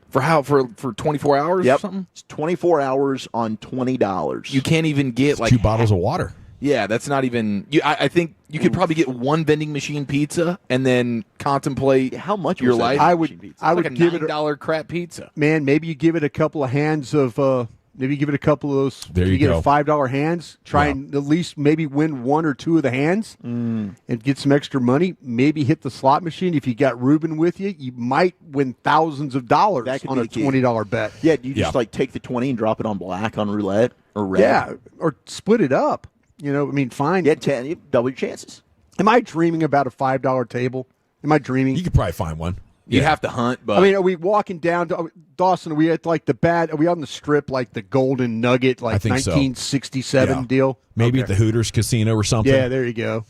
For how? For 24 hours or something? It's 24 hours on $20. You can't even get It's 2 bottles of water. Yeah, that's not even. I think you could probably get 1 vending machine pizza and then contemplate how much your was that life. vending I would machine pizza? I would like a give it $9 crap pizza. Man, maybe you give it a couple of hands of. Maybe give it a couple of those. There you get go. a $5 hands. Try and at least maybe win 1 or 2 of the hands and get some extra money. Maybe hit the slot machine. If you got Ruben with you, you might win thousands of dollars That could on be a the key. $20 bet. Yeah, do you just like take the 20 and drop it on black on roulette or red? Yeah, or split it up. Fine. Get 10, you double your chances. Am I dreaming about a $5 table? Am I dreaming? You could probably find one. You'd have to hunt, but I mean, are we walking down to Dawson? Are we at like are we on the strip like the Golden Nugget, like I think so. 1967 Yeah. deal? Maybe Okay. at the Hooters Casino or something. Yeah, there you go.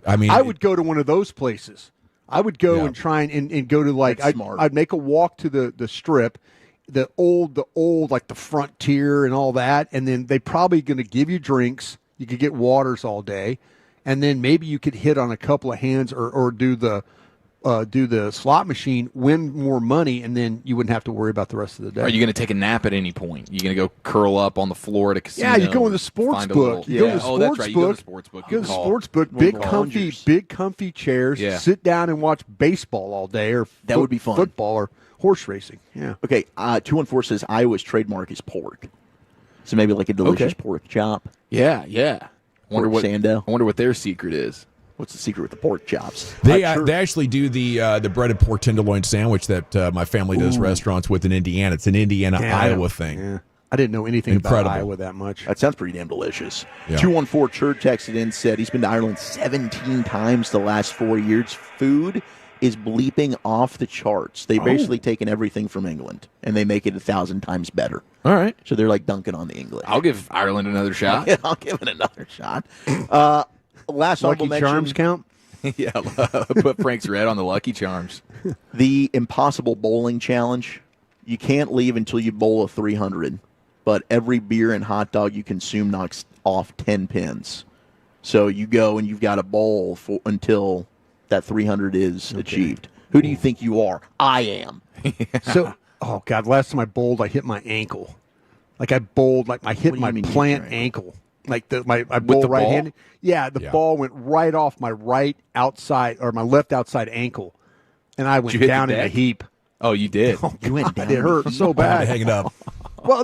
I mean, I would go to one of those places. I would go and try and go to like That's smart. I'd make a walk to the strip, the old like the Frontier and all that, and then they probably going to give you drinks. You could get waters all day, and then maybe you could hit on a couple of hands or do the slot machine, win more money, and then you wouldn't have to worry about the rest of the day. are you going to take a nap at any point? You going to go curl up on the floor at a casino? Yeah, you go in the sports find a book. little- You go to the Oh, sports that's right. You go to book. the sports book. Go to the Good call. sports book. Big comfy chairs. Yeah. Sit down and watch baseball all day, or That would be fun. Football or horse racing. Yeah. Okay, 214 says Iowa's trademark is pork. So maybe like a delicious pork chop. Yeah. Pork sando. I wonder what their secret is. What's the secret with the pork chops? They actually do the breaded pork tenderloin sandwich that my family does restaurants with in Indiana. It's an Indiana Iowa thing. Yeah. I didn't know anything Incredible. about Iowa that much. That sounds pretty damn delicious. Yeah. 214 Church texted in, said he's been to Ireland 17 times the last 4 years. Food is bleeping off the charts. They've basically taken everything from England and they make it 1,000 times better. All right. So they're like dunking on the English. I'll give Ireland another shot. Yeah, I'll give it another shot. Last honorable Lucky mention. Charms count? Yeah, put Frank's Red on the Lucky Charms. The Impossible Bowling Challenge. You can't leave until you bowl a 300, but every beer and hot dog you consume knocks off 10 pins. So you go and you've got to bowl until that 300 is achieved. Who do you think you are? I am. So, oh God, last time I bowled, I hit my ankle. Like I bowled, like I hit my plant ankle. Like I bowled right-handed. Yeah, the ball went right off my right outside or my left outside ankle, and I went down in a heap. Oh, you did. Oh, you went down. It hurt so bad. Hang it up. Well,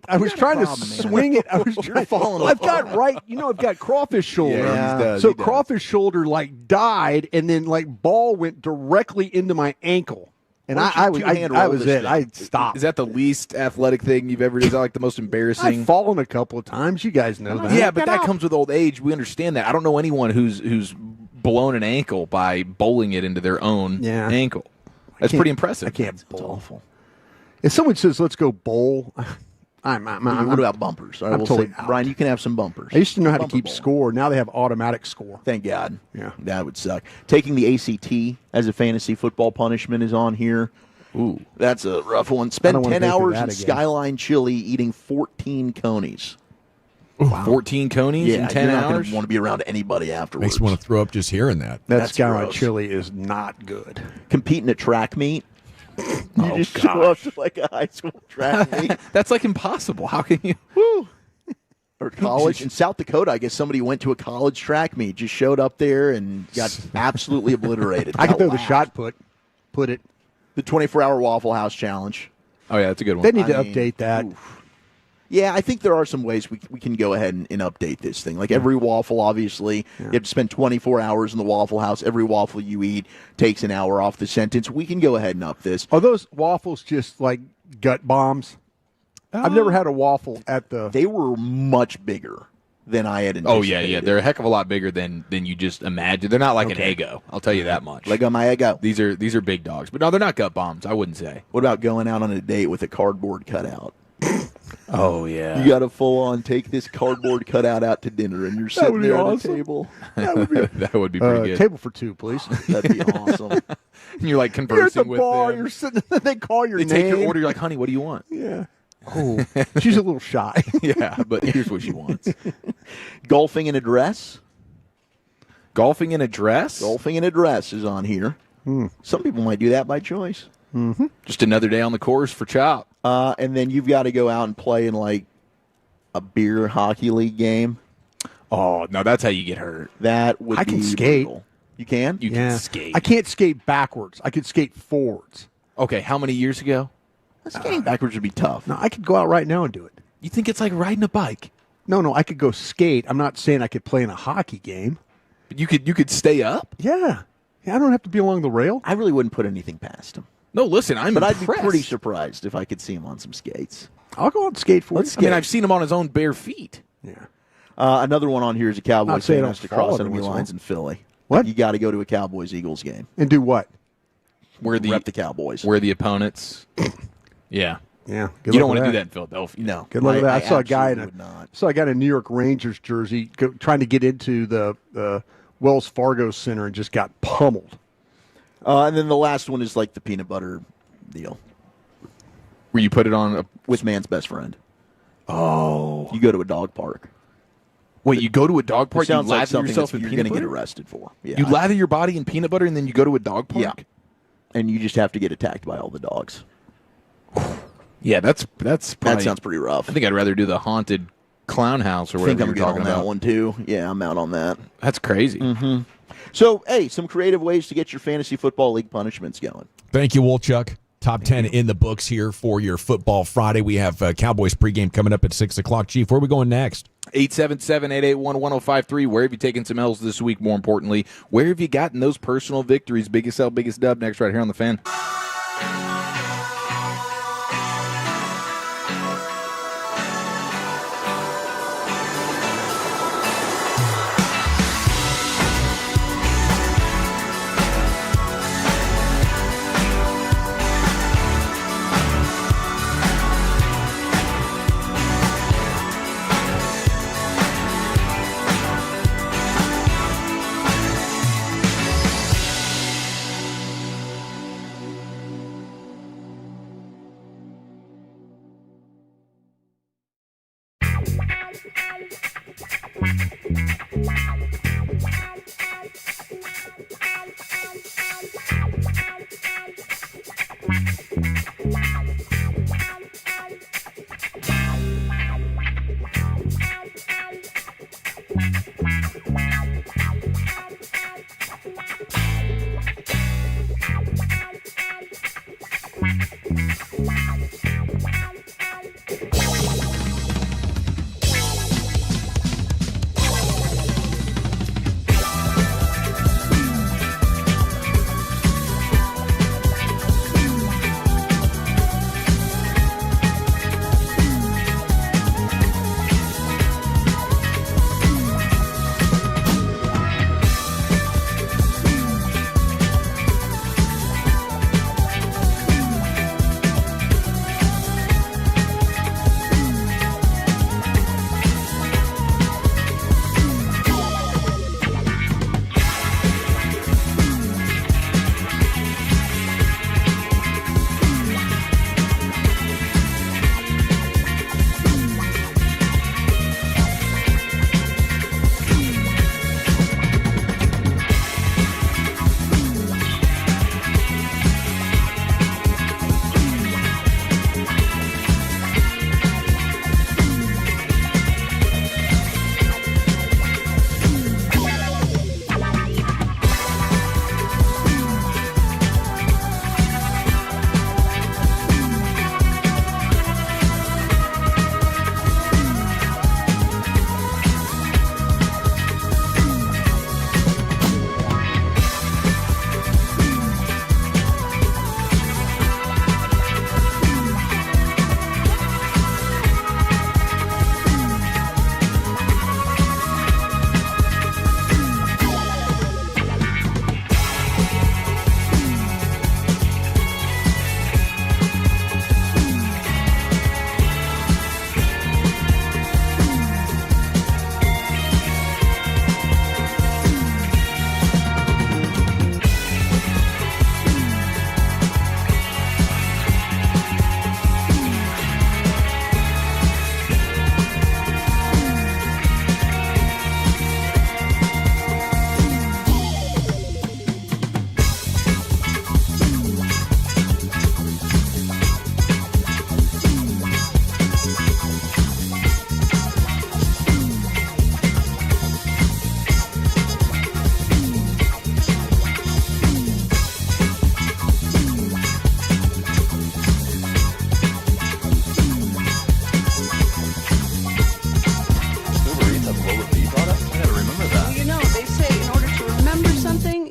I was trying to swing it. I was trying. I've got I've got crawfish shoulder. Yeah. So crawfish shoulder died, and then ball went directly into my ankle, and I was it. I stopped. Is that the least athletic thing you've ever done? Is that the most embarrassing? I've fallen a couple of times. You guys know that. Yeah, but that comes with old age. We understand that. I don't know anyone who's blown an ankle by bowling it into their own ankle. That's pretty impressive. I can't bowl. It's awful. If someone says, let's go bowl, I'm what about bumpers? I'm totally out. Brian, you can have some bumpers. I used to know how to keep score. Now they have automatic score. Thank God. Yeah. That would suck. Taking the ACT as a fantasy football punishment is on here. Ooh. That's a rough one. Spend 10 hours in again. Skyline Chili eating 14 conies. Wow. 14 conies in 10 you're not hours? gonna want to be around anybody afterwards. Makes me want to throw up just hearing that. That Skyline gross. chili is not good. Compete in a track meet. You just show up to a high school track meet. That's impossible. How can you? Woo. Or college. In South Dakota, I guess somebody went to a college track meet, just showed up there and got absolutely obliterated. I can throw the shot put it. The 24-hour Waffle House Challenge. Oh, yeah, that's a good one. They need to update that. Oof. Yeah, I think there are some ways we can go ahead and update this thing. Like every waffle, obviously, you have to spend 24 hours in the Waffle House. Every waffle you eat takes an hour off the sentence. We can go ahead and up this. Are those waffles just like gut bombs? I've never had a waffle at the... They were much bigger than I had anticipated. Oh, yeah. They're a heck of a lot bigger than you just imagine. They're not like an Eggo. I'll tell you that much. Lego my Eggo. These are big dogs. But no, they're not gut bombs, I wouldn't say. What about going out on a date with a cardboard cutout? Oh, yeah. You got to full on take this cardboard cutout out to dinner, and you're sitting there on the table. That would be pretty good. Table for two, please. That'd be awesome. You're conversing you're at the bar, them. You're sitting. They call your name. They take your order. You're like, honey, what do you want? Yeah. Oh, she's a little shy. Yeah, but here's what she wants. Golfing in a dress. Golfing in a dress? Golfing in a dress is on here. Some people might do that by choice. Mm-hmm. Just another day on the course for Chop. And then you've got to go out and play in a beer hockey league game. Oh, no, that's how you get hurt. That would I be can skate. brutal. You can? You can skate. I can't skate backwards. I could skate forwards. Okay, how many years ago? Skating backwards would be tough. No, I could go out right now and do it. You think it's like riding a bike? No, I could go skate. I'm not saying I could play in a hockey game. But you could stay up? Yeah. I don't have to be along the rail. I really wouldn't put anything past him. No, listen, But impressed. I'd be pretty surprised if I could see him on some skates. I'll go out and skate for you. I've seen him on his own bare feet. Yeah. Another one on here is a Cowboys Not saying fan I has to don't follow cross them enemy as well. lines in Philly. What? You got to go to a Cowboys-Eagles game. And do what? Where Rep the Cowboys. Where the opponents. Yeah. Yeah. You don't want to do that in Philadelphia. No. Good luck with that. I saw a guy absolutely in a New York Rangers jersey trying to get into the Wells Fargo Center and just got pummeled. And then the last one is the peanut butter deal. Where you put it on with man's best friend. Oh. You go to a dog park. Wait, you go to a dog park? It sounds you like lather something yourself that in you're peanut going to get butter? arrested for. Yeah. You lather your body in peanut butter and then you go to a dog park? Yeah. And you just have to get attacked by all the dogs. Yeah, that's probably, that sounds pretty rough. I think I'd rather do the haunted clown house or I think whatever I'm you're good talking on that about. one too. Yeah, I'm out on that. That's crazy. Mm-hmm. So, hey, some creative ways to get your fantasy football league punishments going. Thank you, Wolchuk. Top 10 in the books here for your Football Friday. We have Cowboys pregame coming up at 6 o'clock. Chief, where are we going next? 877-881-1053. Where have you taken some L's this week? More importantly, where have you gotten those personal victories? Biggest L, biggest dub. Next right here on The Fan.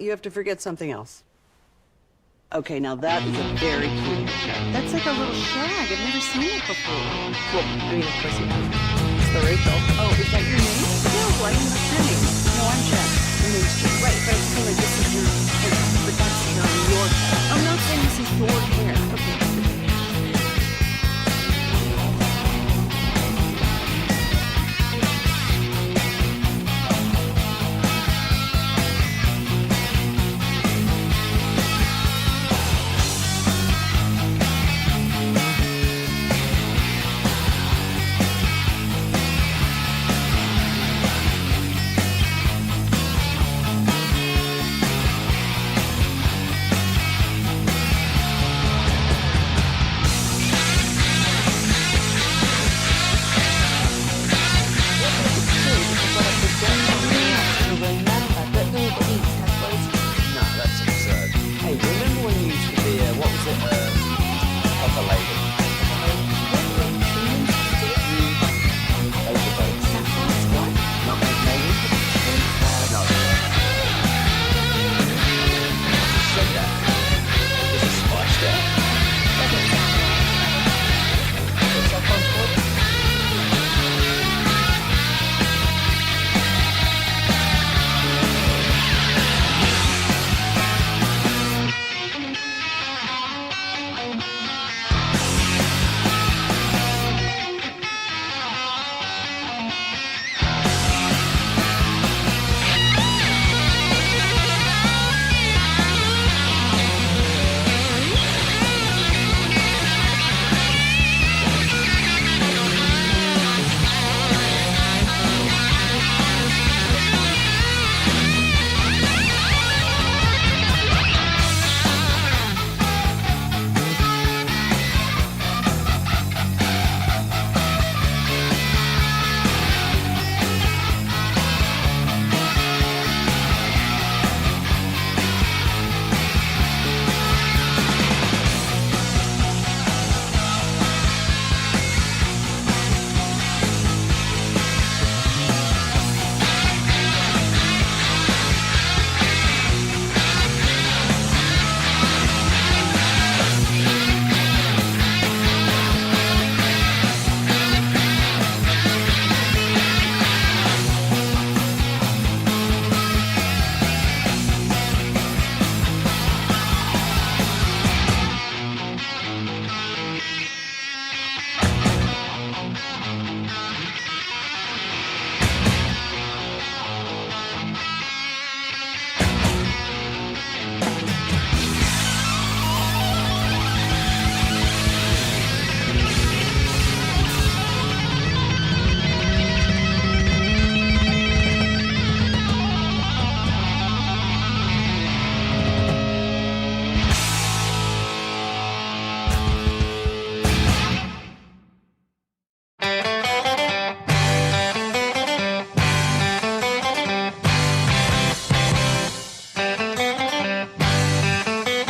you have to forget something else. Okay, now that is a very cute haircut. That's like a little shag. I've never seen it before. Well, I mean, of course you have. It's the Rachel. Oh, is that your name? No, I didn't know your name. No, I'm Jen. Your name's Jen. Right, but I'm saying like this is your hair, but that's not your hair. I'm not saying this is your hair. Okay.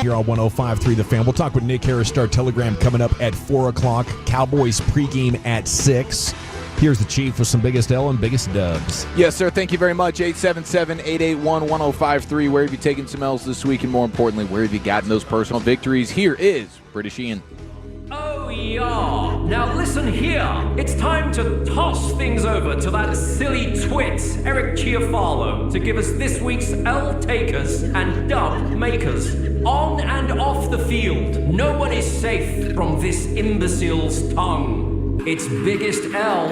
here on 105.3 The Fan. We'll talk with Nick Harris, Star Telegram, coming up at 4 o'clock. Cowboys pregame at 6. Here's the Chief with some biggest L and biggest dubs. Yes, sir. Thank you very much. 877-881-1053. Where have you taken some L's this week? And more importantly, where have you gotten those personal victories? Here is British Ian. Oh, yeah. Now listen here. It's time to toss things over to that silly twit, Eric Chiafalo, to give us this week's L takers and dub makers. On and off the field, no one is safe from this imbecile's tongue. It's biggest L,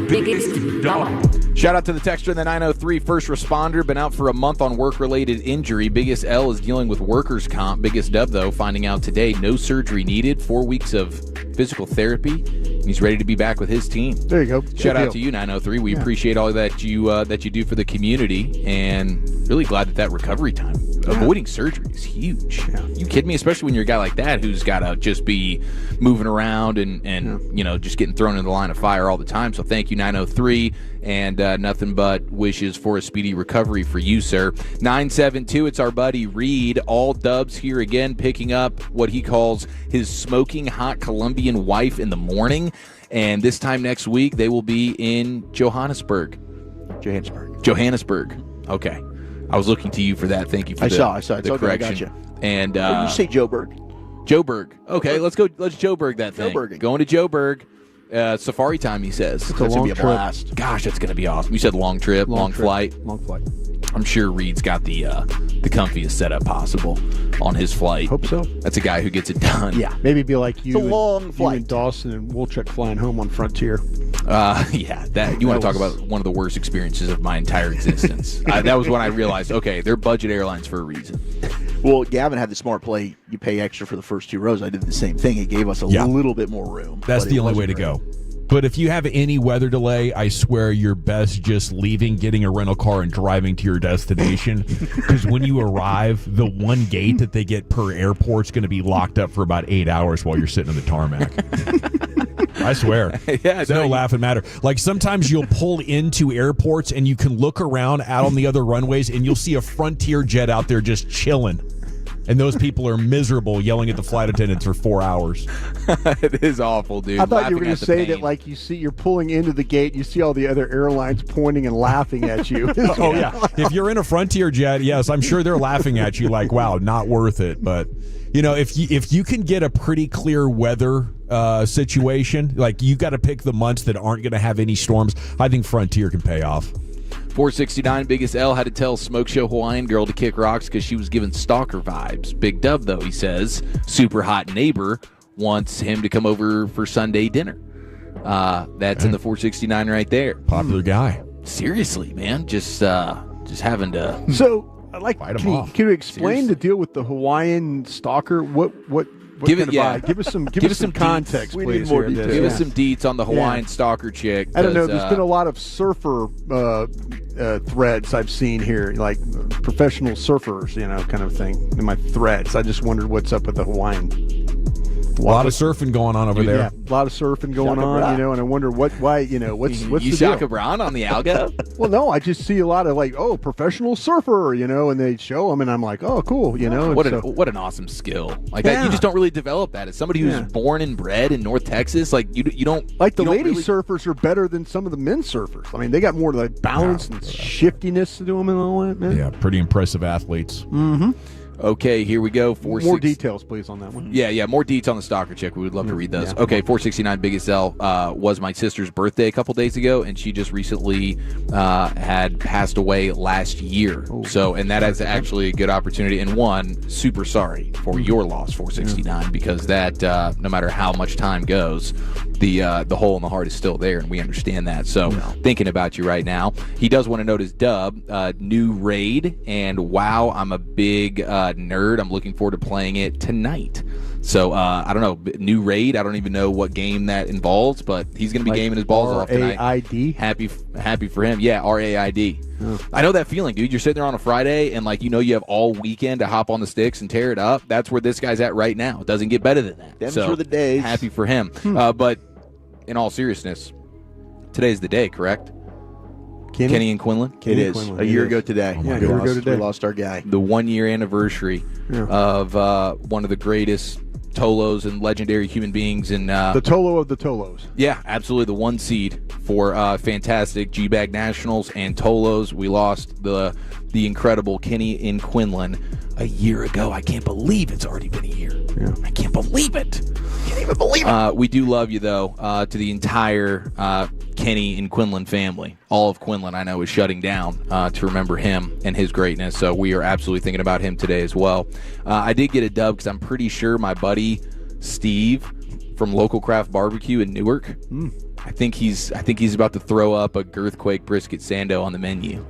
biggest dub. Shout out to the texter in the 903, first responder, been out for a month on work-related injury. Biggest L is dealing with workers' comp. Biggest dub, though, finding out today, no surgery needed, 4 weeks of physical therapy, and he's ready to be back with his team. There you go. Shout out to you, 903. We appreciate all that you do for the community, and really glad that recovery time, avoiding surgery is huge. You kidding me? Especially when you're a guy like that who's got to just be moving around and just getting thrown in the line of fire all the time. So thank you, 903, and nothing but wishes for a speedy recovery for you, sir. 972, it's our buddy Reed. All dubs here again, picking up what he calls his smoking hot Colombian wife in the morning. And this time next week, they will be in Johannesburg. Okay. I was looking to you for that. Thank you for the I saw. It's okay, correction. I got you. And you say Joburg. Okay, let's go. Let's Joburg that thing. Going to Joburg. Safari time, he says. It's going to be a blast. Gosh, that's going to be awesome. You said long trip, long flight. Long flight. I'm sure Reed's got the comfiest setup possible on his flight. Hope so. That's a guy who gets it done. Yeah. Maybe be like you, it's a long flight. You and Dawson and Wolchuk flying home on Frontier. That you want to talk about one of the worst experiences of my entire existence. That was when I realized, okay, they're budget airlines for a reason. Well, Gavin had the smart play. You pay extra for the first 2 rows. I did the same thing. It gave us a little bit more room. That's the only way to go. But if you have any weather delay, I swear you're best just leaving, getting a rental car, and driving to your destination. Because when you arrive, the one gate that they get per airport is going to be locked up for about 8 hours while you're sitting on the tarmac. I swear. It's no laughing matter. Like sometimes you'll pull into airports and you can look around out on the other runways and you'll see a Frontier jet out there just chilling. And those people are miserable yelling at the flight attendants for 4 hours. It is awful, dude. I thought you were going to say that, like, you're pulling into the gate, you see all the other airlines pointing and laughing at you. Oh, yeah. If you're in a Frontier jet, yes, I'm sure they're laughing at you like, wow, not worth it. But, if you can get a pretty clear weather situation, like you got to pick the months that aren't going to have any storms, I think Frontier can pay off. 469, biggest L, had to tell Smoke Show Hawaiian girl to kick rocks because she was giving stalker vibes. Big dub, though, he says. Super hot neighbor wants him to come over for Sunday dinner. That's in the 469 right there. Popular guy. Seriously, man. Just having to... So, can you explain the deal with the Hawaiian stalker? What give us some context, please. We need more details. Give us some deets on the Hawaiian stalker chick. I don't know. There's been a lot of surfer threads I've seen here, like professional surfers, kind of thing in my threads. I just wondered what's up with the Hawaiian. A lot of surfing going on over there. Yeah, a lot of surfing going on, and I wonder what's you the Shaka deal? Brown on the Alga? Well, no, I just see a lot of professional surfer, and they show them, and I'm like, oh, cool, What an awesome skill! Like that, you just don't really develop that. As somebody who's born and bred in North Texas, like you don't like the lady surfers are better than some of the men surfers. I mean, they got more like balance and shiftiness to them and all that, man. Yeah, pretty impressive athletes. Mm-hmm. Okay, here we go. More details, please, on that one. Yeah, more details on the stalker chick. We would love to read those. Yeah. Okay, 469 biggest L was my sister's birthday a couple days ago, and she just recently had passed away last year. And that is actually a good opportunity. And one, super sorry for your loss, 469, because that no matter how much time goes, the hole in the heart is still there, and we understand that. So thinking about you right now. He does want to note his dub, new raid, and wow, I'm a big nerd. I'm looking forward to playing it tonight. So I don't know, new raid. I don't even know what game that involves, but he's going to be gaming his balls off tonight. R-A-I-D? Happy for him. Yeah, RAID. Oh. I know that feeling, dude. You're sitting there on a Friday and you have all weekend to hop on the sticks and tear it up. That's where this guy's at right now. It doesn't get better than that. Them's were the days. Happy for him. But in all seriousness, today's the day, correct? Kenny and Quinlan. It is. A year ago today. Yeah, a year ago today. We lost our guy. The 1 year anniversary of one of the greatest Tolos and legendary human beings in the Tolo of the Tolos. Yeah, absolutely. The 1 seed for fantastic G-Bag Nationals and Tolos. We lost the incredible Kenny in Quinlan a year ago. I can't believe it's already been a year. Yeah. I can't believe it. Can't even believe it. We do love you, though, to the entire Kenny and Quinlan family. All of Quinlan, I know, is shutting down to remember him and his greatness. So we are absolutely thinking about him today as well. I did get a dub because I'm pretty sure my buddy Steve from Local Craft Barbecue in Newark, I think he's about to throw up a Girthquake brisket sando on the menu.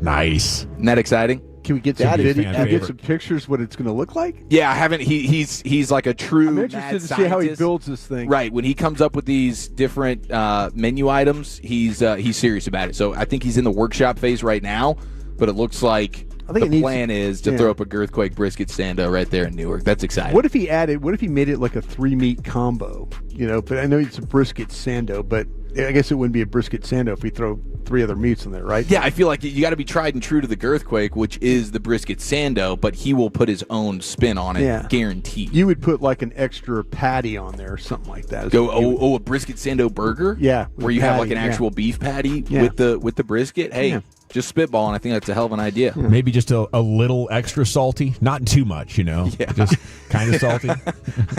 Nice. Isn't that exciting? Can we get some video? Can we get some pictures? What it's going to look like? Yeah, I haven't. He's like a true. I'm interested to see how he builds this thing. Right, when he comes up with these different menu items, he's serious about it. So I think he's in the workshop phase right now. But it looks like the plan is to throw up a Girthquake brisket stando right there in Newark. That's exciting. What if he made it like a 3-meat combo? But I know it's a brisket sando, but I guess it wouldn't be a brisket sando if we throw 3 other meats in there, right? Yeah, I feel like you got to be tried and true to the Girthquake, which is the brisket sando, but he will put his own spin on it, guaranteed. You would put like an extra patty on there or something like that. A brisket sando burger? Yeah. Where you have like an actual beef patty with the brisket? Hey, just spitballing. I think that's a hell of an idea. Maybe just a little extra salty, not too much, just kind of salty.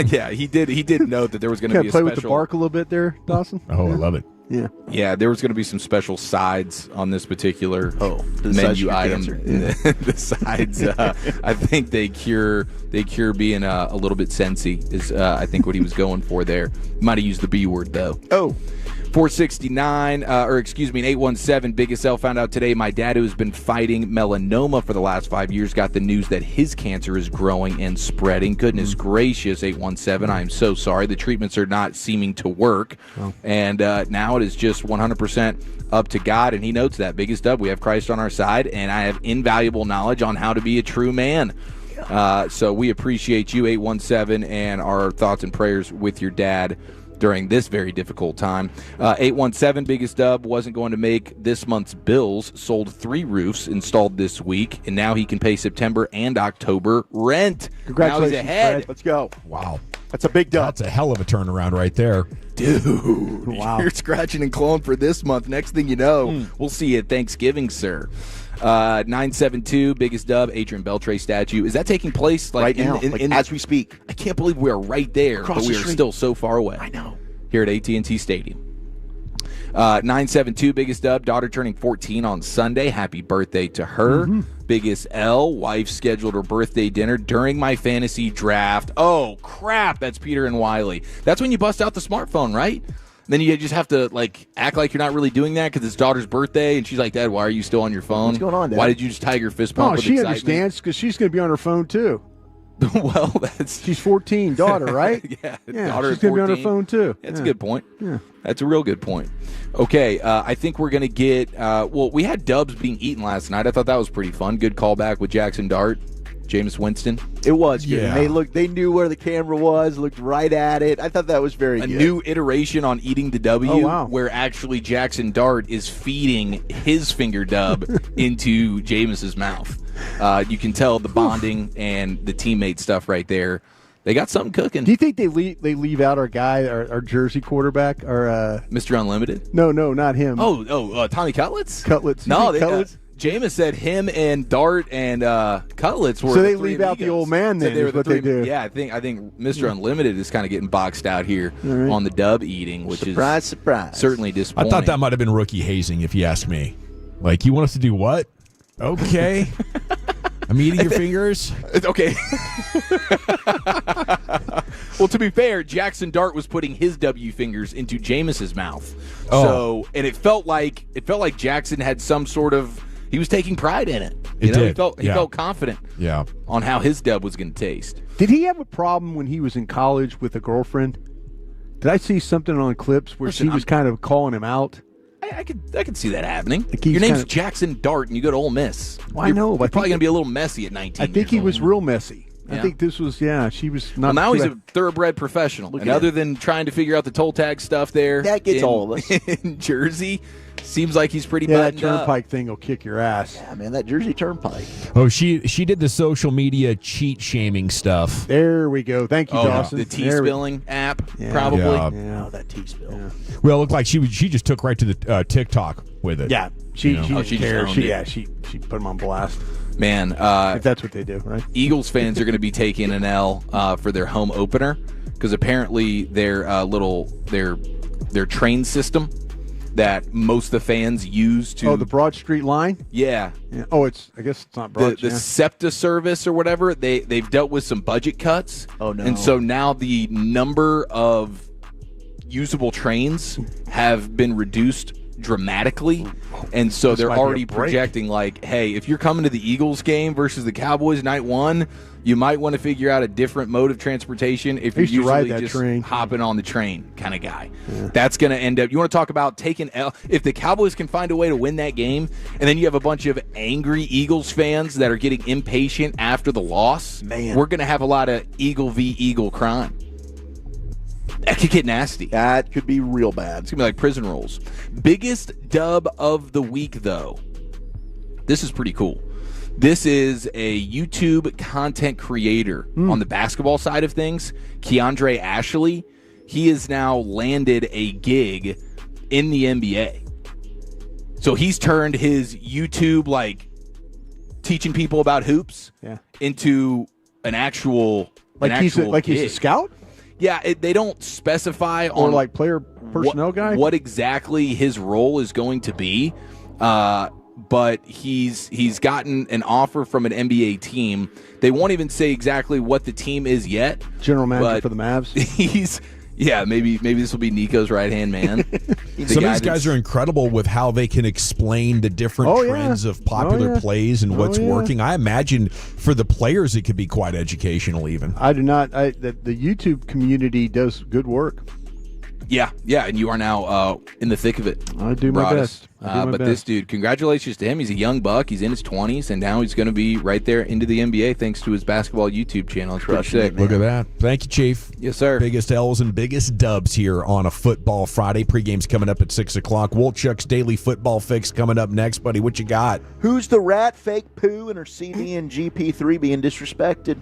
Yeah, he did note that there was going to be a play special. with the bark a little bit there, Dawson. Oh, I love it. Yeah, there was going to be some special sides on this particular the menu sides item. The sides, I think they cure being a little bit sensy is I think what he was going for there. Might have used the B word though. 469, an 817 Biggest L found out today my dad, who's been fighting melanoma for the last 5 years, got the news that his cancer is growing and spreading. Goodness gracious, 817, I am so sorry. The treatments are not seeming to work. And now it is just 100% up to God, and he notes that. Biggest dub, we have Christ on our side, and I have invaluable knowledge on how to be a true man. So we appreciate you, 817, and our thoughts and prayers with your dad during this very difficult time. 817, Biggest dub, wasn't going to make this month's bills, sold 3 roofs installed this week, and now he can pay September and October rent. Congratulations, now he's ahead. Fred. Let's go. Wow. That's a big dub. That's a hell of a turnaround right there. Dude, wow. You're scratching and clawing for this month. Next thing you know, we'll see you at Thanksgiving, sir. 972, Biggest dub, Adrian Beltre statue. Is that taking place right now, as we speak? I can't believe we are right there, Across but we the are street. still so far away. I know. Here at AT&T Stadium. 972, Biggest dub, daughter turning 14 on Sunday. Happy birthday to her. Biggest L, wife scheduled her birthday dinner during my fantasy draft. Oh, crap, that's Peter and Wiley. That's when you bust out the smartphone, right? Then you just have to act like you're not really doing that because it's daughter's birthday, and she's like, Dad, why are you still on your phone? What's going on, Dad? Why did you just tiger fist pump Oh, with she excitement? understands because she's going to be on her phone too. Well, she's 14, daughter, right? Daughter she's at 14. going to be on her phone too. That's a good point. That's a real good point. Okay, I think we're going to get we had dubs being eaten last night. I thought that was pretty fun. Good callback with Jackson Dart, Jameis Winston. It was good. Yeah. They knew where the camera was, looked right at it. I thought that was very good. A new iteration on eating the W, Oh, wow. where actually Jackson Dart is feeding his finger dub into Jameis's mouth. You can tell the bonding and the teammate stuff right there. They got something cooking. Do you think they leave out our guy, our Jersey quarterback, our Mr. Unlimited? No, not him. Tommy Cutlets? Cutlets. No, Cutlets. Jameis said him and Dart and Cutlets were. So they the three leave out the amigos. old man then, Said they were is the what they three- do. Yeah, I think Mr. Unlimited is kind of getting boxed out here All right. on the dub eating, which Surprise, is surprise. certainly I disappointing. thought that might have been rookie hazing, if you ask me. Like, you want us to do what? Okay. I'm eating your fingers. Okay. Well, to be fair, Jackson Dart was putting his W fingers into Jameis's mouth. Oh. So, and it felt like Jackson had some sort of, he was taking pride in it. It did. He Yeah. felt confident Yeah. on how his dub was going to taste. Did he have a problem when he was in college with a girlfriend? Did I see something on clips where Listen, she was kind of calling him out? I could see that happening. Like he's Your name's kinda- Jackson Dart, and you go to Ole Miss. Well, I know, You're but I probably think- going to be a little messy at 19. I think he was real messy. I Yeah. think this was, she was not. Well, now he's too a thoroughbred professional, and at other than trying to figure out the toll tag stuff there, That gets in, all of us. in Jersey. Seems like he's pretty that buttoned up. Turnpike thing will kick your ass. Yeah, man, that Jersey Turnpike. Oh, she did the social media cheat shaming stuff. There we go. Thank you, Dawson. The tea-spilling app, probably. Yeah. Oh, that tea spill. Yeah. Well, it looked like she just took right to the TikTok with it. Yeah, she she just cares. owned it. She put him on blast. Man, if that's what they do, right? Eagles fans are going to be taking an L for their home opener because apparently their train system that most of the fans use to. Oh, the Broad Street line. Yeah. Oh, I guess it's not Broad. The SEPTA service or whatever. They've dealt with some budget cuts. Oh no! And so now the number of usable trains have been reduced dramatically, and so they're already projecting like, hey, if you're coming to the Eagles game versus the Cowboys night one, you might want to figure out a different mode of transportation if you're usually just hopping on the train kind of guy. Yeah. That's going to end up, you want to talk about taking L, if the Cowboys can find a way to win that game, and then you have a bunch of angry Eagles fans that are getting impatient after the loss, we're going to have a lot of Eagle v. Eagle crime. That could get nasty. That could be real bad. It's going to be like prison rules. Biggest dub of the week, though. This is pretty cool. This is a YouTube content creator on the basketball side of things, Keandre Ashley. He has now landed a gig in the NBA. So he's turned his YouTube, like, teaching people about hoops into an actual he's a scout? Yeah, they don't specify or on like player personnel guy what exactly his role is going to be, but he's gotten an offer from an NBA team. They won't even say exactly what the team is yet. General manager for the Mavs. Maybe this will be Nico's right hand man. Some of these guys are incredible with how they can explain the different trends of popular plays and what's working. I imagine for the players it could be quite educational even. I do not. The YouTube community does good work. Yeah, and you are now in the thick of it. I do my best. But this dude, congratulations to him. He's a young buck. He's in his 20s, and now he's going to be right there into the NBA thanks to his basketball YouTube channel. It's pretty sick. Look at that. Thank you, Chief. Yes, sir. Biggest L's and biggest dubs here on a Football Friday. Pregame's coming up at 6 o'clock. Wolchuk's Daily Football Fix coming up next, buddy. What you got? Who's the rat, fake poo, and her CD and GP3 being disrespected?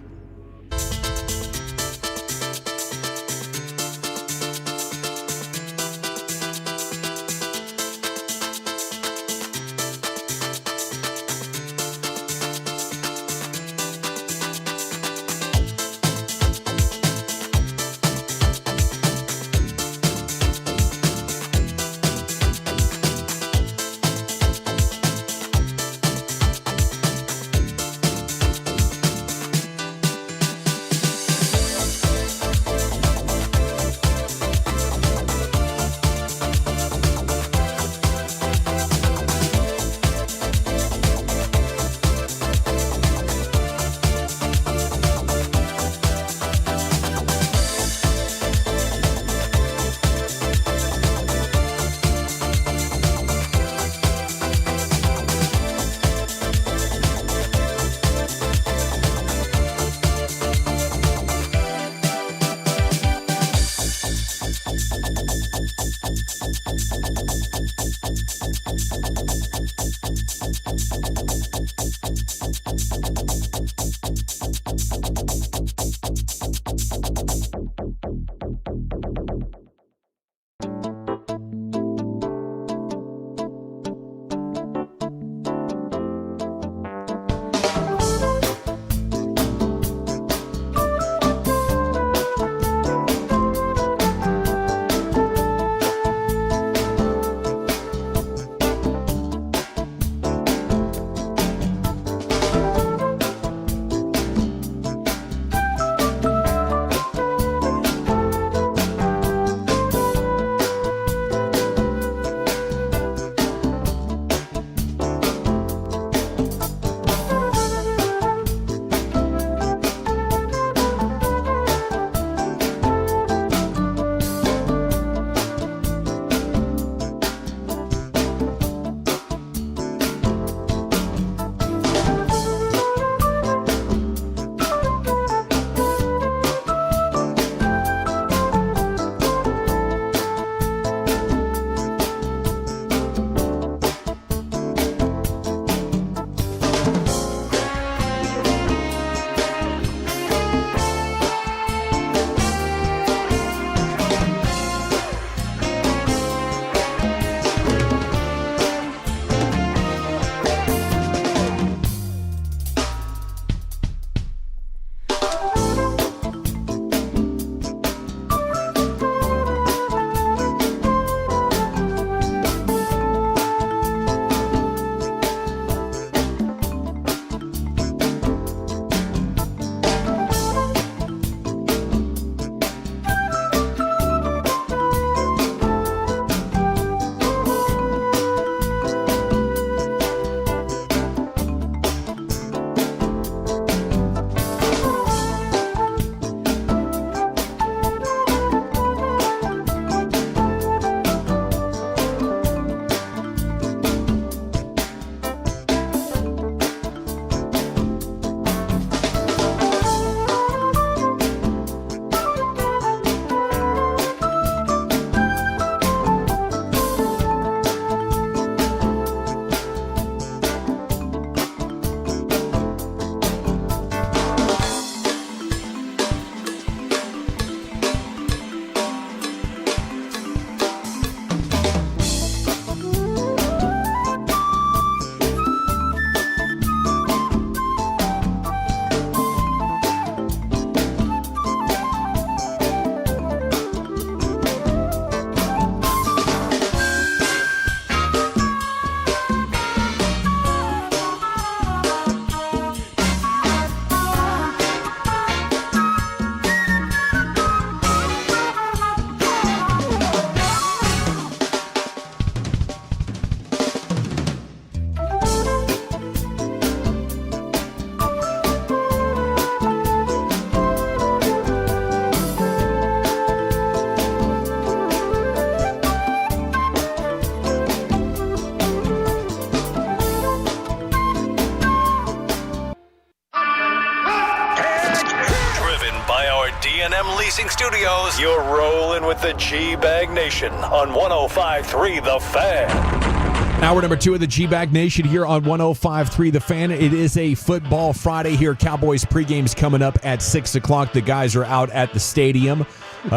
D&M Leasing Studios. You're rolling with the G-Bag Nation on 105.3 The Fan. Hour number 2 of the G-Bag Nation here on 105.3 The Fan. It is a football Friday here. Cowboys pregame's coming up at 6 o'clock. The guys are out at the stadium.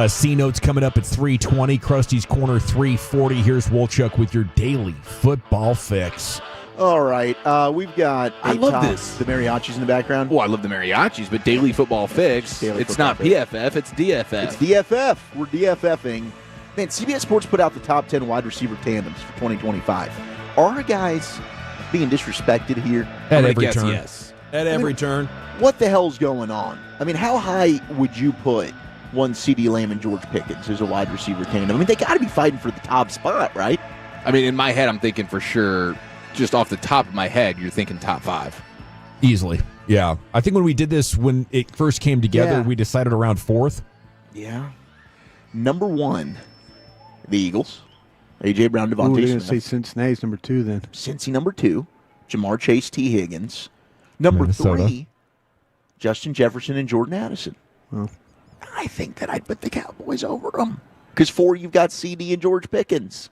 C-Note's coming up at 3:20. Krusty's Corner 3:40. Here's Wolchuk with your daily football fix. All right, we've got. I love this. The mariachis in the background. Well, I love the mariachis, but daily football fix. It's not PFF, it's DFF. It's DFF. We're DFFing. Man, CBS Sports put out the top 10 wide receiver tandems for 2025. Are our guys being disrespected here? At every turn. Yes. At every turn. What the hell's going on? I mean, how high would you put one CD Lamb and George Pickens as a wide receiver tandem? I mean, they got to be fighting for the top spot, right? I mean, in my head, I'm thinking for sure, just off the top of my head, you're thinking top 5. Easily. Yeah. I think when we did this, when it first came together, we decided around 4th. Yeah. Number 1, the Eagles. A.J. Brown, Devontae We're going Smith. to say Cincinnati's number 2 then. Cincy number 2, Jamar Chase, T. Higgins. Number Minnesota. 3, Justin Jefferson and Jordan Addison. Oh. I think that I'd put the Cowboys over them. Because 4, you've got CD and George Pickens.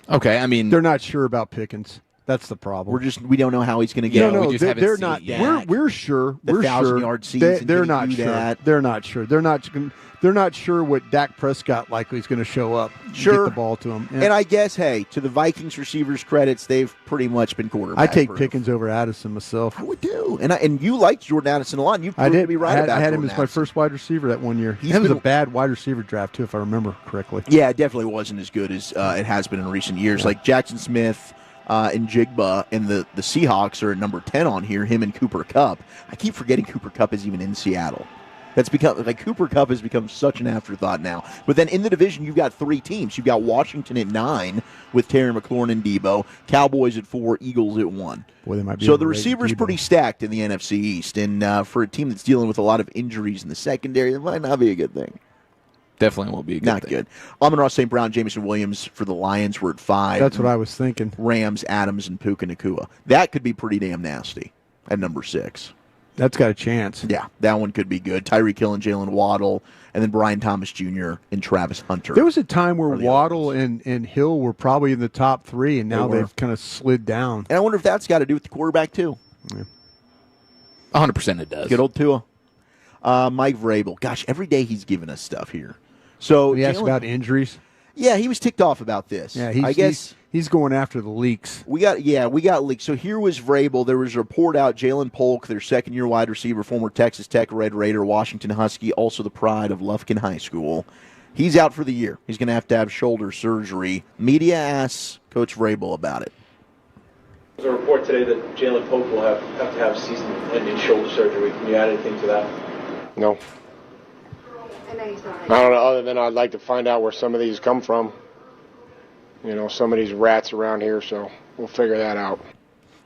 Okay, I mean, they're not sure about Pickens. That's the problem. We don't know how he's going to get. No, they're not. We're sure. The We're 1,000-yard sure. season. They're can he not do sure. that? They're not sure. They're not sure what Dak Prescott likely is going to show up. and Sure. Get the ball to him. Yeah. And I guess, hey, to the Vikings receivers' credits, they've pretty much been quarterback. I take proof. Pickens over Addison myself. I would do. And you liked Jordan Addison a lot. And you proved to be right about I had him Jordan as my Addison. first wide receiver that one year. He's That was a been- bad wide receiver draft too, if I remember correctly. Yeah, it definitely wasn't as good as it has been in recent years. Like Jackson Smith and Jigba and the Seahawks are at number 10 on here, him and Cooper Kupp. I keep forgetting Cooper Kupp is even in Seattle. That's become like Cooper Kupp has become such an afterthought now. But then in the division, you've got 3 teams. You've got Washington at 9 with Terry McLaurin and Debo, Cowboys at 4, Eagles at 1. Boy, they might be So the overrated, receiver's Debo. pretty stacked in the NFC East, and for a team that's dealing with a lot of injuries in the secondary, it might not be a good thing. Definitely won't be a good Not thing. good. Amon-Ra St. Brown, Jameson Williams for the Lions were at 5. That's what I was thinking. Rams, Adams, and Puka Nacua. That could be pretty damn nasty at number 6. That's got a chance. Yeah, that one could be good. Tyreek Hill and Jalen Waddle, and then Brian Thomas Jr. and Travis Hunter. There was a time where Waddle and Hill were probably in the top 3, and now They were. they've kind of slid down. And I wonder if that's got to do with the quarterback, too. 100% it does. Good old Tua. Mike Vrabel. Gosh, every day he's giving us stuff here. So He asked Jalen- about injuries. Yeah, he was ticked off about this. Yeah, I guess he's going after the leaks. we got leaks. So here was Vrabel. There was a report out. Jalen Polk, their second-year wide receiver, former Texas Tech Red Raider, Washington Husky, also the pride of Lufkin High School. He's out for the year. He's going to have shoulder surgery. Media asks Coach Vrabel about it. There's a report today that Jalen Polk will have to have season-ending shoulder surgery. Can you add anything to that? No. I don't know, other than I'd like to find out where some of these come from. You know, some of these rats around here, so we'll figure that out.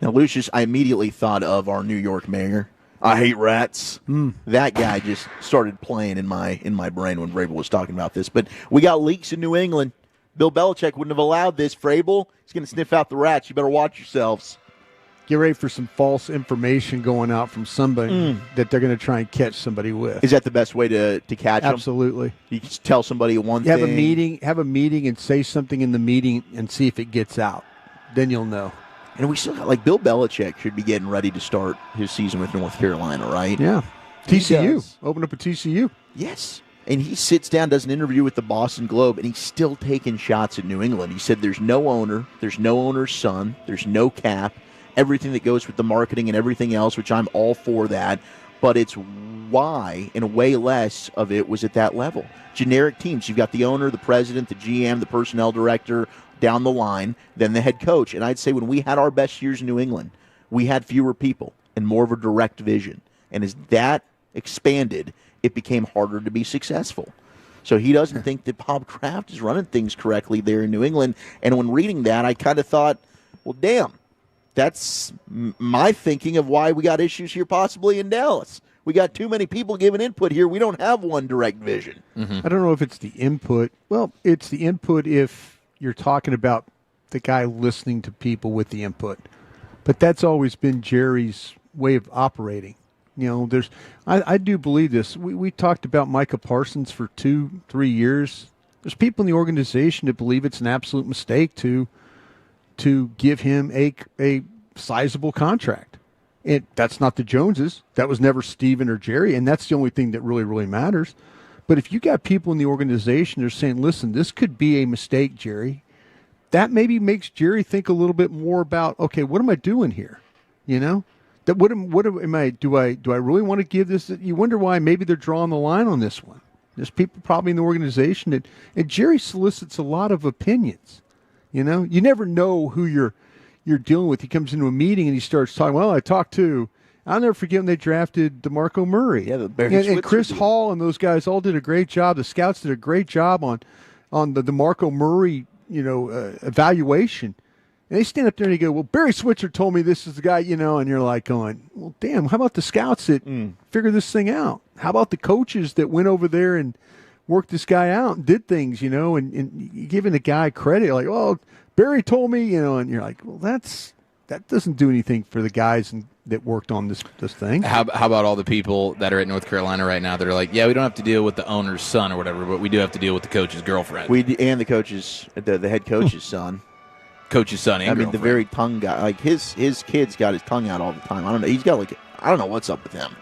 Now, Lucius, I immediately thought of our New York mayor. I hate rats. That guy just started playing in my brain when Vrabel was talking about this. But we got leaks in New England. Bill Belichick wouldn't have allowed this. Vrabel, he's going to sniff out the rats. You better watch yourselves. Get ready for some false information going out from somebody that they're going to try and catch somebody with. Is that the best way to catch them? Absolutely. You just tell somebody one You thing. have a meeting and say something in the meeting and see if it gets out. Then you'll know. And we still got, like, Bill Belichick should be getting ready to start his season with North Carolina, right? Yeah. He TCU. does. Open up a TCU. Yes. And he sits down, does an interview with the Boston Globe, and he's still taking shots at New England. He said there's no owner, there's no owner's son, there's no cap, everything that goes with the marketing and everything else, which I'm all for that. But it's why, and way less of it was at that level. Generic teams. You've got the owner, the president, the GM, the personnel director, down the line, then the head coach. And I'd say when we had our best years in New England, we had fewer people and more of a direct vision. And as that expanded, it became harder to be successful. So he doesn't think that Bob Kraft is running things correctly there in New England. And when reading that, I kind of thought, well, damn, that's my thinking of why we got issues here possibly in Dallas. We got too many people giving input here. We don't have one direct vision. I don't know if it's the input. Well, it's the input if you're talking about the guy listening to people with the input. But that's always been Jerry's way of operating. I do believe this. We talked about Micah Parsons for 2-3 years. There's people in the organization that believe it's an absolute mistake to give him a sizable contract. That's not the Joneses. That was never Steven or Jerry, and that's the only thing that really, really matters. But if you got people in the organization that are saying, listen, this could be a mistake, Jerry, that maybe makes Jerry think a little bit more about, okay, what am I doing here? That what am I? Do I really want to give this? You wonder why maybe they're drawing the line on this one. There's people probably in the organization and Jerry solicits a lot of opinions. You never know who you're dealing with. He comes into a meeting and he starts talking. Well, I'll never forget when they drafted DeMarco Murray. Yeah, and Chris Hall and those guys all did a great job. The scouts did a great job on the DeMarco Murray, evaluation. And they stand up there and they go, well, Barry Switzer told me this is the guy, and you're like going, well, damn, how about the scouts that figure this thing out? How about the coaches that went over there and worked this guy out and did things, and giving the guy credit, like, well, Barry told me, and you're like, well, that doesn't do anything for the guys that worked on this thing. How about all the people that are at North Carolina right now that are like, yeah, we don't have to deal with the owner's son or whatever, but we do have to deal with the coach's girlfriend. And the coach's, the head coach's son. Coach's son and girlfriend. The very tongue guy. Like, his kid's got his tongue out all the time. I don't know. He's got, I don't know what's up with him.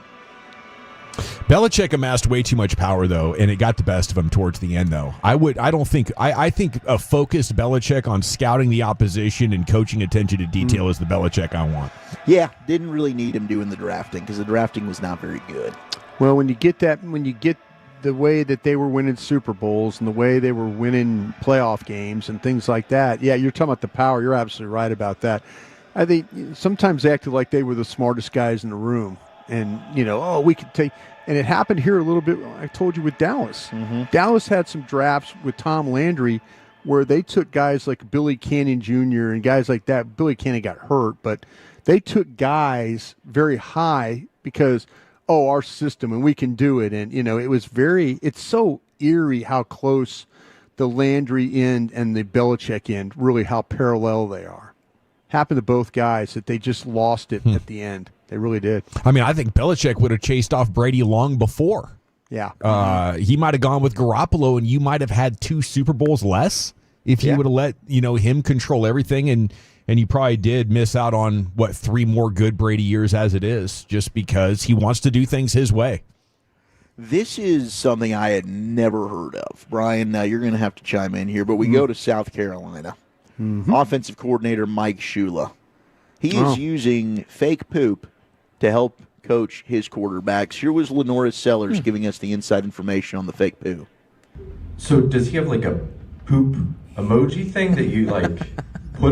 Belichick amassed way too much power, though, and it got the best of him towards the end, though. I think a focused Belichick on scouting the opposition and coaching attention to detail is the Belichick I want. Yeah, didn't really need him doing the drafting because the drafting was not very good. Well, when you get the way that they were winning Super Bowls and the way they were winning playoff games and things like that, yeah, you're talking about the power. You're absolutely right about that. I think sometimes they acted like they were the smartest guys in the room. And, we could take – and it happened here a little bit, I told you, with Dallas. Mm-hmm. Dallas had some drafts with Tom Landry where they took guys like Billy Cannon Jr. and guys like that. Billy Cannon got hurt, but they took guys very high because, our system, and we can do it. And, it was it's so eerie how close the Landry end and the Belichick end, really how parallel they are. Happened to both guys that they just lost it at the end. They really did. I mean, I think Belichick would have chased off Brady long before. Yeah. He might have gone with Garoppolo, and you might have had 2 Super Bowls less if he would have let him control everything. And you probably did miss out on, 3 more good Brady years as it is, just because he wants to do things his way. This is something I had never heard of. Brian, now you're going to have to chime in here, but we go to South Carolina. Mm-hmm. Offensive coordinator Mike Shula. He is using fake poop to help coach his quarterbacks. Here was Lenora Sellers giving us the inside information on the fake poo. So does he have like a poop emoji thing that you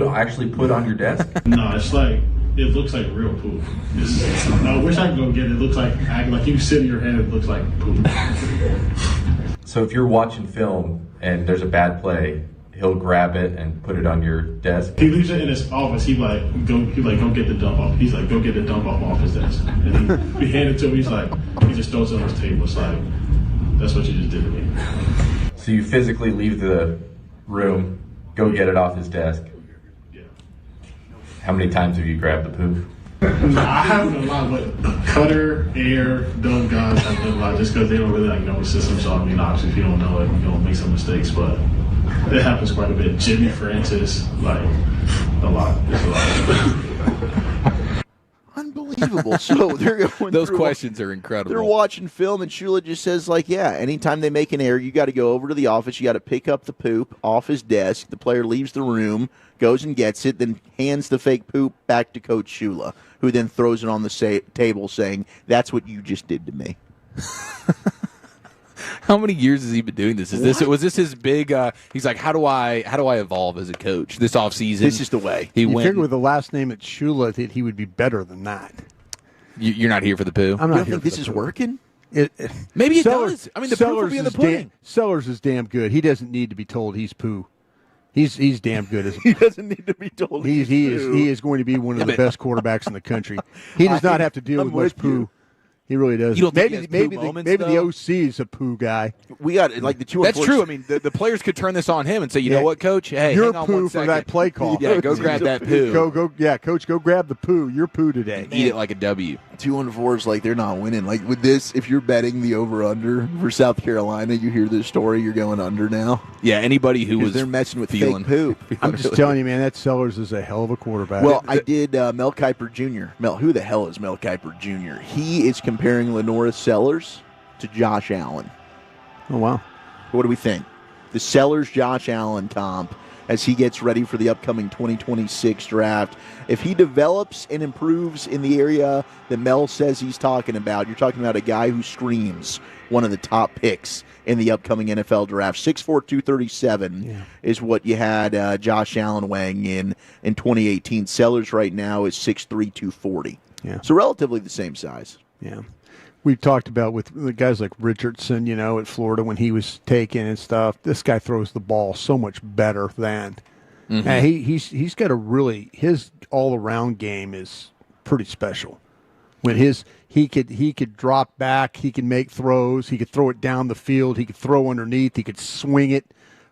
actually put on your desk? No, it's like it looks like real poop. I wish I could go get it. It looks like you sit in your head. It looks like poop. So if you're watching film and there's a bad play, he'll grab it and put it on your desk. He leaves it in his office. Go get the dump off. He's like, go get the dump off his desk. And we hand it to him. He just throws it on his table. It's like, that's what you just did to me. So you physically leave the room, go get it off his desk. Yeah. How many times have you grabbed the poop? I haven't a lot, but Cutter, Air, those guys have done a lot just because they don't really know the system. So I mean, obviously, if you don't know it, you're gonna make some mistakes, but it happens quite a bit. Jimmy Francis, a lot. It's a lot. Unbelievable. So they're going those questions are incredible. They're watching film, and Shula just says, anytime they make an error, you got to go over to the office. You got to pick up the poop off his desk. The player leaves the room, goes and gets it, then hands the fake poop back to Coach Shula, who then throws it on the table saying, that's what you just did to me. How many years has he been doing this? Was this his big? He's like, how do I evolve as a coach this offseason? This is the way. You figure with the last name at Shula that he would be better than that. You're not here for the poo. I'm not here. This is working. Maybe it does. I mean, the proof will be in the pudding. Sellers is damn good. He doesn't need to be told he's poo. He's damn good as he doesn't need to be told. He is going to be one of the best quarterbacks in the country. He does not have to deal with much poo. He really does. You don't think maybe he has poo the moments, OC is a poo guy. We got like the two. That's true. I mean, the players could turn this on him and say, you know what, Coach? Hey, you're hang on poo 1 for second. that play call. Yeah, go grab that poo. Yeah, Coach, go grab the poo. You're poo today. Eat it like a W. 2-4 is like they're not winning. Like with this, if you're betting the over/under for South Carolina, you hear this story, you're going under now. Yeah, anybody who was they're messing with feeling fake poo. I'm just telling you, man, that Sellers is a hell of a quarterback. Well, I did Mel Kiper Jr. Who the hell is Mel Kiper Jr.? He is comparing Lenora Sellers to Josh Allen. Oh, wow. What do we think? The Sellers-Josh Allen comp as he gets ready for the upcoming 2026 draft. If he develops and improves in the area that Mel says he's talking about, you're talking about a guy who screams one of the top picks in the upcoming NFL draft. 6'4", 237 is what you had Josh Allen weighing in 2018. Sellers right now is 6'3", 240. Yeah. So relatively the same size. Yeah. We've talked about with the guys like Richardson, at Florida when he was taken and stuff. This guy throws the ball so much better than. Mm-hmm. And he's got his all around game is pretty special. When he could drop back, he can make throws, he could throw it down the field, he could throw underneath, he could swing it.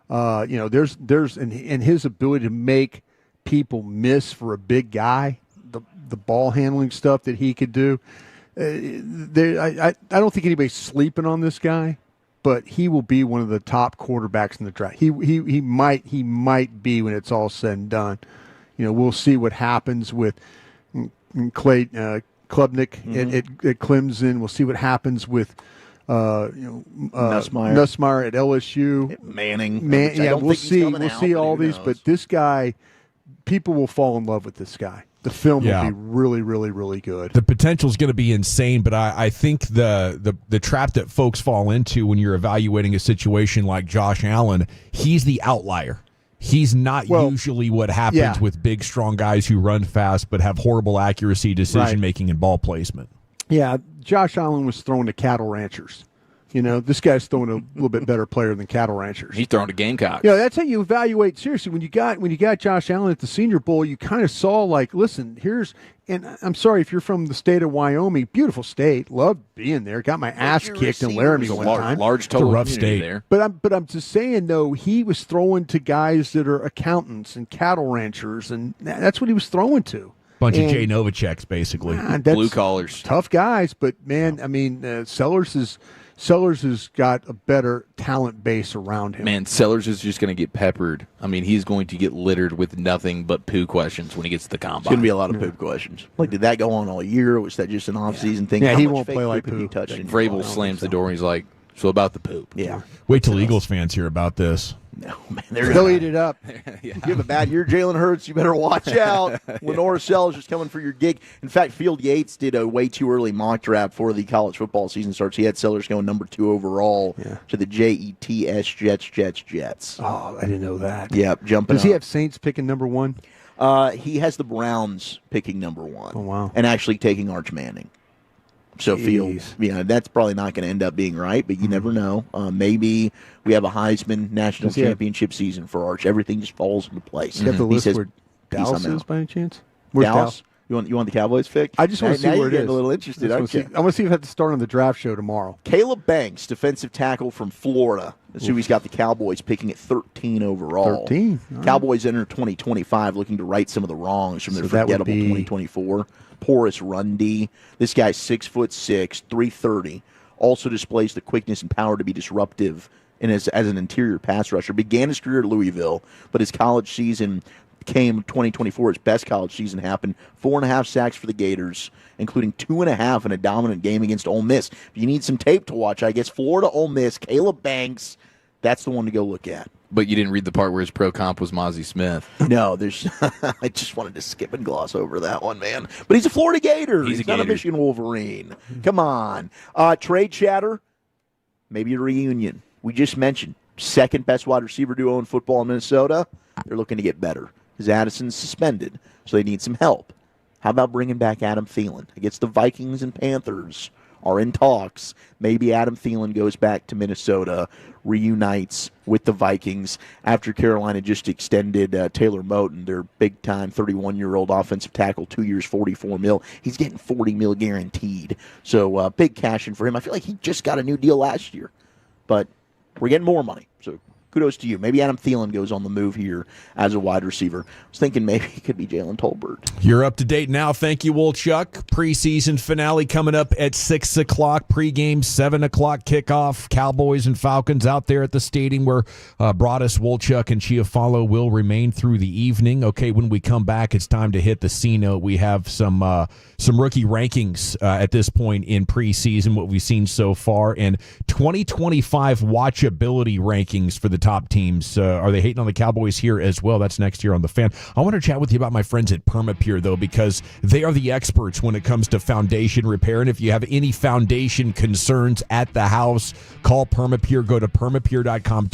There's his ability to make people miss for a big guy, the ball handling stuff that he could do. I don't think anybody's sleeping on this guy, but he will be one of the top quarterbacks in the draft. He might be when it's all said and done. We'll see what happens with Clay Klubnik at Clemson. We'll see what happens with Nussmeier at LSU. Manning. We'll see. We'll see all these, but this guy, people will fall in love with this guy. The film will be really, really, really good. The potential is going to be insane, but I think the trap that folks fall into when you're evaluating a situation like Josh Allen, he's the outlier. He's not usually what happens with big, strong guys who run fast but have horrible accuracy, decision-making, and ball placement. Yeah, Josh Allen was thrown to cattle ranchers. This guy's throwing a little bit better player than cattle ranchers. He's throwing to Gamecocks. That's how you evaluate. Seriously, when you got Josh Allen at the Senior Bowl, you kind of saw listen, and I'm sorry if you're from the state of Wyoming, beautiful state, loved being there. Got my ass kicked in Laramie one time. Large total rough state there. But I'm just saying though, he was throwing to guys that are accountants and cattle ranchers, and that's what he was throwing to. Bunch of Jay Novaceks, basically. Blue collars. Tough guys, but man, I mean, Sellers has got a better talent base around him. Man, Sellers is just going to get peppered. I mean, he's going to get littered with nothing but poo questions when he gets to the combine. It's going to be a lot of poop questions. Did that go on all year? Or was that just an off-season thing? Yeah, How he much won't fake play like poop have you poop. touched in your Vrabel life? slams the door and he's like, so about the poop. Yeah. Wait till Eagles fans hear about this. No, man. They'll eat it up. You have a bad year, Jalen Hurts, you better watch out. Lenora Sellers is coming for your gig. In fact, Field Yates did a way too early mock draft before the college football season starts. He had Sellers going number 2 overall to the Jets, Jets. Oh, I didn't know that. Yep, jumping Does he up. have Saints picking number 1? He has the Browns picking number 1. Oh, wow. And actually taking Arch Manning. So Field, that's probably not going to end up being right, but you never know. Maybe we have a Heisman national championship season for Arch. Everything just falls into place. You have the He list says, where "Peace, Dallas I'm is out." by any chance? Where's Dallas? You want the Cowboys pick? I just want to see now where you're it getting is. a little interested, aren't you? I want to see if I have to start on the draft show tomorrow. Caleb Banks, defensive tackle from Florida. That's who he's got the Cowboys picking at 13 overall. 13. All right. Cowboys enter 2025 looking to right some of the wrongs from their So that would forgettable be- 2024. Porous run D. This guy's 6'6", 330. Also displays the quickness and power to be disruptive and as an interior pass rusher. Began his career at Louisville, but his college season came 2024. His best college season happened. 4.5 sacks for the Gators, including 2.5 in a dominant game against Ole Miss. If you need some tape to watch, I guess Florida Ole Miss, Caleb Banks, that's the one to go look at. But you didn't read the part where his pro comp was Mozzie Smith. No, there's. I just wanted to skip and gloss over that one, man. But he's a Florida Gator. He's not a Michigan Wolverine. Come on. Trade chatter. Maybe a reunion. We just mentioned second best wide receiver duo in football in Minnesota. They're looking to get better because Addison's suspended, so they need some help. How about bringing back Adam Thielen against the Vikings and Panthers? are in talks. Maybe Adam Thielen goes back to Minnesota, reunites with the Vikings after Carolina just extended Taylor Moton, their big-time 31-year-old offensive tackle, 2 years, $44 million. He's getting $40 million guaranteed. So big cash in for him. I feel like he just got a new deal last year, but we're getting more money. So kudos to you. Maybe Adam Thielen goes on the move here as a wide receiver. I was thinking maybe he could be Jalen Tolbert. You're up to date now. Thank you, Wolchuk. Preseason finale coming up at 6 o'clock. Pregame, 7 o'clock kickoff. Cowboys and Falcons out there at the stadium where Broadus, Wolchuk, and Chiafalo will remain through the evening. Okay, when we come back, it's time to hit the C-note. We have some rookie rankings at this point in preseason, what we've seen so far, and 2025 watchability rankings for the top teams. Are they hating on the Cowboys here as well? That's next year on The Fan. I want to chat with you about my friends at Permapure, though, because they are the experts when it comes to foundation repair. And if you have any foundation concerns at the house, call Permapure. Go to permapure.com.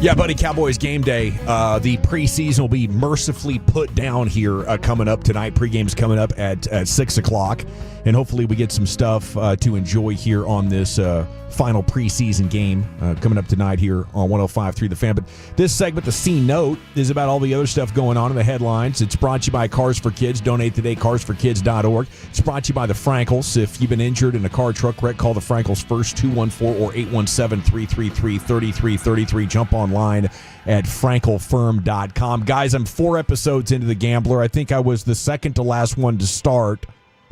Yeah, buddy, Cowboys game day. The preseason will be mercifully put down here coming up tonight. Pregame's coming up at 6 o'clock. And hopefully we get some stuff to enjoy here on this final preseason game coming up tonight here on 105.3 The Fan. But this segment, the C Note, is about all the other stuff going on in the headlines. It's brought to you by Cars for Kids. Donate today, carsforkids.org. It's brought to you by the Frankels. If you've been injured in a car truck wreck, call the Frankels first, 214 or 817-333-3333. Jump online at frankelfirm.com. Guys, I'm 4 episodes into The Gambler. I think I was the second to last one to start.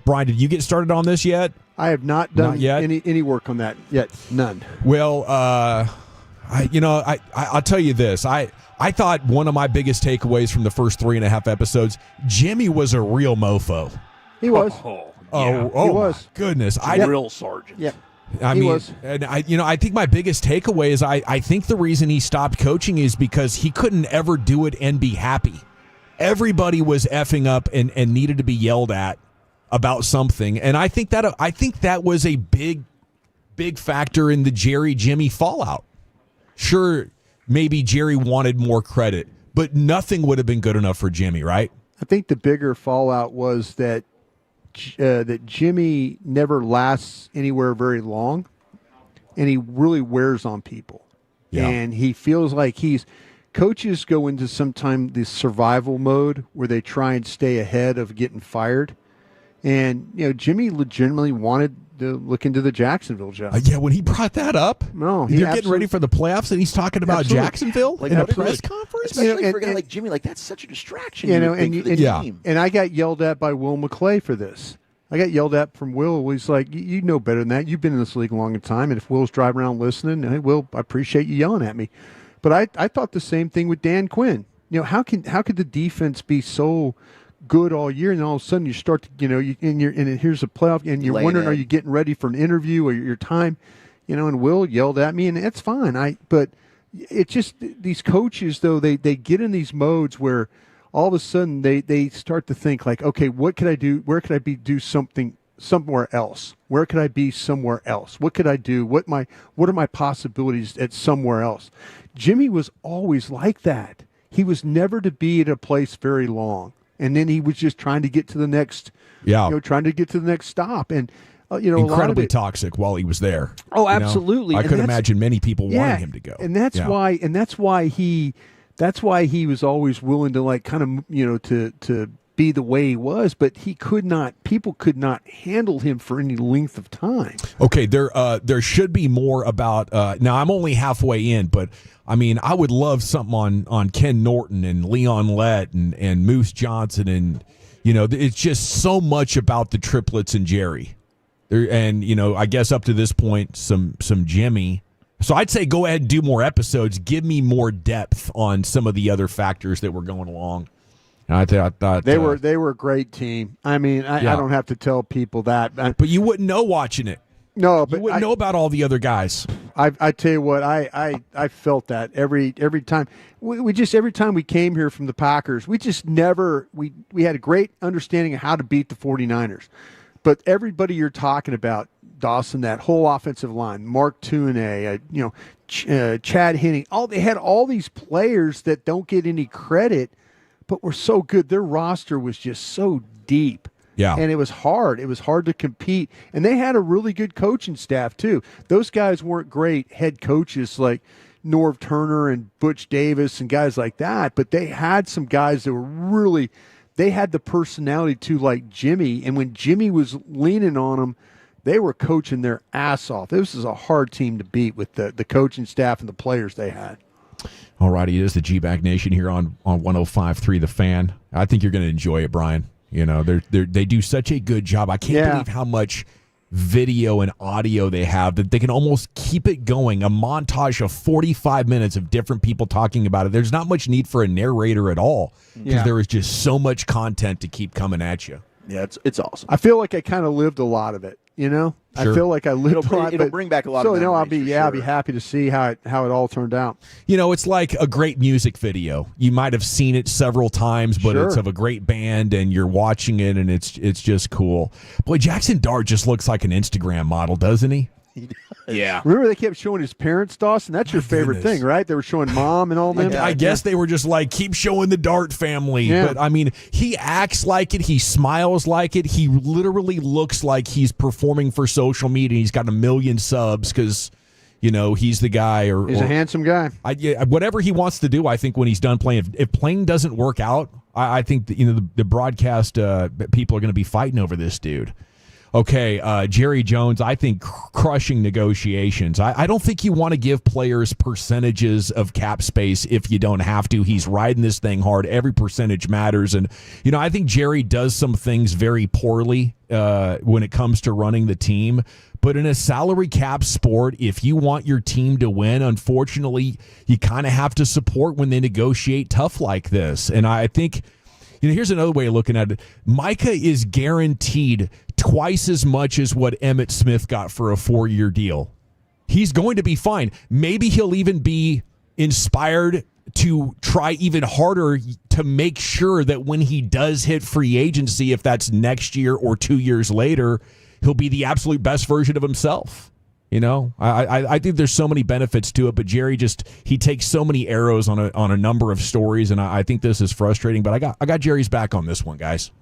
Brian, did you get started on this yet? I have not done any work on that yet. None. Well, I'll tell you this. I thought one of my biggest takeaways from the first 3.5 episodes, Jimmy was a real mofo. He was. He was. Goodness. Real sergeant. Yeah. I mean, and I think my biggest takeaway is I think the reason he stopped coaching is because he couldn't ever do it and be happy. Everybody was effing up and needed to be yelled at about something, and I think that was a big factor in the Jerry Jimmy fallout. Sure, maybe Jerry wanted more credit, but nothing would have been good enough for Jimmy, right? I think the bigger fallout was that Jimmy never lasts anywhere very long, and he really wears on people. Yeah. And he feels like coaches go into sometime this survival mode where they try and stay ahead of getting fired. And, Jimmy legitimately wanted to look into the Jacksonville job. Yeah, when he brought that up, no, they're getting ready for the playoffs, and he's talking about Jacksonville in a press conference. Especially for a guy like Jimmy, like that's such a distraction. And I got yelled at by Will McClay for this. I got yelled at from Will. He's like, you know better than that. You've been in this league a long time, and if Will's driving around listening, hey, Will, I appreciate you yelling at me. But I thought the same thing with Dan Quinn. How could the defense be so good all year, and all of a sudden you start to, and here's a playoff, and you're wondering, are you getting ready for an interview or your time, and Will yelled at me, and that's fine. But it's just these coaches, though, they get in these modes where all of a sudden they start to think like, okay, what could I do? Where could I do something somewhere else? Where could I be somewhere else? What could I do? What are my possibilities at somewhere else? Jimmy was always like that. He was never to be at a place very long. And then he was just trying to get to the next, trying to get to the next stop, and incredibly toxic while he was there. Oh, absolutely! I could imagine many people wanting him to go, and that's why he was always willing to to be the way he was, but people could not handle him for any length of time. Okay, there should be more about. Now I'm only halfway in, but I mean, I would love something on Ken Norton and Leon Lett and Moose Johnson, and it's just so much about the triplets and Jerry, and I guess up to this point some Jimmy. So I'd say go ahead and do more episodes. Give me more depth on some of the other factors that were going along. And I thought they were a great team. I mean, I don't have to tell people that, but you wouldn't know watching it. No, but you wouldn't know about all the other guys. I tell you what, I felt that every time we just every time we came here from the Packers, we just never we had a great understanding of how to beat the 49ers. But everybody you're talking about, Dawson, that whole offensive line, Mark Tuinei, Chad Henne, they had all these players that don't get any credit, but were so good. Their roster was just so deep. Yeah. And it was hard. It was hard to compete. And they had a really good coaching staff, too. Those guys weren't great head coaches like Norv Turner and Butch Davis and guys like that, but they had some guys that were really – they had the personality, too, like Jimmy. And when Jimmy was leaning on them, they were coaching their ass off. This is a hard team to beat with the coaching staff and the players they had. All righty, it is the G-Bag Nation here on 105.3 The Fan. I think you're going to enjoy it, Brian. You know, they do such a good job. I can't believe how much video and audio they have that they can almost keep it going. A montage of 45 minutes of different people talking about it. There's not much need for a narrator at all because there is just so much content to keep coming at you. Yeah, it's awesome. I feel like I kind of lived a lot of it, you know? Sure. I feel like I lived a lot. It'll bring back a lot of memories. I'll be sure. happy to see how it all turned out. You know, it's like a great music video. You might have seen it several times, but it's of a great band, and you're watching it, and it's just cool. Boy, Jackson Dart just looks like an Instagram model, doesn't he? Yeah. Remember they kept showing his parents, Dawson? That's your favorite thing, right? They were showing mom and all them. I guess they were just like, keep showing the Dart family. Yeah. But, I mean, he acts like it. He smiles like it. He literally looks like he's performing for social media. He's got 1 million subs because, you know, he's the guy. He's a handsome guy. Whatever he wants to do, I think when he's done playing, if playing doesn't work out, I think that, you know, the broadcast people are going to be fighting over this dude. Okay, Jerry Jones, I think crushing negotiations. I don't think you want to give players percentages of cap space if you don't have to. He's riding this thing hard. Every percentage matters. And, you know, I think Jerry does some things very poorly when it comes to running the team. But in a salary cap sport, if you want your team to win, unfortunately, you kind of have to support when they negotiate tough like this. And I think, you know, here's another way of looking at it. Micah is guaranteed twice as much as what Emmitt Smith got for a 4-year deal. He's going to be fine. Maybe he'll even be inspired to try even harder to make sure that when he does hit free agency, if that's next year or 2 years later, he'll be the absolute best version of himself. You know, I think there's so many benefits to it, but Jerry he takes so many arrows on a number of stories, and I think this is frustrating. But I got Jerry's back on this one, guys.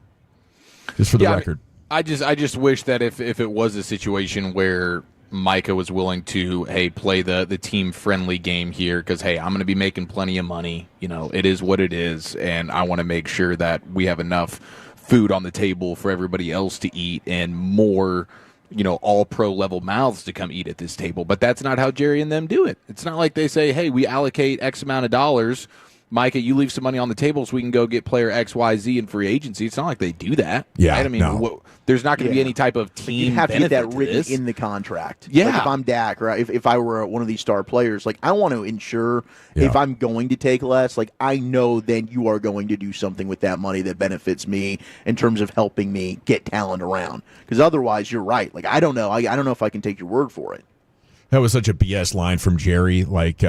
Just for the record. I just wish that if it was a situation where Micah was willing to, hey, play the team friendly game here because, hey, I'm going to be making plenty of money. You know, it is what it is, and I want to make sure that we have enough food on the table for everybody else to eat and more, you know, all pro level mouths to come eat at this table. But that's not how Jerry and them do it. It's not like they say, hey, we allocate X amount of dollars. Micah, you leave some money on the table so we can go get player XYZ in free agency. It's not like they do that. Yeah, right? I mean, there's not going to be any type of team you have to get that benefit written in the contract. Yeah. Like if I'm Dak, right? If I were one of these star players, like I want to ensure if I'm going to take less, like I know then you are going to do something with that money that benefits me in terms of helping me get talent around. Because otherwise, you're right. Like I don't know. I don't know if I can take your word for it. That was such a BS line from Jerry. Like,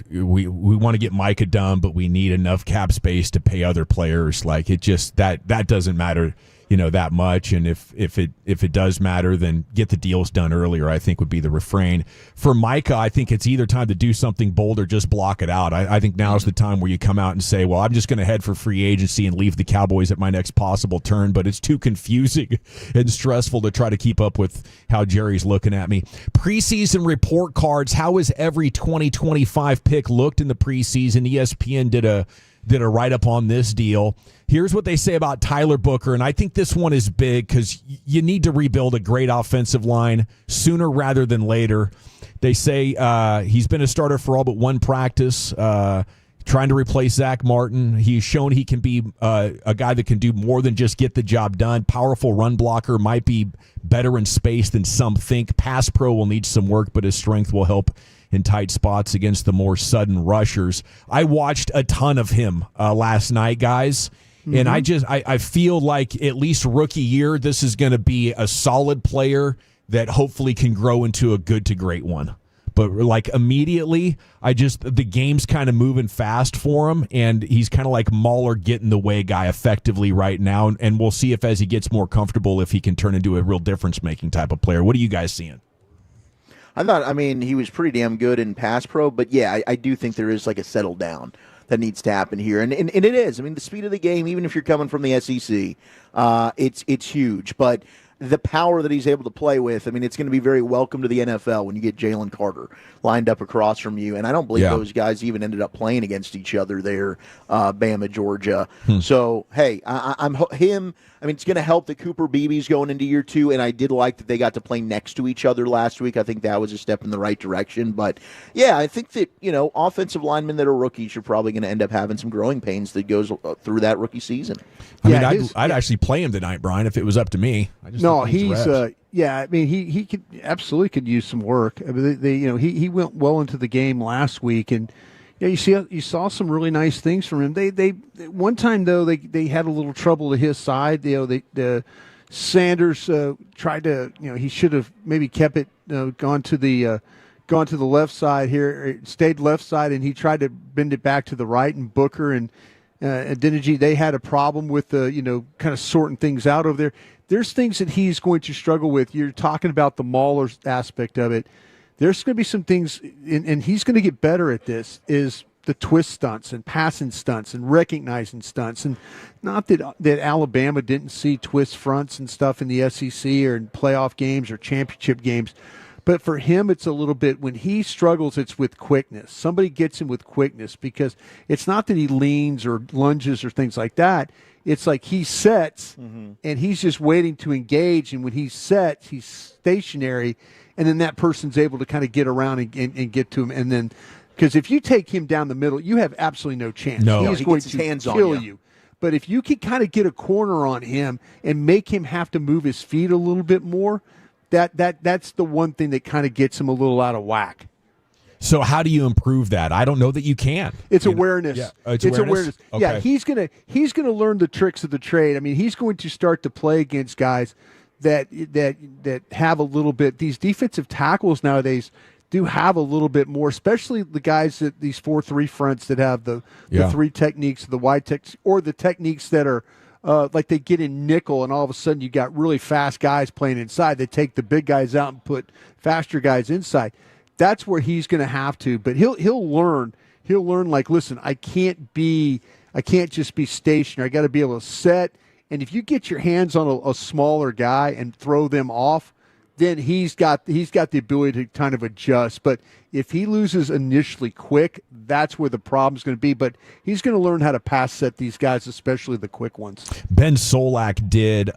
we want to get Micah done, but we need enough cap space to pay other players. Like, it just that doesn't matter, you know, that much. And if it does matter, then get the deals done earlier, I think would be the refrain. For Micah, I think it's either time to do something bold or just block it out. I think now is the time where you come out and say, well, I'm just going to head for free agency and leave the Cowboys at my next possible turn. But it's too confusing and stressful to try to keep up with how Jerry's looking at me. Preseason report cards. How has every 2025 pick looked in the preseason? ESPN did a write-up on this deal. Here's what they say about Tyler Booker, and I think this one is big because you need to rebuild a great offensive line sooner rather than later. They say he's been a starter for all but one practice, trying to replace Zach Martin. He's shown he can be a guy that can do more than just get the job done. Powerful run blocker, might be better in space than some think. Pass pro will need some work, but his strength will help in tight spots against the more sudden rushers. I watched a ton of him last night, guys. And I feel like at least rookie year, this is going to be a solid player that hopefully can grow into a good to great one. But like immediately, the game's kind of moving fast for him, and he's kind of like Mahler getting the way guy effectively right now. And we'll see if as he gets more comfortable, if he can turn into a real difference-making type of player. What are you guys seeing? I thought, he was pretty damn good in pass pro, but yeah, I do think there is like a settle down that needs to happen here. And it is. I mean, the speed of the game, even if you're coming from the SEC, it's huge. But the power that he's able to play with, I mean, it's going to be very welcome to the NFL when you get Jalen Carter lined up across from you. And I don't believe those guys even ended up playing against each other there, Bama, Georgia. So, hey, I'm him. I mean, it's going to help that Cooper Beebe's going into year 2, and I did like that they got to play next to each other last week. I think that was a step in the right direction. But, yeah, I think that, offensive linemen that are rookies are probably going to end up having some growing pains that goes through that rookie season. I mean, I'd actually play him tonight, Brian, if it was up to me. He could absolutely could use some work. I mean, he went well into the game last week, and you saw some really nice things from him. They one time though they had a little trouble to his side. The Sanders tried to he should have maybe kept it gone to the left side here, stayed left side, and he tried to bend it back to the right. And Booker and Adeniji, they had a problem with kind of sorting things out over there. There's things that he's going to struggle with. You're talking about the Mauler aspect of it. There's going to be some things, and he's going to get better at this, is the twist stunts and passing stunts and recognizing stunts. And not that Alabama didn't see twist fronts and stuff in the SEC or in playoff games or championship games. But for him, it's a little bit, when he struggles, it's with quickness. Somebody gets him with quickness, because it's not that he leans or lunges or things like that. It's like he sets, and he's just waiting to engage. And when he sets, he's stationary, and then that person's able to kind of get around and get to him. And then, because if you take him down the middle, you have absolutely no chance. No. He's going to kill you. But if you can kind of get a corner on him and make him have to move his feet a little bit more, that's the one thing that kind of gets him a little out of whack. So how do you improve that? I don't know that you can. It's awareness. It's awareness. Okay. Yeah, he's gonna learn the tricks of the trade. I mean, he's going to start to play against guys that have a little bit. These defensive tackles nowadays do have a little bit more, especially the guys that these 4-3 fronts that have the 3 techniques, the wide techniques, or the techniques that are like they get in nickel, and all of a sudden you got really fast guys playing inside. They take the big guys out and put faster guys inside. That's where he's going to have to, but he'll learn. He'll learn, like, listen, I can't just be stationary. I got to be able to set. And if you get your hands on a smaller guy and throw them off, then he's got the ability to kind of adjust. But if he loses initially quick, that's where the problem's going to be. But he's going to learn how to pass set these guys, especially the quick ones. Ben Solak did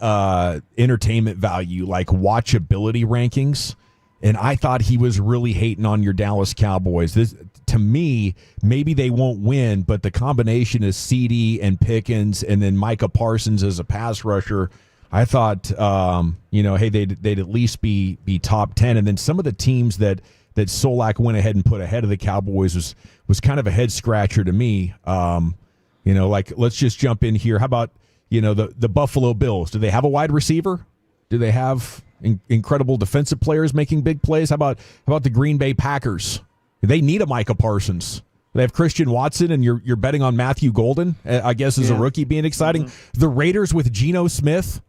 entertainment value, like watchability rankings, and I thought he was really hating on your Dallas Cowboys. This, to me, maybe they won't win, but the combination of CD and Pickens and then Micah Parsons as a pass rusher, I thought, hey, they'd at least be top 10. And then some of the teams that Solak went ahead and put ahead of the Cowboys was kind of a head scratcher to me. Like, let's just jump in here. How about, the Buffalo Bills? Do they have a wide receiver? Do they have incredible defensive players making big plays? How about the Green Bay Packers? They need a Micah Parsons. They have Christian Watson, and you're betting on Matthew Golden, I guess, as a rookie being exciting. The Raiders with Geno Smith.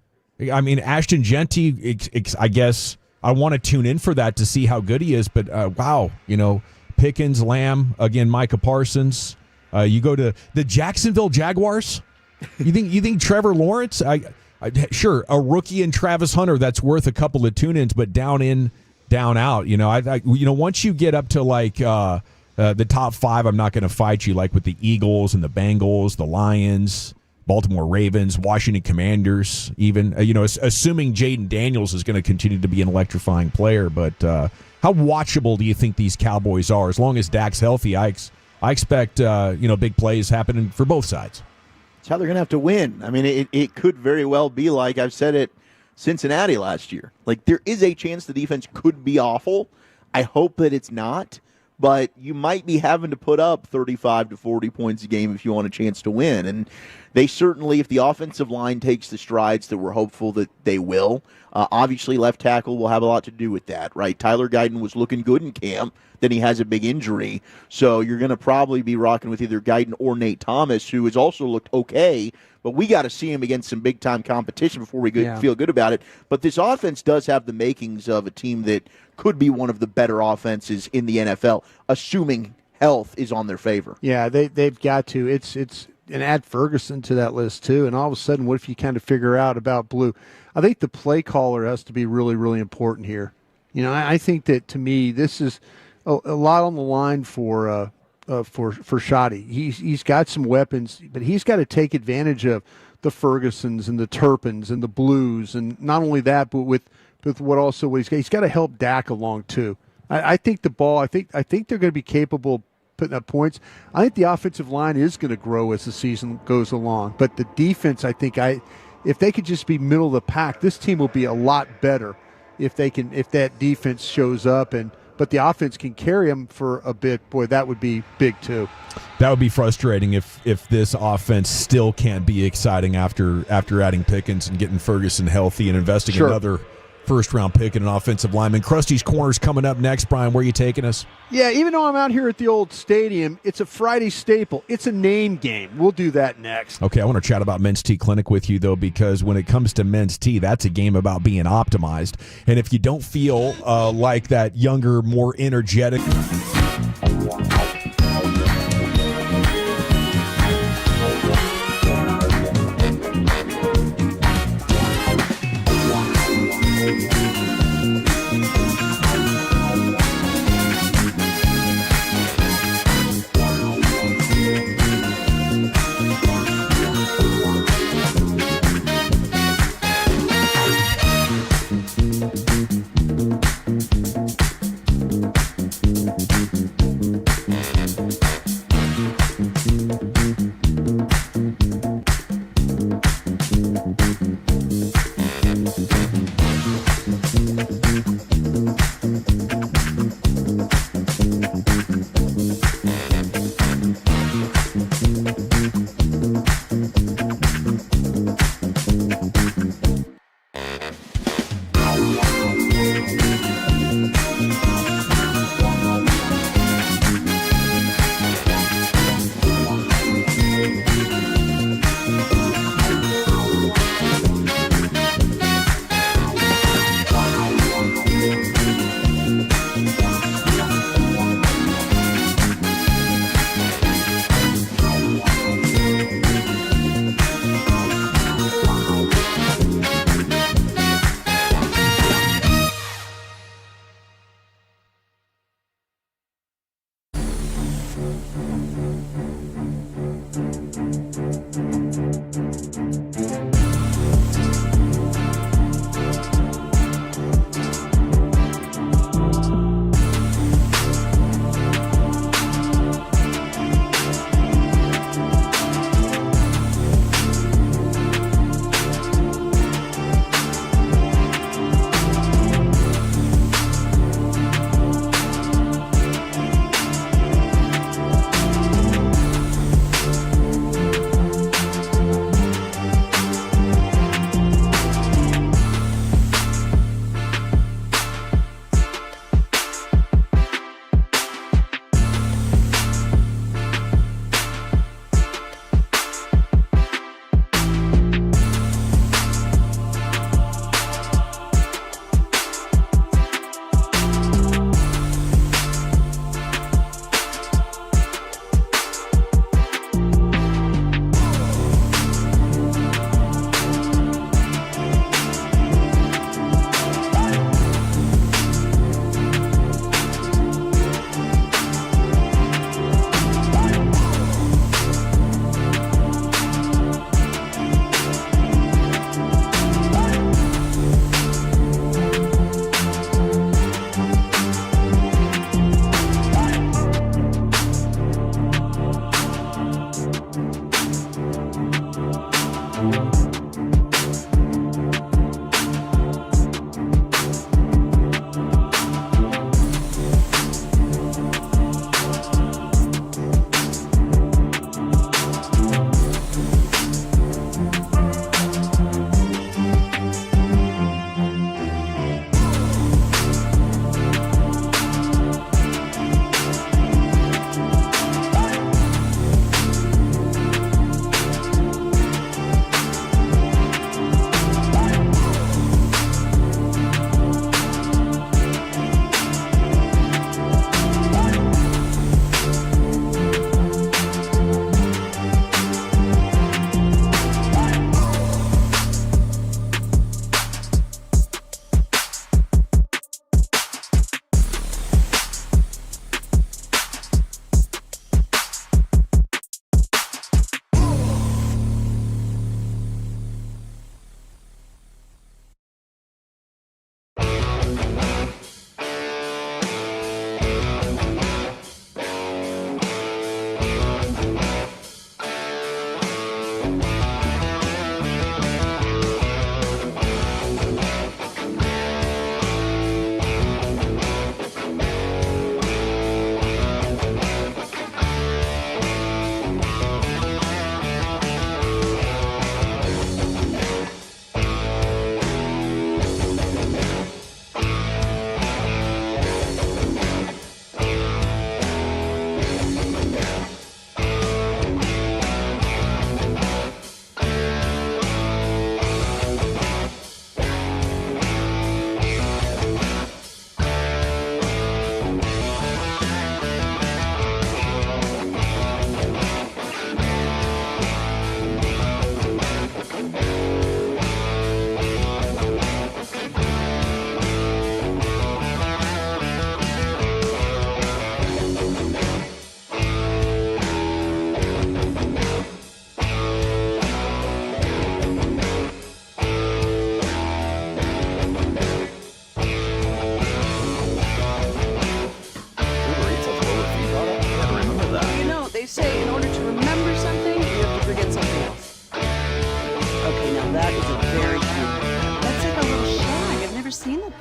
I mean, Ashton Genty, I guess I want to tune in for that to see how good he is. But, wow, Pickens, Lamb, again, Micah Parsons. You go to the Jacksonville Jaguars. You think Trevor Lawrence? Sure, a rookie and Travis Hunter, that's worth a couple of tune-ins, but down in, down out. Once you get up to like the top 5, I'm not going to fight you, like with the Eagles and the Bengals, the Lions, Baltimore Ravens, Washington Commanders, even, assuming Jaden Daniels is going to continue to be an electrifying player. But how watchable do you think these Cowboys are? As long as Dak's healthy, I expect, big plays happening for both sides. It's how they're going to have to win. I mean, it could very well be like I've said it, Cincinnati last year. Like, there is a chance the defense could be awful. I hope that it's not. But you might be having to put up 35 to 40 points a game if you want a chance to win. And they certainly, if the offensive line takes the strides that we're hopeful that they will, obviously left tackle will have a lot to do with that, right? Tyler Guyton was looking good in camp. Then he has a big injury. So you're going to probably be rocking with either Guyton or Nate Thomas, who has also looked okay. But we got to see him against some big-time competition before we feel good about it. But this offense does have the makings of a team that could be one of the better offenses in the NFL, assuming health is on their favor. Yeah, they've got to. It's and add Ferguson to that list too. And all of a sudden, what if you kind of figure out about Blue? I think the play caller has to be really, really important here. I think that to me, this is a lot on the line for Shotty. He's got some weapons, but he's got to take advantage of the Fergusons and the Turpins and the Blues, and not only that, but with what he's got to help Dak along too. I think the ball. I think they're going to be capable of putting up points. I think the offensive line is going to grow as the season goes along, but the defense, I think, if they could just be middle of the pack, this team will be a lot better if that defense shows up but the offense can carry them for a bit. Boy, that would be big too. That would be frustrating if this offense still can't be exciting after adding Pickens and getting Ferguson healthy and investing another first-round pick in an offensive lineman. Krusty's Corner's coming up next. Brian, where are you taking us? Yeah, even though I'm out here at the old stadium, it's a Friday staple. It's a name game. We'll do that next. Okay, I want to chat about Men's Tea Clinic with you, though, because when it comes to men's tea, that's a game about being optimized. And if you don't feel like that younger, more energetic...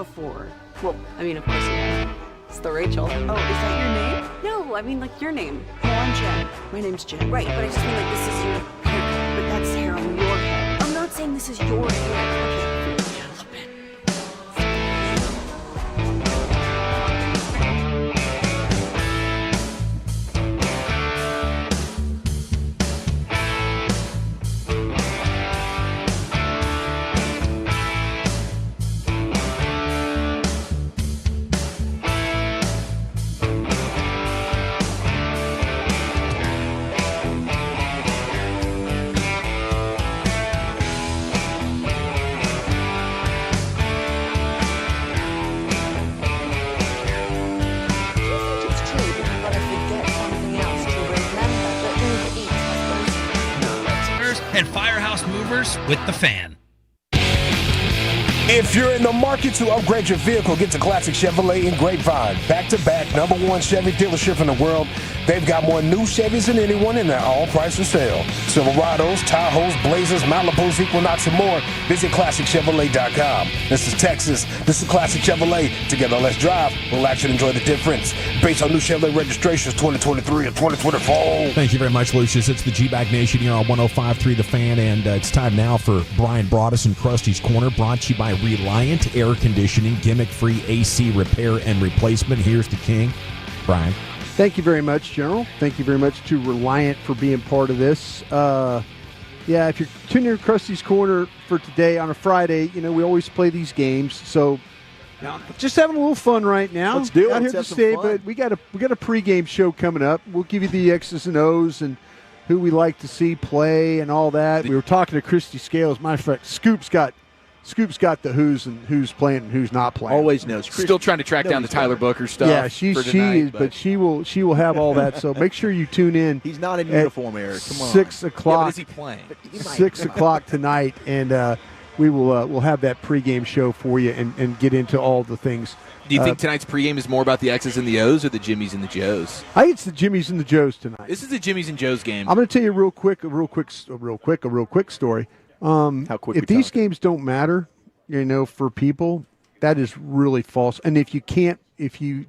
before. Well, I mean, of course you have. It's the Rachel. Oh, is that your name? No, I mean like your name. Oh, I'm Jen. My name's Jen. Right, but I just mean like this is your haircut, but that's hair on your head. I'm not saying this is your hair. Okay. And Firehouse Movers with the Fan. If you're in the market to upgrade your vehicle, get to Classic Chevrolet in Grapevine. Back-to-back #1 Chevy dealership in the world. They've got more new Chevys than anyone, and they're all priced for sale. Silverados, Tahoes, Blazers, Malibus, Equinox, and more. Visit ClassicChevrolet.com. This is Texas. This is Classic Chevrolet. Together, let's drive, relax, and enjoy the difference. Based on new Chevrolet registrations 2023 and 2024. Thank you very much, Lucius. It's the G-Bag Nation here on 105.3 The Fan, and it's time now for Brian Broaddus and Krusty's Corner, brought to you by Reliant Air Conditioning, gimmick-free AC repair and replacement. Here's the king, Brian. Thank you very much, General. Thank you very much to Reliant for being part of this. If you're tuning in Krusty's Corner for today on a Friday, we always play these games. So just having a little fun right now. Let's do it. Out here to stay, but we got a pregame show coming up. We'll give you the X's and O's and who we like to see play and all that. We were talking to Christy Scales. Matter of fact, Scoop's got the who's and who's playing and who's not playing. Always knows. Still trying to track down the Tyler Booker stuff. Yeah, she is, but she will have all that. So make sure you tune in. He's not in uniform, Eric. Come on. 6 o'clock. Yeah, but is he playing? 6 o'clock tonight, and we will we'll have that pregame show for you and get into all the things. Do you think tonight's pregame is more about the X's and the O's or the Jimmies and the Joes? I think it's the Jimmies and the Joes tonight. This is the Jimmies and Joes game. I'm going to tell you a real quick story. How quick? If these games don't matter, for people, that is really false. And if you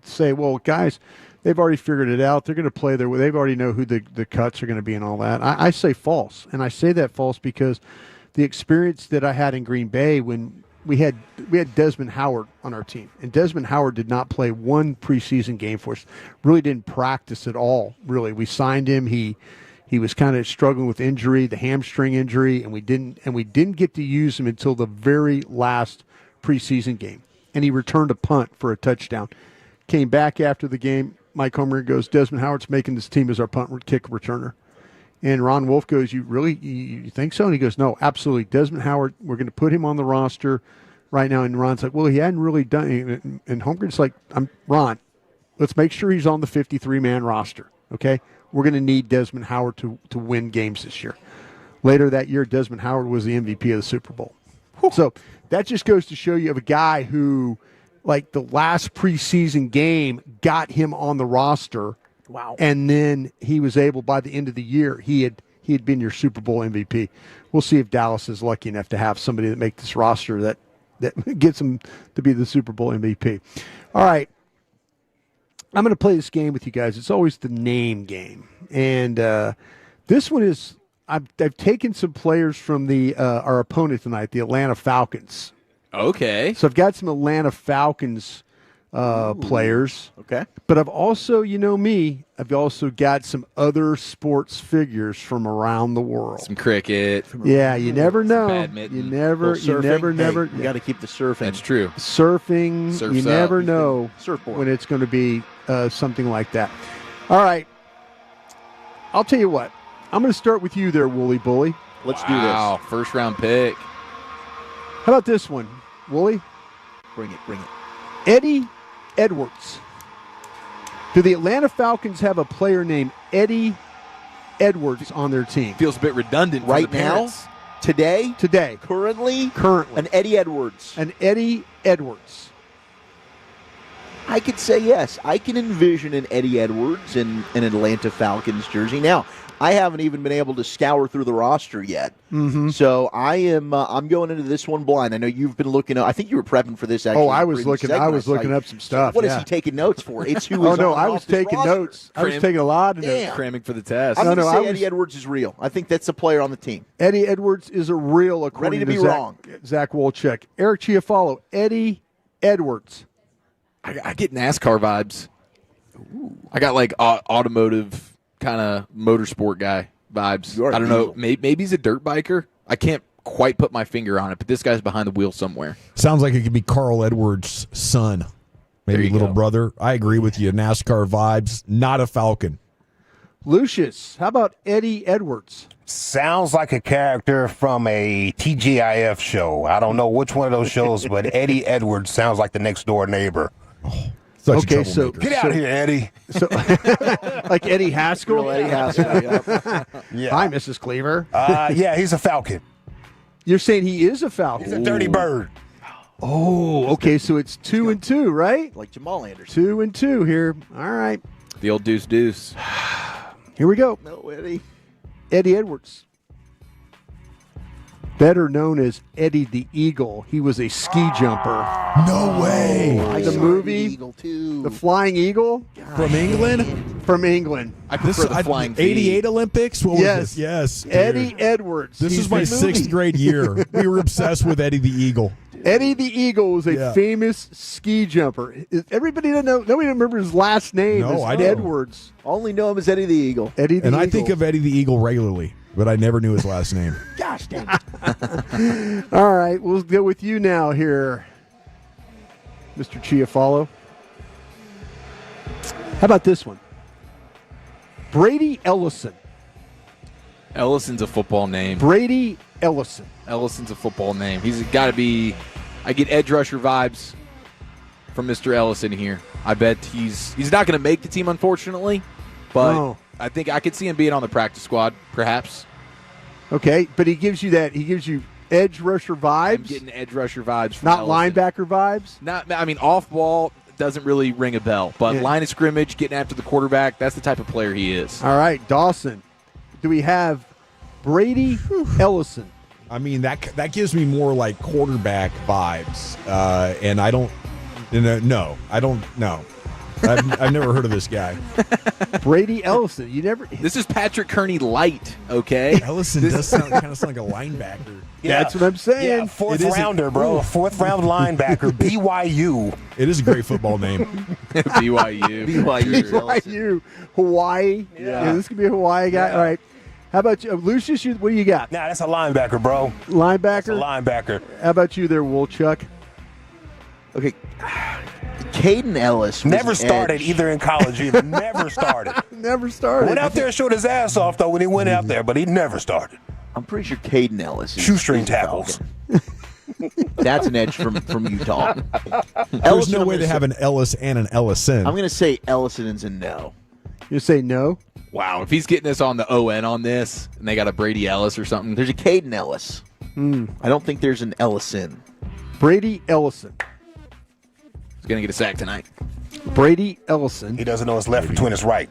say, well, guys, they've already figured it out, they're going to play they've already know who the cuts are going to be and all that. I say false, and I say that false because the experience that I had in Green Bay when we had Desmond Howard on our team, and Desmond Howard did not play one preseason game for us. Really didn't practice at all. Really, we signed him. He was kind of struggling with injury, the hamstring injury, and we didn't get to use him until the very last preseason game. And he returned a punt for a touchdown. Came back after the game. Mike Homer goes, Desmond Howard's making this team as our punt kick returner. And Ron Wolf goes, you think so? And he goes, no, absolutely. Desmond Howard, we're going to put him on the roster right now. And Ron's like, well, he hadn't really done it. And Holmgren's like, Ron, let's make sure he's on the 53-man roster, okay? We're going to need Desmond Howard to win games this year. Later that year, Desmond Howard was the MVP of the Super Bowl. So that just goes to show you of a guy who, like the last preseason game, got him on the roster. Wow. And then he was able, by the end of the year, he had been your Super Bowl MVP. We'll see if Dallas is lucky enough to have somebody that make this roster that gets him to be the Super Bowl MVP. All right. I'm going to play this game with you guys. It's always the name game. And this one is, I've taken some players from our opponent tonight, the Atlanta Falcons. Okay. So I've got some Atlanta Falcons players. Okay. But I've also, I've also got some other sports figures from around the world. Some cricket. Yeah, you never know. Badminton. You never. You got to keep the surfing. That's true. Surfing. Surf's you never know Surfboard. when it's going to be something like that. All right. I'll tell you what. I'm going to start with you there, Wooly Bully. Let's do this. Wow, first round pick. How about this one, Wooly? Bring it. Eddie Edwards. Do the Atlanta Falcons have a player named Eddie Edwards on their team? Feels a bit redundant for Right the now? parents. Today? Currently? An Eddie Edwards. An Eddie Edwards. I could say yes. I can envision an Eddie Edwards in an Atlanta Falcons jersey. Now, I haven't even been able to scour through the roster yet. Mm-hmm. So I'm going into this one blind. I know you've been looking up. I think you were prepping for this. Actually, I was looking up some stuff. What is he taking notes for? It's who is I was taking notes. I was taking a lot of notes. Cramming for the test. I'm going to say Eddie Edwards is real. I think that's a player on the team. Eddie Edwards is a real, according Ready to be wrong. Zach Wolchek. Eric Chiafalo, Eddie Edwards. I get NASCAR vibes. I got like automotive kind of motorsport guy vibes. I don't know. Maybe he's a dirt biker. I can't quite put my finger on it, but this guy's behind the wheel somewhere. Sounds like it could be Carl Edwards' son, maybe little brother. I agree with you. NASCAR vibes, not a Falcon. Lucius, how about Eddie Edwards? Sounds like a character from a TGIF show. I don't know which one of those shows, but Eddie Edwards sounds like the next door neighbor. Such okay, a so get out of here, Eddie. So, like Eddie Haskell. Eddie Haskell. Yeah. Hi, Mrs. Cleaver. Yeah, he's a Falcon. You're saying he is a Falcon? He's a dirty bird. Oh, okay. So it's 2-2, right? Like Jamal Anderson. 2-2 here. All right. The old deuce. Here we go. No, Eddie. Eddie Edwards. Better known as Eddie the Eagle. He was a ski jumper. No way. The movie, Eagle too. The Flying Eagle. From England? From England. I prefer the Flying V. 88 Olympics? What Yes. was this? Yes. Dude. Eddie Edwards. This He's is my the movie. 6th grade year. We were obsessed with Eddie the Eagle. Eddie the Eagle was a famous ski jumper. Everybody doesn't know. Nobody remembers his last name. No, It's I know. Edwards. Only know him as Eddie the Eagle. Eddie the And Eagle. I think of Eddie the Eagle regularly, but I never knew his last name. Gosh dang it. All right, we'll go with you now here, Mr. Chiafalo. How about this one? Brady Ellison. Ellison's a football name. Brady Ellison. Ellison's a football name. He's got to be. I get edge rusher vibes from Mr. Ellison here. I bet he's not going to make the team, unfortunately, but No. I think I could see him being on the practice squad, perhaps. Okay, but he gives you that. He gives you edge rusher vibes. I'm getting edge rusher vibes from Not Ellison. linebacker vibes. Not. I mean, off ball doesn't really ring a bell, but Yeah. line of scrimmage, getting after the quarterback, that's the type of player he is. All right, Dawson. Do we have Brady Ellison? I mean, that gives me more like quarterback vibes, and I don't. No, I don't know. I've never heard of this guy. Brady Ellison. You never. This is Patrick Kearney light, okay? Ellison does kind of sound like a linebacker. Yeah. That's what I'm saying. Yeah, fourth rounder, bro. Fourth round linebacker, BYU. It is a great football name. BYU. BYU. Hawaii. Yeah, this could be a Hawaii guy. All right. How about you, Lucius? What do you got? Nah, that's a linebacker, bro. Linebacker. Linebacker. How about you there, Wolchuk? Okay. Caden Ellis was Never an started edge. either in college either. Never started. Never started. Went out there and showed his ass off, though, when he went out there, but he never started. I'm pretty sure Caden Ellis is Shoestring is a tackles. Falcon. That's an edge from Utah. There's Ellison, no I'm way gonna they have say- an Ellis and an Ellison. I'm going to say Ellison is a no. You say no? Wow, if he's getting us on the ON on this, and they got a Brady Ellis or something, There's a Caden Ellis. I don't think there's an Ellison. Brady Ellison. he's going to get a sack tonight. Brady Ellison. He doesn't know his left between his right.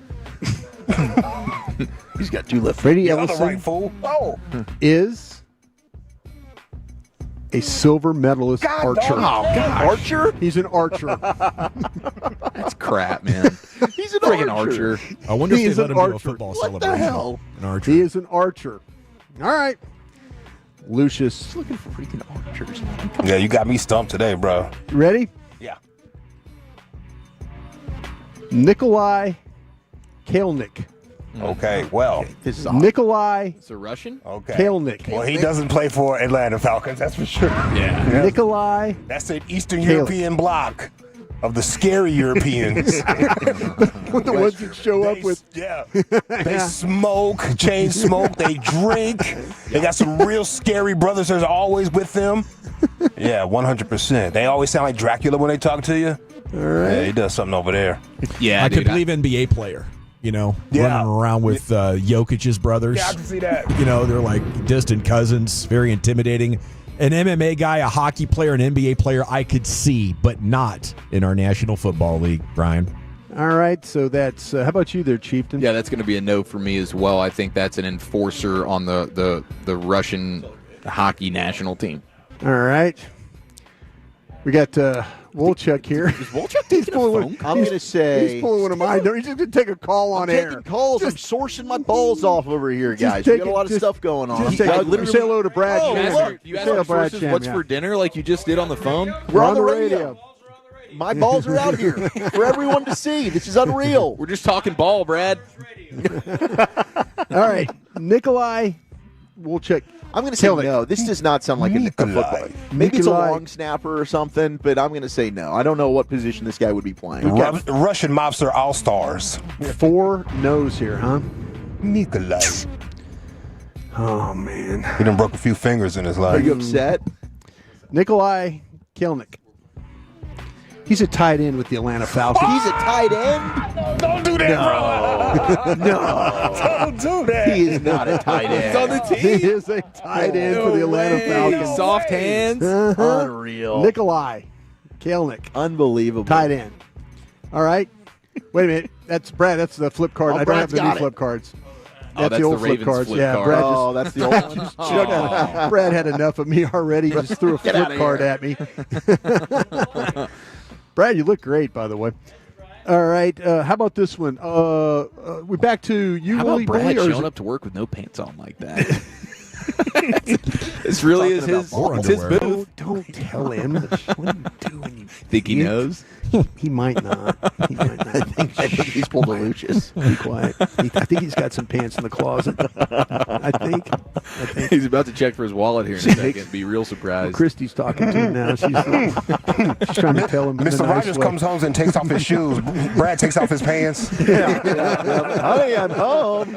He's got two left. Brady The other Ellison right, fool. Oh. is a silver medalist archer. Archer? He's an archer. That's crap, man. He's an Friggin' archer. archer. I wonder He if is they let an him do a archer. football What the celebration. hell? An archer. He is an archer. All right. Lucius, Looking for freaking archers. Yeah, you got me stumped today, bro. you ready? Yeah. Nikolai Kalnick. Okay, well. This is odd. Nikolai It's a Russian? Okay. Kalnick. Well, he doesn't play for Atlanta Falcons, that's for sure. Yeah. Nikolai. That's an Eastern Kalnick. European block of the scary Europeans. The ones that show up with. Yeah. They smoke, chain smoke, they drink. They got some real scary brothers that's always with them. Yeah, 100%. They always sound like Dracula when they talk to you. All right. Yeah, he does something over there. Yeah, I dude, could believe NBA player. You know, Yeah. running around with Jokic's brothers. Yeah, I can see that. You know, they're like distant cousins, very intimidating. An MMA guy, a hockey player, an NBA player, I could see, but not in our National Football League, Brian. All right, so that's how about you there, Chieftain? Yeah, that's going to be a no for me as well. I think that's an enforcer on the Russian hockey national team. All right. We got Wolchuk here. Is Wolchuk taking a phone call? I'm going to say he's pulling one of mine. He's just going to take a call on air. Taking calls. I'm sourcing my balls off over here, guys. We got a lot of stuff going on. Say hello to Brad. Look, you asked our sources what's for dinner like you just did on the phone? We're on the radio. My balls are out here for everyone to see. This is unreal. We're just talking ball, Brad. All right, Nikolai Wolchuk. I'm going to say no. This does not sound like a football. Maybe it's a long snapper or something, but I'm going to say no. I don't know what position this guy would be playing. Russian mobster all-stars. 4 no's here, huh? Nikolai. Oh, man. He done broke a few fingers in his life. Are you upset? Nikolai Kelnick. He's a tight end with the Atlanta Falcons. He's a tight end? Don't do that, bro. No. Don't do that. He is not a tight end. He's on the team. He is a tight end for the Atlanta Falcons. Soft hands. Unreal. Nikolai Kelnick. Unbelievable. Tight end. All right. Wait a minute. That's Brad. That's the flip card. I don't have the new flip cards. That's the old flip cards. Flip yeah, card. Brad Oh, that's the old one. Brad had enough of me already. He just threw a flip card at me. Brad, you look great, by the way. All right. How about this one? We're back to you, How Willie. about Brad Willie, showing up to work with no pants on like that? This really is his booth. Don't tell him. What are you doing? Think he knows? He might not. He might not. I think he's pulled a Lucius. Be quiet. I think he's got some pants in the closet. I think. He's about to check for his wallet here in a second. Be real surprised. Christy's talking to him now. She's trying to tell him. Mr. Rogers comes home and takes off his shoes. Brad takes off his pants. I am home.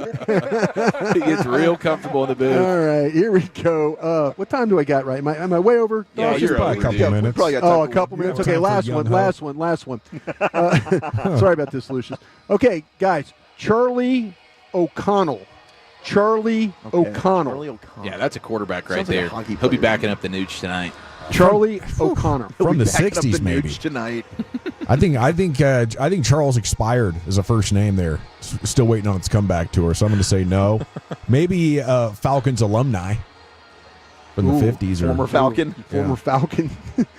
He gets real comfortable in the booth. All right, here we go. What time do I got right? Am I way over? Yeah, you're probably a couple minutes. Oh, a couple minutes. Okay, last one. Sorry about this, Lucius. Okay, guys, Charlie O'Connell. Charlie O'Connell. Yeah, that's a quarterback right Sounds like a there. hockey He'll be player. backing up the Nooch tonight. Charlie O'Connor. From the Backing up 60s, the maybe. Nooch tonight. I think Charles expired as a first name there. Still waiting on its comeback tour, so I'm going to say no. Maybe Falcons alumni from the 50s. Former Falcon. Former Falcon.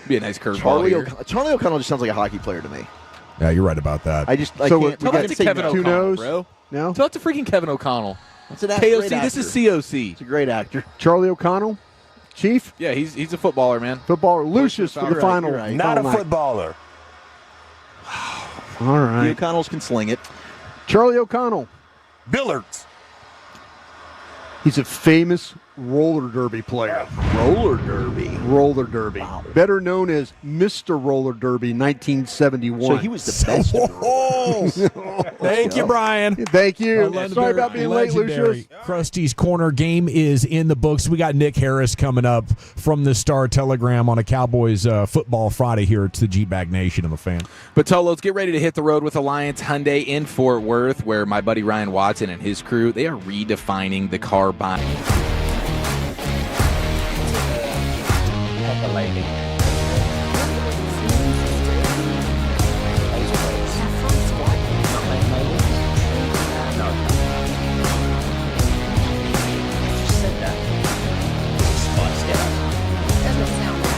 Be a nice curveball. Charlie O'Connell just sounds like a hockey player to me. Yeah, you're right about that. I can't. Tell that to Kevin two O'Connell, no's? bro. No? Tell it to freaking Kevin O'Connell. That's an KOC, great this is actor. COC. He's a great actor. Charlie O'Connell. Chief. Yeah, he's a footballer, man. Footballer. Lucius for the final. You're right. Not a final night. footballer. All The right. O'Connells can sling it. Charlie O'Connell. Billards. He's a famous roller derby player. Roller derby. Roller derby. Wow. Better known as Mr. Roller Derby 1971. So he was the best. Thank you, Brian. Thank you. Sorry about being late, Legendary Lucius. Krusty's Corner game is in the books. We got Nick Harris coming up from the Star Telegram on a Cowboys football Friday here at the G-Bag Nation of the Fan. But Tolos, get ready to hit the road with Alliance Hyundai in Fort Worth, where my buddy Ryan Watson and his crew, they are redefining the car buying. Have the lady. Doesn't sound right.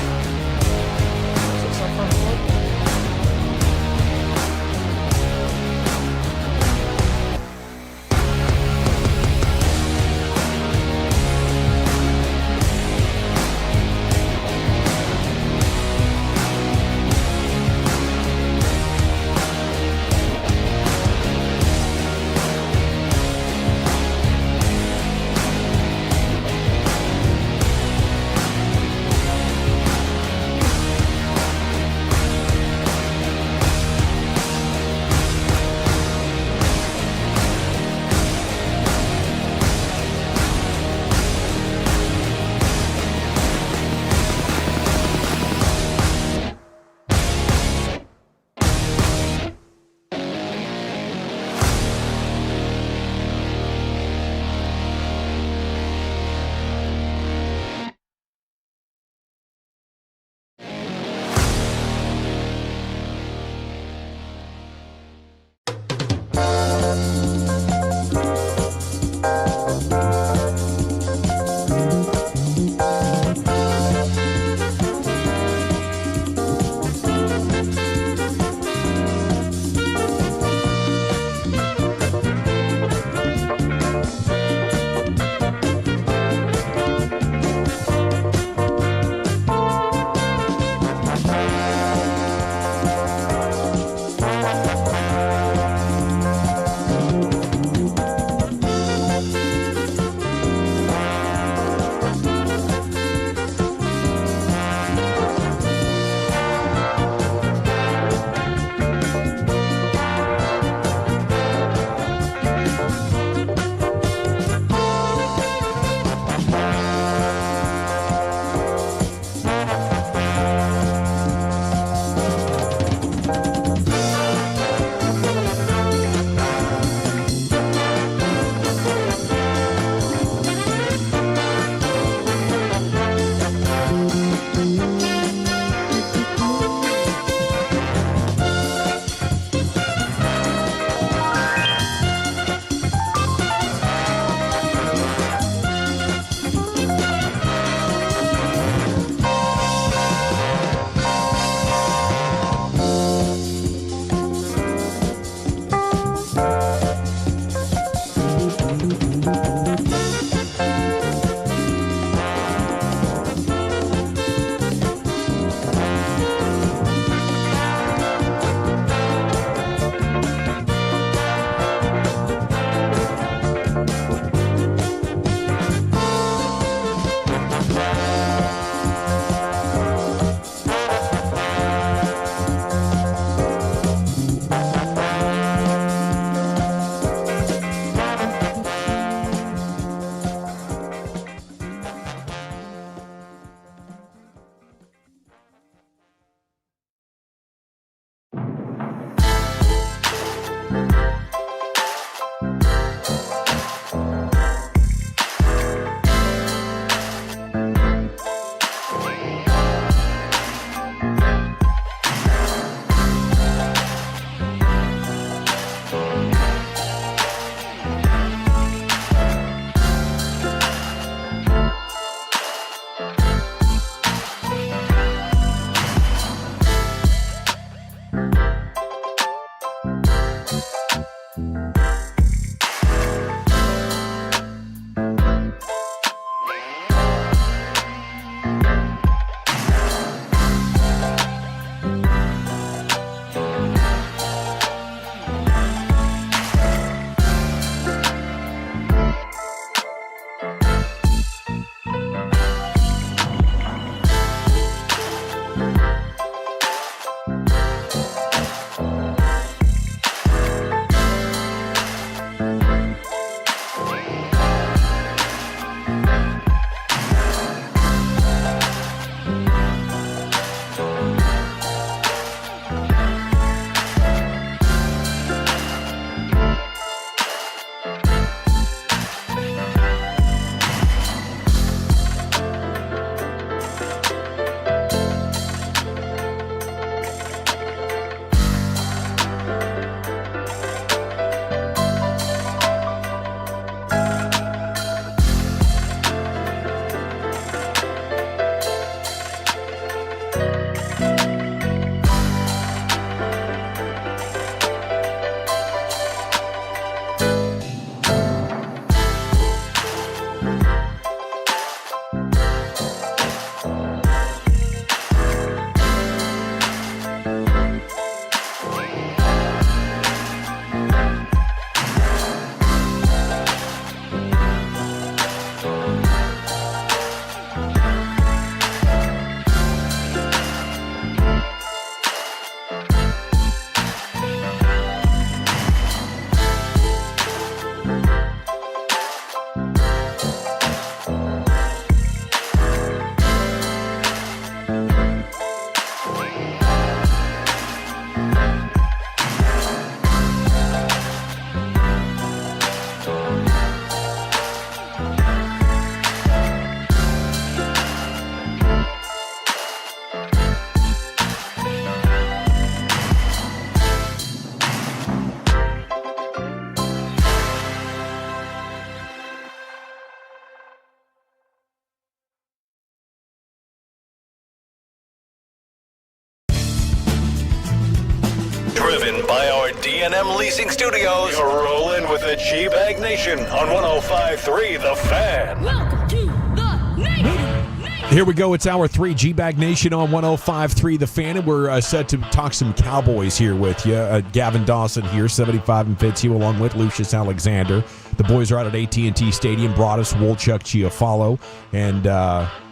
Driven by our DNM Leasing Studios, you're rolling with the G-Bag Nation on 105.3 The Fan. Welcome to the Nation. Here we go. It's Hour 3, G-Bag Nation on 105.3 The Fan, and we're set to talk some Cowboys here with you. Gavin Dawson here, 75 and Fitzhugh, along with Lucius Alexander. The boys are out at AT&T Stadium. Broadus, Wolchuk, Chiafalo, and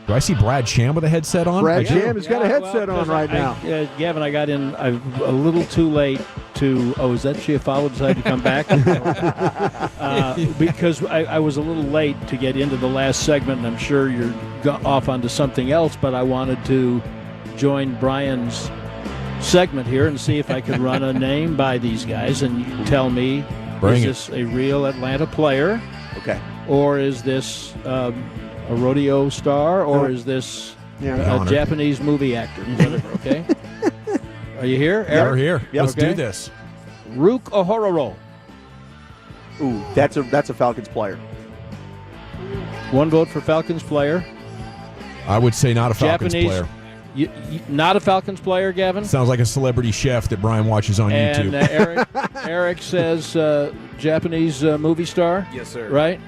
do I see Brad Sham with a headset on? Brad Sham has got a headset on right now. Gavin, I got in a little too late to. Oh, is that Chiafalo decided to come back? Because I was a little late to get into the last segment, and I'm sure you're off onto something else, but I wanted to join Brian's segment here and see if I could run a name by these guys, and you can tell me, is this a real Atlanta player? Okay. Or is this a rodeo star, or is this a Japanese movie actor? Whatever, okay? Are you here, Eric? Yeah, we're here. Yep. Let's do this. Rook Ohororo. Ooh, that's a Falcons player. One vote for Falcons player. I would say not a Falcons Japanese player. Not a Falcons player, Gavin? Sounds like a celebrity chef that Brian watches on YouTube. And Eric says Japanese movie star? Yes, sir. Right?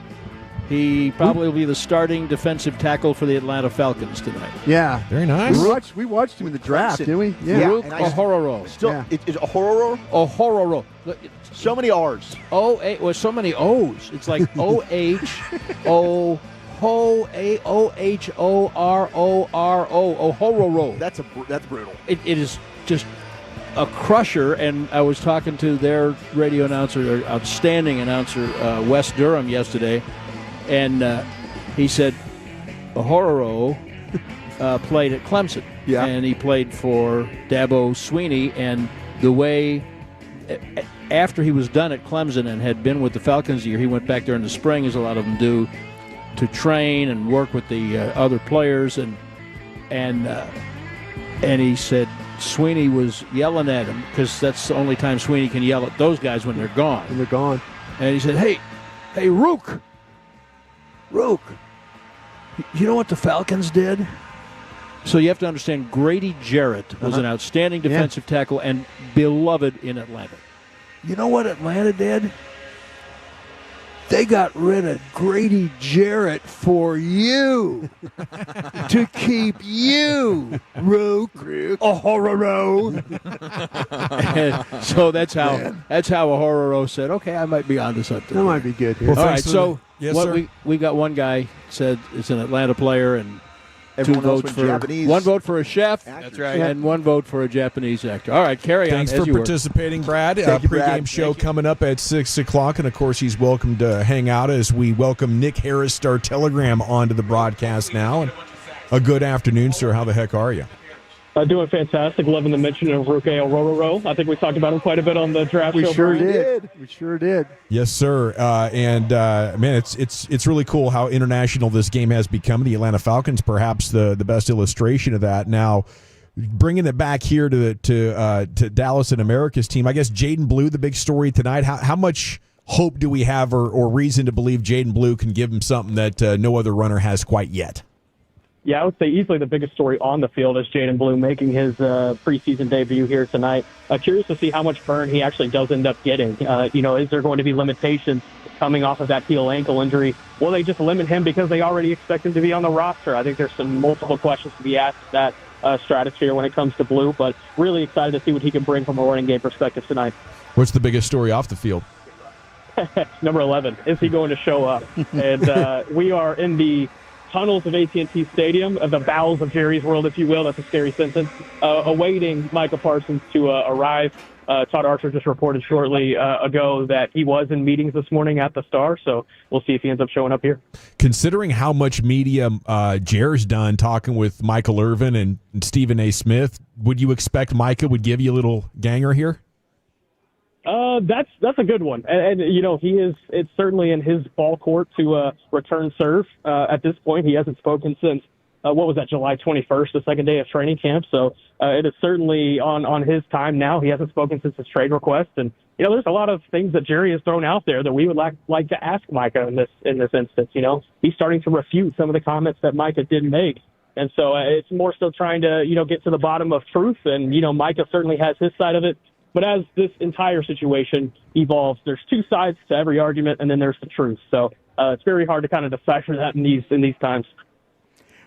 He probably will be the starting defensive tackle for the Atlanta Falcons tonight. Yeah. Very nice. We watched him in the draft, didn't we? Yeah. Rook Ohororo. Still, it's Ohororo? Ohororo. So many R's. Well, so many O's. It's like O-H-O... O-H-O-R-O-R-O, Ohororo. That's brutal. It is just a crusher, and I was talking to their radio announcer, outstanding announcer, Wes Durham, yesterday, and he said Ohororo played at Clemson, and he played for Dabo Swinney, and the way after he was done at Clemson and had been with the Falcons a year, he went back there in the spring, as a lot of them do, to train and work with the other players, and he said Swinney was yelling at him, because that's the only time Swinney can yell at those guys, when they're gone. When they're gone. And he said, hey, Rook, you know what the Falcons did? So you have to understand, Grady Jarrett was an outstanding defensive tackle and beloved in Atlanta. You know what Atlanta did? They got rid of Grady Jarrett for you to keep you, Rook Ohororo. So that's how Ohororo said, okay, I might be onto something. That might be good here. All right, so sir. we got one guy said it's an Atlanta player, and Everyone else went for Japanese. one vote for a chef. That's right. And one vote for a Japanese actor. All right, carry Thanks on. for participating, Brad. Thank you, Pregame Brad. show coming up at 6 o'clock, and of course he's welcome to hang out as we welcome Nick Harris, Star Telegram, onto the broadcast now. And a good afternoon, sir. How the heck are you? Doing fantastic. Loving the mention of Rook Ohororo. I think we talked about him quite a bit on the draft show. We sure did. Yes, sir. Man, it's really cool how international this game has become. The Atlanta Falcons, perhaps the best illustration of that. Now, bringing it back here to Dallas and America's team, I guess Jaden Blue, the big story tonight. How much hope do we have, or reason to believe Jaden Blue can give him something that no other runner has quite yet? Yeah, I would say easily the biggest story on the field is Jaden Blue making his preseason debut here tonight. Curious to see how much burn he actually does end up getting. Is there going to be limitations coming off of that heel ankle injury? Will they just limit him because they already expect him to be on the roster? I think there's some multiple questions to be asked that stratosphere when it comes to Blue, but really excited to see what he can bring from a running game perspective tonight. What's the biggest story off the field? Number 11. Is he going to show up? And we are in the tunnels of AT&T Stadium, the bowels of Jerry's World, if you will. That's a scary sentence. Awaiting Micah Parsons to arrive. Todd Archer just reported shortly ago that he was in meetings this morning at the Star, so we'll see if he ends up showing up here. Considering how much media Jer's done talking with Michael Irvin and Stephen A. Smith, would you expect Micah would give you a little ganger here? That's a good one. And it's certainly in his ball court to return serve. At this point, he hasn't spoken since, July 21st, the second day of training camp. So it is certainly on his time now. He hasn't spoken since his trade request. And, there's a lot of things that Jerry has thrown out there that we would like to ask Micah in this instance. He's starting to refute some of the comments that Micah didn't make. And so it's more still trying to, get to the bottom of truth. And, Micah certainly has his side of it. But as this entire situation evolves, there's two sides to every argument, and then there's the truth. So it's very hard to kind of decipher that in these times.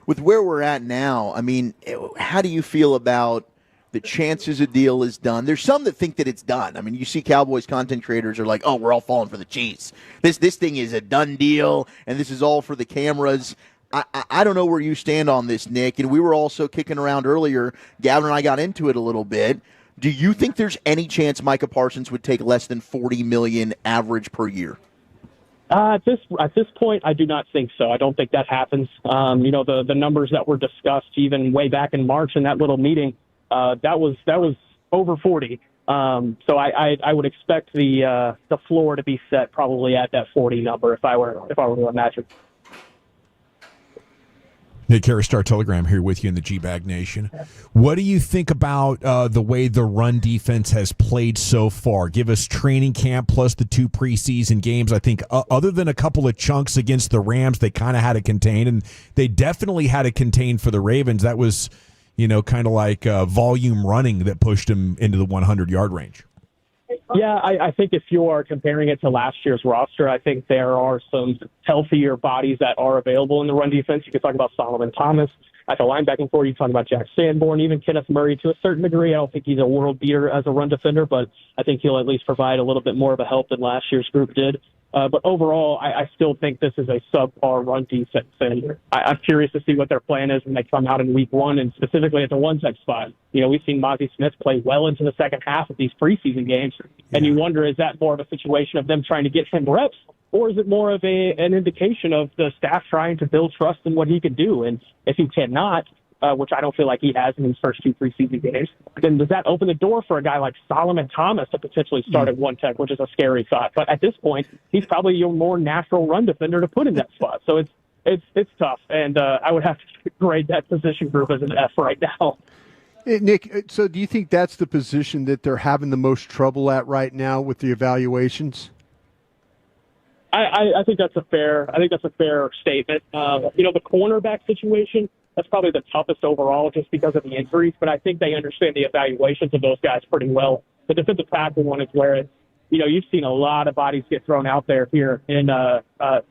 With where we're at now, I mean, how do you feel about the chances a deal is done? There's some that think that it's done. I mean, you see Cowboys content creators are like, oh, we're all falling for the cheese. This thing is a done deal, and this is all for the cameras. I don't know where you stand on this, Nick. And we were also kicking around earlier. Gavin and I got into it a little bit. Do you think there's any chance Micah Parsons would take less than $40 million average per year? At this point, I do not think so. I don't think that happens. The numbers that were discussed even way back in March in that little meeting, that was over 40. So I would expect the floor to be set probably at that 40 number if I were to imagine. Nick Harris, Star Telegram here with you in the G-Bag Nation. What do you think about the way the run defense has played so far? Give us training camp plus the 2 preseason games. I think other than a couple of chunks against the Rams, they kind of had it contained, and they definitely had it contained for the Ravens. That was, kind of like volume running that pushed them into the 100-yard range. Yeah, I think if you are comparing it to last year's roster, I think there are some healthier bodies that are available in the run defense. You could talk about Solomon Thomas at the linebacking core. You talk about Jack Sanborn, even Kenneth Murray to a certain degree. I don't think he's a world beater as a run defender, but I think he'll at least provide a little bit more of a help than last year's group did. But overall, I still think this is a subpar run defense, and I'm curious to see what their plan is when they come out in week 1, and specifically at the 1-tech spot. We've seen Mozzie Smith play well into the second half of these preseason games, and you wonder, is that more of a situation of them trying to get him reps, or is it more of an indication of the staff trying to build trust in what he can do? And if he cannot, which I don't feel like he has in his first 2 preseason games, then does that open the door for a guy like Solomon Thomas to potentially start at 1-tech, which is a scary thought. But at this point, he's probably your more natural run defender to put in that spot. So it's tough, and I would have to grade that position group as an F right now. Hey, Nick, so do you think that's the position that they're having the most trouble at right now with the evaluations? I think that's a fair statement. The cornerback situation, that's probably the toughest overall just because of the injuries, but I think they understand the evaluations of those guys pretty well. The defensive tackle one is where you've seen a lot of bodies get thrown out there here in the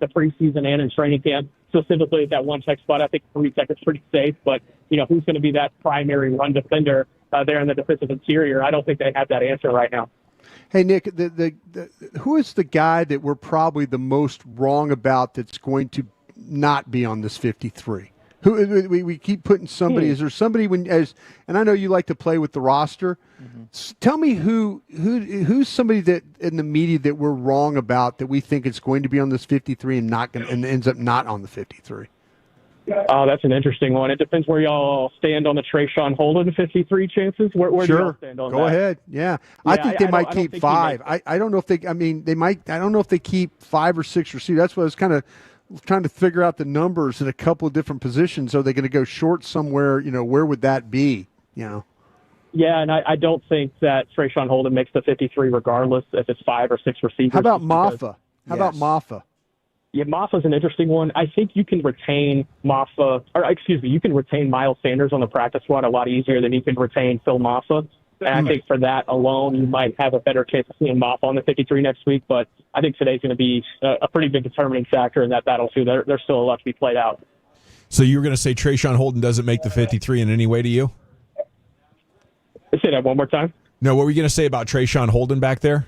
preseason and in training camp. Specifically at that 1-tech spot, I think 3-tech is pretty safe, but who's going to be that primary run defender there in the defensive interior? I don't think they have that answer right now. Hey, Nick, who is the guy that we're probably the most wrong about that's going to not be on this 53? Who we keep putting somebody? Is there somebody and I know you like to play with the roster. Mm-hmm. Tell me who's somebody that in the media that we're wrong about that we think is going to be on this 53 and ends up not on the 53. Oh, that's an interesting one. It depends where y'all stand on the Trayshawn Holden 53 chances. Where do y'all stand on that? Go ahead. Yeah. I think they might keep 5. I don't know if they might. I don't know if they keep 5 or 6 receivers. That's what I was kind of trying to figure out the numbers in a couple of different positions. Are they going to go short somewhere? Where would that be? Yeah, and I don't think that Trayshawn Holden makes the 53 regardless if it's 5 or 6 receivers. How about Maffa? Yeah, Maffa's an interesting one. I think you can retain you can retain Miles Sanders on the practice squad a lot easier than you can retain Phil Maffa. And I think for that alone, you might have a better chance of seeing Maffa on the 53 next week. But I think today's going to be a pretty big determining factor in that battle, too. There's still a lot to be played out. So you were going to say Trayshawn Holden doesn't make the 53 in any way to you? Say that one more time. No, what were you going to say about Trayshawn Holden back there?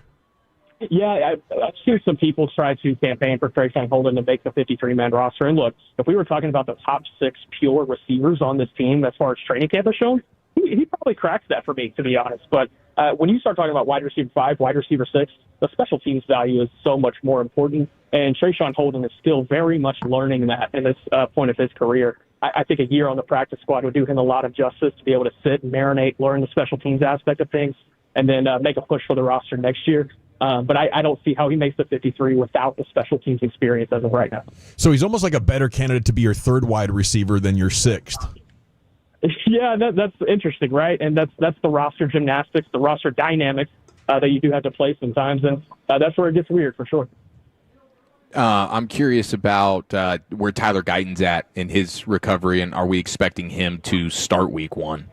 Yeah, I've seen some people try to campaign for Trayshawn Holden to make the 53-man roster. And look, if we were talking about the top 6 pure receivers on this team as far as training camp has shown, he probably cracks that for me, to be honest. But when you start talking about wide receiver 5, wide receiver 6, the special teams value is so much more important. And Trayshawn Holden is still very much learning that in this point of his career. I think a year on the practice squad would do him a lot of justice to be able to sit and marinate, learn the special teams aspect of things, and then make a push for the roster next year. But I don't see how he makes the 53 without the special teams experience as of right now. So he's almost like a better candidate to be your 3rd wide receiver than your 6th. Yeah, that's interesting, right? And that's the roster gymnastics, the roster dynamics that you do have to play sometimes, and that's where it gets weird for sure. I'm curious about where Tyler Guyton's at in his recovery, and are we expecting him to start week 1?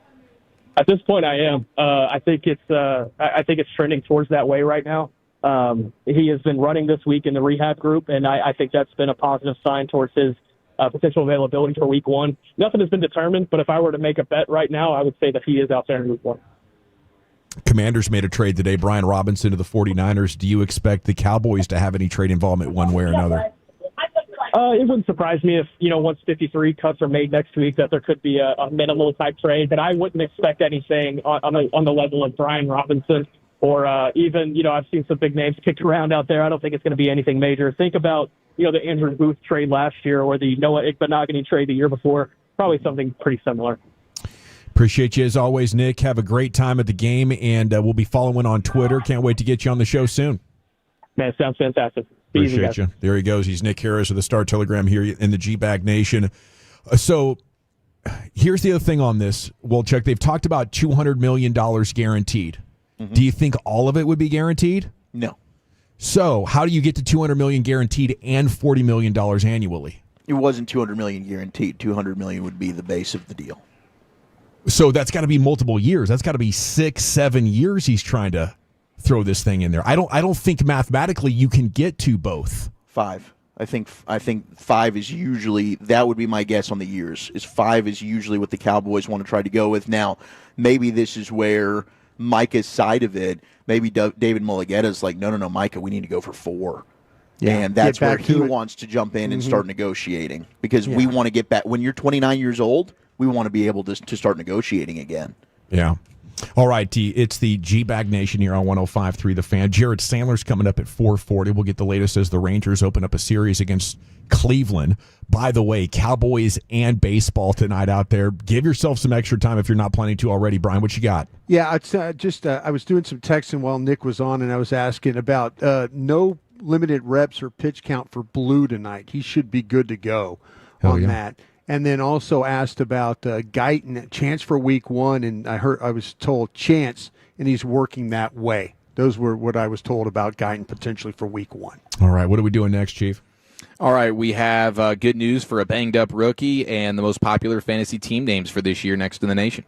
At this point, I am. I think it's trending towards that way right now. He has been running this week in the rehab group, and I think that's been a positive sign towards his potential availability for week 1. Nothing has been determined, but if I were to make a bet right now, I would say that he is out there in week 1. Commanders made a trade today, Brian Robinson to the 49ers. Do you expect the Cowboys to have any trade involvement one way or another? It wouldn't surprise me if, once 53 cuts are made next week, that there could be a minimal type trade, but I wouldn't expect anything on the level of Brian Robinson or even, I've seen some big names kicked around out there. I don't think it's going to be anything major. Think about, the Andrew Booth trade last year or the Noah Igbenogany trade the year before. Probably something pretty similar. Appreciate you as always, Nick. Have a great time at the game, and we'll be following on Twitter. Can't wait to get you on the show soon. Man, it sounds fantastic. Appreciate you. There he goes. He's Nick Harris of the Star Telegram here in the G-Bag Nation. So here's the other thing on this. Well, Chuck, they've talked about $200 million guaranteed. Mm-hmm. Do you think all of it would be guaranteed? No. So how do you get to $200 million guaranteed and $40 million annually? It wasn't $200 million guaranteed. $200 million would be the base of the deal. So that's got to be multiple years. That's got to be 6-7 years he's trying to throw this thing in there. I don't think mathematically you can get to both. 5. I think 5 is usually, that would be my guess on the years, is 5 is usually what the Cowboys want to try to go with. Now, maybe this is where Micah's side of it, maybe David Mulligeta's like, no, Micah, we need to go for 4. Yeah, and that's where he wants to jump in and start negotiating, because we want to get back. When you're 29 years old, we want to be able to start negotiating again. Yeah. All right, T. It's the G-Bag Nation here on 105.3 The Fan. Jared Sandler's coming up at 4:40. We'll get the latest as the Rangers open up a series against Cleveland. By the way, Cowboys and baseball tonight out there. Give yourself some extra time if you're not planning to already. Brian, what you got? Yeah, it's I was doing some texting while Nick was on, and I was asking about no limited reps or pitch count for Blue tonight. He should be good to go on that. And then also asked about Guyton, chance for week 1, and I was told chance, and he's working that way. Those were what I was told about Guyton potentially for week 1. All right, what are we doing next, Chief? All right, we have good news for a banged-up rookie and the most popular fantasy team names for this year next in the nation.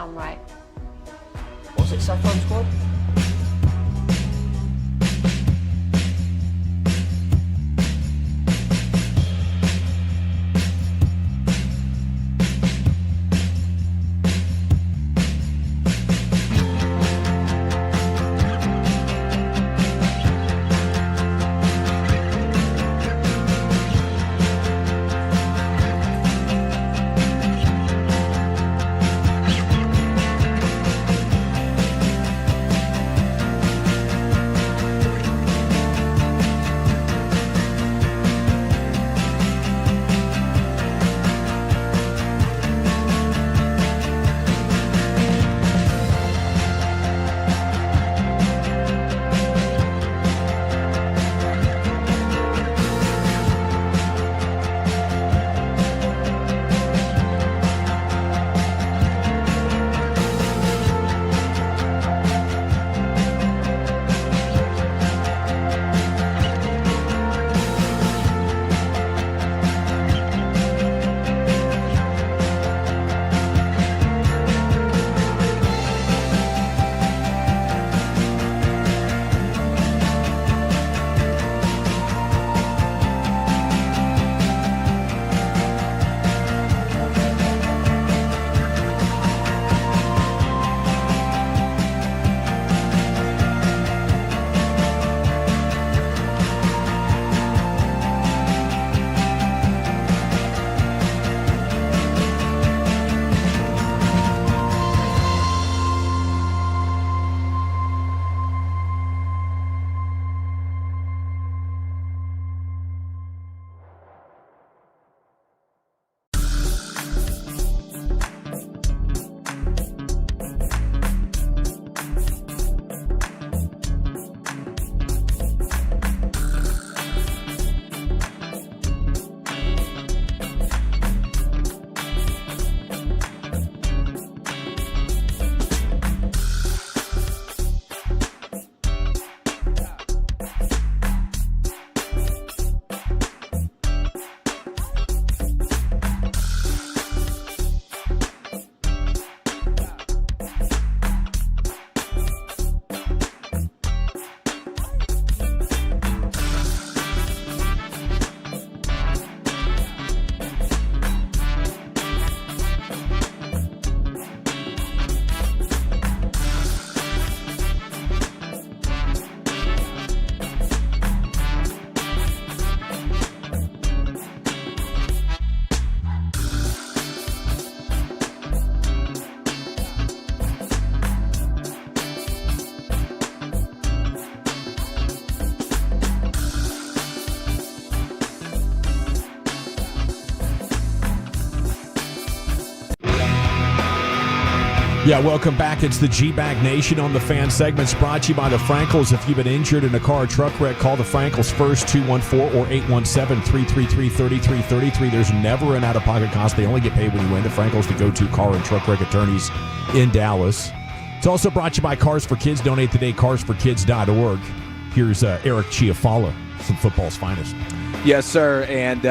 sound right. What's it, Saffron Squad? Yeah, welcome back. It's the G-Bag Nation on the Fan Segments, brought to you by the Frankels. If you've been injured in a car or truck wreck, call the Frankels first, 214 or 817-333-3333. There's never an out-of-pocket cost. They only get paid when you win. The Frankels, the go-to car and truck wreck attorneys in Dallas. It's also brought to you by Cars for Kids. Donate today, carsforkids.org. Here's Eric Chiafala, some football's finest. Yes, sir, and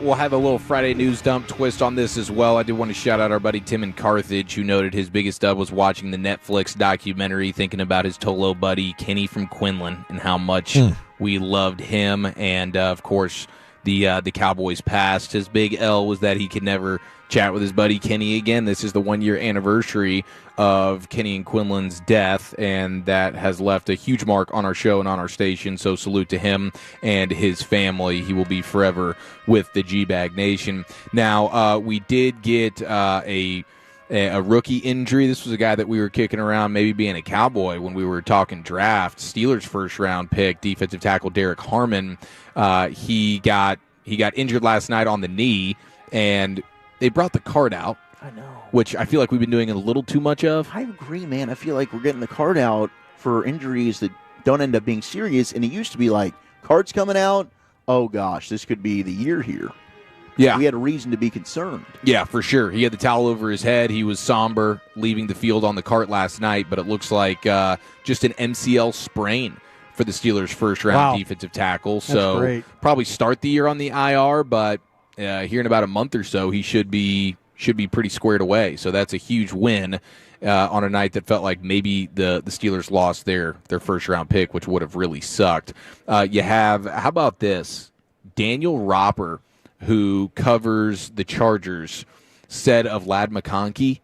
we'll have a little Friday news dump twist on this as well. I do want to shout out our buddy Tim in Carthage, who noted his biggest dub was watching the Netflix documentary, thinking about his Tolo buddy Kenny from Quinlan and how much we loved him, and of course the Cowboys past. His big L was that he could never chat with his buddy Kenny again. This is the 1-year anniversary of Kenny and Quinlan's death, and that has left a huge mark on our show and on our station, so salute to him and his family. He will be forever with the G-Bag Nation. Now, we did get a rookie injury. This was a guy that we were kicking around maybe being a Cowboy when we were talking draft. Steelers first-round pick, defensive tackle Derek Harmon. He got injured last night on the knee, and they brought the card out. I know. Which I feel like we've been doing a little too much of. I agree, man. I feel like we're getting the card out for injuries that don't end up being serious, and it used to be like, cards coming out, oh gosh, this could be the year here. Yeah. We had a reason to be concerned. Yeah, for sure. He had the towel over his head. He was somber leaving the field on the cart last night, but it looks like just an MCL sprain for the Steelers' first-round defensive tackle. So great. Probably start the year on the IR, but here in about a month or so, he should be should be pretty squared away. So that's a huge win on a night that felt like maybe the Steelers lost their first-round pick, which would have really sucked. You have, how about this? Daniel Roper, who covers the Chargers, said of Ladd McConkey,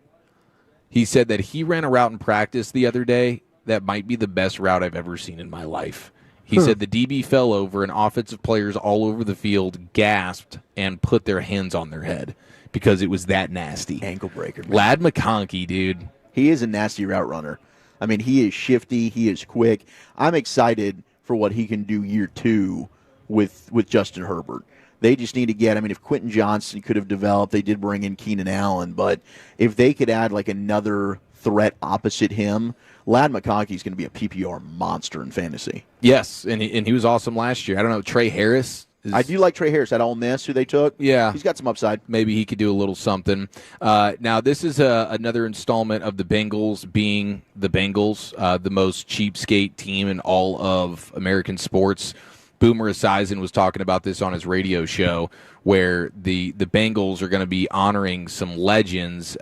he said that he ran a route in practice the other day that might be the best route I've ever seen in my life. He said the DB fell over and offensive players all over the field gasped and put their hands on their head because it was that nasty. Ankle breaker. Man. Ladd McConkey, dude. He is a nasty route runner. I mean, he is shifty. He is quick. I'm excited for what he can do year 2 with Justin Herbert. They just need to get, I mean, if Quentin Johnson could have developed, they did bring in Keenan Allen, but if they could add like another threat opposite him, Ladd McConkey is going to be a PPR monster in fantasy. Yes, and he was awesome last year. I don't know, Trey Harris. I do like Trey Harris at Ole Miss, who they took. Yeah. He's got some upside. Maybe he could do a little something. Now, this is another installment of the Bengals being the Bengals, the most cheapskate team in all of American sports. Boomer Esiason was talking about this on his radio show, where the Bengals are going to be honoring some legends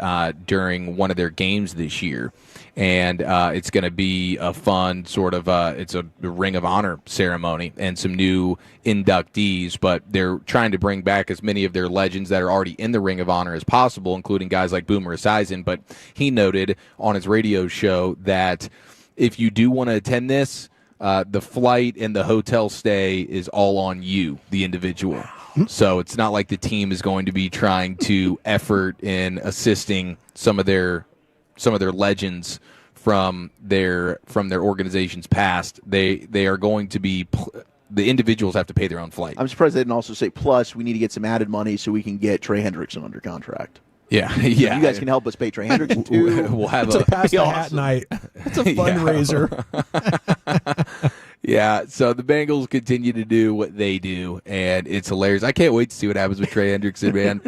during one of their games this year. And it's going to be a fun sort of it's a Ring of Honor ceremony and some new inductees, but they're trying to bring back as many of their legends that are already in the Ring of Honor as possible, including guys like Boomer Esiason. But he noted on his radio show that if you do want to attend this, the flight and the hotel stay is all on you, the individual. So it's not like the team is going to be trying to effort in assisting some of their legends from their organization's past. They are going to be the individuals have to pay their own flight. I'm surprised they didn't also say, plus we need to get some added money so we can get Trey Hendrickson under contract. Yeah, So you guys can help us pay Trey Hendrickson too. We'll have it's a pass the hat night. It's a fundraiser. Yeah, so the Bengals continue to do what they do, and it's hilarious. I can't wait to see what happens with Trey Hendrickson, man.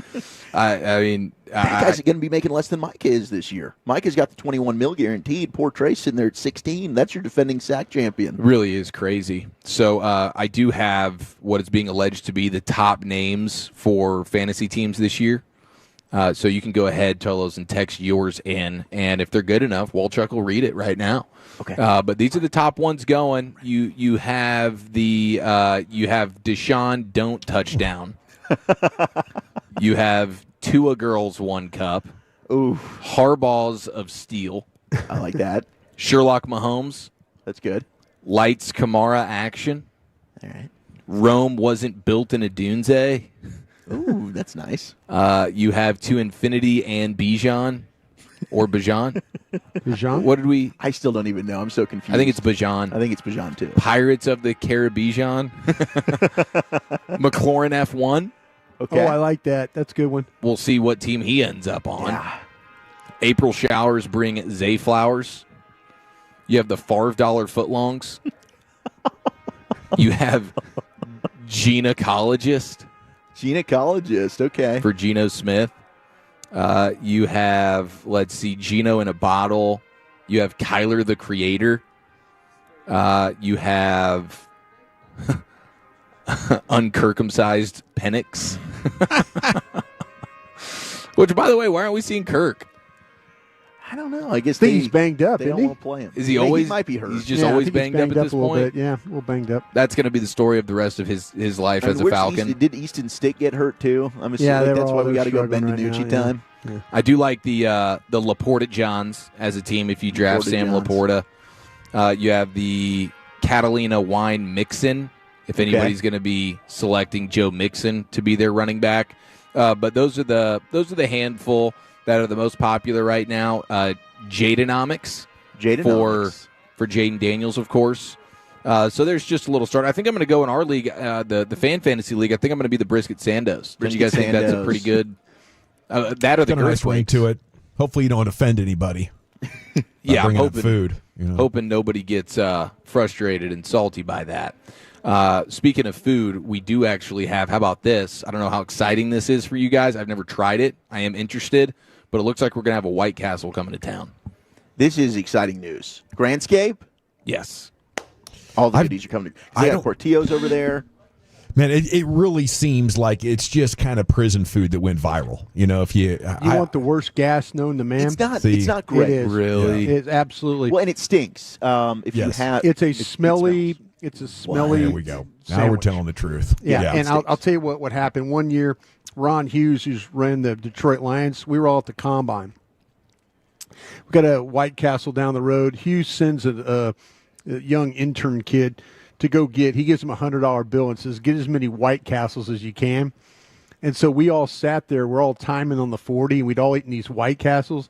I mean, that guy's going to be making less than Micah is this year. Micah's got the $21 million guaranteed. Poor Trey's sitting there at 16. That's your defending sack champion. Really is crazy. So I do have what is being alleged to be the top names for fantasy teams this year. So you can go ahead, Tolos, and text yours in, and if they're good enough, Walchuk will read it right now. Okay. But these are the top ones going. You have Deshaun don't touchdown. You have Tua girls 1 cup. Ooh. Harbaugh's of steel. I like that. Sherlock Mahomes. That's good. Lights Kamara action. All right. Rome wasn't built in a Dunze. Ooh, that's nice. You have To Infinity and Bijan, or Bajan. Bijan? What did we? I still don't even know. I'm so confused. I think it's Bajan. I think it's Bajan too. Pirates of the Caribbean. McLaurin F1. Okay. Oh, I like that. That's a good one. We'll see what team he ends up on. Yeah. April showers bring Zayflowers. You have the Favre dollar footlongs. You have Gynecologist. Gynecologist, okay. For Geno Smith. You have, let's see, Geno in a bottle. You have Kyler the Creator. You have uncircumcised Penix. Which, by the way, why aren't we seeing Kirk? I don't know. I guess I think he's banged up, they isn't don't he? want to play him. Is he always? He might be hurt. He's just always banged up at this a little point. bit. Yeah, a little banged up. That's going to be the story of the rest of his life as a Falcon. Did Easton Stick get hurt too? I'm assuming that's why we got to go Benvenucci time. Yeah. I do like the Laporta Johns as a team if you draft Sam Laporta. You have the Catalina Wine Mixon if anybody's going to be selecting Joe Mixon to be their running back. But those are the handful that are the most popular right now. Jadenomics for Jaden Daniels, of course. So there's just a little start. I think I'm going to go in our league, the Fan Fantasy League. I think I'm going to be the Brisket Sandos. Don't you guys think that's a pretty good? That or the got a nice ring to it. Hopefully you don't offend anybody. Yeah, I'm hoping food. Hoping nobody gets frustrated and salty by that. Speaking of food, we do actually have. How about this? I don't know how exciting this is for you guys. I've never tried it. I am interested, but it looks like we're going to have a White Castle coming to town. This is exciting news. Grandscape? Yes. All the goodies are coming. They got Portillo's over there. Man, it really seems like it's just kind of prison food that went viral. If you want the worst gas known to man, it's not great. It is. Really? It's absolutely. Well, and it stinks. You have, it's a smelly. It's a smelly. There we go. Now sandwich. we're telling the truth. Yeah, and I'll tell you what happened one year. Ron Hughes, who's ran the Detroit Lions, we were all at the combine. We got a White Castle down the road. Hughes sends a young intern kid to go get. He gives him $100 bill and says, "Get as many White Castles as you can." And so we all sat there. We're all timing on the 40, and we'd all eaten these White Castles,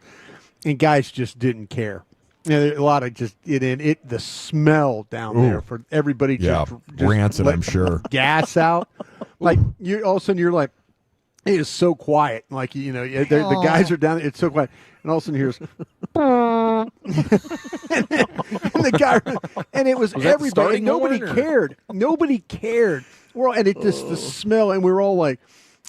and guys just didn't care. A lot of the smell down there for everybody just rancid, I'm sure. Gas out. Like all of a sudden you're like, it is so quiet. Like, the guys are down there. It's so quiet. And all of a sudden here's, and the guy, and it was everybody. Nobody cared. Nobody cared. And it just, the smell, and we were all like,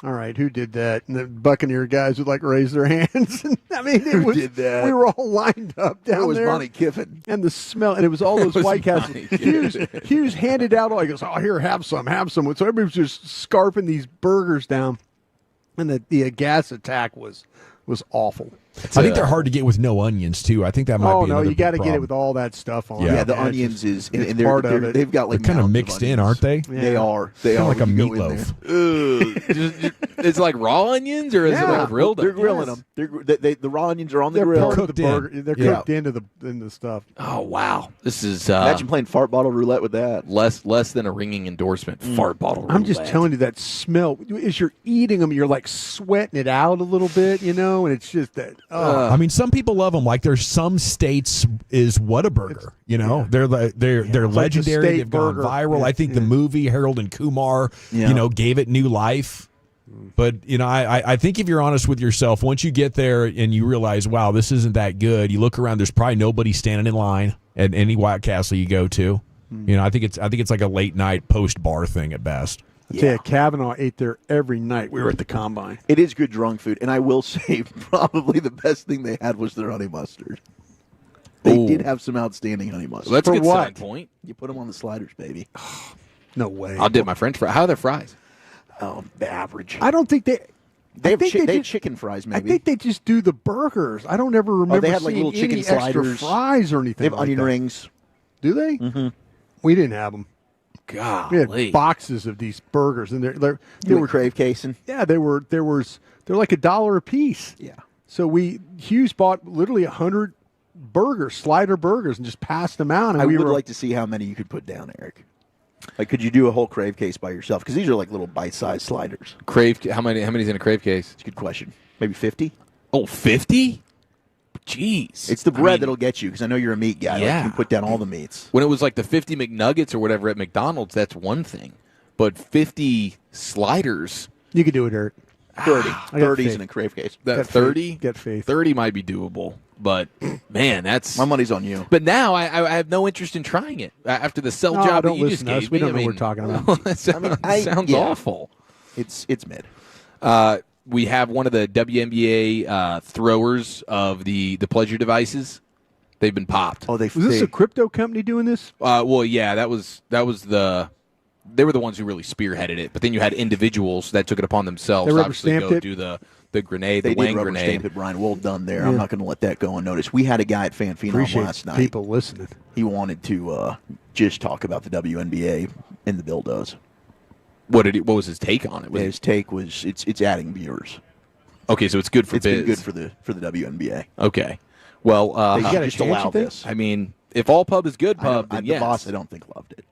all right, who did that? And the Buccaneer guys would raise their hands. I mean, who did that? We were all lined up down there. It was Monty Kiffin. And the smell, and it was all those White Castles. Hughes handed out, he goes, "Oh, here, have some. So everybody was just scarfing these burgers down. And the gas attack was awful. I think they're hard to get with no onions too. I think that might be. Oh no, you got to get it with all that stuff on. Yeah, the onions is and part of it. They've got they're kind of mixed in, aren't they? Yeah. They are. They are like a meatloaf. It's like raw onions, or is it like grilled? They're grilling them. The raw onions are on the grill. Cooked They're cooked into the stuff. Oh wow, this is imagine playing fart bottle roulette with that. Less than a ringing endorsement. Fart bottle roulette. I'm just telling you, that smell. As you're eating them, you're sweating it out a little bit, and it's just that. I mean, some people love them. Like there's some states is Whataburger. They're legendary. They've gone viral. I think the movie Harold and Kumar, gave it new life. But I think if you're honest with yourself, once you get there and you realize, wow, this isn't that good, you look around. There's probably nobody standing in line at any White Castle you go to. I think it's like a late night post bar thing at best. I tell you, Kavanaugh ate there every night. We were at the combine. It is good drunk food, and I will say probably the best thing they had was their honey mustard. They did have some outstanding honey mustard. Well, that's a good selling point. You put them on the sliders, baby. No way. I'll dip my French fries. How are their fries? Oh, average. I don't think they. They have chicken fries, maybe. I think they just do the burgers. I don't ever remember they had seeing little chicken any extra sliders. fries or anything. They have like onion that. rings. Do they? Mm-hmm. We didn't have them. God, we had boxes of these burgers, and they were crave casing. Yeah, they're like $1 a piece. Yeah. So Hughes bought literally 100 slider burgers, and just passed them out. And I would like to see how many you could put down, Eric. Could you do a whole crave case by yourself? Because these are like little bite-sized sliders. How many's in a crave case? It's a good question. Maybe 50. Oh, 50? Jeez. It's the bread that'll get you, because I know you're a meat guy. Yeah. You can put down all the meats. When it was like the 50 McNuggets or whatever at McDonald's, that's one thing. But 50 sliders. You could do it, Eric. 30. 30's in a crave case. That 30? Get faith. 30 might be doable. But, man, that's... My money's on you. But now I have no interest in trying it. After the sell job that you just gave me. We don't know what we're talking about. That sounds awful. It's mid. We have one of the WNBA throwers of the pleasure devices. They've been popped. Oh, was this a crypto company doing this? Well, yeah, that was the. They were the ones who really spearheaded it. But then you had individuals that took it upon themselves. They obviously, rubber-stamped go it? do the grenade, They the wang did rubber grenade. stamp it, Brian. Well done there. Yeah. I'm not going to let that go unnoticed. We had a guy at Fan Phenom Appreciate last night. people listening. He wanted to just talk about the WNBA in the Bildos. What was his take on it? His take was it's adding viewers. Okay, so it's good for It's biz. been good for the WNBA. Okay. Well, They should just allow this. I mean, if all pub is good pub, then yes. The boss, I don't think, loved it.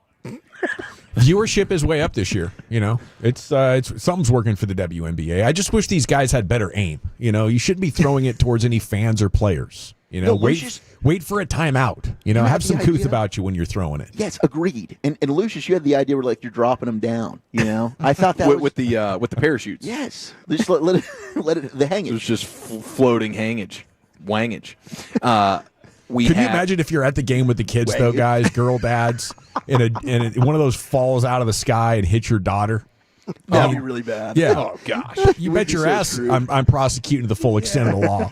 Viewership is way up this year. It's something's working for the WNBA. I just wish these guys had better aim. You shouldn't be throwing it towards any fans or players. Wait for a timeout. Have some couth about you when you're throwing it. Yes, agreed. And Lucius, you had the idea where you're dropping them down. I thought that with the parachutes. Yes, just let it the hangage. It was just floating hangage, wangage. Could you imagine if you're at the game with the kids, though, guys, girl dads, and one of those falls out of the sky and hits your daughter? That'd be really bad. Yeah. Oh, gosh. You bet your ass I'm prosecuting to the full extent of the law.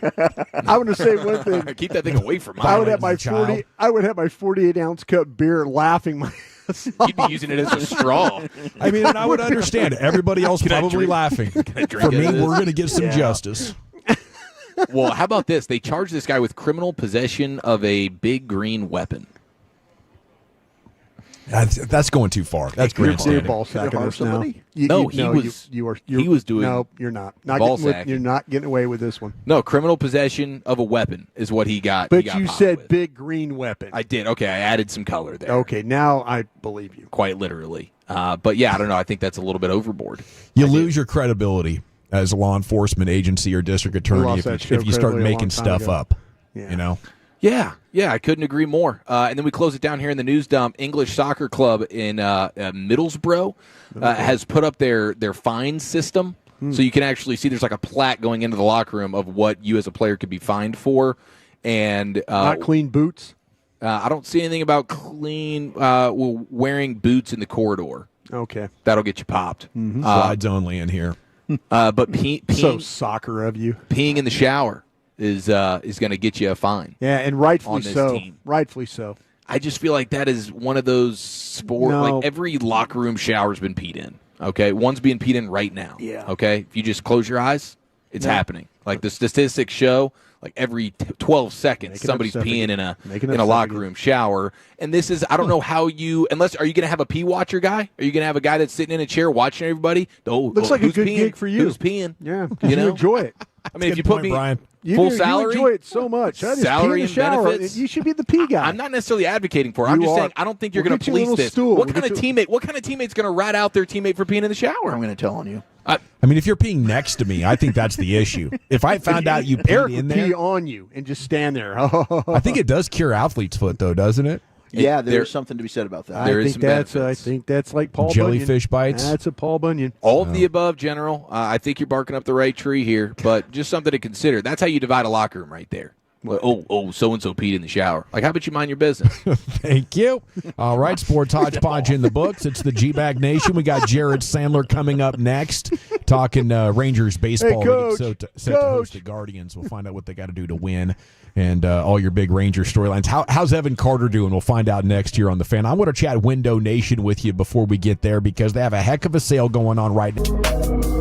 I want to say one thing. Keep that thing away from me. I would have my 48-ounce cup beer, laughing my He'd be using it as a straw. I mean, and I would understand. Everybody else probably laughing. For me, we're going to get some justice. Well, how about this? They charged this guy with criminal possession of a big green weapon. That's going too far. That's grandstanding. Ball sacking us now. He was doing. No, you're not. You're not getting away with this one. No, criminal possession of a weapon is what he got. But he got you popped said with. big green weapon. I did. Okay, I added some color there. Okay, now I believe you. Quite literally. But yeah, I don't know. I think that's a little bit overboard. You lose your credibility as a law enforcement agency or district attorney if you start making stuff up. You know. Yeah, I couldn't agree more. And then we close it down here in the news dump. English Soccer Club in Middlesbrough has put up their fine system. So you can actually see there's like a plaque going into the locker room of what you as a player could be fined for. And not clean boots? I don't see anything about wearing boots in the corridor. Okay. That'll get you popped. Slides only in here. But so soccer of you. Peeing in the shower is going to get you a fine. Yeah, and rightfully on this so. team. Rightfully so. I just feel like that is one of those sports. No. Like every locker room shower's been peed in. Okay, one's being peed in right now. Yeah. Okay, if you just close your eyes, it's happening. Like the statistics show, like every 12 seconds, somebody's peeing in a locker room shower. And this is, I don't know how you, are you going to have a pee watcher guy? Are you going to have a guy that's sitting in a chair watching everybody? Looks like a good gig for you. Who's peeing? Yeah, you enjoy it. I mean, if you put me Brian. full salary, you enjoy it so much. I just salary pee in the and shower. benefits. You should be the pee guy. I'm not necessarily advocating for it. I'm just saying I don't think you're going to police this. What kind of teammate's going to rat out their teammate for peeing in the shower? I'm going to tell on you. I mean, if you're peeing next to me, I think that's the issue. If I found out you Eric peed in would there, pee on you and just stand there. I think it does cure athlete's foot, though, doesn't it? Yeah, there's something to be said about that. I think that's like Paul Jellyfish Bunyan. bites. That's a Paul Bunyan. All of the above, General. I think you're barking up the right tree here, but just something to consider. That's how you divide a locker room right there. So-and-so peed in the shower. Like, how about you mind your business? Thank you. All right, Sports Hodgepodge in the books. It's the G-Bag Nation. We got Jared Sandler coming up next, talking Rangers baseball. Hey, Coach. Set to host the Guardians. We'll find out what they got to do to win and all your big Ranger storylines. How's Evan Carter doing? We'll find out next year on The Fan. I want to chat Window Nation with you before we get there because they have a heck of a sale going on right now.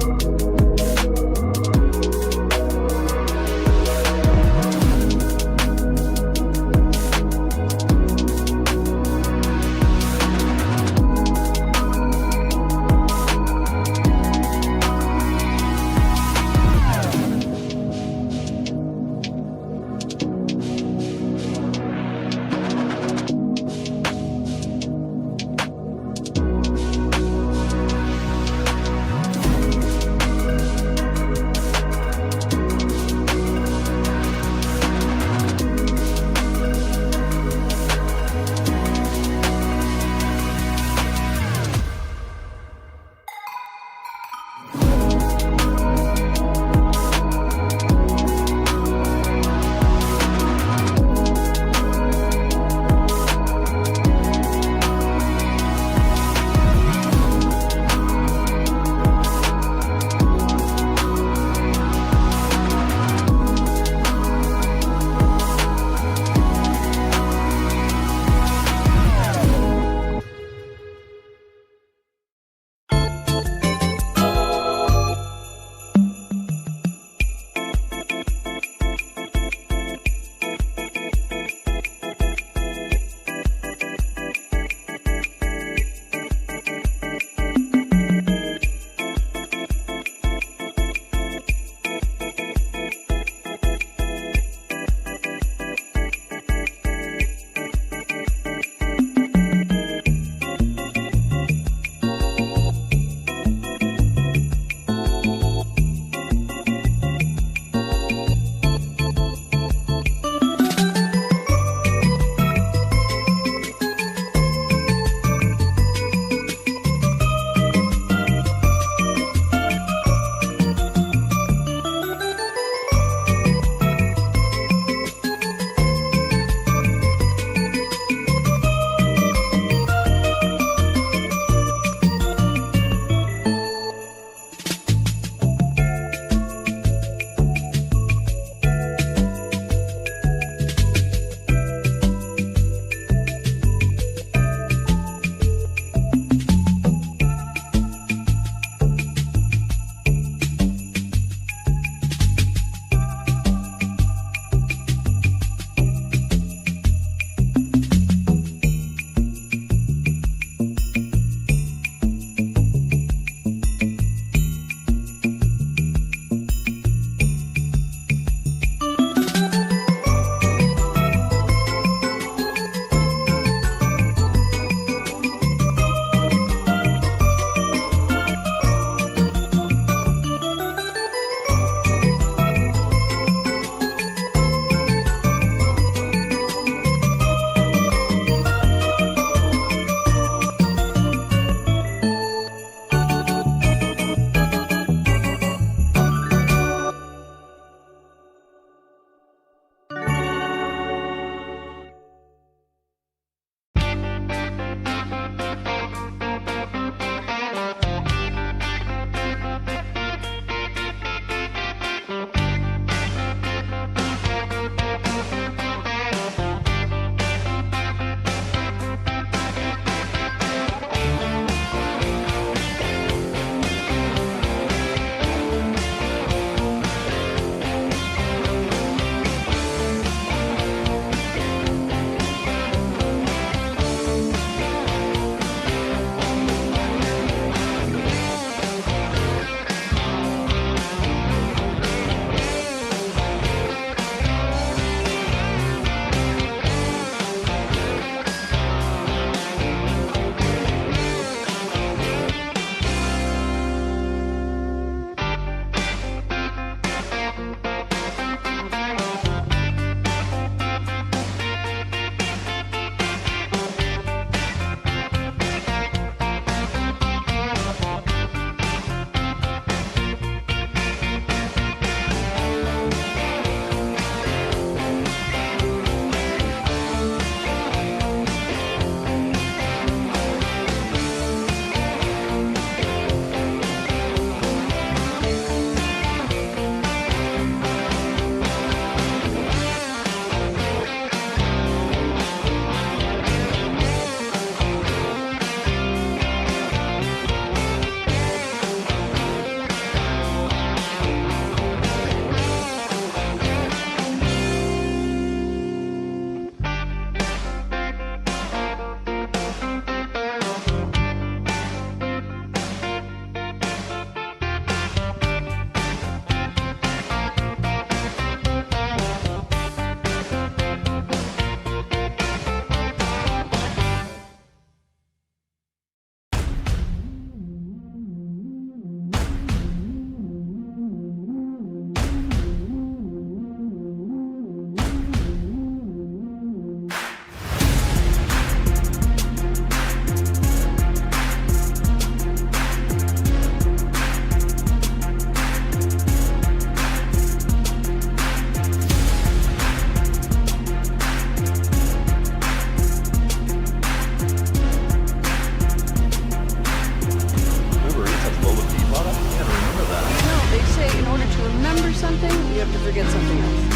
forget something else.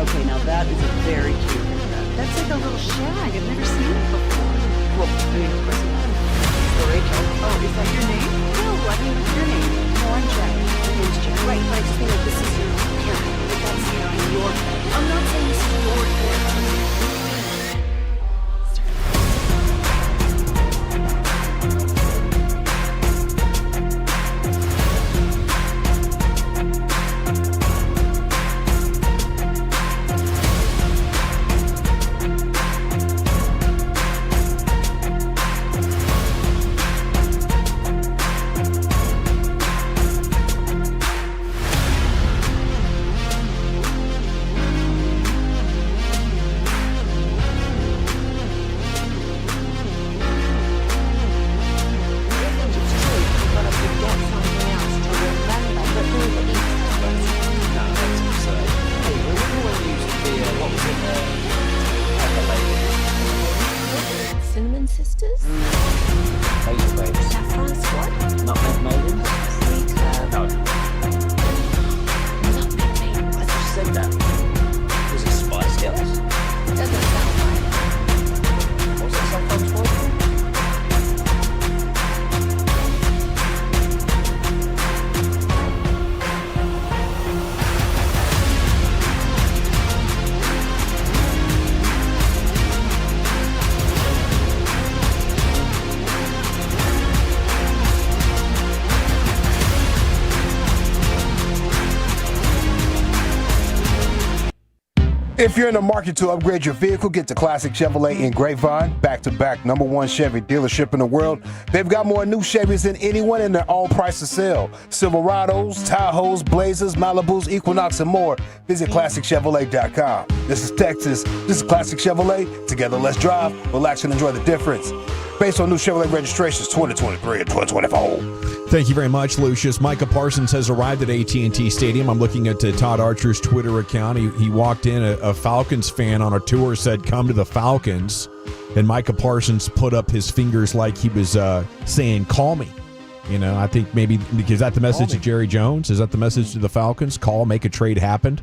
Okay, now that is a very cute haircut. That's like a little shag. I've never seen it before. Well, I mean, of course not. Rachel. Oh, is that your name? No, I mean, your name. No, I'm Jen. My name's Jen. Right, but I just think that this is your haircut. But that's, your hair. I'm not saying this is your hair. If you're in the market to upgrade your vehicle, get to Classic Chevrolet in Grapevine, back-to-back #1 Chevy dealership in the world. They've got more new Chevys than anyone, and they're all priced to sell. Silverados, Tahoes, Blazers, Malibus, Equinox, and more. Visit ClassicChevrolet.com. This is Texas. This is Classic Chevrolet. Together, let's drive, relax, and enjoy the difference. Based on new Chevrolet registrations 2023 and 2024. Thank you very much, Lucius. Micah Parsons has arrived at AT&T Stadium. I'm looking at Todd Archer's Twitter account. He walked in, a Falcons fan on a tour said, "Come to the Falcons." And Micah Parsons put up his fingers like he was saying, "Call me." I think maybe, is that the message to Jerry Jones? Is that the message to the Falcons? Call, make a trade happen?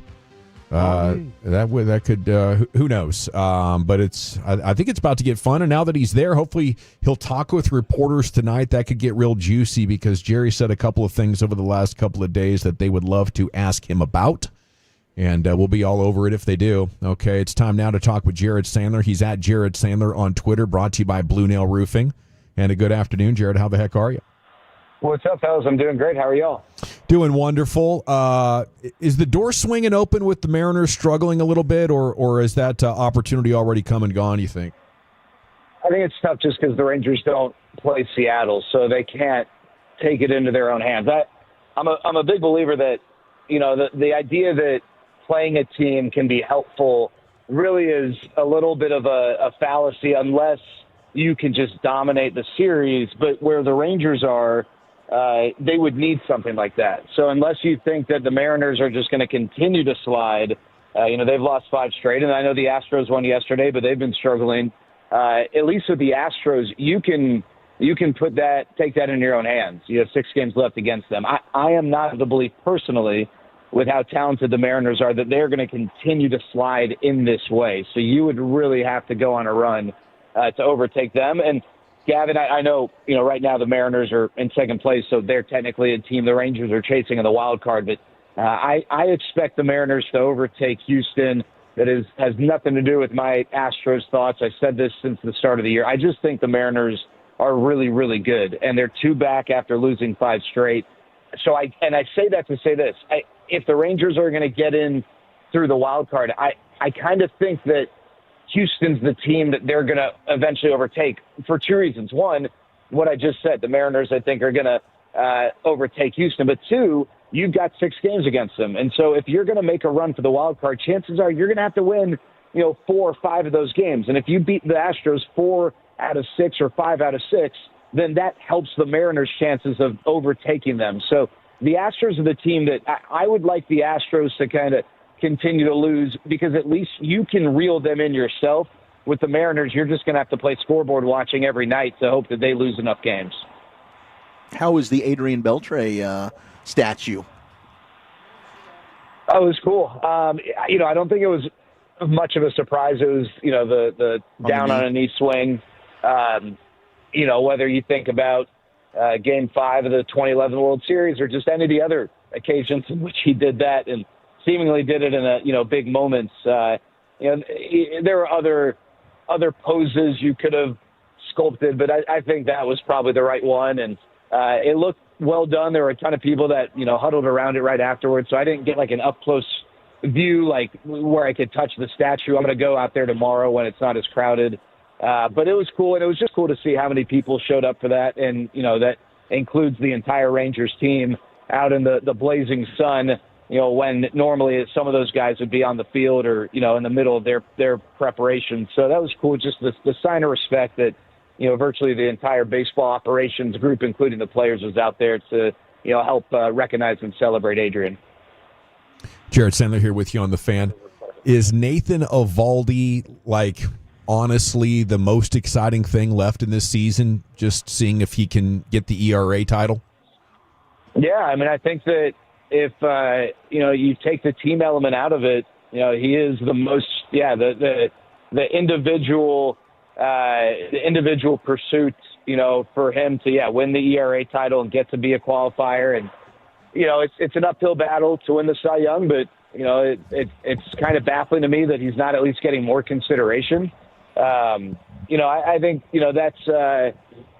That could, who knows? But I think it's about to get fun. And now that he's there, hopefully he'll talk with reporters tonight. That could get real juicy because Jerry said a couple of things over the last couple of days that they would love to ask him about. And we'll be all over it if they do. Okay, it's time now to talk with Jared Sandler. He's at Jared Sandler on Twitter, brought to you by Blue Nail Roofing. And a good afternoon, Jared. How the heck are you? What's up, fellas? I'm doing great. How are y'all? Doing wonderful. Is the door swinging open with the Mariners struggling a little bit, or is that opportunity already come and gone, you think? I think it's tough just because the Rangers don't play Seattle, so they can't take it into their own hands. I'm a big believer that, the idea that playing a team can be helpful really is a little bit of a fallacy unless you can just dominate the series. But where the Rangers are, they would need something like that. So unless you think that the Mariners are just going to continue to slide, they've lost 5 straight, and I know the Astros won yesterday, but they've been struggling. At least with the Astros, you can take that in your own hands. You have 6 games left against them. I am not of the belief personally, with how talented the Mariners are, that they're going to continue to slide in this way. So you would really have to go on a run to overtake them. And Gavin, I know, right now the Mariners are in second place, so they're technically a team the Rangers are chasing in the wild card. But I expect the Mariners to overtake Houston. That has nothing to do with my Astros thoughts. I said this since the start of the year. I just think the Mariners are really, really good, and they're 2 back after losing 5 straight. So I say that to say this. If the Rangers are going to get in through the wild card, I kind of think that Houston's the team that they're going to eventually overtake for 2 reasons. One, what I just said, the Mariners, I think, are going to overtake Houston. But 2, you've got 6 games against them. And so if you're going to make a run for the wild card, chances are you're going to have to win, 4 or 5 of those games. And if you beat the Astros 4 out of 6 or 5 out of 6, then that helps the Mariners' chances of overtaking them. So the Astros are the team that I would like the Astros to kind of continue to lose, because at least you can reel them in yourself. With the Mariners, you're just going to have to play scoreboard watching every night to hope that they lose enough games. How is the Adrian Beltre statue? Oh, it was cool. I don't think it was much of a surprise. It was, the down on a knee swing. Whether you think about Game 5 of the 2011 World Series or just any of the other occasions in which he did that and seemingly did it in big moments. There were other poses you could have sculpted, but I think that was probably the right one. And it looked well done. There were a ton of people that, huddled around it right afterwards. So I didn't get like an up close view, like where I could touch the statue. I'm going to go out there tomorrow when it's not as crowded. But it was cool. And it was just cool to see how many people showed up for that. And, that includes the entire Rangers team out in the blazing sun, when normally some of those guys would be on the field or, in the middle of their preparation. So that was cool. Just the sign of respect that, virtually the entire baseball operations group, including the players, was out there to, help recognize and celebrate Adrian. Jared Sandler here with you on The Fan. Is Nathan Eovaldi, honestly, the most exciting thing left in this season, just seeing if he can get the ERA title? Yeah, I think that if, you take the team element out of it, he is the most, the individual pursuit, for him to, win the ERA title and get to be a qualifier. And, it's an uphill battle to win the Cy Young, but, it's kind of baffling to me that he's not at least getting more consideration. I think, that's,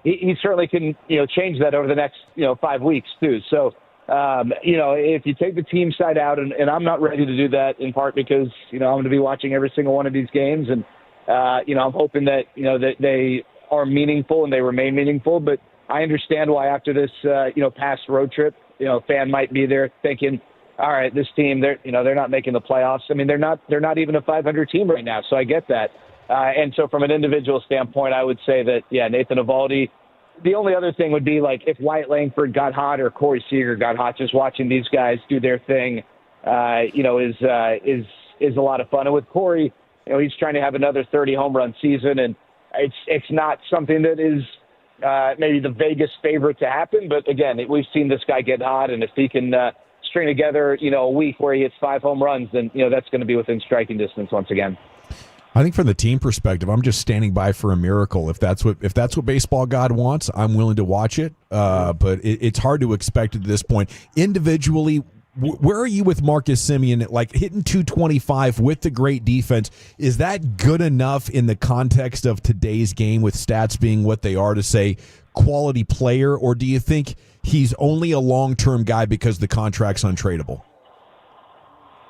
he certainly can, change that over the next, 5 weeks too. So, if you take the team side out, and I'm not ready to do that in part because, I'm going to be watching every single one of these games. And, I'm hoping that, that they are meaningful and they remain meaningful. But I understand why after this, past road trip, fan might be there thinking, all right, this team, they're not making the playoffs. They're not even a 500 team right now. So I get that. And so from an individual standpoint, I would say that, Nathan Eovaldi. The only other thing would be if Wyatt Langford got hot or Corey Seager got hot, just watching these guys do their thing, is a lot of fun. And with Corey, he's trying to have another 30 home run season, and it's not something that is maybe the Vegas favorite to happen. But again, we've seen this guy get hot, and if he can string together, a week where he hits 5 home runs, then that's going to be within striking distance once again. I think from the team perspective, I'm just standing by for a miracle. If that's what baseball God wants, I'm willing to watch it. But it's hard to expect at this point. Individually, where are you with Marcus Semien? Hitting 225 with the great defense, is that good enough in the context of today's game with stats being what they are to say quality player? Or do you think he's only a long-term guy because the contract's untradeable?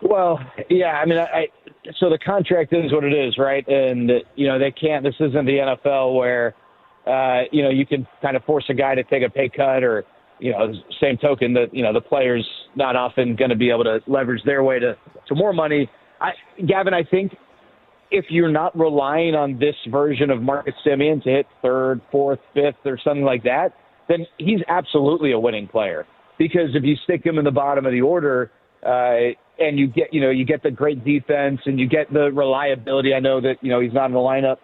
Well, yeah, so the contract is what it is, right? And, they can't, this isn't the NFL where, you can kind of force a guy to take a pay cut or, same token that, the player's not often going to be able to leverage their way to more money. Gavin, I think if you're not relying on this version of Marcus Semien to hit 3rd, 4th, 5th or something like that, then he's absolutely a winning player. Because if you stick him in the bottom of the order, and you get the great defense and you get the reliability. I know that, he's not in the lineup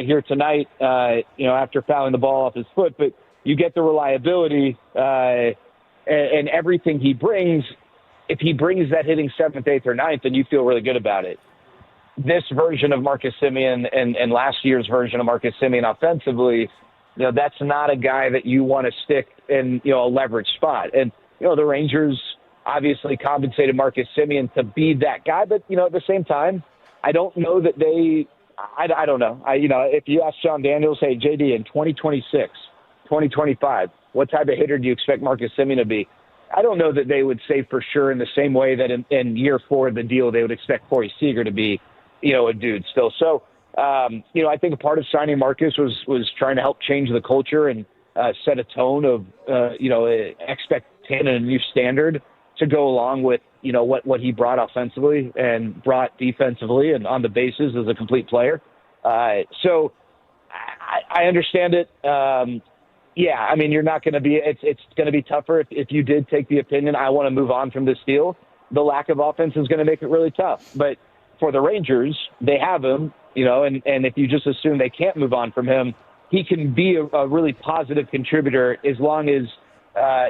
here tonight, after fouling the ball off his foot, but you get the reliability and everything he brings. If he brings that hitting 7th, 8th, or 9th, then you feel really good about it. This version of Marcus Semien and last year's version of Marcus Semien offensively, that's not a guy that you want to stick in, a leverage spot. And, the Rangers obviously compensated Marcus Semien to be that guy. But, at the same time, I don't know that I don't know. If you ask John Daniels, hey, JD, in 2026, 2025, what type of hitter do you expect Marcus Semien to be? I don't know that they would say for sure in the same way that in year 4 of the deal, they would expect Corey Seager to be, a dude still. So, I think a part of signing Marcus was trying to help change the culture and set a tone of, expectation and a new standard to go along with, what he brought offensively and brought defensively and on the bases as a complete player. So I understand it. You're not going to be, it's going to be tougher if you did take the opinion, I want to move on from this deal. The lack of offense is going to make it really tough. But for the Rangers, they have him, and if you just assume they can't move on from him, he can be a really positive contributor as long as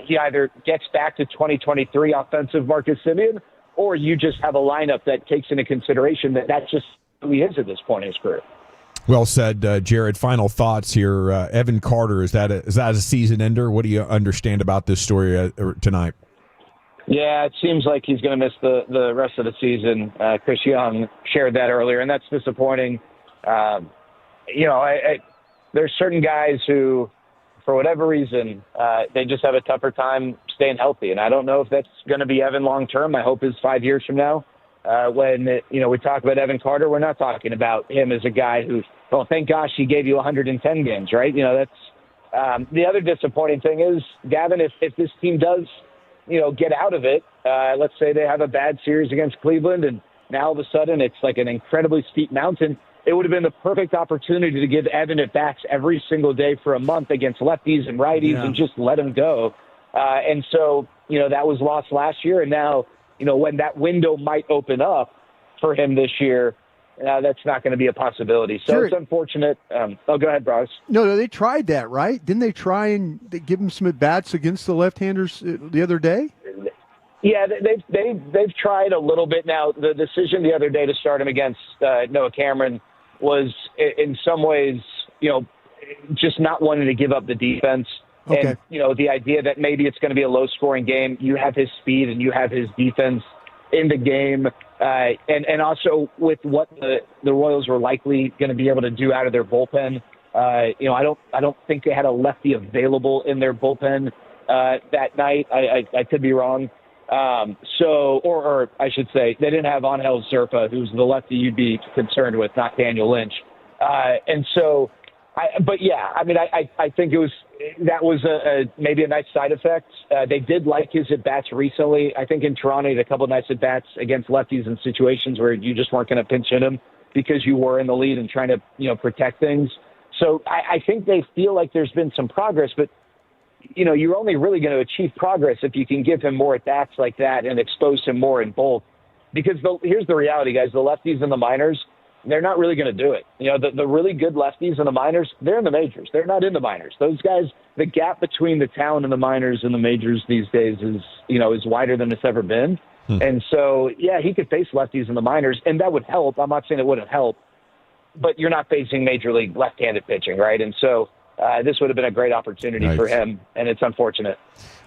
he either gets back to 2023 offensive Marcus Semien or you just have a lineup that takes into consideration that that's just who he is at this point in his career. Well said, Jared. Final thoughts here. Evan Carter, is that a season ender? What do you understand about this story tonight? Yeah, it seems like he's going to miss the rest of the season. Chris Young shared that earlier, and that's disappointing. There's certain guys who, for whatever reason, they just have a tougher time staying healthy. And I don't know if that's going to be Evan long term. My hope is 5 years from now. When we talk about Evan Carter, we're not talking about him as a guy who, thank gosh he gave you 110 games, right? That's the other disappointing thing is, Gavin, if this team does, get out of it, let's say they have a bad series against Cleveland and now all of a sudden it's like an incredibly steep mountain, it would have been the perfect opportunity to give Evan at-bats every single day for a month against lefties and righties and just let him go. And so, that was lost last year. And now, when that window might open up for him this year, that's not going to be a possibility. So It's unfortunate. Go ahead, Bryce. No, they tried that, right? Didn't they try and give him some at-bats against the left-handers the other day? Yeah, they've tried a little bit now. The decision the other day to start him against Noah Cameron was in some ways, just not wanting to give up the defense. Okay. And, the idea that maybe it's going to be a low-scoring game, you have his speed and you have his defense in the game. And also with what the Royals were likely going to be able to do out of their bullpen. I don't think they had a lefty available in their bullpen that night. I could be wrong. Or I should say, they didn't have Angel Zerpa, who's the lefty you'd be concerned with, not Daniel Lynch. I think that was maybe a nice side effect. They did like his at-bats recently. I think in Toronto, he had a couple of nice at-bats against lefties in situations where you just weren't going to pinch hit him because you were in the lead and trying to, protect things. So I think they feel like there's been some progress, but you're only really going to achieve progress if you can give him more at-bats like that and expose him more in both. Because here's the reality, guys. The lefties in the minors, they're not really going to do it. The really good lefties in the minors, they're in the majors. They're not in the minors. Those guys, the gap between the talent in the minors and the majors these days is wider than it's ever been. And so, he could face lefties in the minors, and that would help. I'm not saying it wouldn't help, but you're not facing major league left-handed pitching, right? And so this would have been a great opportunity for him, and it's unfortunate.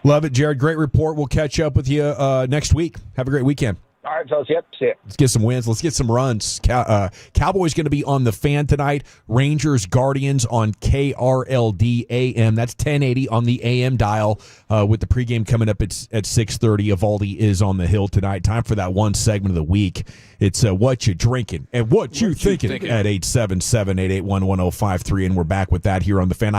Love it, Jared. Great report. We'll catch up with you next week. Have a great weekend. All right, fellas. Yep. See ya. Let's get some wins. Let's get some runs. Cowboys going to be on the Fan tonight. Rangers, Guardians on KRLD-AM. That's 1080 on the AM dial with the pregame coming up at 6:30. Evaldi is on the Hill tonight. Time for that one segment of the week. It's what you drinking and what you thinking at 877-881-1053. And we're back with that here on the Fan.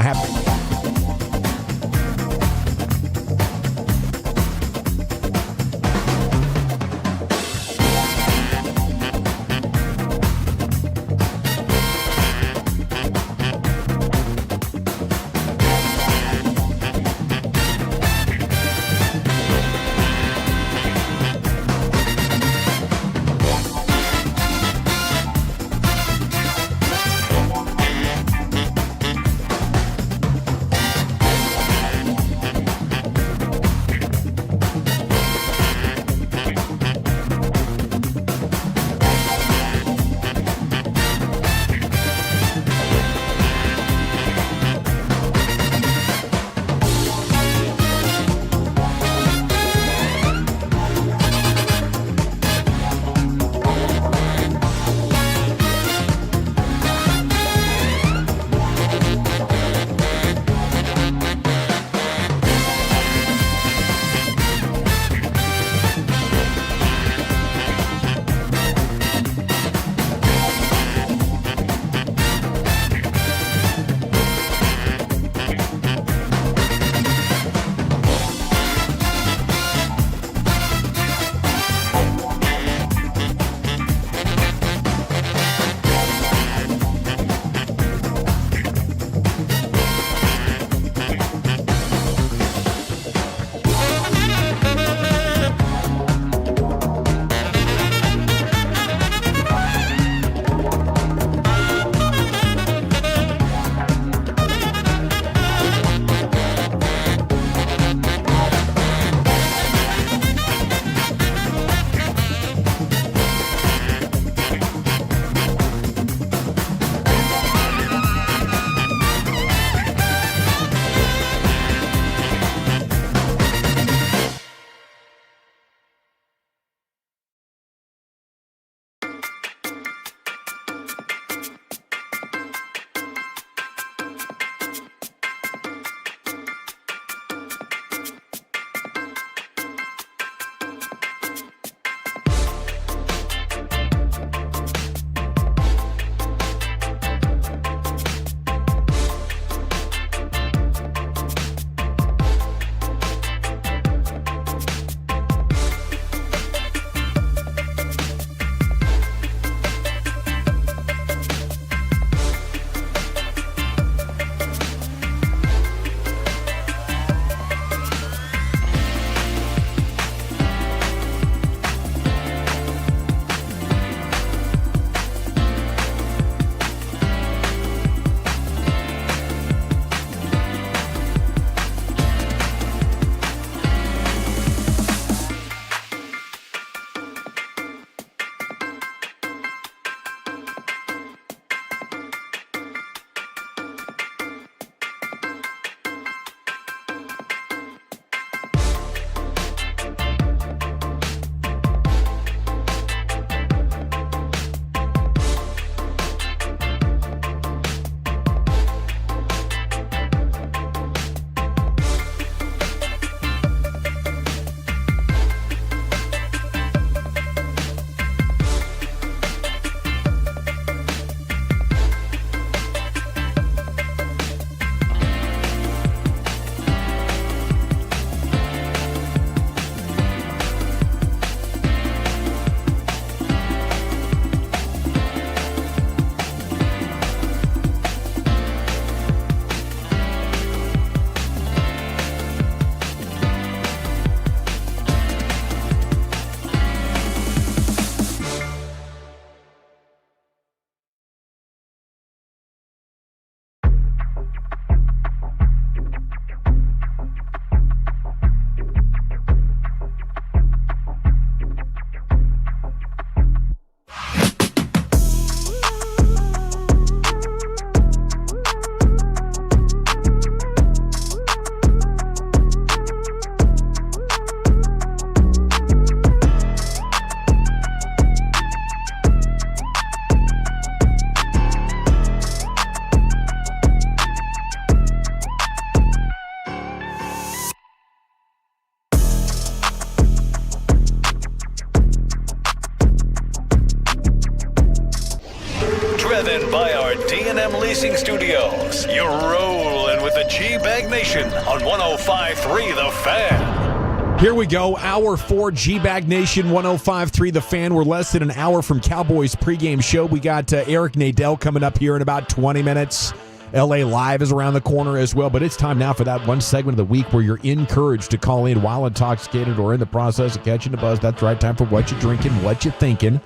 Leasing Studios. You're rolling with the G-Bag Nation on 105.3 The Fan. Here we go. Hour 4, G-Bag Nation, 105.3 The Fan. We're less than an hour from Cowboys pregame show. We got Eric Nadel coming up here in about 20 minutes. LA Live is around the corner as well, but it's time now for that one segment of the week where you're encouraged to call in while intoxicated or in the process of catching the buzz. That's right, time for What You Drinking, What You Thinking.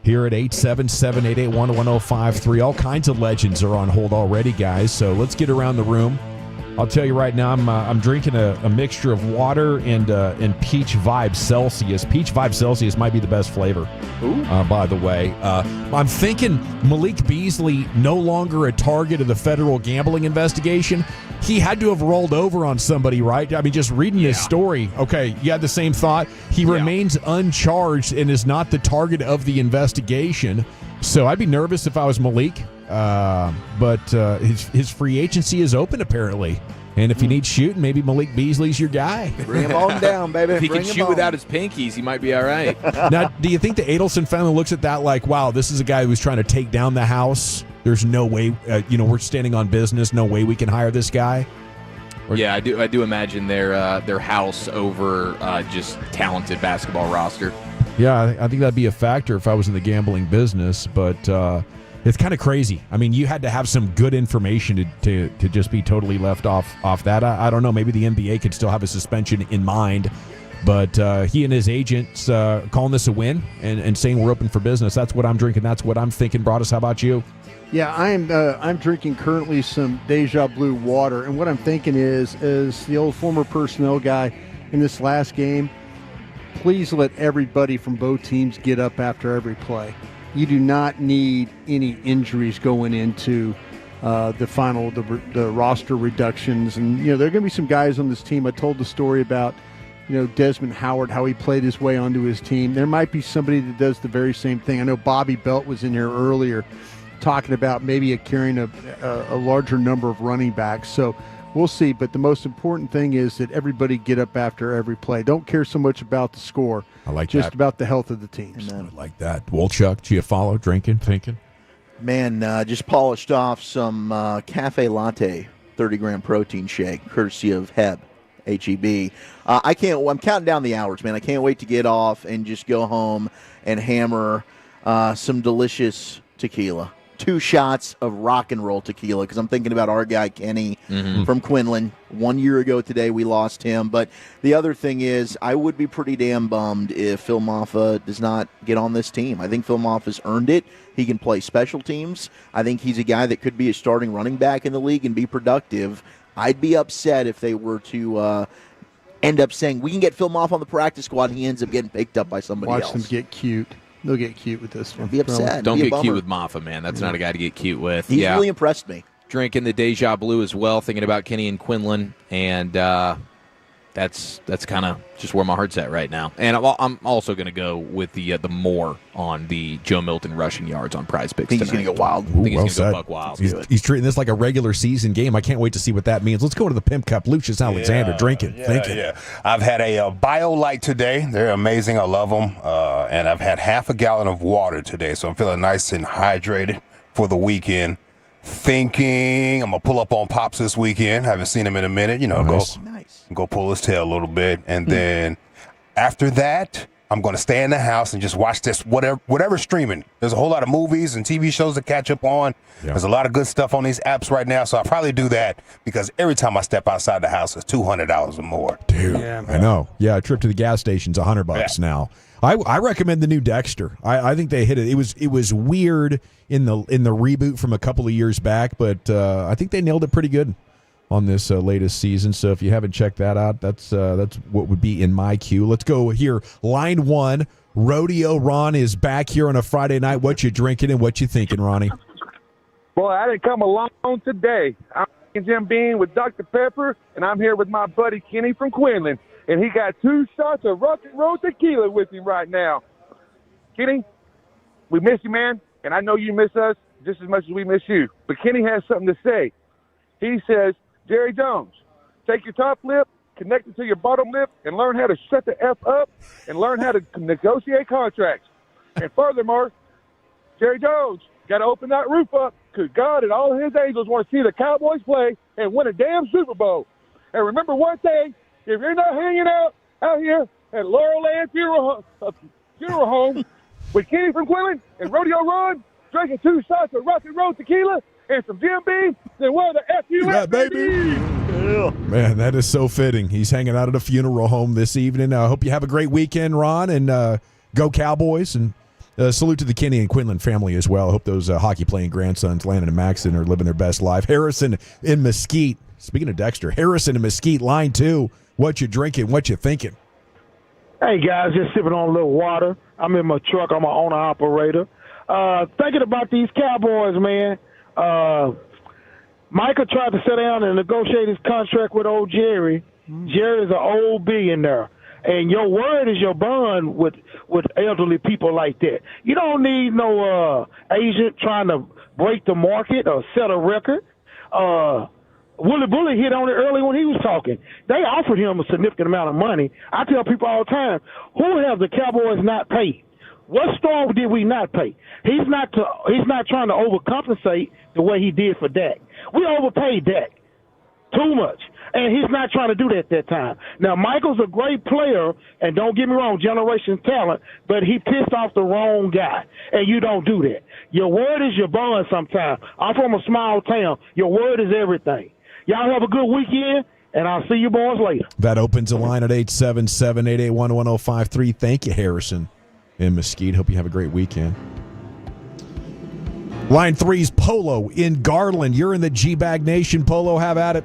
Here at 877-881-1053. All kinds of legends are on hold already, guys, so let's get around the room. I'll tell you right now, I'm drinking a mixture of water and Peach Vibe Celsius. Peach Vibe Celsius might be the best flavor, by the way. I'm thinking Malik Beasley no longer a target of the federal gambling investigation. He had to have rolled over on somebody, right? I mean, just reading this story. Okay, you had the same thought. He remains uncharged and is not the target of the investigation. So I'd be nervous if I was Malik. But his free agency is open apparently, and if you need shooting, maybe Malik Beasley's your guy. Bring him on down, baby. If he Bring can him shoot on. without his pinkies, he might be all right. Now, do you think the Adelson family looks at that like, wow, this is a guy who's trying to take down the house? There's no way, we're standing on business. No way we can hire this guy. Yeah, I do imagine their house over just talented basketball roster. Yeah, I think that'd be a factor if I was in the gambling business, but it's kind of crazy. I mean, you had to have some good information to just be totally left off that. I don't know. Maybe the NBA could still have a suspension in mind, but he and his agents calling this a win and saying we're open for business. That's what I'm drinking. That's what I'm thinking. Broadus, how about you? Yeah, I'm drinking currently some Deja Blue water, and what I'm thinking is the old former personnel guy in this last game, please let everybody from both teams get up after every play. You do not need any injuries going into the roster reductions, and there are going to be some guys on this team. I told the story about Desmond Howard, how he played his way onto his team. There might be somebody that does the very same thing. I know Bobby Belt was in here earlier talking about maybe carrying a larger number of running backs. So we'll see. But the most important thing is that everybody get up after every play. Don't care so much about the score. I like just that. about the health of the teams. I like that. Wolchuk, do you follow? Drinking, thinking? Man, just polished off some cafe latte, 30-gram protein shake, courtesy of Heb, H-E-B. I'm counting down the hours, man. I can't wait to get off and just go home and hammer some delicious tequila. 2 shots of rock and roll tequila, because I'm thinking about our guy Kenny from Quinlan. 1 year ago today we lost him. But the other thing is, I would be pretty damn bummed if Phil Maffa does not get on this team. I think Phil Maffa's earned it. He can play special teams. I think he's a guy that could be a starting running back in the league and be productive. I'd be upset if they were to end up saying, we can get Phil Maffa on the practice squad, and he ends up getting picked up by somebody else. Watch them get cute. They'll get cute with this one. Be upset. Don't Be a get cute bummer. with Maffa, man. That's not a guy to get cute with. He's really impressed me. Drinking the Deja Blue as well, thinking about Kenny and Quinlan, and that's kind of just where my heart's at right now. And I'm also going to go with the more on the Joe Milton rushing yards on Prize Picks. I think he's going to go wild. I think well he's going said. to go buck wild. He's treating this like a regular season game. I can't wait to see what that means. Let's go to the Pimp Cup. Lucius Alexander, drinking, thinking. Yeah. I've had a BioLite today. They're amazing. I love them. And I've had half a gallon of water today, so I'm feeling nice and hydrated for the weekend. Thinking I'm going to pull up on Pops this weekend. Haven't seen him in a minute. Go pull his tail a little bit. And then after that, I'm going to stay in the house and just watch this whatever's streaming. There's a whole lot of movies and TV shows to catch up on. Yeah. There's a lot of good stuff on these apps right now, so I'll probably do that because every time I step outside the house, it's $200 or more. Dude, I know. Yeah, a trip to the gas station's $100 now. I recommend the new Dexter. I think they hit it. It was weird in the reboot from a couple of years back, but I think they nailed it pretty good on this latest season. So if you haven't checked that out, that's what would be in my queue. Let's go here. Line 1, Rodeo Ron is back here on a Friday night. What you drinking and what you thinking, Ronnie? Boy, I didn't come along today. I'm Jim Bean with Dr. Pepper, and I'm here with my buddy Kenny from Quinlan. And he got 2 shots of rock and roll tequila with him right now. Kenny, we miss you, man, and I know you miss us just as much as we miss you. But Kenny has something to say. He says, Jerry Jones, take your top lip, connect it to your bottom lip, and learn how to shut the F up and learn how to negotiate contracts. And furthermore, Jerry Jones, got to open that roof up Because God and all of his angels want to see the Cowboys play and win a damn Super Bowl. And remember one thing, if you're not hanging out here at Laurel Land Funeral Home with Kenny from Quinlan and Rodeo Run, drinking 2 shots of rock and roll tequila and some Jim Beam, then where the F you at, baby? Yeah. Man, that is so fitting. He's hanging out at a funeral home this evening. I hope you have a great weekend, Ron, and go Cowboys. And salute to the Kenny and Quinlan family as well. I hope those hockey-playing grandsons, Landon and Maxon, are living their best life. Harrison in Mesquite. Speaking of Dexter, Harrison in Mesquite, line 2. What you drinking? What you thinking? Hey, guys, just sipping on a little water. I'm in my truck. I'm an owner-operator. Thinking about these Cowboys, man. Michael tried to sit down and negotiate his contract with old Jerry. Jerry's an old billionaire. And your word is your bond with elderly people like that. You don't need no agent trying to break the market or set a record. Willie Bully hit on it early when he was talking. They offered him a significant amount of money. I tell people all the time, who have the Cowboys not paid? What star did we not pay? He's not trying to overcompensate the way he did for Dak. We overpaid Dak too much, and he's not trying to do that time. Now, Michael's a great player, and don't get me wrong, generation talent, but he pissed off the wrong guy, and you don't do that. Your word is your bond sometimes. I'm from a small town. Your word is everything. Y'all have a good weekend, and I'll see you boys later. That opens a line at 877-881-1053. Thank you, Harrison in Mesquite. Hope you have a great weekend. Line 3's Polo in Garland. You're in the G-Bag Nation. Polo, have at it.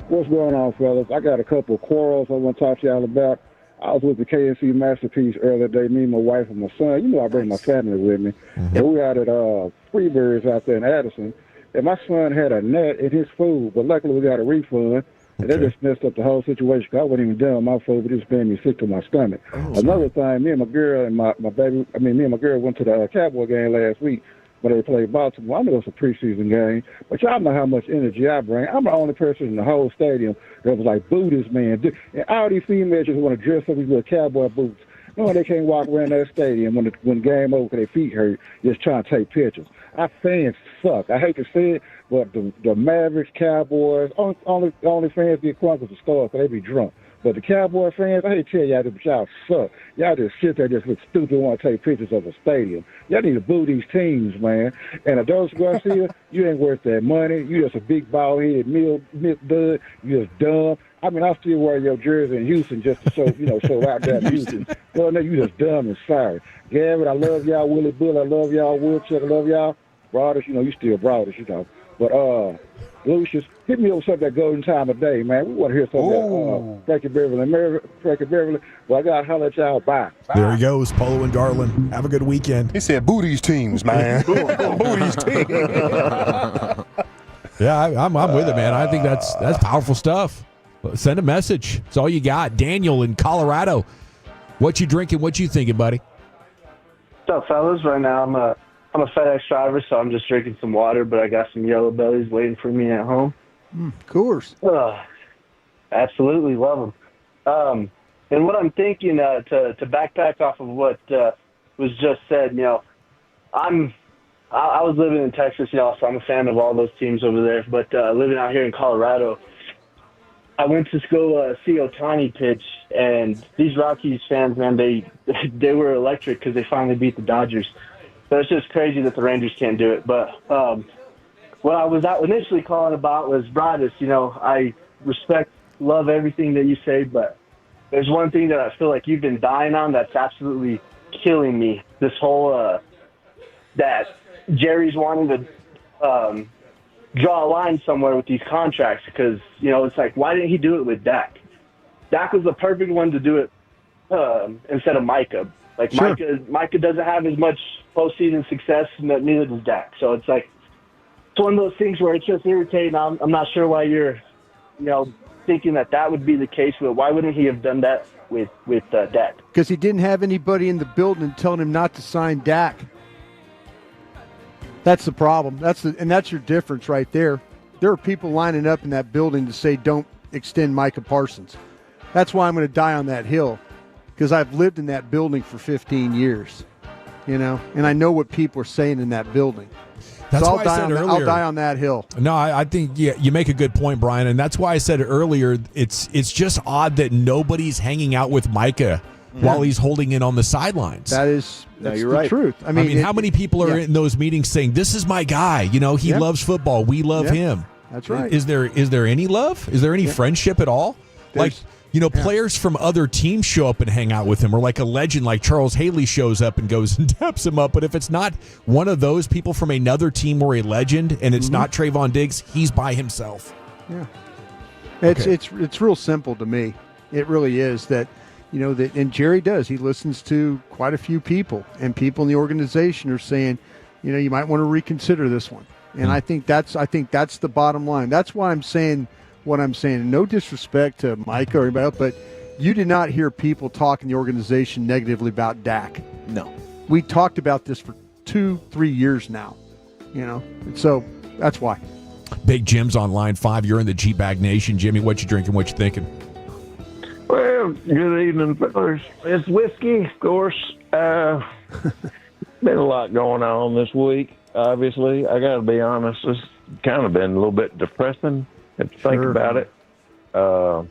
What's going on, fellas? I got a couple of quarrels I want to talk to y'all about. I was with the KNC Masterpiece earlier today, me, my wife, and my son. You know I bring my family with me. And we out at Freebirds out there in Addison. And my son had a net in his food, but luckily we got a refund. And that just messed up the whole situation. I wasn't even done with my food, but it just made me sick to my stomach. Another thing, me and my girl and my baby, me and my girl went to the Cowboy game last week when they played Baltimore. I know it's a preseason game, but y'all know how much energy I bring. I'm the only person in the whole stadium that was like, boo this man. And all these females just want to dress up these little cowboy boots. No, they can't walk around that stadium when the game over because their feet hurt, just trying to take pictures. Our fans suck. I hate to say it, but the Mavericks, Cowboys, only fans get crunk with the stars because they be drunk. But the Cowboy fans, I hate to tell y'all that, but y'all suck. Y'all just sit there just look stupid and want to take pictures of a stadium. Y'all need to boo these teams, man. And Adolfo Garcia, you ain't worth that money. You just a big bald-headed milk dud. You just dumb. I mean, I still wear your jersey in Houston just to show out there in Houston. Well, no, you just dumb and sorry. Gavin, I love y'all. Willie Bull, I love y'all. Woodchuck, I love y'all. Broaders, you still broaders, But, Lucius, hit me up with something that golden time of day, man. We want to hear something that Frankie Beverly. Well, I got to holler at y'all. Bye. There he goes, Polo and Garland. Have a good weekend. He said, boo these teams, man. Boo these teams. Yeah, I'm with it, man. I think that's powerful stuff. Send a message. It's all you got. Daniel in Colorado. What you drinking? What you thinking, buddy? What's up, fellas? Right now, I'm a FedEx driver, so I'm just drinking some water, but I got some yellow bellies waiting for me at home. Of course. Absolutely love them. And what I'm thinking, to backpack off of what was just said, I was living in Texas, so I'm a fan of all those teams over there. But living out here in Colorado, I went to go see Ohtani pitch, and these Rockies fans, man, they were electric because they finally beat the Dodgers. So it's just crazy that the Rangers can't do it. But what I was initially calling about was Broadus. I love everything that you say, but there's one thing that I feel like you've been dying on that's absolutely killing me. This whole that Jerry's wanting to draw a line somewhere with these contracts because, it's like, why didn't he do it with Dak? Dak was the perfect one to do it instead of Micah. Like, sure. Micah doesn't have as much postseason success, neither does Dak. So it's like, it's one of those things where it's just irritating. I'm not sure why you're, thinking that would be the case, but why wouldn't he have done that with Dak? Because he didn't have anybody in the building telling him not to sign Dak. That's the problem. And that's your difference right there. There are people lining up in that building to say don't extend Micah Parsons. That's why I'm going to die on that hill, because I've lived in that building for 15 years. and I know what people are saying in that building. That's so why I said earlier. I'll die on that hill. No, I think you make a good point, Brian, and that's why I said earlier. It's just odd that nobody's hanging out with Micah while he's holding in on the sidelines. That's you're the right. truth. I mean, how many people are in those meetings saying, "This is my guy"? He loves football. We love him. That's right. Is there any love? Is there any friendship at all? Players from other teams show up and hang out with him, or like a legend like Charles Haley shows up and goes and taps him up. But if it's not one of those people from another team or a legend, and it's not Trayvon Diggs, he's by himself. Yeah, it's real simple to me. It really is that. And Jerry does. He listens to quite a few people, and people in the organization are saying, you might want to reconsider this one. And I think that's the bottom line. That's why I'm saying what I'm saying. No disrespect to Mike or anybody else, but you did not hear people talk in the organization negatively about Dak. No. We talked about this for 2-3 years now. So that's why. Big Jim's on line 5. You're in the G-Bag Nation. Jimmy, what you drinking? What you thinking? Well, good evening, fellas. It's whiskey, of course. Been a lot going on this week, obviously. I got to be honest, it's kind of been a little bit depressing if you think about it. But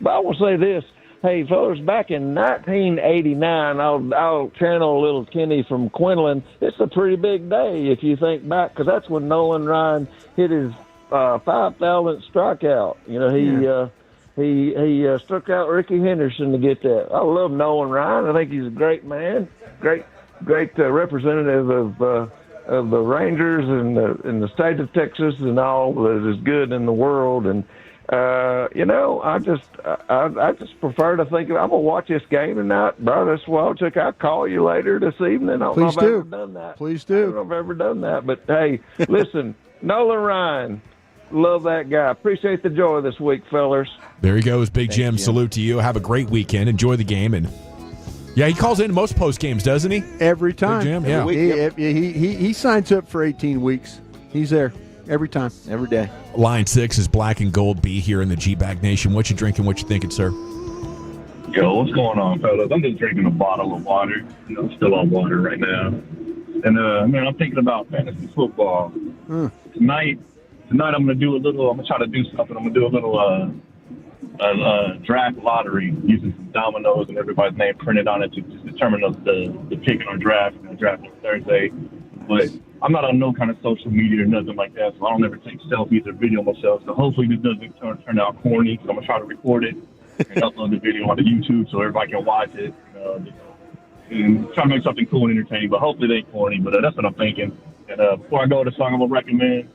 I will say this. Hey, fellas, back in 1989, I'll channel a little Kenny from Quinlan. It's a pretty big day if you think back, because that's when Nolan Ryan hit his 5,000th strikeout. He struck out Ricky Henderson to get that. I love Nolan Ryan. I think he's a great man, great representative of the Rangers and the state of Texas and all that is good in the world. And I just prefer to think I'm gonna watch this game tonight, bro. That's why I'll call you later this evening. I don't know if I've ever done that. Please do. I don't know if I've ever done that, but hey, listen, Nolan Ryan. Love that guy. Appreciate the joy this week, fellers. There he goes, Big Jim. Salute to you. Have a great weekend. Enjoy the game. And he calls in most post games, doesn't he? Every time. Big Jim, yeah. He signs up for 18 weeks. He's there every time, every day. Line 6 is Black and Gold B here in the G-Bag Nation. What you drinking? What you thinking, sir? Yo, what's going on, fellas? I'm just drinking a bottle of water. Still on water right now. And I'm thinking about fantasy football. Tonight I'm gonna try to do something. I'm gonna do a little draft lottery using some dominoes and everybody's name printed on it to just determine the pick in our draft. And draft on Thursday, but I'm not on no kind of social media or nothing like that, so I don't ever take selfies or video myself. So hopefully this doesn't turn out corny. So I'm gonna try to record it and upload the video onto YouTube so everybody can watch it. And try to make something cool and entertaining, but hopefully they ain't corny. But that's what I'm thinking. And before I go to the song I'm gonna recommend.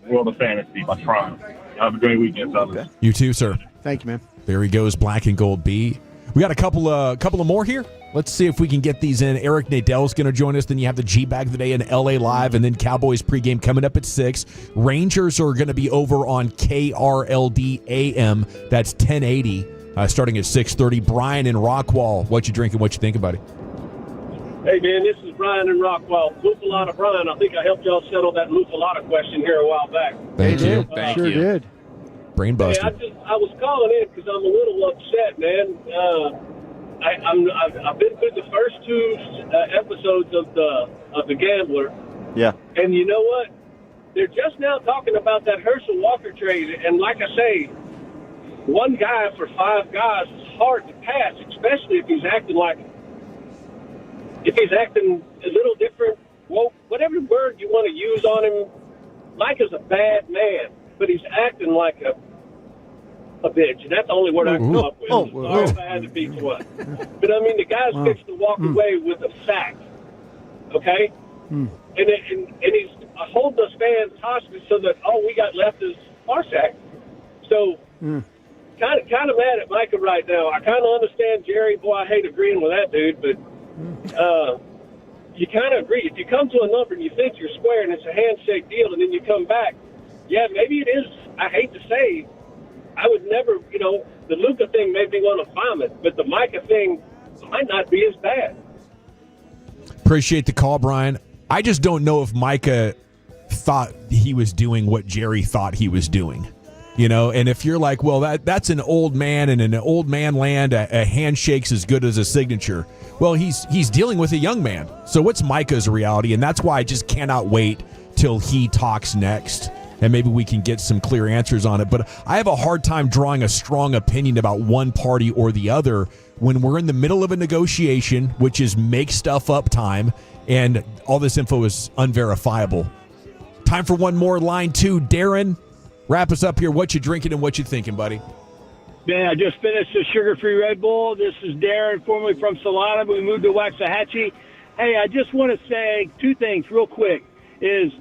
World of Fantasy by Tron. Have a great weekend, fellas. Okay. You too, sir. Thank you, man. There he goes, Black and Gold B. We got a couple of more here. Let's see if we can get these in. Eric Nadell's going to join us. Then you have the G-Bag today in LA Live, and then Cowboys pregame coming up at 6. Rangers are going to be over on KRLD-AM. That's 1080, starting at 6:30. Brian in Rockwall, what you drinking? What you think about it? Hey, man, this is Brian in Rockwell. Lufalata Brian, I think I helped y'all settle that Lufalata question here a while back. Thank you. Thank you. Did. Brain buster. Hey, I was calling in because I'm a little upset, man. I've been through the first 2 episodes of the Gambler. Yeah. And you know what? They're just now talking about that Herschel Walker trade. And like I say, one guy for 5 guys is hard to pass, especially if he's acting a little different, well, whatever word you want to use on him, Micah's a bad man, but he's acting like a bitch, and that's the only word I can come up with. Sorry if I had to beat you up. But, I mean, the guy's fixing to walk away with a sack, okay? And he's holding us fans hostage so that all we got left is our sack. So, kind of mad at Micah right now. I kind of understand Jerry. Boy, I hate agreeing with that dude, but you kind of agree. If you come to a number and you think you're square and it's a handshake deal and then you come back, yeah, maybe it is. I hate to say, I would never, the Luka thing made me want to vomit, but the Micah thing might not be as bad. Appreciate the call, Brian. I just don't know if Micah thought he was doing what Jerry thought he was doing. And if you're like, well, that's an old man, and in an old man land, a handshake's as good as a signature. Well, he's dealing with a young man. So what's Micah's reality? And that's why I just cannot wait till he talks next, and maybe we can get some clear answers on it. But I have a hard time drawing a strong opinion about one party or the other when we're in the middle of a negotiation, which is make stuff up time, and all this info is unverifiable. Time for one more. Line 2, Darren. Wrap us up here. What you drinking and what you thinking, buddy? Man, I just finished a sugar-free Red Bull. This is Darren, formerly from Solana, but we moved to Waxahachie. Hey, I just want to say two things real quick. Is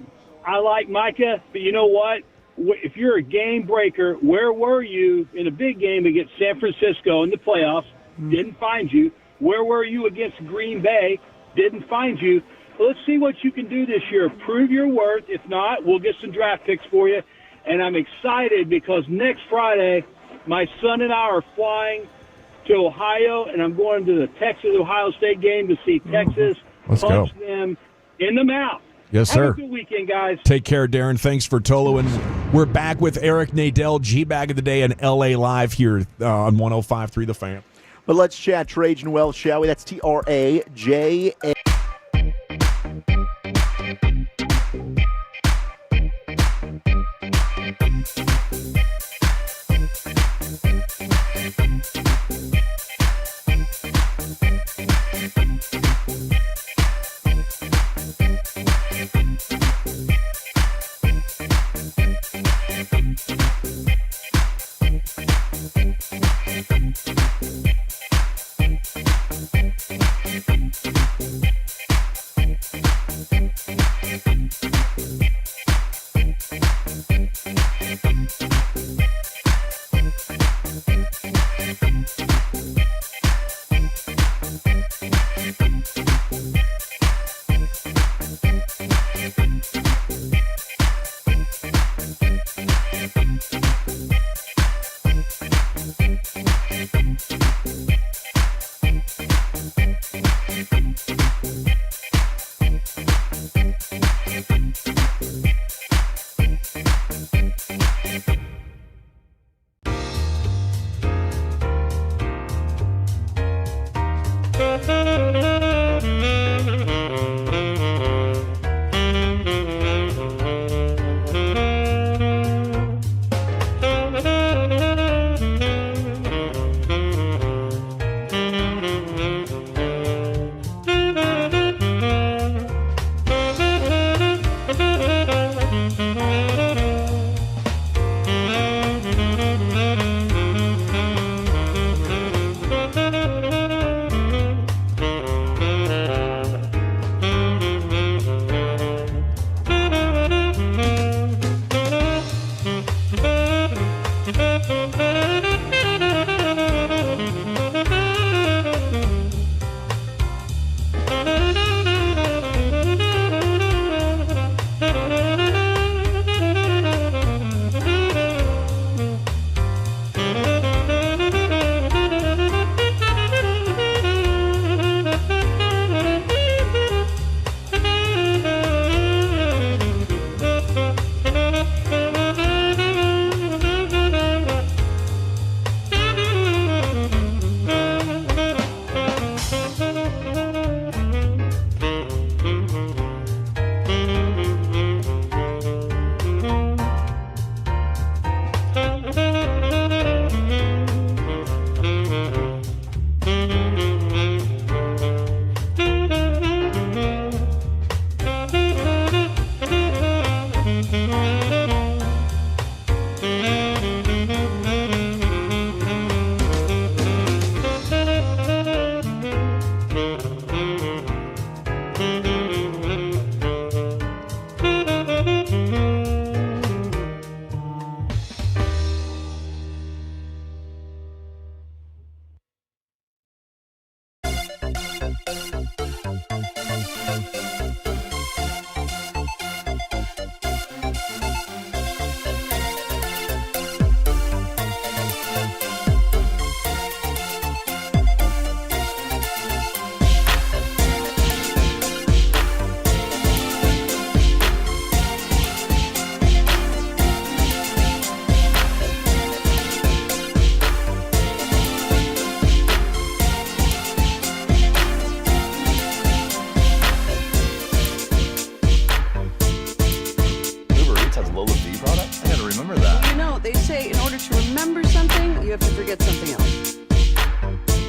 I like Micah, but you know what? If you're a game breaker, where were you in a big game against San Francisco in the playoffs? Didn't find you. Where were you against Green Bay? Didn't find you. Well, let's see what you can do this year. Prove your worth. If not, we'll get some draft picks for you. And I'm excited because next Friday, my son and I are flying to Ohio, and I'm going to the Texas-Ohio State game to see Texas punch them in the mouth. Yes, sir. Have a good weekend, guys. Take care, Darren. Thanks for Tolo. And we're back with Eric Nadel, G-Bag of the Day, and LA Live here on 105.3 The Fan. But let's chat Trajan Wealth, shall we? That's TRAJA.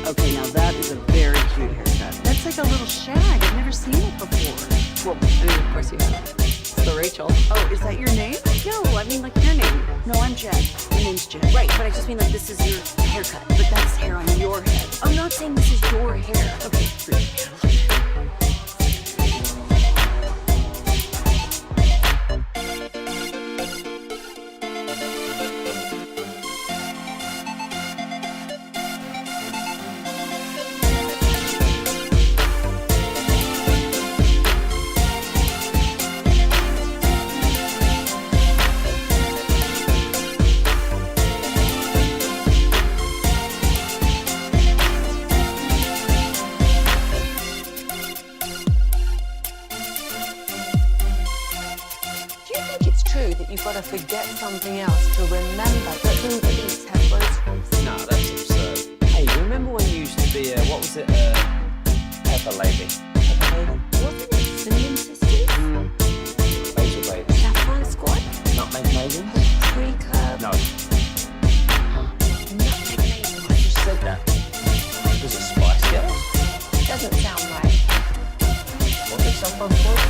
Okay, now that is a very cute haircut. That's like a little shag. I've never seen it before. Well, I mean, of course you have. So Rachel. Oh, is that your name? No, I mean like your name. No, I'm Jen. My name's Jen. Right, but I just mean like this is your haircut. But that's hair on your head. I'm not saying this is your hair. Okay, You've got to forget something else to remember that who eats has loads. No, that's absurd. Hey, remember when you used to be what was it, Pepper Lady? Pepper Lady? Wasn't it Cinnamon Sisters? Basil Lady. Saffron Squad? Nutmeg Maidens? Pre-Curb? No. Nutmeg Maidens. I just said that. Was it Spice Girls? Doesn't sound right. Was it Saffron Squad?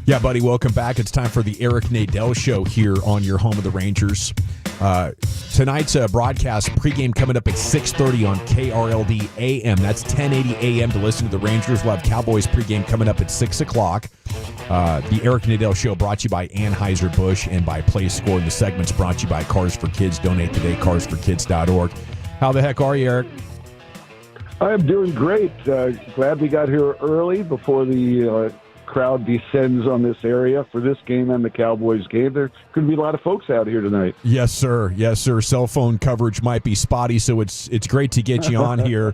Yeah, buddy, welcome back. It's time for the Eric Nadel Show here on your home of the Rangers. Tonight's broadcast pregame coming up at 6:30 on KRLD AM. That's 1080 AM to listen to the Rangers. We'll have Cowboys pregame coming up at 6 o'clock. The Eric Nadel Show brought to you by Anheuser-Busch and by Play Score. The segment's brought to you by Cars for Kids. Donate today, carsforkids.org. How the heck are you, Eric? I'm doing great. Glad we got here early before the crowd descends on this area for this game and the Cowboys game. There's going to be a lot of folks out here tonight. Yes, sir. Yes, sir. Cell phone coverage might be spotty, so it's great to get you on here.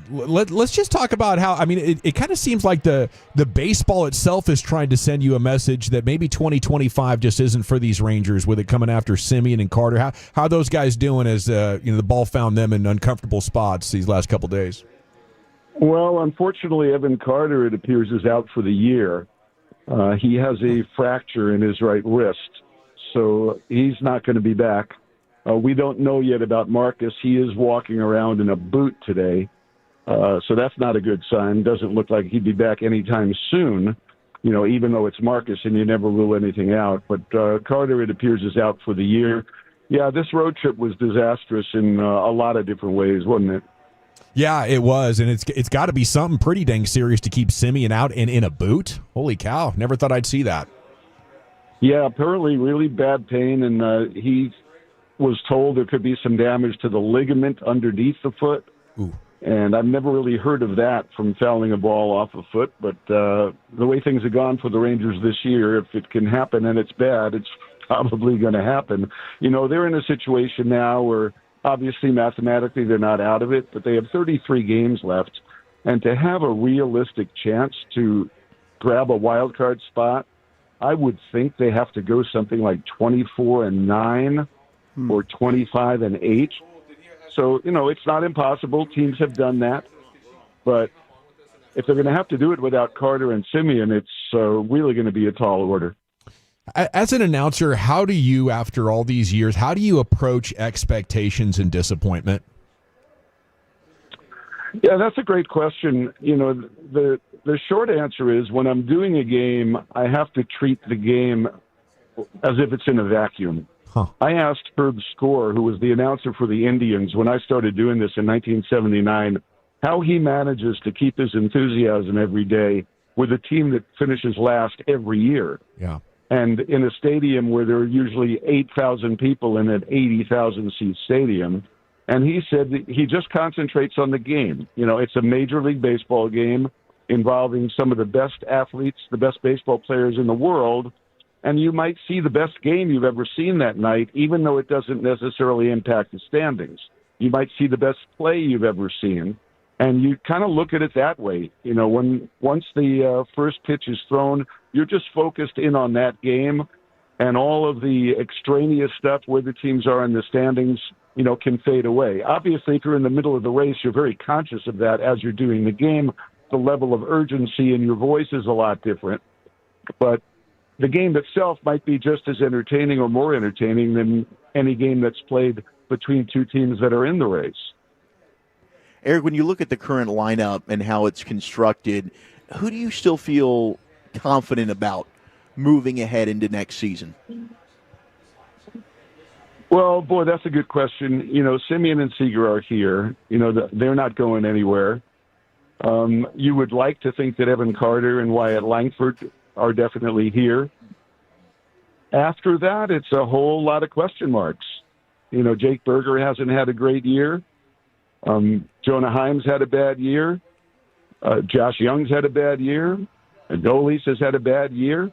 Let's just talk about how, I mean, it kind of seems like the baseball itself is trying to send you a message that maybe 2025 just isn't for these Rangers, with it coming after Semien and Carter. How are those guys doing as the ball found them in uncomfortable spots these last couple days? Well, unfortunately, Evan Carter, it appears, is out for the year. He has a fracture in his right wrist, so he's not going to be back. We don't know yet about Marcus. He is walking around in a boot today, so that's not a good sign. Doesn't look like he'd be back anytime soon, even though it's Marcus and you never rule anything out. But Carter, it appears, is out for the year. Yeah, this road trip was disastrous in a lot of different ways, wasn't it? Yeah, it was, and it's got to be something pretty dang serious to keep Simeon out and in a boot. Holy cow, never thought I'd see that. Yeah, apparently really bad pain, and he was told there could be some damage to the ligament underneath the foot. Ooh. And I've never really heard of that from fouling a ball off a foot, but the way things have gone for the Rangers this year, if it can happen and it's bad, it's probably going to happen. They're in a situation now where obviously, mathematically, they're not out of it, but they have 33 games left. And to have a realistic chance to grab a wild card spot, I would think they have to go something like 24-9 or 25-8. So, it's not impossible. Teams have done that. But if they're going to have to do it without Carter and Simeon, it's really going to be a tall order. As an announcer, how do you, after all these years, how do you approach expectations and disappointment? Yeah, that's a great question. The short answer is when I'm doing a game, I have to treat the game as if it's in a vacuum. Huh. I asked Herb Score, who was the announcer for the Indians when I started doing this in 1979, how he manages to keep his enthusiasm every day with a team that finishes last every year. Yeah. And in a stadium where there are usually 8,000 people in an 80,000-seat stadium. And he said that he just concentrates on the game. It's a Major League Baseball game involving some of the best athletes, the best baseball players in the world. And you might see the best game you've ever seen that night, even though it doesn't necessarily impact the standings. You might see the best play you've ever seen. And you kind of look at it that way. Once the first pitch is thrown, you're just focused in on that game, and all of the extraneous stuff where the teams are in the standings, can fade away. Obviously, if you're in the middle of the race, you're very conscious of that as you're doing the game. The level of urgency in your voice is a lot different. But the game itself might be just as entertaining or more entertaining than any game that's played between two teams that are in the race. Eric, when you look at the current lineup and how it's constructed, who do you still feel confident about moving ahead into next season? Well, boy, that's a good question. Simeon and Seager are here. They're not going anywhere. You would like to think that Evan Carter and Wyatt Langford are definitely here. After that, it's a whole lot of question marks. Jake Berger hasn't had a great year. Jonah Himes had a bad year. Josh Young's had a bad year. Adolis has had a bad year.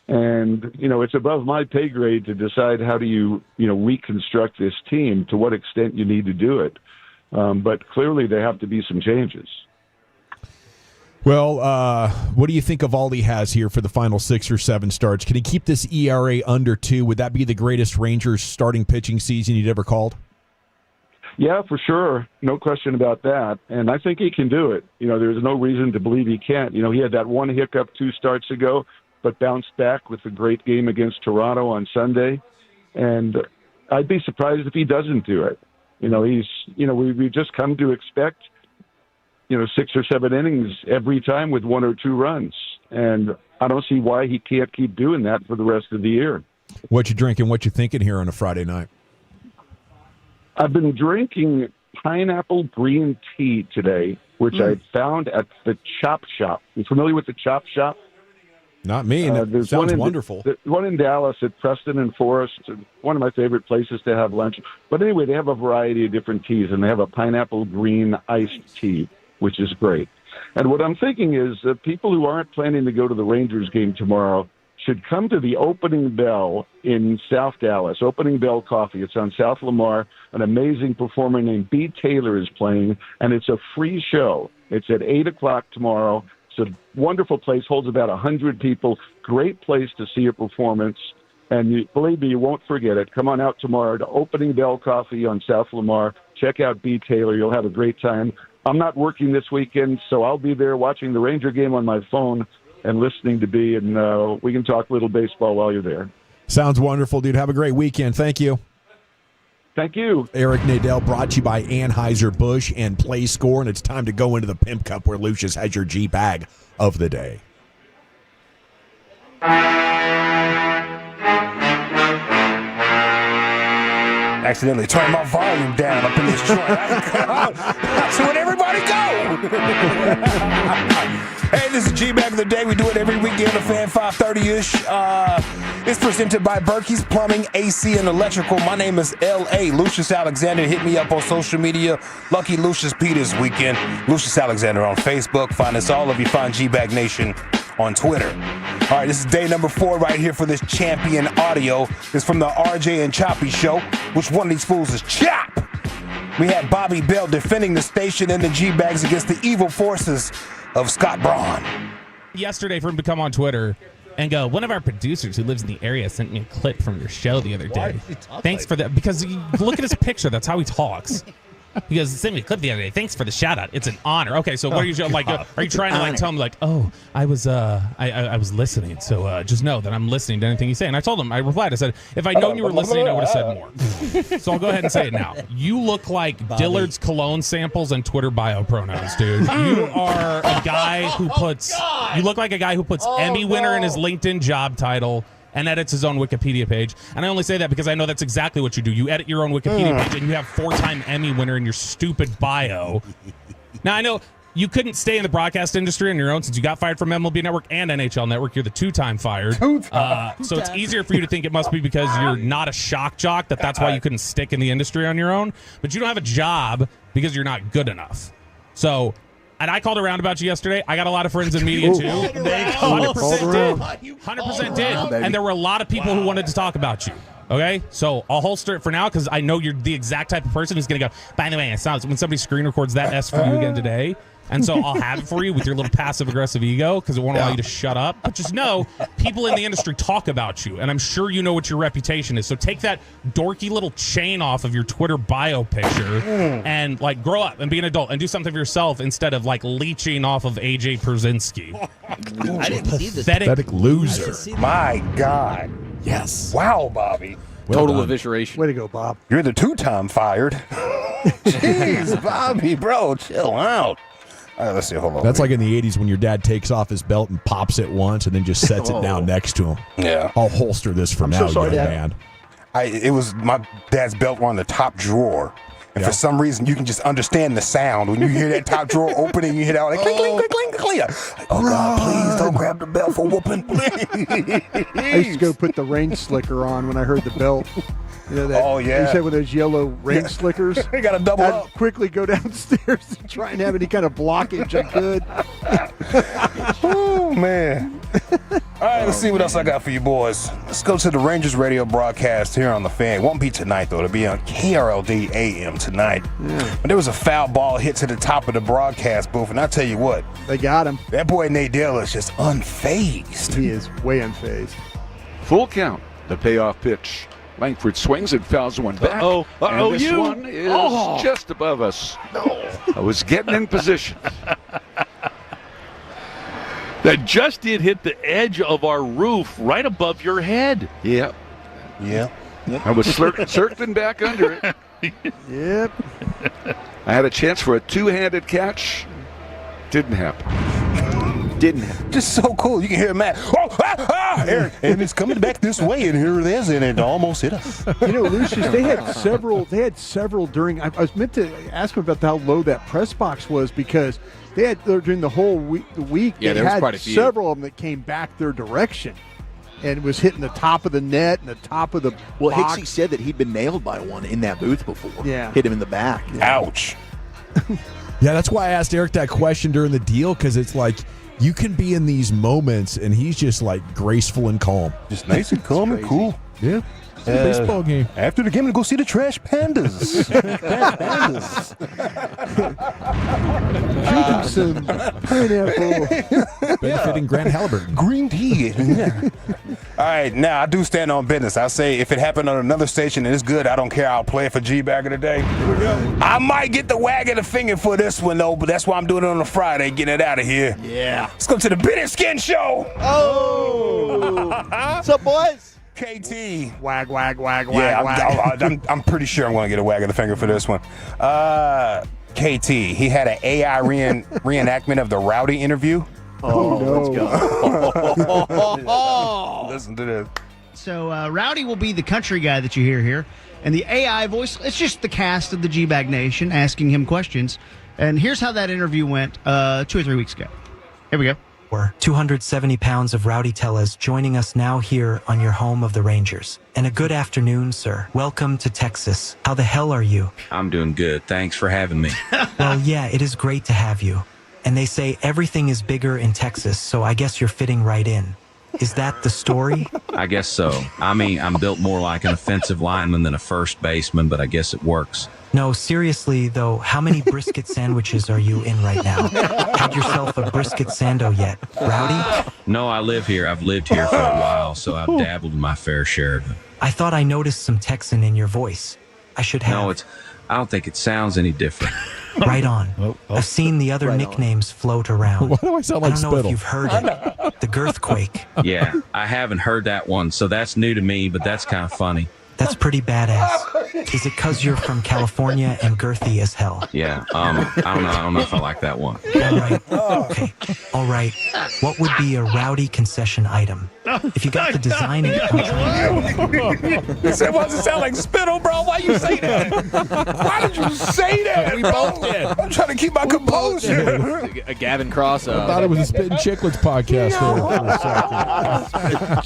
And, it's above my pay grade to decide how do you, reconstruct this team, to what extent you need to do it. But clearly there have to be some changes. Well, what do you think Eovaldi has here for the final 6 or 7 starts? Can he keep this ERA under 2? Would that be the greatest Rangers starting pitching season you'd ever called? Yeah, for sure. No question about that. And I think he can do it. There's no reason to believe he can't. He had that one hiccup 2 starts ago, but bounced back with a great game against Toronto on Sunday. And I'd be surprised if he doesn't do it. We've just come to expect, 6 or 7 innings every time with 1 or 2 runs. And I don't see why he can't keep doing that for the rest of the year. What you drinking, what you thinking here on a Friday night? I've been drinking pineapple green tea today, which I found at the Chop Shop. You familiar with the Chop Shop? Not me. That sounds wonderful. One in Dallas at Preston and Forest, one of my favorite places to have lunch. But anyway, they have a variety of different teas, and they have a pineapple green iced tea, which is great. And what I'm thinking is that people who aren't planning to go to the Rangers game tomorrow should come to the Opening Bell in South Dallas, Opening Bell Coffee. It's on South Lamar. An amazing performer named B. Taylor is playing, and it's a free show. It's at 8 o'clock tomorrow. It's a wonderful place, holds about 100 people. Great place to see a performance. And believe me, you won't forget it. Come on out tomorrow to Opening Bell Coffee on South Lamar. Check out B. Taylor. You'll have a great time. I'm not working this weekend, so I'll be there watching the Ranger game on my phone. and listening to B, and we can talk a little baseball while you're there. Sounds wonderful, dude. Have a great weekend. Thank you. Thank you. Eric Nadel, brought to you by Anheuser-Busch and Play Score, and it's time to go into the Pimp Cup where Lucius has your G-Bag of the day. Accidentally turned my volume down up in this joint. That's when everybody go. Hey, this is G-Bag of the Day. We do it every weekday on the Fan, 5:30-ish. It's presented by Berkey's Plumbing, AC, and Electrical. My name is L.A. Lucius Alexander. Hit me up on social media. Lucky Lucius P this weekend. Lucius Alexander on Facebook. Find us all if you find G-Bag Nation on Twitter. All right, this is day number 4 right here for this champion audio. It's from the RJ and Choppy show. Which one of these fools is Chop? We had Bobby Bell defending the station and the G-Bags against the evil forces of Scott Braun. Yesterday for him to come on Twitter and go, one of our producers who lives in the area sent me a clip from your show the other day. Thanks for that. Because you look at his picture. That's how he talks. He goes, send me a clip the other day. Thanks for the shout out. It's an honor. Okay, so what are you like? Are you trying to like tell him like, oh, I was listening. So just know that I'm listening to anything you say. And I told him, I replied, I said, if I'd known you were listening, I would have said more. So I'll go ahead and say it now. You look like Dillard's cologne samples and Twitter bio pronouns, dude. You are a guy who puts. You look like a guy who puts Emmy winner in his LinkedIn job title and edits his own Wikipedia page. And I only say that because I know that's exactly what you do. You edit your own Wikipedia page, and you have 4-time Emmy winner in your stupid bio. Now, I know you couldn't stay in the broadcast industry on your own since you got fired from MLB Network and NHL Network. You're the 2-time fired. So it's easier for you to think it must be because you're not a shock jock, that's why you couldn't stick in the industry on your own. But you don't have a job because you're not good enough. So... And I called around about you yesterday. I got a lot of friends in media, too. 100% did. 100% did. And there were a lot of people who wanted to talk about you. Okay? So I'll holster it for now because I know you're the exact type of person who's going to go, by the way, I saw when somebody screen records that S for you again today. And so I'll have it for you with your little passive-aggressive ego because it won't allow you to shut up. But just know, people in the industry talk about you, and I'm sure you know what your reputation is. So take that dorky little chain off of your Twitter bio picture and, like, grow up and be an adult and do something for yourself instead of, like, leeching off of AJ Przinsky. I didn't see this. Pathetic loser. My God. Yes. Wow, Bobby. Total evisceration. Way to go, Bob. You're the 2-time fired. Jeez, Bobby, bro, chill out. All right, let's see. Hold on. That's like in the 80s when your dad takes off his belt and pops it once and then just sets it down next to him. Yeah. I'll holster this for now, young man. It was my dad's belt were on the top drawer. And for some reason, you can just understand the sound. When you hear that top drawer opening, you hear that like, clink, clink, clink, clink, clink. Oh, God, please don't grab the belt for whooping, please. I used to go put the rain slicker on when I heard the belt. You know that, you said with those yellow rain slickers. You got to double I'd up. quickly go downstairs and try and have any kind of blockage I could. Oh, man. All right, let's see what else I got for you boys. Let's go to the Rangers radio broadcast here on the Fan. It won't be tonight, though. It'll be on KRLD-AM tonight. Yeah. But there was a foul ball hit to the top of the broadcast booth, and I tell you what. They got him. That boy Nadell is just unfazed. He is way unfazed. Full count, the payoff pitch. Langford swings and fouls one back. And this one is just above us. I was getting in position. That just did hit the edge of our roof right above your head. Yep. Yeah. I was circling back under it. Yep. I had a chance for a two-handed catch. Didn't happen. Just so cool. You can hear Matt. Eric, and it's coming back this way, and here it is, and it almost hit us. You know, Lucius, they had several during. I was meant to ask him about how low that press box was because they had during the whole week. Yeah, they there was had quite a few. Several of them that came back their direction, and it was hitting the top of the net and the top of the. Well, box. Hicksy said that he'd been nailed by one in that booth before. Yeah, hit him in the back. Ouch. Yeah, that's why I asked Eric that question during the deal because it's like. You can be in these moments, and he's just like graceful and calm. Just nice and calm and cool. Yeah. It's a baseball game. After the game, to go see the Trash Pandas. Drinking some pineapple. Benefiting Grand Halliburton. Green tea. Yeah. All right, now I do stand on business. I say if it happened on another station and it's good, I don't care. I'll play it for G-Bagger today. I might get the wag of the finger for this one, though, but that's why I'm doing it on a Friday, getting it out of here. Yeah. Let's go to the Bit and Skin Show. Oh. What's up, boys? KT. Wag, wag, wag, Yeah, wag. I'm pretty sure I'm going to get a wag of the finger for this one. KT, he had an AI reenactment of the Rowdy interview. Oh, no. Let's go. Listen to this. So Rowdy will be the country guy that you hear here. And the AI voice, it's just the cast of the G-Bag Nation asking him questions. And here's how that interview went 2 or 3 weeks ago. Here we go. 270 pounds of Rowdy Tellez joining us now here on your home of the Rangers. And a good afternoon, sir. Welcome to Texas. How the hell are you? I'm doing good. Thanks for having me. Well, yeah, it is great to have you. And they say everything is bigger in Texas, so I guess you're fitting right in. Is that the story? I guess so. I mean, I'm built more like an offensive lineman than a first baseman, but I guess it works. No, seriously, though, how many brisket sandwiches are you in right now? Had yourself a brisket sando yet, Rowdy? No, I live here. I've lived here for a while, so I've dabbled in my fair share of it. I thought I noticed some Texan in your voice. I should have. No, I don't think it sounds any different. Right on. I've seen the other nicknames float around. Why do I sound like I don't know if Spittle? you've heard it. The Girthquake. Yeah, I haven't heard that one, so that's new to me, but that's kind of funny. That's pretty badass. Is it because you're from California and girthy as hell? Yeah, I don't know if I like that one. All right. Okay. All right. What would be a Rowdy concession item? If you got the design and contract. It wasn't sound like Spittle, bro. Why you say that? Why did you say that? We both did. I'm trying to keep my composure. A Gavin Cross. I thought it was a Spittin' Chicklets podcast for a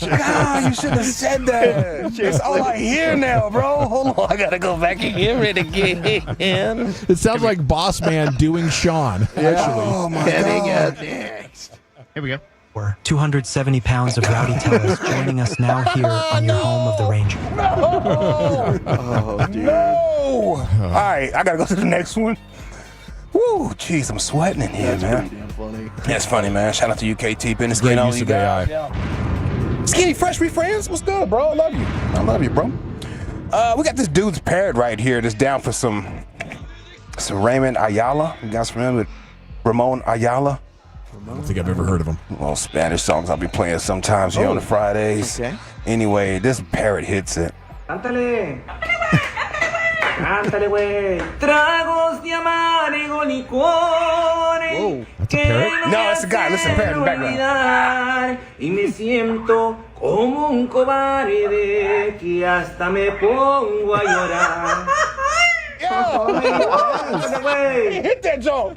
second. God, you shouldn't have said that. It's all I hear now, bro. Hold on. I got to go back and hear it again. It sounds like Boss Man doing Sean, actually. Oh, my God. Here we go. 270 pounds of Rowdy Tellez joining us now here on your home of the Rangers. Oh, dude. No. All right, I got to go to the next one. Woo, jeez, I'm sweating in here, man. Pretty damn funny. That's funny, man. Shout out to you, KT. Been Great all use you of got. AI. Yeah. Skinny Fresh, we friends. What's good, bro? I love you. I love you, bro. We got this dude's parrot right here that's down for some Raymond Ayala. You guys familiar with Ramon Ayala? I don't think I've ever heard of him. Well, Spanish songs I'll be playing sometimes here on the Fridays. Okay. Anyway, this parrot hits it. Cántale. Cántale, güey. Tragos de amargo licores. Whoa, that's a parrot? No, it's a guy. Listen, parrot in the background. Y me siento como un cobarde que hasta me pongo a llorar. Yo! Hit that joke!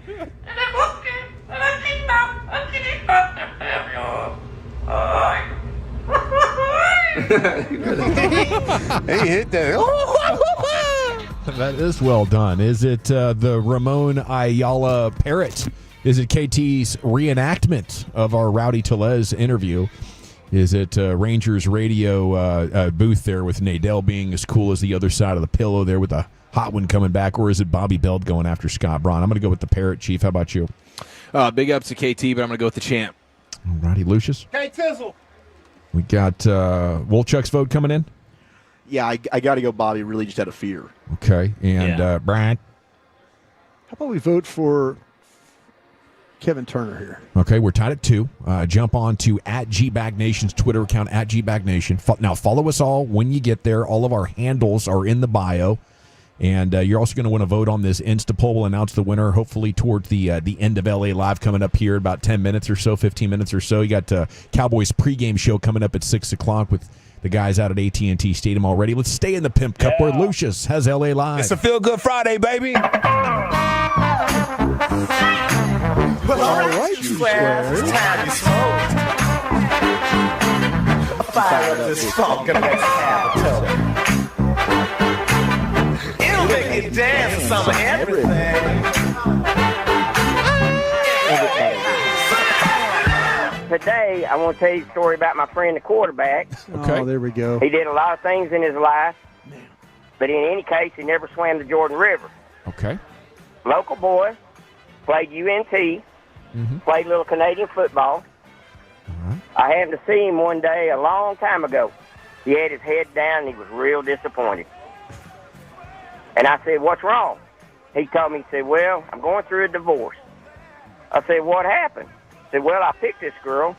He hit that. That is well done. Is it the Ramon Ayala parrot? Is it KT's reenactment of our Rowdy Tellez interview? Is it Rangers radio booth there with Nadell being as cool as the other side of the pillow there with the hot one coming back? Or is it Bobby Belt going after Scott Braun? I'm going to go with the parrot, Chief. How about you? Big ups to KT, but I'm going to go with the champ. All righty, Lucius. Hey, Tizzle. We got Wolchuk's vote coming in. Yeah, I got to go Bobby. Really just out of fear. Okay. And Brian? How about we vote for Kevin Turner here? Okay, we're tied at 2. Jump on to @GBagNation's Twitter account, @GBagNation. Now, follow us all when you get there. All of our handles are in the bio. And you're also going to want to vote on this Insta poll. We'll announce the winner hopefully towards the end of LA Live coming up here in about 10 minutes or so, 15 minutes or so. You got Cowboys pregame show coming up at 6 o'clock with the guys out at AT&T Stadium already. Let's stay in the Pimp Cup where Lucius has LA Live. It's a feel-good Friday, baby. Well, all right, you squares. It's time to smoke. Fire up this funk and let's have a toast. It'll make you dance to some of everything. the day, I want to tell you a story about my friend, the quarterback. Okay. Oh, there we go. He did a lot of things in his life, but in any case, he never swam the Jordan River. Okay. Local boy, played UNT, played a little Canadian football. I happened to see him one day a long time ago. He had his head down, and he was real disappointed. And I said, what's wrong? He told me, he said, well, I'm going through a divorce. I said, what happened? He said, well, I picked this girl.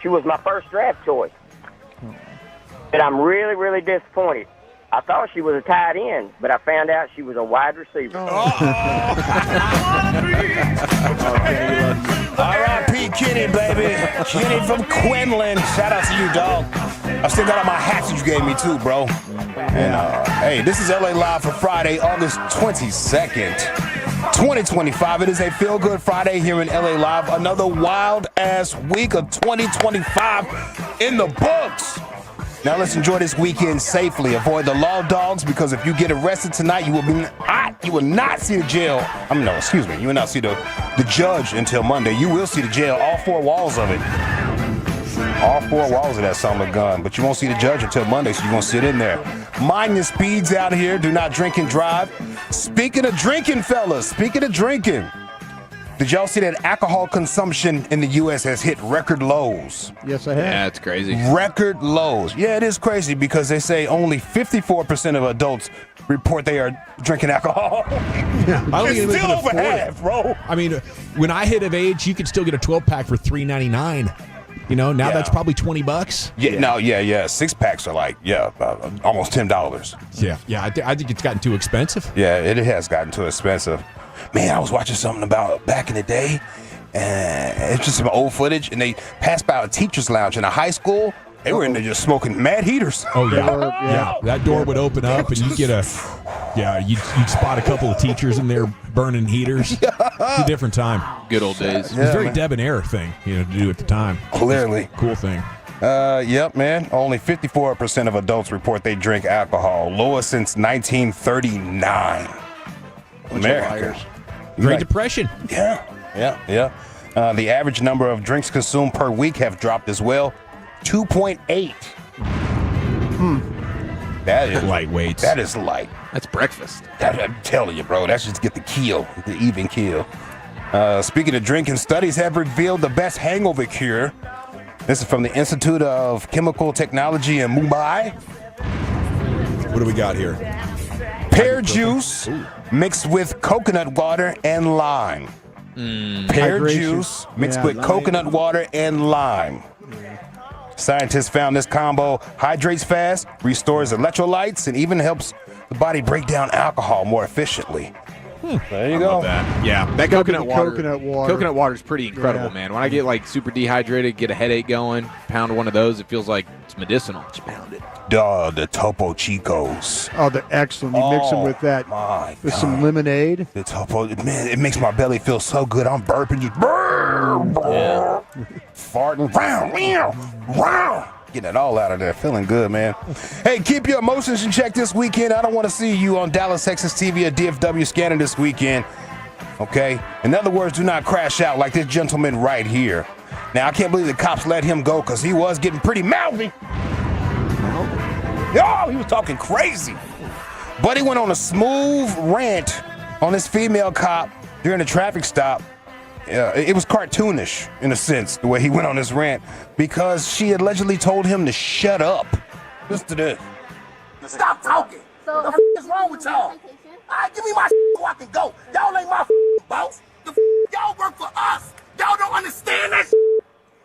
She was my first draft choice. And I'm really, really disappointed. I thought she was a tight end, but I found out she was a wide receiver. R.I.P. Kenny, baby. Kenny from Quinlan. Shout out to you, dog. I still got all my hats that you gave me, too, bro. And, hey, this is LA Live for Friday, August 22nd, 2025. It is a feel-good Friday here in LA Live. Another wild-ass week of 2025 in the books. Now let's enjoy this weekend safely. Avoid the law dogs, because if you get arrested tonight, you will not see the jail. You will not see the judge until Monday. You will see the jail, all four walls of it. All four walls of that son of a gun. But you won't see the judge until Monday, so you're going to sit in there. Mind your speeds out here. Do not drink and drive. Speaking of drinking, fellas, did y'all see that alcohol consumption in the U.S. has hit record lows? Yes, I have. Yeah, it's crazy. Record lows. Yeah, it is crazy, because they say only 54% of adults report they are drinking alcohol. Yeah, I don't it's think still over half, bro. I mean, when I hit of age, you could still get a 12-pack for $3.99. Now that's probably $20. Yeah. 6-packs are like, almost $10. Yeah. I think it's gotten too expensive. Yeah, it has gotten too expensive. Man, I was watching something about back in the day, and it's just some old footage, and they passed by a teacher's lounge in a high school. They were in there just smoking mad heaters. Oh, yeah. That door would open up, and you'd spot a couple of teachers in there burning heaters. It's a different time. Good old days. It was a very debonair thing, to do at the time. Clearly. Cool thing. Yep, man. Only 54% of adults report they drink alcohol. Lowest since 1939. America. Great Depression. Yeah. The average number of drinks consumed per week have dropped as well. 2.8. That is lightweight. That is light. That's breakfast. I'm telling you, bro. That's just to get the even kill. Speaking of drinking, studies have revealed the best hangover cure. This is from the Institute of Chemical Technology in Mumbai. What do we got here? Pear juice mixed with coconut water and lime. Pear juice mixed with coconut water and lime. Scientists found this combo hydrates fast, restores electrolytes, and even helps the body break down alcohol more efficiently. There you go. Yeah, that coconut water. Coconut water is pretty incredible, man. When I get super dehydrated, get a headache going, pound one of those, it feels like it's medicinal. Just pound it. The Topo Chicos. Oh, they're excellent. You mix them with that. With some lemonade. The Topo, man, it makes my belly feel so good. I'm burping, just farting, getting it all out of there. Feeling good, man. Hey, keep your emotions in check this weekend. I don't want to see you on Dallas, Texas TV or DFW scanner this weekend. Okay? In other words, do not crash out like this gentleman right here. Now, I can't believe the cops let him go, because he was getting pretty mouthy. Oh, he was talking crazy. But he went on a smooth rant on this female cop during a traffic stop. It was cartoonish, in a sense, the way he went on this rant, because she allegedly told him to shut up. Listen to this. Stop talking. The f is wrong with y'all? All right, give me my so I can go. Y'all ain't my boss. Y'all work for us. Y'all don't understand that.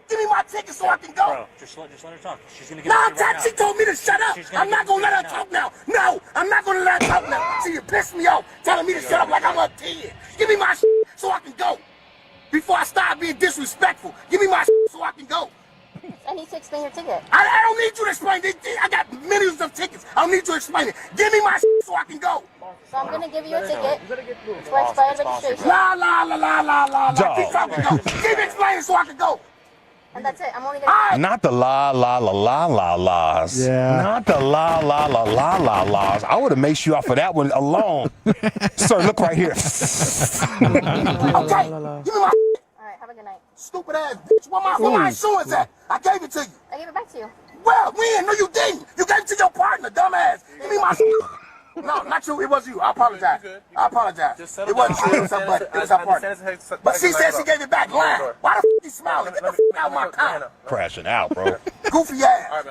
Give me my ticket so I can go. Bro, just let her talk. She's gonna get it right now. She told me to shut up. I'm not gonna let her talk now. No, I'm not gonna let her talk now. See, you pissed me off, telling me to shut up like I'm a 10. Give me my so I can go. Before I start being disrespectful, give me my so I can go. I need to explain your ticket. I don't need you to explain it. I got millions of tickets. I don't need you to explain it. Give me my so I can go. So I'm gonna give you a ticket for expired registration. La. Keep talking, go. Keep explaining so I can go. And that's it. I'm only gonna. Not the la-las. Yeah. Not the la-las. I would have maced you off of that one alone. Sir, look right here. Okay. Give me my. All right. Have a good night. Stupid ass bitch. Where my insurance at? I gave it to you. I gave it back to you. Well, when? No, you didn't. You gave it to your partner, dumbass. Give me my No, not you. It was you. I apologize. I apologize. It wasn't you. It was her buddy. It was her partner. But she said she gave it back. Lying. Why the f*** you smiling? Get the f*** out of my car. Crashing out, bro. Goofy ass.